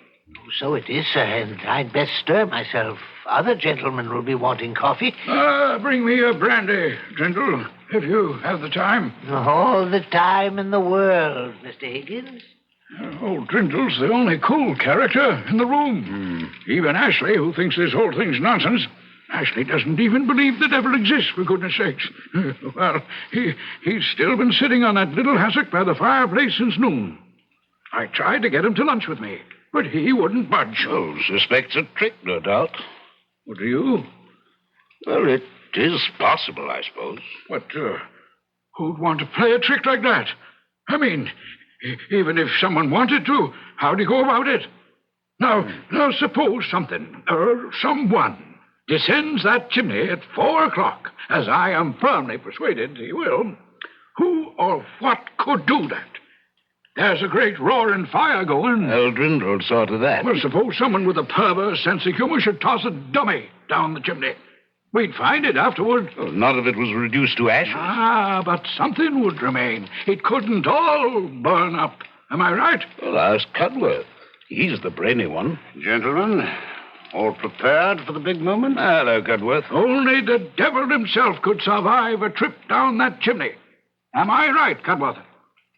So it is, sir, and I'd best stir myself. Other gentlemen will be wanting coffee. Bring me a brandy, Drindle, if you have the time. All the time in the world, Mr. Higgins. Old Drindle's the only cool character in the room. Even Ashley, who thinks this whole thing's nonsense. Ashley doesn't even believe the devil exists, for goodness sakes. Well, he's still been sitting on that little hassock by the fireplace since noon. I tried to get him to lunch with me, but he wouldn't budge. Oh, suspects a trick, no doubt. What do you? Well, it is possible, I suppose. What, who'd want to play a trick like that? I mean, even if someone wanted to, how'd he go about it? Now suppose something, or someone, descends that chimney at 4 o'clock, as I am firmly persuaded he will. Who or what could do that? There's a great roaring fire going. Drindle saw to that. Well, suppose someone with a perverse sense of humor should toss a dummy down the chimney. We'd find it afterward. Well, none of it was reduced to ashes. But something would remain. It couldn't all burn up. Am I right? Well, ask Cudworth. He's the brainy one. Gentlemen, all prepared for the big moment? Hello, Cudworth. Only the devil himself could survive a trip down that chimney. Am I right, Cudworth?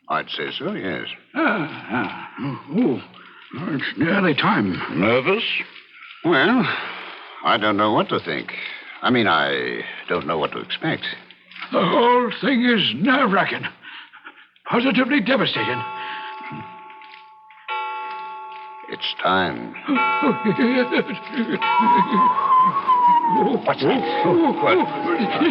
I'd say so, yes. It's nearly time. Nervous? Well, I don't know what to think. I don't know what to expect. The whole thing is nerve-wracking. Positively devastating. It's time. What's that?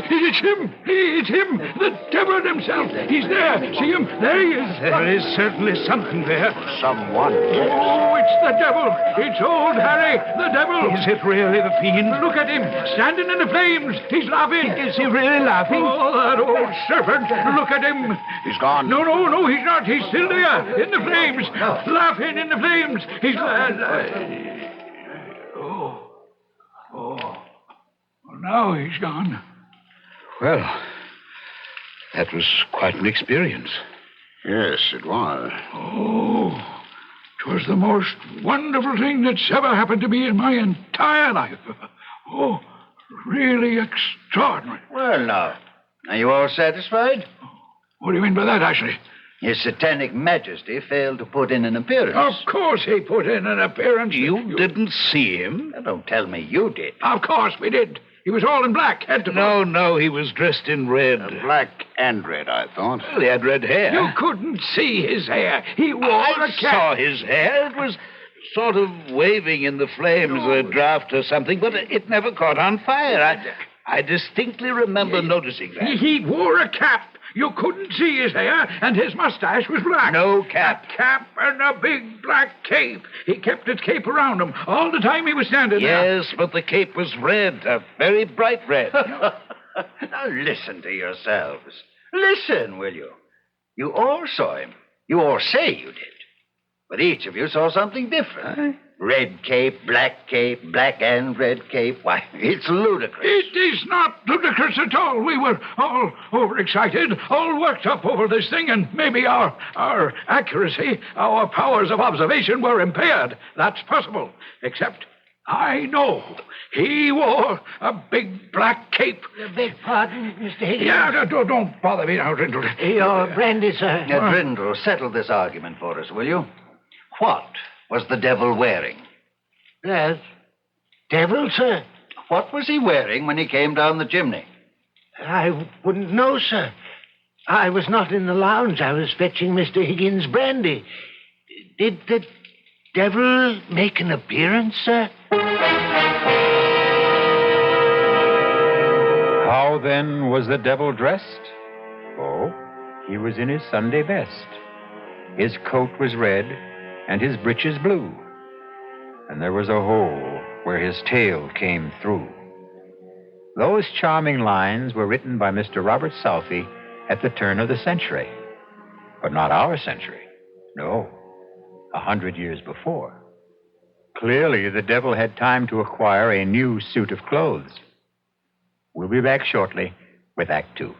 It's him. It's him. The devil himself. He's there. See him? There he is. There is certainly something there. Someone. Oh, it's the devil. It's old Harry, the devil. Is it really the fiend? Look at him, standing in the flames. He's laughing. Is he really laughing? Oh, that old serpent. Look at him. He's gone. No, he's not. He's still there, in the flames. Laughing in the flames. He's... Well, now he's gone. Well, that was quite an experience. Yes, it was. Oh, 'twas the most wonderful thing that's ever happened to me in my entire life. Oh, really extraordinary. Well, now, are you all satisfied? What do you mean by that, Ashley? His Satanic Majesty failed to put in an appearance. Of course he put in an appearance. You didn't see him? Now, don't tell me you did. Of course we did. He was all in black, head to foot. No, he was dressed in red. Black and red, I thought. Well, he had red hair. You couldn't see his hair. He wore I a cap. saw his hair. It was sort of waving in the flames, a draft or something, but it never caught on fire. I distinctly remember noticing that. He wore a cap. You couldn't see his hair, and his mustache was black. No cap. A cap and a big black cape. He kept his cape around him all the time he was standing there. Yes, but the cape was red, a very bright red. Now listen to yourselves. Listen, will you? You all saw him. You all say you did. But each of you saw something different. Red cape, black and red cape. Why, it's ludicrous. It is not ludicrous at all. We were all overexcited, all worked up over this thing, and maybe our accuracy, our powers of observation were impaired. That's possible. Except I know he wore a big black cape. Beg pardon, Mr. Higgins? Yeah, don't bother me now, Drindle. Your brandy, sir. Drindle, settle this argument for us, will you? What was the devil wearing? Devil, sir? What was he wearing when he came down the chimney? I wouldn't know, sir. I was not in the lounge. I was fetching Mr. Higgins' brandy. Did the devil make an appearance, sir? How then was the devil dressed? Oh, he was in his Sunday best. His coat was red, and his breeches blue. And there was a hole where his tail came through. Those charming lines were written by Mr. Robert Southey at the turn of the century. But not our century. No, 100 years before. Clearly, the devil had time to acquire a new suit of clothes. We'll be back shortly with Act Two.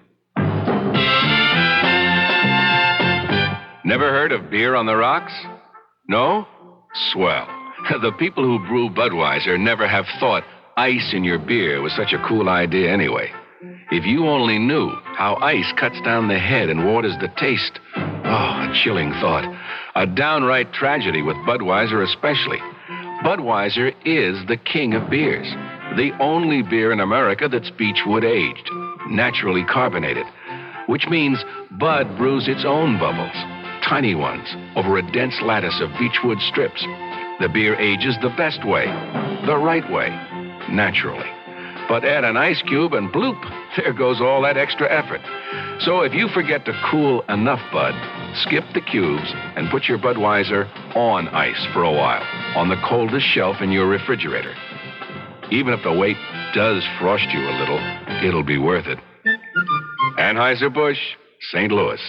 Never heard of beer on the rocks? No? Swell. The people who brew Budweiser never have thought ice in your beer was such a cool idea anyway. If you only knew how ice cuts down the head and waters the taste. Oh, a chilling thought. A downright tragedy with Budweiser especially. Budweiser is the king of beers. The only beer in America that's beechwood aged, naturally carbonated, which means Bud brews its own bubbles, tiny ones, over a dense lattice of beechwood strips. The beer ages the best way, the right way, naturally. But add an ice cube and bloop, there goes all that extra effort. So if you forget to cool enough Bud, skip the cubes and put your Budweiser on ice for a while, on the coldest shelf in your refrigerator. Even if the wait does frost you a little, it'll be worth it. Anheuser-Busch, St. Louis.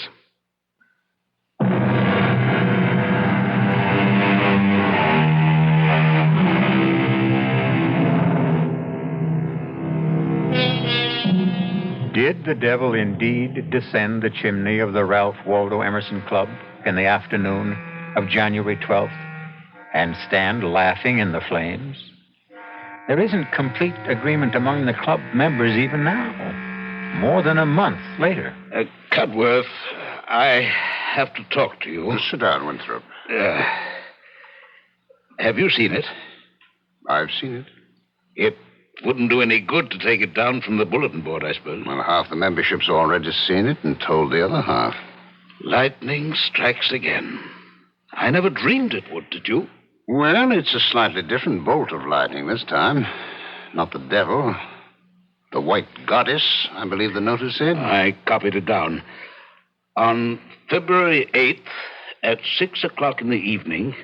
Did the devil indeed descend the chimney of the Ralph Waldo Emerson Club in the afternoon of January 12th and stand laughing in the flames? There isn't complete agreement among the club members even now, more than a month later. Cudworth, I have to talk to you. Sit down, Winthrop. Have you seen it? I've seen it. It wouldn't do any good to take it down from the bulletin board, I suppose. Well, half the membership's already seen it and told the other half. Lightning strikes again. I never dreamed it would, did you? Well, it's a slightly different bolt of lightning this time. Not the devil. The white goddess, I believe the notice said. I copied it down. On February 8th, at 6 o'clock in the evening,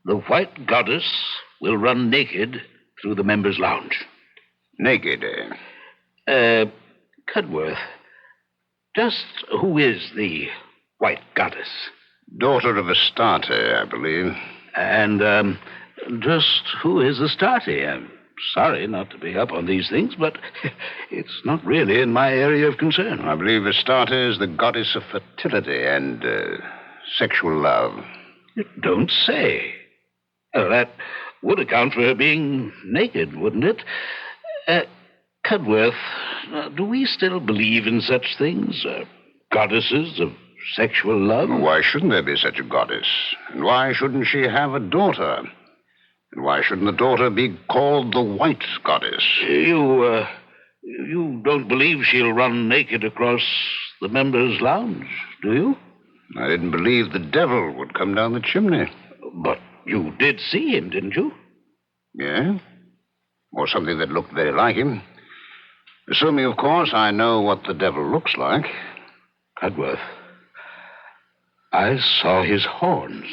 the white goddess will run naked through the members' lounge. Naked, eh? Cudworth, just who is the white goddess? Daughter of Astarte, I believe. And, just who is Astarte? I'm sorry not to be up on these things, but it's not really in my area of concern. I believe Astarte is the goddess of fertility and sexual love. You don't say. Well, that would account for her being naked, wouldn't it? Cudworth, do we still believe in such things? Goddesses of sexual love? Why shouldn't there be such a goddess? And why shouldn't she have a daughter? And why shouldn't the daughter be called the White Goddess? You don't believe she'll run naked across the members' lounge, do you? I didn't believe the devil would come down the chimney. But you did see him, didn't you? Yeah. Or something that looked very like him. Assuming, of course, I know what the devil looks like. Cudworth, I saw his horns.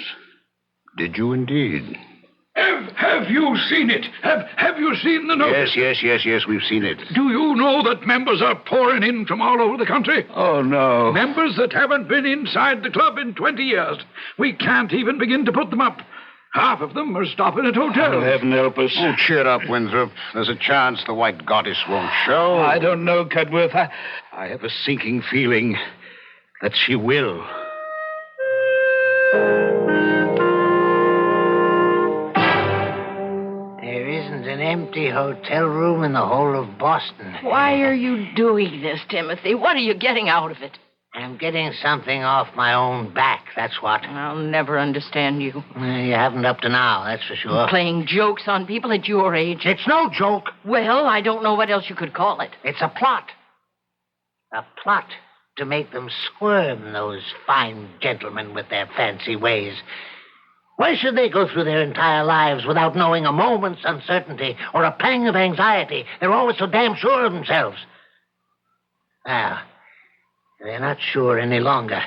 Did you indeed? Have you seen it? Have you seen the notice? Yes, we've seen it. Do you know that members are pouring in from all over the country? Oh, no. Members that haven't been inside the club in 20 years. We can't even begin to put them up. Half of them are stopping at hotels. Oh, heaven help us. Oh, cheer up, Winthrop. There's a chance the White Goddess won't show. I don't know, Cudworth. I have a sinking feeling that she will. There isn't an empty hotel room in the whole of Boston. Why are you doing this, Timothy? What are you getting out of it? I'm getting something off my own back, that's what. I'll never understand you. You haven't up to now, that's for sure. Playing jokes on people at your age. It's no joke. Well, I don't know what else you could call it. It's a plot. A plot to make them squirm, those fine gentlemen with their fancy ways. Why should they go through their entire lives without knowing a moment's uncertainty or a pang of anxiety? They're always so damn sure of themselves. Well, they're not sure any longer.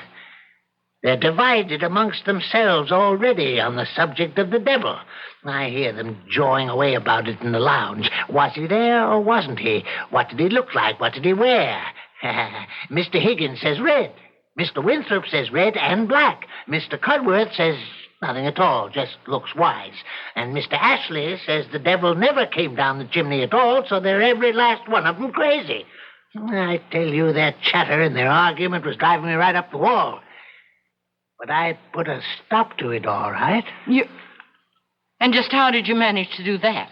They're divided amongst themselves already on the subject of the devil. I hear them jawing away about it in the lounge. Was he there or wasn't he? What did he look like? What did he wear? Mr. Higgins says red. Mr. Winthrop says red and black. Mr. Cudworth says nothing at all, just looks wise. And Mr. Ashley says the devil never came down the chimney at all, so they're every last one of them crazy. I tell you, their chatter and their argument was driving me right up the wall. But I put a stop to it, all right. And just how did you manage to do that?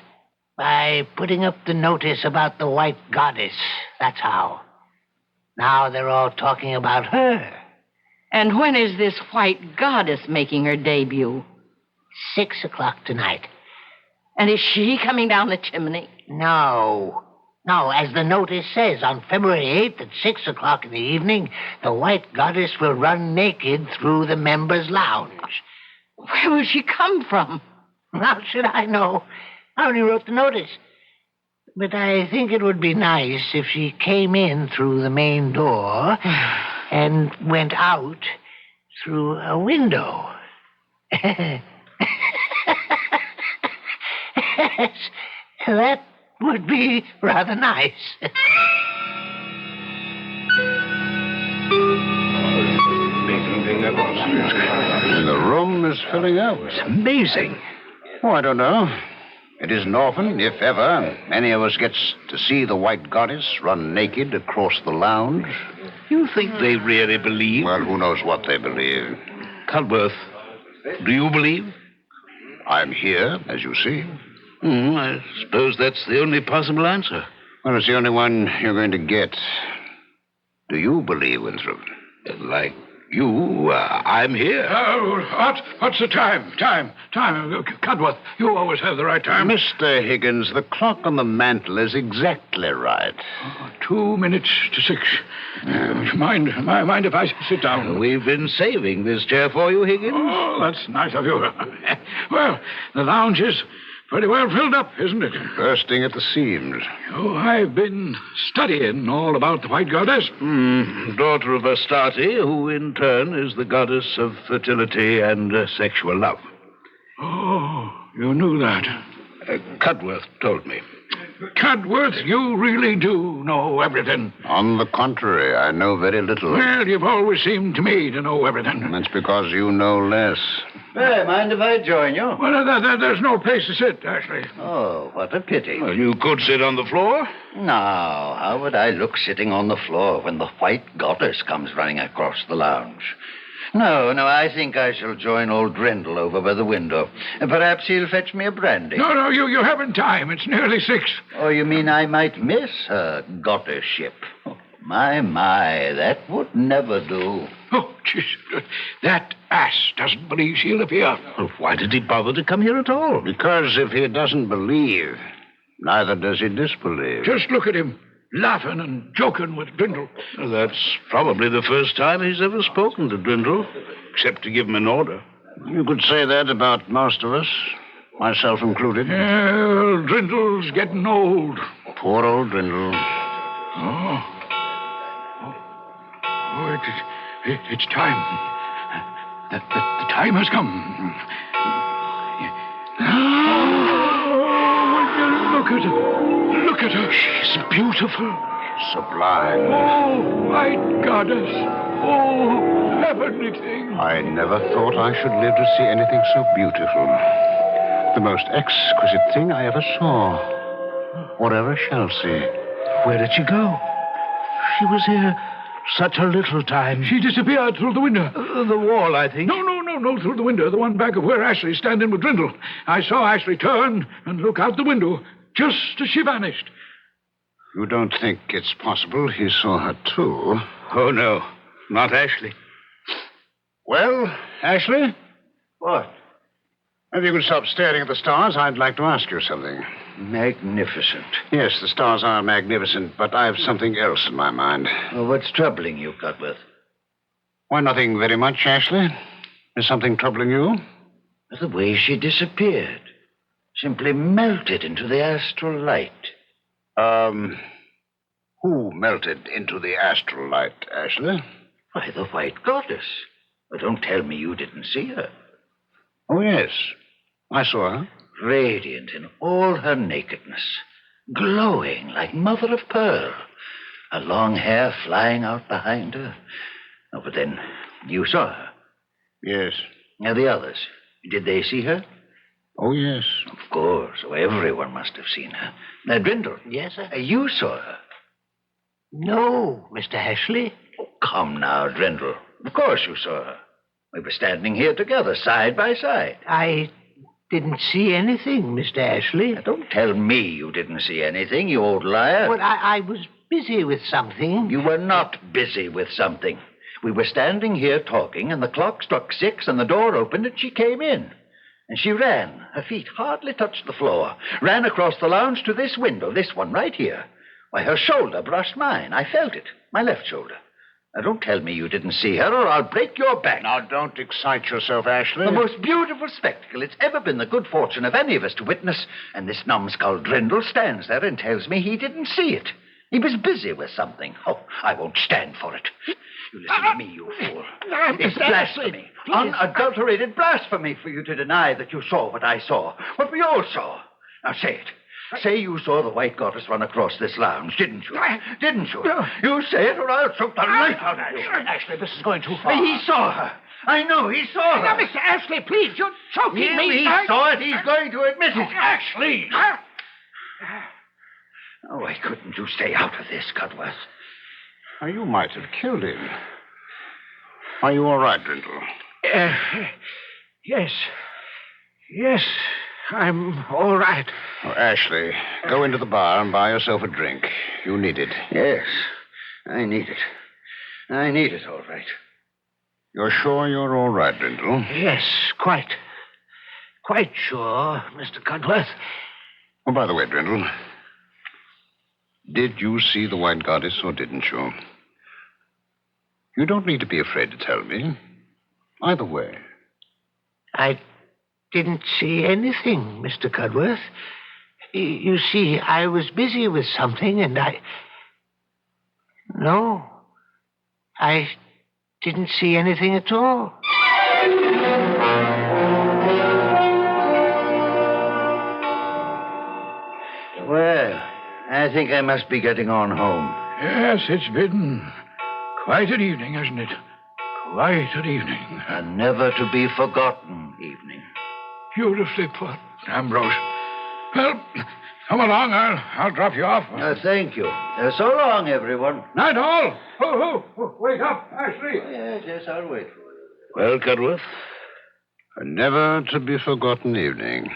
By putting up the notice about the White Goddess. That's how. Now they're all talking about her. And when is this White Goddess making her debut? 6 o'clock tonight. And is she coming down the chimney? No. No, as the notice says, on February 8th at 6 o'clock in the evening, the White Goddess will run naked through the members' lounge. Where will she come from? How should I know? I only wrote the notice. But I think it would be nice if she came in through the main door and went out through a window. Yes, that would be rather nice. The room is filling up. It's amazing. Oh, I don't know. It isn't often, if ever, any of us gets to see the White Goddess run naked across the lounge. You think they really believe? Well, who knows what they believe. Cudworth, do you believe? I'm here, as you see. I suppose that's the only possible answer. Well, it's the only one you're going to get. Do you believe, Winthrop? Like you, I'm here. What's the time? Time. Cudworth, you always have the right time. Mr. Higgins, the clock on the mantel is exactly right. 2 minutes to 6. Mind if I sit down? We've been saving this chair for you, Higgins. Oh, that's nice of you. Well, the lounge is pretty well filled up, isn't it? Bursting at the seams. Oh, I've been studying all about the White Goddess. Daughter of Astarte, who in turn is the goddess of fertility and sexual love. Oh, you knew that. Cudworth told me. Cudworth, you really do know everything. On the contrary, I know very little. Well, you've always seemed to me to know everything. That's because you know less. Hey, mind if I join you? Well, there's no place to sit, Ashley. Oh, what a pity. Well, you could sit on the floor. Now, how would I look sitting on the floor when the White Goddess comes running across the lounge? No, I think I shall join old Drindle over by the window. Perhaps he'll fetch me a brandy. No, you haven't time. It's nearly 6. Oh, you mean I might miss her goddessship? Oh, my, that would never do. Oh, jeez. That ass doesn't believe she'll appear. Well, why did he bother to come here at all? Because if he doesn't believe, neither does he disbelieve. Just look at him, laughing and joking with Drindle. Well, that's probably the first time he's ever spoken to Drindle, except to give him an order. You could say that about most of us, myself included. Well, Drindle's getting old. Poor old Drindle. It's time. The time has come. Oh, look at her. She's beautiful. Sublime. Oh, white goddess. Oh, heavenly thing. I never thought I should live to see anything so beautiful. The most exquisite thing I ever saw. Or ever shall see. Where did she go? She was here such a little time. She disappeared through the window. The wall, I think. No, through the window. The one back of where Ashley's standing with Drindle. I saw Ashley turn and look out the window just as she vanished. You don't think it's possible he saw her, too? Oh, no. Not Ashley. Well, Ashley? What? If you could stop staring at the stars, I'd like to ask you something. Magnificent. Yes, the stars are magnificent, but I have something else in my mind. Well, what's troubling you, Cudworth? Why, nothing very much, Ashley. Is something troubling you? The way she disappeared. Simply melted into the astral light. Who melted into the astral light, Ashley? Why, the White Goddess. But don't tell me you didn't see her. Oh, yes. I saw her. Radiant in all her nakedness. Glowing like mother of pearl. Her long hair flying out behind her. Oh, but then, you saw her. Yes. Now, the others, did they see her? Oh, yes. Of course. Oh, everyone must have seen her. Now, Drindle. Yes, sir? You saw her. No, Mr. Ashley. Oh, come now, Drindle. Of course you saw her. We were standing here together, side by side. I didn't see anything, Mr. Ashley. Now, don't tell me you didn't see anything, you old liar. Well, I was busy with something. You were not busy with something. We were standing here talking, and the clock struck 6, and the door opened, and she came in. And she ran. Her feet hardly touched the floor. Ran across the lounge to this window, this one right here. Why, her shoulder brushed mine. I felt it. My left shoulder. Now, don't tell me you didn't see her, or I'll break your back. Now, don't excite yourself, Ashley. The most beautiful spectacle it's ever been the good fortune of any of us to witness, and this numbskull Drindle stands there and tells me he didn't see it. He was busy with something. Oh, I won't stand for it. You listen to me, you fool. It's blasphemy. Unadulterated blasphemy for you to deny that you saw what I saw. What we all saw. Now, say it. Say you saw the White Goddess run across this lounge, didn't you? Didn't you? You say it, or I'll choke the life out of you. Ashley, this is going too far. He saw her. I know he saw her. Now, Mr. Ashley, please, you're choking me. He saw it. He's going to admit it. Ashley! Oh, why couldn't you stay out of this, Cudworth? You might have killed him. Are you all right, Drindle? Yes. Yes, I'm all right. Oh, Ashley, go into the bar and buy yourself a drink. You need it. Yes, I need it. I need it, all right. You're sure you're all right, Drindle? Yes, quite. Quite sure, Mr. Cudworth. Oh, by the way, Drindle, did you see the White Goddess or didn't you? You don't need to be afraid to tell me. Either way. I didn't see anything, Mr. Cudworth. You see, I was busy with something, and No, I didn't see anything at all. Well, I think I must be getting on home. Yes, it's been quite an evening, hasn't it? Quite an evening. A never-to-be-forgotten evening. Beautifully put, Ambrose. Well, come along. I'll drop you off. Thank you. So long, everyone. Night all. Oh, wake up, Ashley. Yes, I'll wait for you. Well, Cudworth? A never-to-be-forgotten evening.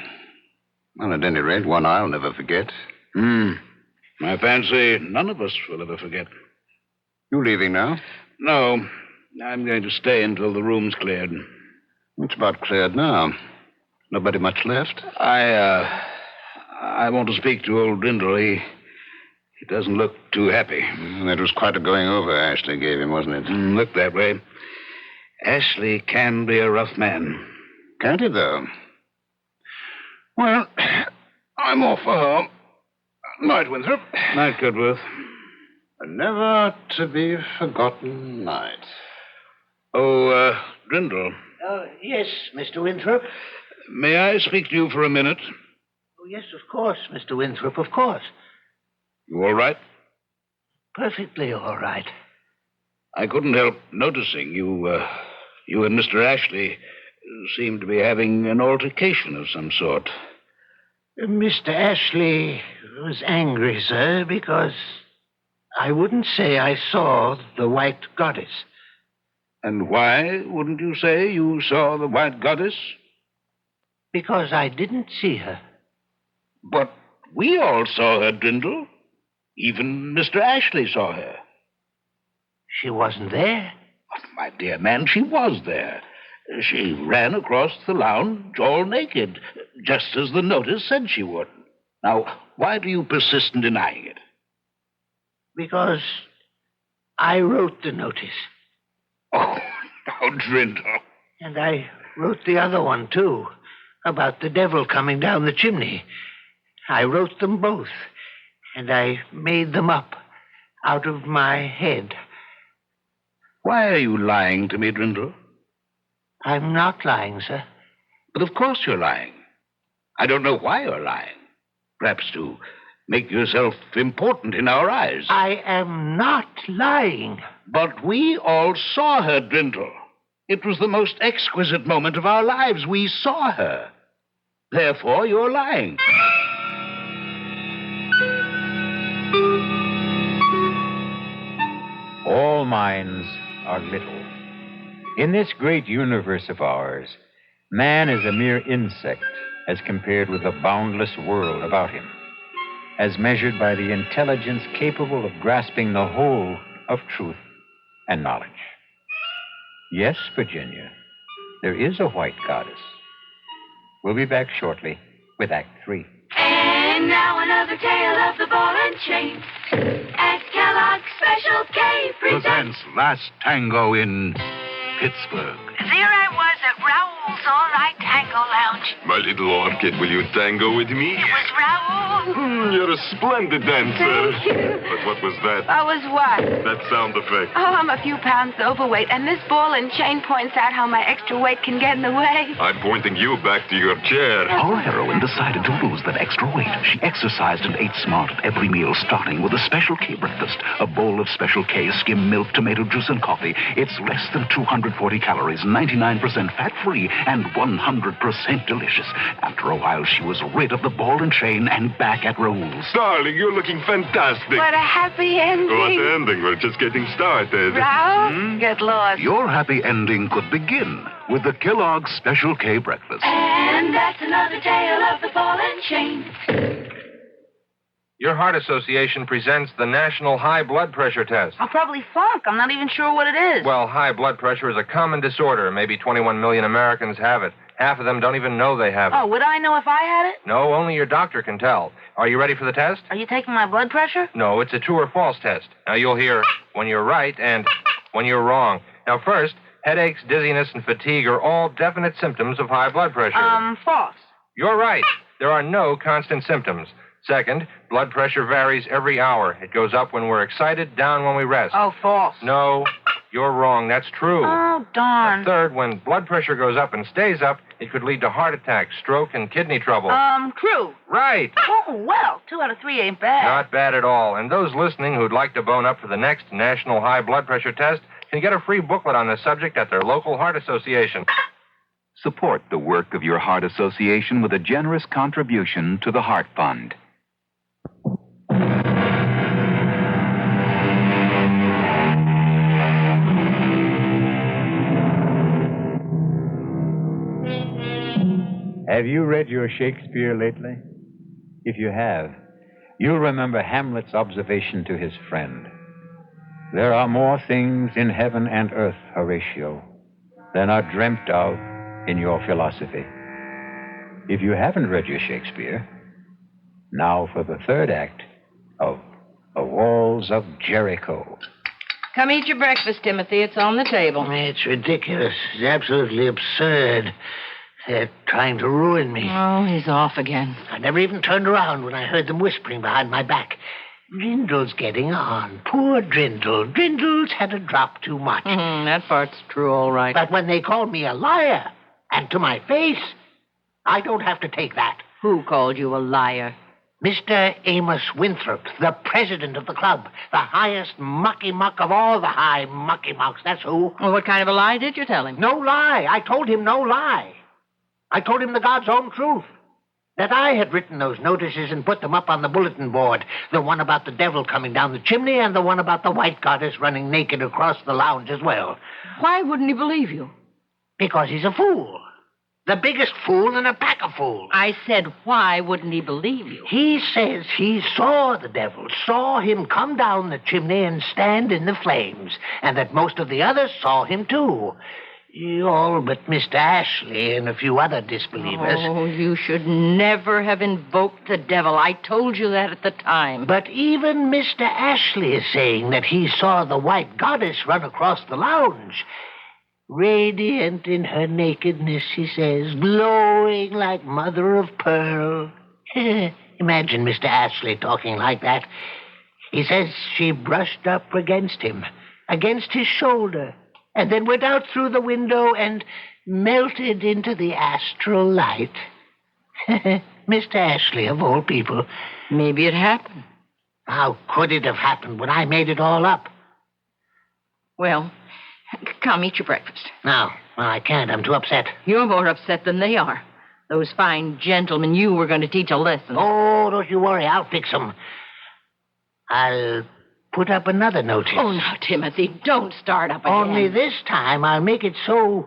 Well, at any rate, one I'll never forget. I fancy none of us will ever forget. You leaving now? No. I'm going to stay until the room's cleared. It's about cleared now. Nobody much left? I want to speak to old Drindle. He doesn't look too happy. That was quite a going over Ashley gave him, wasn't it? Looked that way. Ashley can be a rough man. Can't he, though? Well, I'm off for home. Night, Winthrop. Night, Cudworth. A never-to-be-forgotten night. Oh, Drindle. Yes, Mr. Winthrop. May I speak to you for a minute? Oh, yes, of course, Mr. Winthrop, of course. You all right? Perfectly all right. I couldn't help noticing you and Mr. Ashley seem to be having an altercation of some sort. Mr. Ashley was angry, sir, because I wouldn't say I saw the white goddess. And why wouldn't you say you saw the white goddess? Because I didn't see her. But we all saw her, Drindle. Even Mr. Ashley saw her. She wasn't there. But, my dear man, she was there. She ran across the lounge all naked, just as the notice said she would. Now, why do you persist in denying it? Because I wrote the notice. Oh, now, Drindle. And I wrote the other one, too, about the devil coming down the chimney. I wrote them both, and I made them up out of my head. Why are you lying to me, Drindle? I'm not lying, sir. But of course you're lying. I don't know why you're lying. Perhaps to make yourself important in our eyes. I am not lying. But we all saw her, Drindle. It was the most exquisite moment of our lives. We saw her. Therefore, you're lying. All minds are little. In this great universe of ours, man is a mere insect as compared with the boundless world about him, as measured by the intelligence capable of grasping the whole of truth and knowledge. Yes, Virginia, there is a white goddess. We'll be back shortly with Act 3. And now another tale of the ball and chain. At Kellogg's Special K presents Last Tango in Pittsburgh. There I was at Raoul's All Right Tango Lounge. My little orchid, will you tango with me? It was Raoul. You're a splendid dancer. Thank you. But what was that? I was what? That sound effect. Oh, I'm a few pounds overweight, and this ball and chain points out how my extra weight can get in the way. I'm pointing you back to your chair. Our heroine decided to lose that extra weight. She exercised and ate smart at every meal, starting with a Special K breakfast. A bowl of Special K, skim milk, tomato juice, and coffee. It's less than 240 calories, 99% fat-free, and 100% delicious. After a while, she was rid of the ball and chain and back at Raoul's. Darling, you're looking fantastic. What a happy ending. What ending? We're just getting started. Raoul, get lost. Your happy ending could begin with the Kellogg's Special K breakfast. And that's another tale of the ball and chain. Your Heart Association presents the National High Blood Pressure Test. I'll probably flunk. I'm not even sure what it is. Well, high blood pressure is a common disorder. Maybe 21 million Americans have it. Half of them don't even know they have it. Oh, would I know if I had it? No, only your doctor can tell. Are you ready for the test? Are you taking my blood pressure? No, it's a true or false test. Now, you'll hear when you're right and when you're wrong. Now, first, headaches, dizziness, and fatigue are all definite symptoms of high blood pressure. False. You're right. There are no constant symptoms. Second, blood pressure varies every hour. It goes up when we're excited, down when we rest. Oh, false. No, you're wrong. That's true. Oh, darn. Third, when blood pressure goes up and stays up, it could lead to heart attack, stroke, and kidney trouble. True. Right. Oh, well, 2 out of 3 ain't bad. Not bad at all. And those listening who'd like to bone up for the next National High Blood Pressure Test can get a free booklet on the subject at their local heart association. Support the work of your heart association with a generous contribution to the Heart Fund. Have you read your Shakespeare lately? If you have, you'll remember Hamlet's observation to his friend. There are more things in heaven and earth, Horatio, than are dreamt of in your philosophy. If you haven't read your Shakespeare, now for the third act of The Walls of Jericho. Come eat your breakfast, Timothy. It's on the table. It's ridiculous. It's absolutely absurd. They're trying to ruin me. Oh, he's off again. I never even turned around when I heard them whispering behind my back. Drindle's getting on. Poor Drindle. Drindle's had a drop too much. That part's true, all right. But when they call me a liar, and to my face, I don't have to take that. Who called you a liar? Mr. Amos Winthrop, the president of the club, the highest mucky-muck of all the high mucky-mucks. That's who. Well, what kind of a lie did you tell him? No lie. I told him no lie. I told him the God's own truth. That I had written those notices and put them up on the bulletin board. The one about the devil coming down the chimney and the one about the white goddess running naked across the lounge as well. Why wouldn't he believe you? Because he's a fool. The biggest fool in a pack of fools. I said, why wouldn't he believe you? He says he saw the devil, saw him come down the chimney and stand in the flames, and that most of the others saw him too. All but Mr. Ashley and a few other disbelievers. Oh, you should never have invoked the devil. I told you that at the time. But even Mr. Ashley is saying that he saw the white goddess run across the lounge. Radiant in her nakedness, he says, glowing like mother of pearl. Imagine Mr. Ashley talking like that. He says she brushed up against him, against his shoulder, and then went out through the window and melted into the astral light. Mr. Ashley, of all people. Maybe it happened. How could it have happened when I made it all up? Well, come, eat your breakfast. No, I can't. I'm too upset. You're more upset than they are. Those fine gentlemen you were going to teach a lesson. Oh, don't you worry. I'll fix them. I'll put up another notice. Oh, now, Timothy, don't start up again. Only this time I'll make it so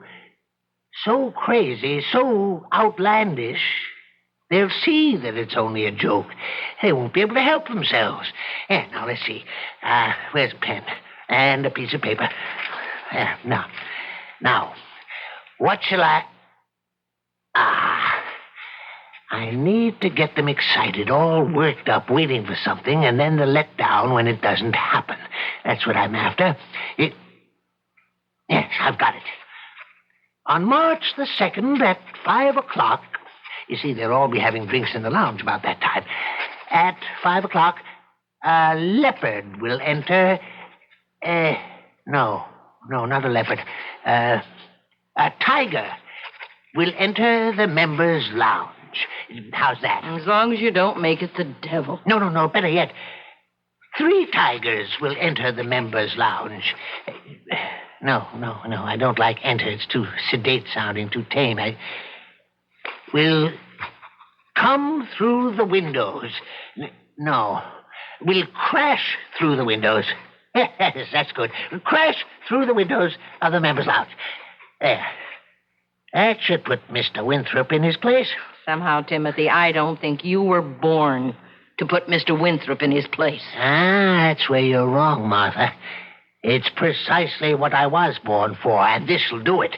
crazy, so outlandish, they'll see that it's only a joke. They won't be able to help themselves. Now, let's see. Where's a pen? And a piece of paper. Now, what shall I... I need to get them excited, all worked up, waiting for something, and then the let down when it doesn't happen. That's what I'm after. Yes, I've got it. On March the 2nd at 5 o'clock, you see, they'll all be having drinks in the lounge about that time. At 5 o'clock, a leopard will enter... No, not a leopard. A tiger will enter the members' lounge. How's that? As long as you don't make it the devil. No, better yet. 3 tigers will enter the members' lounge. No, I don't like enter. It's too sedate sounding, too tame. We'll come through the windows. No, we'll crash through the windows. Yes, that's good. We'll crash through the windows of the members' lounge. There. That should put Mr. Winthrop in his place. Somehow, Timothy, I don't think you were born to put Mr. Winthrop in his place. That's where you're wrong, Martha. It's precisely what I was born for, and this'll do it.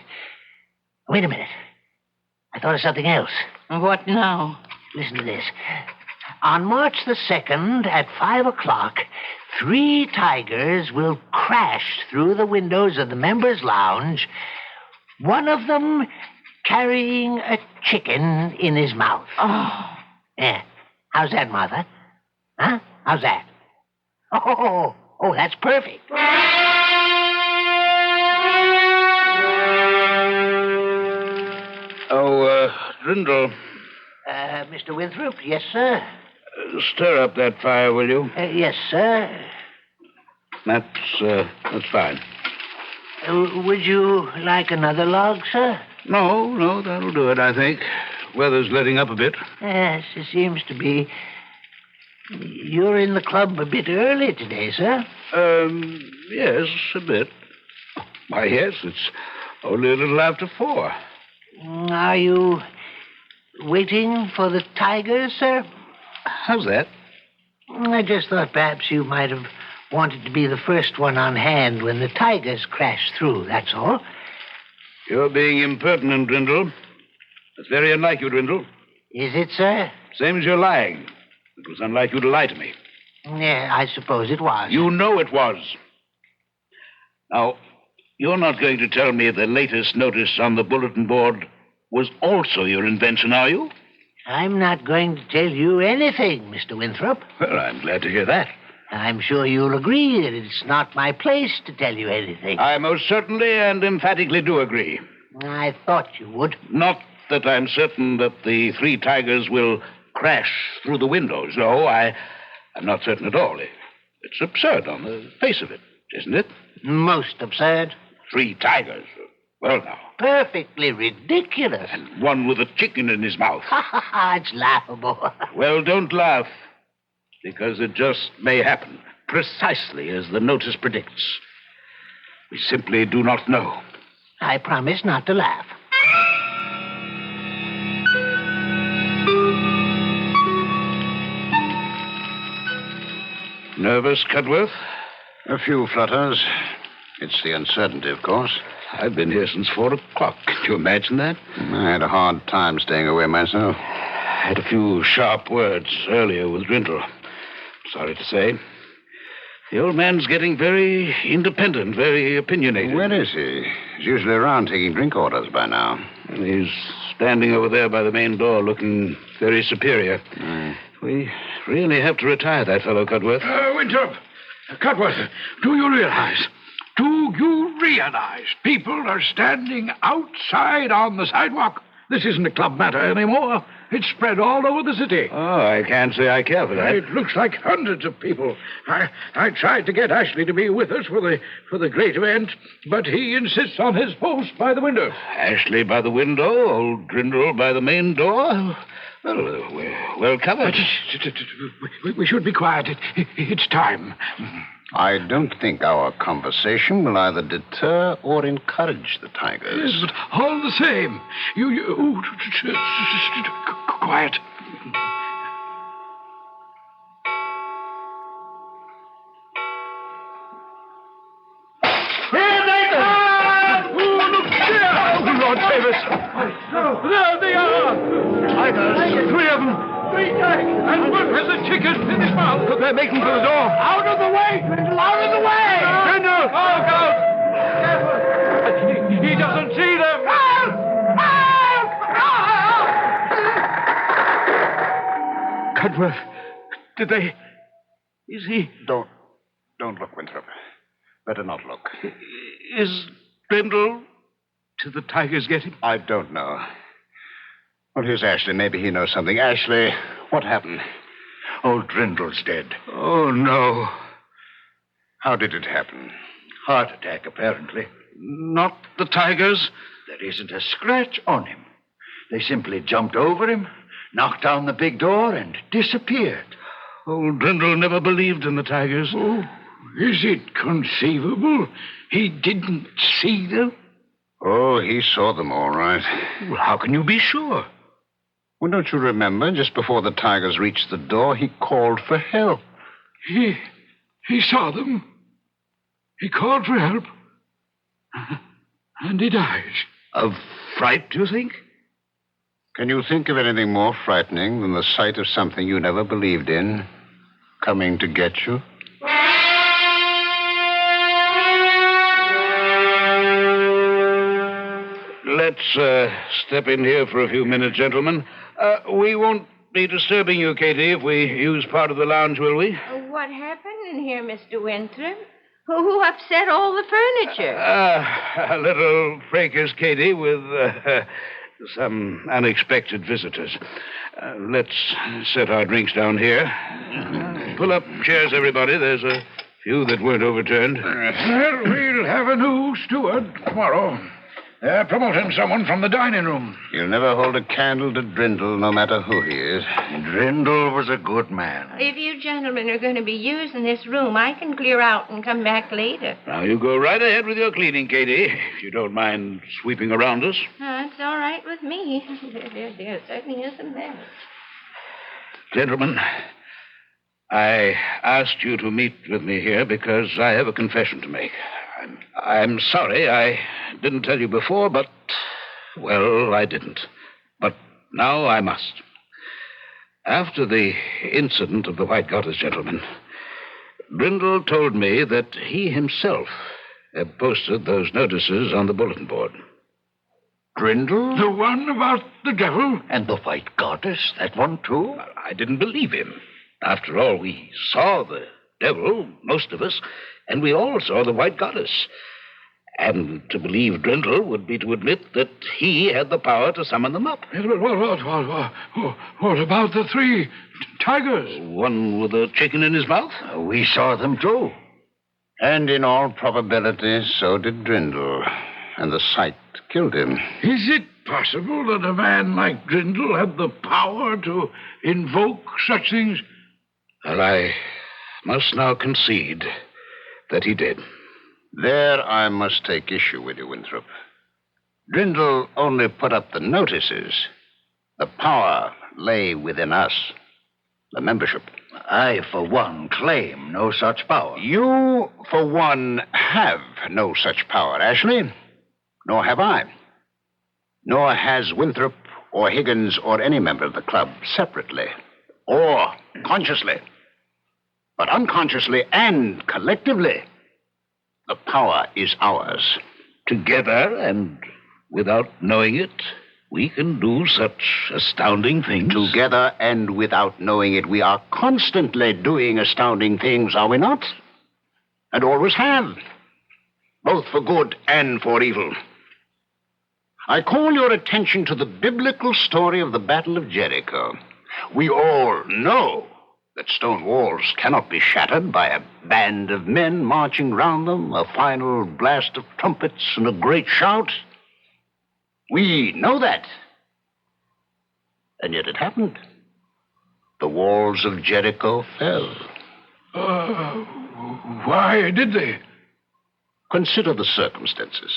Wait a minute. I thought of something else. What now? Listen to this. On March the 2nd at 5 o'clock, 3 tigers will crash through the windows of the members' lounge, one of them carrying a chicken in his mouth. Oh. Yeah. How's that, Martha? Huh? How's that? Oh, that's perfect. Drindle. Mr. Winthrop? Yes, sir. Stir up that fire, will you? Yes, sir. That's fine. Would you like another log, sir? No, that'll do it, I think. Weather's letting up a bit. Yes, it seems to be. You're in the club a bit early today, sir. Yes, a bit. Why, yes, it's only a little after 4. Are you waiting for the tigers, sir? How's that? I just thought perhaps you might have wanted to be the first one on hand when the tigers crashed through, that's all. You're being impertinent, Drindle. That's very unlike you, Drindle. Is it, sir? Same as you're lying. It was unlike you to lie to me. Yeah, I suppose it was. You know it was. Now, you're not going to tell me the latest notice on the bulletin board was also your invention, are you? I'm not going to tell you anything, Mr. Winthrop. Well, I'm glad to hear that. I'm sure you'll agree that it's not my place to tell you anything. I most certainly and emphatically do agree. I thought you would. Not that I'm certain that the 3 tigers will crash through the windows. No, I'm not certain at all. It's absurd on the face of it, isn't it? Most absurd. 3 tigers. Well, now. Perfectly ridiculous. And one with a chicken in his mouth. It's laughable. Well, don't laugh, because it just may happen, precisely as the notice predicts. We simply do not know. I promise not to laugh. Nervous, Cudworth? A few flutters. It's the uncertainty, of course. I've been here since 4 o'clock. Can you imagine that? I had a hard time staying away myself. I had a few sharp words earlier with Drindle. Sorry to say. The old man's getting very independent, very opinionated. Where is he? He's usually around taking drink orders by now. And he's standing over there by the main door looking very superior. We really have to retire that fellow, Cudworth. Winthrop! Cudworth, do you realize people are standing outside on the sidewalk? This isn't a club matter anymore. It's spread all over the city. Oh, I can't say I care for that. It looks like hundreds of people. I tried to get Ashley to be with us for the great event, but he insists on his post by the window. Ashley by the window, old Drindle by the main door. Well, we're well covered. We should be quiet. It's time. I don't think our conversation will either deter or encourage the tigers. Yes, but all the same, you quiet. Here they come! Look there! Lord save us! There they are! Tigers, 3 of them. 3 tigers! And one has a chicken in his mouth. They're making for the door. Out of the way! Out of the way! Brindle! Oh, God! He doesn't see them. Help! Help! Cudworth, did they... Is he... Don't look, Winthrop. Better not look. Is Brindle... Did the tigers get him? I don't know. Well, here's Ashley. Maybe he knows something. Ashley, what happened? Old Drindle's dead. Oh, no. How did it happen? Heart attack, apparently. Not the tigers? There isn't a scratch on him. They simply jumped over him, knocked down the big door, and disappeared. Old Drindle never believed in the tigers. Oh, is it conceivable he didn't see them? Oh, he saw them all right. Well, how can you be sure? Well, don't you remember, just before the tigers reached the door, he called for help. He saw them. He called for help. And he dies. Of fright, do you think? Can you think of anything more frightening than the sight of something you never believed in coming to get you? Let's step in here for a few minutes, gentlemen. We won't be disturbing you, Katie, if we use part of the lounge, will we? What happened in here, Mr. Winthrop? Who upset all the furniture? A little fracas, Katie, with some unexpected visitors. Let's set our drinks down here. Pull up chairs, everybody. There's a few that weren't overturned. Well, we'll have a new steward tomorrow. They're promoting someone from the dining room. You'll never hold a candle to Drindle, no matter who he is. Drindle was a good man. If you gentlemen are going to be using this room, I can clear out and come back later. Now, you go right ahead with your cleaning, Katie, if you don't mind sweeping around us. It's all right with me. There certainly isn't that. Gentlemen, I asked you to meet with me here because I have a confession to make. I'm sorry I didn't tell you before, but, well, I didn't. But now I must. After the incident of the White Goddess, gentlemen, Brindle told me that he himself had posted those notices on the bulletin board. Brindle? The one about the devil? And the White Goddess, that one too? I didn't believe him. After all, we saw the devil, most of us, and we all saw the White Goddess. And to believe Grindle would be to admit that he had the power to summon them up. What about the three tigers? One with a chicken in his mouth? We saw them too. And in all probability, so did Grindle. And the sight killed him. Is it possible that a man like Grindle had the power to invoke such things? Well, I must now concede that he did. There I must take issue with you, Winthrop. Grindle only put up the notices. The power lay within us, the membership. I, for one, claim no such power. You, for one, have no such power, Ashley. Nor have I. Nor has Winthrop or Higgins or any member of the club separately or consciously. But unconsciously and collectively, the power is ours. Together and without knowing it, we can do such astounding things. Together and without knowing it, we are constantly doing astounding things, are we not? And always have, both for good and for evil. I call your attention to the biblical story of the Battle of Jericho. We all know that stone walls cannot be shattered by a band of men marching round them, a final blast of trumpets, and a great shout. We know that. And yet it happened. The walls of Jericho fell. Why did they? Consider the circumstances.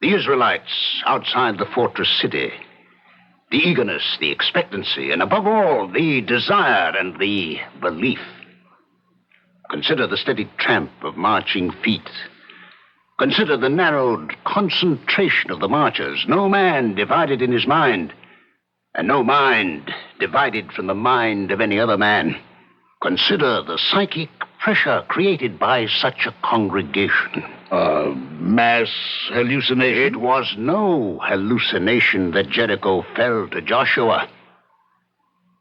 The Israelites outside the fortress city, the eagerness, the expectancy, and above all, the desire and the belief. Consider the steady tramp of marching feet. Consider the narrowed concentration of the marchers, no man divided in his mind, and no mind divided from the mind of any other man. Consider the psychic pressure created by such a congregation. Mass hallucination? It was no hallucination that Jericho fell to Joshua.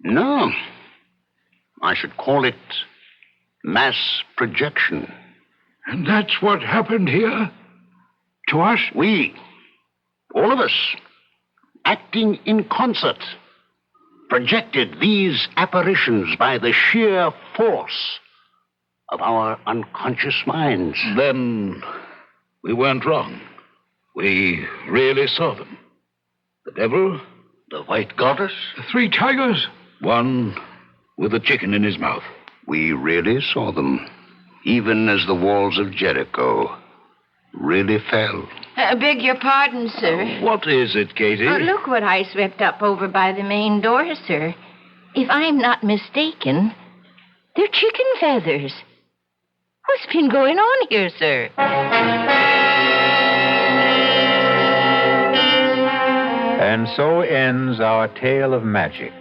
No. I should call it mass projection. And that's what happened here? To us? We, all of us, acting in concert, projected these apparitions by the sheer force of our unconscious minds. Then we weren't wrong. We really saw them. The devil, the white goddess, the three tigers, one with a chicken in his mouth. We really saw them, even as the walls of Jericho really fell. Beg your pardon, sir. What is it, Katie? Oh, look what I swept up over by the main door, sir. If I'm not mistaken, they're chicken feathers. What's been going on here, sir? And so ends our tale of magic.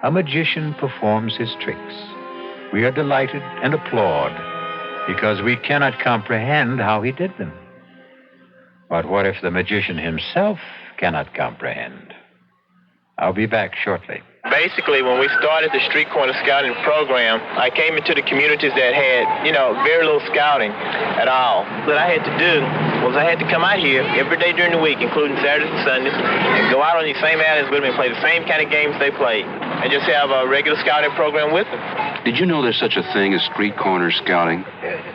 A magician performs his tricks. We are delighted and applaud because we cannot comprehend how he did them. But what if the magician himself cannot comprehend? I'll be back shortly. Basically, when we started the Street Corner Scouting program, I came into the communities that had, very little scouting at all. What I had to do was I had to come out here every day during the week, including Saturdays and Sundays, and go out on these same alleys with them and play the same kind of games they played, and just have a regular scouting program with them. Did you know there's such a thing as street corner scouting?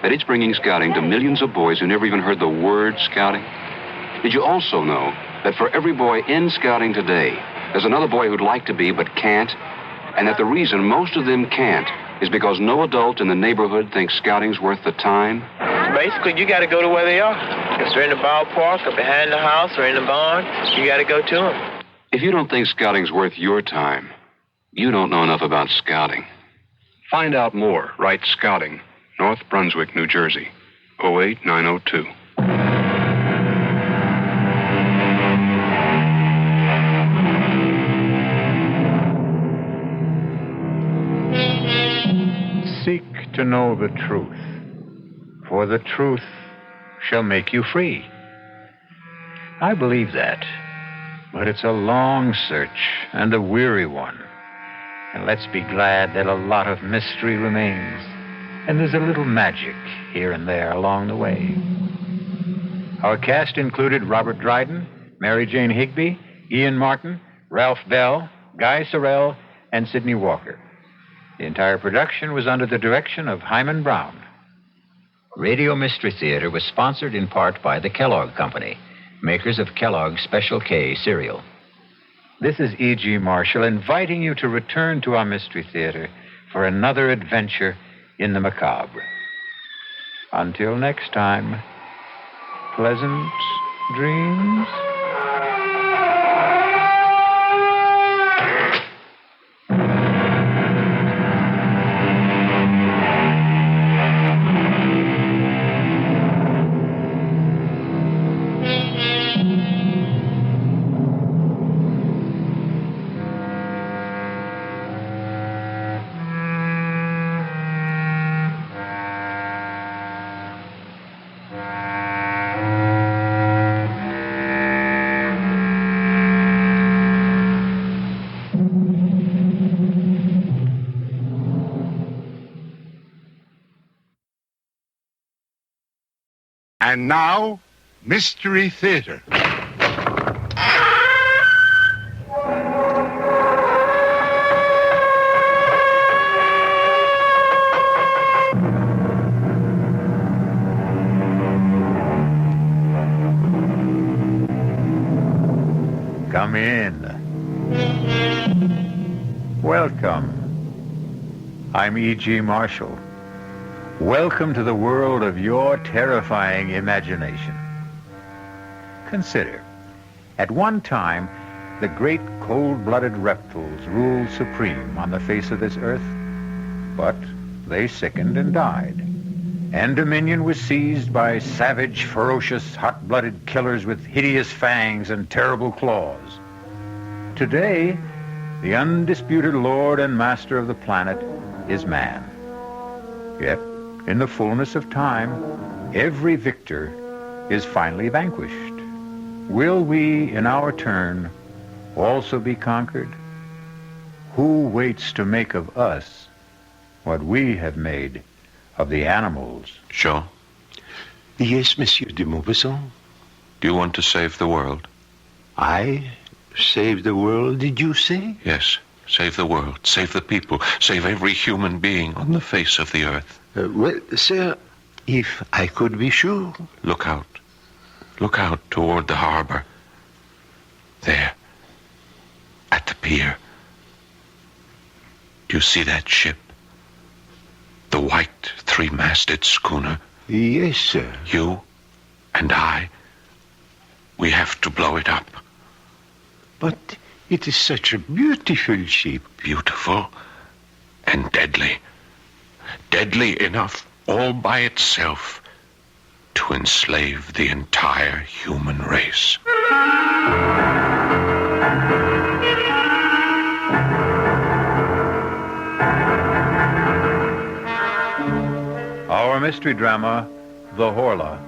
That it's bringing scouting to millions of boys who never even heard the word scouting? Did you also know that for every boy in scouting today, there's another boy who'd like to be but can't, and that the reason most of them can't is because no adult in the neighborhood thinks scouting's worth the time? Basically, you got to go to where they are. If they're in the ballpark or behind the house or in the barn, you got to go to them. If you don't think scouting's worth your time, you don't know enough about scouting. Find out more. Write Scouting, North Brunswick, New Jersey, 08902. Seek to know the truth, for the truth shall make you free. I believe that, but it's a long search and a weary one. And let's be glad that a lot of mystery remains, and there's a little magic here and there along the way. Our cast included Robert Dryden, Mary Jane Higby, Ian Martin, Ralph Bell, Guy Sorrell, and Sidney Walker. The entire production was under the direction of Hyman Brown. Radio Mystery Theater was sponsored in part by the Kellogg Company, makers of Kellogg's Special K cereal. This is E.G. Marshall inviting you to return to our Mystery Theater for another adventure in the macabre. Until next time, pleasant dreams. And now, Mystery Theater. Come in. Welcome. I'm E.G. Marshall. Welcome to the world of your terrifying imagination. Consider, at one time, the great cold-blooded reptiles ruled supreme on the face of this earth, but they sickened and died, and dominion was seized by savage, ferocious, hot-blooded killers with hideous fangs and terrible claws. Today, the undisputed lord and master of the planet is man. Yet, in the fullness of time, every victor is finally vanquished. Will we, in our turn, also be conquered? Who waits to make of us what we have made of the animals? Jean? Yes, Monsieur de Maupassant. Do you want to save the world? I save the world, did you say? Yes. Save the world. Save the people. Save every human being on the face of the earth. Well, sir, if I could be sure. Look out. Look out toward the harbor. There. At the pier. Do you see that ship? The white three-masted schooner? Yes, sir. You and I, we have to blow it up. But it is such a beautiful ship. Beautiful and deadly. Deadly enough all by itself to enslave the entire human race. Our mystery drama, The Horla,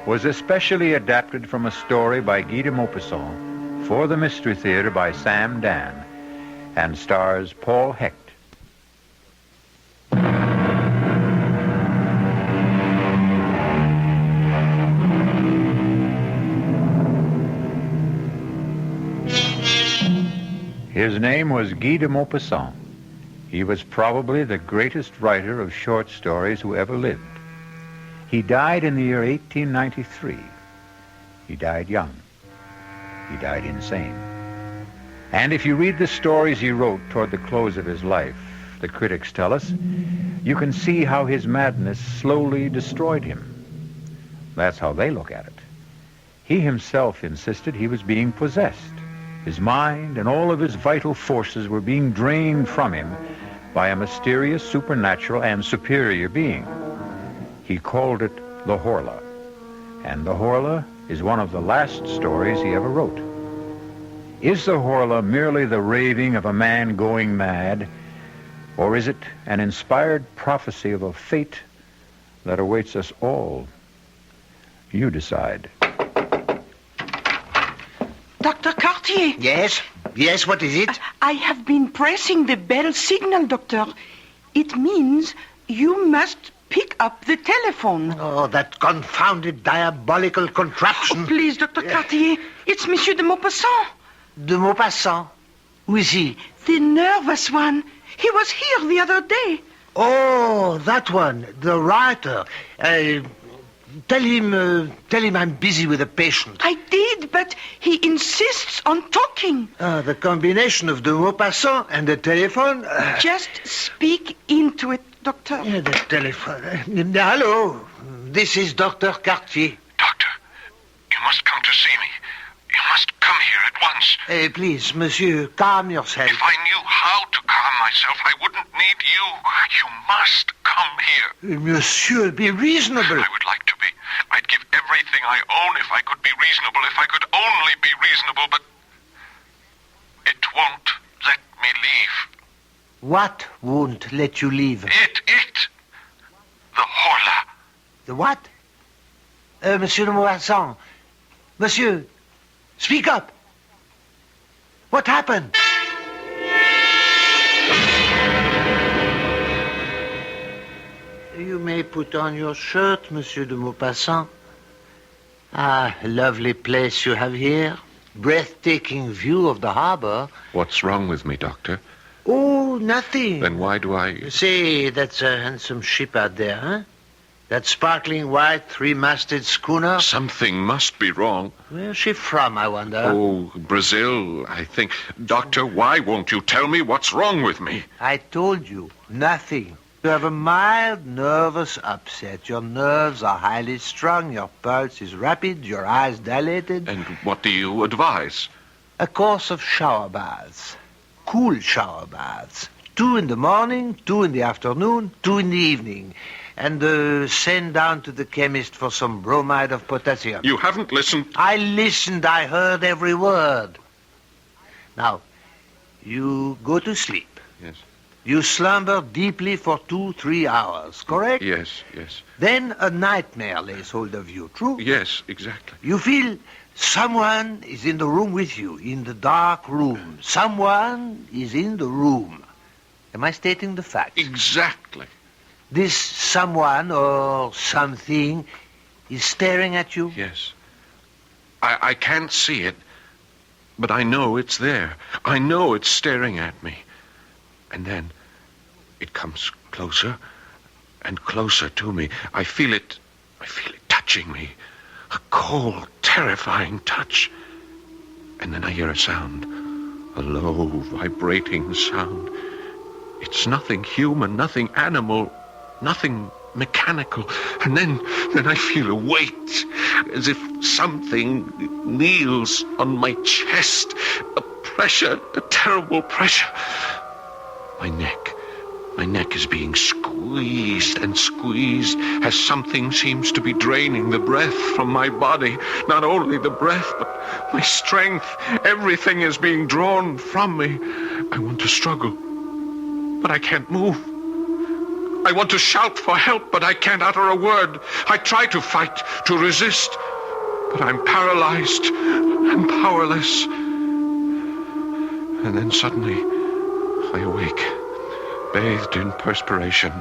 was especially adapted from a story by Guy de Maupassant for the Mystery Theater by Sam Dan and stars Paul Hecht. His name was Guy de Maupassant. He was probably the greatest writer of short stories who ever lived. He died in the year 1893. He died young. He died insane. And if you read the stories he wrote toward the close of his life, the critics tell us, you can see how his madness slowly destroyed him. That's how they look at it. He himself insisted he was being possessed. His mind and all of his vital forces were being drained from him by a mysterious, supernatural, and superior being. He called it the Horla. And the Horla is one of the last stories he ever wrote. Is the Horla merely the raving of a man going mad, or is it an inspired prophecy of a fate that awaits us all? You decide. Dr. Cartier. Yes? Yes, what is it? I have been pressing the bell signal, Doctor. It means you must pick up the telephone. Oh, that confounded diabolical contraption. Oh, please, Dr. Cartier. It's Monsieur de Maupassant. De Maupassant? Who is he? The nervous one. He was here the other day. Oh, that one, the writer. Tell him I'm busy with a patient. I did, but he insists on talking. The combination of de Maupassant and the telephone. Just speak into it, Doctor. Yeah, the telephone. Hello, this is Dr. Cartier. Doctor, you must come to see me. You must come here at once. Please, monsieur, calm yourself. If I knew how to calm myself, I wouldn't need you. You must come here. Monsieur, be reasonable. I would like to be. I'd give everything I own if I could be reasonable, if I could only be reasonable, but it won't let me leave. What won't let you leave? It. The Horla. The what? Monsieur de Maupassant. Monsieur, speak up. What happened? You may put on your shirt, Monsieur de Maupassant. Ah, lovely place you have here. Breathtaking view of the harbor. What's wrong with me, Doctor? Oh, nothing. Then why do I... Say, that's a handsome ship out there, huh? That sparkling white three-masted schooner. Something must be wrong. Where's she from, I wonder? Oh, Brazil, I think. Doctor, why won't you tell me what's wrong with me? I told you, nothing. You have a mild nervous upset. Your nerves are highly strung, your pulse is rapid, your eyes dilated. And what do you advise? A course of shower baths. Cool shower baths. 2 in the morning, 2 in the afternoon, 2 in the evening. And send down to the chemist for some bromide of potassium. You haven't listened? I listened. I heard every word. Now, you go to sleep. Yes. You slumber deeply for 2-3 hours, correct? Yes. Then a nightmare lays hold of you, true? Yes, exactly. You feel someone is in the room with you, in the dark room. Someone is in the room. Am I stating the facts? Exactly. This someone or something is staring at you? Yes. I can't see it, but I know it's there. I know it's staring at me. And then it comes closer and closer to me. I feel it touching me. A cold, terrifying touch. And then I hear a sound. A low, vibrating sound. It's nothing human, nothing animal, nothing mechanical. And then I feel a weight, as if something kneels on my chest. A pressure, a terrible pressure. My neck is being squeezed and squeezed as something seems to be draining the breath from my body. Not only the breath, but my strength. Everything is being drawn from me. I want to struggle, but I can't move. I want to shout for help, but I can't utter a word. I try to fight, to resist, but I'm paralyzed and powerless. And then suddenly, I awake, bathed in perspiration,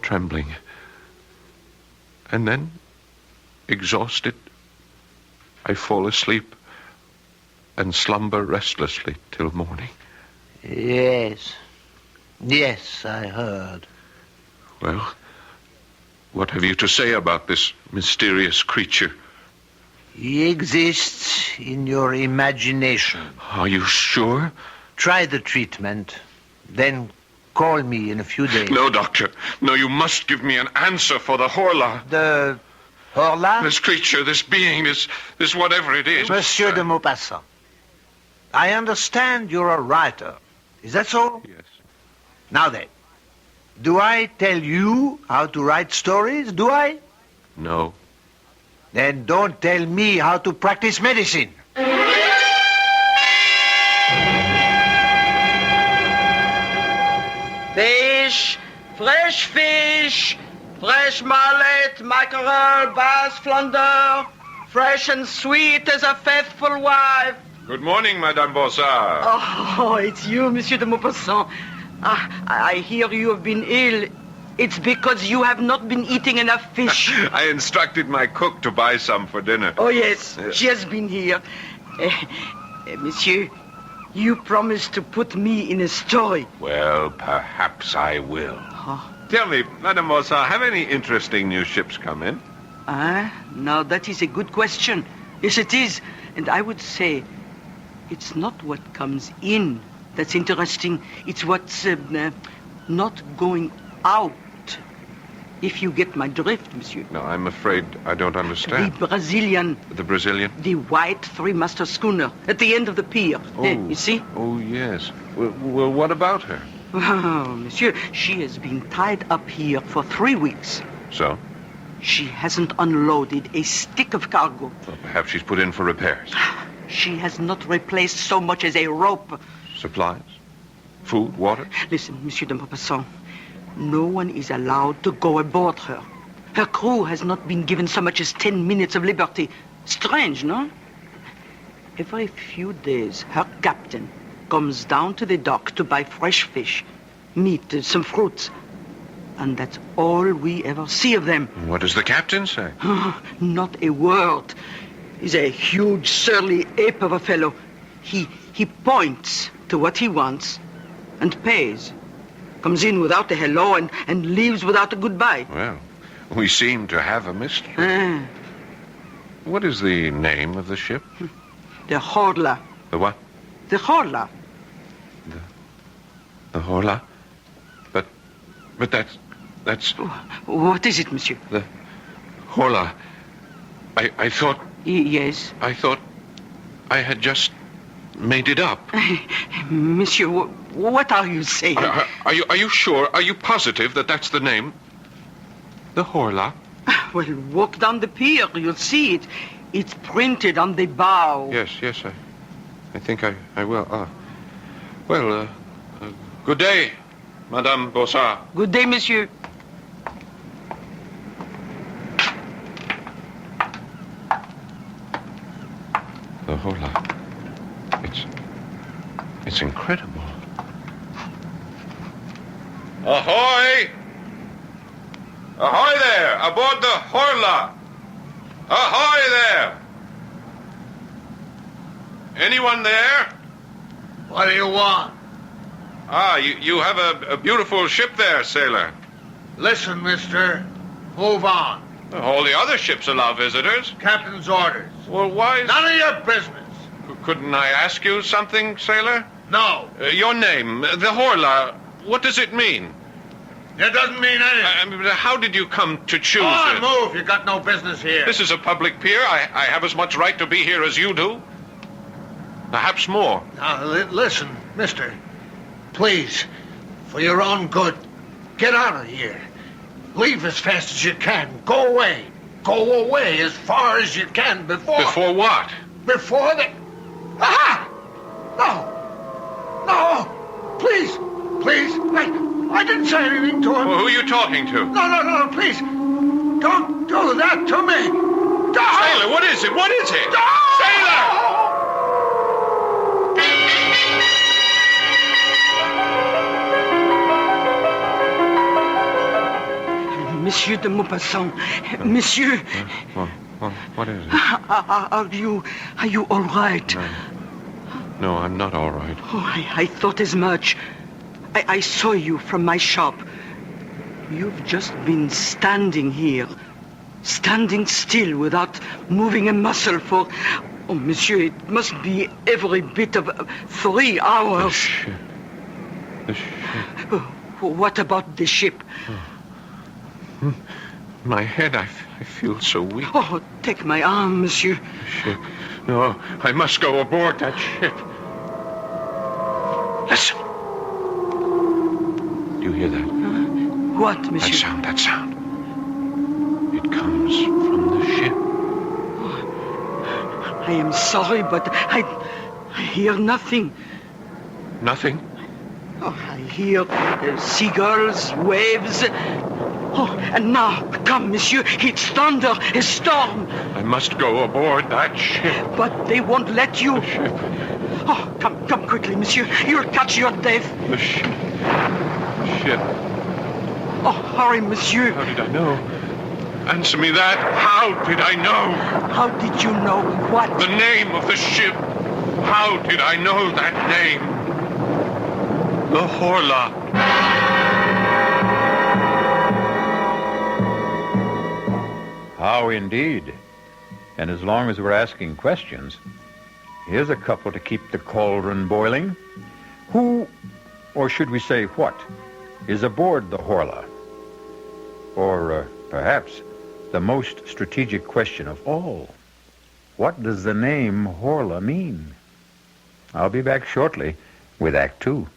trembling. And then, exhausted, I fall asleep and slumber restlessly till morning. Yes, I heard. Well, what have you to say about this mysterious creature? He exists in your imagination. Are you sure? Try the treatment, then call me in a few days. No, Doctor. No, you must give me an answer for the Horla. The Horla? This creature, this being, this whatever it is. Monsieur de Maupassant, I understand you're a writer. Is that so? Yes. Now then, do I tell you how to write stories? Do I? No. Then don't tell me how to practice medicine. Fish, fresh mullet, mackerel, bass, flounder, fresh and sweet as a faithful wife. Good morning, Madame Oh, it's you, Monsieur de Maupassant. I hear you have been ill. It's because you have not been eating enough fish. I instructed my cook to buy some for dinner. Oh, yes. She has been here. Monsieur, you promised to put me in a story. Well, perhaps I will. Tell me, Madame Bossard, have any interesting new ships come in? Now that is a good question. Yes, it is. And I would say it's not what comes in that's interesting. It's what's not going out. If you get my drift, monsieur. No, I'm afraid I don't understand. The Brazilian. The Brazilian? The white three-master schooner at the end of the pier. You see? Oh, yes. Well, what about her? Oh, monsieur, she has been tied up here for 3 weeks. So? She hasn't unloaded a stick of cargo. Well, perhaps she's put in for repairs. She has not replaced so much as a rope. Supplies? Food? Water? Listen, Monsieur de Maupassant. No one is allowed to go aboard her. Her crew has not been given so much as 10 minutes of liberty. Strange, no? Every few days, her captain comes down to the dock to buy fresh fish, meat, some fruits. And that's all we ever see of them. What does the captain say? Not a word. He's a huge, surly ape of a fellow. He points to what he wants and pays. Comes in without a hello and leaves without a goodbye. Well, we seem to have a mystery. What is the name of the ship? The Horla. The what? The Horla. The Horla? But that's... What is it, monsieur? The Horla. I thought... Yes? I thought I had just made it up. Monsieur, what are you saying? Are you sure? Are you positive that that's the name? The Horla? Well, walk down the pier. You'll see it. It's printed on the bow. Yes, I think I will. Good day, Madame Bossard. Good day, monsieur. The Horla. It's incredible. Ahoy! Ahoy there! Aboard the Horla! Ahoy there! Anyone there? What do you want? You have a beautiful ship there, sailor. Listen, mister. Move on. All the other ships allow visitors. Captain's orders. Well, why... None of your business. Couldn't I ask you something, sailor? No. Your name, the Horla, what does it mean? It doesn't mean anything. How did you come to choose Go on, it? move. You got no business here. This is a public pier. I have as much right to be here as you do. Perhaps more. Now, listen, mister. Please, for your own good, get out of here. Leave as fast as you can. Go away. Go away as far as you can before... Before what? Before the... Aha! No! Please! I didn't say anything to him. Well, who are you talking to? No, please. Don't do that to me. Don't! Sailor, what is it? What is it? Don't! Sailor! Monsieur de Maupassant. Monsieur. What is it? Are you all right? No, I'm not all right. Oh, I thought as much. I saw you from my shop. You've just been standing here. Standing still without moving a muscle for... Oh, monsieur, it must be every bit of 3 hours. The ship. What about the ship? My head, I feel so weak. Oh, take my arm, monsieur. The ship. No, I must go aboard that ship. Listen. Do you hear that? What, monsieur? That sound. It comes from the ship. I am sorry, but I hear nothing. Nothing? Oh, I hear seagulls, waves. Oh, and now, come, monsieur, it's thunder, a storm. I must go aboard that ship. But they won't let you. The ship. Oh, come quickly, monsieur. You'll catch your death. The ship. Oh, hurry, monsieur. How did I know? Answer me that. How did I know? How did you know what? The name of the ship. How did I know that name? The Horla. How indeed. And as long as we're asking questions, here's a couple to keep the cauldron boiling. Who, or should we say what, is aboard the Horla? Or perhaps the most strategic question of all, what does the name Horla mean? I'll be back shortly with Act Two.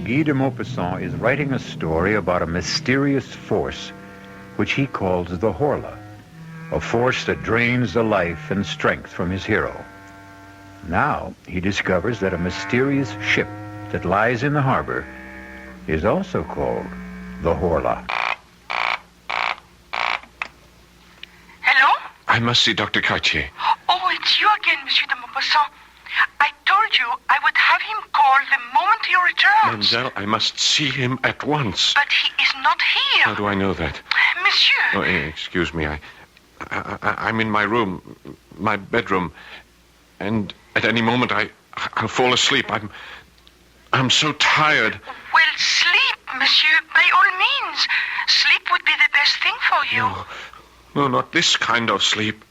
Guy de Maupassant is writing a story about a mysterious force which he calls the Horla, a force that drains the life and strength from his hero. Now he discovers that a mysterious ship that lies in the harbor is also called the Horla. Hello? I must see Dr. Cartier. Oh, it's you again, Monsieur de Maupassant. I told you I would have him call the moment he returns. Mademoiselle, I must see him at once. But he is not here. How do I know that? Monsieur. Oh, excuse me. I'm in my room, my bedroom, and at any moment I'll fall asleep. I'm so tired. Well, sleep, monsieur, by all means. Sleep would be the best thing for you. No, not this kind of sleep.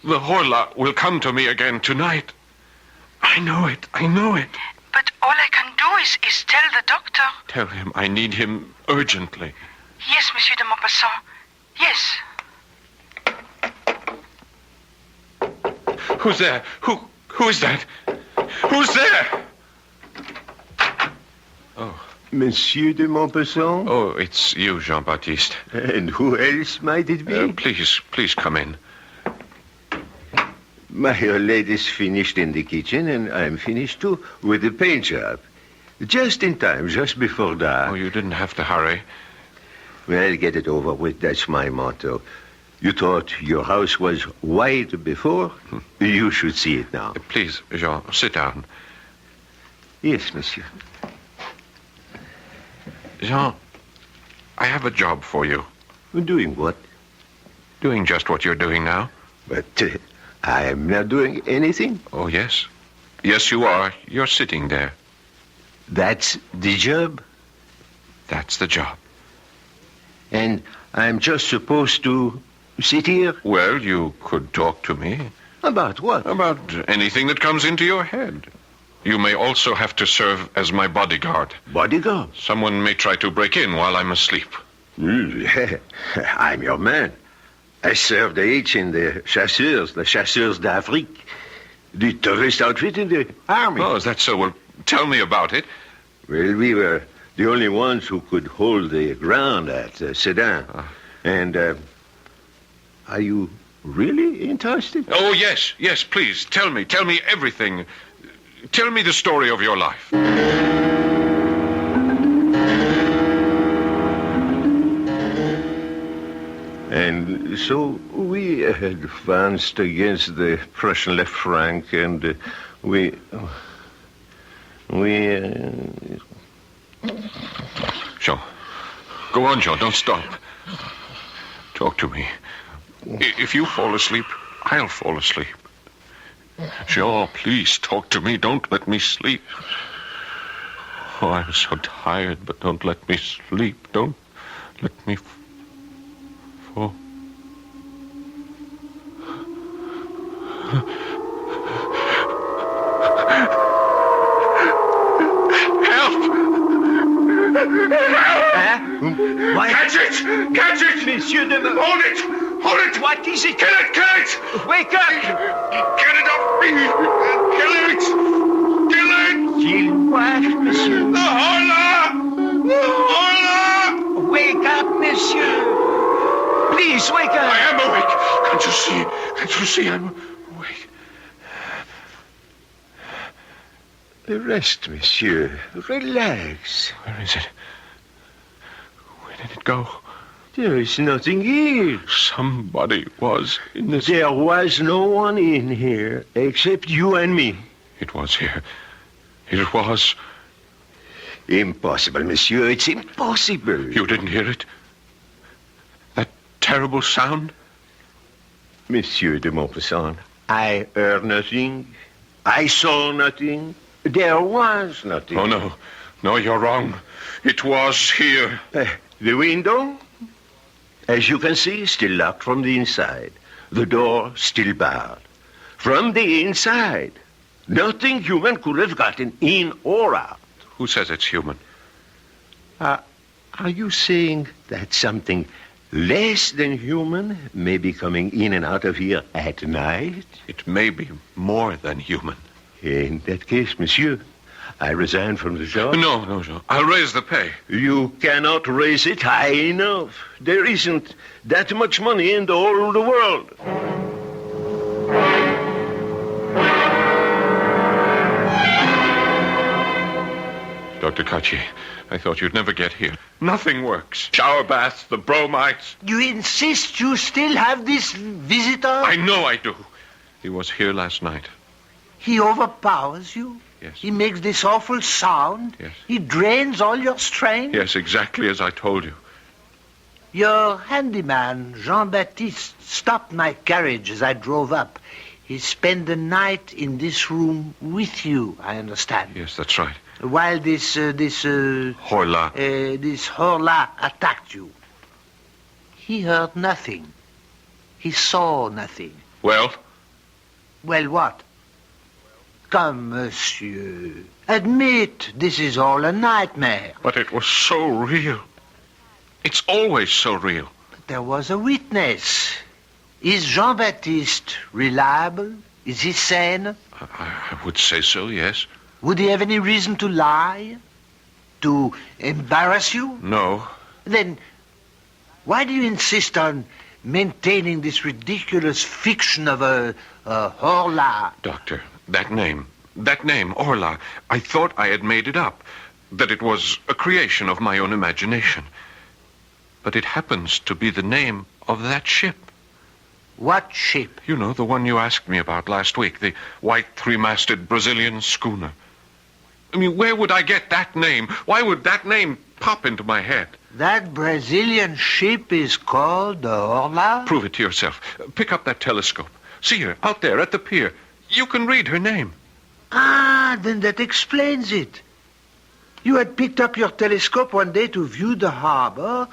The Horla will come to me again tonight. I know it. But all I can do is tell the doctor. Tell him I need him urgently. Yes, Monsieur de Maupassant. Yes. Who's there? Who is that? Who's there? Oh. Monsieur de Maupassant? Oh, it's you, Jean-Baptiste. And who else might it be? Please come in. My lady's finished in the kitchen, and I'm finished, too, with the paint job. Just in time, just before dark. Oh, you didn't have to hurry. Well, get it over with. That's my motto. You thought your house was white before? You should see it now. Please, Jean, sit down. Yes, monsieur. Jean, I have a job for you. Doing what? Doing just what you're doing now. But I'm not doing anything. Oh, yes. Yes, you are. You're sitting there. That's the job? That's the job. And I'm just supposed to sit here? Well, you could talk to me. About what? About anything that comes into your head. You may also have to serve as my bodyguard. Bodyguard? Someone may try to break in while I'm asleep. I'm your man. I served H in the Chasseurs d'Afrique, the tourist outfit in the army. Oh, is that so? Well, tell me about it. Well, we were the only ones who could hold the ground at Sedan. And are you really interested? Oh, yes, please. Tell me everything. Tell me the story of your life. And so we advanced against the Prussian left flank, and we... Jean. Go on, Jean. Don't stop. Talk to me. If you fall asleep, I'll fall asleep. Jean, please talk to me. Don't let me sleep. Oh, I'm so tired, but don't let me sleep. Don't let me fall. What? Catch it! Catch it! Monsieur de... Hold it! Hold it! What is it? Kill it! Kill it! Wake up! Get it off me! Kill it! Kill it! Kill what, monsieur? The Horla! The Horla! Wake up, monsieur! Please, wake up! I am awake! Can't you see? Can't you see I'm awake? Rest, monsieur. Relax. Where is it? Where did it go? There is nothing here. Somebody was in this... There was no one in here except you and me. It was here. It was... Impossible, monsieur. It's impossible. You didn't hear it? That terrible sound? Monsieur de Maupassant, I heard nothing. I saw nothing. There was nothing. Oh, no. No, you're wrong. It was here. The window? As you can see, still locked from the inside. The door still barred. From the inside. Nothing human could have gotten in or out. Who says it's human? Are you saying that something less than human may be coming in and out of here at night? It may be more than human. In that case, monsieur, I resign from the job. No, Jean. I'll raise the pay. You cannot raise it high enough. There isn't that much money in the whole of the world. Dr. Kachi, I thought you'd never get here. Nothing works. Shower baths, the bromides. You insist you still have this visitor? I know I do. He was here last night. He overpowers you? Yes. He makes this awful sound? Yes. He drains all your strength? Yes, exactly as I told you. Your handyman, Jean-Baptiste, stopped my carriage as I drove up. He spent the night in this room with you, I understand. Yes, that's right. While this Horla. This Horla attacked you. He heard nothing. He saw nothing. Well? Well, what? Come, monsieur. Admit this is all a nightmare. But it was so real. It's always so real. But there was a witness. Is Jean-Baptiste reliable? Is he sane? I would say so, yes. Would he have any reason to lie? To embarrass you? No. Then why do you insist on maintaining this ridiculous fiction of a Horla? Doctor, that name, Horla, I thought I had made it up, that it was a creation of my own imagination. But it happens to be the name of that ship. What ship? You know, the one you asked me about last week, the white three-masted Brazilian schooner. I mean, where would I get that name? Why would that name pop into my head? That Brazilian ship is called the Horla? Prove it to yourself. Pick up that telescope. See her, out there at the pier. You can read her name. Ah, then that explains it. You had picked up your telescope one day to view the harbor.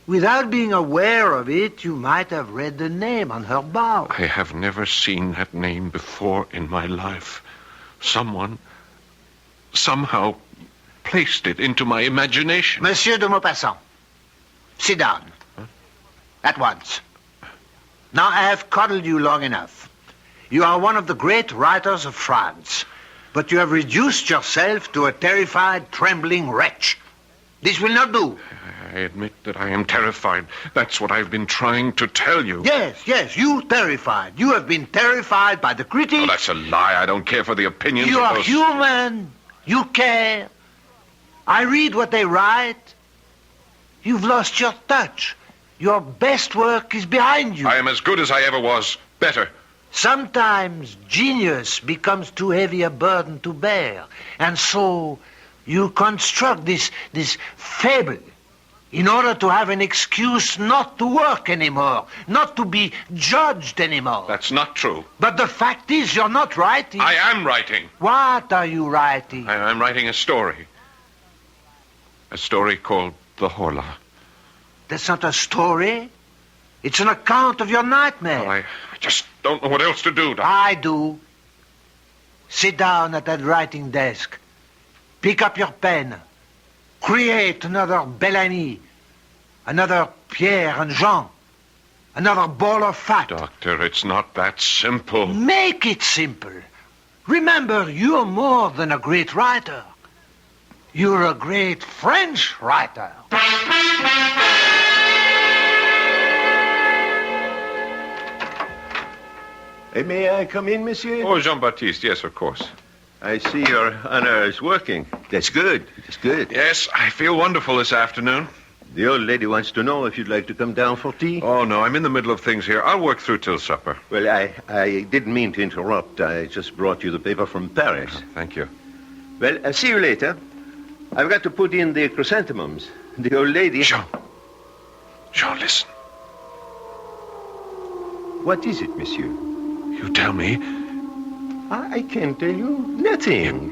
Without being aware of it, you might have read the name on her bow. I have never seen that name before in my life. Someone, somehow, placed it into my imagination. Monsieur de Maupassant, sit down. Huh? At once. Now I have coddled you long enough. You are one of the great writers of France, but you have reduced yourself to a terrified, trembling wretch. This will not do. I admit that I am terrified. That's what I've been trying to tell you. Yes, you terrified. You have been terrified by the critics. Oh, that's a lie. I don't care for the opinions You of are those... human. You care. I read what they write. You've lost your touch. Your best work is behind you. I am as good as I ever was. Better. Sometimes genius becomes too heavy a burden to bear. And so you construct this fable in order to have an excuse not to work anymore, not to be judged anymore. That's not true. But the fact is, you're not writing. I am writing. What are you writing? I'm writing a story. A story called The Horla. That's not a story. It's an account of your nightmare. Well, I just don't know what else to do. I do. Sit down at that writing desk. Pick up your pen. Create another Bellamy, another Pierre and Jean, another ball of fat. Doctor, it's not that simple. Make it simple. Remember, you're more than a great writer. You're a great French writer. May I come in, monsieur? Oh, Jean-Baptiste, yes, of course. I see your honor is working. That's good. That's good. Yes, I feel wonderful this afternoon. The old lady wants to know if you'd like to come down for tea. Oh, no, I'm in the middle of things here. I'll work through till supper. Well, I didn't mean to interrupt. I just brought you the paper from Paris. Oh, thank you. Well, I'll see you later. I've got to put in the chrysanthemums. The old lady... Jean, listen. What is it, monsieur? You tell me. I can't tell you nothing.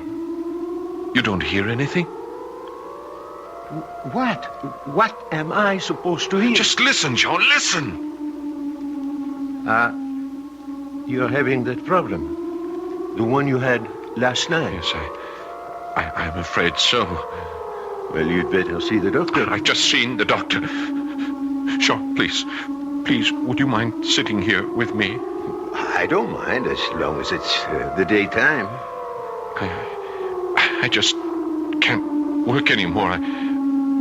You don't hear anything? What? What am I supposed to hear? Just listen, Jean, listen. You're having that problem. The one you had last night. Yes, I'm afraid so. Well, you'd better see the doctor. I've just seen the doctor. Jean, please, would you mind sitting here with me? I don't mind, as long as it's the daytime. I just can't work anymore.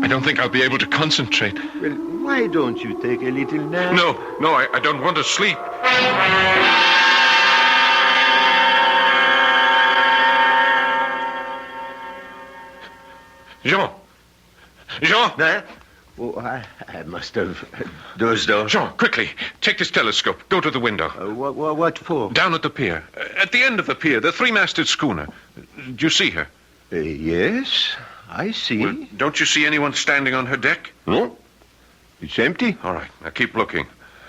I don't think I'll be able to concentrate. Well, why don't you take a little nap? No, I don't want to sleep. Jean! Huh? Oh, I must have dozed off. Jean, quickly, take this telescope. Go to the window. What for? Down at the pier. At the end of the pier, the three-masted schooner. Do you see her? Yes, I see. Well, don't you see anyone standing on her deck? No. It's empty. All right, now keep looking.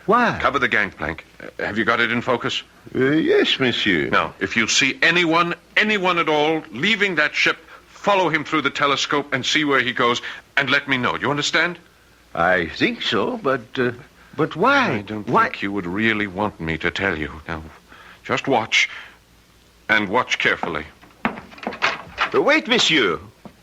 Why? Cover the gangplank. Have you got it in focus? Yes, monsieur. Now, if you see anyone at all, leaving that ship, follow him through the telescope and see where he goes, and let me know. You understand? I think so, but why? I don't think you would really want me to tell you. Now, just watch, and watch carefully. Wait, monsieur.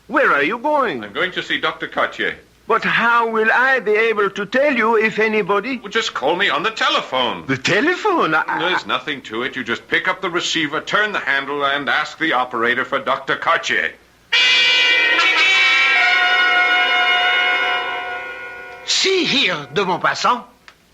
Where are you going? I'm going to see Dr. Cartier. But how will I be able to tell you if anybody... Well, just call me on the telephone. The telephone? There's nothing to it. You just pick up the receiver, turn the handle, and ask the operator for Dr. Cartier. See here, de Maupassant.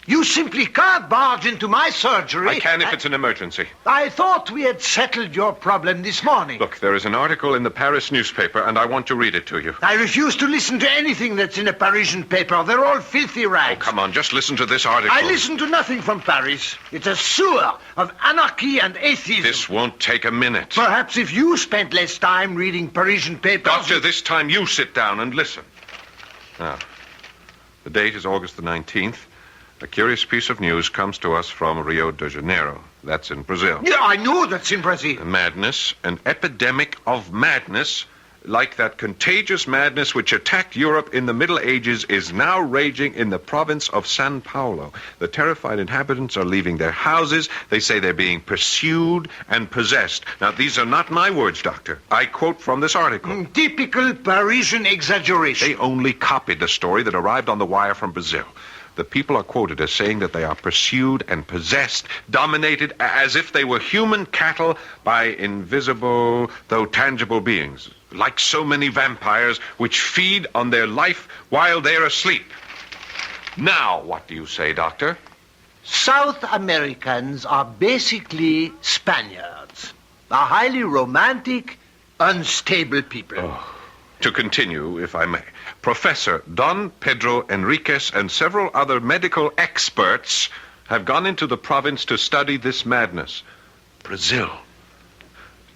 You simply can't barge into my surgery. I can if it's an emergency. I thought we had settled your problem this morning. Look, there is an article in the Paris newspaper, and I want to read it to you. I refuse to listen to anything that's in a Parisian paper. They're all filthy rags. Oh, come on, just listen to this article. I listen to nothing from Paris. It's a sewer of anarchy and atheism. This won't take a minute. Perhaps if you spent less time reading Parisian papers... Doctor, this time you sit down and listen. Now, the date is August the 19th. A curious piece of news comes to us from Rio de Janeiro. That's in Brazil. Yeah, I know that's in Brazil. Madness, an epidemic of madness, like that contagious madness which attacked Europe in the Middle Ages, is now raging in the province of São Paulo. The terrified inhabitants are leaving their houses. They say they're being pursued and possessed. Now, these are not my words, Doctor. I quote from this article. Typical Parisian exaggeration. They only copied the story that arrived on the wire from Brazil. The people are quoted as saying that they are pursued and possessed, dominated as if they were human cattle by invisible, though tangible beings, like so many vampires which feed on their life while they're asleep. Now, what do you say, Doctor? South Americans are basically Spaniards. Are highly romantic, unstable people. Oh. To continue, if I may, Professor Don Pedro Enriquez and several other medical experts have gone into the province to study this madness. Brazil.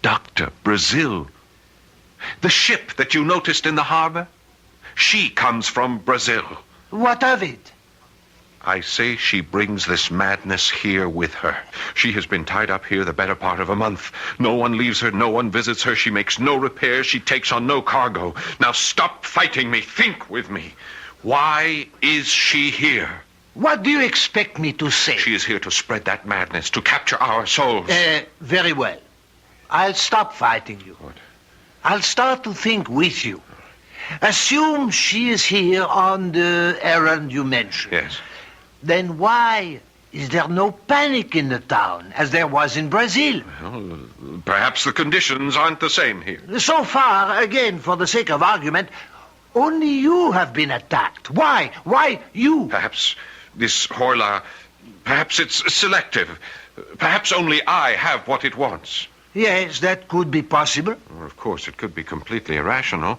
Doctor, Brazil. The ship that you noticed in the harbor, she comes from Brazil. What of it? I say she brings this madness here with her. She has been tied up here the better part of a month. No one leaves her, no one visits her. She makes no repairs, she takes on no cargo. Now stop fighting me. Think with me. Why is she here? What do you expect me to say? She is here to spread that madness, to capture our souls. Very well. I'll stop fighting you. What? I'll start to think with you. Assume she is here on the errand you mentioned. Yes. Then why is there no panic in the town, as there was in Brazil? Well, perhaps the conditions aren't the same here. So far, again, for the sake of argument, only you have been attacked. Why? Why you? Perhaps this Horla, perhaps it's selective. Perhaps only I have what it wants. Yes, that could be possible. Well, of course, it could be completely irrational.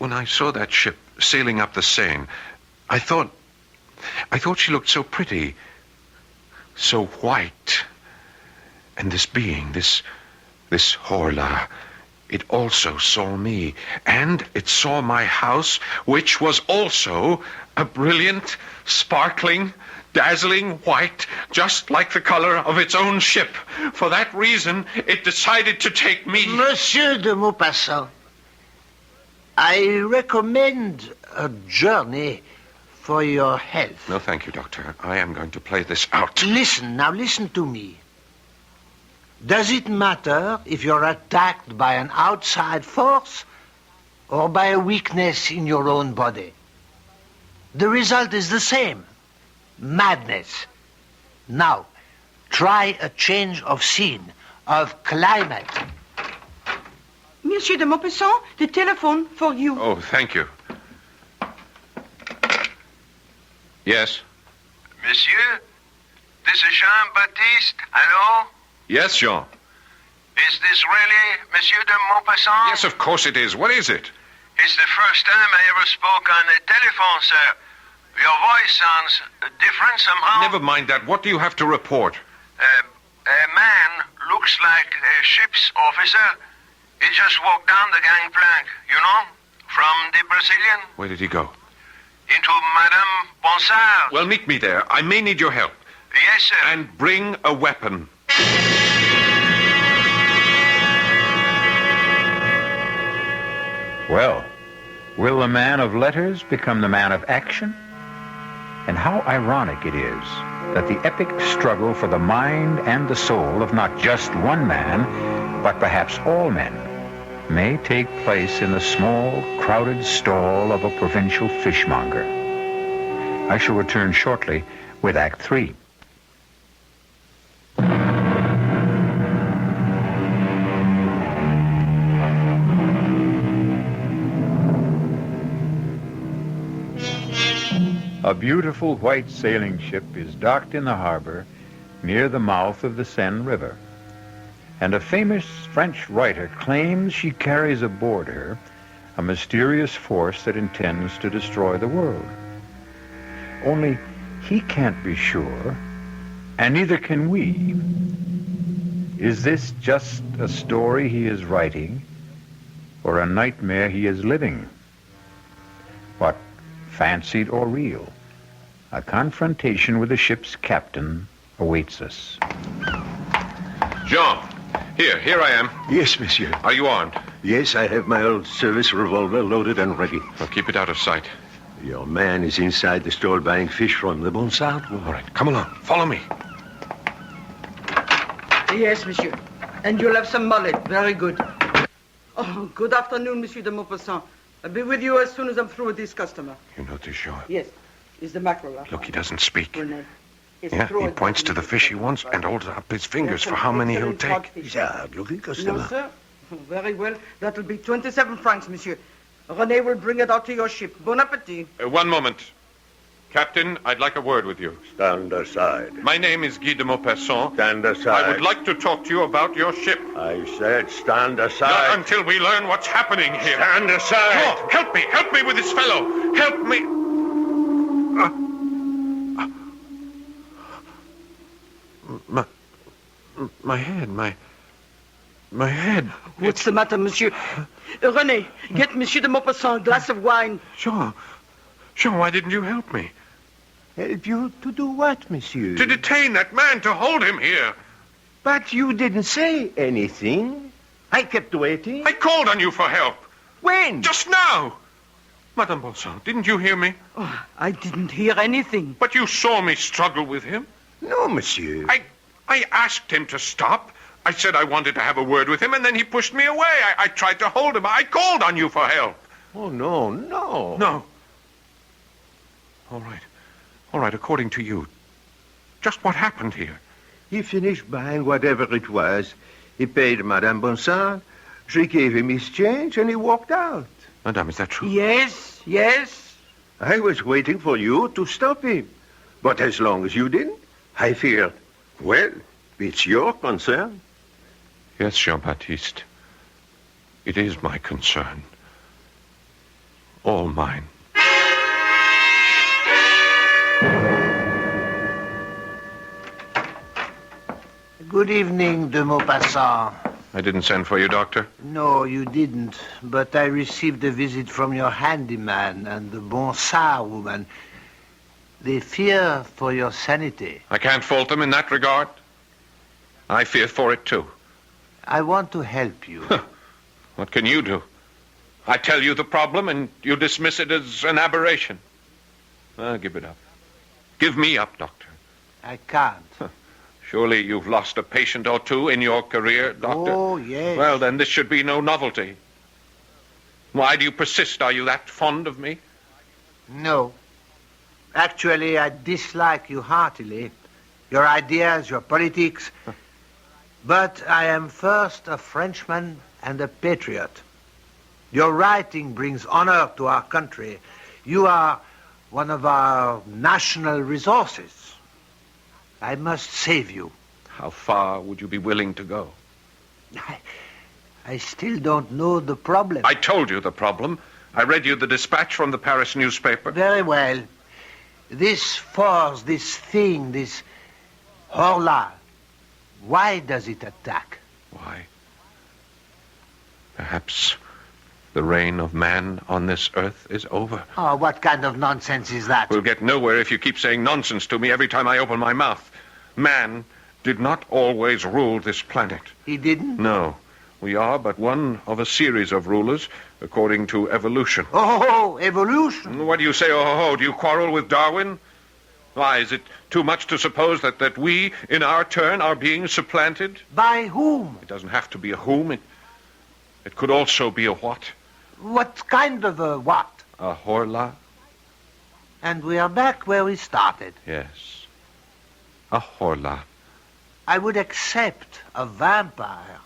when I saw that ship sailing up the Seine, I thought she looked so pretty, so white. And this being, this Horla, it also saw me, and it saw my house, which was also a brilliant, sparkling, dazzling white, just like the color of its own ship. For that reason, it decided to take me. Monsieur de Maupassant, I recommend a journey for your health. No, thank you, Doctor. I am going to play this out. Listen to me. Does it matter if you're attacked by an outside force or by a weakness in your own body? The result is the same. Madness. Now, try a change of scene, of climate. Monsieur de Maupassant, the telephone for you. Oh, thank you. Yes? Monsieur, this is Jean-Baptiste. Hello? Yes, Jean. Is this really Monsieur de Maupassant? Yes, of course it is. What is it? It's the first time I ever spoke on the telephone, sir. Your voice sounds different somehow. Never mind that. What do you have to report? A man looks like a ship's officer. He just walked down the gangplank, you know, from the Brazilian Where did he go? into Madame Bonsard's. Well, meet me there. I may need your help. Yes, sir. And bring a weapon. Well, will the man of letters become the man of action? And how ironic it is that the epic struggle for the mind and the soul of not just one man, but perhaps all men, may take place in the small, crowded stall of a provincial fishmonger. I shall return shortly with Act 3. A beautiful white sailing ship is docked in the harbor near the mouth of the Seine River. And a famous French writer claims she carries aboard her a mysterious force that intends to destroy the world. Only he can't be sure, and neither can we. Is this just a story he is writing, or a nightmare he is living? What, fancied or real? A confrontation with the ship's captain awaits us. Jean, here I am. Yes, monsieur. Are you armed? Yes, I have my old service revolver loaded and ready. Well, keep it out of sight. Your man is inside the stall buying fish from the Bonsard. All right, come along. Follow me. Yes, monsieur. And you'll have some mullet. Very good. Oh, good afternoon, Monsieur de Maupassant. I'll be with you as soon as I'm through with this customer. You know this, Jean? Yes. Is the mackerel. Look, he doesn't speak. Renee. Yeah, he points to the fish he wants and holds up his fingers for how many he'll take. He's a hard-looking customer. No, sir. Very well. That'll be 27 francs, monsieur. Renee will bring it out to your ship. Bon appetit. One moment. Captain, I'd like a word with you. Stand aside. My name is Guy de Maupassant. Stand aside. I would like to talk to you about your ship. I said stand aside. Not until we learn what's happening here. Stand aside. Jean, help me with this fellow. Help me. My head. What's the matter, monsieur? René, get Monsieur de Maupassant a glass of wine. Jean, why didn't you help me? Help you to do what, monsieur? To detain that man, to hold him here. But you didn't say anything. I kept waiting. I called on you for help. When? Just now. Madame Bonsard, didn't you hear me? Oh, I didn't hear anything. But you saw me struggle with him. No, monsieur. I asked him to stop. I said I wanted to have a word with him, and then he pushed me away. I tried to hold him. I called on you for help. Oh, no. No. All right, according to you. Just what happened here? He finished buying whatever it was. He paid Madame Bonsard. She gave him his change, and he walked out. Madame, is that true? Yes. I was waiting for you to stop him. But as long as you didn't, I feared, well, it's your concern. Yes, Jean-Baptiste. It is my concern. All mine. Good evening, de Maupassant. I didn't send for you, Doctor. No, you didn't. But I received a visit from your handyman and the bonsai woman. They fear for your sanity. I can't fault them in that regard. I fear for it, too. I want to help you. What can you do? I tell you the problem, and you dismiss it as an aberration. Give it up. Give me up, Doctor. I can't. Surely you've lost a patient or two in your career, Doctor? Oh, yes. Well, then this should be no novelty. Why do you persist? Are you that fond of me? No. Actually, I dislike you heartily. Your ideas, your politics. But I am first a Frenchman and a patriot. Your writing brings honor to our country. You are one of our national resources. I must save you. How far would you be willing to go? I still don't know the problem. I told you the problem. I read you the dispatch from the Paris newspaper. Very well. This force, this thing, this Horla, why does it attack? Why? Perhaps the reign of man on this earth is over. Oh, what kind of nonsense is that? We'll get nowhere if you keep saying nonsense to me every time I open my mouth. Man did not always rule this planet. He didn't? No. We are but one of a series of rulers, according to evolution. Oh, evolution? What do you say, oh? Do you quarrel with Darwin? Why, is it too much to suppose that we, in our turn, are being supplanted? By whom? It doesn't have to be a whom. It could also be a what. What kind of a what? A Horla? And we are back where we started. Yes. A Horla. I would accept a vampire,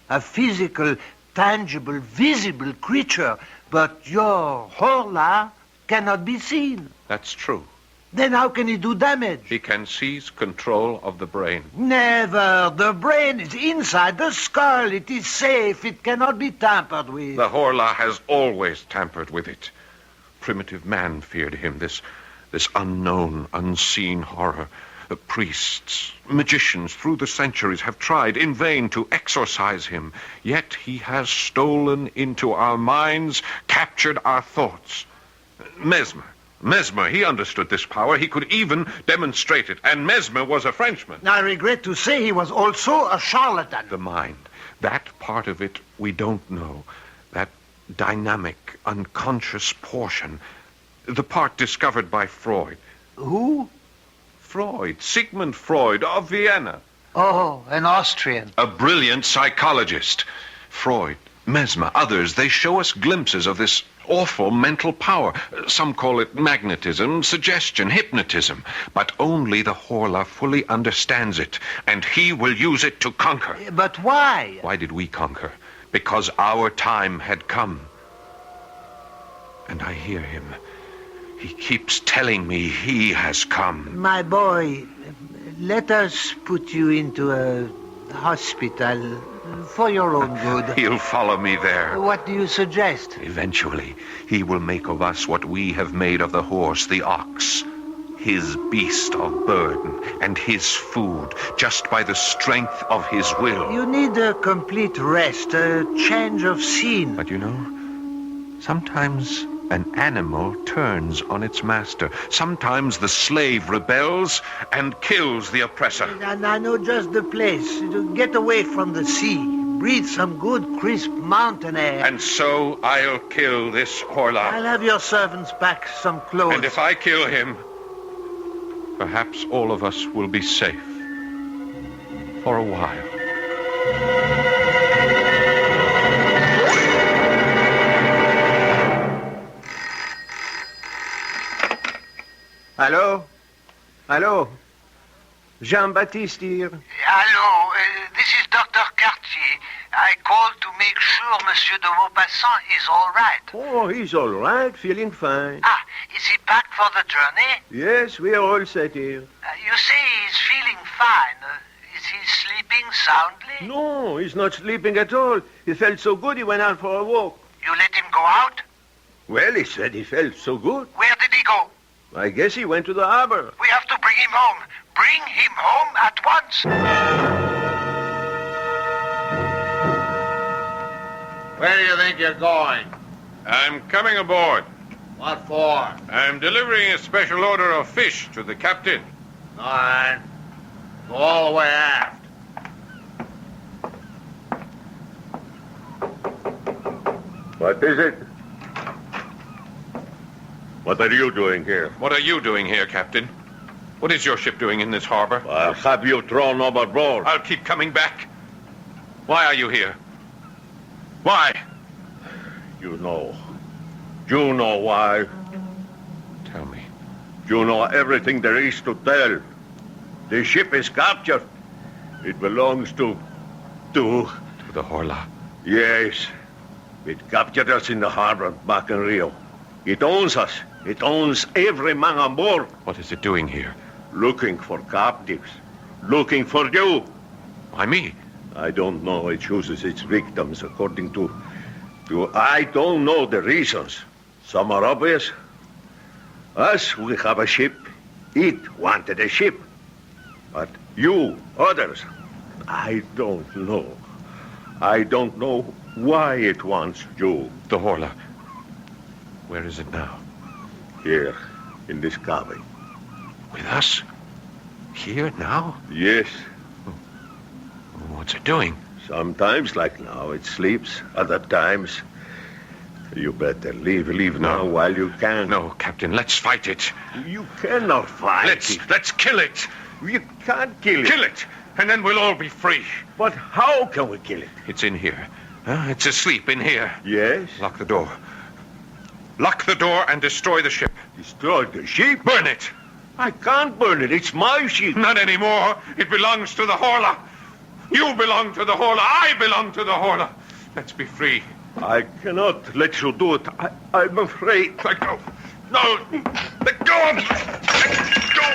a physical, tangible, visible creature, but your Horla cannot be seen. That's true. Then how can he do damage? He can seize control of the brain. Never. The brain is inside the skull. It is safe. It cannot be tampered with. The Horla has always tampered with it. Primitive man feared him, this unknown, unseen horror. The priests, magicians through the centuries have tried in vain to exorcise him. Yet he has stolen into our minds, captured our thoughts. Mesmer, he understood this power. He could even demonstrate it. And Mesmer was a Frenchman. I regret to say he was also a charlatan. The mind, that part of it we don't know. That dynamic, unconscious portion. The part discovered by Freud. Who? Freud, Sigmund Freud of Vienna. Oh, an Austrian. A brilliant psychologist. Freud, Mesmer, others, they show us glimpses of this awful mental power. Some call it magnetism, suggestion, hypnotism. But only the Horla fully understands it, and he will use it to conquer. But why? Why did we conquer? Because our time had come. And I hear him. He keeps telling me he has come. My boy, let us put you into a hospital for your own good. He'll follow me there. What do you suggest? Eventually, he will make of us what we have made of the horse, the ox. His beast of burden and his food, just by the strength of his will. You need a complete rest, a change of scene. But you know, sometimes an animal turns on its master. Sometimes the slave rebels and kills the oppressor. And I know just the place. To get away from the sea. Breathe some good, crisp mountain air. And so I'll kill this Horla. I'll have your servants pack some clothes. And if I kill him, perhaps all of us will be safe. For a while. Hello? Hello? Jean-Baptiste here. Hello, this is Dr. Cartier. I called to make sure Monsieur de Maupassant is all right. Oh, he's all right, feeling fine. Ah, is he packed for the journey? Yes, we are all set here. You say he's feeling fine. Is he sleeping soundly? No, he's not sleeping at all. He felt so good he went out for a walk. You let him go out? Well, he said he felt so good. Where did he go? I guess he went to the harbor. We have to bring him home. Bring him home at once. Where do you think you're going? I'm coming aboard. What for? I'm delivering a special order of fish to the captain. All right. Go all the way aft. What is it? What are you doing here? What are you doing here, Captain? What is your ship doing in this harbor? I'll have you thrown overboard. I'll keep coming back. Why are you here? Why? You know. You know why. Tell me. You know everything there is to tell. The ship is captured. It belongs to the Horla. Yes. It captured us in the harbor back in Rio. It owns us. It owns every man on board. What is it doing here? Looking for captives. Looking for you. Why me? I don't know. It chooses its victims according to... I don't know the reasons. Some are obvious. Us, we have a ship. It wanted a ship. But you, others, I don't know. I don't know why it wants you. The Horla. Where is it now? Here, in this cabin. With us? Here, now? Yes. What's it doing? Sometimes, like now, it sleeps. Other times, you better leave now while you can. No, Captain, let's fight it. You cannot fight it. Let's kill it. You can't kill it. Kill it, and then we'll all be free. But how can we kill it? It's in here. It's asleep in here. Yes? Lock the door. Lock the door and destroy the ship. Destroy the ship? Burn it. I can't burn it. It's my ship. Not anymore. It belongs to the Horla. You belong to the Horla. I belong to the Horla. Let's be free. I cannot let you do it. I'm afraid. Let go. No. Let go. Let go.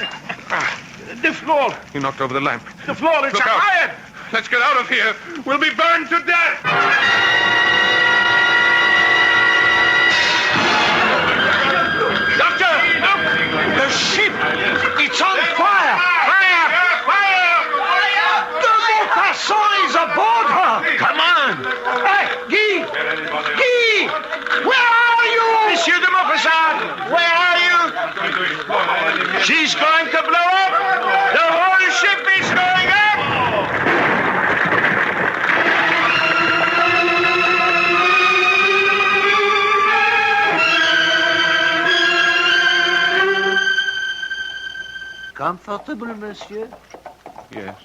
The floor. You knocked over the lamp. The floor. It's Look a out. fire. Let's get out of here. We'll be burned to death. Doctor! Look! The ship! It's on fire! Fire! Fire! The Maupassant is aboard her! Come on! Hey, Guy! Guy! Where are you? Monsieur de Maupassant! Where are you? She's going to blow up! The whole ship is going up! Comfortable, monsieur? Yes.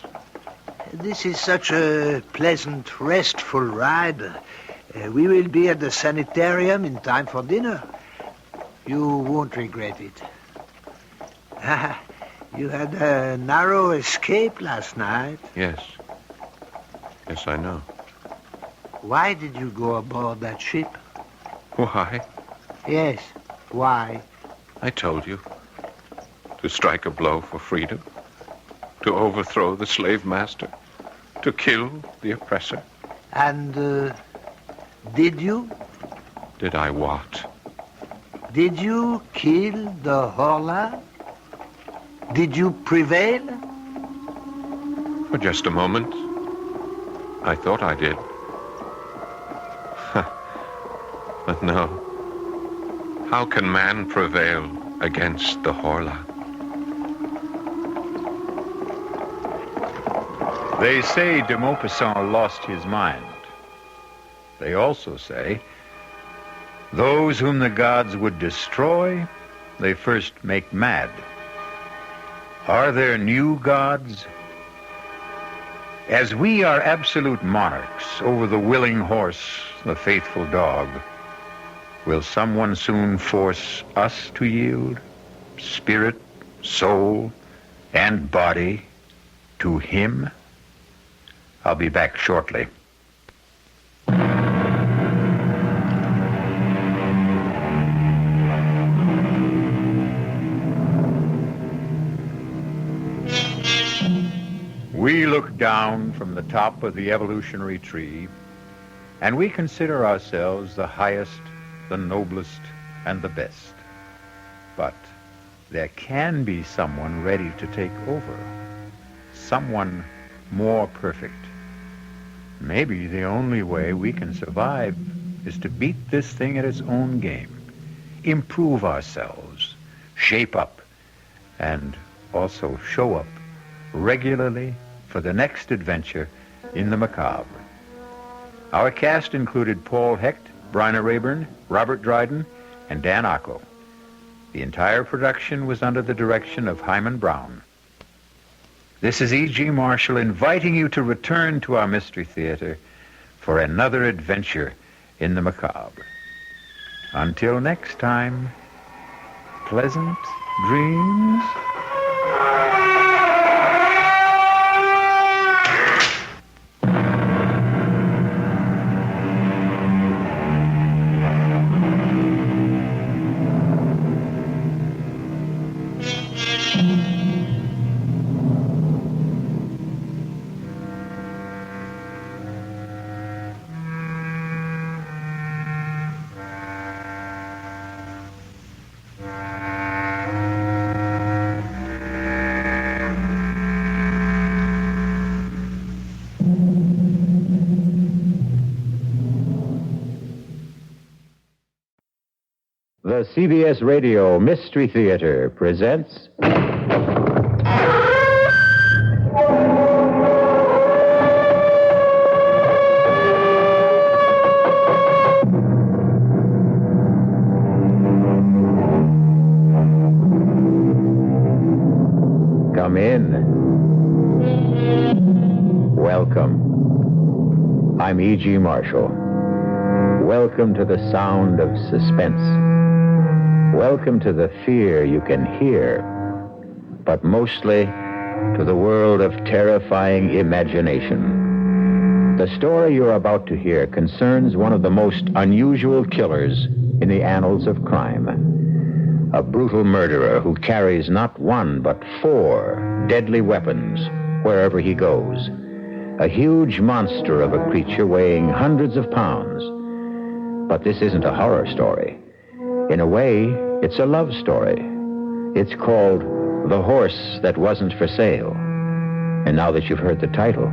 This is such a pleasant, restful ride. We will be at the sanitarium in time for dinner. You won't regret it. You had a narrow escape last night. Yes. Yes, I know. Why did you go aboard that ship? Why? Yes, why? I told you. To strike a blow for freedom. To overthrow the slave master. To kill the oppressor. And, did you? Did I what? Did you kill the Horla? Did you prevail? For just a moment. I thought I did. But no. How can man prevail against the Horla? They say de Maupassant lost his mind. They also say those whom the gods would destroy, they first make mad. Are there new gods? As we are absolute monarchs over the willing horse, the faithful dog, will someone soon force us to yield, spirit, soul, and body, to him? I'll be back shortly. We look down from the top of the evolutionary tree, and we consider ourselves the highest, the noblest, and the best. But there can be someone ready to take over. Someone more perfect. Maybe the only way we can survive is to beat this thing at its own game. Improve ourselves, shape up, and also show up regularly for the next adventure in the macabre. Our cast included Paul Hecht, Bryna Rayburn, Robert Dryden, and Dan Ocko. The entire production was under the direction of Hyman Brown. This is E.G. Marshall inviting you to return to our Mystery Theater for another adventure in the macabre. Until next time, pleasant dreams. The CBS Radio Mystery Theater presents... Come in. Welcome. I'm E.G. Marshall. Welcome to the sound of suspense. Welcome to the fear you can hear, but mostly to the world of terrifying imagination. The story you're about to hear concerns one of the most unusual killers in the annals of crime. A brutal murderer who carries not one but 4 deadly weapons wherever he goes. A huge monster of a creature weighing hundreds of pounds. But this isn't a horror story. In a way, it's a love story. It's called The Horse That Wasn't for Sale. And now that you've heard the title,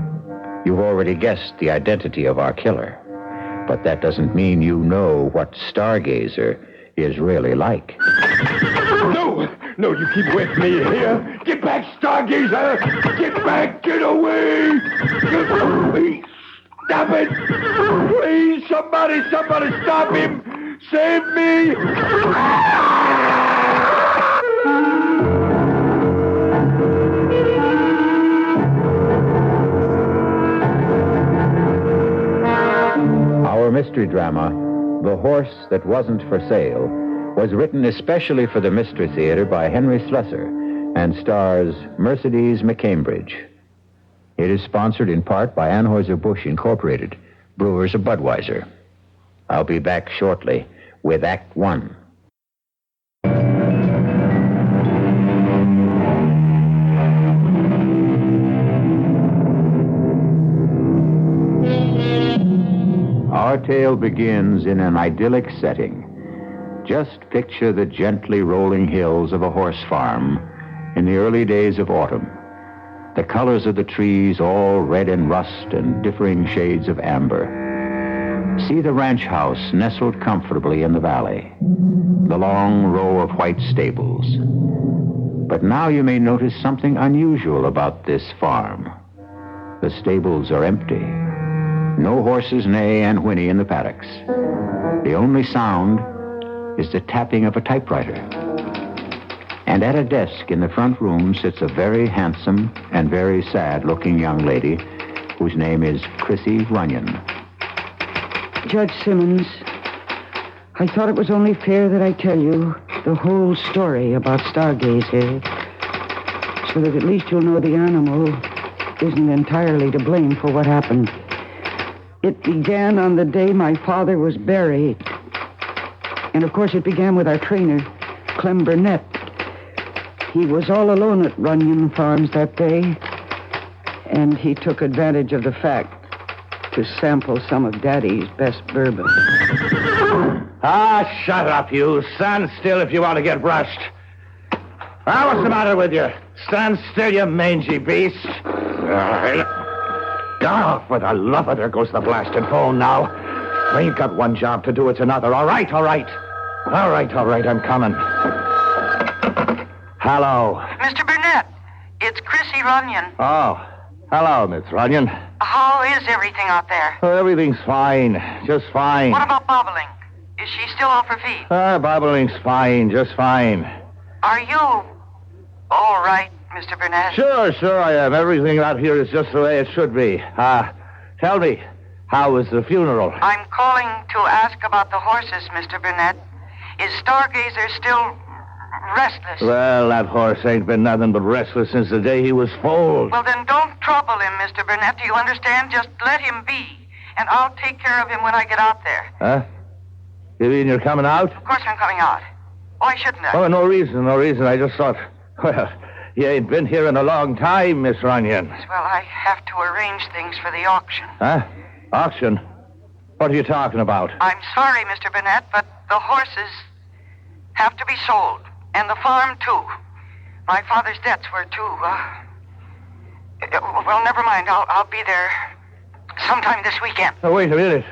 you've already guessed the identity of our killer. But that doesn't mean you know what Stargazer is really like. No, you keep away from me here. Get back, Stargazer! Get back, get away! Please, stop it! Please, somebody stop him! Save me! Our mystery drama, The Horse That Wasn't for Sale, was written especially for the Mystery Theater by Henry Slessor and stars Mercedes McCambridge. It is sponsored in part by Anheuser-Busch Incorporated, brewers of Budweiser. I'll be back shortly with Act One. Our tale begins in an idyllic setting. Just picture the gently rolling hills of a horse farm in the early days of autumn. The colors of the trees all red and rust and differing shades of amber. See the ranch house nestled comfortably in the valley. The long row of white stables. But now you may notice something unusual about this farm. The stables are empty. No horses neigh and whinny in the paddocks. The only sound is the tapping of a typewriter. And at a desk in the front room sits a very handsome and very sad-looking young lady whose name is Chrissy Runyon. Judge Simmons, I thought it was only fair that I tell you the whole story about Stargazer, so that at least you'll know the animal isn't entirely to blame for what happened. It began on the day my father was buried. And, of course, it began with our trainer, Clem Burnett. He was all alone at Runyon Farms that day, and he took advantage of the fact to sample some of Daddy's best bourbon. Ah, shut up, you. Stand still if you want to get brushed. Ah, what's the matter with you? Stand still, you mangy beast. Oh, for the love of... There goes the blasted phone now. I ain't got one job to do, it's another. All right. All right, I'm coming. Hello. Mr. Burnett, it's Chrissy Runyon. Oh, hello, Miss Runyon. How is everything out there? Oh, everything's fine. Just fine. What about Bobolink? Is she still off her feet? Bobblink's fine. Just fine. Are you all right, Mr. Burnett? Sure I am. Everything out here is just the way it should be. Tell me, how was the funeral? I'm calling to ask about the horses, Mr. Burnett. Is Stargazer still restless? Well, that horse ain't been nothing but restless since the day he was foaled. Well, then don't trouble him, Mr. Burnett. Do you understand? Just let him be. And I'll take care of him when I get out there. Huh? You mean you're coming out? Of course I'm coming out. Why shouldn't I? Oh, no reason. I just thought, well, you ain't been here in a long time, Miss Runyon. Well, I have to arrange things for the auction. Huh? Auction? What are you talking about? I'm sorry, Mr. Burnett, but the horses have to be sold. And the farm, too. My father's debts were, too. Well, never mind. I'll be there sometime this weekend. Oh, wait a minute.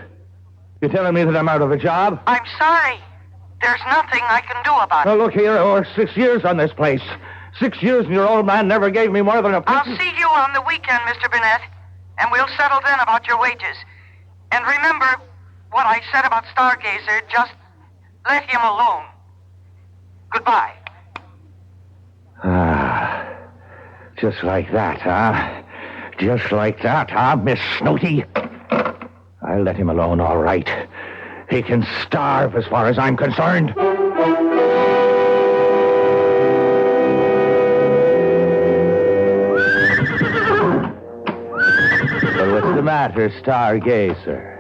You're telling me that I'm out of a job? I'm sorry. There's nothing I can do about it. Well, look here. I worked 6 years on this place. 6 years, and your old man never gave me more than a... I'll see you on the weekend, Mr. Burnett, and we'll settle then about your wages. And remember what I said about Stargazer. Just let him alone. Goodbye. Just like that, huh? Just like that, huh, Miss Snooty? I'll let him alone, all right. He can starve as far as I'm concerned. Well, what's the matter, Stargazer?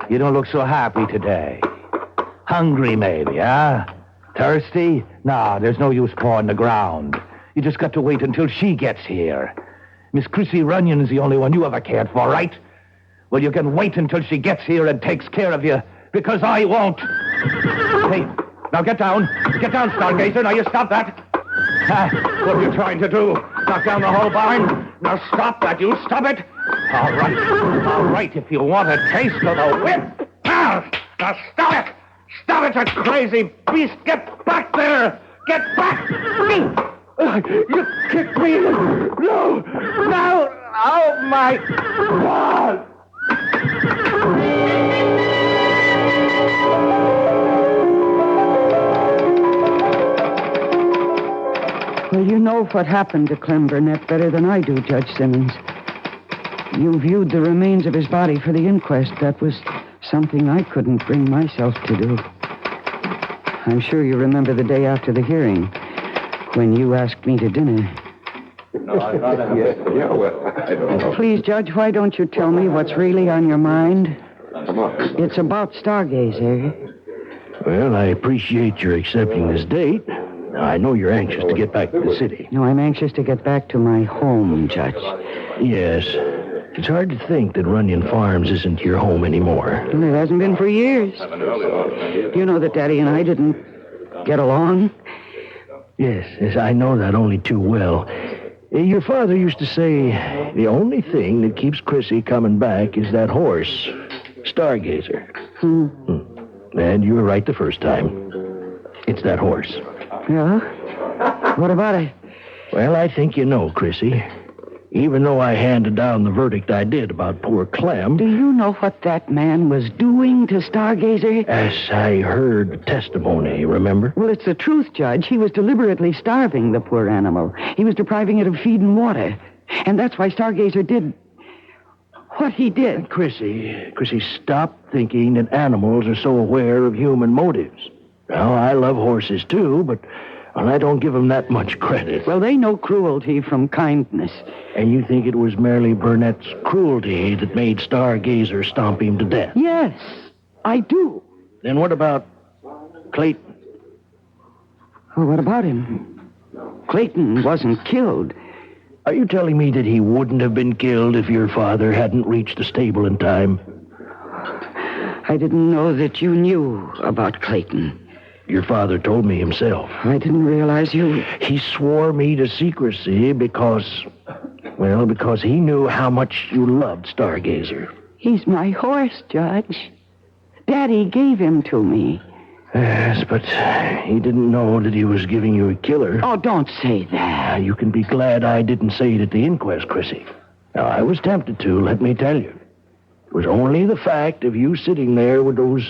You don't look so happy today. Hungry, maybe, huh? Thirsty? No, there's no use pawing the ground. You just got to wait until she gets here. Miss Chrissy Runyon is the only one you ever cared for, right? Well, you can wait until she gets here and takes care of you, because I won't. Hey, now get down. Get down, Stargazer. Now you stop that. What are you trying to do? Knock down the whole barn? Now stop that. You stop it. All right, if you want a taste of the whip. Now stop it. Stop it, you crazy beast. Get back there. Get back. You kicked me. No. Oh, my God. Well, you know what happened to Clem Burnett better than I do, Judge Simmons. You viewed the remains of his body for the inquest. That was something I couldn't bring myself to do. I'm sure you remember the day after the hearing, when you asked me to dinner. Please, Judge, why don't you tell me what's really on your mind? It's about Stargazer. Well, I appreciate your accepting this date. I know you're anxious to get back to the city. No, I'm anxious to get back to my home, Judge. Yes. It's hard to think that Runyon Farms isn't your home anymore. Well, it hasn't been for years. You know that Daddy and I didn't get along? Yes, I know that only too well. Your father used to say, the only thing that keeps Chrissy coming back is that horse, Stargazer. And you were right the first time. It's that horse. Yeah? What about it? Well, I think you know, Chrissy. Even though I handed down the verdict I did about poor Clem... Do you know what that man was doing to Stargazer? As I heard the testimony, remember? Well, it's the truth, Judge. He was deliberately starving the poor animal. He was depriving it of feed and water. And that's why Stargazer did what he did. Chrissy, stop thinking that animals are so aware of human motives. Now, I love horses, too, but... Well, I don't give them that much credit. Well, they know cruelty from kindness. And you think it was merely Burnett's cruelty that made Stargazer stomp him to death? Yes, I do. Then what about Clayton? Well, what about him? Clayton wasn't killed. Are you telling me that he wouldn't have been killed if your father hadn't reached the stable in time? I didn't know that you knew about Clayton. Your father told me himself. I didn't realize you... He swore me to secrecy because he knew how much you loved Stargazer. He's my horse, Judge. Daddy gave him to me. Yes, but he didn't know that he was giving you a killer. Oh, don't say that. You can be glad I didn't say it at the inquest, Chrissy. Now, I was tempted to, let me tell you. It was only the fact of you sitting there with those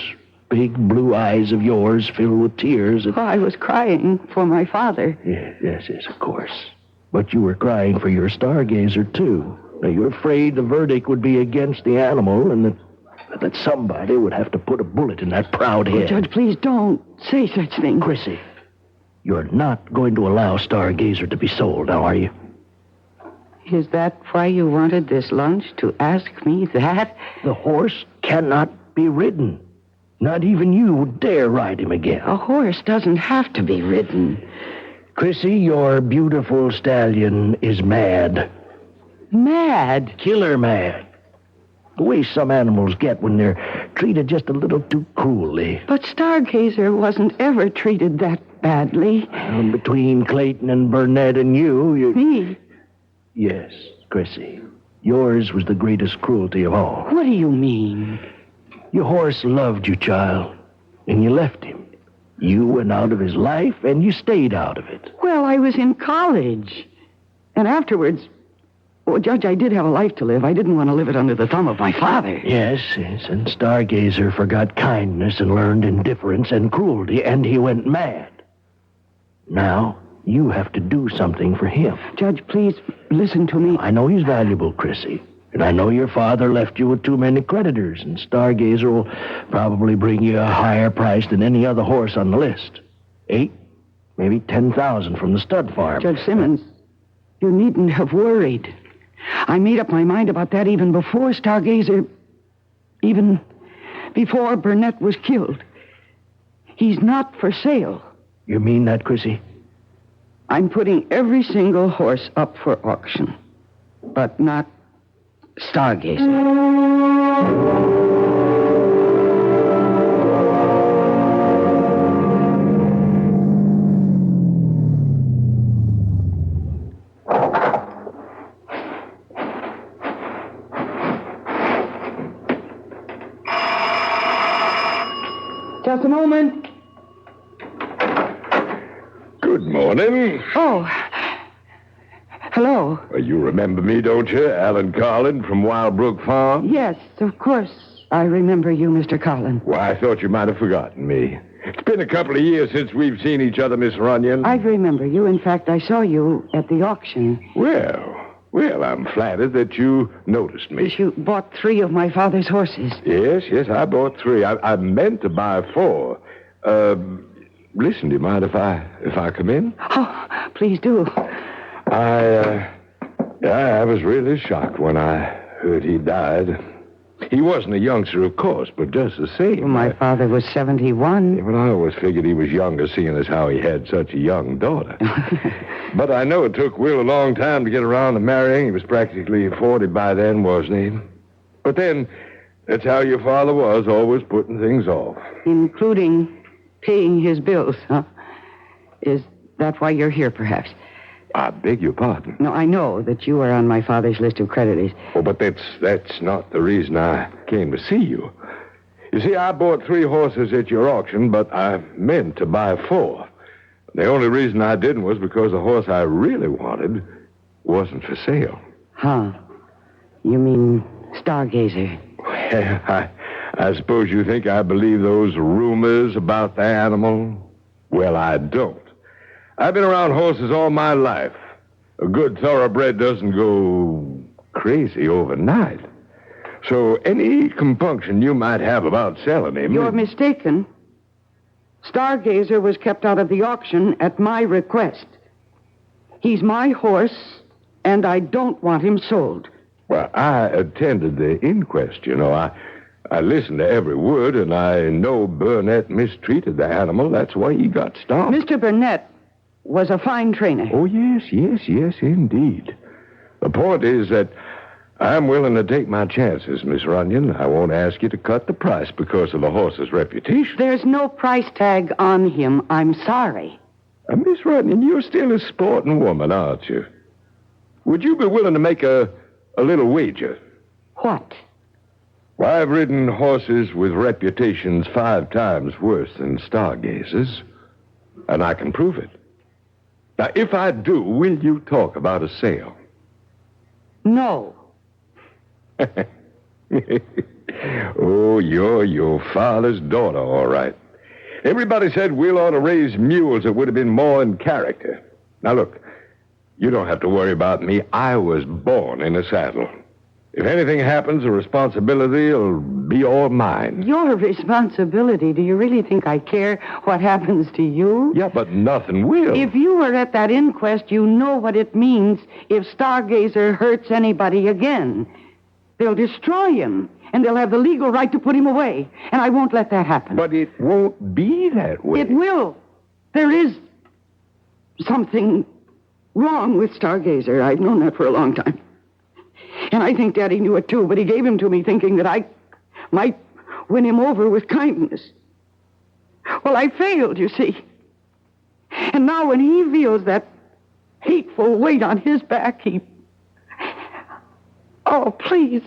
big blue eyes of yours filled with tears. Oh, I was crying for my father. Yes, of course. But you were crying for your Stargazer, too. Now, you're afraid the verdict would be against the animal and that somebody would have to put a bullet in that proud head. Oh, Judge, please don't say such things. Chrissy, you're not going to allow Stargazer to be sold, now are you? Is that why you wanted this lunch, to ask me that? The horse cannot be ridden. Not even you dare ride him again. A horse doesn't have to be ridden. Chrissy, your beautiful stallion is mad. Mad? Killer mad. The way some animals get when they're treated just a little too cruelly. But Stargazer wasn't ever treated that badly. Between Clayton and Burnett and you... Me? Yes, Chrissy. Yours was the greatest cruelty of all. What do you mean? Your horse loved you, child, and you left him. You went out of his life, and you stayed out of it. Well, I was in college. And afterwards... Well, Judge, I did have a life to live. I didn't want to live it under the thumb of my father. Yes, and Stargazer forgot kindness and learned indifference and cruelty, and he went mad. Now, you have to do something for him. Judge, please listen to me. I know he's valuable, Chrissy. And I know your father left you with too many creditors, and Stargazer will probably bring you a higher price than any other horse on the list. 8, maybe 10,000 from the stud farm. Judge Simmons, you needn't have worried. I made up my mind about that even before Stargazer... even before Burnett was killed. He's not for sale. You mean that, Chrissy? I'm putting every single horse up for auction, but not Stargazer. Just a moment. Good morning. Oh. Hello. You remember me, don't you? Alan Carlin from Wildbrook Farm? Yes, of course. I remember you, Mr. Carlin. Why, I thought you might have forgotten me. It's been a couple of years since we've seen each other, Miss Runyon. I remember you. In fact, I saw you at the auction. Well, I'm flattered that you noticed me. You bought 3 of my father's horses. Yes, I bought 3. I meant to buy 4. Listen, do you mind if I come in? Oh, please do. I was really shocked when I heard he died. He wasn't a youngster, of course, but just the same. Well, my father was 71. Yeah, but I always figured he was younger, seeing as how he had such a young daughter. But I know it took Will a long time to get around to marrying. He was practically 40 by then, wasn't he? But then, that's how your father was, always putting things off. Including paying his bills, huh? Is that why you're here, perhaps? I beg your pardon. No, I know that you are on my father's list of creditors. Oh, but that's not the reason I came to see you. You see, I bought 3 horses at your auction, but I meant to buy 4. The only reason I didn't was because the horse I really wanted wasn't for sale. Huh. You mean Stargazer? Well, I suppose you think I believe those rumors about the animal? Well, I don't. I've been around horses all my life. A good thoroughbred doesn't go crazy overnight. So any compunction you might have about selling him... You're mistaken. Stargazer was kept out of the auction at my request. He's my horse, and I don't want him sold. Well, I attended the inquest, you know. I listened to every word, and I know Burnett mistreated the animal. That's why he got stopped. Mr. Burnett was a fine trainer. Oh, yes, indeed. The point is that I'm willing to take my chances, Miss Runyon. I won't ask you to cut the price because of the horse's reputation. There's no price tag on him. I'm sorry. Miss Runyon, you're still a sporting woman, aren't you? Would you be willing to make a little wager? What? Well, I've ridden horses with reputations 5 times worse than Stargazer's, and I can prove it. Now, if I do, will you talk about a sale? No. Oh, you're your father's daughter, all right. Everybody said Will ought to raise mules that would have been more in character. Now, look, you don't have to worry about me. I was born in a saddle. If anything happens, the responsibility will be all mine. Your responsibility? Do you really think I care what happens to you? Yeah, but nothing will. If you were at that inquest, you know what it means if Stargazer hurts anybody again. They'll destroy him, and they'll have the legal right to put him away. And I won't let that happen. But it won't be that way. It will. There is something wrong with Stargazer. I've known that for a long time. And I think Daddy knew it too, but he gave him to me thinking that I might win him over with kindness. Well, I failed, you see. And now when he feels that hateful weight on his back, he... Oh, please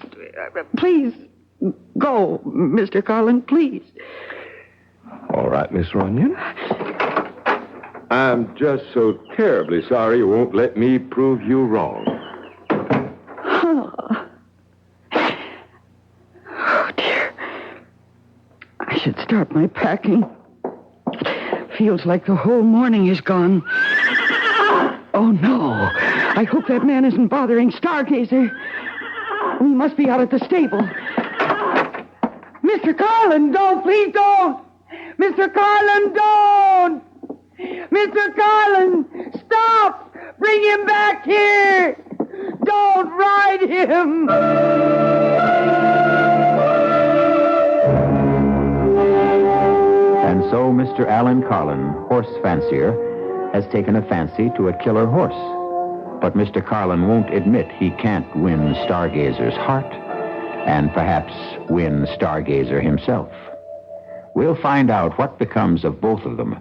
go, Mr. Carlin, please. All right, Miss Runyon. I'm just so terribly sorry you won't let me prove you wrong. Oh, dear. I should start my packing. Feels like the whole morning is gone. Oh, no. I hope that man isn't bothering Stargazer. He must be out at the stable. Mr. Carlin, don't. Please don't. Mr. Carlin, don't. Mr. Carlin, stop. Bring him back here. Don't ride him. And so Mr. Alan Carlin, horse fancier, has taken a fancy to a killer horse. But Mr. Carlin won't admit he can't win Stargazer's heart and perhaps win Stargazer himself. We'll find out what becomes of both of them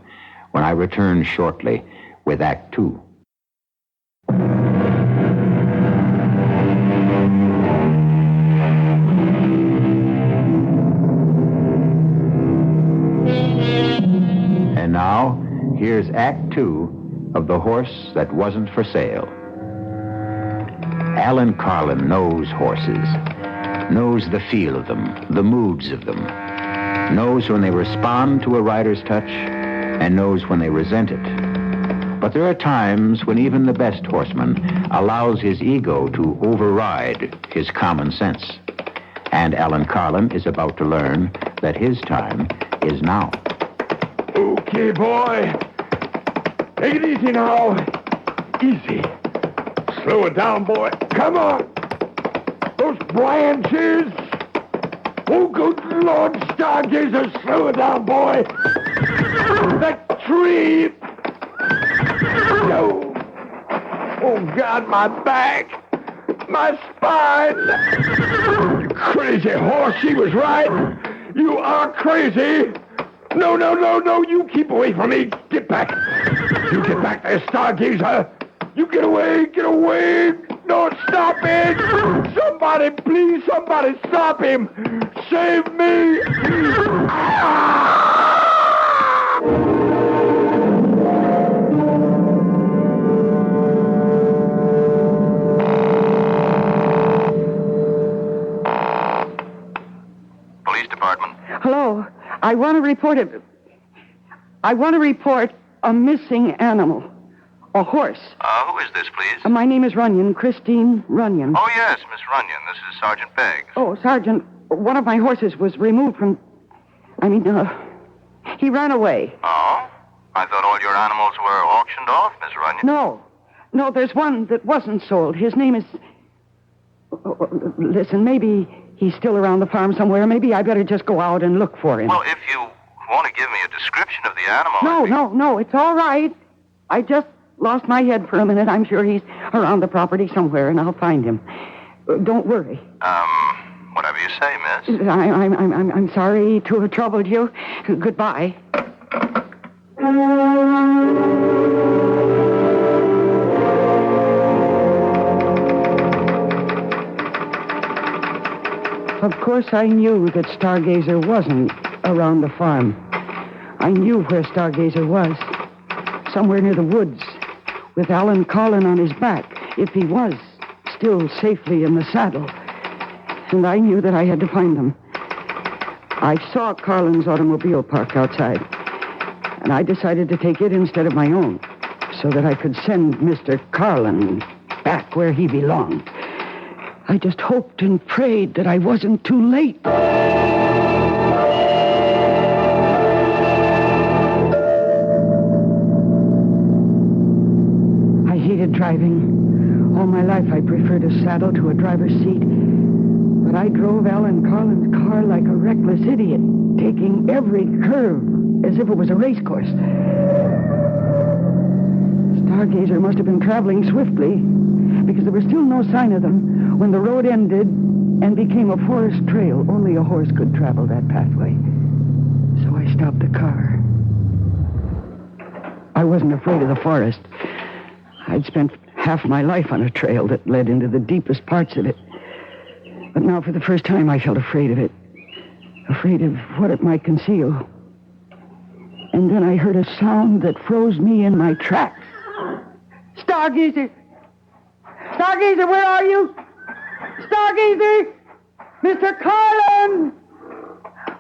when I return shortly with Act 2. And now, here's Act 2 of The Horse That Wasn't for Sale. Alan Carlin knows horses, knows the feel of them, the moods of them, knows when they respond to a rider's touch, and knows when they resent it. But there are times when even the best horseman allows his ego to override his common sense. And Alan Carlin is about to learn that his time is now. Okay, boy. Take it easy now. Easy. Slow it down, boy. Come on. Those branches. Oh, good Lord, Stargazer, slow it down, boy. That tree. No. Oh, God, my back. My spine. You crazy horse, she was right. You are crazy. No. You keep away from me. Get back. You get back there, Stargazer. You get away. Don't stop it. Somebody, please, somebody stop him. Save me. Police department. Hello. I want to report a missing animal. A horse. Who is this, please? My name is Runyon, Christine Runyon. Oh, yes, Miss Runyon. This is Sergeant Beggs. Oh, Sergeant, one of my horses was removed from... he ran away. Oh? I thought all your animals were auctioned off, Miss Runyon. No, there's one that wasn't sold. His name is... listen, maybe he's still around the farm somewhere. Maybe I better just go out and look for him. Well, if you want to give me a description of the animal... No, it's all right. I just lost my head for a minute. I'm sure he's around the property somewhere, and I'll find him. Don't worry. Whatever you say, miss. I'm sorry to have troubled you. Goodbye. Of course, I knew that Stargazer wasn't around the farm. I knew where Stargazer was. Somewhere near the woods, with Alan Carlin on his back, if he was still safely in the saddle. And I knew that I had to find him. I saw Carlin's automobile parked outside, and I decided to take it instead of my own, so that I could send Mr. Carlin back where he belonged. I just hoped and prayed that I wasn't too late. I hated driving. All my life I preferred a saddle to a driver's seat. But I drove Alan Carlin's car like a reckless idiot, taking every curve as if it was a race course. Stargazer must have been traveling swiftly, because there was still no sign of them when the road ended and became a forest trail. Only a horse could travel that pathway. So I stopped the car. I wasn't afraid of the forest. I'd spent half my life on a trail that led into the deepest parts of it. But now for the first time I felt afraid of it. Afraid of what it might conceal. And then I heard a sound that froze me in my tracks. Stargazer! Stargazer, where are you? Stargazer! Mr. Carlin!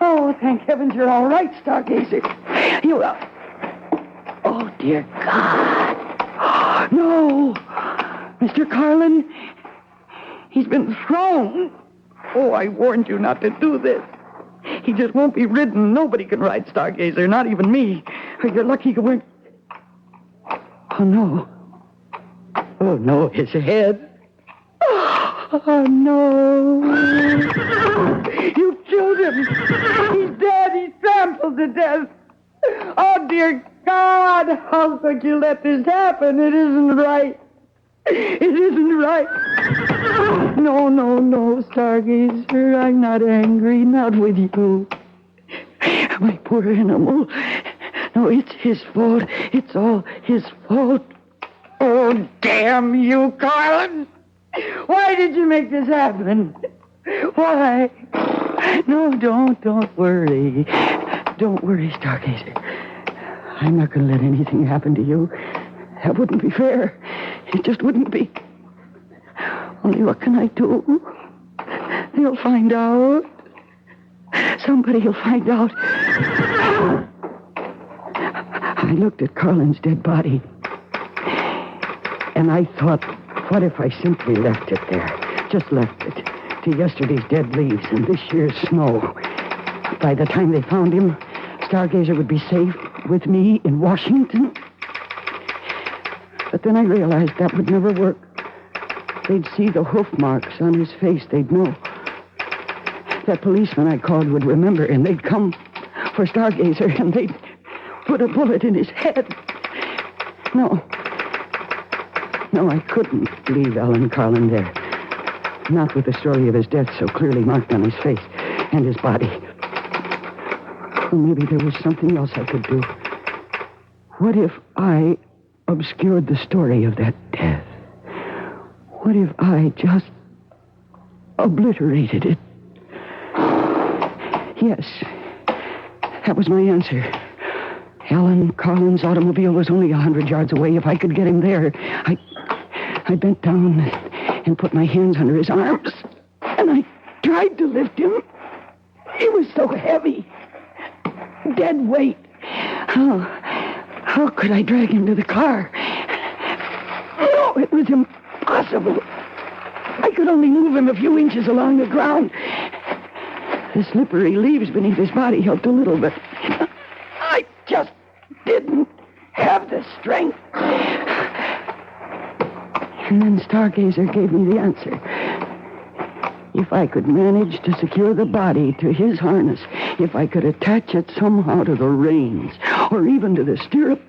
Oh, thank heavens you're all right, Stargazer. You are. Oh, dear God. No! Mr. Carlin, he's been thrown. Oh, I warned you not to do this. He just won't be ridden. Nobody can ride Stargazer, not even me. You're lucky you weren't... Oh, no. Oh, no, his head. Oh, no. You killed him. He's dead. He's trampled to death. Oh, dear God. How could you let this happen? It isn't right. It isn't right. No, Stargazer. I'm not angry. Not with you. My poor animal. No, it's his fault. It's all his fault. Oh, damn you, Carlin. Why did you make this happen? Why? No, don't worry. Don't worry, Stargazer. I'm not going to let anything happen to you. That wouldn't be fair. It just wouldn't be. Only what can I do? They'll find out. Somebody will find out. I looked at Carlin's dead body. And I thought, what if I simply left it there? Just left it to yesterday's dead leaves and this year's snow. By the time they found him, Stargazer would be safe with me in Washington. But then I realized that would never work. They'd see the hoof marks on his face. They'd know. That policeman I called would remember, and they'd come for Stargazer, and they'd put a bullet in his head. No, I couldn't leave Alan Carlin there. Not with the story of his death so clearly marked on his face and his body. Or maybe there was something else I could do. What if I obscured the story of that death? What if I just obliterated it? Yes, that was my answer. Alan Carlin's automobile was only 100 yards away. If I could get him there, I bent down and put my hands under his arms, and I tried to lift him. He was so heavy. Dead weight. How could I drag him to the car? No, it was impossible. I could only move him a few inches along the ground. The slippery leaves beneath his body helped a little, but I just didn't have the strength. And then Stargazer gave me the answer. If I could manage to secure the body to his harness, if I could attach it somehow to the reins, or even to the stirrup.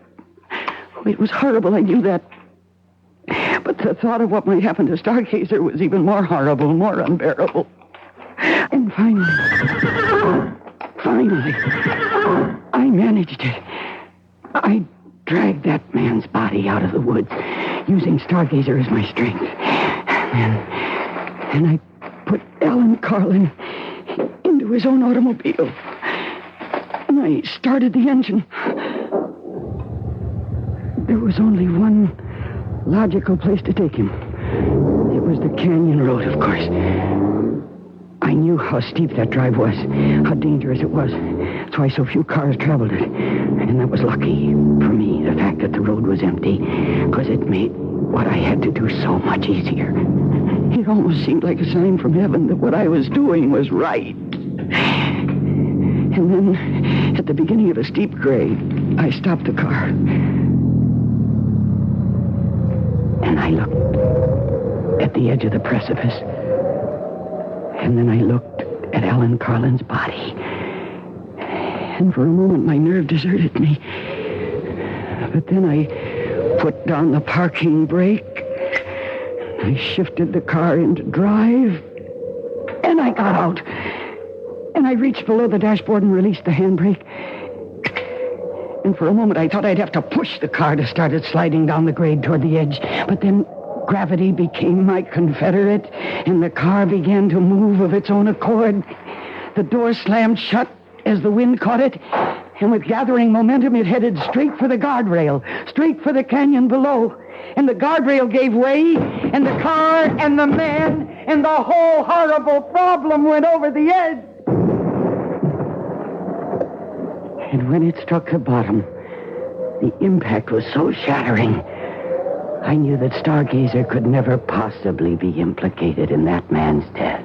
Oh, it was horrible, I knew that. But the thought of what might happen to Stargazer was even more horrible, more unbearable. And finally, I managed it. I dragged that man's body out of the woods, using Stargazer as my strength. And I put Alan Carlin into his own automobile. And I started the engine. There was only one logical place to take him. It was the canyon road, of course. I knew how steep that drive was, how dangerous it was. That's why so few cars traveled it. And that was lucky for me, the fact that the road was empty, because it made what I had to do so much easier. It almost seemed like a sign from heaven that what I was doing was right. And then, at the beginning of a steep grade, I stopped the car. And I looked at the edge of the precipice. And then I looked at Alan Carlin's body. And for a moment, my nerve deserted me. But then I put down the parking brake. I shifted the car into drive. And I got out. And I reached below the dashboard and released the handbrake. And for a moment, I thought I'd have to push the car to start it sliding down the grade toward the edge. But then gravity became my confederate, and the car began to move of its own accord. The door slammed shut as the wind caught it, and with gathering momentum, it headed straight for the guardrail, straight for the canyon below. And the guardrail gave way, and the car and the man and the whole horrible problem went over the edge. And when it struck the bottom, the impact was so shattering, I knew that Stargazer could never possibly be implicated in that man's death.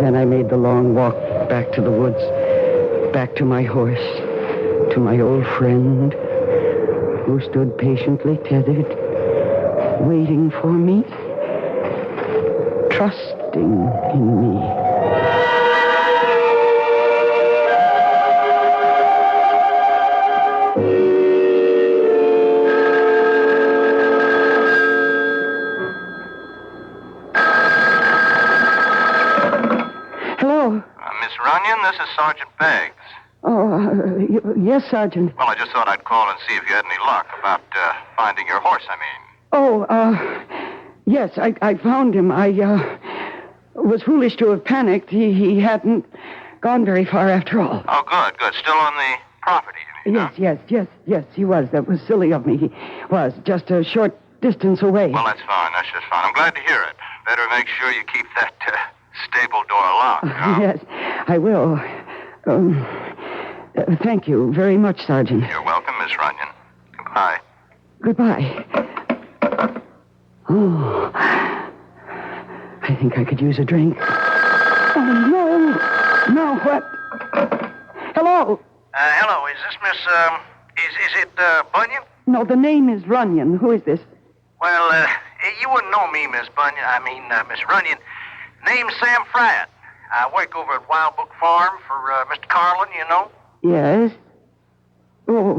Then I made the long walk back to the woods, back to my horse, to my old friend, who stood patiently tethered, waiting for me, trusting in me. Runyon, this is Sergeant Beggs. Oh, yes, Sergeant. Well, I just thought I'd call and see if you had any luck about finding your horse, I mean. Oh, yes, I found him. I was foolish to have panicked. He hadn't gone very far after all. Oh, good. Still on the property, you mean? Yes, he was. That was silly of me. He was just a short distance away. Well, that's fine. That's just fine. I'm glad to hear it. Better make sure you keep that stable door locked. Huh? Yes, I will. Thank you very much, Sergeant. You're welcome, Miss Runyon. Goodbye. Goodbye. Oh, I think I could use a drink. Oh, no. No, what? Hello? Hello, is this Miss, is it, Bunyan? No, the name is Runyon. Who is this? Well, you wouldn't know me, Miss Bunyan. Miss Runyon. Name's Sam Fryatt. I work over at Wild Book Farm for Mr. Carlin, you know. Yes? Oh,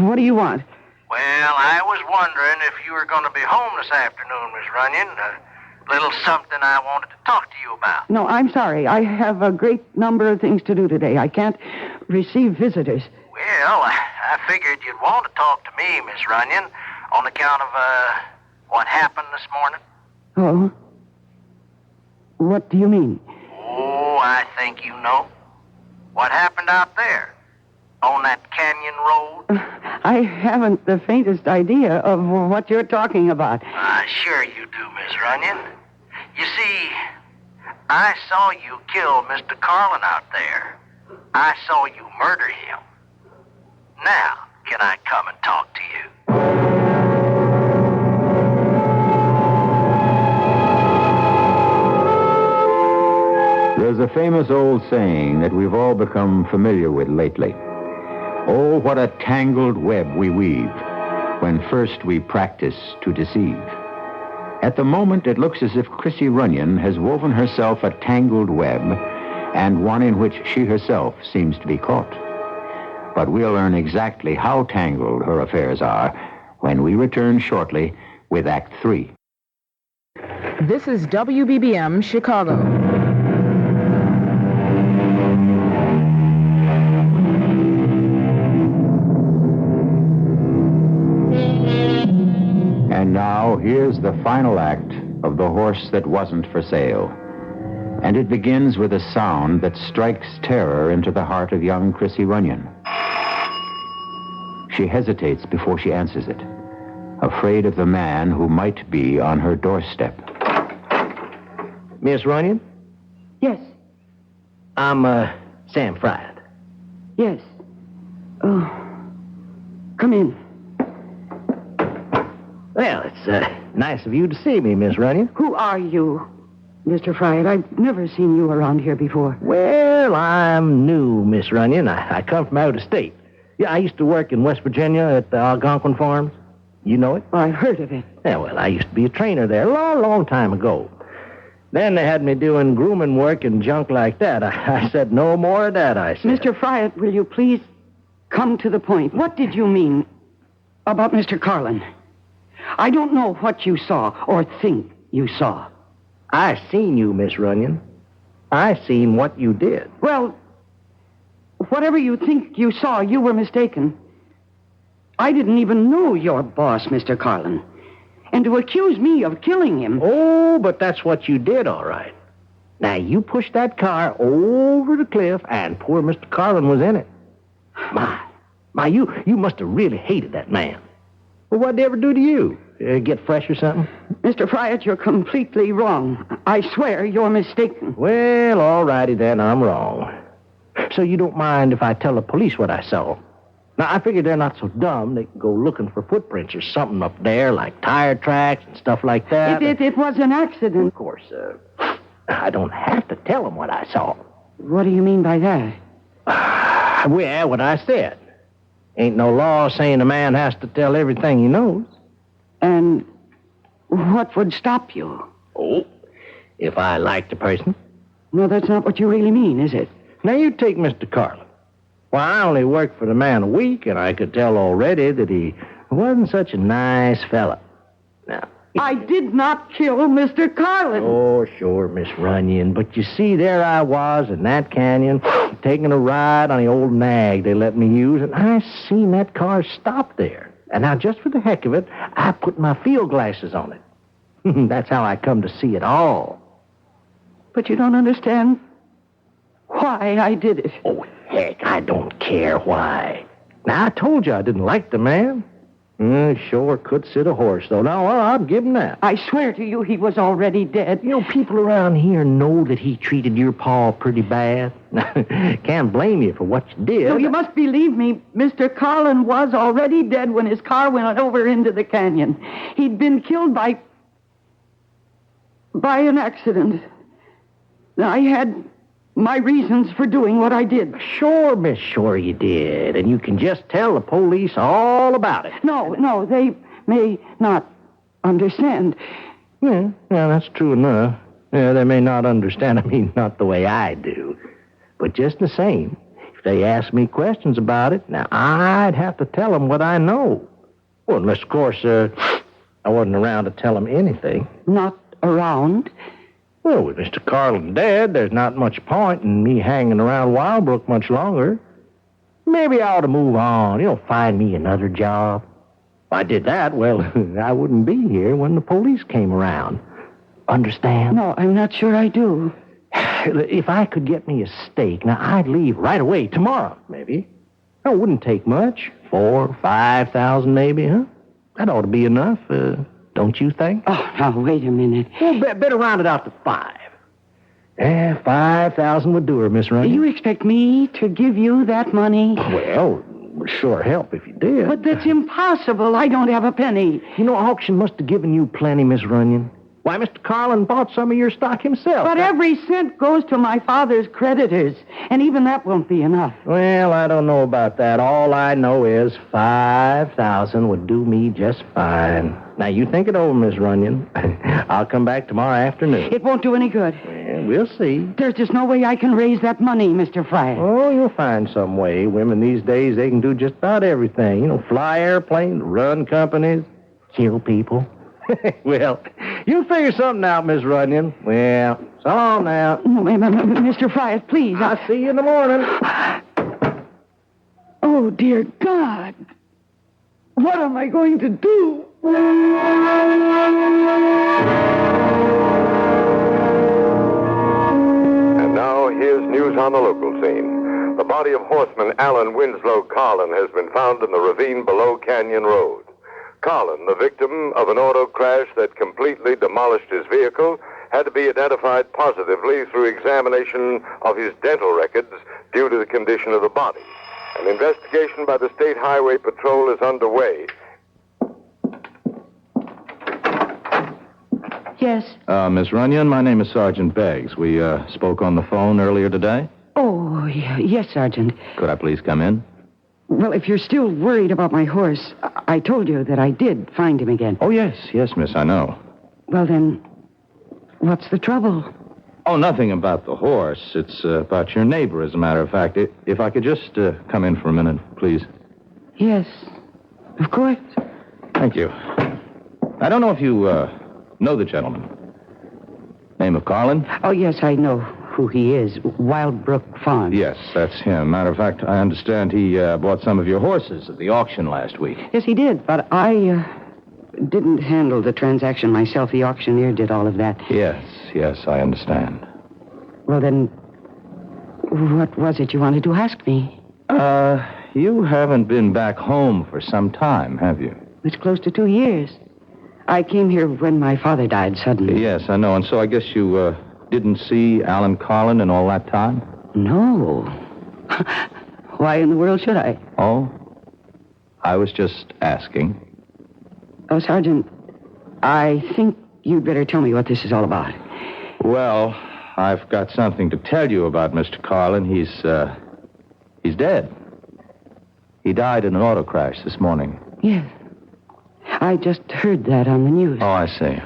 what do you want? Well, I was wondering if you were going to be home this afternoon, Miss Runyon. A little something I wanted to talk to you about. No, I'm sorry. I have a great number of things to do today. I can't receive visitors. Well, I figured you'd want to talk to me, Miss Runyon, on account of, what happened this morning. Oh? What do you mean? Oh, I think you know. What happened out there? On that canyon road? I haven't the faintest idea of what you're talking about. Sure you do, Miss Runyon. You see, I saw you kill Mr. Carlin out there. I saw you murder him. Now, can I come and talk to you? There's a famous old saying that we've all become familiar with lately. Oh, what a tangled web we weave when first we practice to deceive. At the moment, it looks as if Chrissy Runyon has woven herself a tangled web, and one in which she herself seems to be caught. But we'll learn exactly how tangled her affairs are when we return shortly with Act 3. This is WBBM Chicago. And now, here's the final act of The Horse That Wasn't for Sale. And it begins with a sound that strikes terror into the heart of young Chrissy Runyon. She hesitates before she answers it, afraid of the man who might be on her doorstep. Miss Runyon? Yes. I'm, Sam Fried. Yes. Oh. Come in. Well, it's, nice of you to see me, Miss Runyon. Who are you, Mr. Fried? I've never seen you around here before. Well, I'm new, Miss Runyon. I come from out of state. Yeah, I used to work in West Virginia at the Algonquin Farms. You know it? I heard of it. Yeah, well, I used to be a trainer there a long, long time ago. Then they had me doing grooming work and junk like that. I said, no more of that, I said. Mr. Fried, will you please come to the point? What did you mean about Mr. Carlin? I don't know what you saw or think you saw. I seen you, Miss Runyon. I seen what you did. Well, whatever you think you saw, you were mistaken. I didn't even know your boss, Mr. Carlin. And to accuse me of killing him... Oh, but that's what you did, all right. Now, you pushed that car over the cliff, and poor Mr. Carlin was in it. My, you must have really hated that man. Well, what'd they ever do to you? Get fresh or something? Mr. Friat, you're completely wrong. I swear you're mistaken. Well, all righty then, I'm wrong. So you don't mind if I tell the police what I saw? Now, I figure they're not so dumb. They can go looking for footprints or something up there, like tire tracks and stuff like that. It was an accident. Of course, I don't have to tell them what I saw. What do you mean by that? Well, what I said. Ain't no law saying a man has to tell everything he knows. And what would stop you? Oh, if I liked a person. No, that's not what you really mean, is it? Now, you take Mr. Carlin. Well, I only worked for the man a week, and I could tell already that he wasn't such a nice fella. Now, I did not kill Mr. Carlin. Oh, sure, Miss Runyon. But you see, there I was in that canyon, taking a ride on the old nag they let me use, and I seen that car stop there. And now, just for the heck of it, I put my field glasses on it. That's how I come to see it all. But you don't understand why I did it. Oh, heck, I don't care why. Now, I told you I didn't like the man. Sure could sit a horse, though. Now, I'll give him that. I swear to you he was already dead. You know, people around here know that he treated your pa pretty bad. Can't blame you for what you did. No, you must believe me. Mr. Carlin was already dead when his car went over into the canyon. He'd been killed by an accident. I had my reasons for doing what I did. Sure, Miss, sure you did. And you can just tell the police all about it. No, they may not understand. Yeah, that's true enough. Yeah, they may not understand. I mean, not the way I do. But just the same, if they ask me questions about it, now I'd have to tell them what I know. Well, unless, of course, I wasn't around to tell them anything. Not around? Well, with Mr. Carlin dead, there's not much point in me hanging around Wildbrook much longer. Maybe I ought to move on, find me another job. If I did that, well, I wouldn't be here when the police came around. Understand? No, I'm not sure I do. If I could get me a stake, now I'd leave right away, tomorrow, maybe. It wouldn't take much. 4,000 or 5,000 maybe, huh? That ought to be enough, don't you think? Oh, now, wait a minute. Well, better round it out to 5. 5,000 would do her, Miss Runyon. You expect me to give you that money? Well, it would sure help if you did. But that's impossible. I don't have a penny. You know, auction must have given you plenty, Miss Runyon. Why, Mr. Carlin bought some of your stock himself. But every cent goes to my father's creditors, and even that won't be enough. Well, I don't know about that. All I know is 5,000 would do me just fine. Now, you think it over, Miss Runyon. I'll come back tomorrow afternoon. It won't do any good. Well, we'll see. There's just no way I can raise that money, Mr. Fryer. Oh, you'll find some way. Women these days, they can do just about everything. You know, fly airplanes, run companies, kill people. Well, you figure something out, Miss Runyon. Well, so long now. Mr. Fryer, please. I'll see you in the morning. Oh, dear God. What am I going to do? And now, here's news on the local scene. The body of horseman Alan Winslow Carlin has been found in the ravine below Canyon Road. Carlin, the victim of an auto crash that completely demolished his vehicle, had to be identified positively through examination of his dental records due to the condition of the body. An investigation by the State Highway Patrol is underway. Yes. Miss Runyon, my name is Sergeant Beggs. We spoke on the phone earlier today. Oh, yes, Sergeant. Could I please come in? Well, if you're still worried about my horse, I told you that I did find him again. Oh, yes, miss, I know. Well, then, what's the trouble? Oh, nothing about the horse. It's about your neighbor, as a matter of fact. If I could just come in for a minute, please. Yes, of course. Thank you. I don't know if you know the gentleman. Name of Carlin? Oh, yes, I know who he is. Wildbrook Farm. Yes, that's him. Matter of fact, I understand he bought some of your horses at the auction last week. Yes, he did, but I didn't handle the transaction myself. The auctioneer did all of that. Yes, I understand. Well, then, what was it you wanted to ask me? You haven't been back home for some time, have you? It's close to 2 years. I came here when my father died suddenly. Yes, I know, and so I guess you didn't see Alan Carlin in all that time? No. Why in the world should I? Oh? I was just asking. Oh, Sergeant, I think you'd better tell me what this is all about. Well, I've got something to tell you about Mr. Carlin. He's dead. He died in an auto crash this morning. Yes. I just heard that on the news. Oh, I see.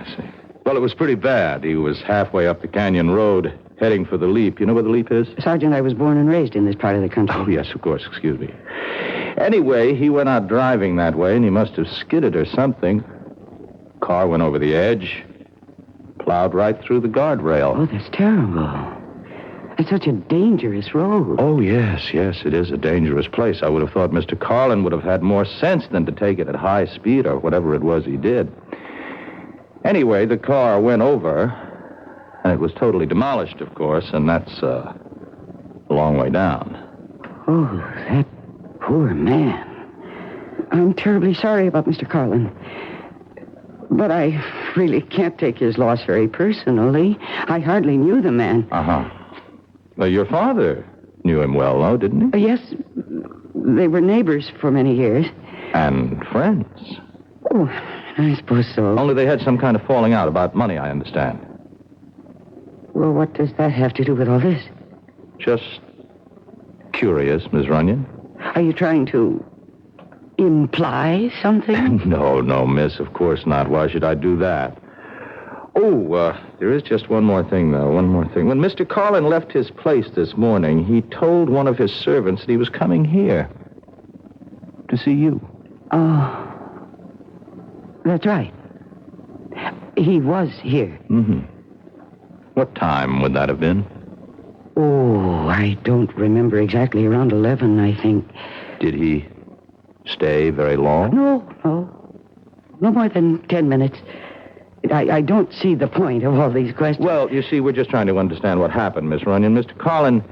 Well, it was pretty bad. He was halfway up the Canyon Road, heading for the Leap. You know where the Leap is? Sergeant, I was born and raised in this part of the country. Oh, yes, of course. Excuse me. Anyway, he went out driving that way, and he must have skidded or something. Car went over the edge, plowed right through the guardrail. Oh, that's terrible. It's such a dangerous road. Oh, yes, it is a dangerous place. I would have thought Mr. Carlin would have had more sense than to take it at high speed or whatever it was he did. Anyway, the car went over, and it was totally demolished, of course, and that's a long way down. Oh, that poor man. I'm terribly sorry about Mr. Carlin. But I really can't take his loss very personally. I hardly knew the man. Uh-huh. Well, your father knew him well, though, didn't he? Yes. They were neighbors for many years. And friends. Oh, I suppose so. Only they had some kind of falling out about money, I understand. Well, what does that have to do with all this? Just curious, Miss Runyon. Are you trying to imply something? No, miss, of course not. Why should I do that? Oh, there is just one more thing, though. One more thing. When Mr. Carlin left his place this morning, he told one of his servants that he was coming here to see you. Oh, that's right. He was here. Mm-hmm. What time would that have been? Oh, I don't remember exactly. Around 11, I think. Did he stay very long? No. No more than 10 minutes. I don't see the point of all these questions. Well, you see, we're just trying to understand what happened, Miss Runyon. Mr. Carlin,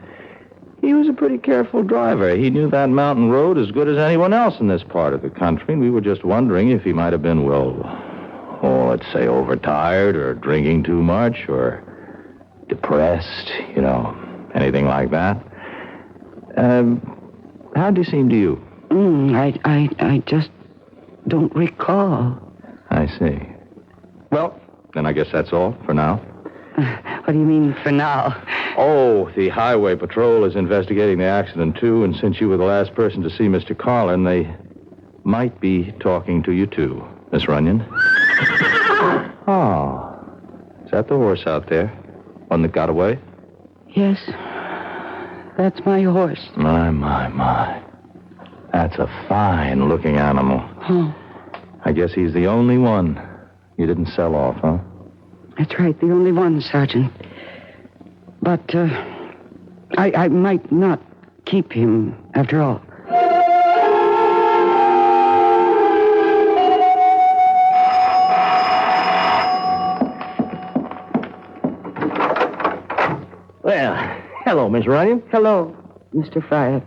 he was a pretty careful driver. He knew that mountain road as good as anyone else in this part of the country, and we were just wondering if he might have been, let's say overtired or drinking too much or depressed, anything like that. How'd he seem to you? I just don't recall. I see. Well, Then I guess that's all for now. What do you mean, for now? Oh, the Highway Patrol is investigating the accident, too, and since you were the last person to see Mr. Carlin, they might be talking to you, too, Miss Runyon. Oh, is that the horse out there? One that got away? Yes, that's my horse. My. That's a fine-looking animal. Oh, I guess he's the only one you didn't sell off, huh? that's right, the only one, Sergeant. But I might not keep him after all. Well, hello, Miss Runyon. Hello, Mr. Fryer.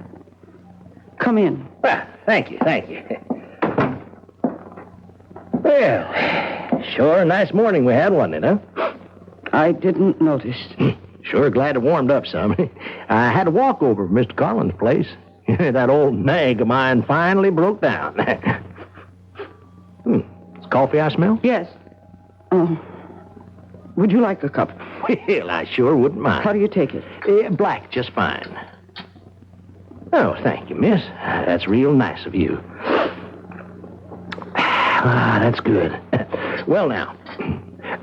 Come in. Well, thank you. Well, sure a nice morning we had, wasn't it, huh? I didn't notice. Sure glad it warmed up some. I had to walk over from Mr. Carlin's place. That old nag of mine finally broke down. Is coffee I smell? Yes. Would you like a cup? Well, I sure wouldn't mind. How do you take it? Black, just fine. Oh, thank you, miss. That's real nice of you. That's good. Well, now,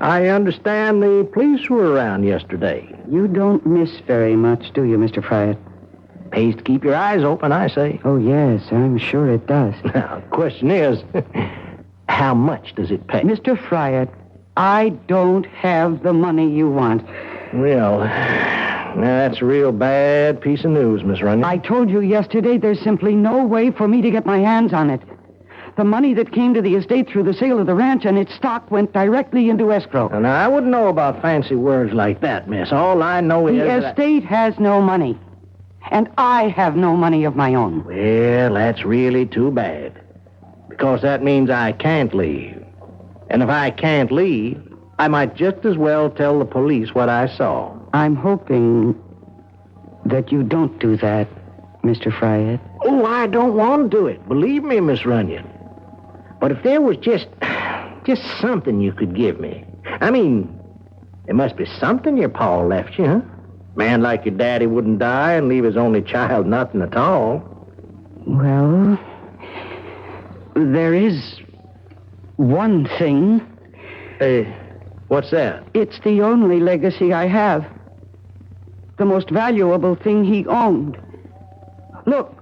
I understand the police were around yesterday. You don't miss very much, do you, Mr. Fryer? Pays to keep your eyes open, I say. Oh, yes, I'm sure it does. Now, the question is, how much does it pay? Mr. Fryer, I don't have the money you want. Well, now that's a real bad piece of news, Miss Runyon. I told you yesterday there's simply no way for me to get my hands on it. The money that came to the estate through the sale of the ranch and its stock went directly into escrow. Now, I wouldn't know about fancy words like that, miss. All I know is the estate has no money. And I have no money of my own. Well, that's really too bad. Because that means I can't leave. And if I can't leave, I might just as well tell the police what I saw. I'm hoping that you don't do that, Mr. Fryer. Oh, I don't want to do it. Believe me, Miss Runyon. But if there was just something you could give me. I mean, there must be something your pa left you, huh? Man like your daddy wouldn't die and leave his only child nothing at all. Well, there is one thing. What's that? It's the only legacy I have. The most valuable thing he owned. Look,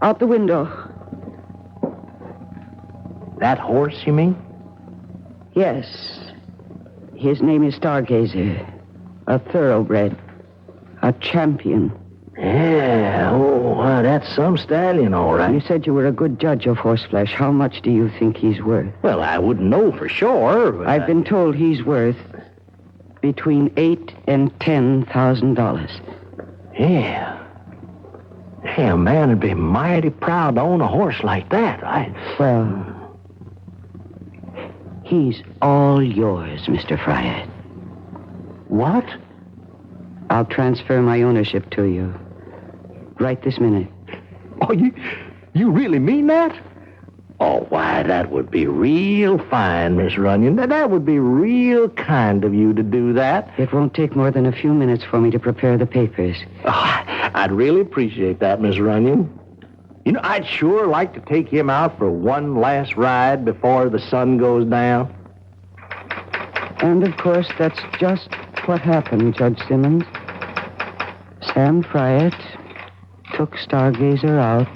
out the window. That horse, you mean? Yes. His name is Stargazer. A thoroughbred. A champion. Yeah, oh, that's some stallion, all right. You said you were a good judge of horseflesh. How much do you think he's worth? Well, I wouldn't know for sure. But I've been told he's worth between $8,000 and $10,000. Yeah. Hey, a man would be mighty proud to own a horse like that, right? Well, he's all yours, Mr. Fryer. What? I'll transfer my ownership to you. Right this minute. Oh, you really mean that? Oh, why, that would be real fine, Miss Runyon. That would be real kind of you to do that. It won't take more than a few minutes for me to prepare the papers. Oh, I'd really appreciate that, Miss Runyon. You know, I'd sure like to take him out for one last ride before the sun goes down. And, of course, that's just what happened, Judge Simmons. Sam Fryatt took Stargazer out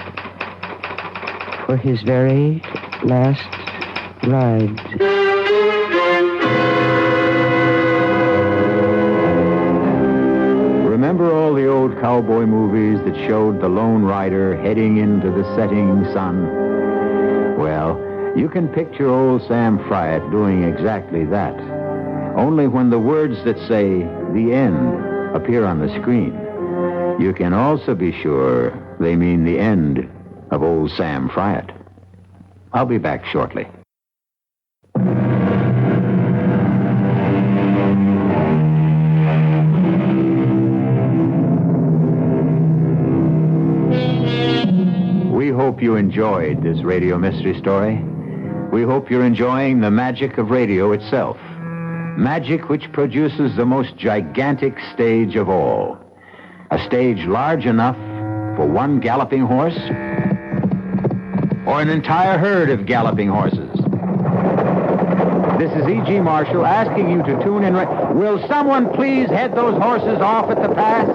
for his very last ride. Remember all the old cowboy movies that showed the lone rider heading into the setting sun? Well, you can picture old Sam Fryatt doing exactly that. Only when the words that say the end appear on the screen, you can also be sure they mean the end of old Sam Fryatt. I'll be back shortly. We hope you enjoyed this radio mystery story. We hope you're enjoying the magic of radio itself. Magic which produces the most gigantic stage of all. A stage large enough for one galloping horse or an entire herd of galloping horses. This is E.G. Marshall asking you to tune in. Will someone please head those horses off at the pass?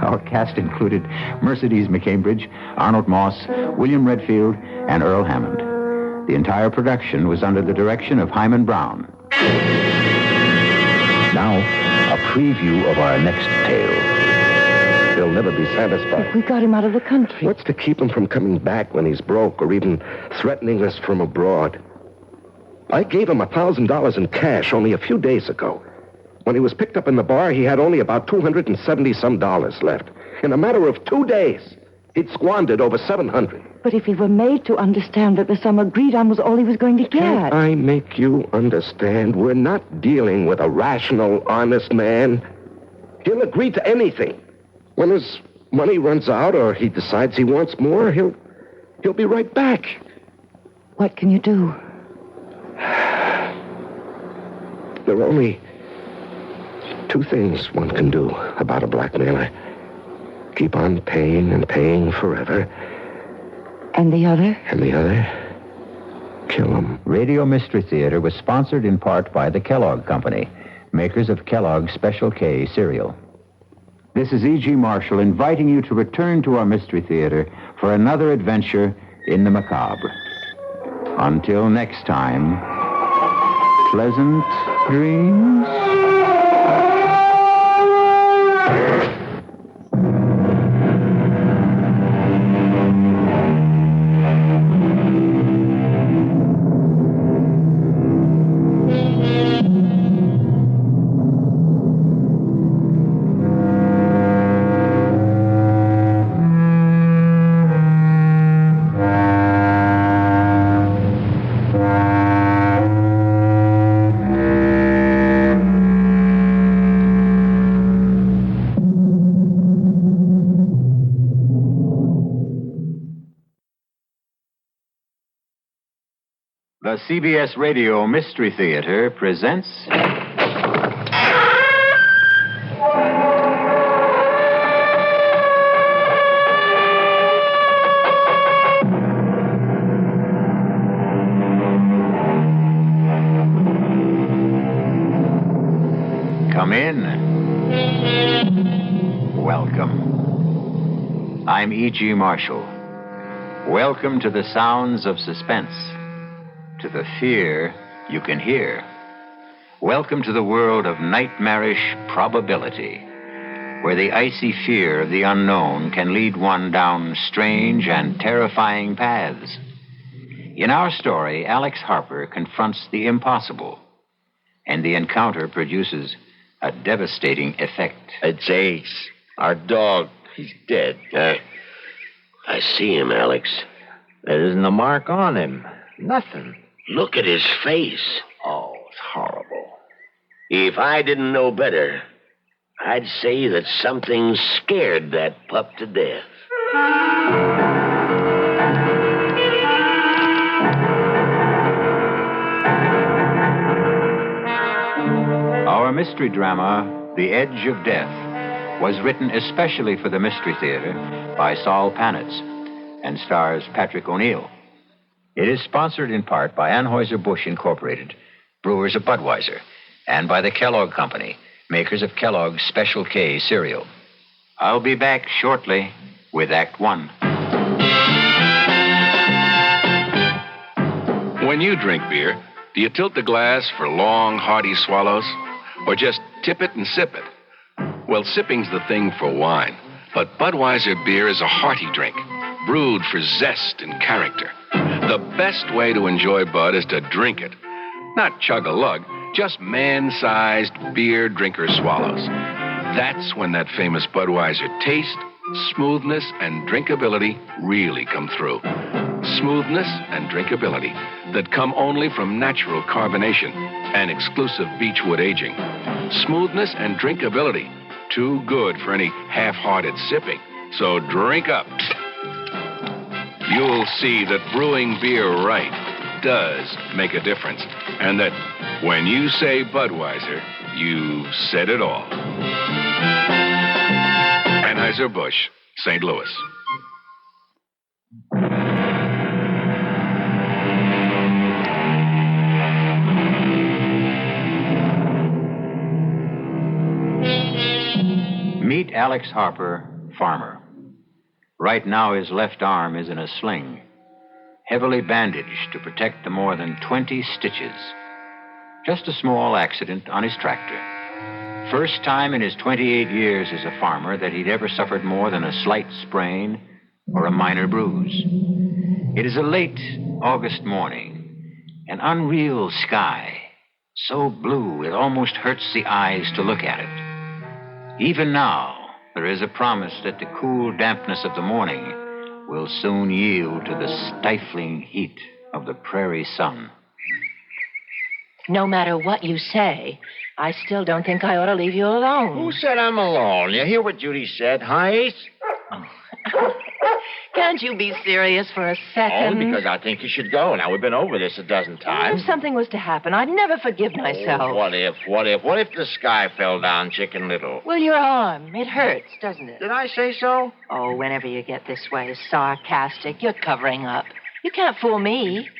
Our cast included Mercedes McCambridge, Arnold Moss, William Redfield, and Earl Hammond. The entire production was under the direction of Hyman Brown. Now, a preview of our next tale. He'll never be satisfied. We got him out of the country. What's to keep him from coming back when he's broke or even threatening us from abroad? I gave him $1,000 in cash only a few days ago. When he was picked up in the bar, he had only about $270-some left. In a matter of 2 days, he'd squandered over $700. But if he were made to understand that the sum agreed on was all he was going to get. Can't I make you understand? We're not dealing with a rational, honest man. He'll agree to anything. When his money runs out or he decides he wants more, he'll be right back. What can you do? There are only 2 things one can do about a blackmailer. Keep on paying and paying forever. And the other? And the other? Kill him. Radio Mystery Theater was sponsored in part by the Kellogg Company, makers of Kellogg's Special K cereal. This is E.G. Marshall inviting you to return to our Mystery Theater for another adventure in the macabre. Until next time, pleasant dreams. The CBS Radio Mystery Theater presents... Come in. Welcome. I'm E.G. Marshall. Welcome to the sounds of suspense. To the fear you can hear. Welcome to the world of nightmarish probability, where the icy fear of the unknown can lead one down strange and terrifying paths. In our story, Alex Harper confronts the impossible, and the encounter produces a devastating effect. It's Ace, our dog. He's dead. I see him, Alex. There isn't a mark on him. Nothing. Look at his face. Oh, it's horrible. If I didn't know better, I'd say that something scared that pup to death. Our mystery drama, The Edge of Death, was written especially for the Mystery Theater by Saul Panitz and stars Patrick O'Neill. It is sponsored in part by Anheuser-Busch Incorporated, brewers of Budweiser, and by the Kellogg Company, makers of Kellogg's Special K cereal. I'll be back shortly with Act One. When you drink beer, do you tilt the glass for long, hearty swallows? Or just tip it and sip it? Well, sipping's the thing for wine. But Budweiser beer is a hearty drink, brewed for zest and character. The best way to enjoy Bud is to drink it. Not chug-a-lug, just man-sized beer drinker swallows. That's when that famous Budweiser taste, smoothness, and drinkability really come through. Smoothness and drinkability that come only from natural carbonation and exclusive beechwood aging. Smoothness and drinkability, too good for any half-hearted sipping. So drink up. You'll see that brewing beer right does make a difference, and that When you say Budweiser, you said it all. Anheuser-Busch, St. Louis. Meet Alex Harper, farmer. Right now, his left arm is in a sling, heavily bandaged to protect the more than 20 stitches. Just a small accident on his tractor. First time in his 28 years as a farmer that he'd ever suffered more than a slight sprain or a minor bruise. It is a late August morning, an unreal sky, so blue it almost hurts the eyes to look at it. Even now, there is a promise that the cool dampness of the morning will soon yield to the stifling heat of the prairie sun. No matter what you say, I still don't think I ought to leave you alone. Who said I'm alone? You hear what Judy said, huh, Ace? Can't you be serious for a second? Only because I think you should go. Now, we've been over this a dozen times. If something was to happen, I'd never forgive myself. Oh, what if the sky fell down, Chicken Little? Well, your arm. It hurts, doesn't it? Did I say so? Oh, whenever you get this way, sarcastic, you're covering up. You can't fool me.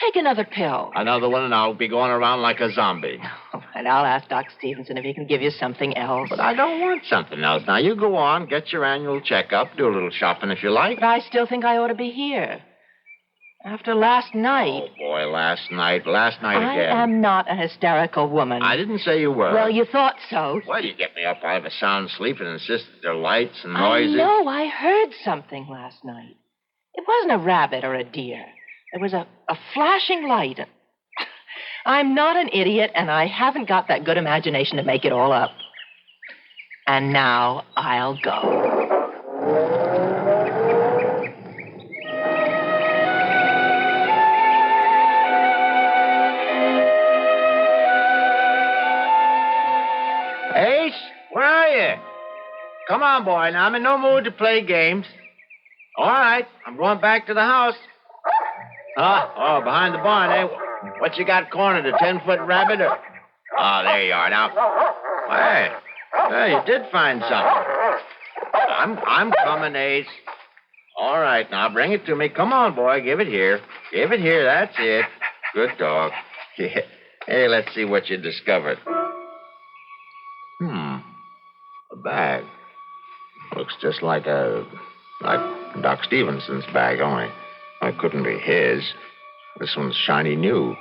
Take another pill. Another one, and I'll be going around like a zombie. All right, I'll ask Doc Stevenson if he can give you something else. But I don't want something else. Now, you go on, get your annual checkup, do a little shopping if you like. But I still think I ought to be here. After last night. Oh, boy, last night again. I am not a hysterical woman. I didn't say you were. Well, you thought so. Well, you get me up out of a sound sleep and insist that there are lights and noises. I know. I heard something last night. It wasn't a rabbit or a deer. There was a flashing light. I'm not an idiot, and I haven't got that good imagination to make it all up. And now I'll go. Ace, where are you? Come on, boy. Now, I'm in no mood to play games. All right, I'm going back to the house. Oh, behind the barn, eh? What you got cornered, a 10-foot rabbit or... Oh, there you are. Now, hey, you did find something. I'm coming, Ace. All right, now, bring it to me. Come on, boy, give it here. Give it here, that's it. Good dog. Hey, let's see what you discovered. A bag. Looks just like Doc Stevenson's bag, only... It couldn't be his. This one's shiny new.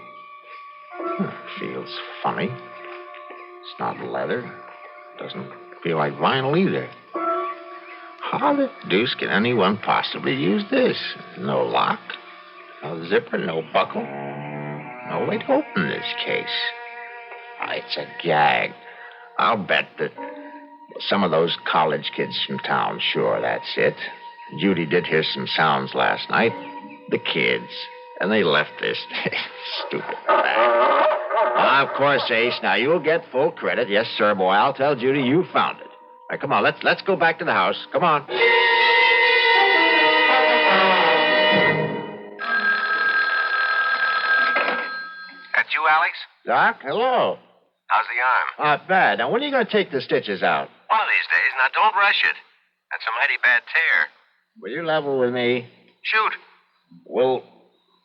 Feels funny. It's not leather. Doesn't feel like vinyl either. How the deuce can anyone possibly use this? No lock, no zipper, no buckle. No way to open this case. It's a gag. I'll bet that some of those college kids from town, sure, that's it. Judy did hear some sounds last night. The kids. And they left this stupid bag. Of course, Ace. Now, you'll get full credit. Yes, sir, boy. I'll tell Judy you found it. All right, come on. Let's go back to the house. Come on. That's you, Alex? Doc, hello. How's the arm? Not bad. Now, when are you going to take the stitches out? One of these days. Now, don't rush it. That's a mighty bad tear. Will you level with me? Shoot. Will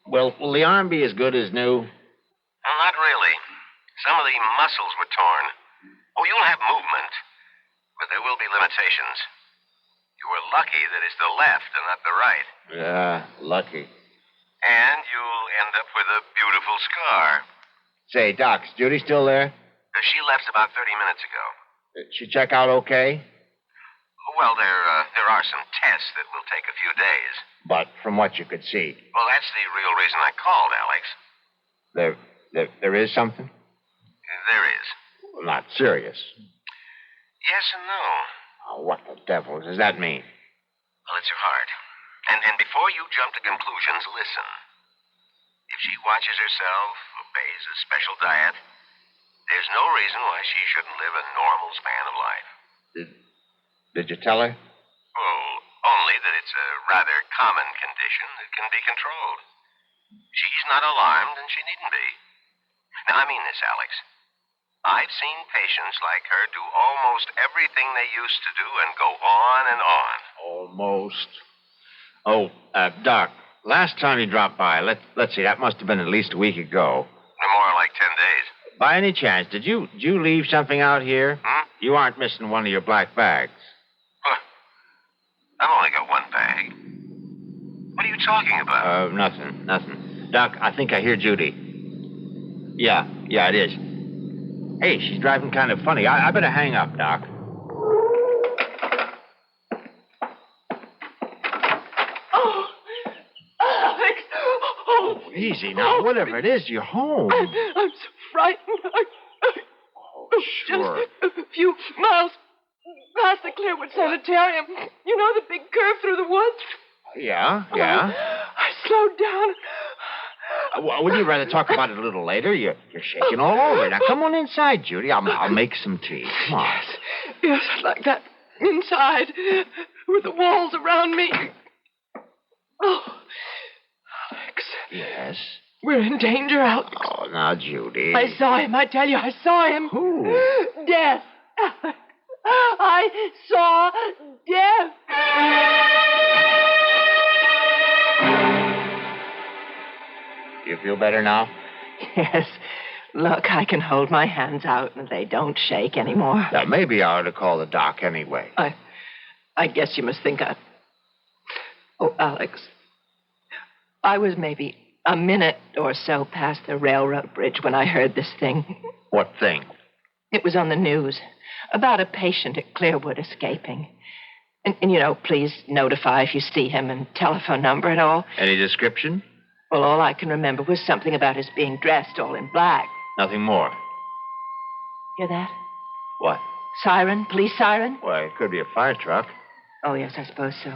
the arm be as good as new? Well, not really. Some of the muscles were torn. Oh, you'll have movement, but there will be limitations. You were lucky that it's the left and not the right. Yeah, lucky. And you'll end up with a beautiful scar. Say, Doc, is Judy still there? She left about 30 minutes ago. Did she check out okay? Well, there are some tests that will take a few days. But from what you could see. Well, that's the real reason I called, Alex. There is something? There is. Well, not serious. Yes and no. Oh, what the devil does that mean? Well, it's your heart. And before you jump to conclusions, listen. If she watches herself, obeys a special diet, there's no reason why she shouldn't live a normal span of life. Did you tell her? Well, only that it's a rather common condition that can be controlled. She's not alarmed, and she needn't be. Now, I mean this, Alex. I've seen patients like her do almost everything they used to do and go on and on. Almost. Oh, Doc, last time you dropped by, let's see, that must have been at least a week ago. No more like 10 days. By any chance, did you leave something out here? You aren't missing one of your black bags. I've only got one bag. What are you talking about? Nothing. Doc, I think I hear Judy. Yeah, it is. Hey, she's driving kind of funny. I better hang up, Doc. Oh, Alex! Oh, easy now. Whatever it is, you're home. I'm so frightened. Sure. Just a few miles past the Clearwood Sanitarium. You know the big curve through the woods? Yeah. I slowed down. Wouldn't you rather talk about it a little later? You're shaking all over. Now, come on inside, Judy. I'll make some tea. Come on. Yes, like that. Inside, with the walls around me. Oh, Alex. Yes? We're in danger, Alex. Oh, now, Judy. I saw him. I tell you, I saw him. Who? Death. I saw death. You feel better now? Yes. Look, I can hold my hands out and they don't shake anymore. Now, maybe I ought to call the doc anyway. I guess you must think Oh, Alex. I was maybe a minute or so past the railroad bridge when I heard this thing. What thing? It was on the news about a patient at Clearwood escaping. And please notify if you see him and telephone number and all. Any description? Well, all I can remember was something about his being dressed all in black. Nothing more. Hear that? What? Siren? Police siren? Well, it could be a fire truck. Oh, yes, I suppose so.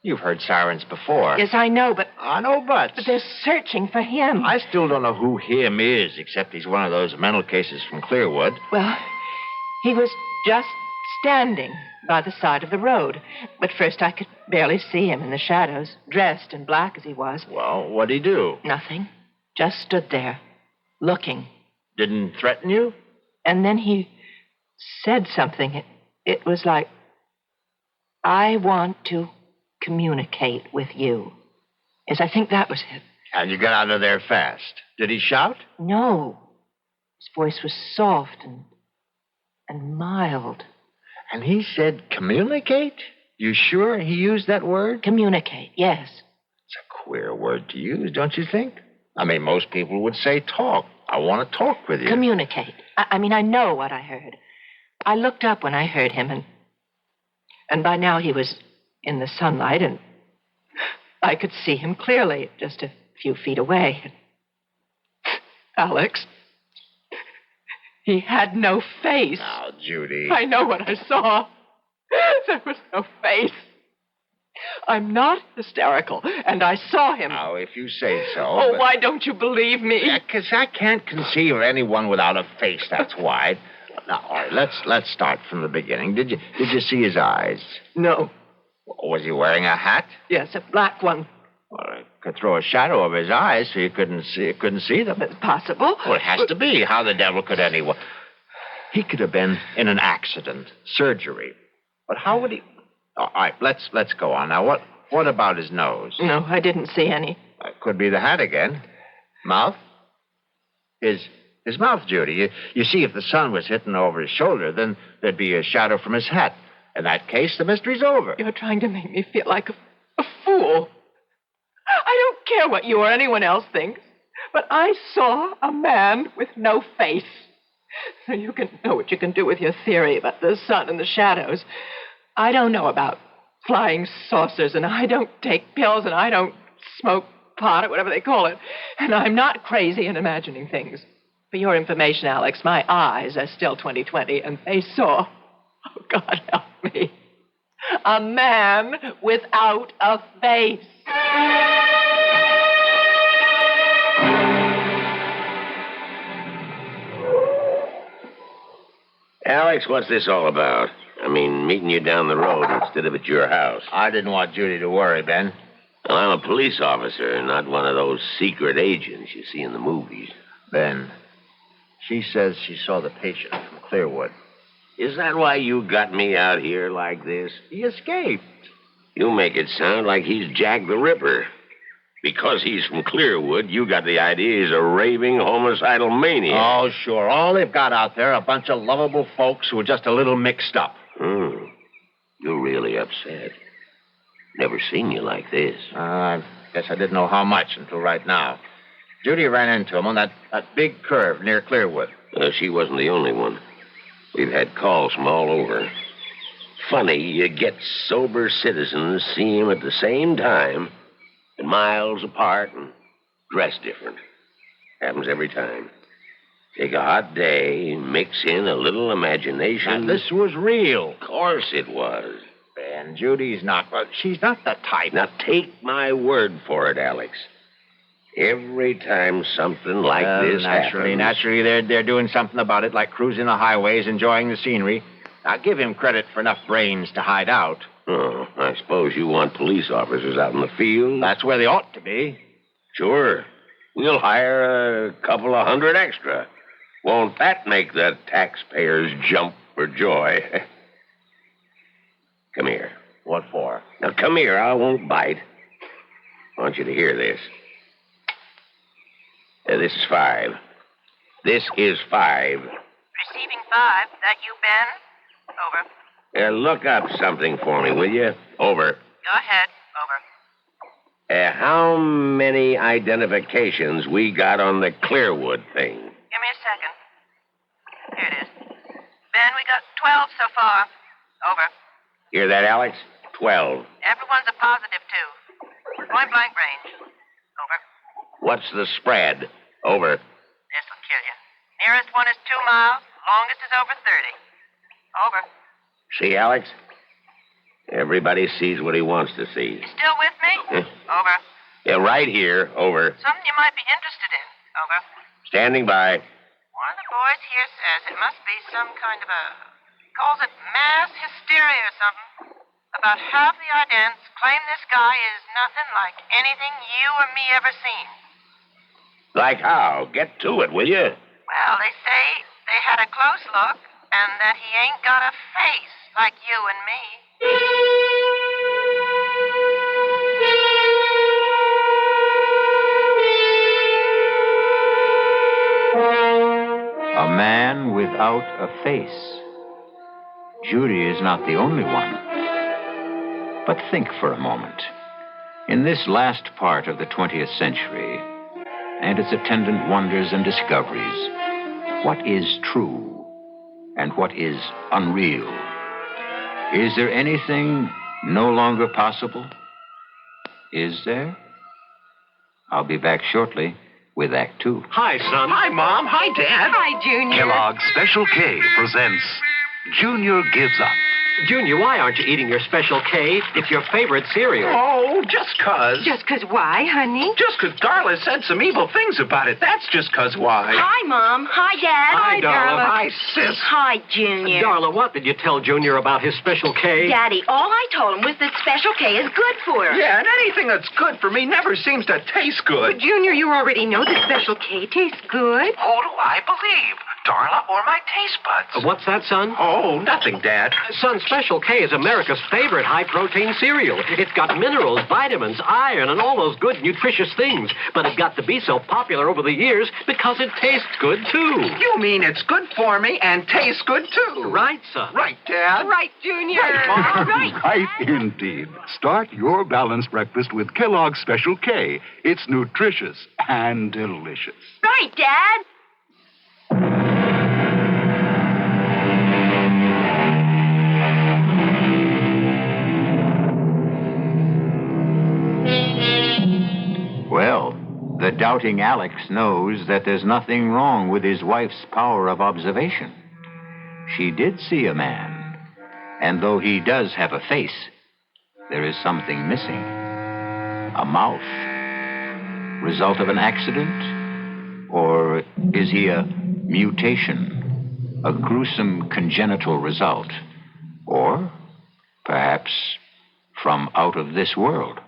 You've heard sirens before. Yes, I know, but... I know, but they're searching for him. I still don't know who him is, except he's one of those mental cases from Clearwood. Well, he was just standing by the side of the road. But first I could barely see him in the shadows, dressed in black as he was. Well, what'd he do? Nothing. Just stood there, looking. Didn't threaten you? And then he said something. It was like, I want to communicate with you. Yes, I think that was it. And you got out of there fast. Did he shout? No. His voice was soft and mild. And he said communicate? You sure he used that word? Communicate, yes. It's a queer word to use, don't you think? I mean, most people would say talk. I want to talk with you. Communicate. I mean, I know what I heard. I looked up when I heard him, and by now he was in the sunlight, and I could see him clearly, just a few feet away. Alex, he had no face. Now, Judy. I know what I saw. There was no face. I'm not hysterical, and I saw him. Now, if you say so. Oh, why don't you believe me? Because I can't conceive of anyone without a face, that's why. Now, all right, let's start from the beginning. Did you see his eyes? No. Was he wearing a hat? Yes, a black one. Well, I could throw a shadow over his eyes so you couldn't see them. It's possible. Well, it has to be. How the devil could anyone? He could have been in an accident, surgery. But how would he... All right, let's go on. Now, what about his nose? No, I didn't see any. Could be the hat again. Mouth? His mouth, Judy. You see, if the sun was hitting over his shoulder, then there'd be a shadow from his hat. In that case, the mystery's over. You're trying to make me feel like a fool. I don't care what you or anyone else thinks, but I saw a man with no face. So you can know what you can do with your theory about the sun and the shadows. I don't know about flying saucers, and I don't take pills, and I don't smoke pot or whatever they call it. And I'm not crazy in imagining things. For your information, Alex, my eyes are still 20/20, and they saw, oh, God help me, a man without a face. Alex, what's this all about? I mean, meeting you down the road instead of at your house. I didn't want Judy to worry, Ben. Well, I'm a police officer, not one of those secret agents you see in the movies. Ben, She says she saw the patient from Clearwood. Is that why you got me out here like this? He escaped. You make it sound like he's Jack the Ripper. Because he's from Clearwood, you got the idea he's a raving homicidal maniac. Oh, sure. All they've got out there are a bunch of lovable folks who are just a little mixed up. You're really upset. Never seen you like this. I guess I didn't know how much until right now. Judy ran into him on that big curve near Clearwood. She wasn't the only one. We've had calls from all over. Funny, you get sober citizens see him at the same time, and miles apart, and dressed different. Happens every time. Take a hot day, mix in a little imagination. Now, this was real. Of course it was. And Judy's not, well, she's not the type. Now, take my word for it, Alex. Every time something like this happens... Naturally, they're doing something about it, like cruising the highways, enjoying the scenery. I'll give him credit for enough brains to hide out. Oh, I suppose you want police officers out in the field? That's where they ought to be. Sure. We'll hire a couple of hundred extra. Won't that make the taxpayers jump for joy? Come here. What for? Now, come here. I won't bite. I want you to hear this. This is 5. This is 5. Receiving 5. That you, Ben? Over. Look up something for me, will you? Over. Go ahead. Over. How many identifications we got on the Clearwood thing? Give me a second. Here it is. Ben, we got 12 so far. Over. Hear that, Alex? 12. Everyone's a positive, too. Point blank range. Over. What's the spread? Over. This'll kill you. Nearest one is 2 miles. Longest is over 30. Over. See, Alex? Everybody sees what he wants to see. You still with me? Over. Yeah, right here. Over. Something you might be interested in. Over. Standing by. One of the boys here says it must be some kind of he calls it mass hysteria or something. About half the idents claim this guy is nothing like anything you or me ever seen. Like how? Get to it, will you? Well, they say they had a close look and that he ain't got a face like you and me. A man without a face. Judy is not the only one. But think for a moment. In this last part of the 20th century, and its attendant wonders and discoveries, what is true and what is unreal? Is there anything no longer possible? Is there? I'll be back shortly with Act 2. Hi, son. Hi, Mom. Hi, Dad. Hi, Junior. Kellogg's Special K presents Junior Gives Up. Junior, why aren't you eating your Special K? It's your favorite cereal. Oh, just 'cause. Just 'cause why, honey? Just 'cause Darla said some evil things about it. That's just 'cause why. Hi, Mom. Hi, Dad. Hi, Darla. Hi, sis. Hi, Junior. Darla, what did you tell Junior about his Special K? Daddy, all I told him was that Special K is good for us. Yeah, and anything that's good for me never seems to taste good. But, Junior, you already know that Special K tastes good. Who do I believe? Darla or my taste buds? What's that, son? Oh, nothing, Dad. Son, Special K is America's favorite high-protein cereal. It's got minerals, vitamins, iron, and all those good, nutritious things. But it got to be so popular over the years because it tastes good, too. You mean it's good for me and tastes good, too? Right, son. Right, Dad. Right, Junior. Right, Mom. Right. Right, indeed. Start your balanced breakfast with Kellogg's Special K. It's nutritious and delicious. Right, Dad. Well, the doubting Alex knows that there's nothing wrong with his wife's power of observation. She did see a man, and though he does have a face, there is something missing. A mouth. Result of an accident? Or is he a mutation? A gruesome congenital result? Or perhaps from out of this world?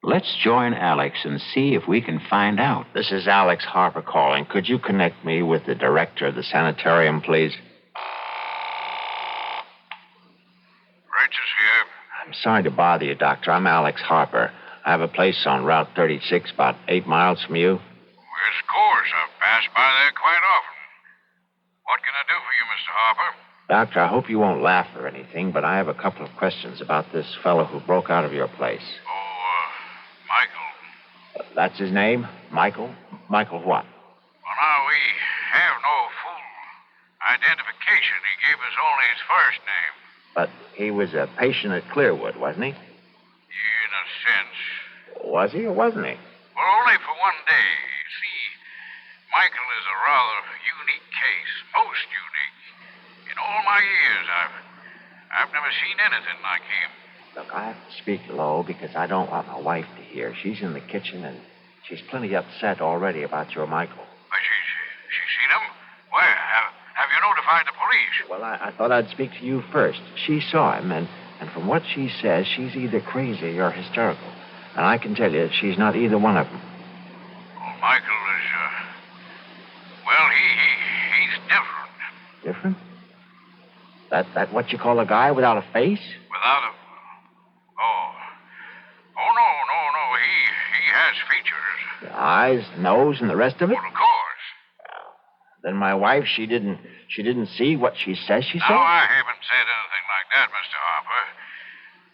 Let's join Alex and see if we can find out. This is Alex Harper calling. Could you connect me with the director of the sanitarium, please? Richards here. I'm sorry to bother you, Doctor. I'm Alex Harper. I have a place on Route 36, about 8 miles from you. Well, of course. I've passed by there quite often. What can I do for you, Mr. Harper? Doctor, I hope you won't laugh or anything, but I have a couple of questions about this fellow who broke out of your place. Michael. That's his name? Michael? Michael what? Well, now, we have no full identification. He gave us only his first name. But he was a patient at Clearwood, wasn't he? In a sense. Was he or wasn't he? Well, only for one day. You see, Michael is a rather unique case. Most unique. In all my years, I've never seen anything like him. Look, I have to speak low because I don't want my wife to hear. She's in the kitchen, and she's plenty upset already about your Michael. Well, she's seen him? Where? Have you notified the police? Well, I thought I'd speak to you first. She saw him, and from what she says, she's either crazy or hysterical. And I can tell you she's not either one of them. Well, Michael is, well, he's different. Different? That what you call a guy without a face? Without a... Oh, no. He has features. The eyes, nose, and the rest of it? Well, of course. Then my wife, she didn't see what she says she saw? No, I haven't said anything like that, Mr. Harper.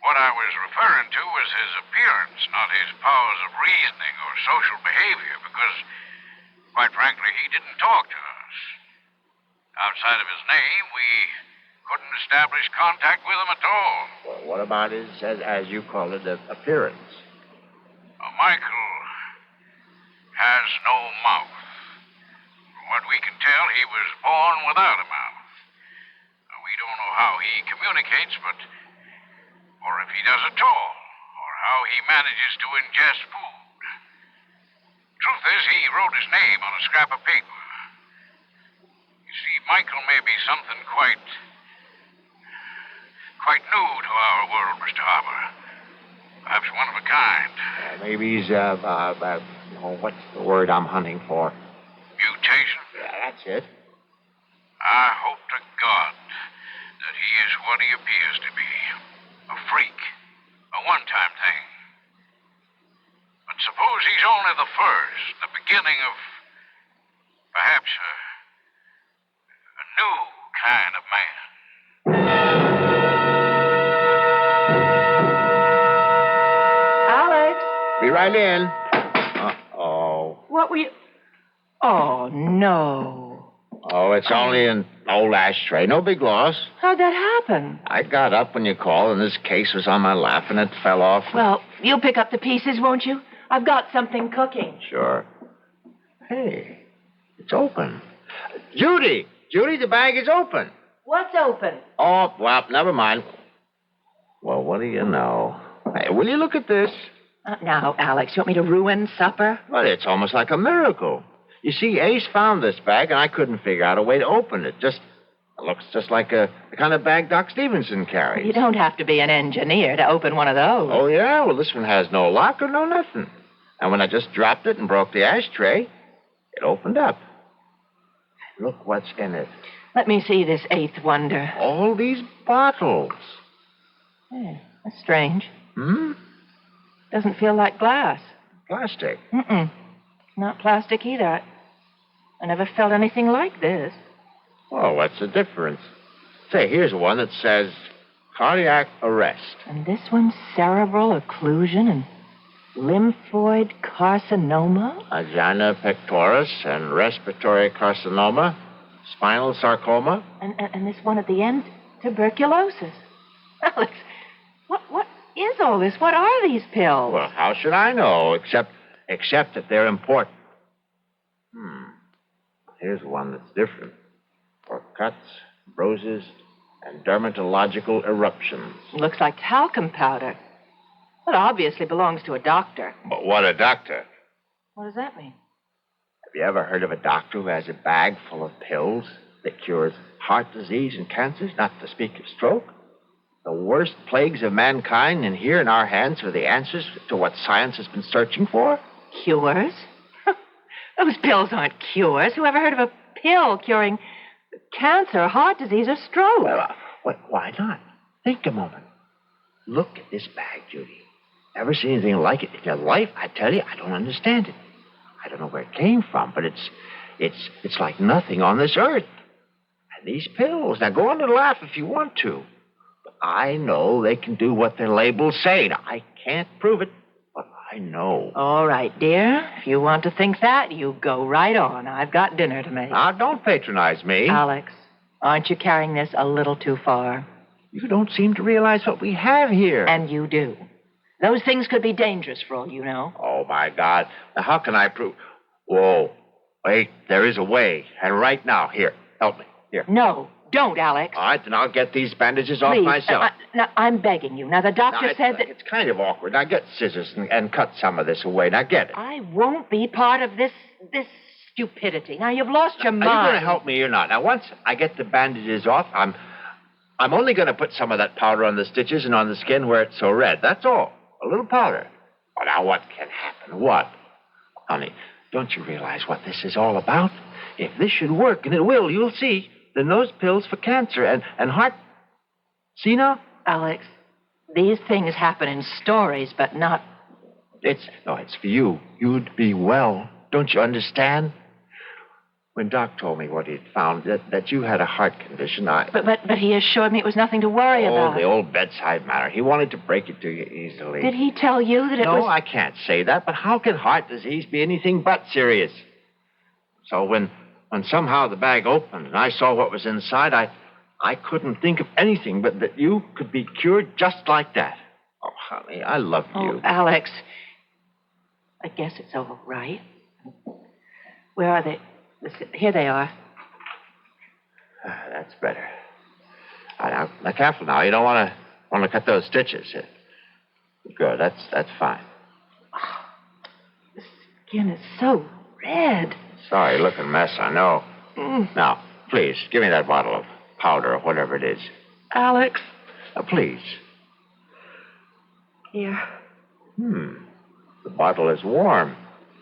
What I was referring to was his appearance, not his powers of reasoning or social behavior, because, quite frankly, he didn't talk to us. Outside of his name, we couldn't establish contact with him at all. Well, what about his, as you call it, appearance? Michael has no mouth. From what we can tell, he was born without a mouth. We don't know how he communicates, or if he does at all, or how he manages to ingest food. Truth is, he wrote his name on a scrap of paper. You see, Michael may be something quite new to our world, Mr. Harper. Perhaps one of a kind. Maybe he's, what's the word I'm hunting for? Mutation? Yeah, that's it. I hope to God that he is what he appears to be. A freak. A one-time thing. But suppose he's only the first, the beginning of perhaps a new kind of man. Alex? Be right in. Uh-oh. What were you... Oh, no. Oh, it's only an old ashtray. No big loss. How'd that happen? I got up when you called, and this case was on my lap, and it fell off. Well, you'll pick up the pieces, won't you? I've got something cooking. Sure. Hey, it's open. Judy, the bag is open. What's open? Oh, well, never mind. Well, what do you know? Hey, will you look at this? Now, Alex, you want me to ruin supper? Well, it's almost like a miracle. You see, Ace found this bag, and I couldn't figure out a way to open it. It looks just like the kind of bag Doc Stevenson carries. You don't have to be an engineer to open one of those. Oh, yeah? Well, this one has no lock or no nothing. And when I just dropped it and broke the ashtray, it opened up. Look what's in it. Let me see this eighth wonder. All these bottles. Yeah, that's strange. Hmm? Doesn't feel like glass. Plastic. Mm-mm. Not plastic either. I never felt anything like this. Oh, what's the difference? Say, here's one that says cardiac arrest. And this one's cerebral occlusion and lymphoid carcinoma? Angina pectoris and respiratory carcinoma. Spinal sarcoma. And this one at the end, tuberculosis. Alex, what is all this? What are these pills? Well, how should I know, except that they're important. Here's one that's different. For cuts, bruises, and dermatological eruptions. Looks like talcum powder. It obviously belongs to a doctor. But what a doctor. What does that mean? Have you ever heard of a doctor who has a bag full of pills that cures heart disease and cancers, not to speak of stroke? The worst plagues of mankind, and here in our hands are the answers to what science has been searching for? Cures? Those pills aren't cures. Who ever heard of a pill curing cancer, heart disease, or stroke? Well, why not? Think a moment. Look at this bag, Judy. Never seen anything like it in your life. I tell you, I don't understand it. I don't know where it came from, but it's like nothing on this earth. And these pills, now go on and laugh if you want to. But I know they can do what their labels say. Now, I can't prove it, but I know. All right, dear. If you want to think that, you go right on. I've got dinner to make. Now, don't patronize me. Alex, aren't you carrying this a little too far? You don't seem to realize what we have here. And you do. Those things could be dangerous for all you know. Oh, my God. Now, how can I prove? Whoa. Wait, there is a way. And right now, here, help me. Here. No, don't, Alex. All right, then I'll get these bandages off Please, myself. Now, I'm begging you. Now, the doctor said that... It's kind of awkward. Now, get scissors and cut some of this away. Now, get it. I won't be part of this stupidity. Now, you've lost your mind. Are you going to help me or not? Now, once I get the bandages off, I'm only going to put some of that powder on the stitches and on the skin where it's so red. That's all. A little powder. Oh, now, what can happen? What? Honey, don't you realize what this is all about? If this should work, and it will, you'll see, then those pills for cancer and heart... See now? Alex, these things happen in stories, but not... It's for you. You'd be well. Don't you understand? When Doc told me what he'd found, that you had a heart condition, But he assured me it was nothing to worry about. Oh, the old bedside manner. He wanted to break it to you easily. Did he tell you that it was... No, I can't say that, but how can heart disease be anything but serious? So when somehow the bag opened and I saw what was inside, I couldn't think of anything but that you could be cured just like that. Oh, honey, I love you. Oh, Alex, I guess it's all right. Where are they? Here they are. That's better. Now, careful now. You don't want to cut those stitches. Good. That's fine. Oh, the skin is so red. Sorry, looking mess, I know. Now, please, give me that bottle of powder or whatever it is. Alex. Please. Here. The bottle is warm.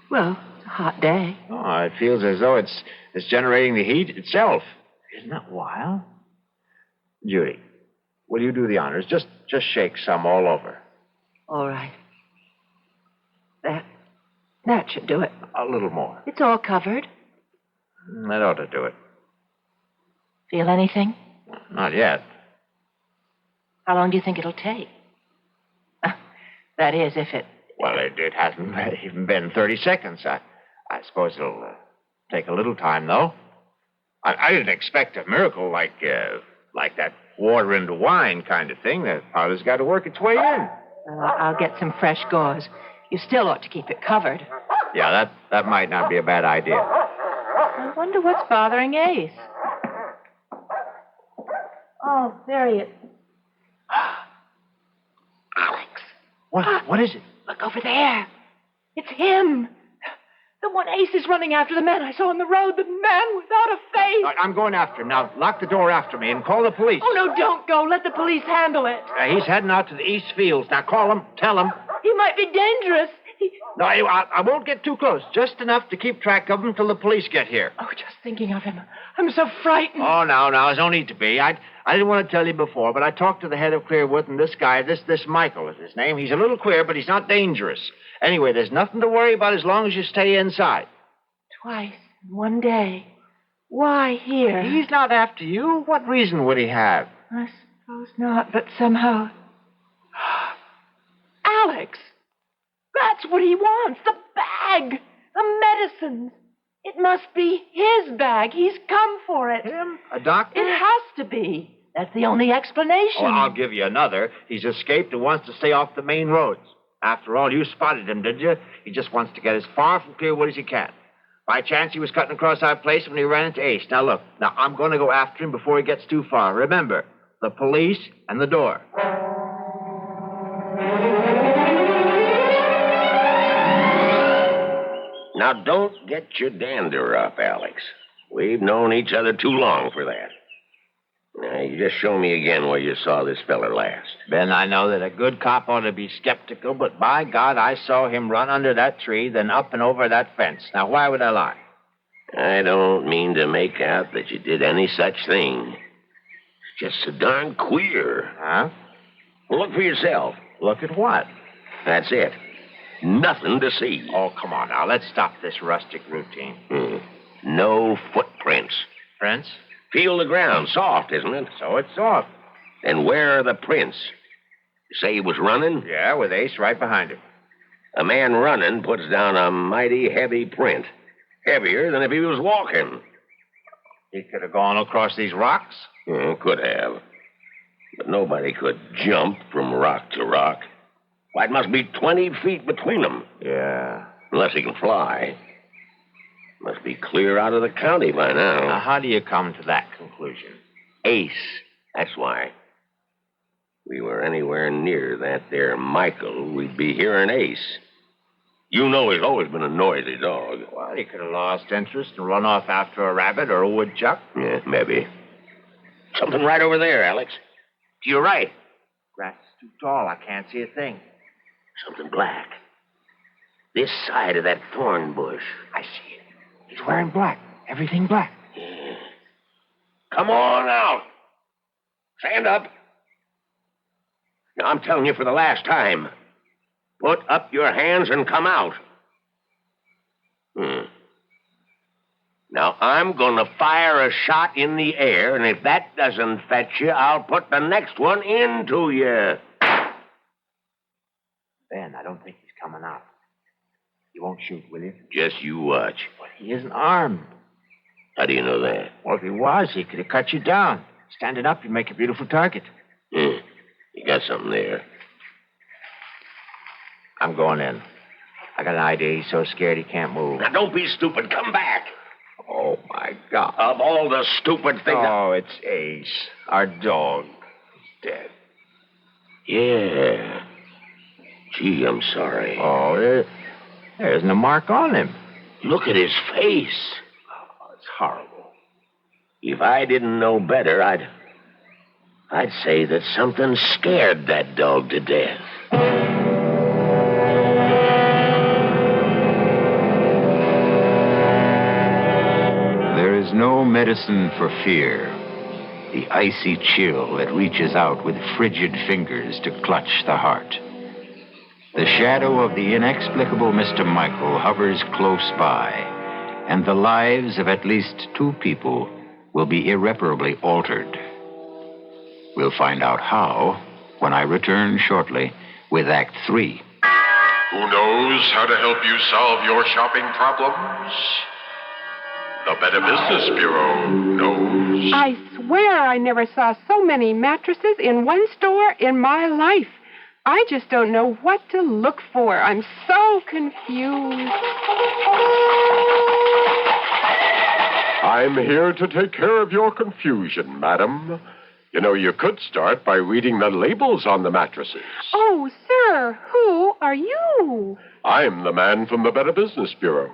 Well, it's a hot day. Oh, it feels as though it's generating the heat itself. Isn't that wild? Judy, will you do the honors? Just shake some all over. All right. That should do it. A little more. It's all covered. That ought to do it. Feel anything? Not yet. How long do you think it'll take? That is, if it... Well, it hasn't even been 30 seconds. I suppose it'll take a little time, though. I didn't expect a miracle like that water into wine kind of thing. The powder's got to work its way in. Well, I'll get some fresh gauze. You still ought to keep it covered. Yeah, that might not be a bad idea. I wonder what's bothering Ace. Oh, there he is. Alex. What is it? Look over there. It's him. The one Ace is running after, the man I saw on the road, the man without a face. Right, I'm going after him. Now, lock the door after me and call the police. Oh, no, don't go. Let the police handle it. He's heading out to the East Fields. Now, call him. Tell him. He might be dangerous. No, I won't get too close. Just enough to keep track of him till the police get here. Oh, just thinking of him. I'm so frightened. Oh, now, there's no need to be. I didn't want to tell you before, but I talked to the head of Clearwood, and this guy, this Michael is his name. He's a little queer, but he's not dangerous. Anyway, there's nothing to worry about as long as you stay inside. Twice in one day. Why here? He's not after you. What reason would he have? I suppose not, but somehow... Alex! That's what he wants. The bag. The medicines. It must be his bag. He's come for it. Him? A doctor? It has to be. That's the only explanation. Oh, I'll give you another. He's escaped and wants to stay off the main roads. After all, you spotted him, didn't you? He just wants to get as far from Clearwood as he can. By chance, he was cutting across our place when he ran into Ace. Now, look. Now, I'm going to go after him before he gets too far. Remember, the police and the door. Now, don't get your dander up, Alex. We've known each other too long for that. Now, you just show me again where you saw this feller last. Ben, I know that a good cop ought to be skeptical, but by God, I saw him run under that tree, then up and over that fence. Now, why would I lie? I don't mean to make out that you did any such thing. It's just so darn queer. Huh? Well, look for yourself. Look at what? That's it. Nothing to see. Oh, come on now. Let's stop this rustic routine. No footprints. Prints? Feel the ground. Soft, isn't it? So it's soft. Then where are the prints? You say he was running? Yeah, with Ace right behind him. A man running puts down a mighty heavy print. Heavier than if he was walking. He could have gone across these rocks? Could have. But nobody could jump from rock to rock. Why, it must be 20 feet between them. Yeah. Unless he can fly. Must be clear out of the county by now. Now, how do you come to that conclusion? Ace. That's why. If we were anywhere near that there Michael, we'd be hearing Ace. You know he's always been a noisy dog. Well, he could have lost interest and run off after a rabbit or a woodchuck. Yeah, maybe. Something right over there, Alex. To your right. Grass is too tall. I can't see a thing. Something black. This side of that thorn bush. I see it. He's wearing black. Everything black. Yeah. Come on out. Stand up. Now, I'm telling you for the last time. Put up your hands and come out. Now, I'm going to fire a shot in the air, and if that doesn't fetch you, I'll put the next one into you. Ben, I don't think he's coming out. You won't shoot, will you? Just you watch. But he isn't armed. How do you know that? Well, if he was, he could have cut you down. Standing up, you'd make a beautiful target. You got something there. I'm going in. I got an idea. He's so scared he can't move. Now, don't be stupid. Come back. Oh, my God. Of all the stupid things... Oh, it's Ace. Our dog. He's dead. Yeah. Gee, I'm sorry. Oh, there isn't a mark on him. Look at his face. Oh, it's horrible. If I didn't know better, I'd say that something scared that dog to death. There is no medicine for fear. The icy chill that reaches out with frigid fingers to clutch the heart. The shadow of the inexplicable Mr. Michael hovers close by, and the lives of at least 2 people will be irreparably altered. We'll find out how when I return shortly with Act 3. Who knows how to help you solve your shopping problems? The Better Business Bureau knows. I swear I never saw so many mattresses in one store in my life. I just don't know what to look for. I'm so confused. I'm here to take care of your confusion, madam. You know, you could start by reading the labels on the mattresses. Oh, sir, who are you? I'm the man from the Better Business Bureau.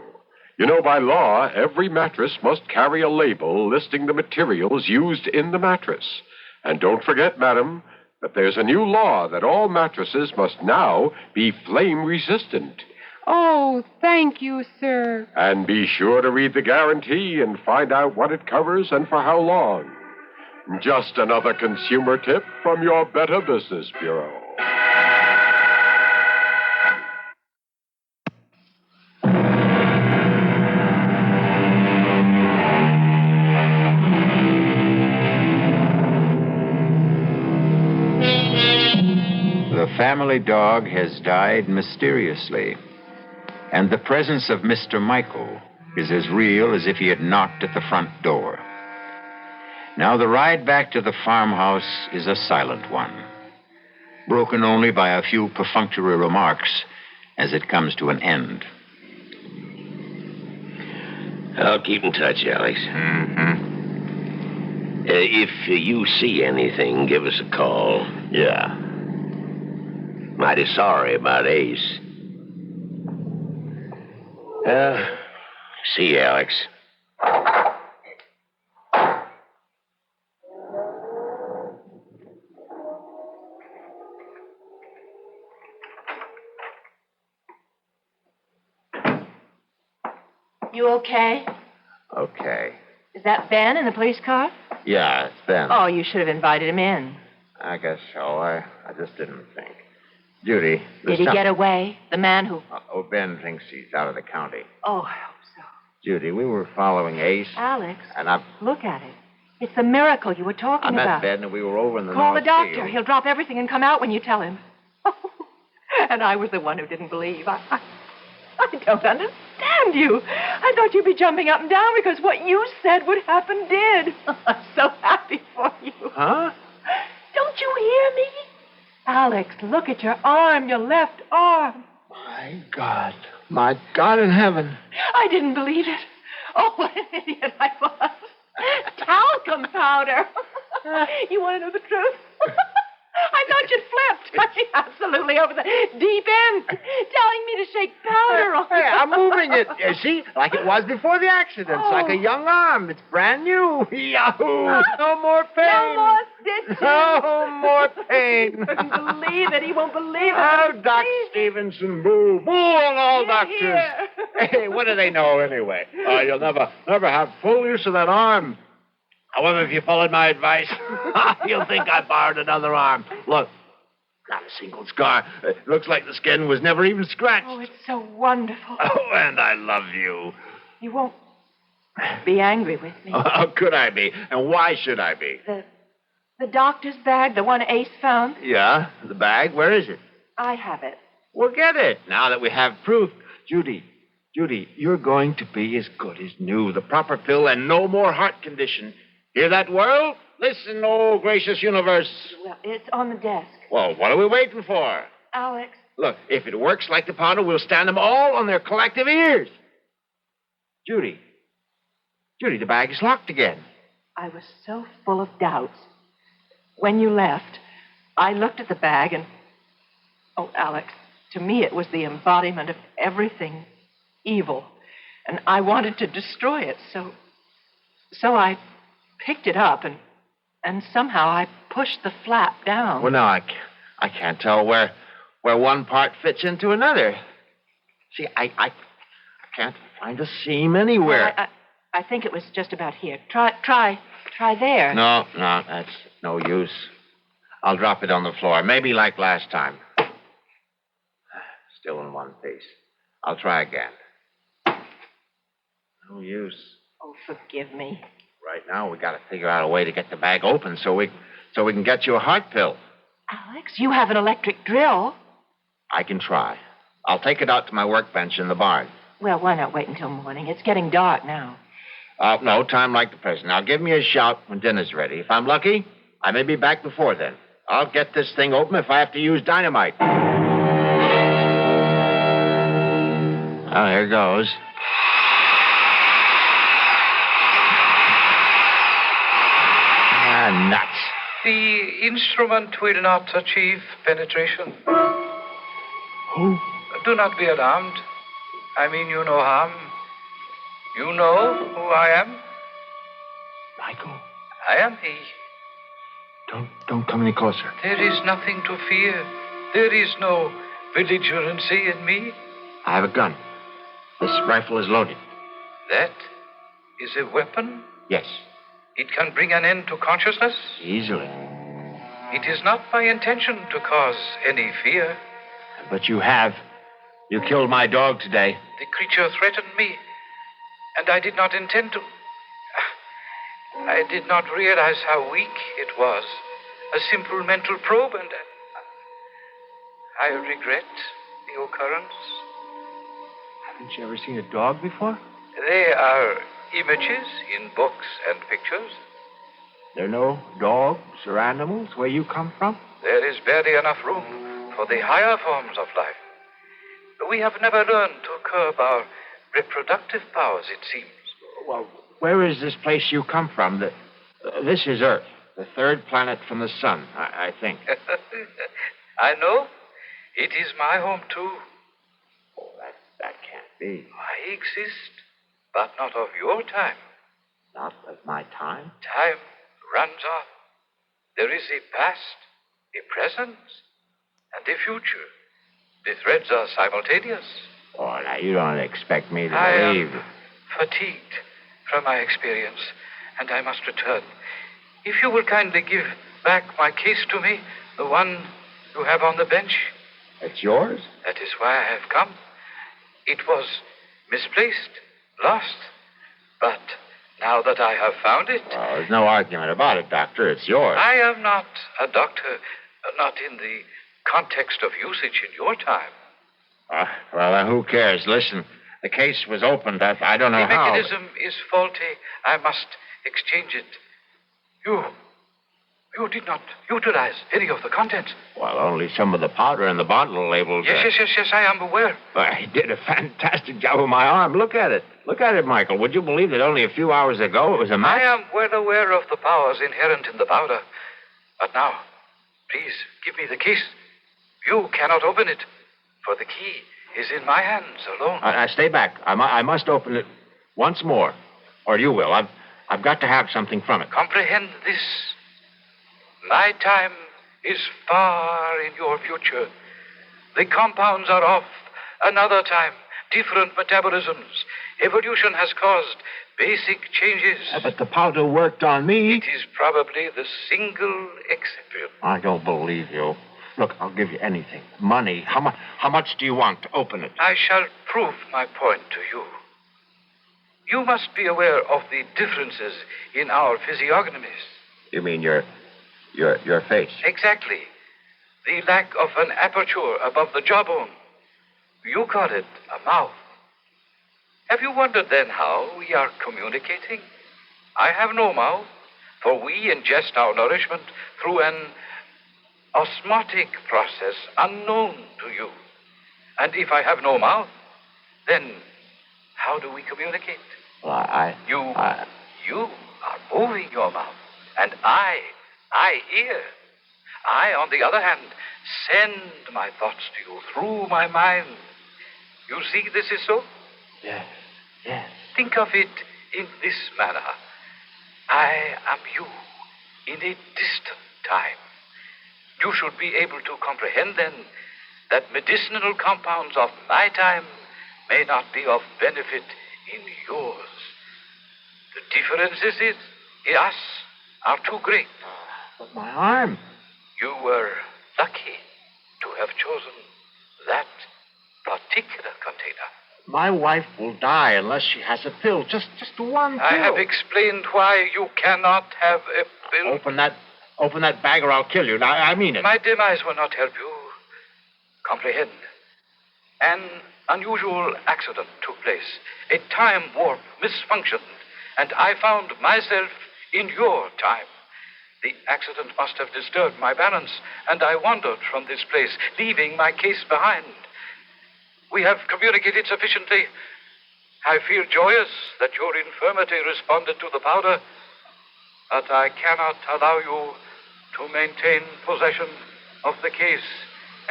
You know, by law, every mattress must carry a label listing the materials used in the mattress. And don't forget, madam, that there's a new law that all mattresses must now be flame-resistant. Oh, thank you, sir. And be sure to read the guarantee and find out what it covers and for how long. Just another consumer tip from your Better Business Bureau. The family dog has died mysteriously, and the presence of Mr. Michael is as real as if he had knocked at the front door. Now the ride back to the farmhouse is a silent one, broken only by a few perfunctory remarks as it comes to an end. I'll keep in touch, Alex. If you see anything, give us a call. Yeah. Mighty sorry about Ace. See you, Alex. You okay? Okay. Is that Ben in the police car? Yeah, it's Ben. Oh, you should have invited him in. I guess so. I just didn't think. Judy. Did he get away? The man who... Oh, Ben thinks he's out of the county. Oh, I hope so. Judy, we were following Ace. Alex, And I look at it. It's the miracle you were talking met about. Ben and we were over in the Call the North doctor. Field. He'll drop everything and come out when you tell him. And I was the one who didn't believe. I don't understand you. I thought you'd be jumping up and down because what you said would happen did. I'm so happy for you. Huh? Don't you hear me? Alex, look at your arm, your left arm. My God. My God in heaven. I didn't believe it. Oh, what an idiot I was. Talcum powder. You want to know the truth? I thought you'd flipped. I mean, absolutely over the deep end. Telling me to shake powder on. Hey, I'm moving it. You see? Like it was before the accident. It's like a young arm. It's brand new. Yahoo! No more pain. No more stitches. No more pain. Couldn't believe it. He won't believe it. Oh, Doc Stevenson, boo. Boo on all doctors. Here. Hey, what do they know anyway? You'll never have full use of that arm. However, if you followed my advice, you'll think I borrowed another arm. Look, not a single scar. Looks like the skin was never even scratched. Oh, it's so wonderful. Oh, and I love you. You won't be angry with me. How could I be? And why should I be? The doctor's bag, the one Ace found, Yeah, the bag. Where is it? I have it. Well, get it. Now that we have proof. Judy, you're going to be as good as new. The proper pill and no more heart condition. Hear that, world? Listen, oh, gracious universe. Well, it's on the desk. Well, what are we waiting for? Alex. Look, if it works like the powder, we'll stand them all on their collective ears. Judy, the bag is locked again. I was so full of doubts. When you left, I looked at the bag and... Oh, Alex, to me it was the embodiment of everything evil. And I wanted to destroy it, so I picked it up and somehow I pushed the flap down. Well, now I can't tell where one part fits into another. See, I can't find a seam anywhere. Well, I think it was just about here. Try there. No, that's no use. I'll drop it on the floor, maybe like last time. Still in one piece. I'll try again. No use. Oh, forgive me. Right now, we got to figure out a way to get the bag open so we can get you a heart pill. Alex, you have an electric drill. I can try. I'll take it out to my workbench in the barn. Well, why not wait until morning? It's getting dark now. No time like the present. Now, give me a shout when dinner's ready. If I'm lucky, I may be back before then. I'll get this thing open if I have to use dynamite. Oh, here goes. Nuts. The instrument will not achieve penetration. Who? Do not be alarmed. I mean you no harm. You know who I am? Michael. I am he. Don't come any closer. There is nothing to fear. There is no belligerency in me. I have a gun. This rifle is loaded. That is a weapon? Yes. It can bring an end to consciousness? Easily. It is not my intention to cause any fear. But you have. You killed my dog today. The creature threatened me, and I did not intend to. I did not realize how weak it was. A simple mental probe, and I regret the occurrence. Haven't you ever seen a dog before? They are images in books and pictures. There are no dogs or animals where you come from? There is barely enough room for the higher forms of life. We have never learned to curb our reproductive powers, it seems. Well, where is this place you come from? This is Earth, the third planet from the sun, I think. I know. It is my home, too. Oh, that can't be. I exist, but not of your time. Not of my time? Time runs on. There is a past, a present, and a future. The threads are simultaneous. Oh, now, you don't expect me to I believe. am fatigued from my experience, and I must return. If you will kindly give back my case to me, the one you have on the bench. It's yours? That is why I have come. It was misplaced, lost. But now that I have found it... Well, there's no argument about it, Doctor. It's yours. I am not a doctor, not in the context of usage in your time. Well, who cares? Listen, the case was opened. I don't know how. The mechanism is faulty. I must exchange it. You did not utilize any of the contents. Well, only some of the powder in the bottle labeled... Yes, I am aware. Well, he did a fantastic job with my arm. Look at it. Look at it, Michael. Would you believe that only a few hours ago it was a match? I am well aware of the powers inherent in the powder. But now, please, give me the case. You cannot open it, for the key is in my hands alone. Stay back. I must open it once more. Or you will. I've got to have something from it. Comprehend this. My time is far in your future. The compounds are of another time, different metabolisms. Evolution has caused basic changes. But the powder worked on me. It is probably the single exception. I don't believe you. Look, I'll give you anything. Money. How much do you want to open it? I shall prove my point to you. You must be aware of the differences in our physiognomies. You mean your face? Exactly. The lack of an aperture above the jawbone. You call it a mouth. Have you wondered then how we are communicating? I have no mouth, for we ingest our nourishment through an osmotic process unknown to you. And if I have no mouth, then how do we communicate? Well, You are moving your mouth, and I hear. I, on the other hand, send my thoughts to you through my mind. You see this is so? Yes. Think of it in this manner. I am you in a distant time. You should be able to comprehend then that medicinal compounds of my time may not be of benefit in yours. The differences in us are too great. But my arm. You were lucky to have chosen that particular container. My wife will die unless she has a pill. Just one pill. I have explained why you cannot have a pill. Open that bag or I'll kill you. Now, I mean it. My demise will not help you. Comprehend. An unusual accident took place. A time warp misfunctioned, and I found myself in your time. The accident must have disturbed my balance, and I wandered from this place, leaving my case behind. We have communicated sufficiently. I feel joyous that your infirmity responded to the powder, but I cannot allow you to maintain possession of the case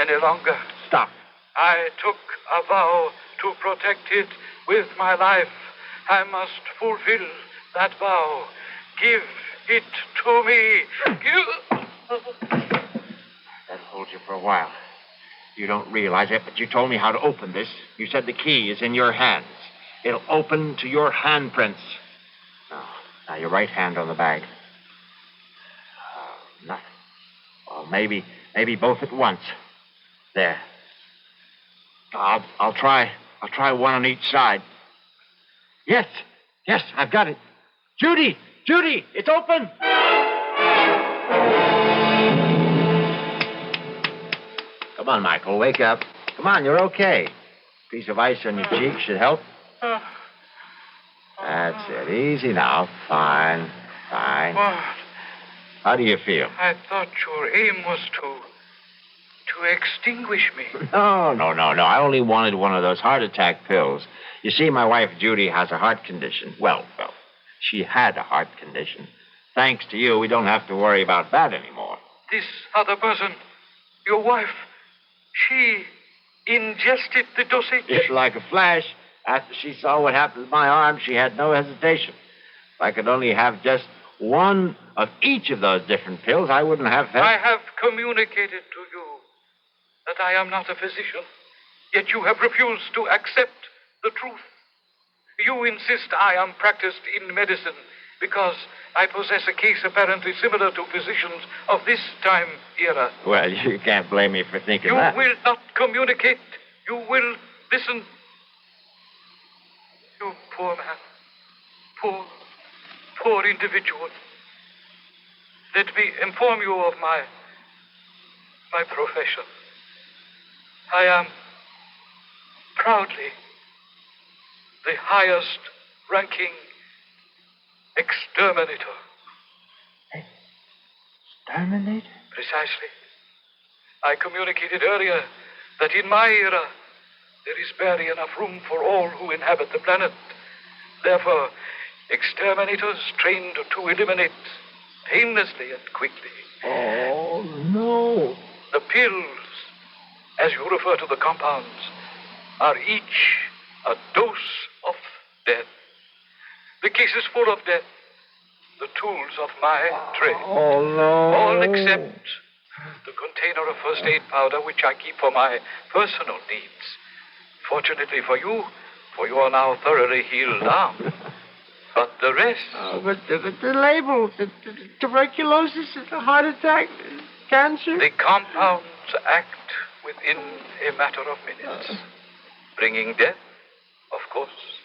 any longer. Stop. I took a vow to protect it with my life. I must fulfill that vow. Give it to me. That'll hold you for a while. You don't realize it, but you told me how to open this. You said the key is in your hands. It'll open to your handprints. Now your right hand on the bag. Nothing. Well, maybe both at once. There. I'll try one on each side. Yes, I've got it. Judy, it's open. Come on, Michael, wake up. Come on, you're okay. Piece of ice on your cheek should help. That's it. Easy now. Fine. What? How do you feel? I thought your aim was to extinguish me. No. I only wanted one of those heart attack pills. You see, my wife, Judy, has a heart condition. Well, she had a heart condition. Thanks to you, we don't have to worry about that anymore. This other person, your wife, she ingested the dosage? It's like a flash. After she saw what happened to my arm, she had no hesitation. If I could only have just one of each of those different pills, I wouldn't have... I have communicated to you that I am not a physician, yet you have refused to accept the truth. You insist I am practiced in medicine because I possess a case apparently similar to physicians of this time era. Well, you can't blame me for thinking You that. will not communicate. You will listen. You poor man. Poor individual. Let me inform you of my profession. I am proudly the highest ranking exterminator. Exterminator? Precisely. I communicated earlier that in my era there is barely enough room for all who inhabit the planet. Therefore, exterminators trained to eliminate painlessly and quickly. Oh, no. The pills, as you refer to the compounds, are each a dose of death. The case is full of death. The tools of my trade. Oh, no. All except the container of first aid powder which I keep for my personal needs. Fortunately for you are now thoroughly healed down. But the rest... But the label, the tuberculosis, the heart attack, cancer... The compounds act within a matter of minutes, bringing death, of course.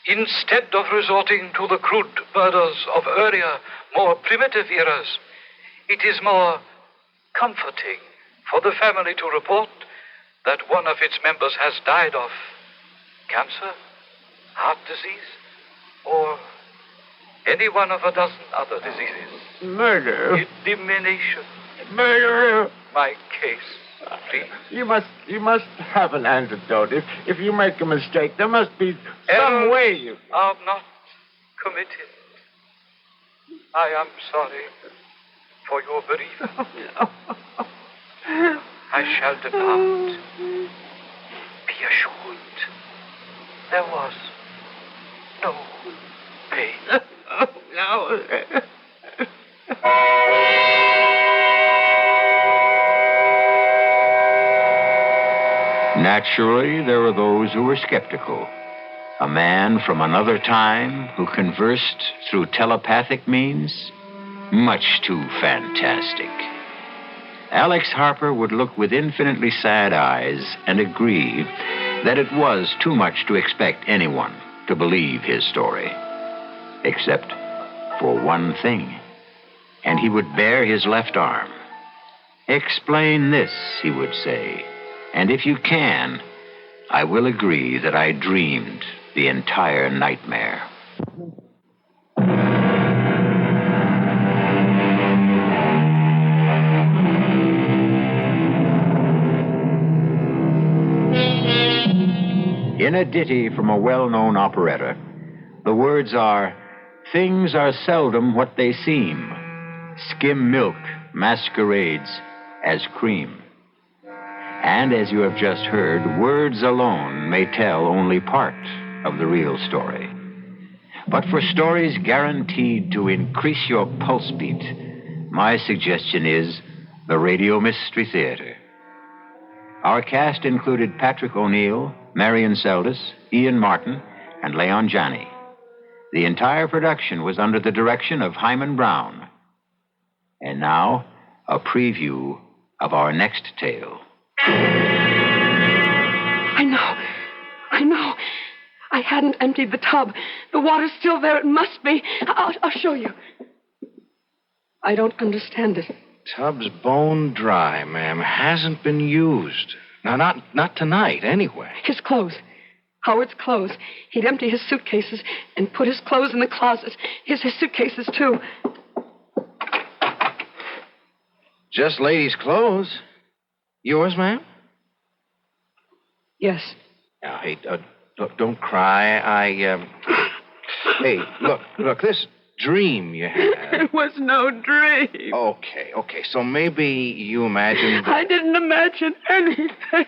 Instead of resorting to the crude murders of earlier, more primitive eras, it is more comforting for the family to report that one of its members has died of cancer, heart disease, or any one of a dozen other diseases. Murder. Elimination. Murderer. My case, please. You must have an antidote. If you make a mistake, there must be some way you... are not committed. I am sorry for your bereavement. I shall depart. Be assured, there was no pain. No. Naturally, there were those who were skeptical. A man from another time who conversed through telepathic means? Much too fantastic. Alex Harper would look with infinitely sad eyes and agree that it was too much to expect anyone to believe his story. Except for one thing. And he would bare his left arm. Explain this, he would say. And if you can, I will agree that I dreamed the entire nightmare. In a ditty from a well-known operetta, the words are, "Things are seldom what they seem. Skim milk masquerades as cream." And as you have just heard, words alone may tell only part of the real story. But for stories guaranteed to increase your pulse beat, my suggestion is the Radio Mystery Theater. Our cast included Patrick O'Neill, Marion Seldes, Ian Martin, and Leon Janney. The entire production was under the direction of Hyman Brown. And now, a preview of our next tale. I know. I hadn't emptied the tub. The water's still there. It must be. I'll show you. I don't understand it. Tub's bone dry, ma'am. Hasn't been used. Now, not tonight, anyway. His clothes. Howard's clothes. He'd empty his suitcases and put his clothes in the closet. His suitcases, too. Just ladies' clothes. Yours, ma'am? Yes. Now, hey, don't cry. Hey, look, this dream you had. It was no dream. Okay, so maybe you imagined... I didn't imagine anything.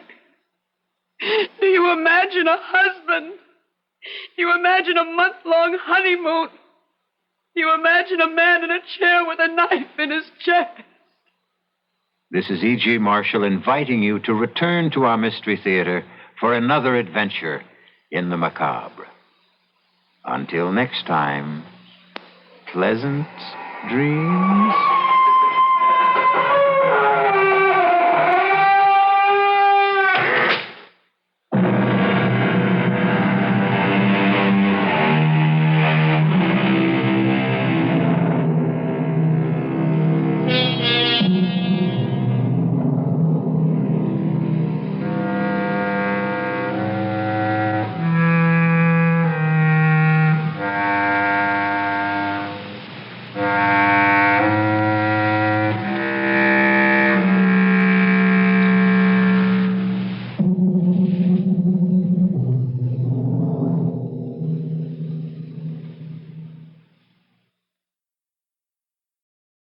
Do you imagine a husband? Do you imagine a month-long honeymoon? Do you imagine a man in a chair with a knife in his chest? This is E.G. Marshall inviting you to return to our Mystery Theater for another adventure in the macabre. Until next time, pleasant dreams.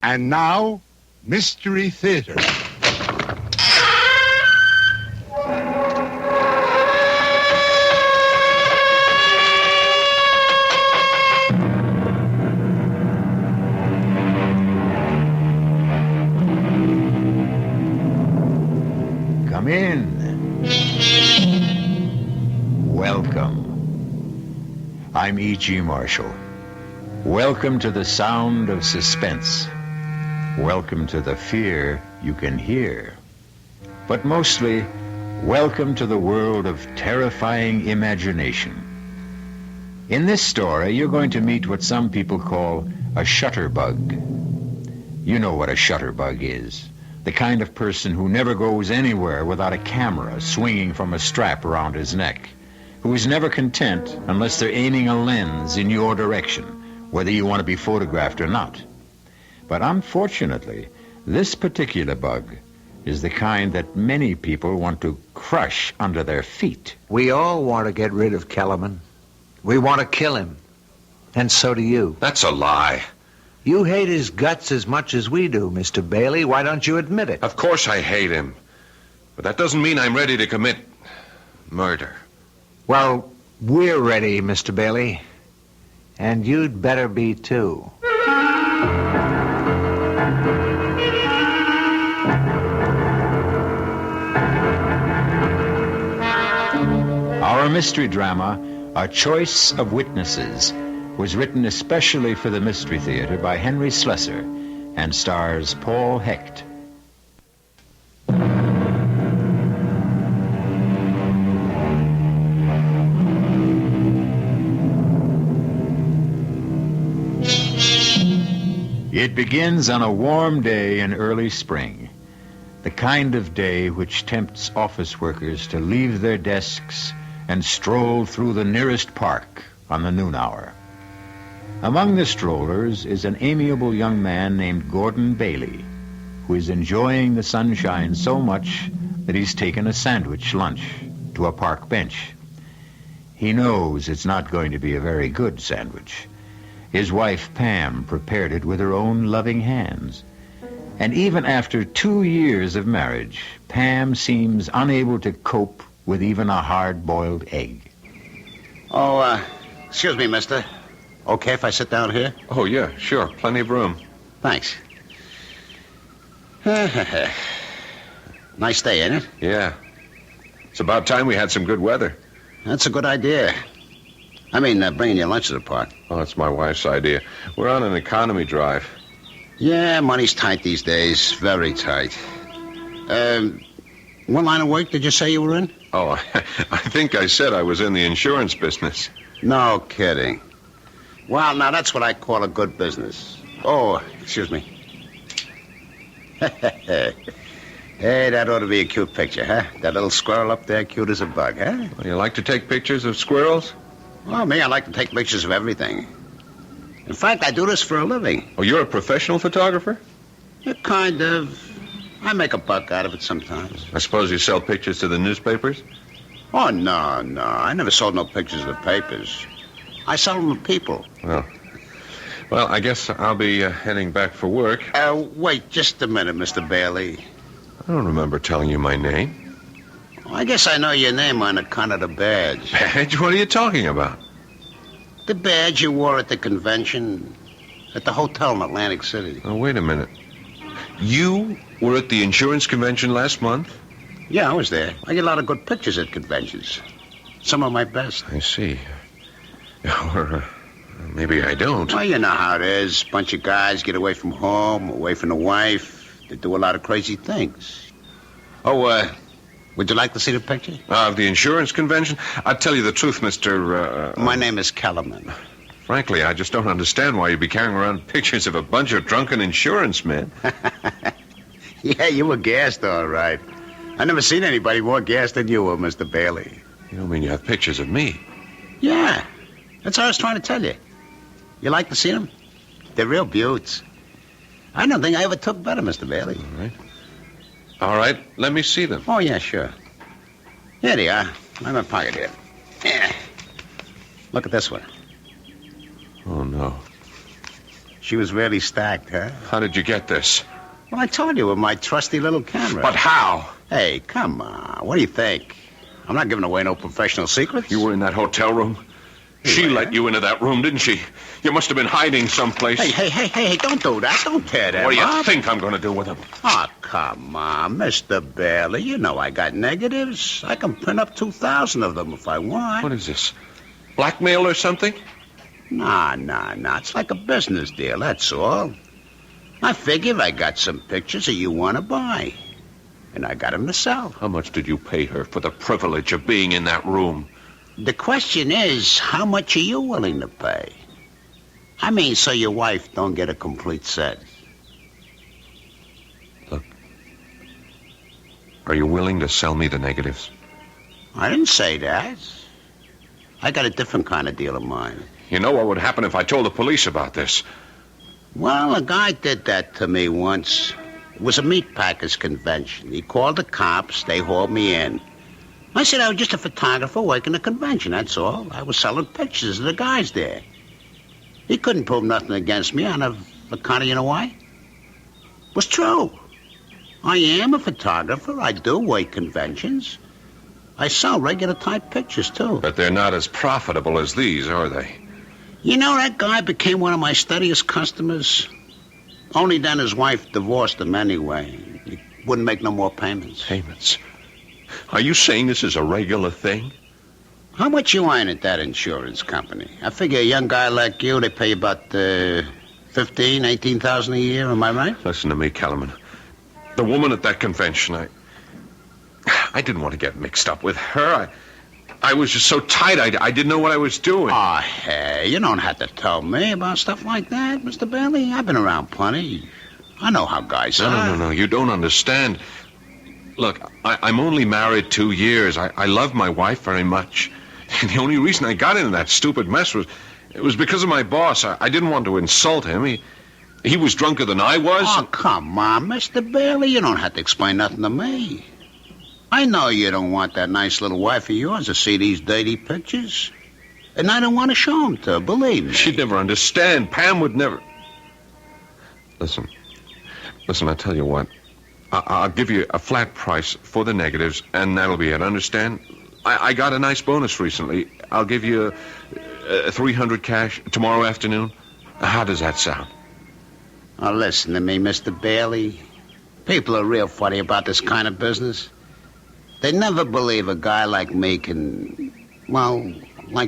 And now, Mystery Theater. Come in. Welcome. I'm E.G. Marshall. Welcome to the sound of suspense. Welcome to the fear you can hear. But mostly, welcome to the world of terrifying imagination. In this story, you're going to meet what some people call a shutterbug. You know what a shutterbug is. The kind of person who never goes anywhere without a camera swinging from a strap around his neck, who is never content unless they're aiming a lens in your direction, whether you want to be photographed or not. But unfortunately, this particular bug is the kind that many people want to crush under their feet. We all want to get rid of Kellerman. We want to kill him. And so do you. That's a lie. You hate his guts as much as we do, Mr. Bailey. Why don't you admit it? Of course I hate him. But that doesn't mean I'm ready to commit murder. Well, we're ready, Mr. Bailey. And you'd better be, too. Our mystery drama, A Choice of Witnesses, was written especially for the Mystery Theater by Henry Slessor and stars Paul Hecht. It begins on a warm day in early spring, the kind of day which tempts office workers to leave their desks and stroll through the nearest park on the noon hour. Among the strollers is an amiable young man named Gordon Bailey, who is enjoying the sunshine so much that he's taken a sandwich lunch to a park bench. He knows it's not going to be a very good sandwich. His wife, Pam, prepared it with her own loving hands. And even after 2 years of marriage, Pam seems unable to cope with even a hard-boiled egg. Oh, excuse me, mister. Okay if I sit down here? Oh, yeah, sure. Plenty of room. Thanks. Nice day, ain't it? Yeah. It's about time we had some good weather. That's a good idea. I mean, bringing your lunch to the park. Oh, that's my wife's idea. We're on an economy drive. Yeah, money's tight these days. Very tight. What line of work did you say you were in? Oh, I think I said I was in the insurance business. No kidding. Well, now that's what I call a good business. Oh, excuse me. Hey, that ought to be a cute picture, huh? That little squirrel up there, cute as a bug, huh? Well, you like to take pictures of squirrels? Well, me, I like to take pictures of everything. In fact, I do this for a living. Oh, you're a professional photographer? Yeah, kind of. I make a buck out of it sometimes. I suppose you sell pictures to the newspapers? Oh, no. I never sold no pictures to the papers. I sell them to people. Well, I guess I'll be heading back for work. Wait just a minute, Mr. Bailey. I don't remember telling you my name. Well, I guess I know your name on account of the badge. Badge? What are you talking about? The badge you wore at the convention at the hotel in Atlantic City. Oh, wait a minute. You were at the insurance convention last month? Yeah, I was there. I get a lot of good pictures at conventions. Some of my best. I see. Or maybe I don't. Well, you know how it is. Bunch of guys get away from home, away from the wife. They do a lot of crazy things. Oh, would you like to see the picture? Of the insurance convention? I'll tell you the truth, Mr. My name is Kellerman. Frankly, I just don't understand why you'd be carrying around pictures of a bunch of drunken insurance men. Yeah, you were gassed, all right. I never seen anybody more gassed than you were, Mr. Bailey. You don't mean you have pictures of me? Yeah, that's what I was trying to tell you. You like to see them? They're real beauts. I don't think I ever took better, Mr. Bailey. All right, let me see them. Oh, yeah, sure. Here they are. I'm in my pocket here. Yeah. Look at this one. Oh, no. She was really stacked, huh? How did you get this? Well, I told you with my trusty little camera. But how? Hey, come on. What do you think? I'm not giving away no professional secrets. You were in that hotel room? She let you into that room, didn't she? You must have been hiding someplace. Hey, don't do that. Don't tear that up. What do you think I'm going to do with them? Oh, come on, Mr. Bailey. You know I got negatives. I can print up 2,000 of them if I want. What is this? Blackmail or something? Nah. It's like a business deal, that's all. I figure I got some pictures that you want to buy. And I got them to sell. How much did you pay her for the privilege of being in that room? The question is, how much are you willing to pay? I mean, so your wife don't get a complete set. Look, are you willing to sell me the negatives? I didn't say that. I got a different kind of deal in mind. You know what would happen if I told the police about this? Well, a guy did that to me once. It was a meat packers convention. He called the cops. They hauled me in. I said I was just a photographer working the convention, that's all. I was selling pictures of the guys there. He couldn't prove nothing against me on account of, you know why? It was true. I am a photographer. I do work conventions. I sell regular type pictures, too. But they're not as profitable as these, are they? You know, that guy became one of my steadiest customers. Only then his wife divorced him anyway. He wouldn't make no more payments. Payments? Are you saying this is a regular thing? How much you earn at that insurance company? I figure a young guy like you, they pay about $18,000 a year, am I right? Listen to me, Kellerman. The woman at that convention, I didn't want to get mixed up with her. I was just so tight, I didn't know what I was doing. Oh, hey, you don't have to tell me about stuff like that, Mr. Bailey. I've been around plenty. I know how guys are. No, you don't understand. Look, I'm only married 2 years. I love my wife very much. And the only reason I got into that stupid mess was because of my boss. I didn't want to insult him. He was drunker than I was. Oh, come on, Mr. Bailey. You don't have to explain nothing to me. I know you don't want that nice little wife of yours to see these dirty pictures. And I don't want to show them to her, believe me. She'd never understand. Pam would never... Listen, I'll tell you what. I'll give you a flat price for the negatives, and that'll be it, understand? I got a nice bonus recently. I'll give you $300 cash tomorrow afternoon. How does that sound? Now, listen to me, Mr. Bailey. People are real funny about this kind of business. They never believe a guy like me can, well,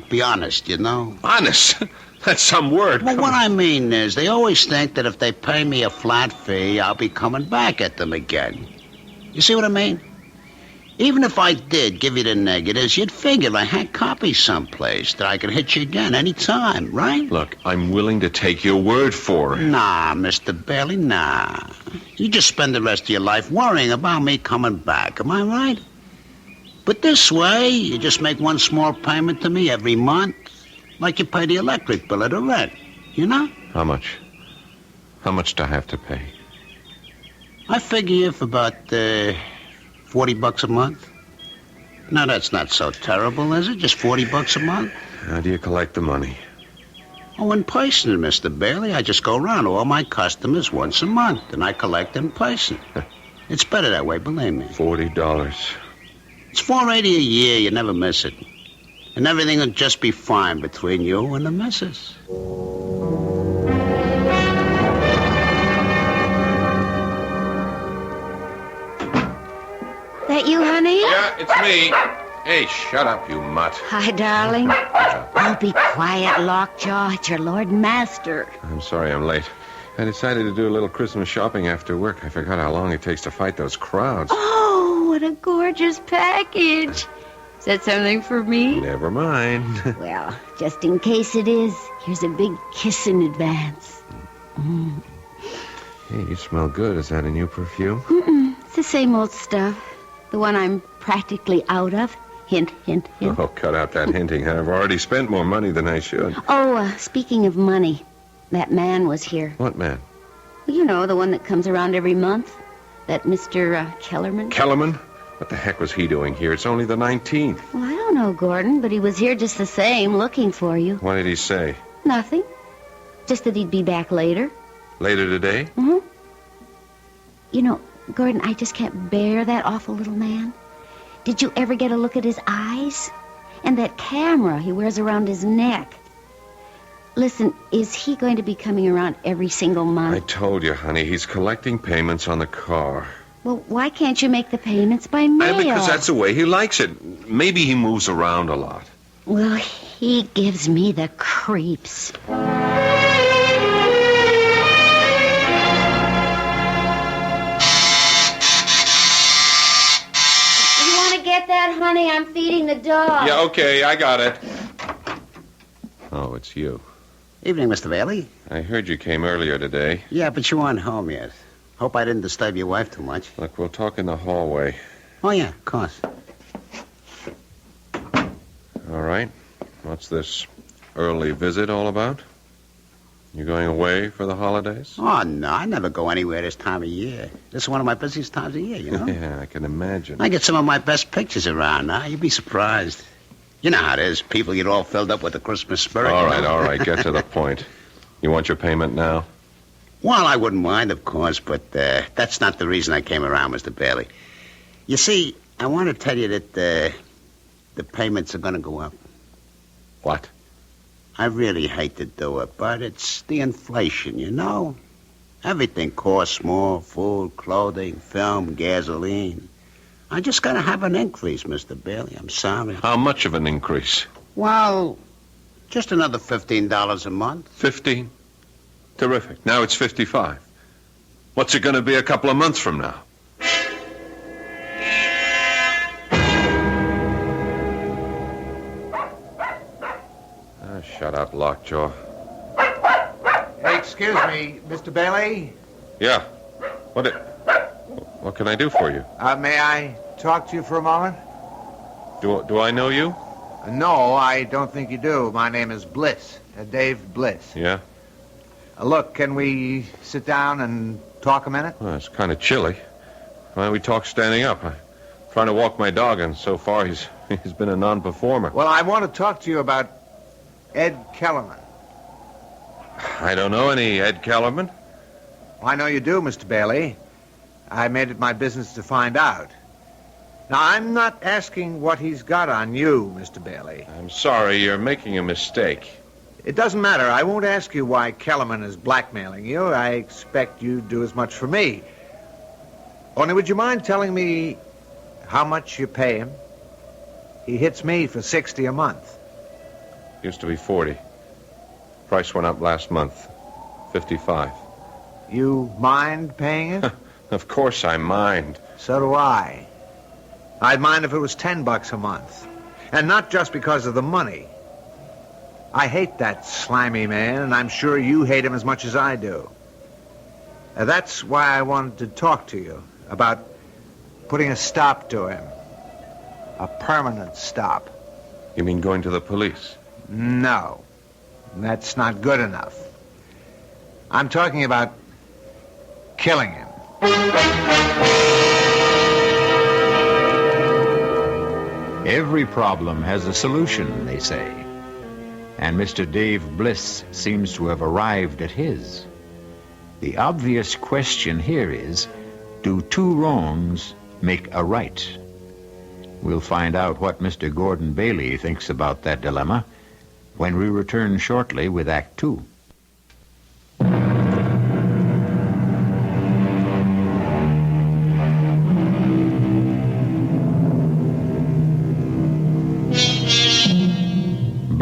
be honest, you know? Honest? That's some word. Well, what I mean is, they always think that if they pay me a flat fee, I'll be coming back at them again. You see what I mean? Even if I did give you the negatives, you'd figure I had copies someplace that I could hit you again any time, right? Look, I'm willing to take your word for it. Nah, Mr. Bailey, nah. You just spend the rest of your life worrying about me coming back, am I right? But this way, you just make one small payment to me every month, like you pay the electric bill or the rent, you know? How much? How much do I have to pay? I figure for about $40 a month. Now, that's not so terrible, is it? Just $40 a month? How do you collect the money? Oh, in person, Mr. Bailey. I just go around to all my customers once a month, and I collect in person. It's better that way, believe me. $40. It's $480 a year. You never miss it. And everything will just be fine between you and the missus. That you, honey? Yeah, it's me. Hey, shut up, you mutt. Hi, darling. Oh, be quiet, Lockjaw. It's your Lord and Master. I'm sorry I'm late. I decided to do a little Christmas shopping after work. I forgot how long it takes to fight those crowds. Oh, what a gorgeous package. Is that something for me? Never mind. Well, just in case it is, here's a big kiss in advance. Mm. Hey, you smell good. Is that a new perfume? It's the same old stuff. The one I'm practically out of. Hint, hint, hint. Oh, cut out that hinting. I've already spent more money than I should. Oh, speaking of money, that man was here. What man? You know, the one that comes around every month. That Mr. Kellerman. Kellerman? What the heck was he doing here? It's only the 19th. Well, I don't know, Gordon, but he was here just the same, looking for you. What did he say? Nothing. Just that he'd be back later. Later today? Mm-hmm. You know, Gordon, I just can't bear that awful little man. Did you ever get a look at his eyes? And that camera he wears around his neck. Listen, is he going to be coming around every single month? I told you, honey, he's collecting payments on the car. Well, why can't you make the payments by mail? Because that's the way he likes it. Maybe he moves around a lot. Well, he gives me the creeps. Get that, honey? I'm feeding the dog. Yeah, okay, I got it. Oh, it's you. Evening, Mr. Bailey. I heard you came earlier today. Yeah, but you aren't home yet. Hope I didn't disturb your wife too much. Look, we'll talk in the hallway. Oh, yeah, of course. All right. What's this early visit all about? You going away for the holidays? Oh, no, I never go anywhere this time of year. This is one of my busiest times of year, you know? Yeah, I can imagine. I get some of my best pictures around now. You'd be surprised. You know how it is. People get all filled up with the Christmas spirit. All you know? right. Get to the point. You want your payment now? Well, I wouldn't mind, of course, but that's not the reason I came around, Mr. Bailey. You see, I want to tell you that the payments are going to go up. What? I really hate to do it, but it's the inflation, you know? Everything costs more. Food, clothing, film, gasoline. I just gotta have an increase, Mr. Bailey. I'm sorry. How much of an increase? Well, just another $15 a month. 15? Terrific. Now it's 55. What's it gonna be a couple of months from now? Shut up, Lockjaw. Hey, excuse me, Mr. Bailey? Yeah. What can I do for you? May I talk to you for a moment? Do I know you? No, I don't think you do. My name is Bliss, Dave Bliss. Yeah? Look, can we sit down and talk a minute? Well, it's kind of chilly. Why don't we talk standing up? I'm trying to walk my dog, and so far he's been a non-performer. Well, I want to talk to you about Ed Kellerman. I don't know any Ed Kellerman. I know you do, Mr. Bailey. I made it my business to find out. Now, I'm not asking what he's got on you, Mr. Bailey. I'm sorry, you're making a mistake. It doesn't matter. I won't ask you why Kellerman is blackmailing you. I expect you'd do as much for me. Only would you mind telling me how much you pay him? He hits me for $60 a month. Used to be 40. Price went up last month. 55. You mind paying it? Of course I mind. So do I. I'd mind if it was $10 a month. And not just because of the money. I hate that slimy man, and I'm sure you hate him as much as I do. That's why I wanted to talk to you about putting a stop to him. A permanent stop. You mean going to the police? No. That's not good enough. I'm talking about killing him. Every problem has a solution, they say. And Mr. Dave Bliss seems to have arrived at his. The obvious question here is, do two wrongs make a right? We'll find out what Mr. Gordon Bailey thinks about that dilemma when we return shortly with Act Two.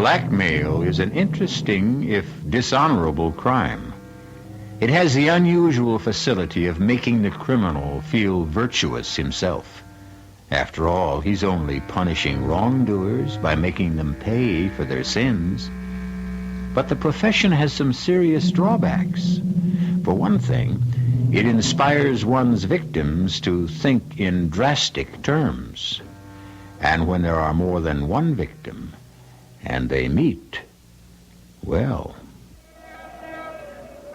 Blackmail is an interesting, if dishonorable, crime. It has the unusual facility of making the criminal feel virtuous himself. After all, he's only punishing wrongdoers by making them pay for their sins. But the profession has some serious drawbacks. For one thing, it inspires one's victims to think in drastic terms. And when there are more than one victim, and they meet, well...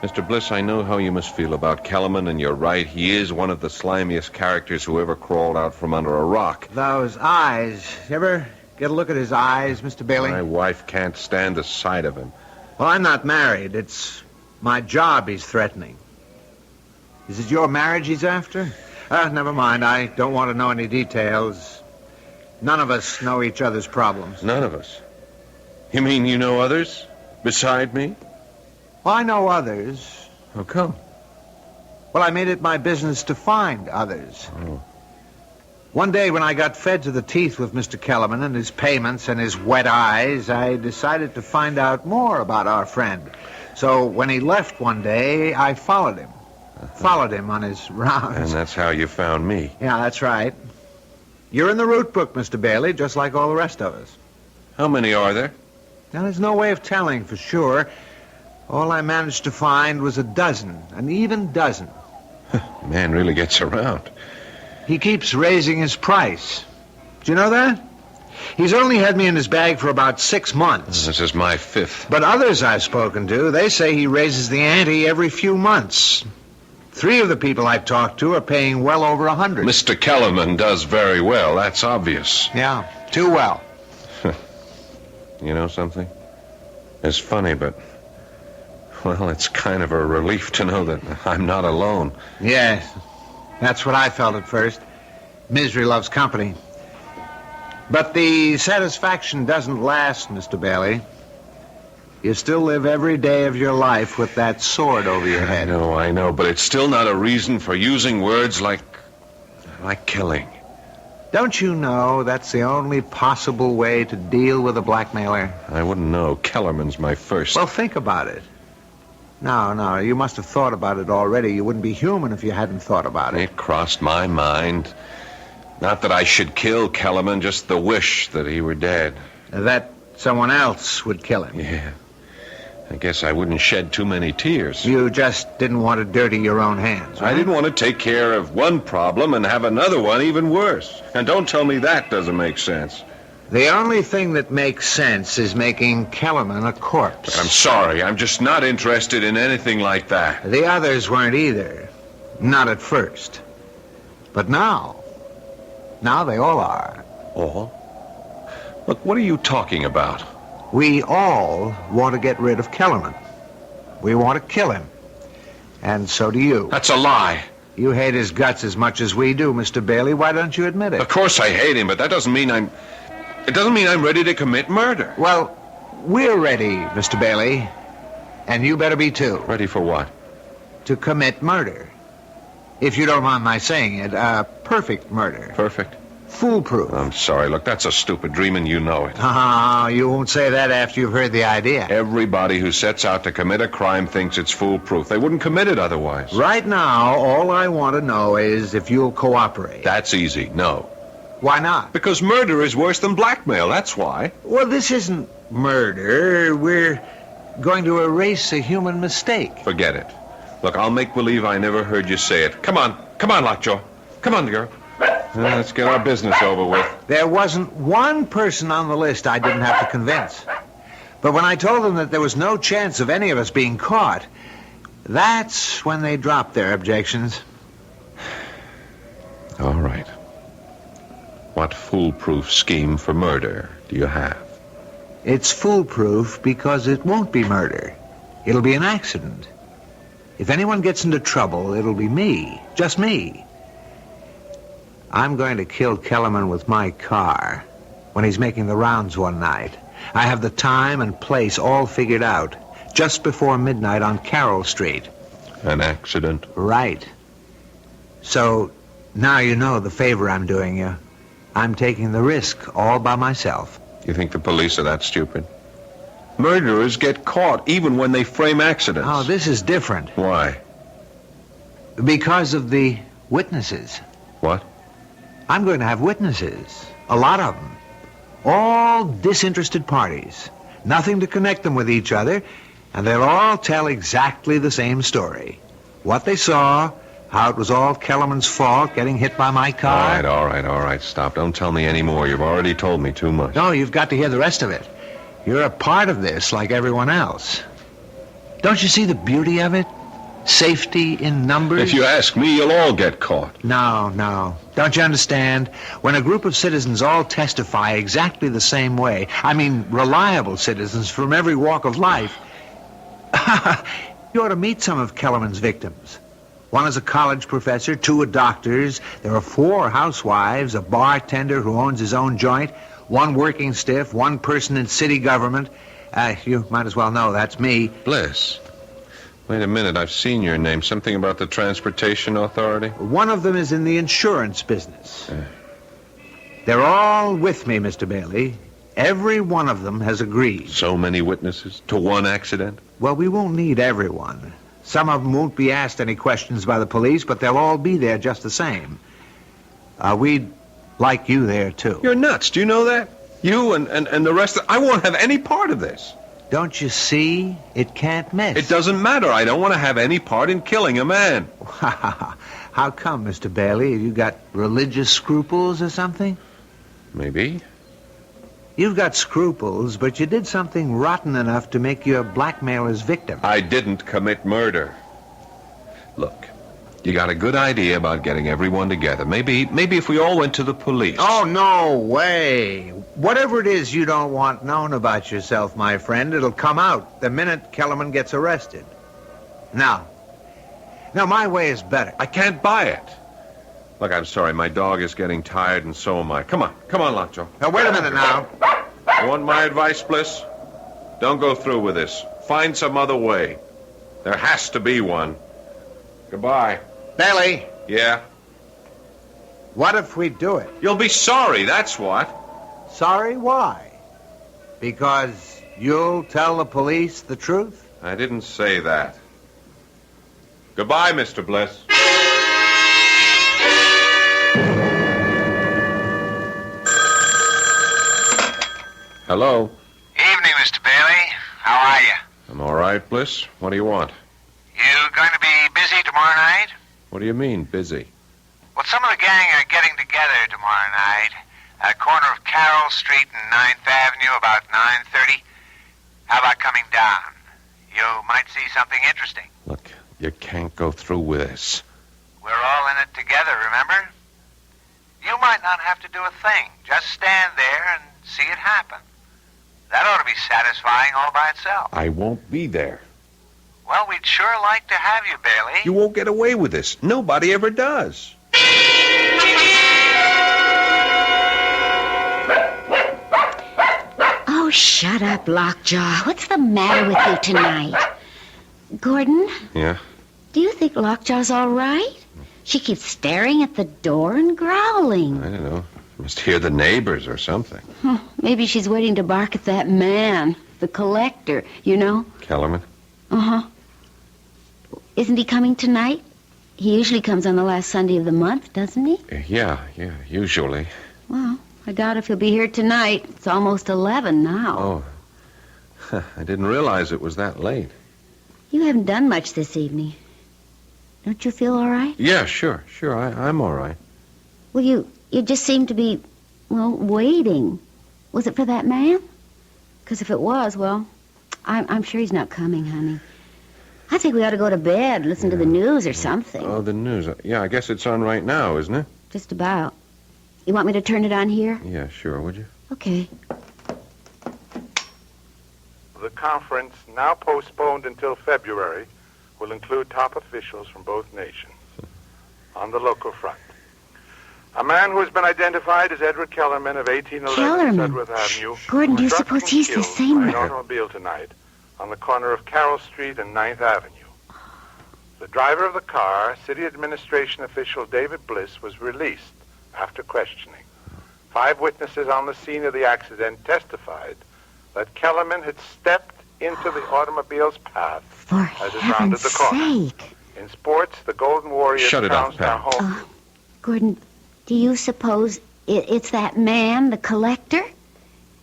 Mr. Bliss, I know how you must feel about Kellerman, and you're right. He is one of the slimiest characters who ever crawled out from under a rock. Those eyes. You ever get a look at his eyes, Mr. Bailey? My wife can't stand the sight of him. Well, I'm not married. It's my job he's threatening. Is it your marriage he's after? Never mind. I don't want to know any details. None of us know each other's problems. None of us? You mean you know others beside me? Well, I know others. How come? Well, I made it my business to find others. Oh. One day when I got fed to the teeth with Mr. Kellerman and his payments and his wet eyes, I decided to find out more about our friend. So when he left one day, I followed him. Followed him on his rounds. And that's how you found me. Yeah, that's right. You're in the route book, Mr. Bailey, just like all the rest of us. How many are there? Now, there's no way of telling for sure. All I managed to find was an even dozen. Man really gets around. He keeps raising his price. Do you know that? He's only had me in his bag for about 6 months. This is my 5th. But others I've spoken to, they say he raises the ante every few months. 3 of the people I've talked to are paying well over 100. Mr. Kellerman does very well, that's obvious. Yeah, too well. You know something? It's funny, but... well, it's kind of a relief to know that I'm not alone. Yes, that's what I felt at first. Misery loves company. But the satisfaction doesn't last, Mr. Bailey. You still live every day of your life with that sword over your head. I know, but it's still not a reason for using words like killing. Don't you know that's the only possible way to deal with a blackmailer? I wouldn't know. Kellerman's my first. Well, think about it. No, you must have thought about it already. You wouldn't be human if you hadn't thought about it. It crossed my mind. Not that I should kill Kellerman, just the wish that he were dead. That someone else would kill him. Yeah. I guess I wouldn't shed too many tears. You just didn't want to dirty your own hands, right? I didn't want to take care of one problem and have another one even worse. And don't tell me that doesn't make sense. The only thing that makes sense is making Kellerman a corpse. I'm sorry. I'm just not interested in anything like that. The others weren't either. Not at first. But now they all are. All? Look, what are you talking about? We all want to get rid of Kellerman. We want to kill him. And so do you. That's a lie. You hate his guts as much as we do, Mr. Bailey. Why don't you admit it? Of course I hate him, but that doesn't mean I'm ready to commit murder. Well, we're ready, Mr. Bailey. And you better be too. Ready for what? To commit murder. If you don't mind my saying it, perfect murder. Perfect? Foolproof. I'm sorry. Look, that's a stupid dream, and you know it. You won't say that after you've heard the idea. Everybody who sets out to commit a crime thinks it's foolproof. They wouldn't commit it otherwise. Right now, all I want to know is if you'll cooperate. That's easy. No. Why not? Because murder is worse than blackmail. That's why. Well, this isn't murder. We're going to erase a human mistake. Forget it. Look, I'll make believe I never heard you say it. Come on, Lockjaw. Come on, girl. Let's get our business over with. There wasn't one person on the list I didn't have to convince. But when I told them that there was no chance of any of us being caught, that's when they dropped their objections. All right. What foolproof scheme for murder do you have? It's foolproof because it won't be murder. It'll be an accident. If anyone gets into trouble, it'll be me. Just me. I'm going to kill Kellerman with my car when he's making the rounds one night. I have the time and place all figured out. Just before midnight on Carroll Street. An accident? Right. So now you know the favor I'm doing you. I'm taking the risk all by myself. You think the police are that stupid? Murderers get caught even when they frame accidents. Oh, this is different. Why? Because of the witnesses. What? I'm going to have witnesses. A lot of them. All disinterested parties. Nothing to connect them with each other. And they'll all tell exactly the same story. What they saw, how it was all Kellerman's fault, getting hit by my car. All right. Stop. Don't tell me any more. You've already told me too much. No, you've got to hear the rest of it. You're a part of this like everyone else. Don't you see the beauty of it? Safety in numbers? If you ask me, you'll all get caught. No. Don't you understand? When a group of citizens all testify exactly the same way, I mean reliable citizens from every walk of life, you ought to meet some of Kellerman's victims. One is a college professor, 2 are doctors, there are 4 housewives, a bartender who owns his own joint, 1 working stiff, 1 person in city government. You might as well know that's me. Bliss. Wait a minute, I've seen your name. Something about the Transportation Authority? One of them is in the insurance business. They're all with me, Mr. Bailey. Every one of them has agreed. So many witnesses to one accident? Well, we won't need everyone. Some of them won't be asked any questions by the police, but they'll all be there just the same. We'd like you there, too. You're nuts. Do you know that? You and the rest of... I won't have any part of this. Don't you see? It can't miss. It doesn't matter. I don't want to have any part in killing a man. How come, Mr. Bailey? Have you got religious scruples or something? Maybe. You've got scruples, but you did something rotten enough to make you a blackmailer's victim. I didn't commit murder. Look, you got a good idea about getting everyone together. Maybe if we all went to the police. Oh, no way. Whatever it is you don't want known about yourself, my friend, it'll come out the minute Kellerman gets arrested. Now, my way is better. I can't buy it. Look, I'm sorry. My dog is getting tired, and so am I. Come on, Lockjaw. Now, wait a minute now. You want my advice, Bliss? Don't go through with this. Find some other way. There has to be one. Goodbye. Bailey. Yeah? What if we do it? You'll be sorry, that's what. Sorry? Why? Because you'll tell the police the truth? I didn't say that. Goodbye, Mr. Bliss. Hello. Evening, Mr. Bailey. How are you? I'm all right, Bliss. What do you want? You going to be busy tomorrow night? What do you mean, busy? Well, some of the gang are getting together tomorrow night. At the corner of Carroll Street and 9th Avenue, about 9:30. How about coming down? You might see something interesting. Look, you can't go through with this. We're all in it together, remember? You might not have to do a thing. Just stand there and see it happen. That ought to be satisfying all by itself. I won't be there. Well, we'd sure like to have you, Bailey. You won't get away with this. Nobody ever does. Oh, shut up, Lockjaw. What's the matter with you tonight? Gordon? Yeah? Do you think Lockjaw's all right? She keeps staring at the door and growling. I don't know. Must hear the neighbors or something. Maybe she's waiting to bark at that man, the collector, you know? Kellerman? Uh-huh. Isn't he coming tonight? He usually comes on the last Sunday of the month, doesn't he? Yeah, usually. Well, I doubt if he'll be here tonight. It's almost 11 now. Oh. I didn't realize it was that late. You haven't done much this evening. Don't you feel all right? Yeah, sure. I'm all right. Well, you just seem to be, waiting. Was it for that man? Because if it was, I'm sure he's not coming, honey. I think we ought to go to bed, listen to the news or something. Oh, the news. Yeah, I guess it's on right now, isn't it? Just about. You want me to turn it on here? Yeah, sure, would you? Okay. The conference, now postponed until February, will include top officials from both nations. On the local front, a man who has been identified as Edward Kellerman of 1811 Sudworth Avenue. Gordon, do you suppose he's the same by man? an automobile tonight on the corner of Carroll Street and 9th Avenue. The driver of the car, city administration official David Bliss, was released after questioning. 5 witnesses on the scene of the accident testified that Kellerman had stepped into the automobile's path For as it rounded the heaven's corner. sake. In sports, the Golden Warriors Shut it off, trounced our Pam. home. Gordon, do you suppose it's that man, the collector?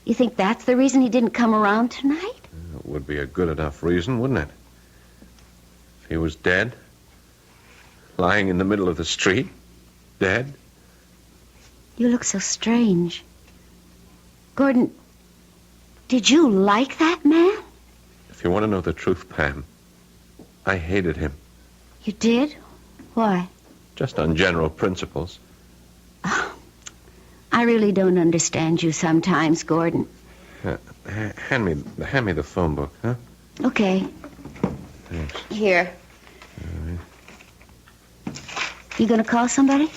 You think that's the reason he didn't come around tonight? It would be a good enough reason, wouldn't it? If he was dead, lying in the middle of the street, dead. You look so strange. Gordon, did you like that man? If you want to know the truth, Pam, I hated him. You did? Why? Just on general principles. I really don't understand you sometimes, Gordon. Hand me the phone book, huh? Okay. Thanks. Here. You gonna call somebody?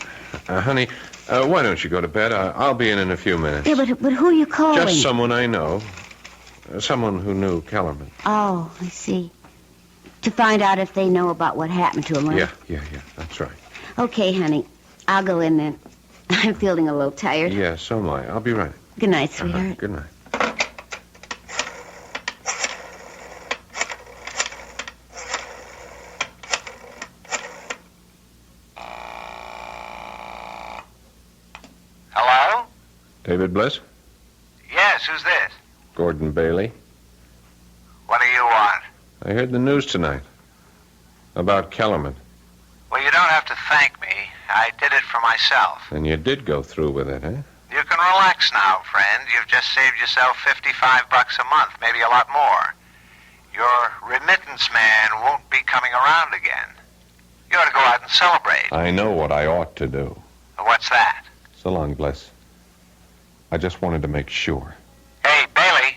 Honey, why don't you go to bed? I'll be in a few minutes. Yeah, but who are you calling? Just someone I know. Someone who knew Kellerman. Oh, I see. To find out if they know about what happened to him, right? Yeah, that's right. Okay, honey. I'll go in then. I'm feeling a little tired. Yeah, so am I. I'll be right. Good night, sweetheart. Good night. Hello? David Bliss? Yes, who's this? Gordon Bailey. What do you want? I heard the news tonight. About Kellerman. Well, you don't have to thank me. I did it for myself. And you did go through with it, huh? You can relax now, friend. You've just saved yourself $55 a month, maybe a lot more. Your remittance man won't be coming around again. You ought to go out and celebrate. I know what I ought to do. What's that? So long, Bliss. I just wanted to make sure. Hey, Bailey.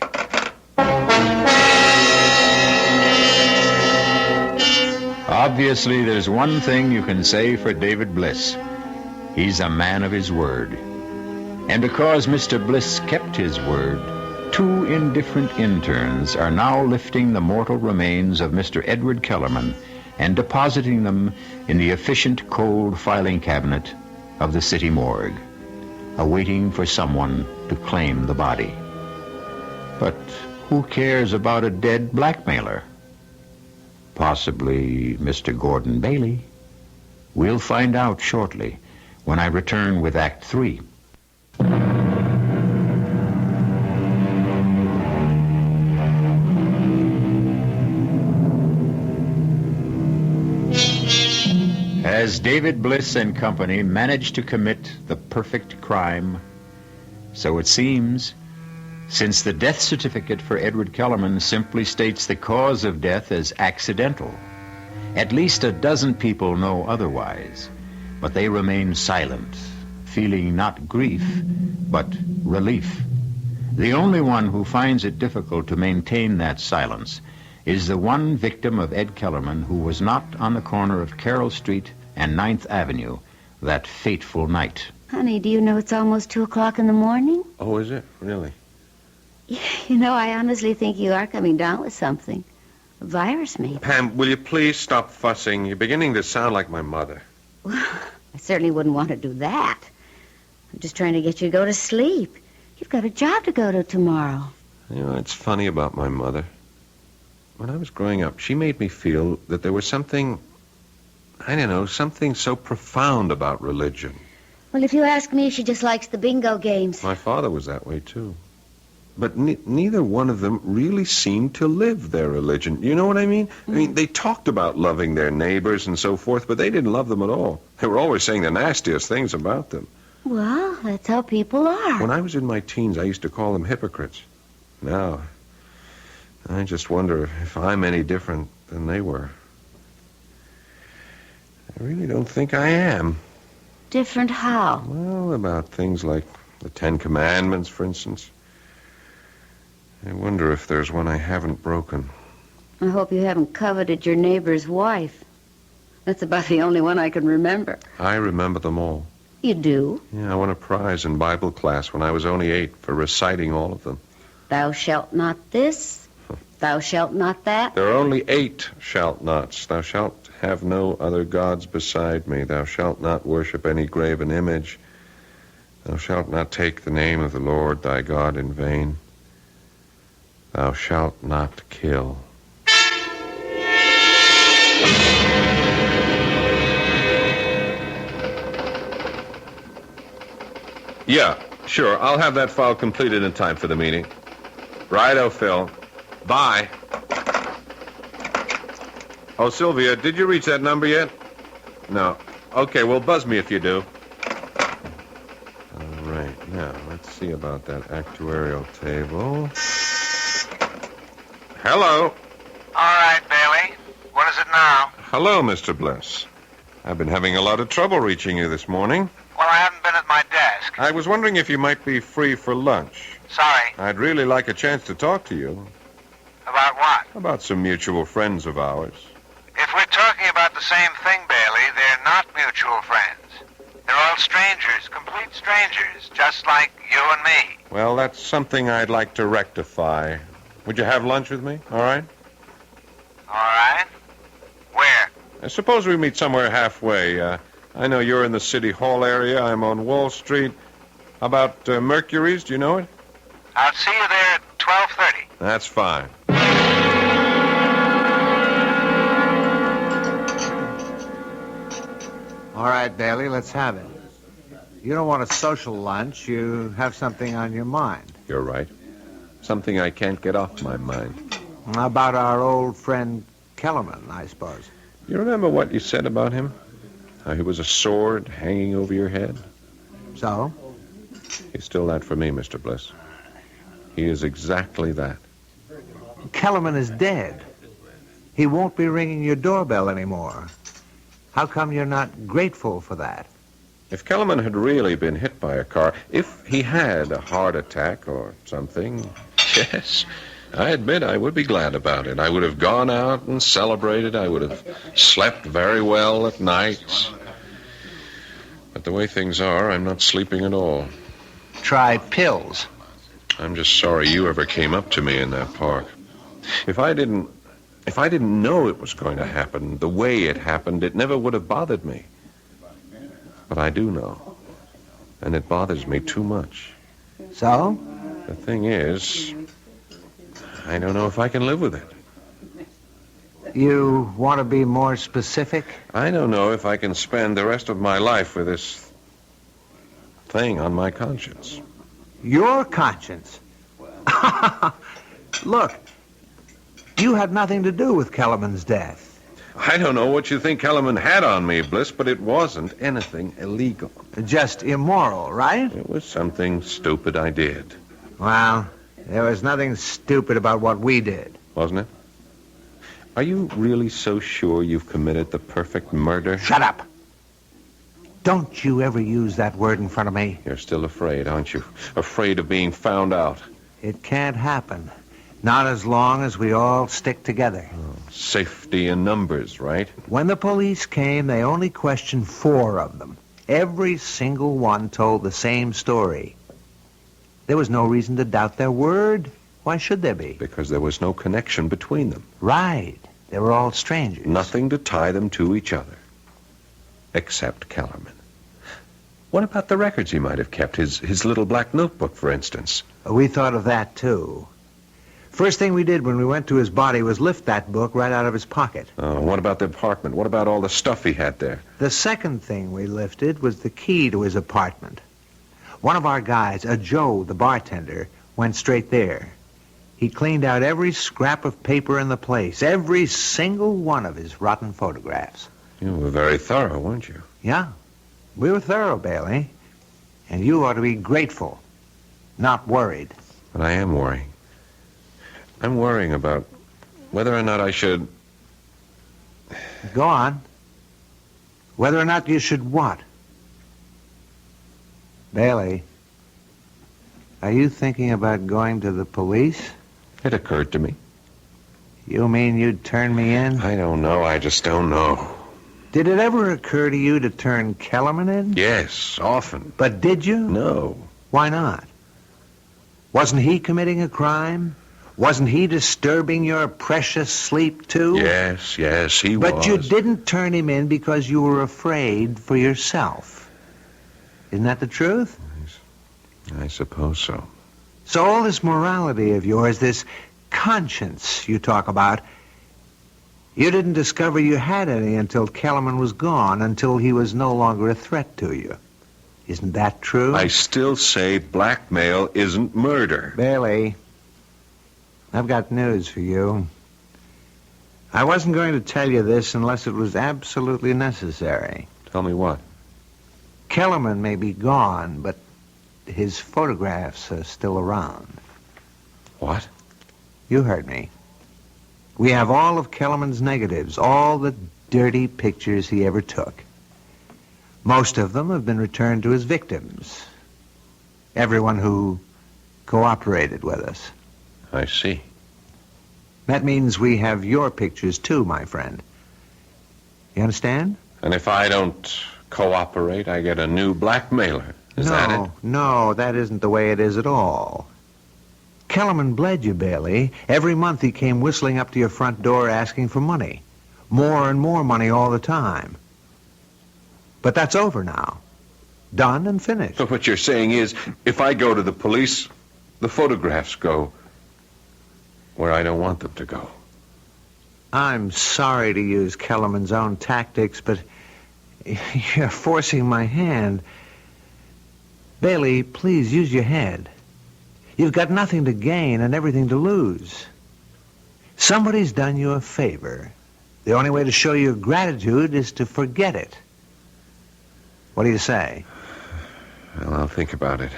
Obviously, there's one thing you can say for David Bliss. He's a man of his word. And because Mr. Bliss kept his word, two indifferent interns are now lifting the mortal remains of Mr. Edward Kellerman and depositing them in the efficient cold filing cabinet of the city morgue, awaiting for someone to claim the body. But who cares about a dead blackmailer? Possibly Mr. Gordon Bailey. We'll find out shortly when I return with Act 3. Has David Bliss and company managed to commit the perfect crime? So it seems, since the death certificate for Edward Kellerman simply states the cause of death as accidental. At least a dozen people know otherwise, but they remain silent, feeling not grief, but relief. The only one who finds it difficult to maintain that silence is the one victim of Ed Kellerman who was not on the corner of Carroll Street and 9th Avenue that fateful night. Honey, do you know it's almost 2 o'clock in the morning? Oh, is it? Really? You know, I honestly think you are coming down with something. A virus, maybe. Pam, will you please stop fussing? You're beginning to sound like my mother. Well, I certainly wouldn't want to do that. I'm just trying to get you to go to sleep. You've got a job to go to tomorrow. You know, it's funny about my mother. When I was growing up, she made me feel that there was something, I don't know, something so profound about religion. Well, if you ask me, she just likes the bingo games. My father was that way, too. But neither one of them really seemed to live their religion. You know what I mean? I mean, they talked about loving their neighbors and so forth, but they didn't love them at all. They were always saying the nastiest things about them. Well, that's how people are. When I was in my teens, I used to call them hypocrites. Now, I just wonder if I'm any different than they were. I really don't think I am. Different how? Well, about things like the Ten Commandments, for instance. I wonder if there's one I haven't broken. I hope you haven't coveted your neighbor's wife. That's about the only one I can remember. I remember them all. You do? Yeah, I won a prize in Bible class when I was only 8 for reciting all of them. Thou shalt not this, thou shalt not that. There are only 8 shalt nots. Thou shalt have no other gods beside me. Thou shalt not worship any graven image. Thou shalt not take the name of the Lord thy God in vain. Thou shalt not kill. Yeah, sure. I'll have that file completed in time for the meeting. Righto, Phil. Bye. Oh, Sylvia, did you reach that number yet? No. Okay, well, buzz me if you do. All right, now, let's see about that actuarial table. Hello. All right, Bailey. What is it now? Hello, Mr. Bliss. I've been having a lot of trouble reaching you this morning. Well, I haven't been at my desk. I was wondering if you might be free for lunch. Sorry. I'd really like a chance to talk to you. About what? About some mutual friends of ours. If we're talking about the same thing, Bailey, they're not mutual friends. They're all strangers, complete strangers, just like you and me. Well, that's something I'd like to rectify. Would you have lunch with me? All right? All right. Where? Suppose we meet somewhere halfway. I know you're in the City Hall area. I'm on Wall Street. How about Mercury's? Do you know it? I'll see you there at 12:30. That's fine. All right, Bailey, let's have it. You don't want a social lunch. You have something on your mind. You're right. Something I can't get off my mind. How about our old friend Kellerman, I suppose? You remember what you said about him? How he was a sword hanging over your head? So? He's still that for me, Mr. Bliss. He is exactly that. Kellerman is dead. He won't be ringing your doorbell anymore. How come you're not grateful for that? If Kellerman had really been hit by a car, if he had a heart attack or something, yes, I admit I would be glad about it. I would have gone out and celebrated. I would have slept very well at nights. But the way things are, I'm not sleeping at all. Try pills. I'm just sorry you ever came up to me in that park. If I didn't know it was going to happen the way it happened, it never would have bothered me. But I do know. And it bothers me too much. So? The thing is, I don't know if I can live with it. You want to be more specific? I don't know if I can spend the rest of my life with this thing on my conscience. Your conscience? Look, you had nothing to do with Kellerman's death. I don't know what you think Kellerman had on me, Bliss, but it wasn't anything illegal. Just immoral, right? It was something stupid I did. Well, there was nothing stupid about what we did. Wasn't it? Are you really so sure you've committed the perfect murder? Shut up! Don't you ever use that word in front of me. You're still afraid, aren't you? Afraid of being found out. It can't happen. Not as long as we all stick together. Oh, safety in numbers, right? When the police came, they only questioned 4 of them. Every single one told the same story. There was no reason to doubt their word. Why should there be? Because there was no connection between them. Right. They were all strangers. Nothing to tie them to each other. Except Kellerman. What about the records he might have kept? His little black notebook, for instance. We thought of that, too. First thing we did when we went to his body was lift that book right out of his pocket. Oh, what about the apartment? What about all the stuff he had there? The second thing we lifted was the key to his apartment. One of our guys, Joe, the bartender, went straight there. He cleaned out every scrap of paper in the place, every single one of his rotten photographs. You were very thorough, weren't you? Yeah. We were thorough, Bailey. And you ought to be grateful, not worried. But I am worrying. I'm worrying about whether or not I should... Go on. Whether or not you should what? Bailey, are you thinking about going to the police? It occurred to me. You mean you'd turn me in? I don't know. I just don't know. Did it ever occur to you to turn Kellerman in? Yes, often. But did you? No. Why not? Wasn't he committing a crime? Wasn't he disturbing your precious sleep, too? Yes, he was. But you didn't turn him in because you were afraid for yourself. Isn't that the truth? I suppose so. So all this morality of yours, this conscience you talk about. You didn't discover you had any until Kellerman was gone, until he was no longer a threat to you. Isn't that true? I still say blackmail isn't murder. Bailey, I've got news for you. I wasn't going to tell you this unless it was absolutely necessary. Tell me what? Kellerman may be gone, but his photographs are still around. What? You heard me. We have all of Kellerman's negatives, all the dirty pictures he ever took. Most of them have been returned to his victims. Everyone who cooperated with us. I see. That means we have your pictures too, my friend. You understand? And if I don't cooperate, I get a new blackmailer. Is that it? No, that isn't the way it is at all. Kellerman bled you, Bailey. Every month he came whistling up to your front door asking for money. More and more money all the time. But that's over now. Done and finished. So what you're saying is, if I go to the police, the photographs go where I don't want them to go. I'm sorry to use Kellerman's own tactics, but you're forcing my hand. Bailey, please use your head. You've got nothing to gain and everything to lose. Somebody's done you a favor. The only way to show your gratitude is to forget it. What do you say? Well, I'll think about it.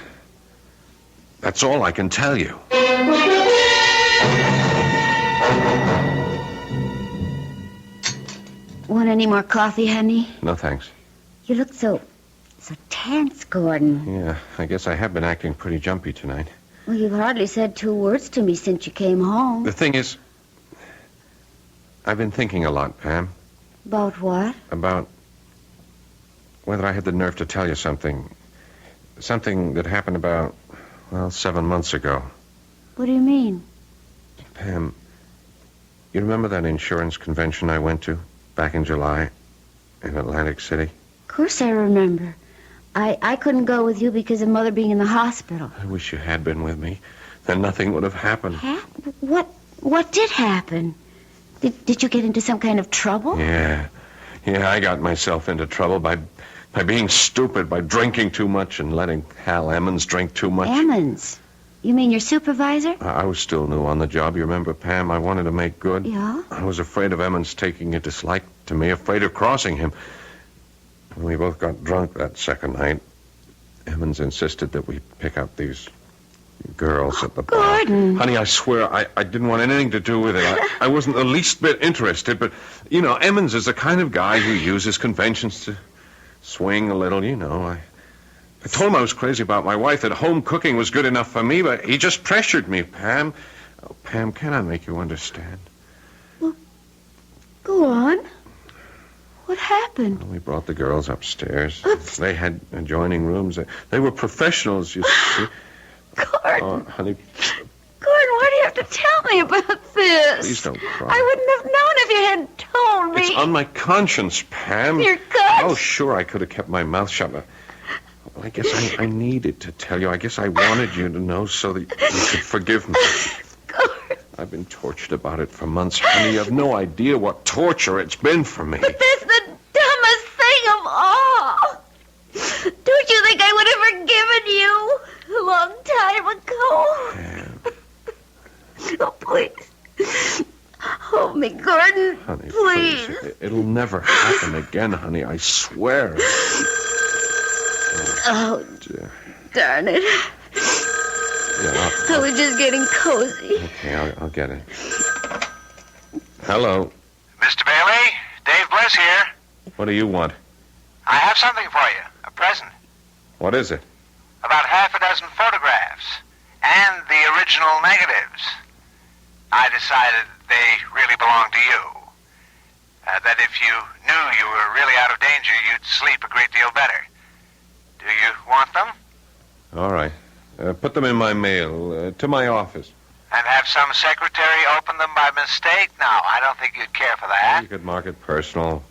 That's all I can tell you. Want any more coffee, honey? No, thanks. You look so tense, Gordon. Yeah, I guess I have been acting pretty jumpy tonight. Well, you've hardly said 2 words to me since you came home. The thing is, I've been thinking a lot, Pam. About what? About whether I had the nerve to tell you something. Something that happened about, 7 months ago. What do you mean? Pam, you remember that insurance convention I went to back in July in Atlantic City? Of course I remember. I couldn't go with you because of Mother being in the hospital. I wish you had been with me. Then nothing would have happened. What did happen? Did you get into some kind of trouble? Yeah, I got myself into trouble by being stupid, by drinking too much and letting Hal Emmons drink too much. Emmons? You mean your supervisor? I was still new on the job, you remember, Pam? I wanted to make good. Yeah? I was afraid of Emmons taking a dislike to me, afraid of crossing him. When we both got drunk that second night, Emmons insisted that we pick up these girls at the bar. Gordon! Honey, I swear, I didn't want anything to do with it. I wasn't the least bit interested, but, Emmons is the kind of guy who uses conventions to swing a little, I told him I was crazy about my wife, that home cooking was good enough for me, but he just pressured me, Pam. Oh, Pam, can I make you understand? Well, go on. What happened? Well, we brought the girls upstairs. They had adjoining rooms. They were professionals, you see. Gordon. Oh, honey. Gordon, why do you have to tell me about this? Please don't cry. I wouldn't have known if you hadn't told me. It's on my conscience, Pam. Your conscience? Oh, sure, I could have kept my mouth shut. Well, I guess I needed to tell you. I guess I wanted you to know so that you could forgive me. Gordon. I've been tortured about it for months, honey. You have no idea what torture it's been for me. But that's the dumbest thing of all. Don't you think I would have forgiven you a long time ago? Pam. Oh, please. Hold me, Gordon. Honey, please. It'll never happen again, honey. I swear. Oh, dear. Darn it. Yeah, I was just getting cozy. Okay, I'll get it. Hello. Mr. Bailey, Dave Bliss here. What do you want? I have something for you, a present. What is it? About half a dozen photographs and the original negatives. I decided they really belong to you. That if you knew you were really out of danger, you'd sleep a great deal better. Do you want them? All right. Put them in my mail, to my office. And have some secretary open them by mistake? No, I don't think you'd care for that. You could mark it personal.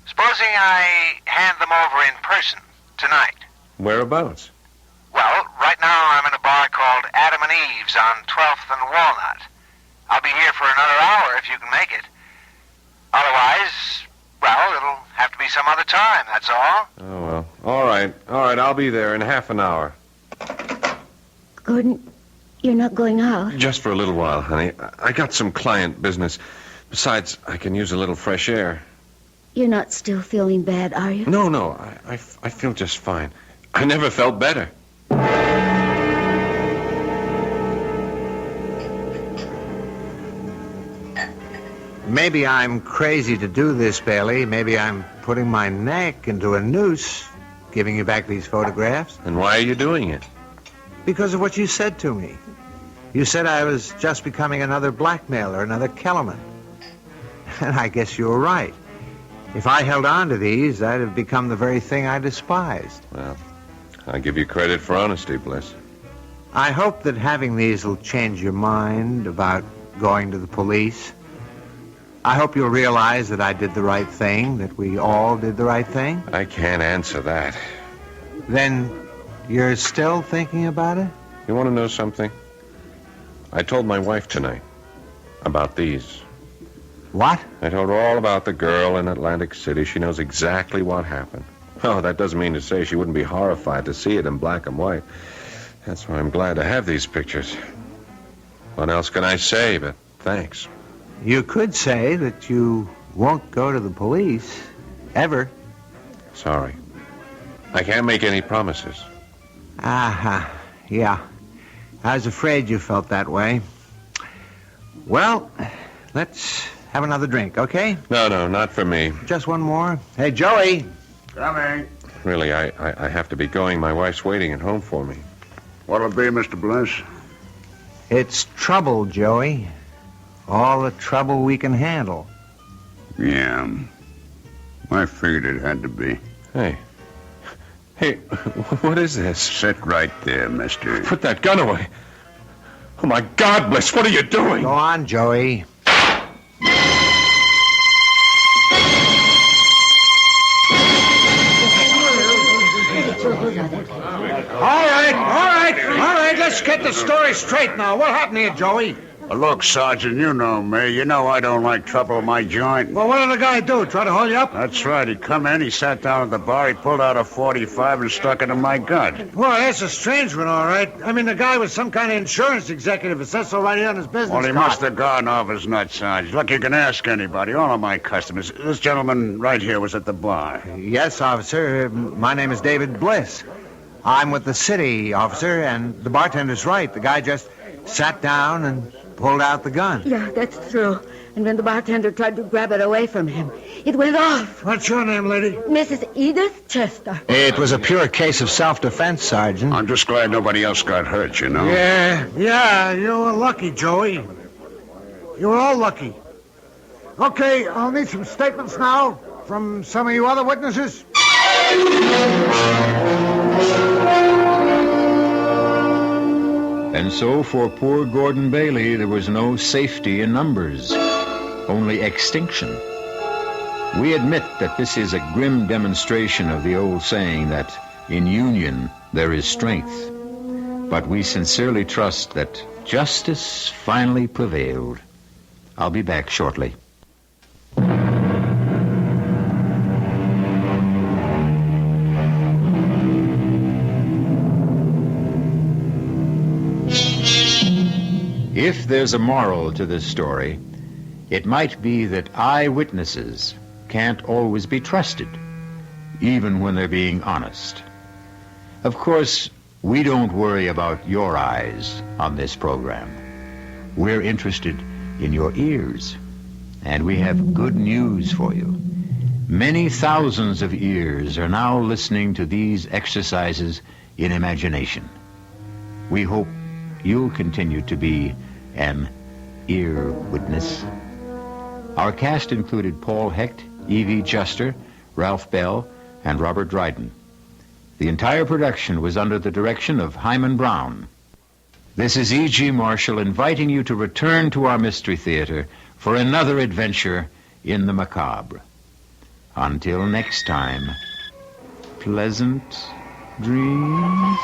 Supposing I hand them over in person tonight. Whereabouts? Well, right now I'm in a bar called Adam and Eve's on 12th and Walnut. I'll be here for another hour if you can make it. Otherwise, well, it'll have to be some other time, that's all. Oh, well. All right. I'll be there in half an hour. Gordon, you're not going out. Just for a little while, honey. I got some client business. Besides, I can use a little fresh air. You're not still feeling bad, are you? No. I feel just fine. I never felt better. Maybe I'm crazy to do this, Bailey. Maybe I'm putting my neck into a noose, giving you back these photographs. And why are you doing it? Because of what you said to me. You said I was just becoming another blackmailer, another Kellerman. And I guess you were right. If I held on to these, I'd have become the very thing I despised. Well, I give you credit for honesty, Bliss. I hope that having these will change your mind about going to the police. I hope you'll realize that I did the right thing, that we all did the right thing. I can't answer that. Then you're still thinking about it? You want to know something? I told my wife tonight about these. What? I told her all about the girl in Atlantic City. She knows exactly what happened. Oh, that doesn't mean to say she wouldn't be horrified to see it in black and white. That's why I'm glad to have these pictures. What else can I say but thanks? You could say that you won't go to the police, ever. Sorry. I can't make any promises. Yeah. I was afraid you felt that way. Well, let's have another drink, okay? No, not for me. Just one more. Hey, Joey. Coming. Really, I have to be going. My wife's waiting at home for me. What'll it be, Mr. Bliss? It's trouble, Joey. All the trouble we can handle. Yeah. I figured it had to be. Hey, what is this? Sit right there, mister. Put that gun away. Oh, my God, Bliss, what are you doing? Go on, Joey. All right, let's get the story straight now. What happened here, Joey? Look, Sergeant, you know me. You know I don't like trouble with my joint. Well, what did the guy do? Try to hold you up? That's right. He come in, he sat down at the bar, he pulled out a .45 and stuck it in my gut. Well, that's a strange one, all right. I mean, the guy was some kind of insurance executive. It says so right here on his business Well, he card. must have gone off his nuts, Sarge. Look, you can ask anybody, all of my customers. This gentleman right here was at the bar. Yes, officer. My name is David Bliss. I'm with the city, officer, and the bartender's right. The guy just sat down and pulled out the gun. Yeah, that's true. And when the bartender tried to grab it away from him, it went off. What's your name, lady? Mrs. Edith Chester. It was a pure case of self-defense, Sergeant. I'm just glad nobody else got hurt, you know. Yeah, you were lucky, Joey. You were all lucky. Okay, I'll need some statements now from some of you other witnesses. And so for poor Gordon Bailey, there was no safety in numbers, only extinction. We admit that this is a grim demonstration of the old saying that in union there is strength. But we sincerely trust that justice finally prevailed. I'll be back shortly. If there's a moral to this story, it might be that eyewitnesses can't always be trusted, even when they're being honest. Of course, we don't worry about your eyes on this program. We're interested in your ears, and we have good news for you. Many thousands of ears are now listening to these exercises in imagination. We hope you'll continue to be an ear witness. Our cast included Paul Hecht, Evie Juster, Ralph Bell, and Robert Dryden. The entire production was under the direction of Hyman Brown. This is E.G. Marshall inviting you to return to our Mystery Theater for another adventure in the macabre. Until next time, pleasant dreams.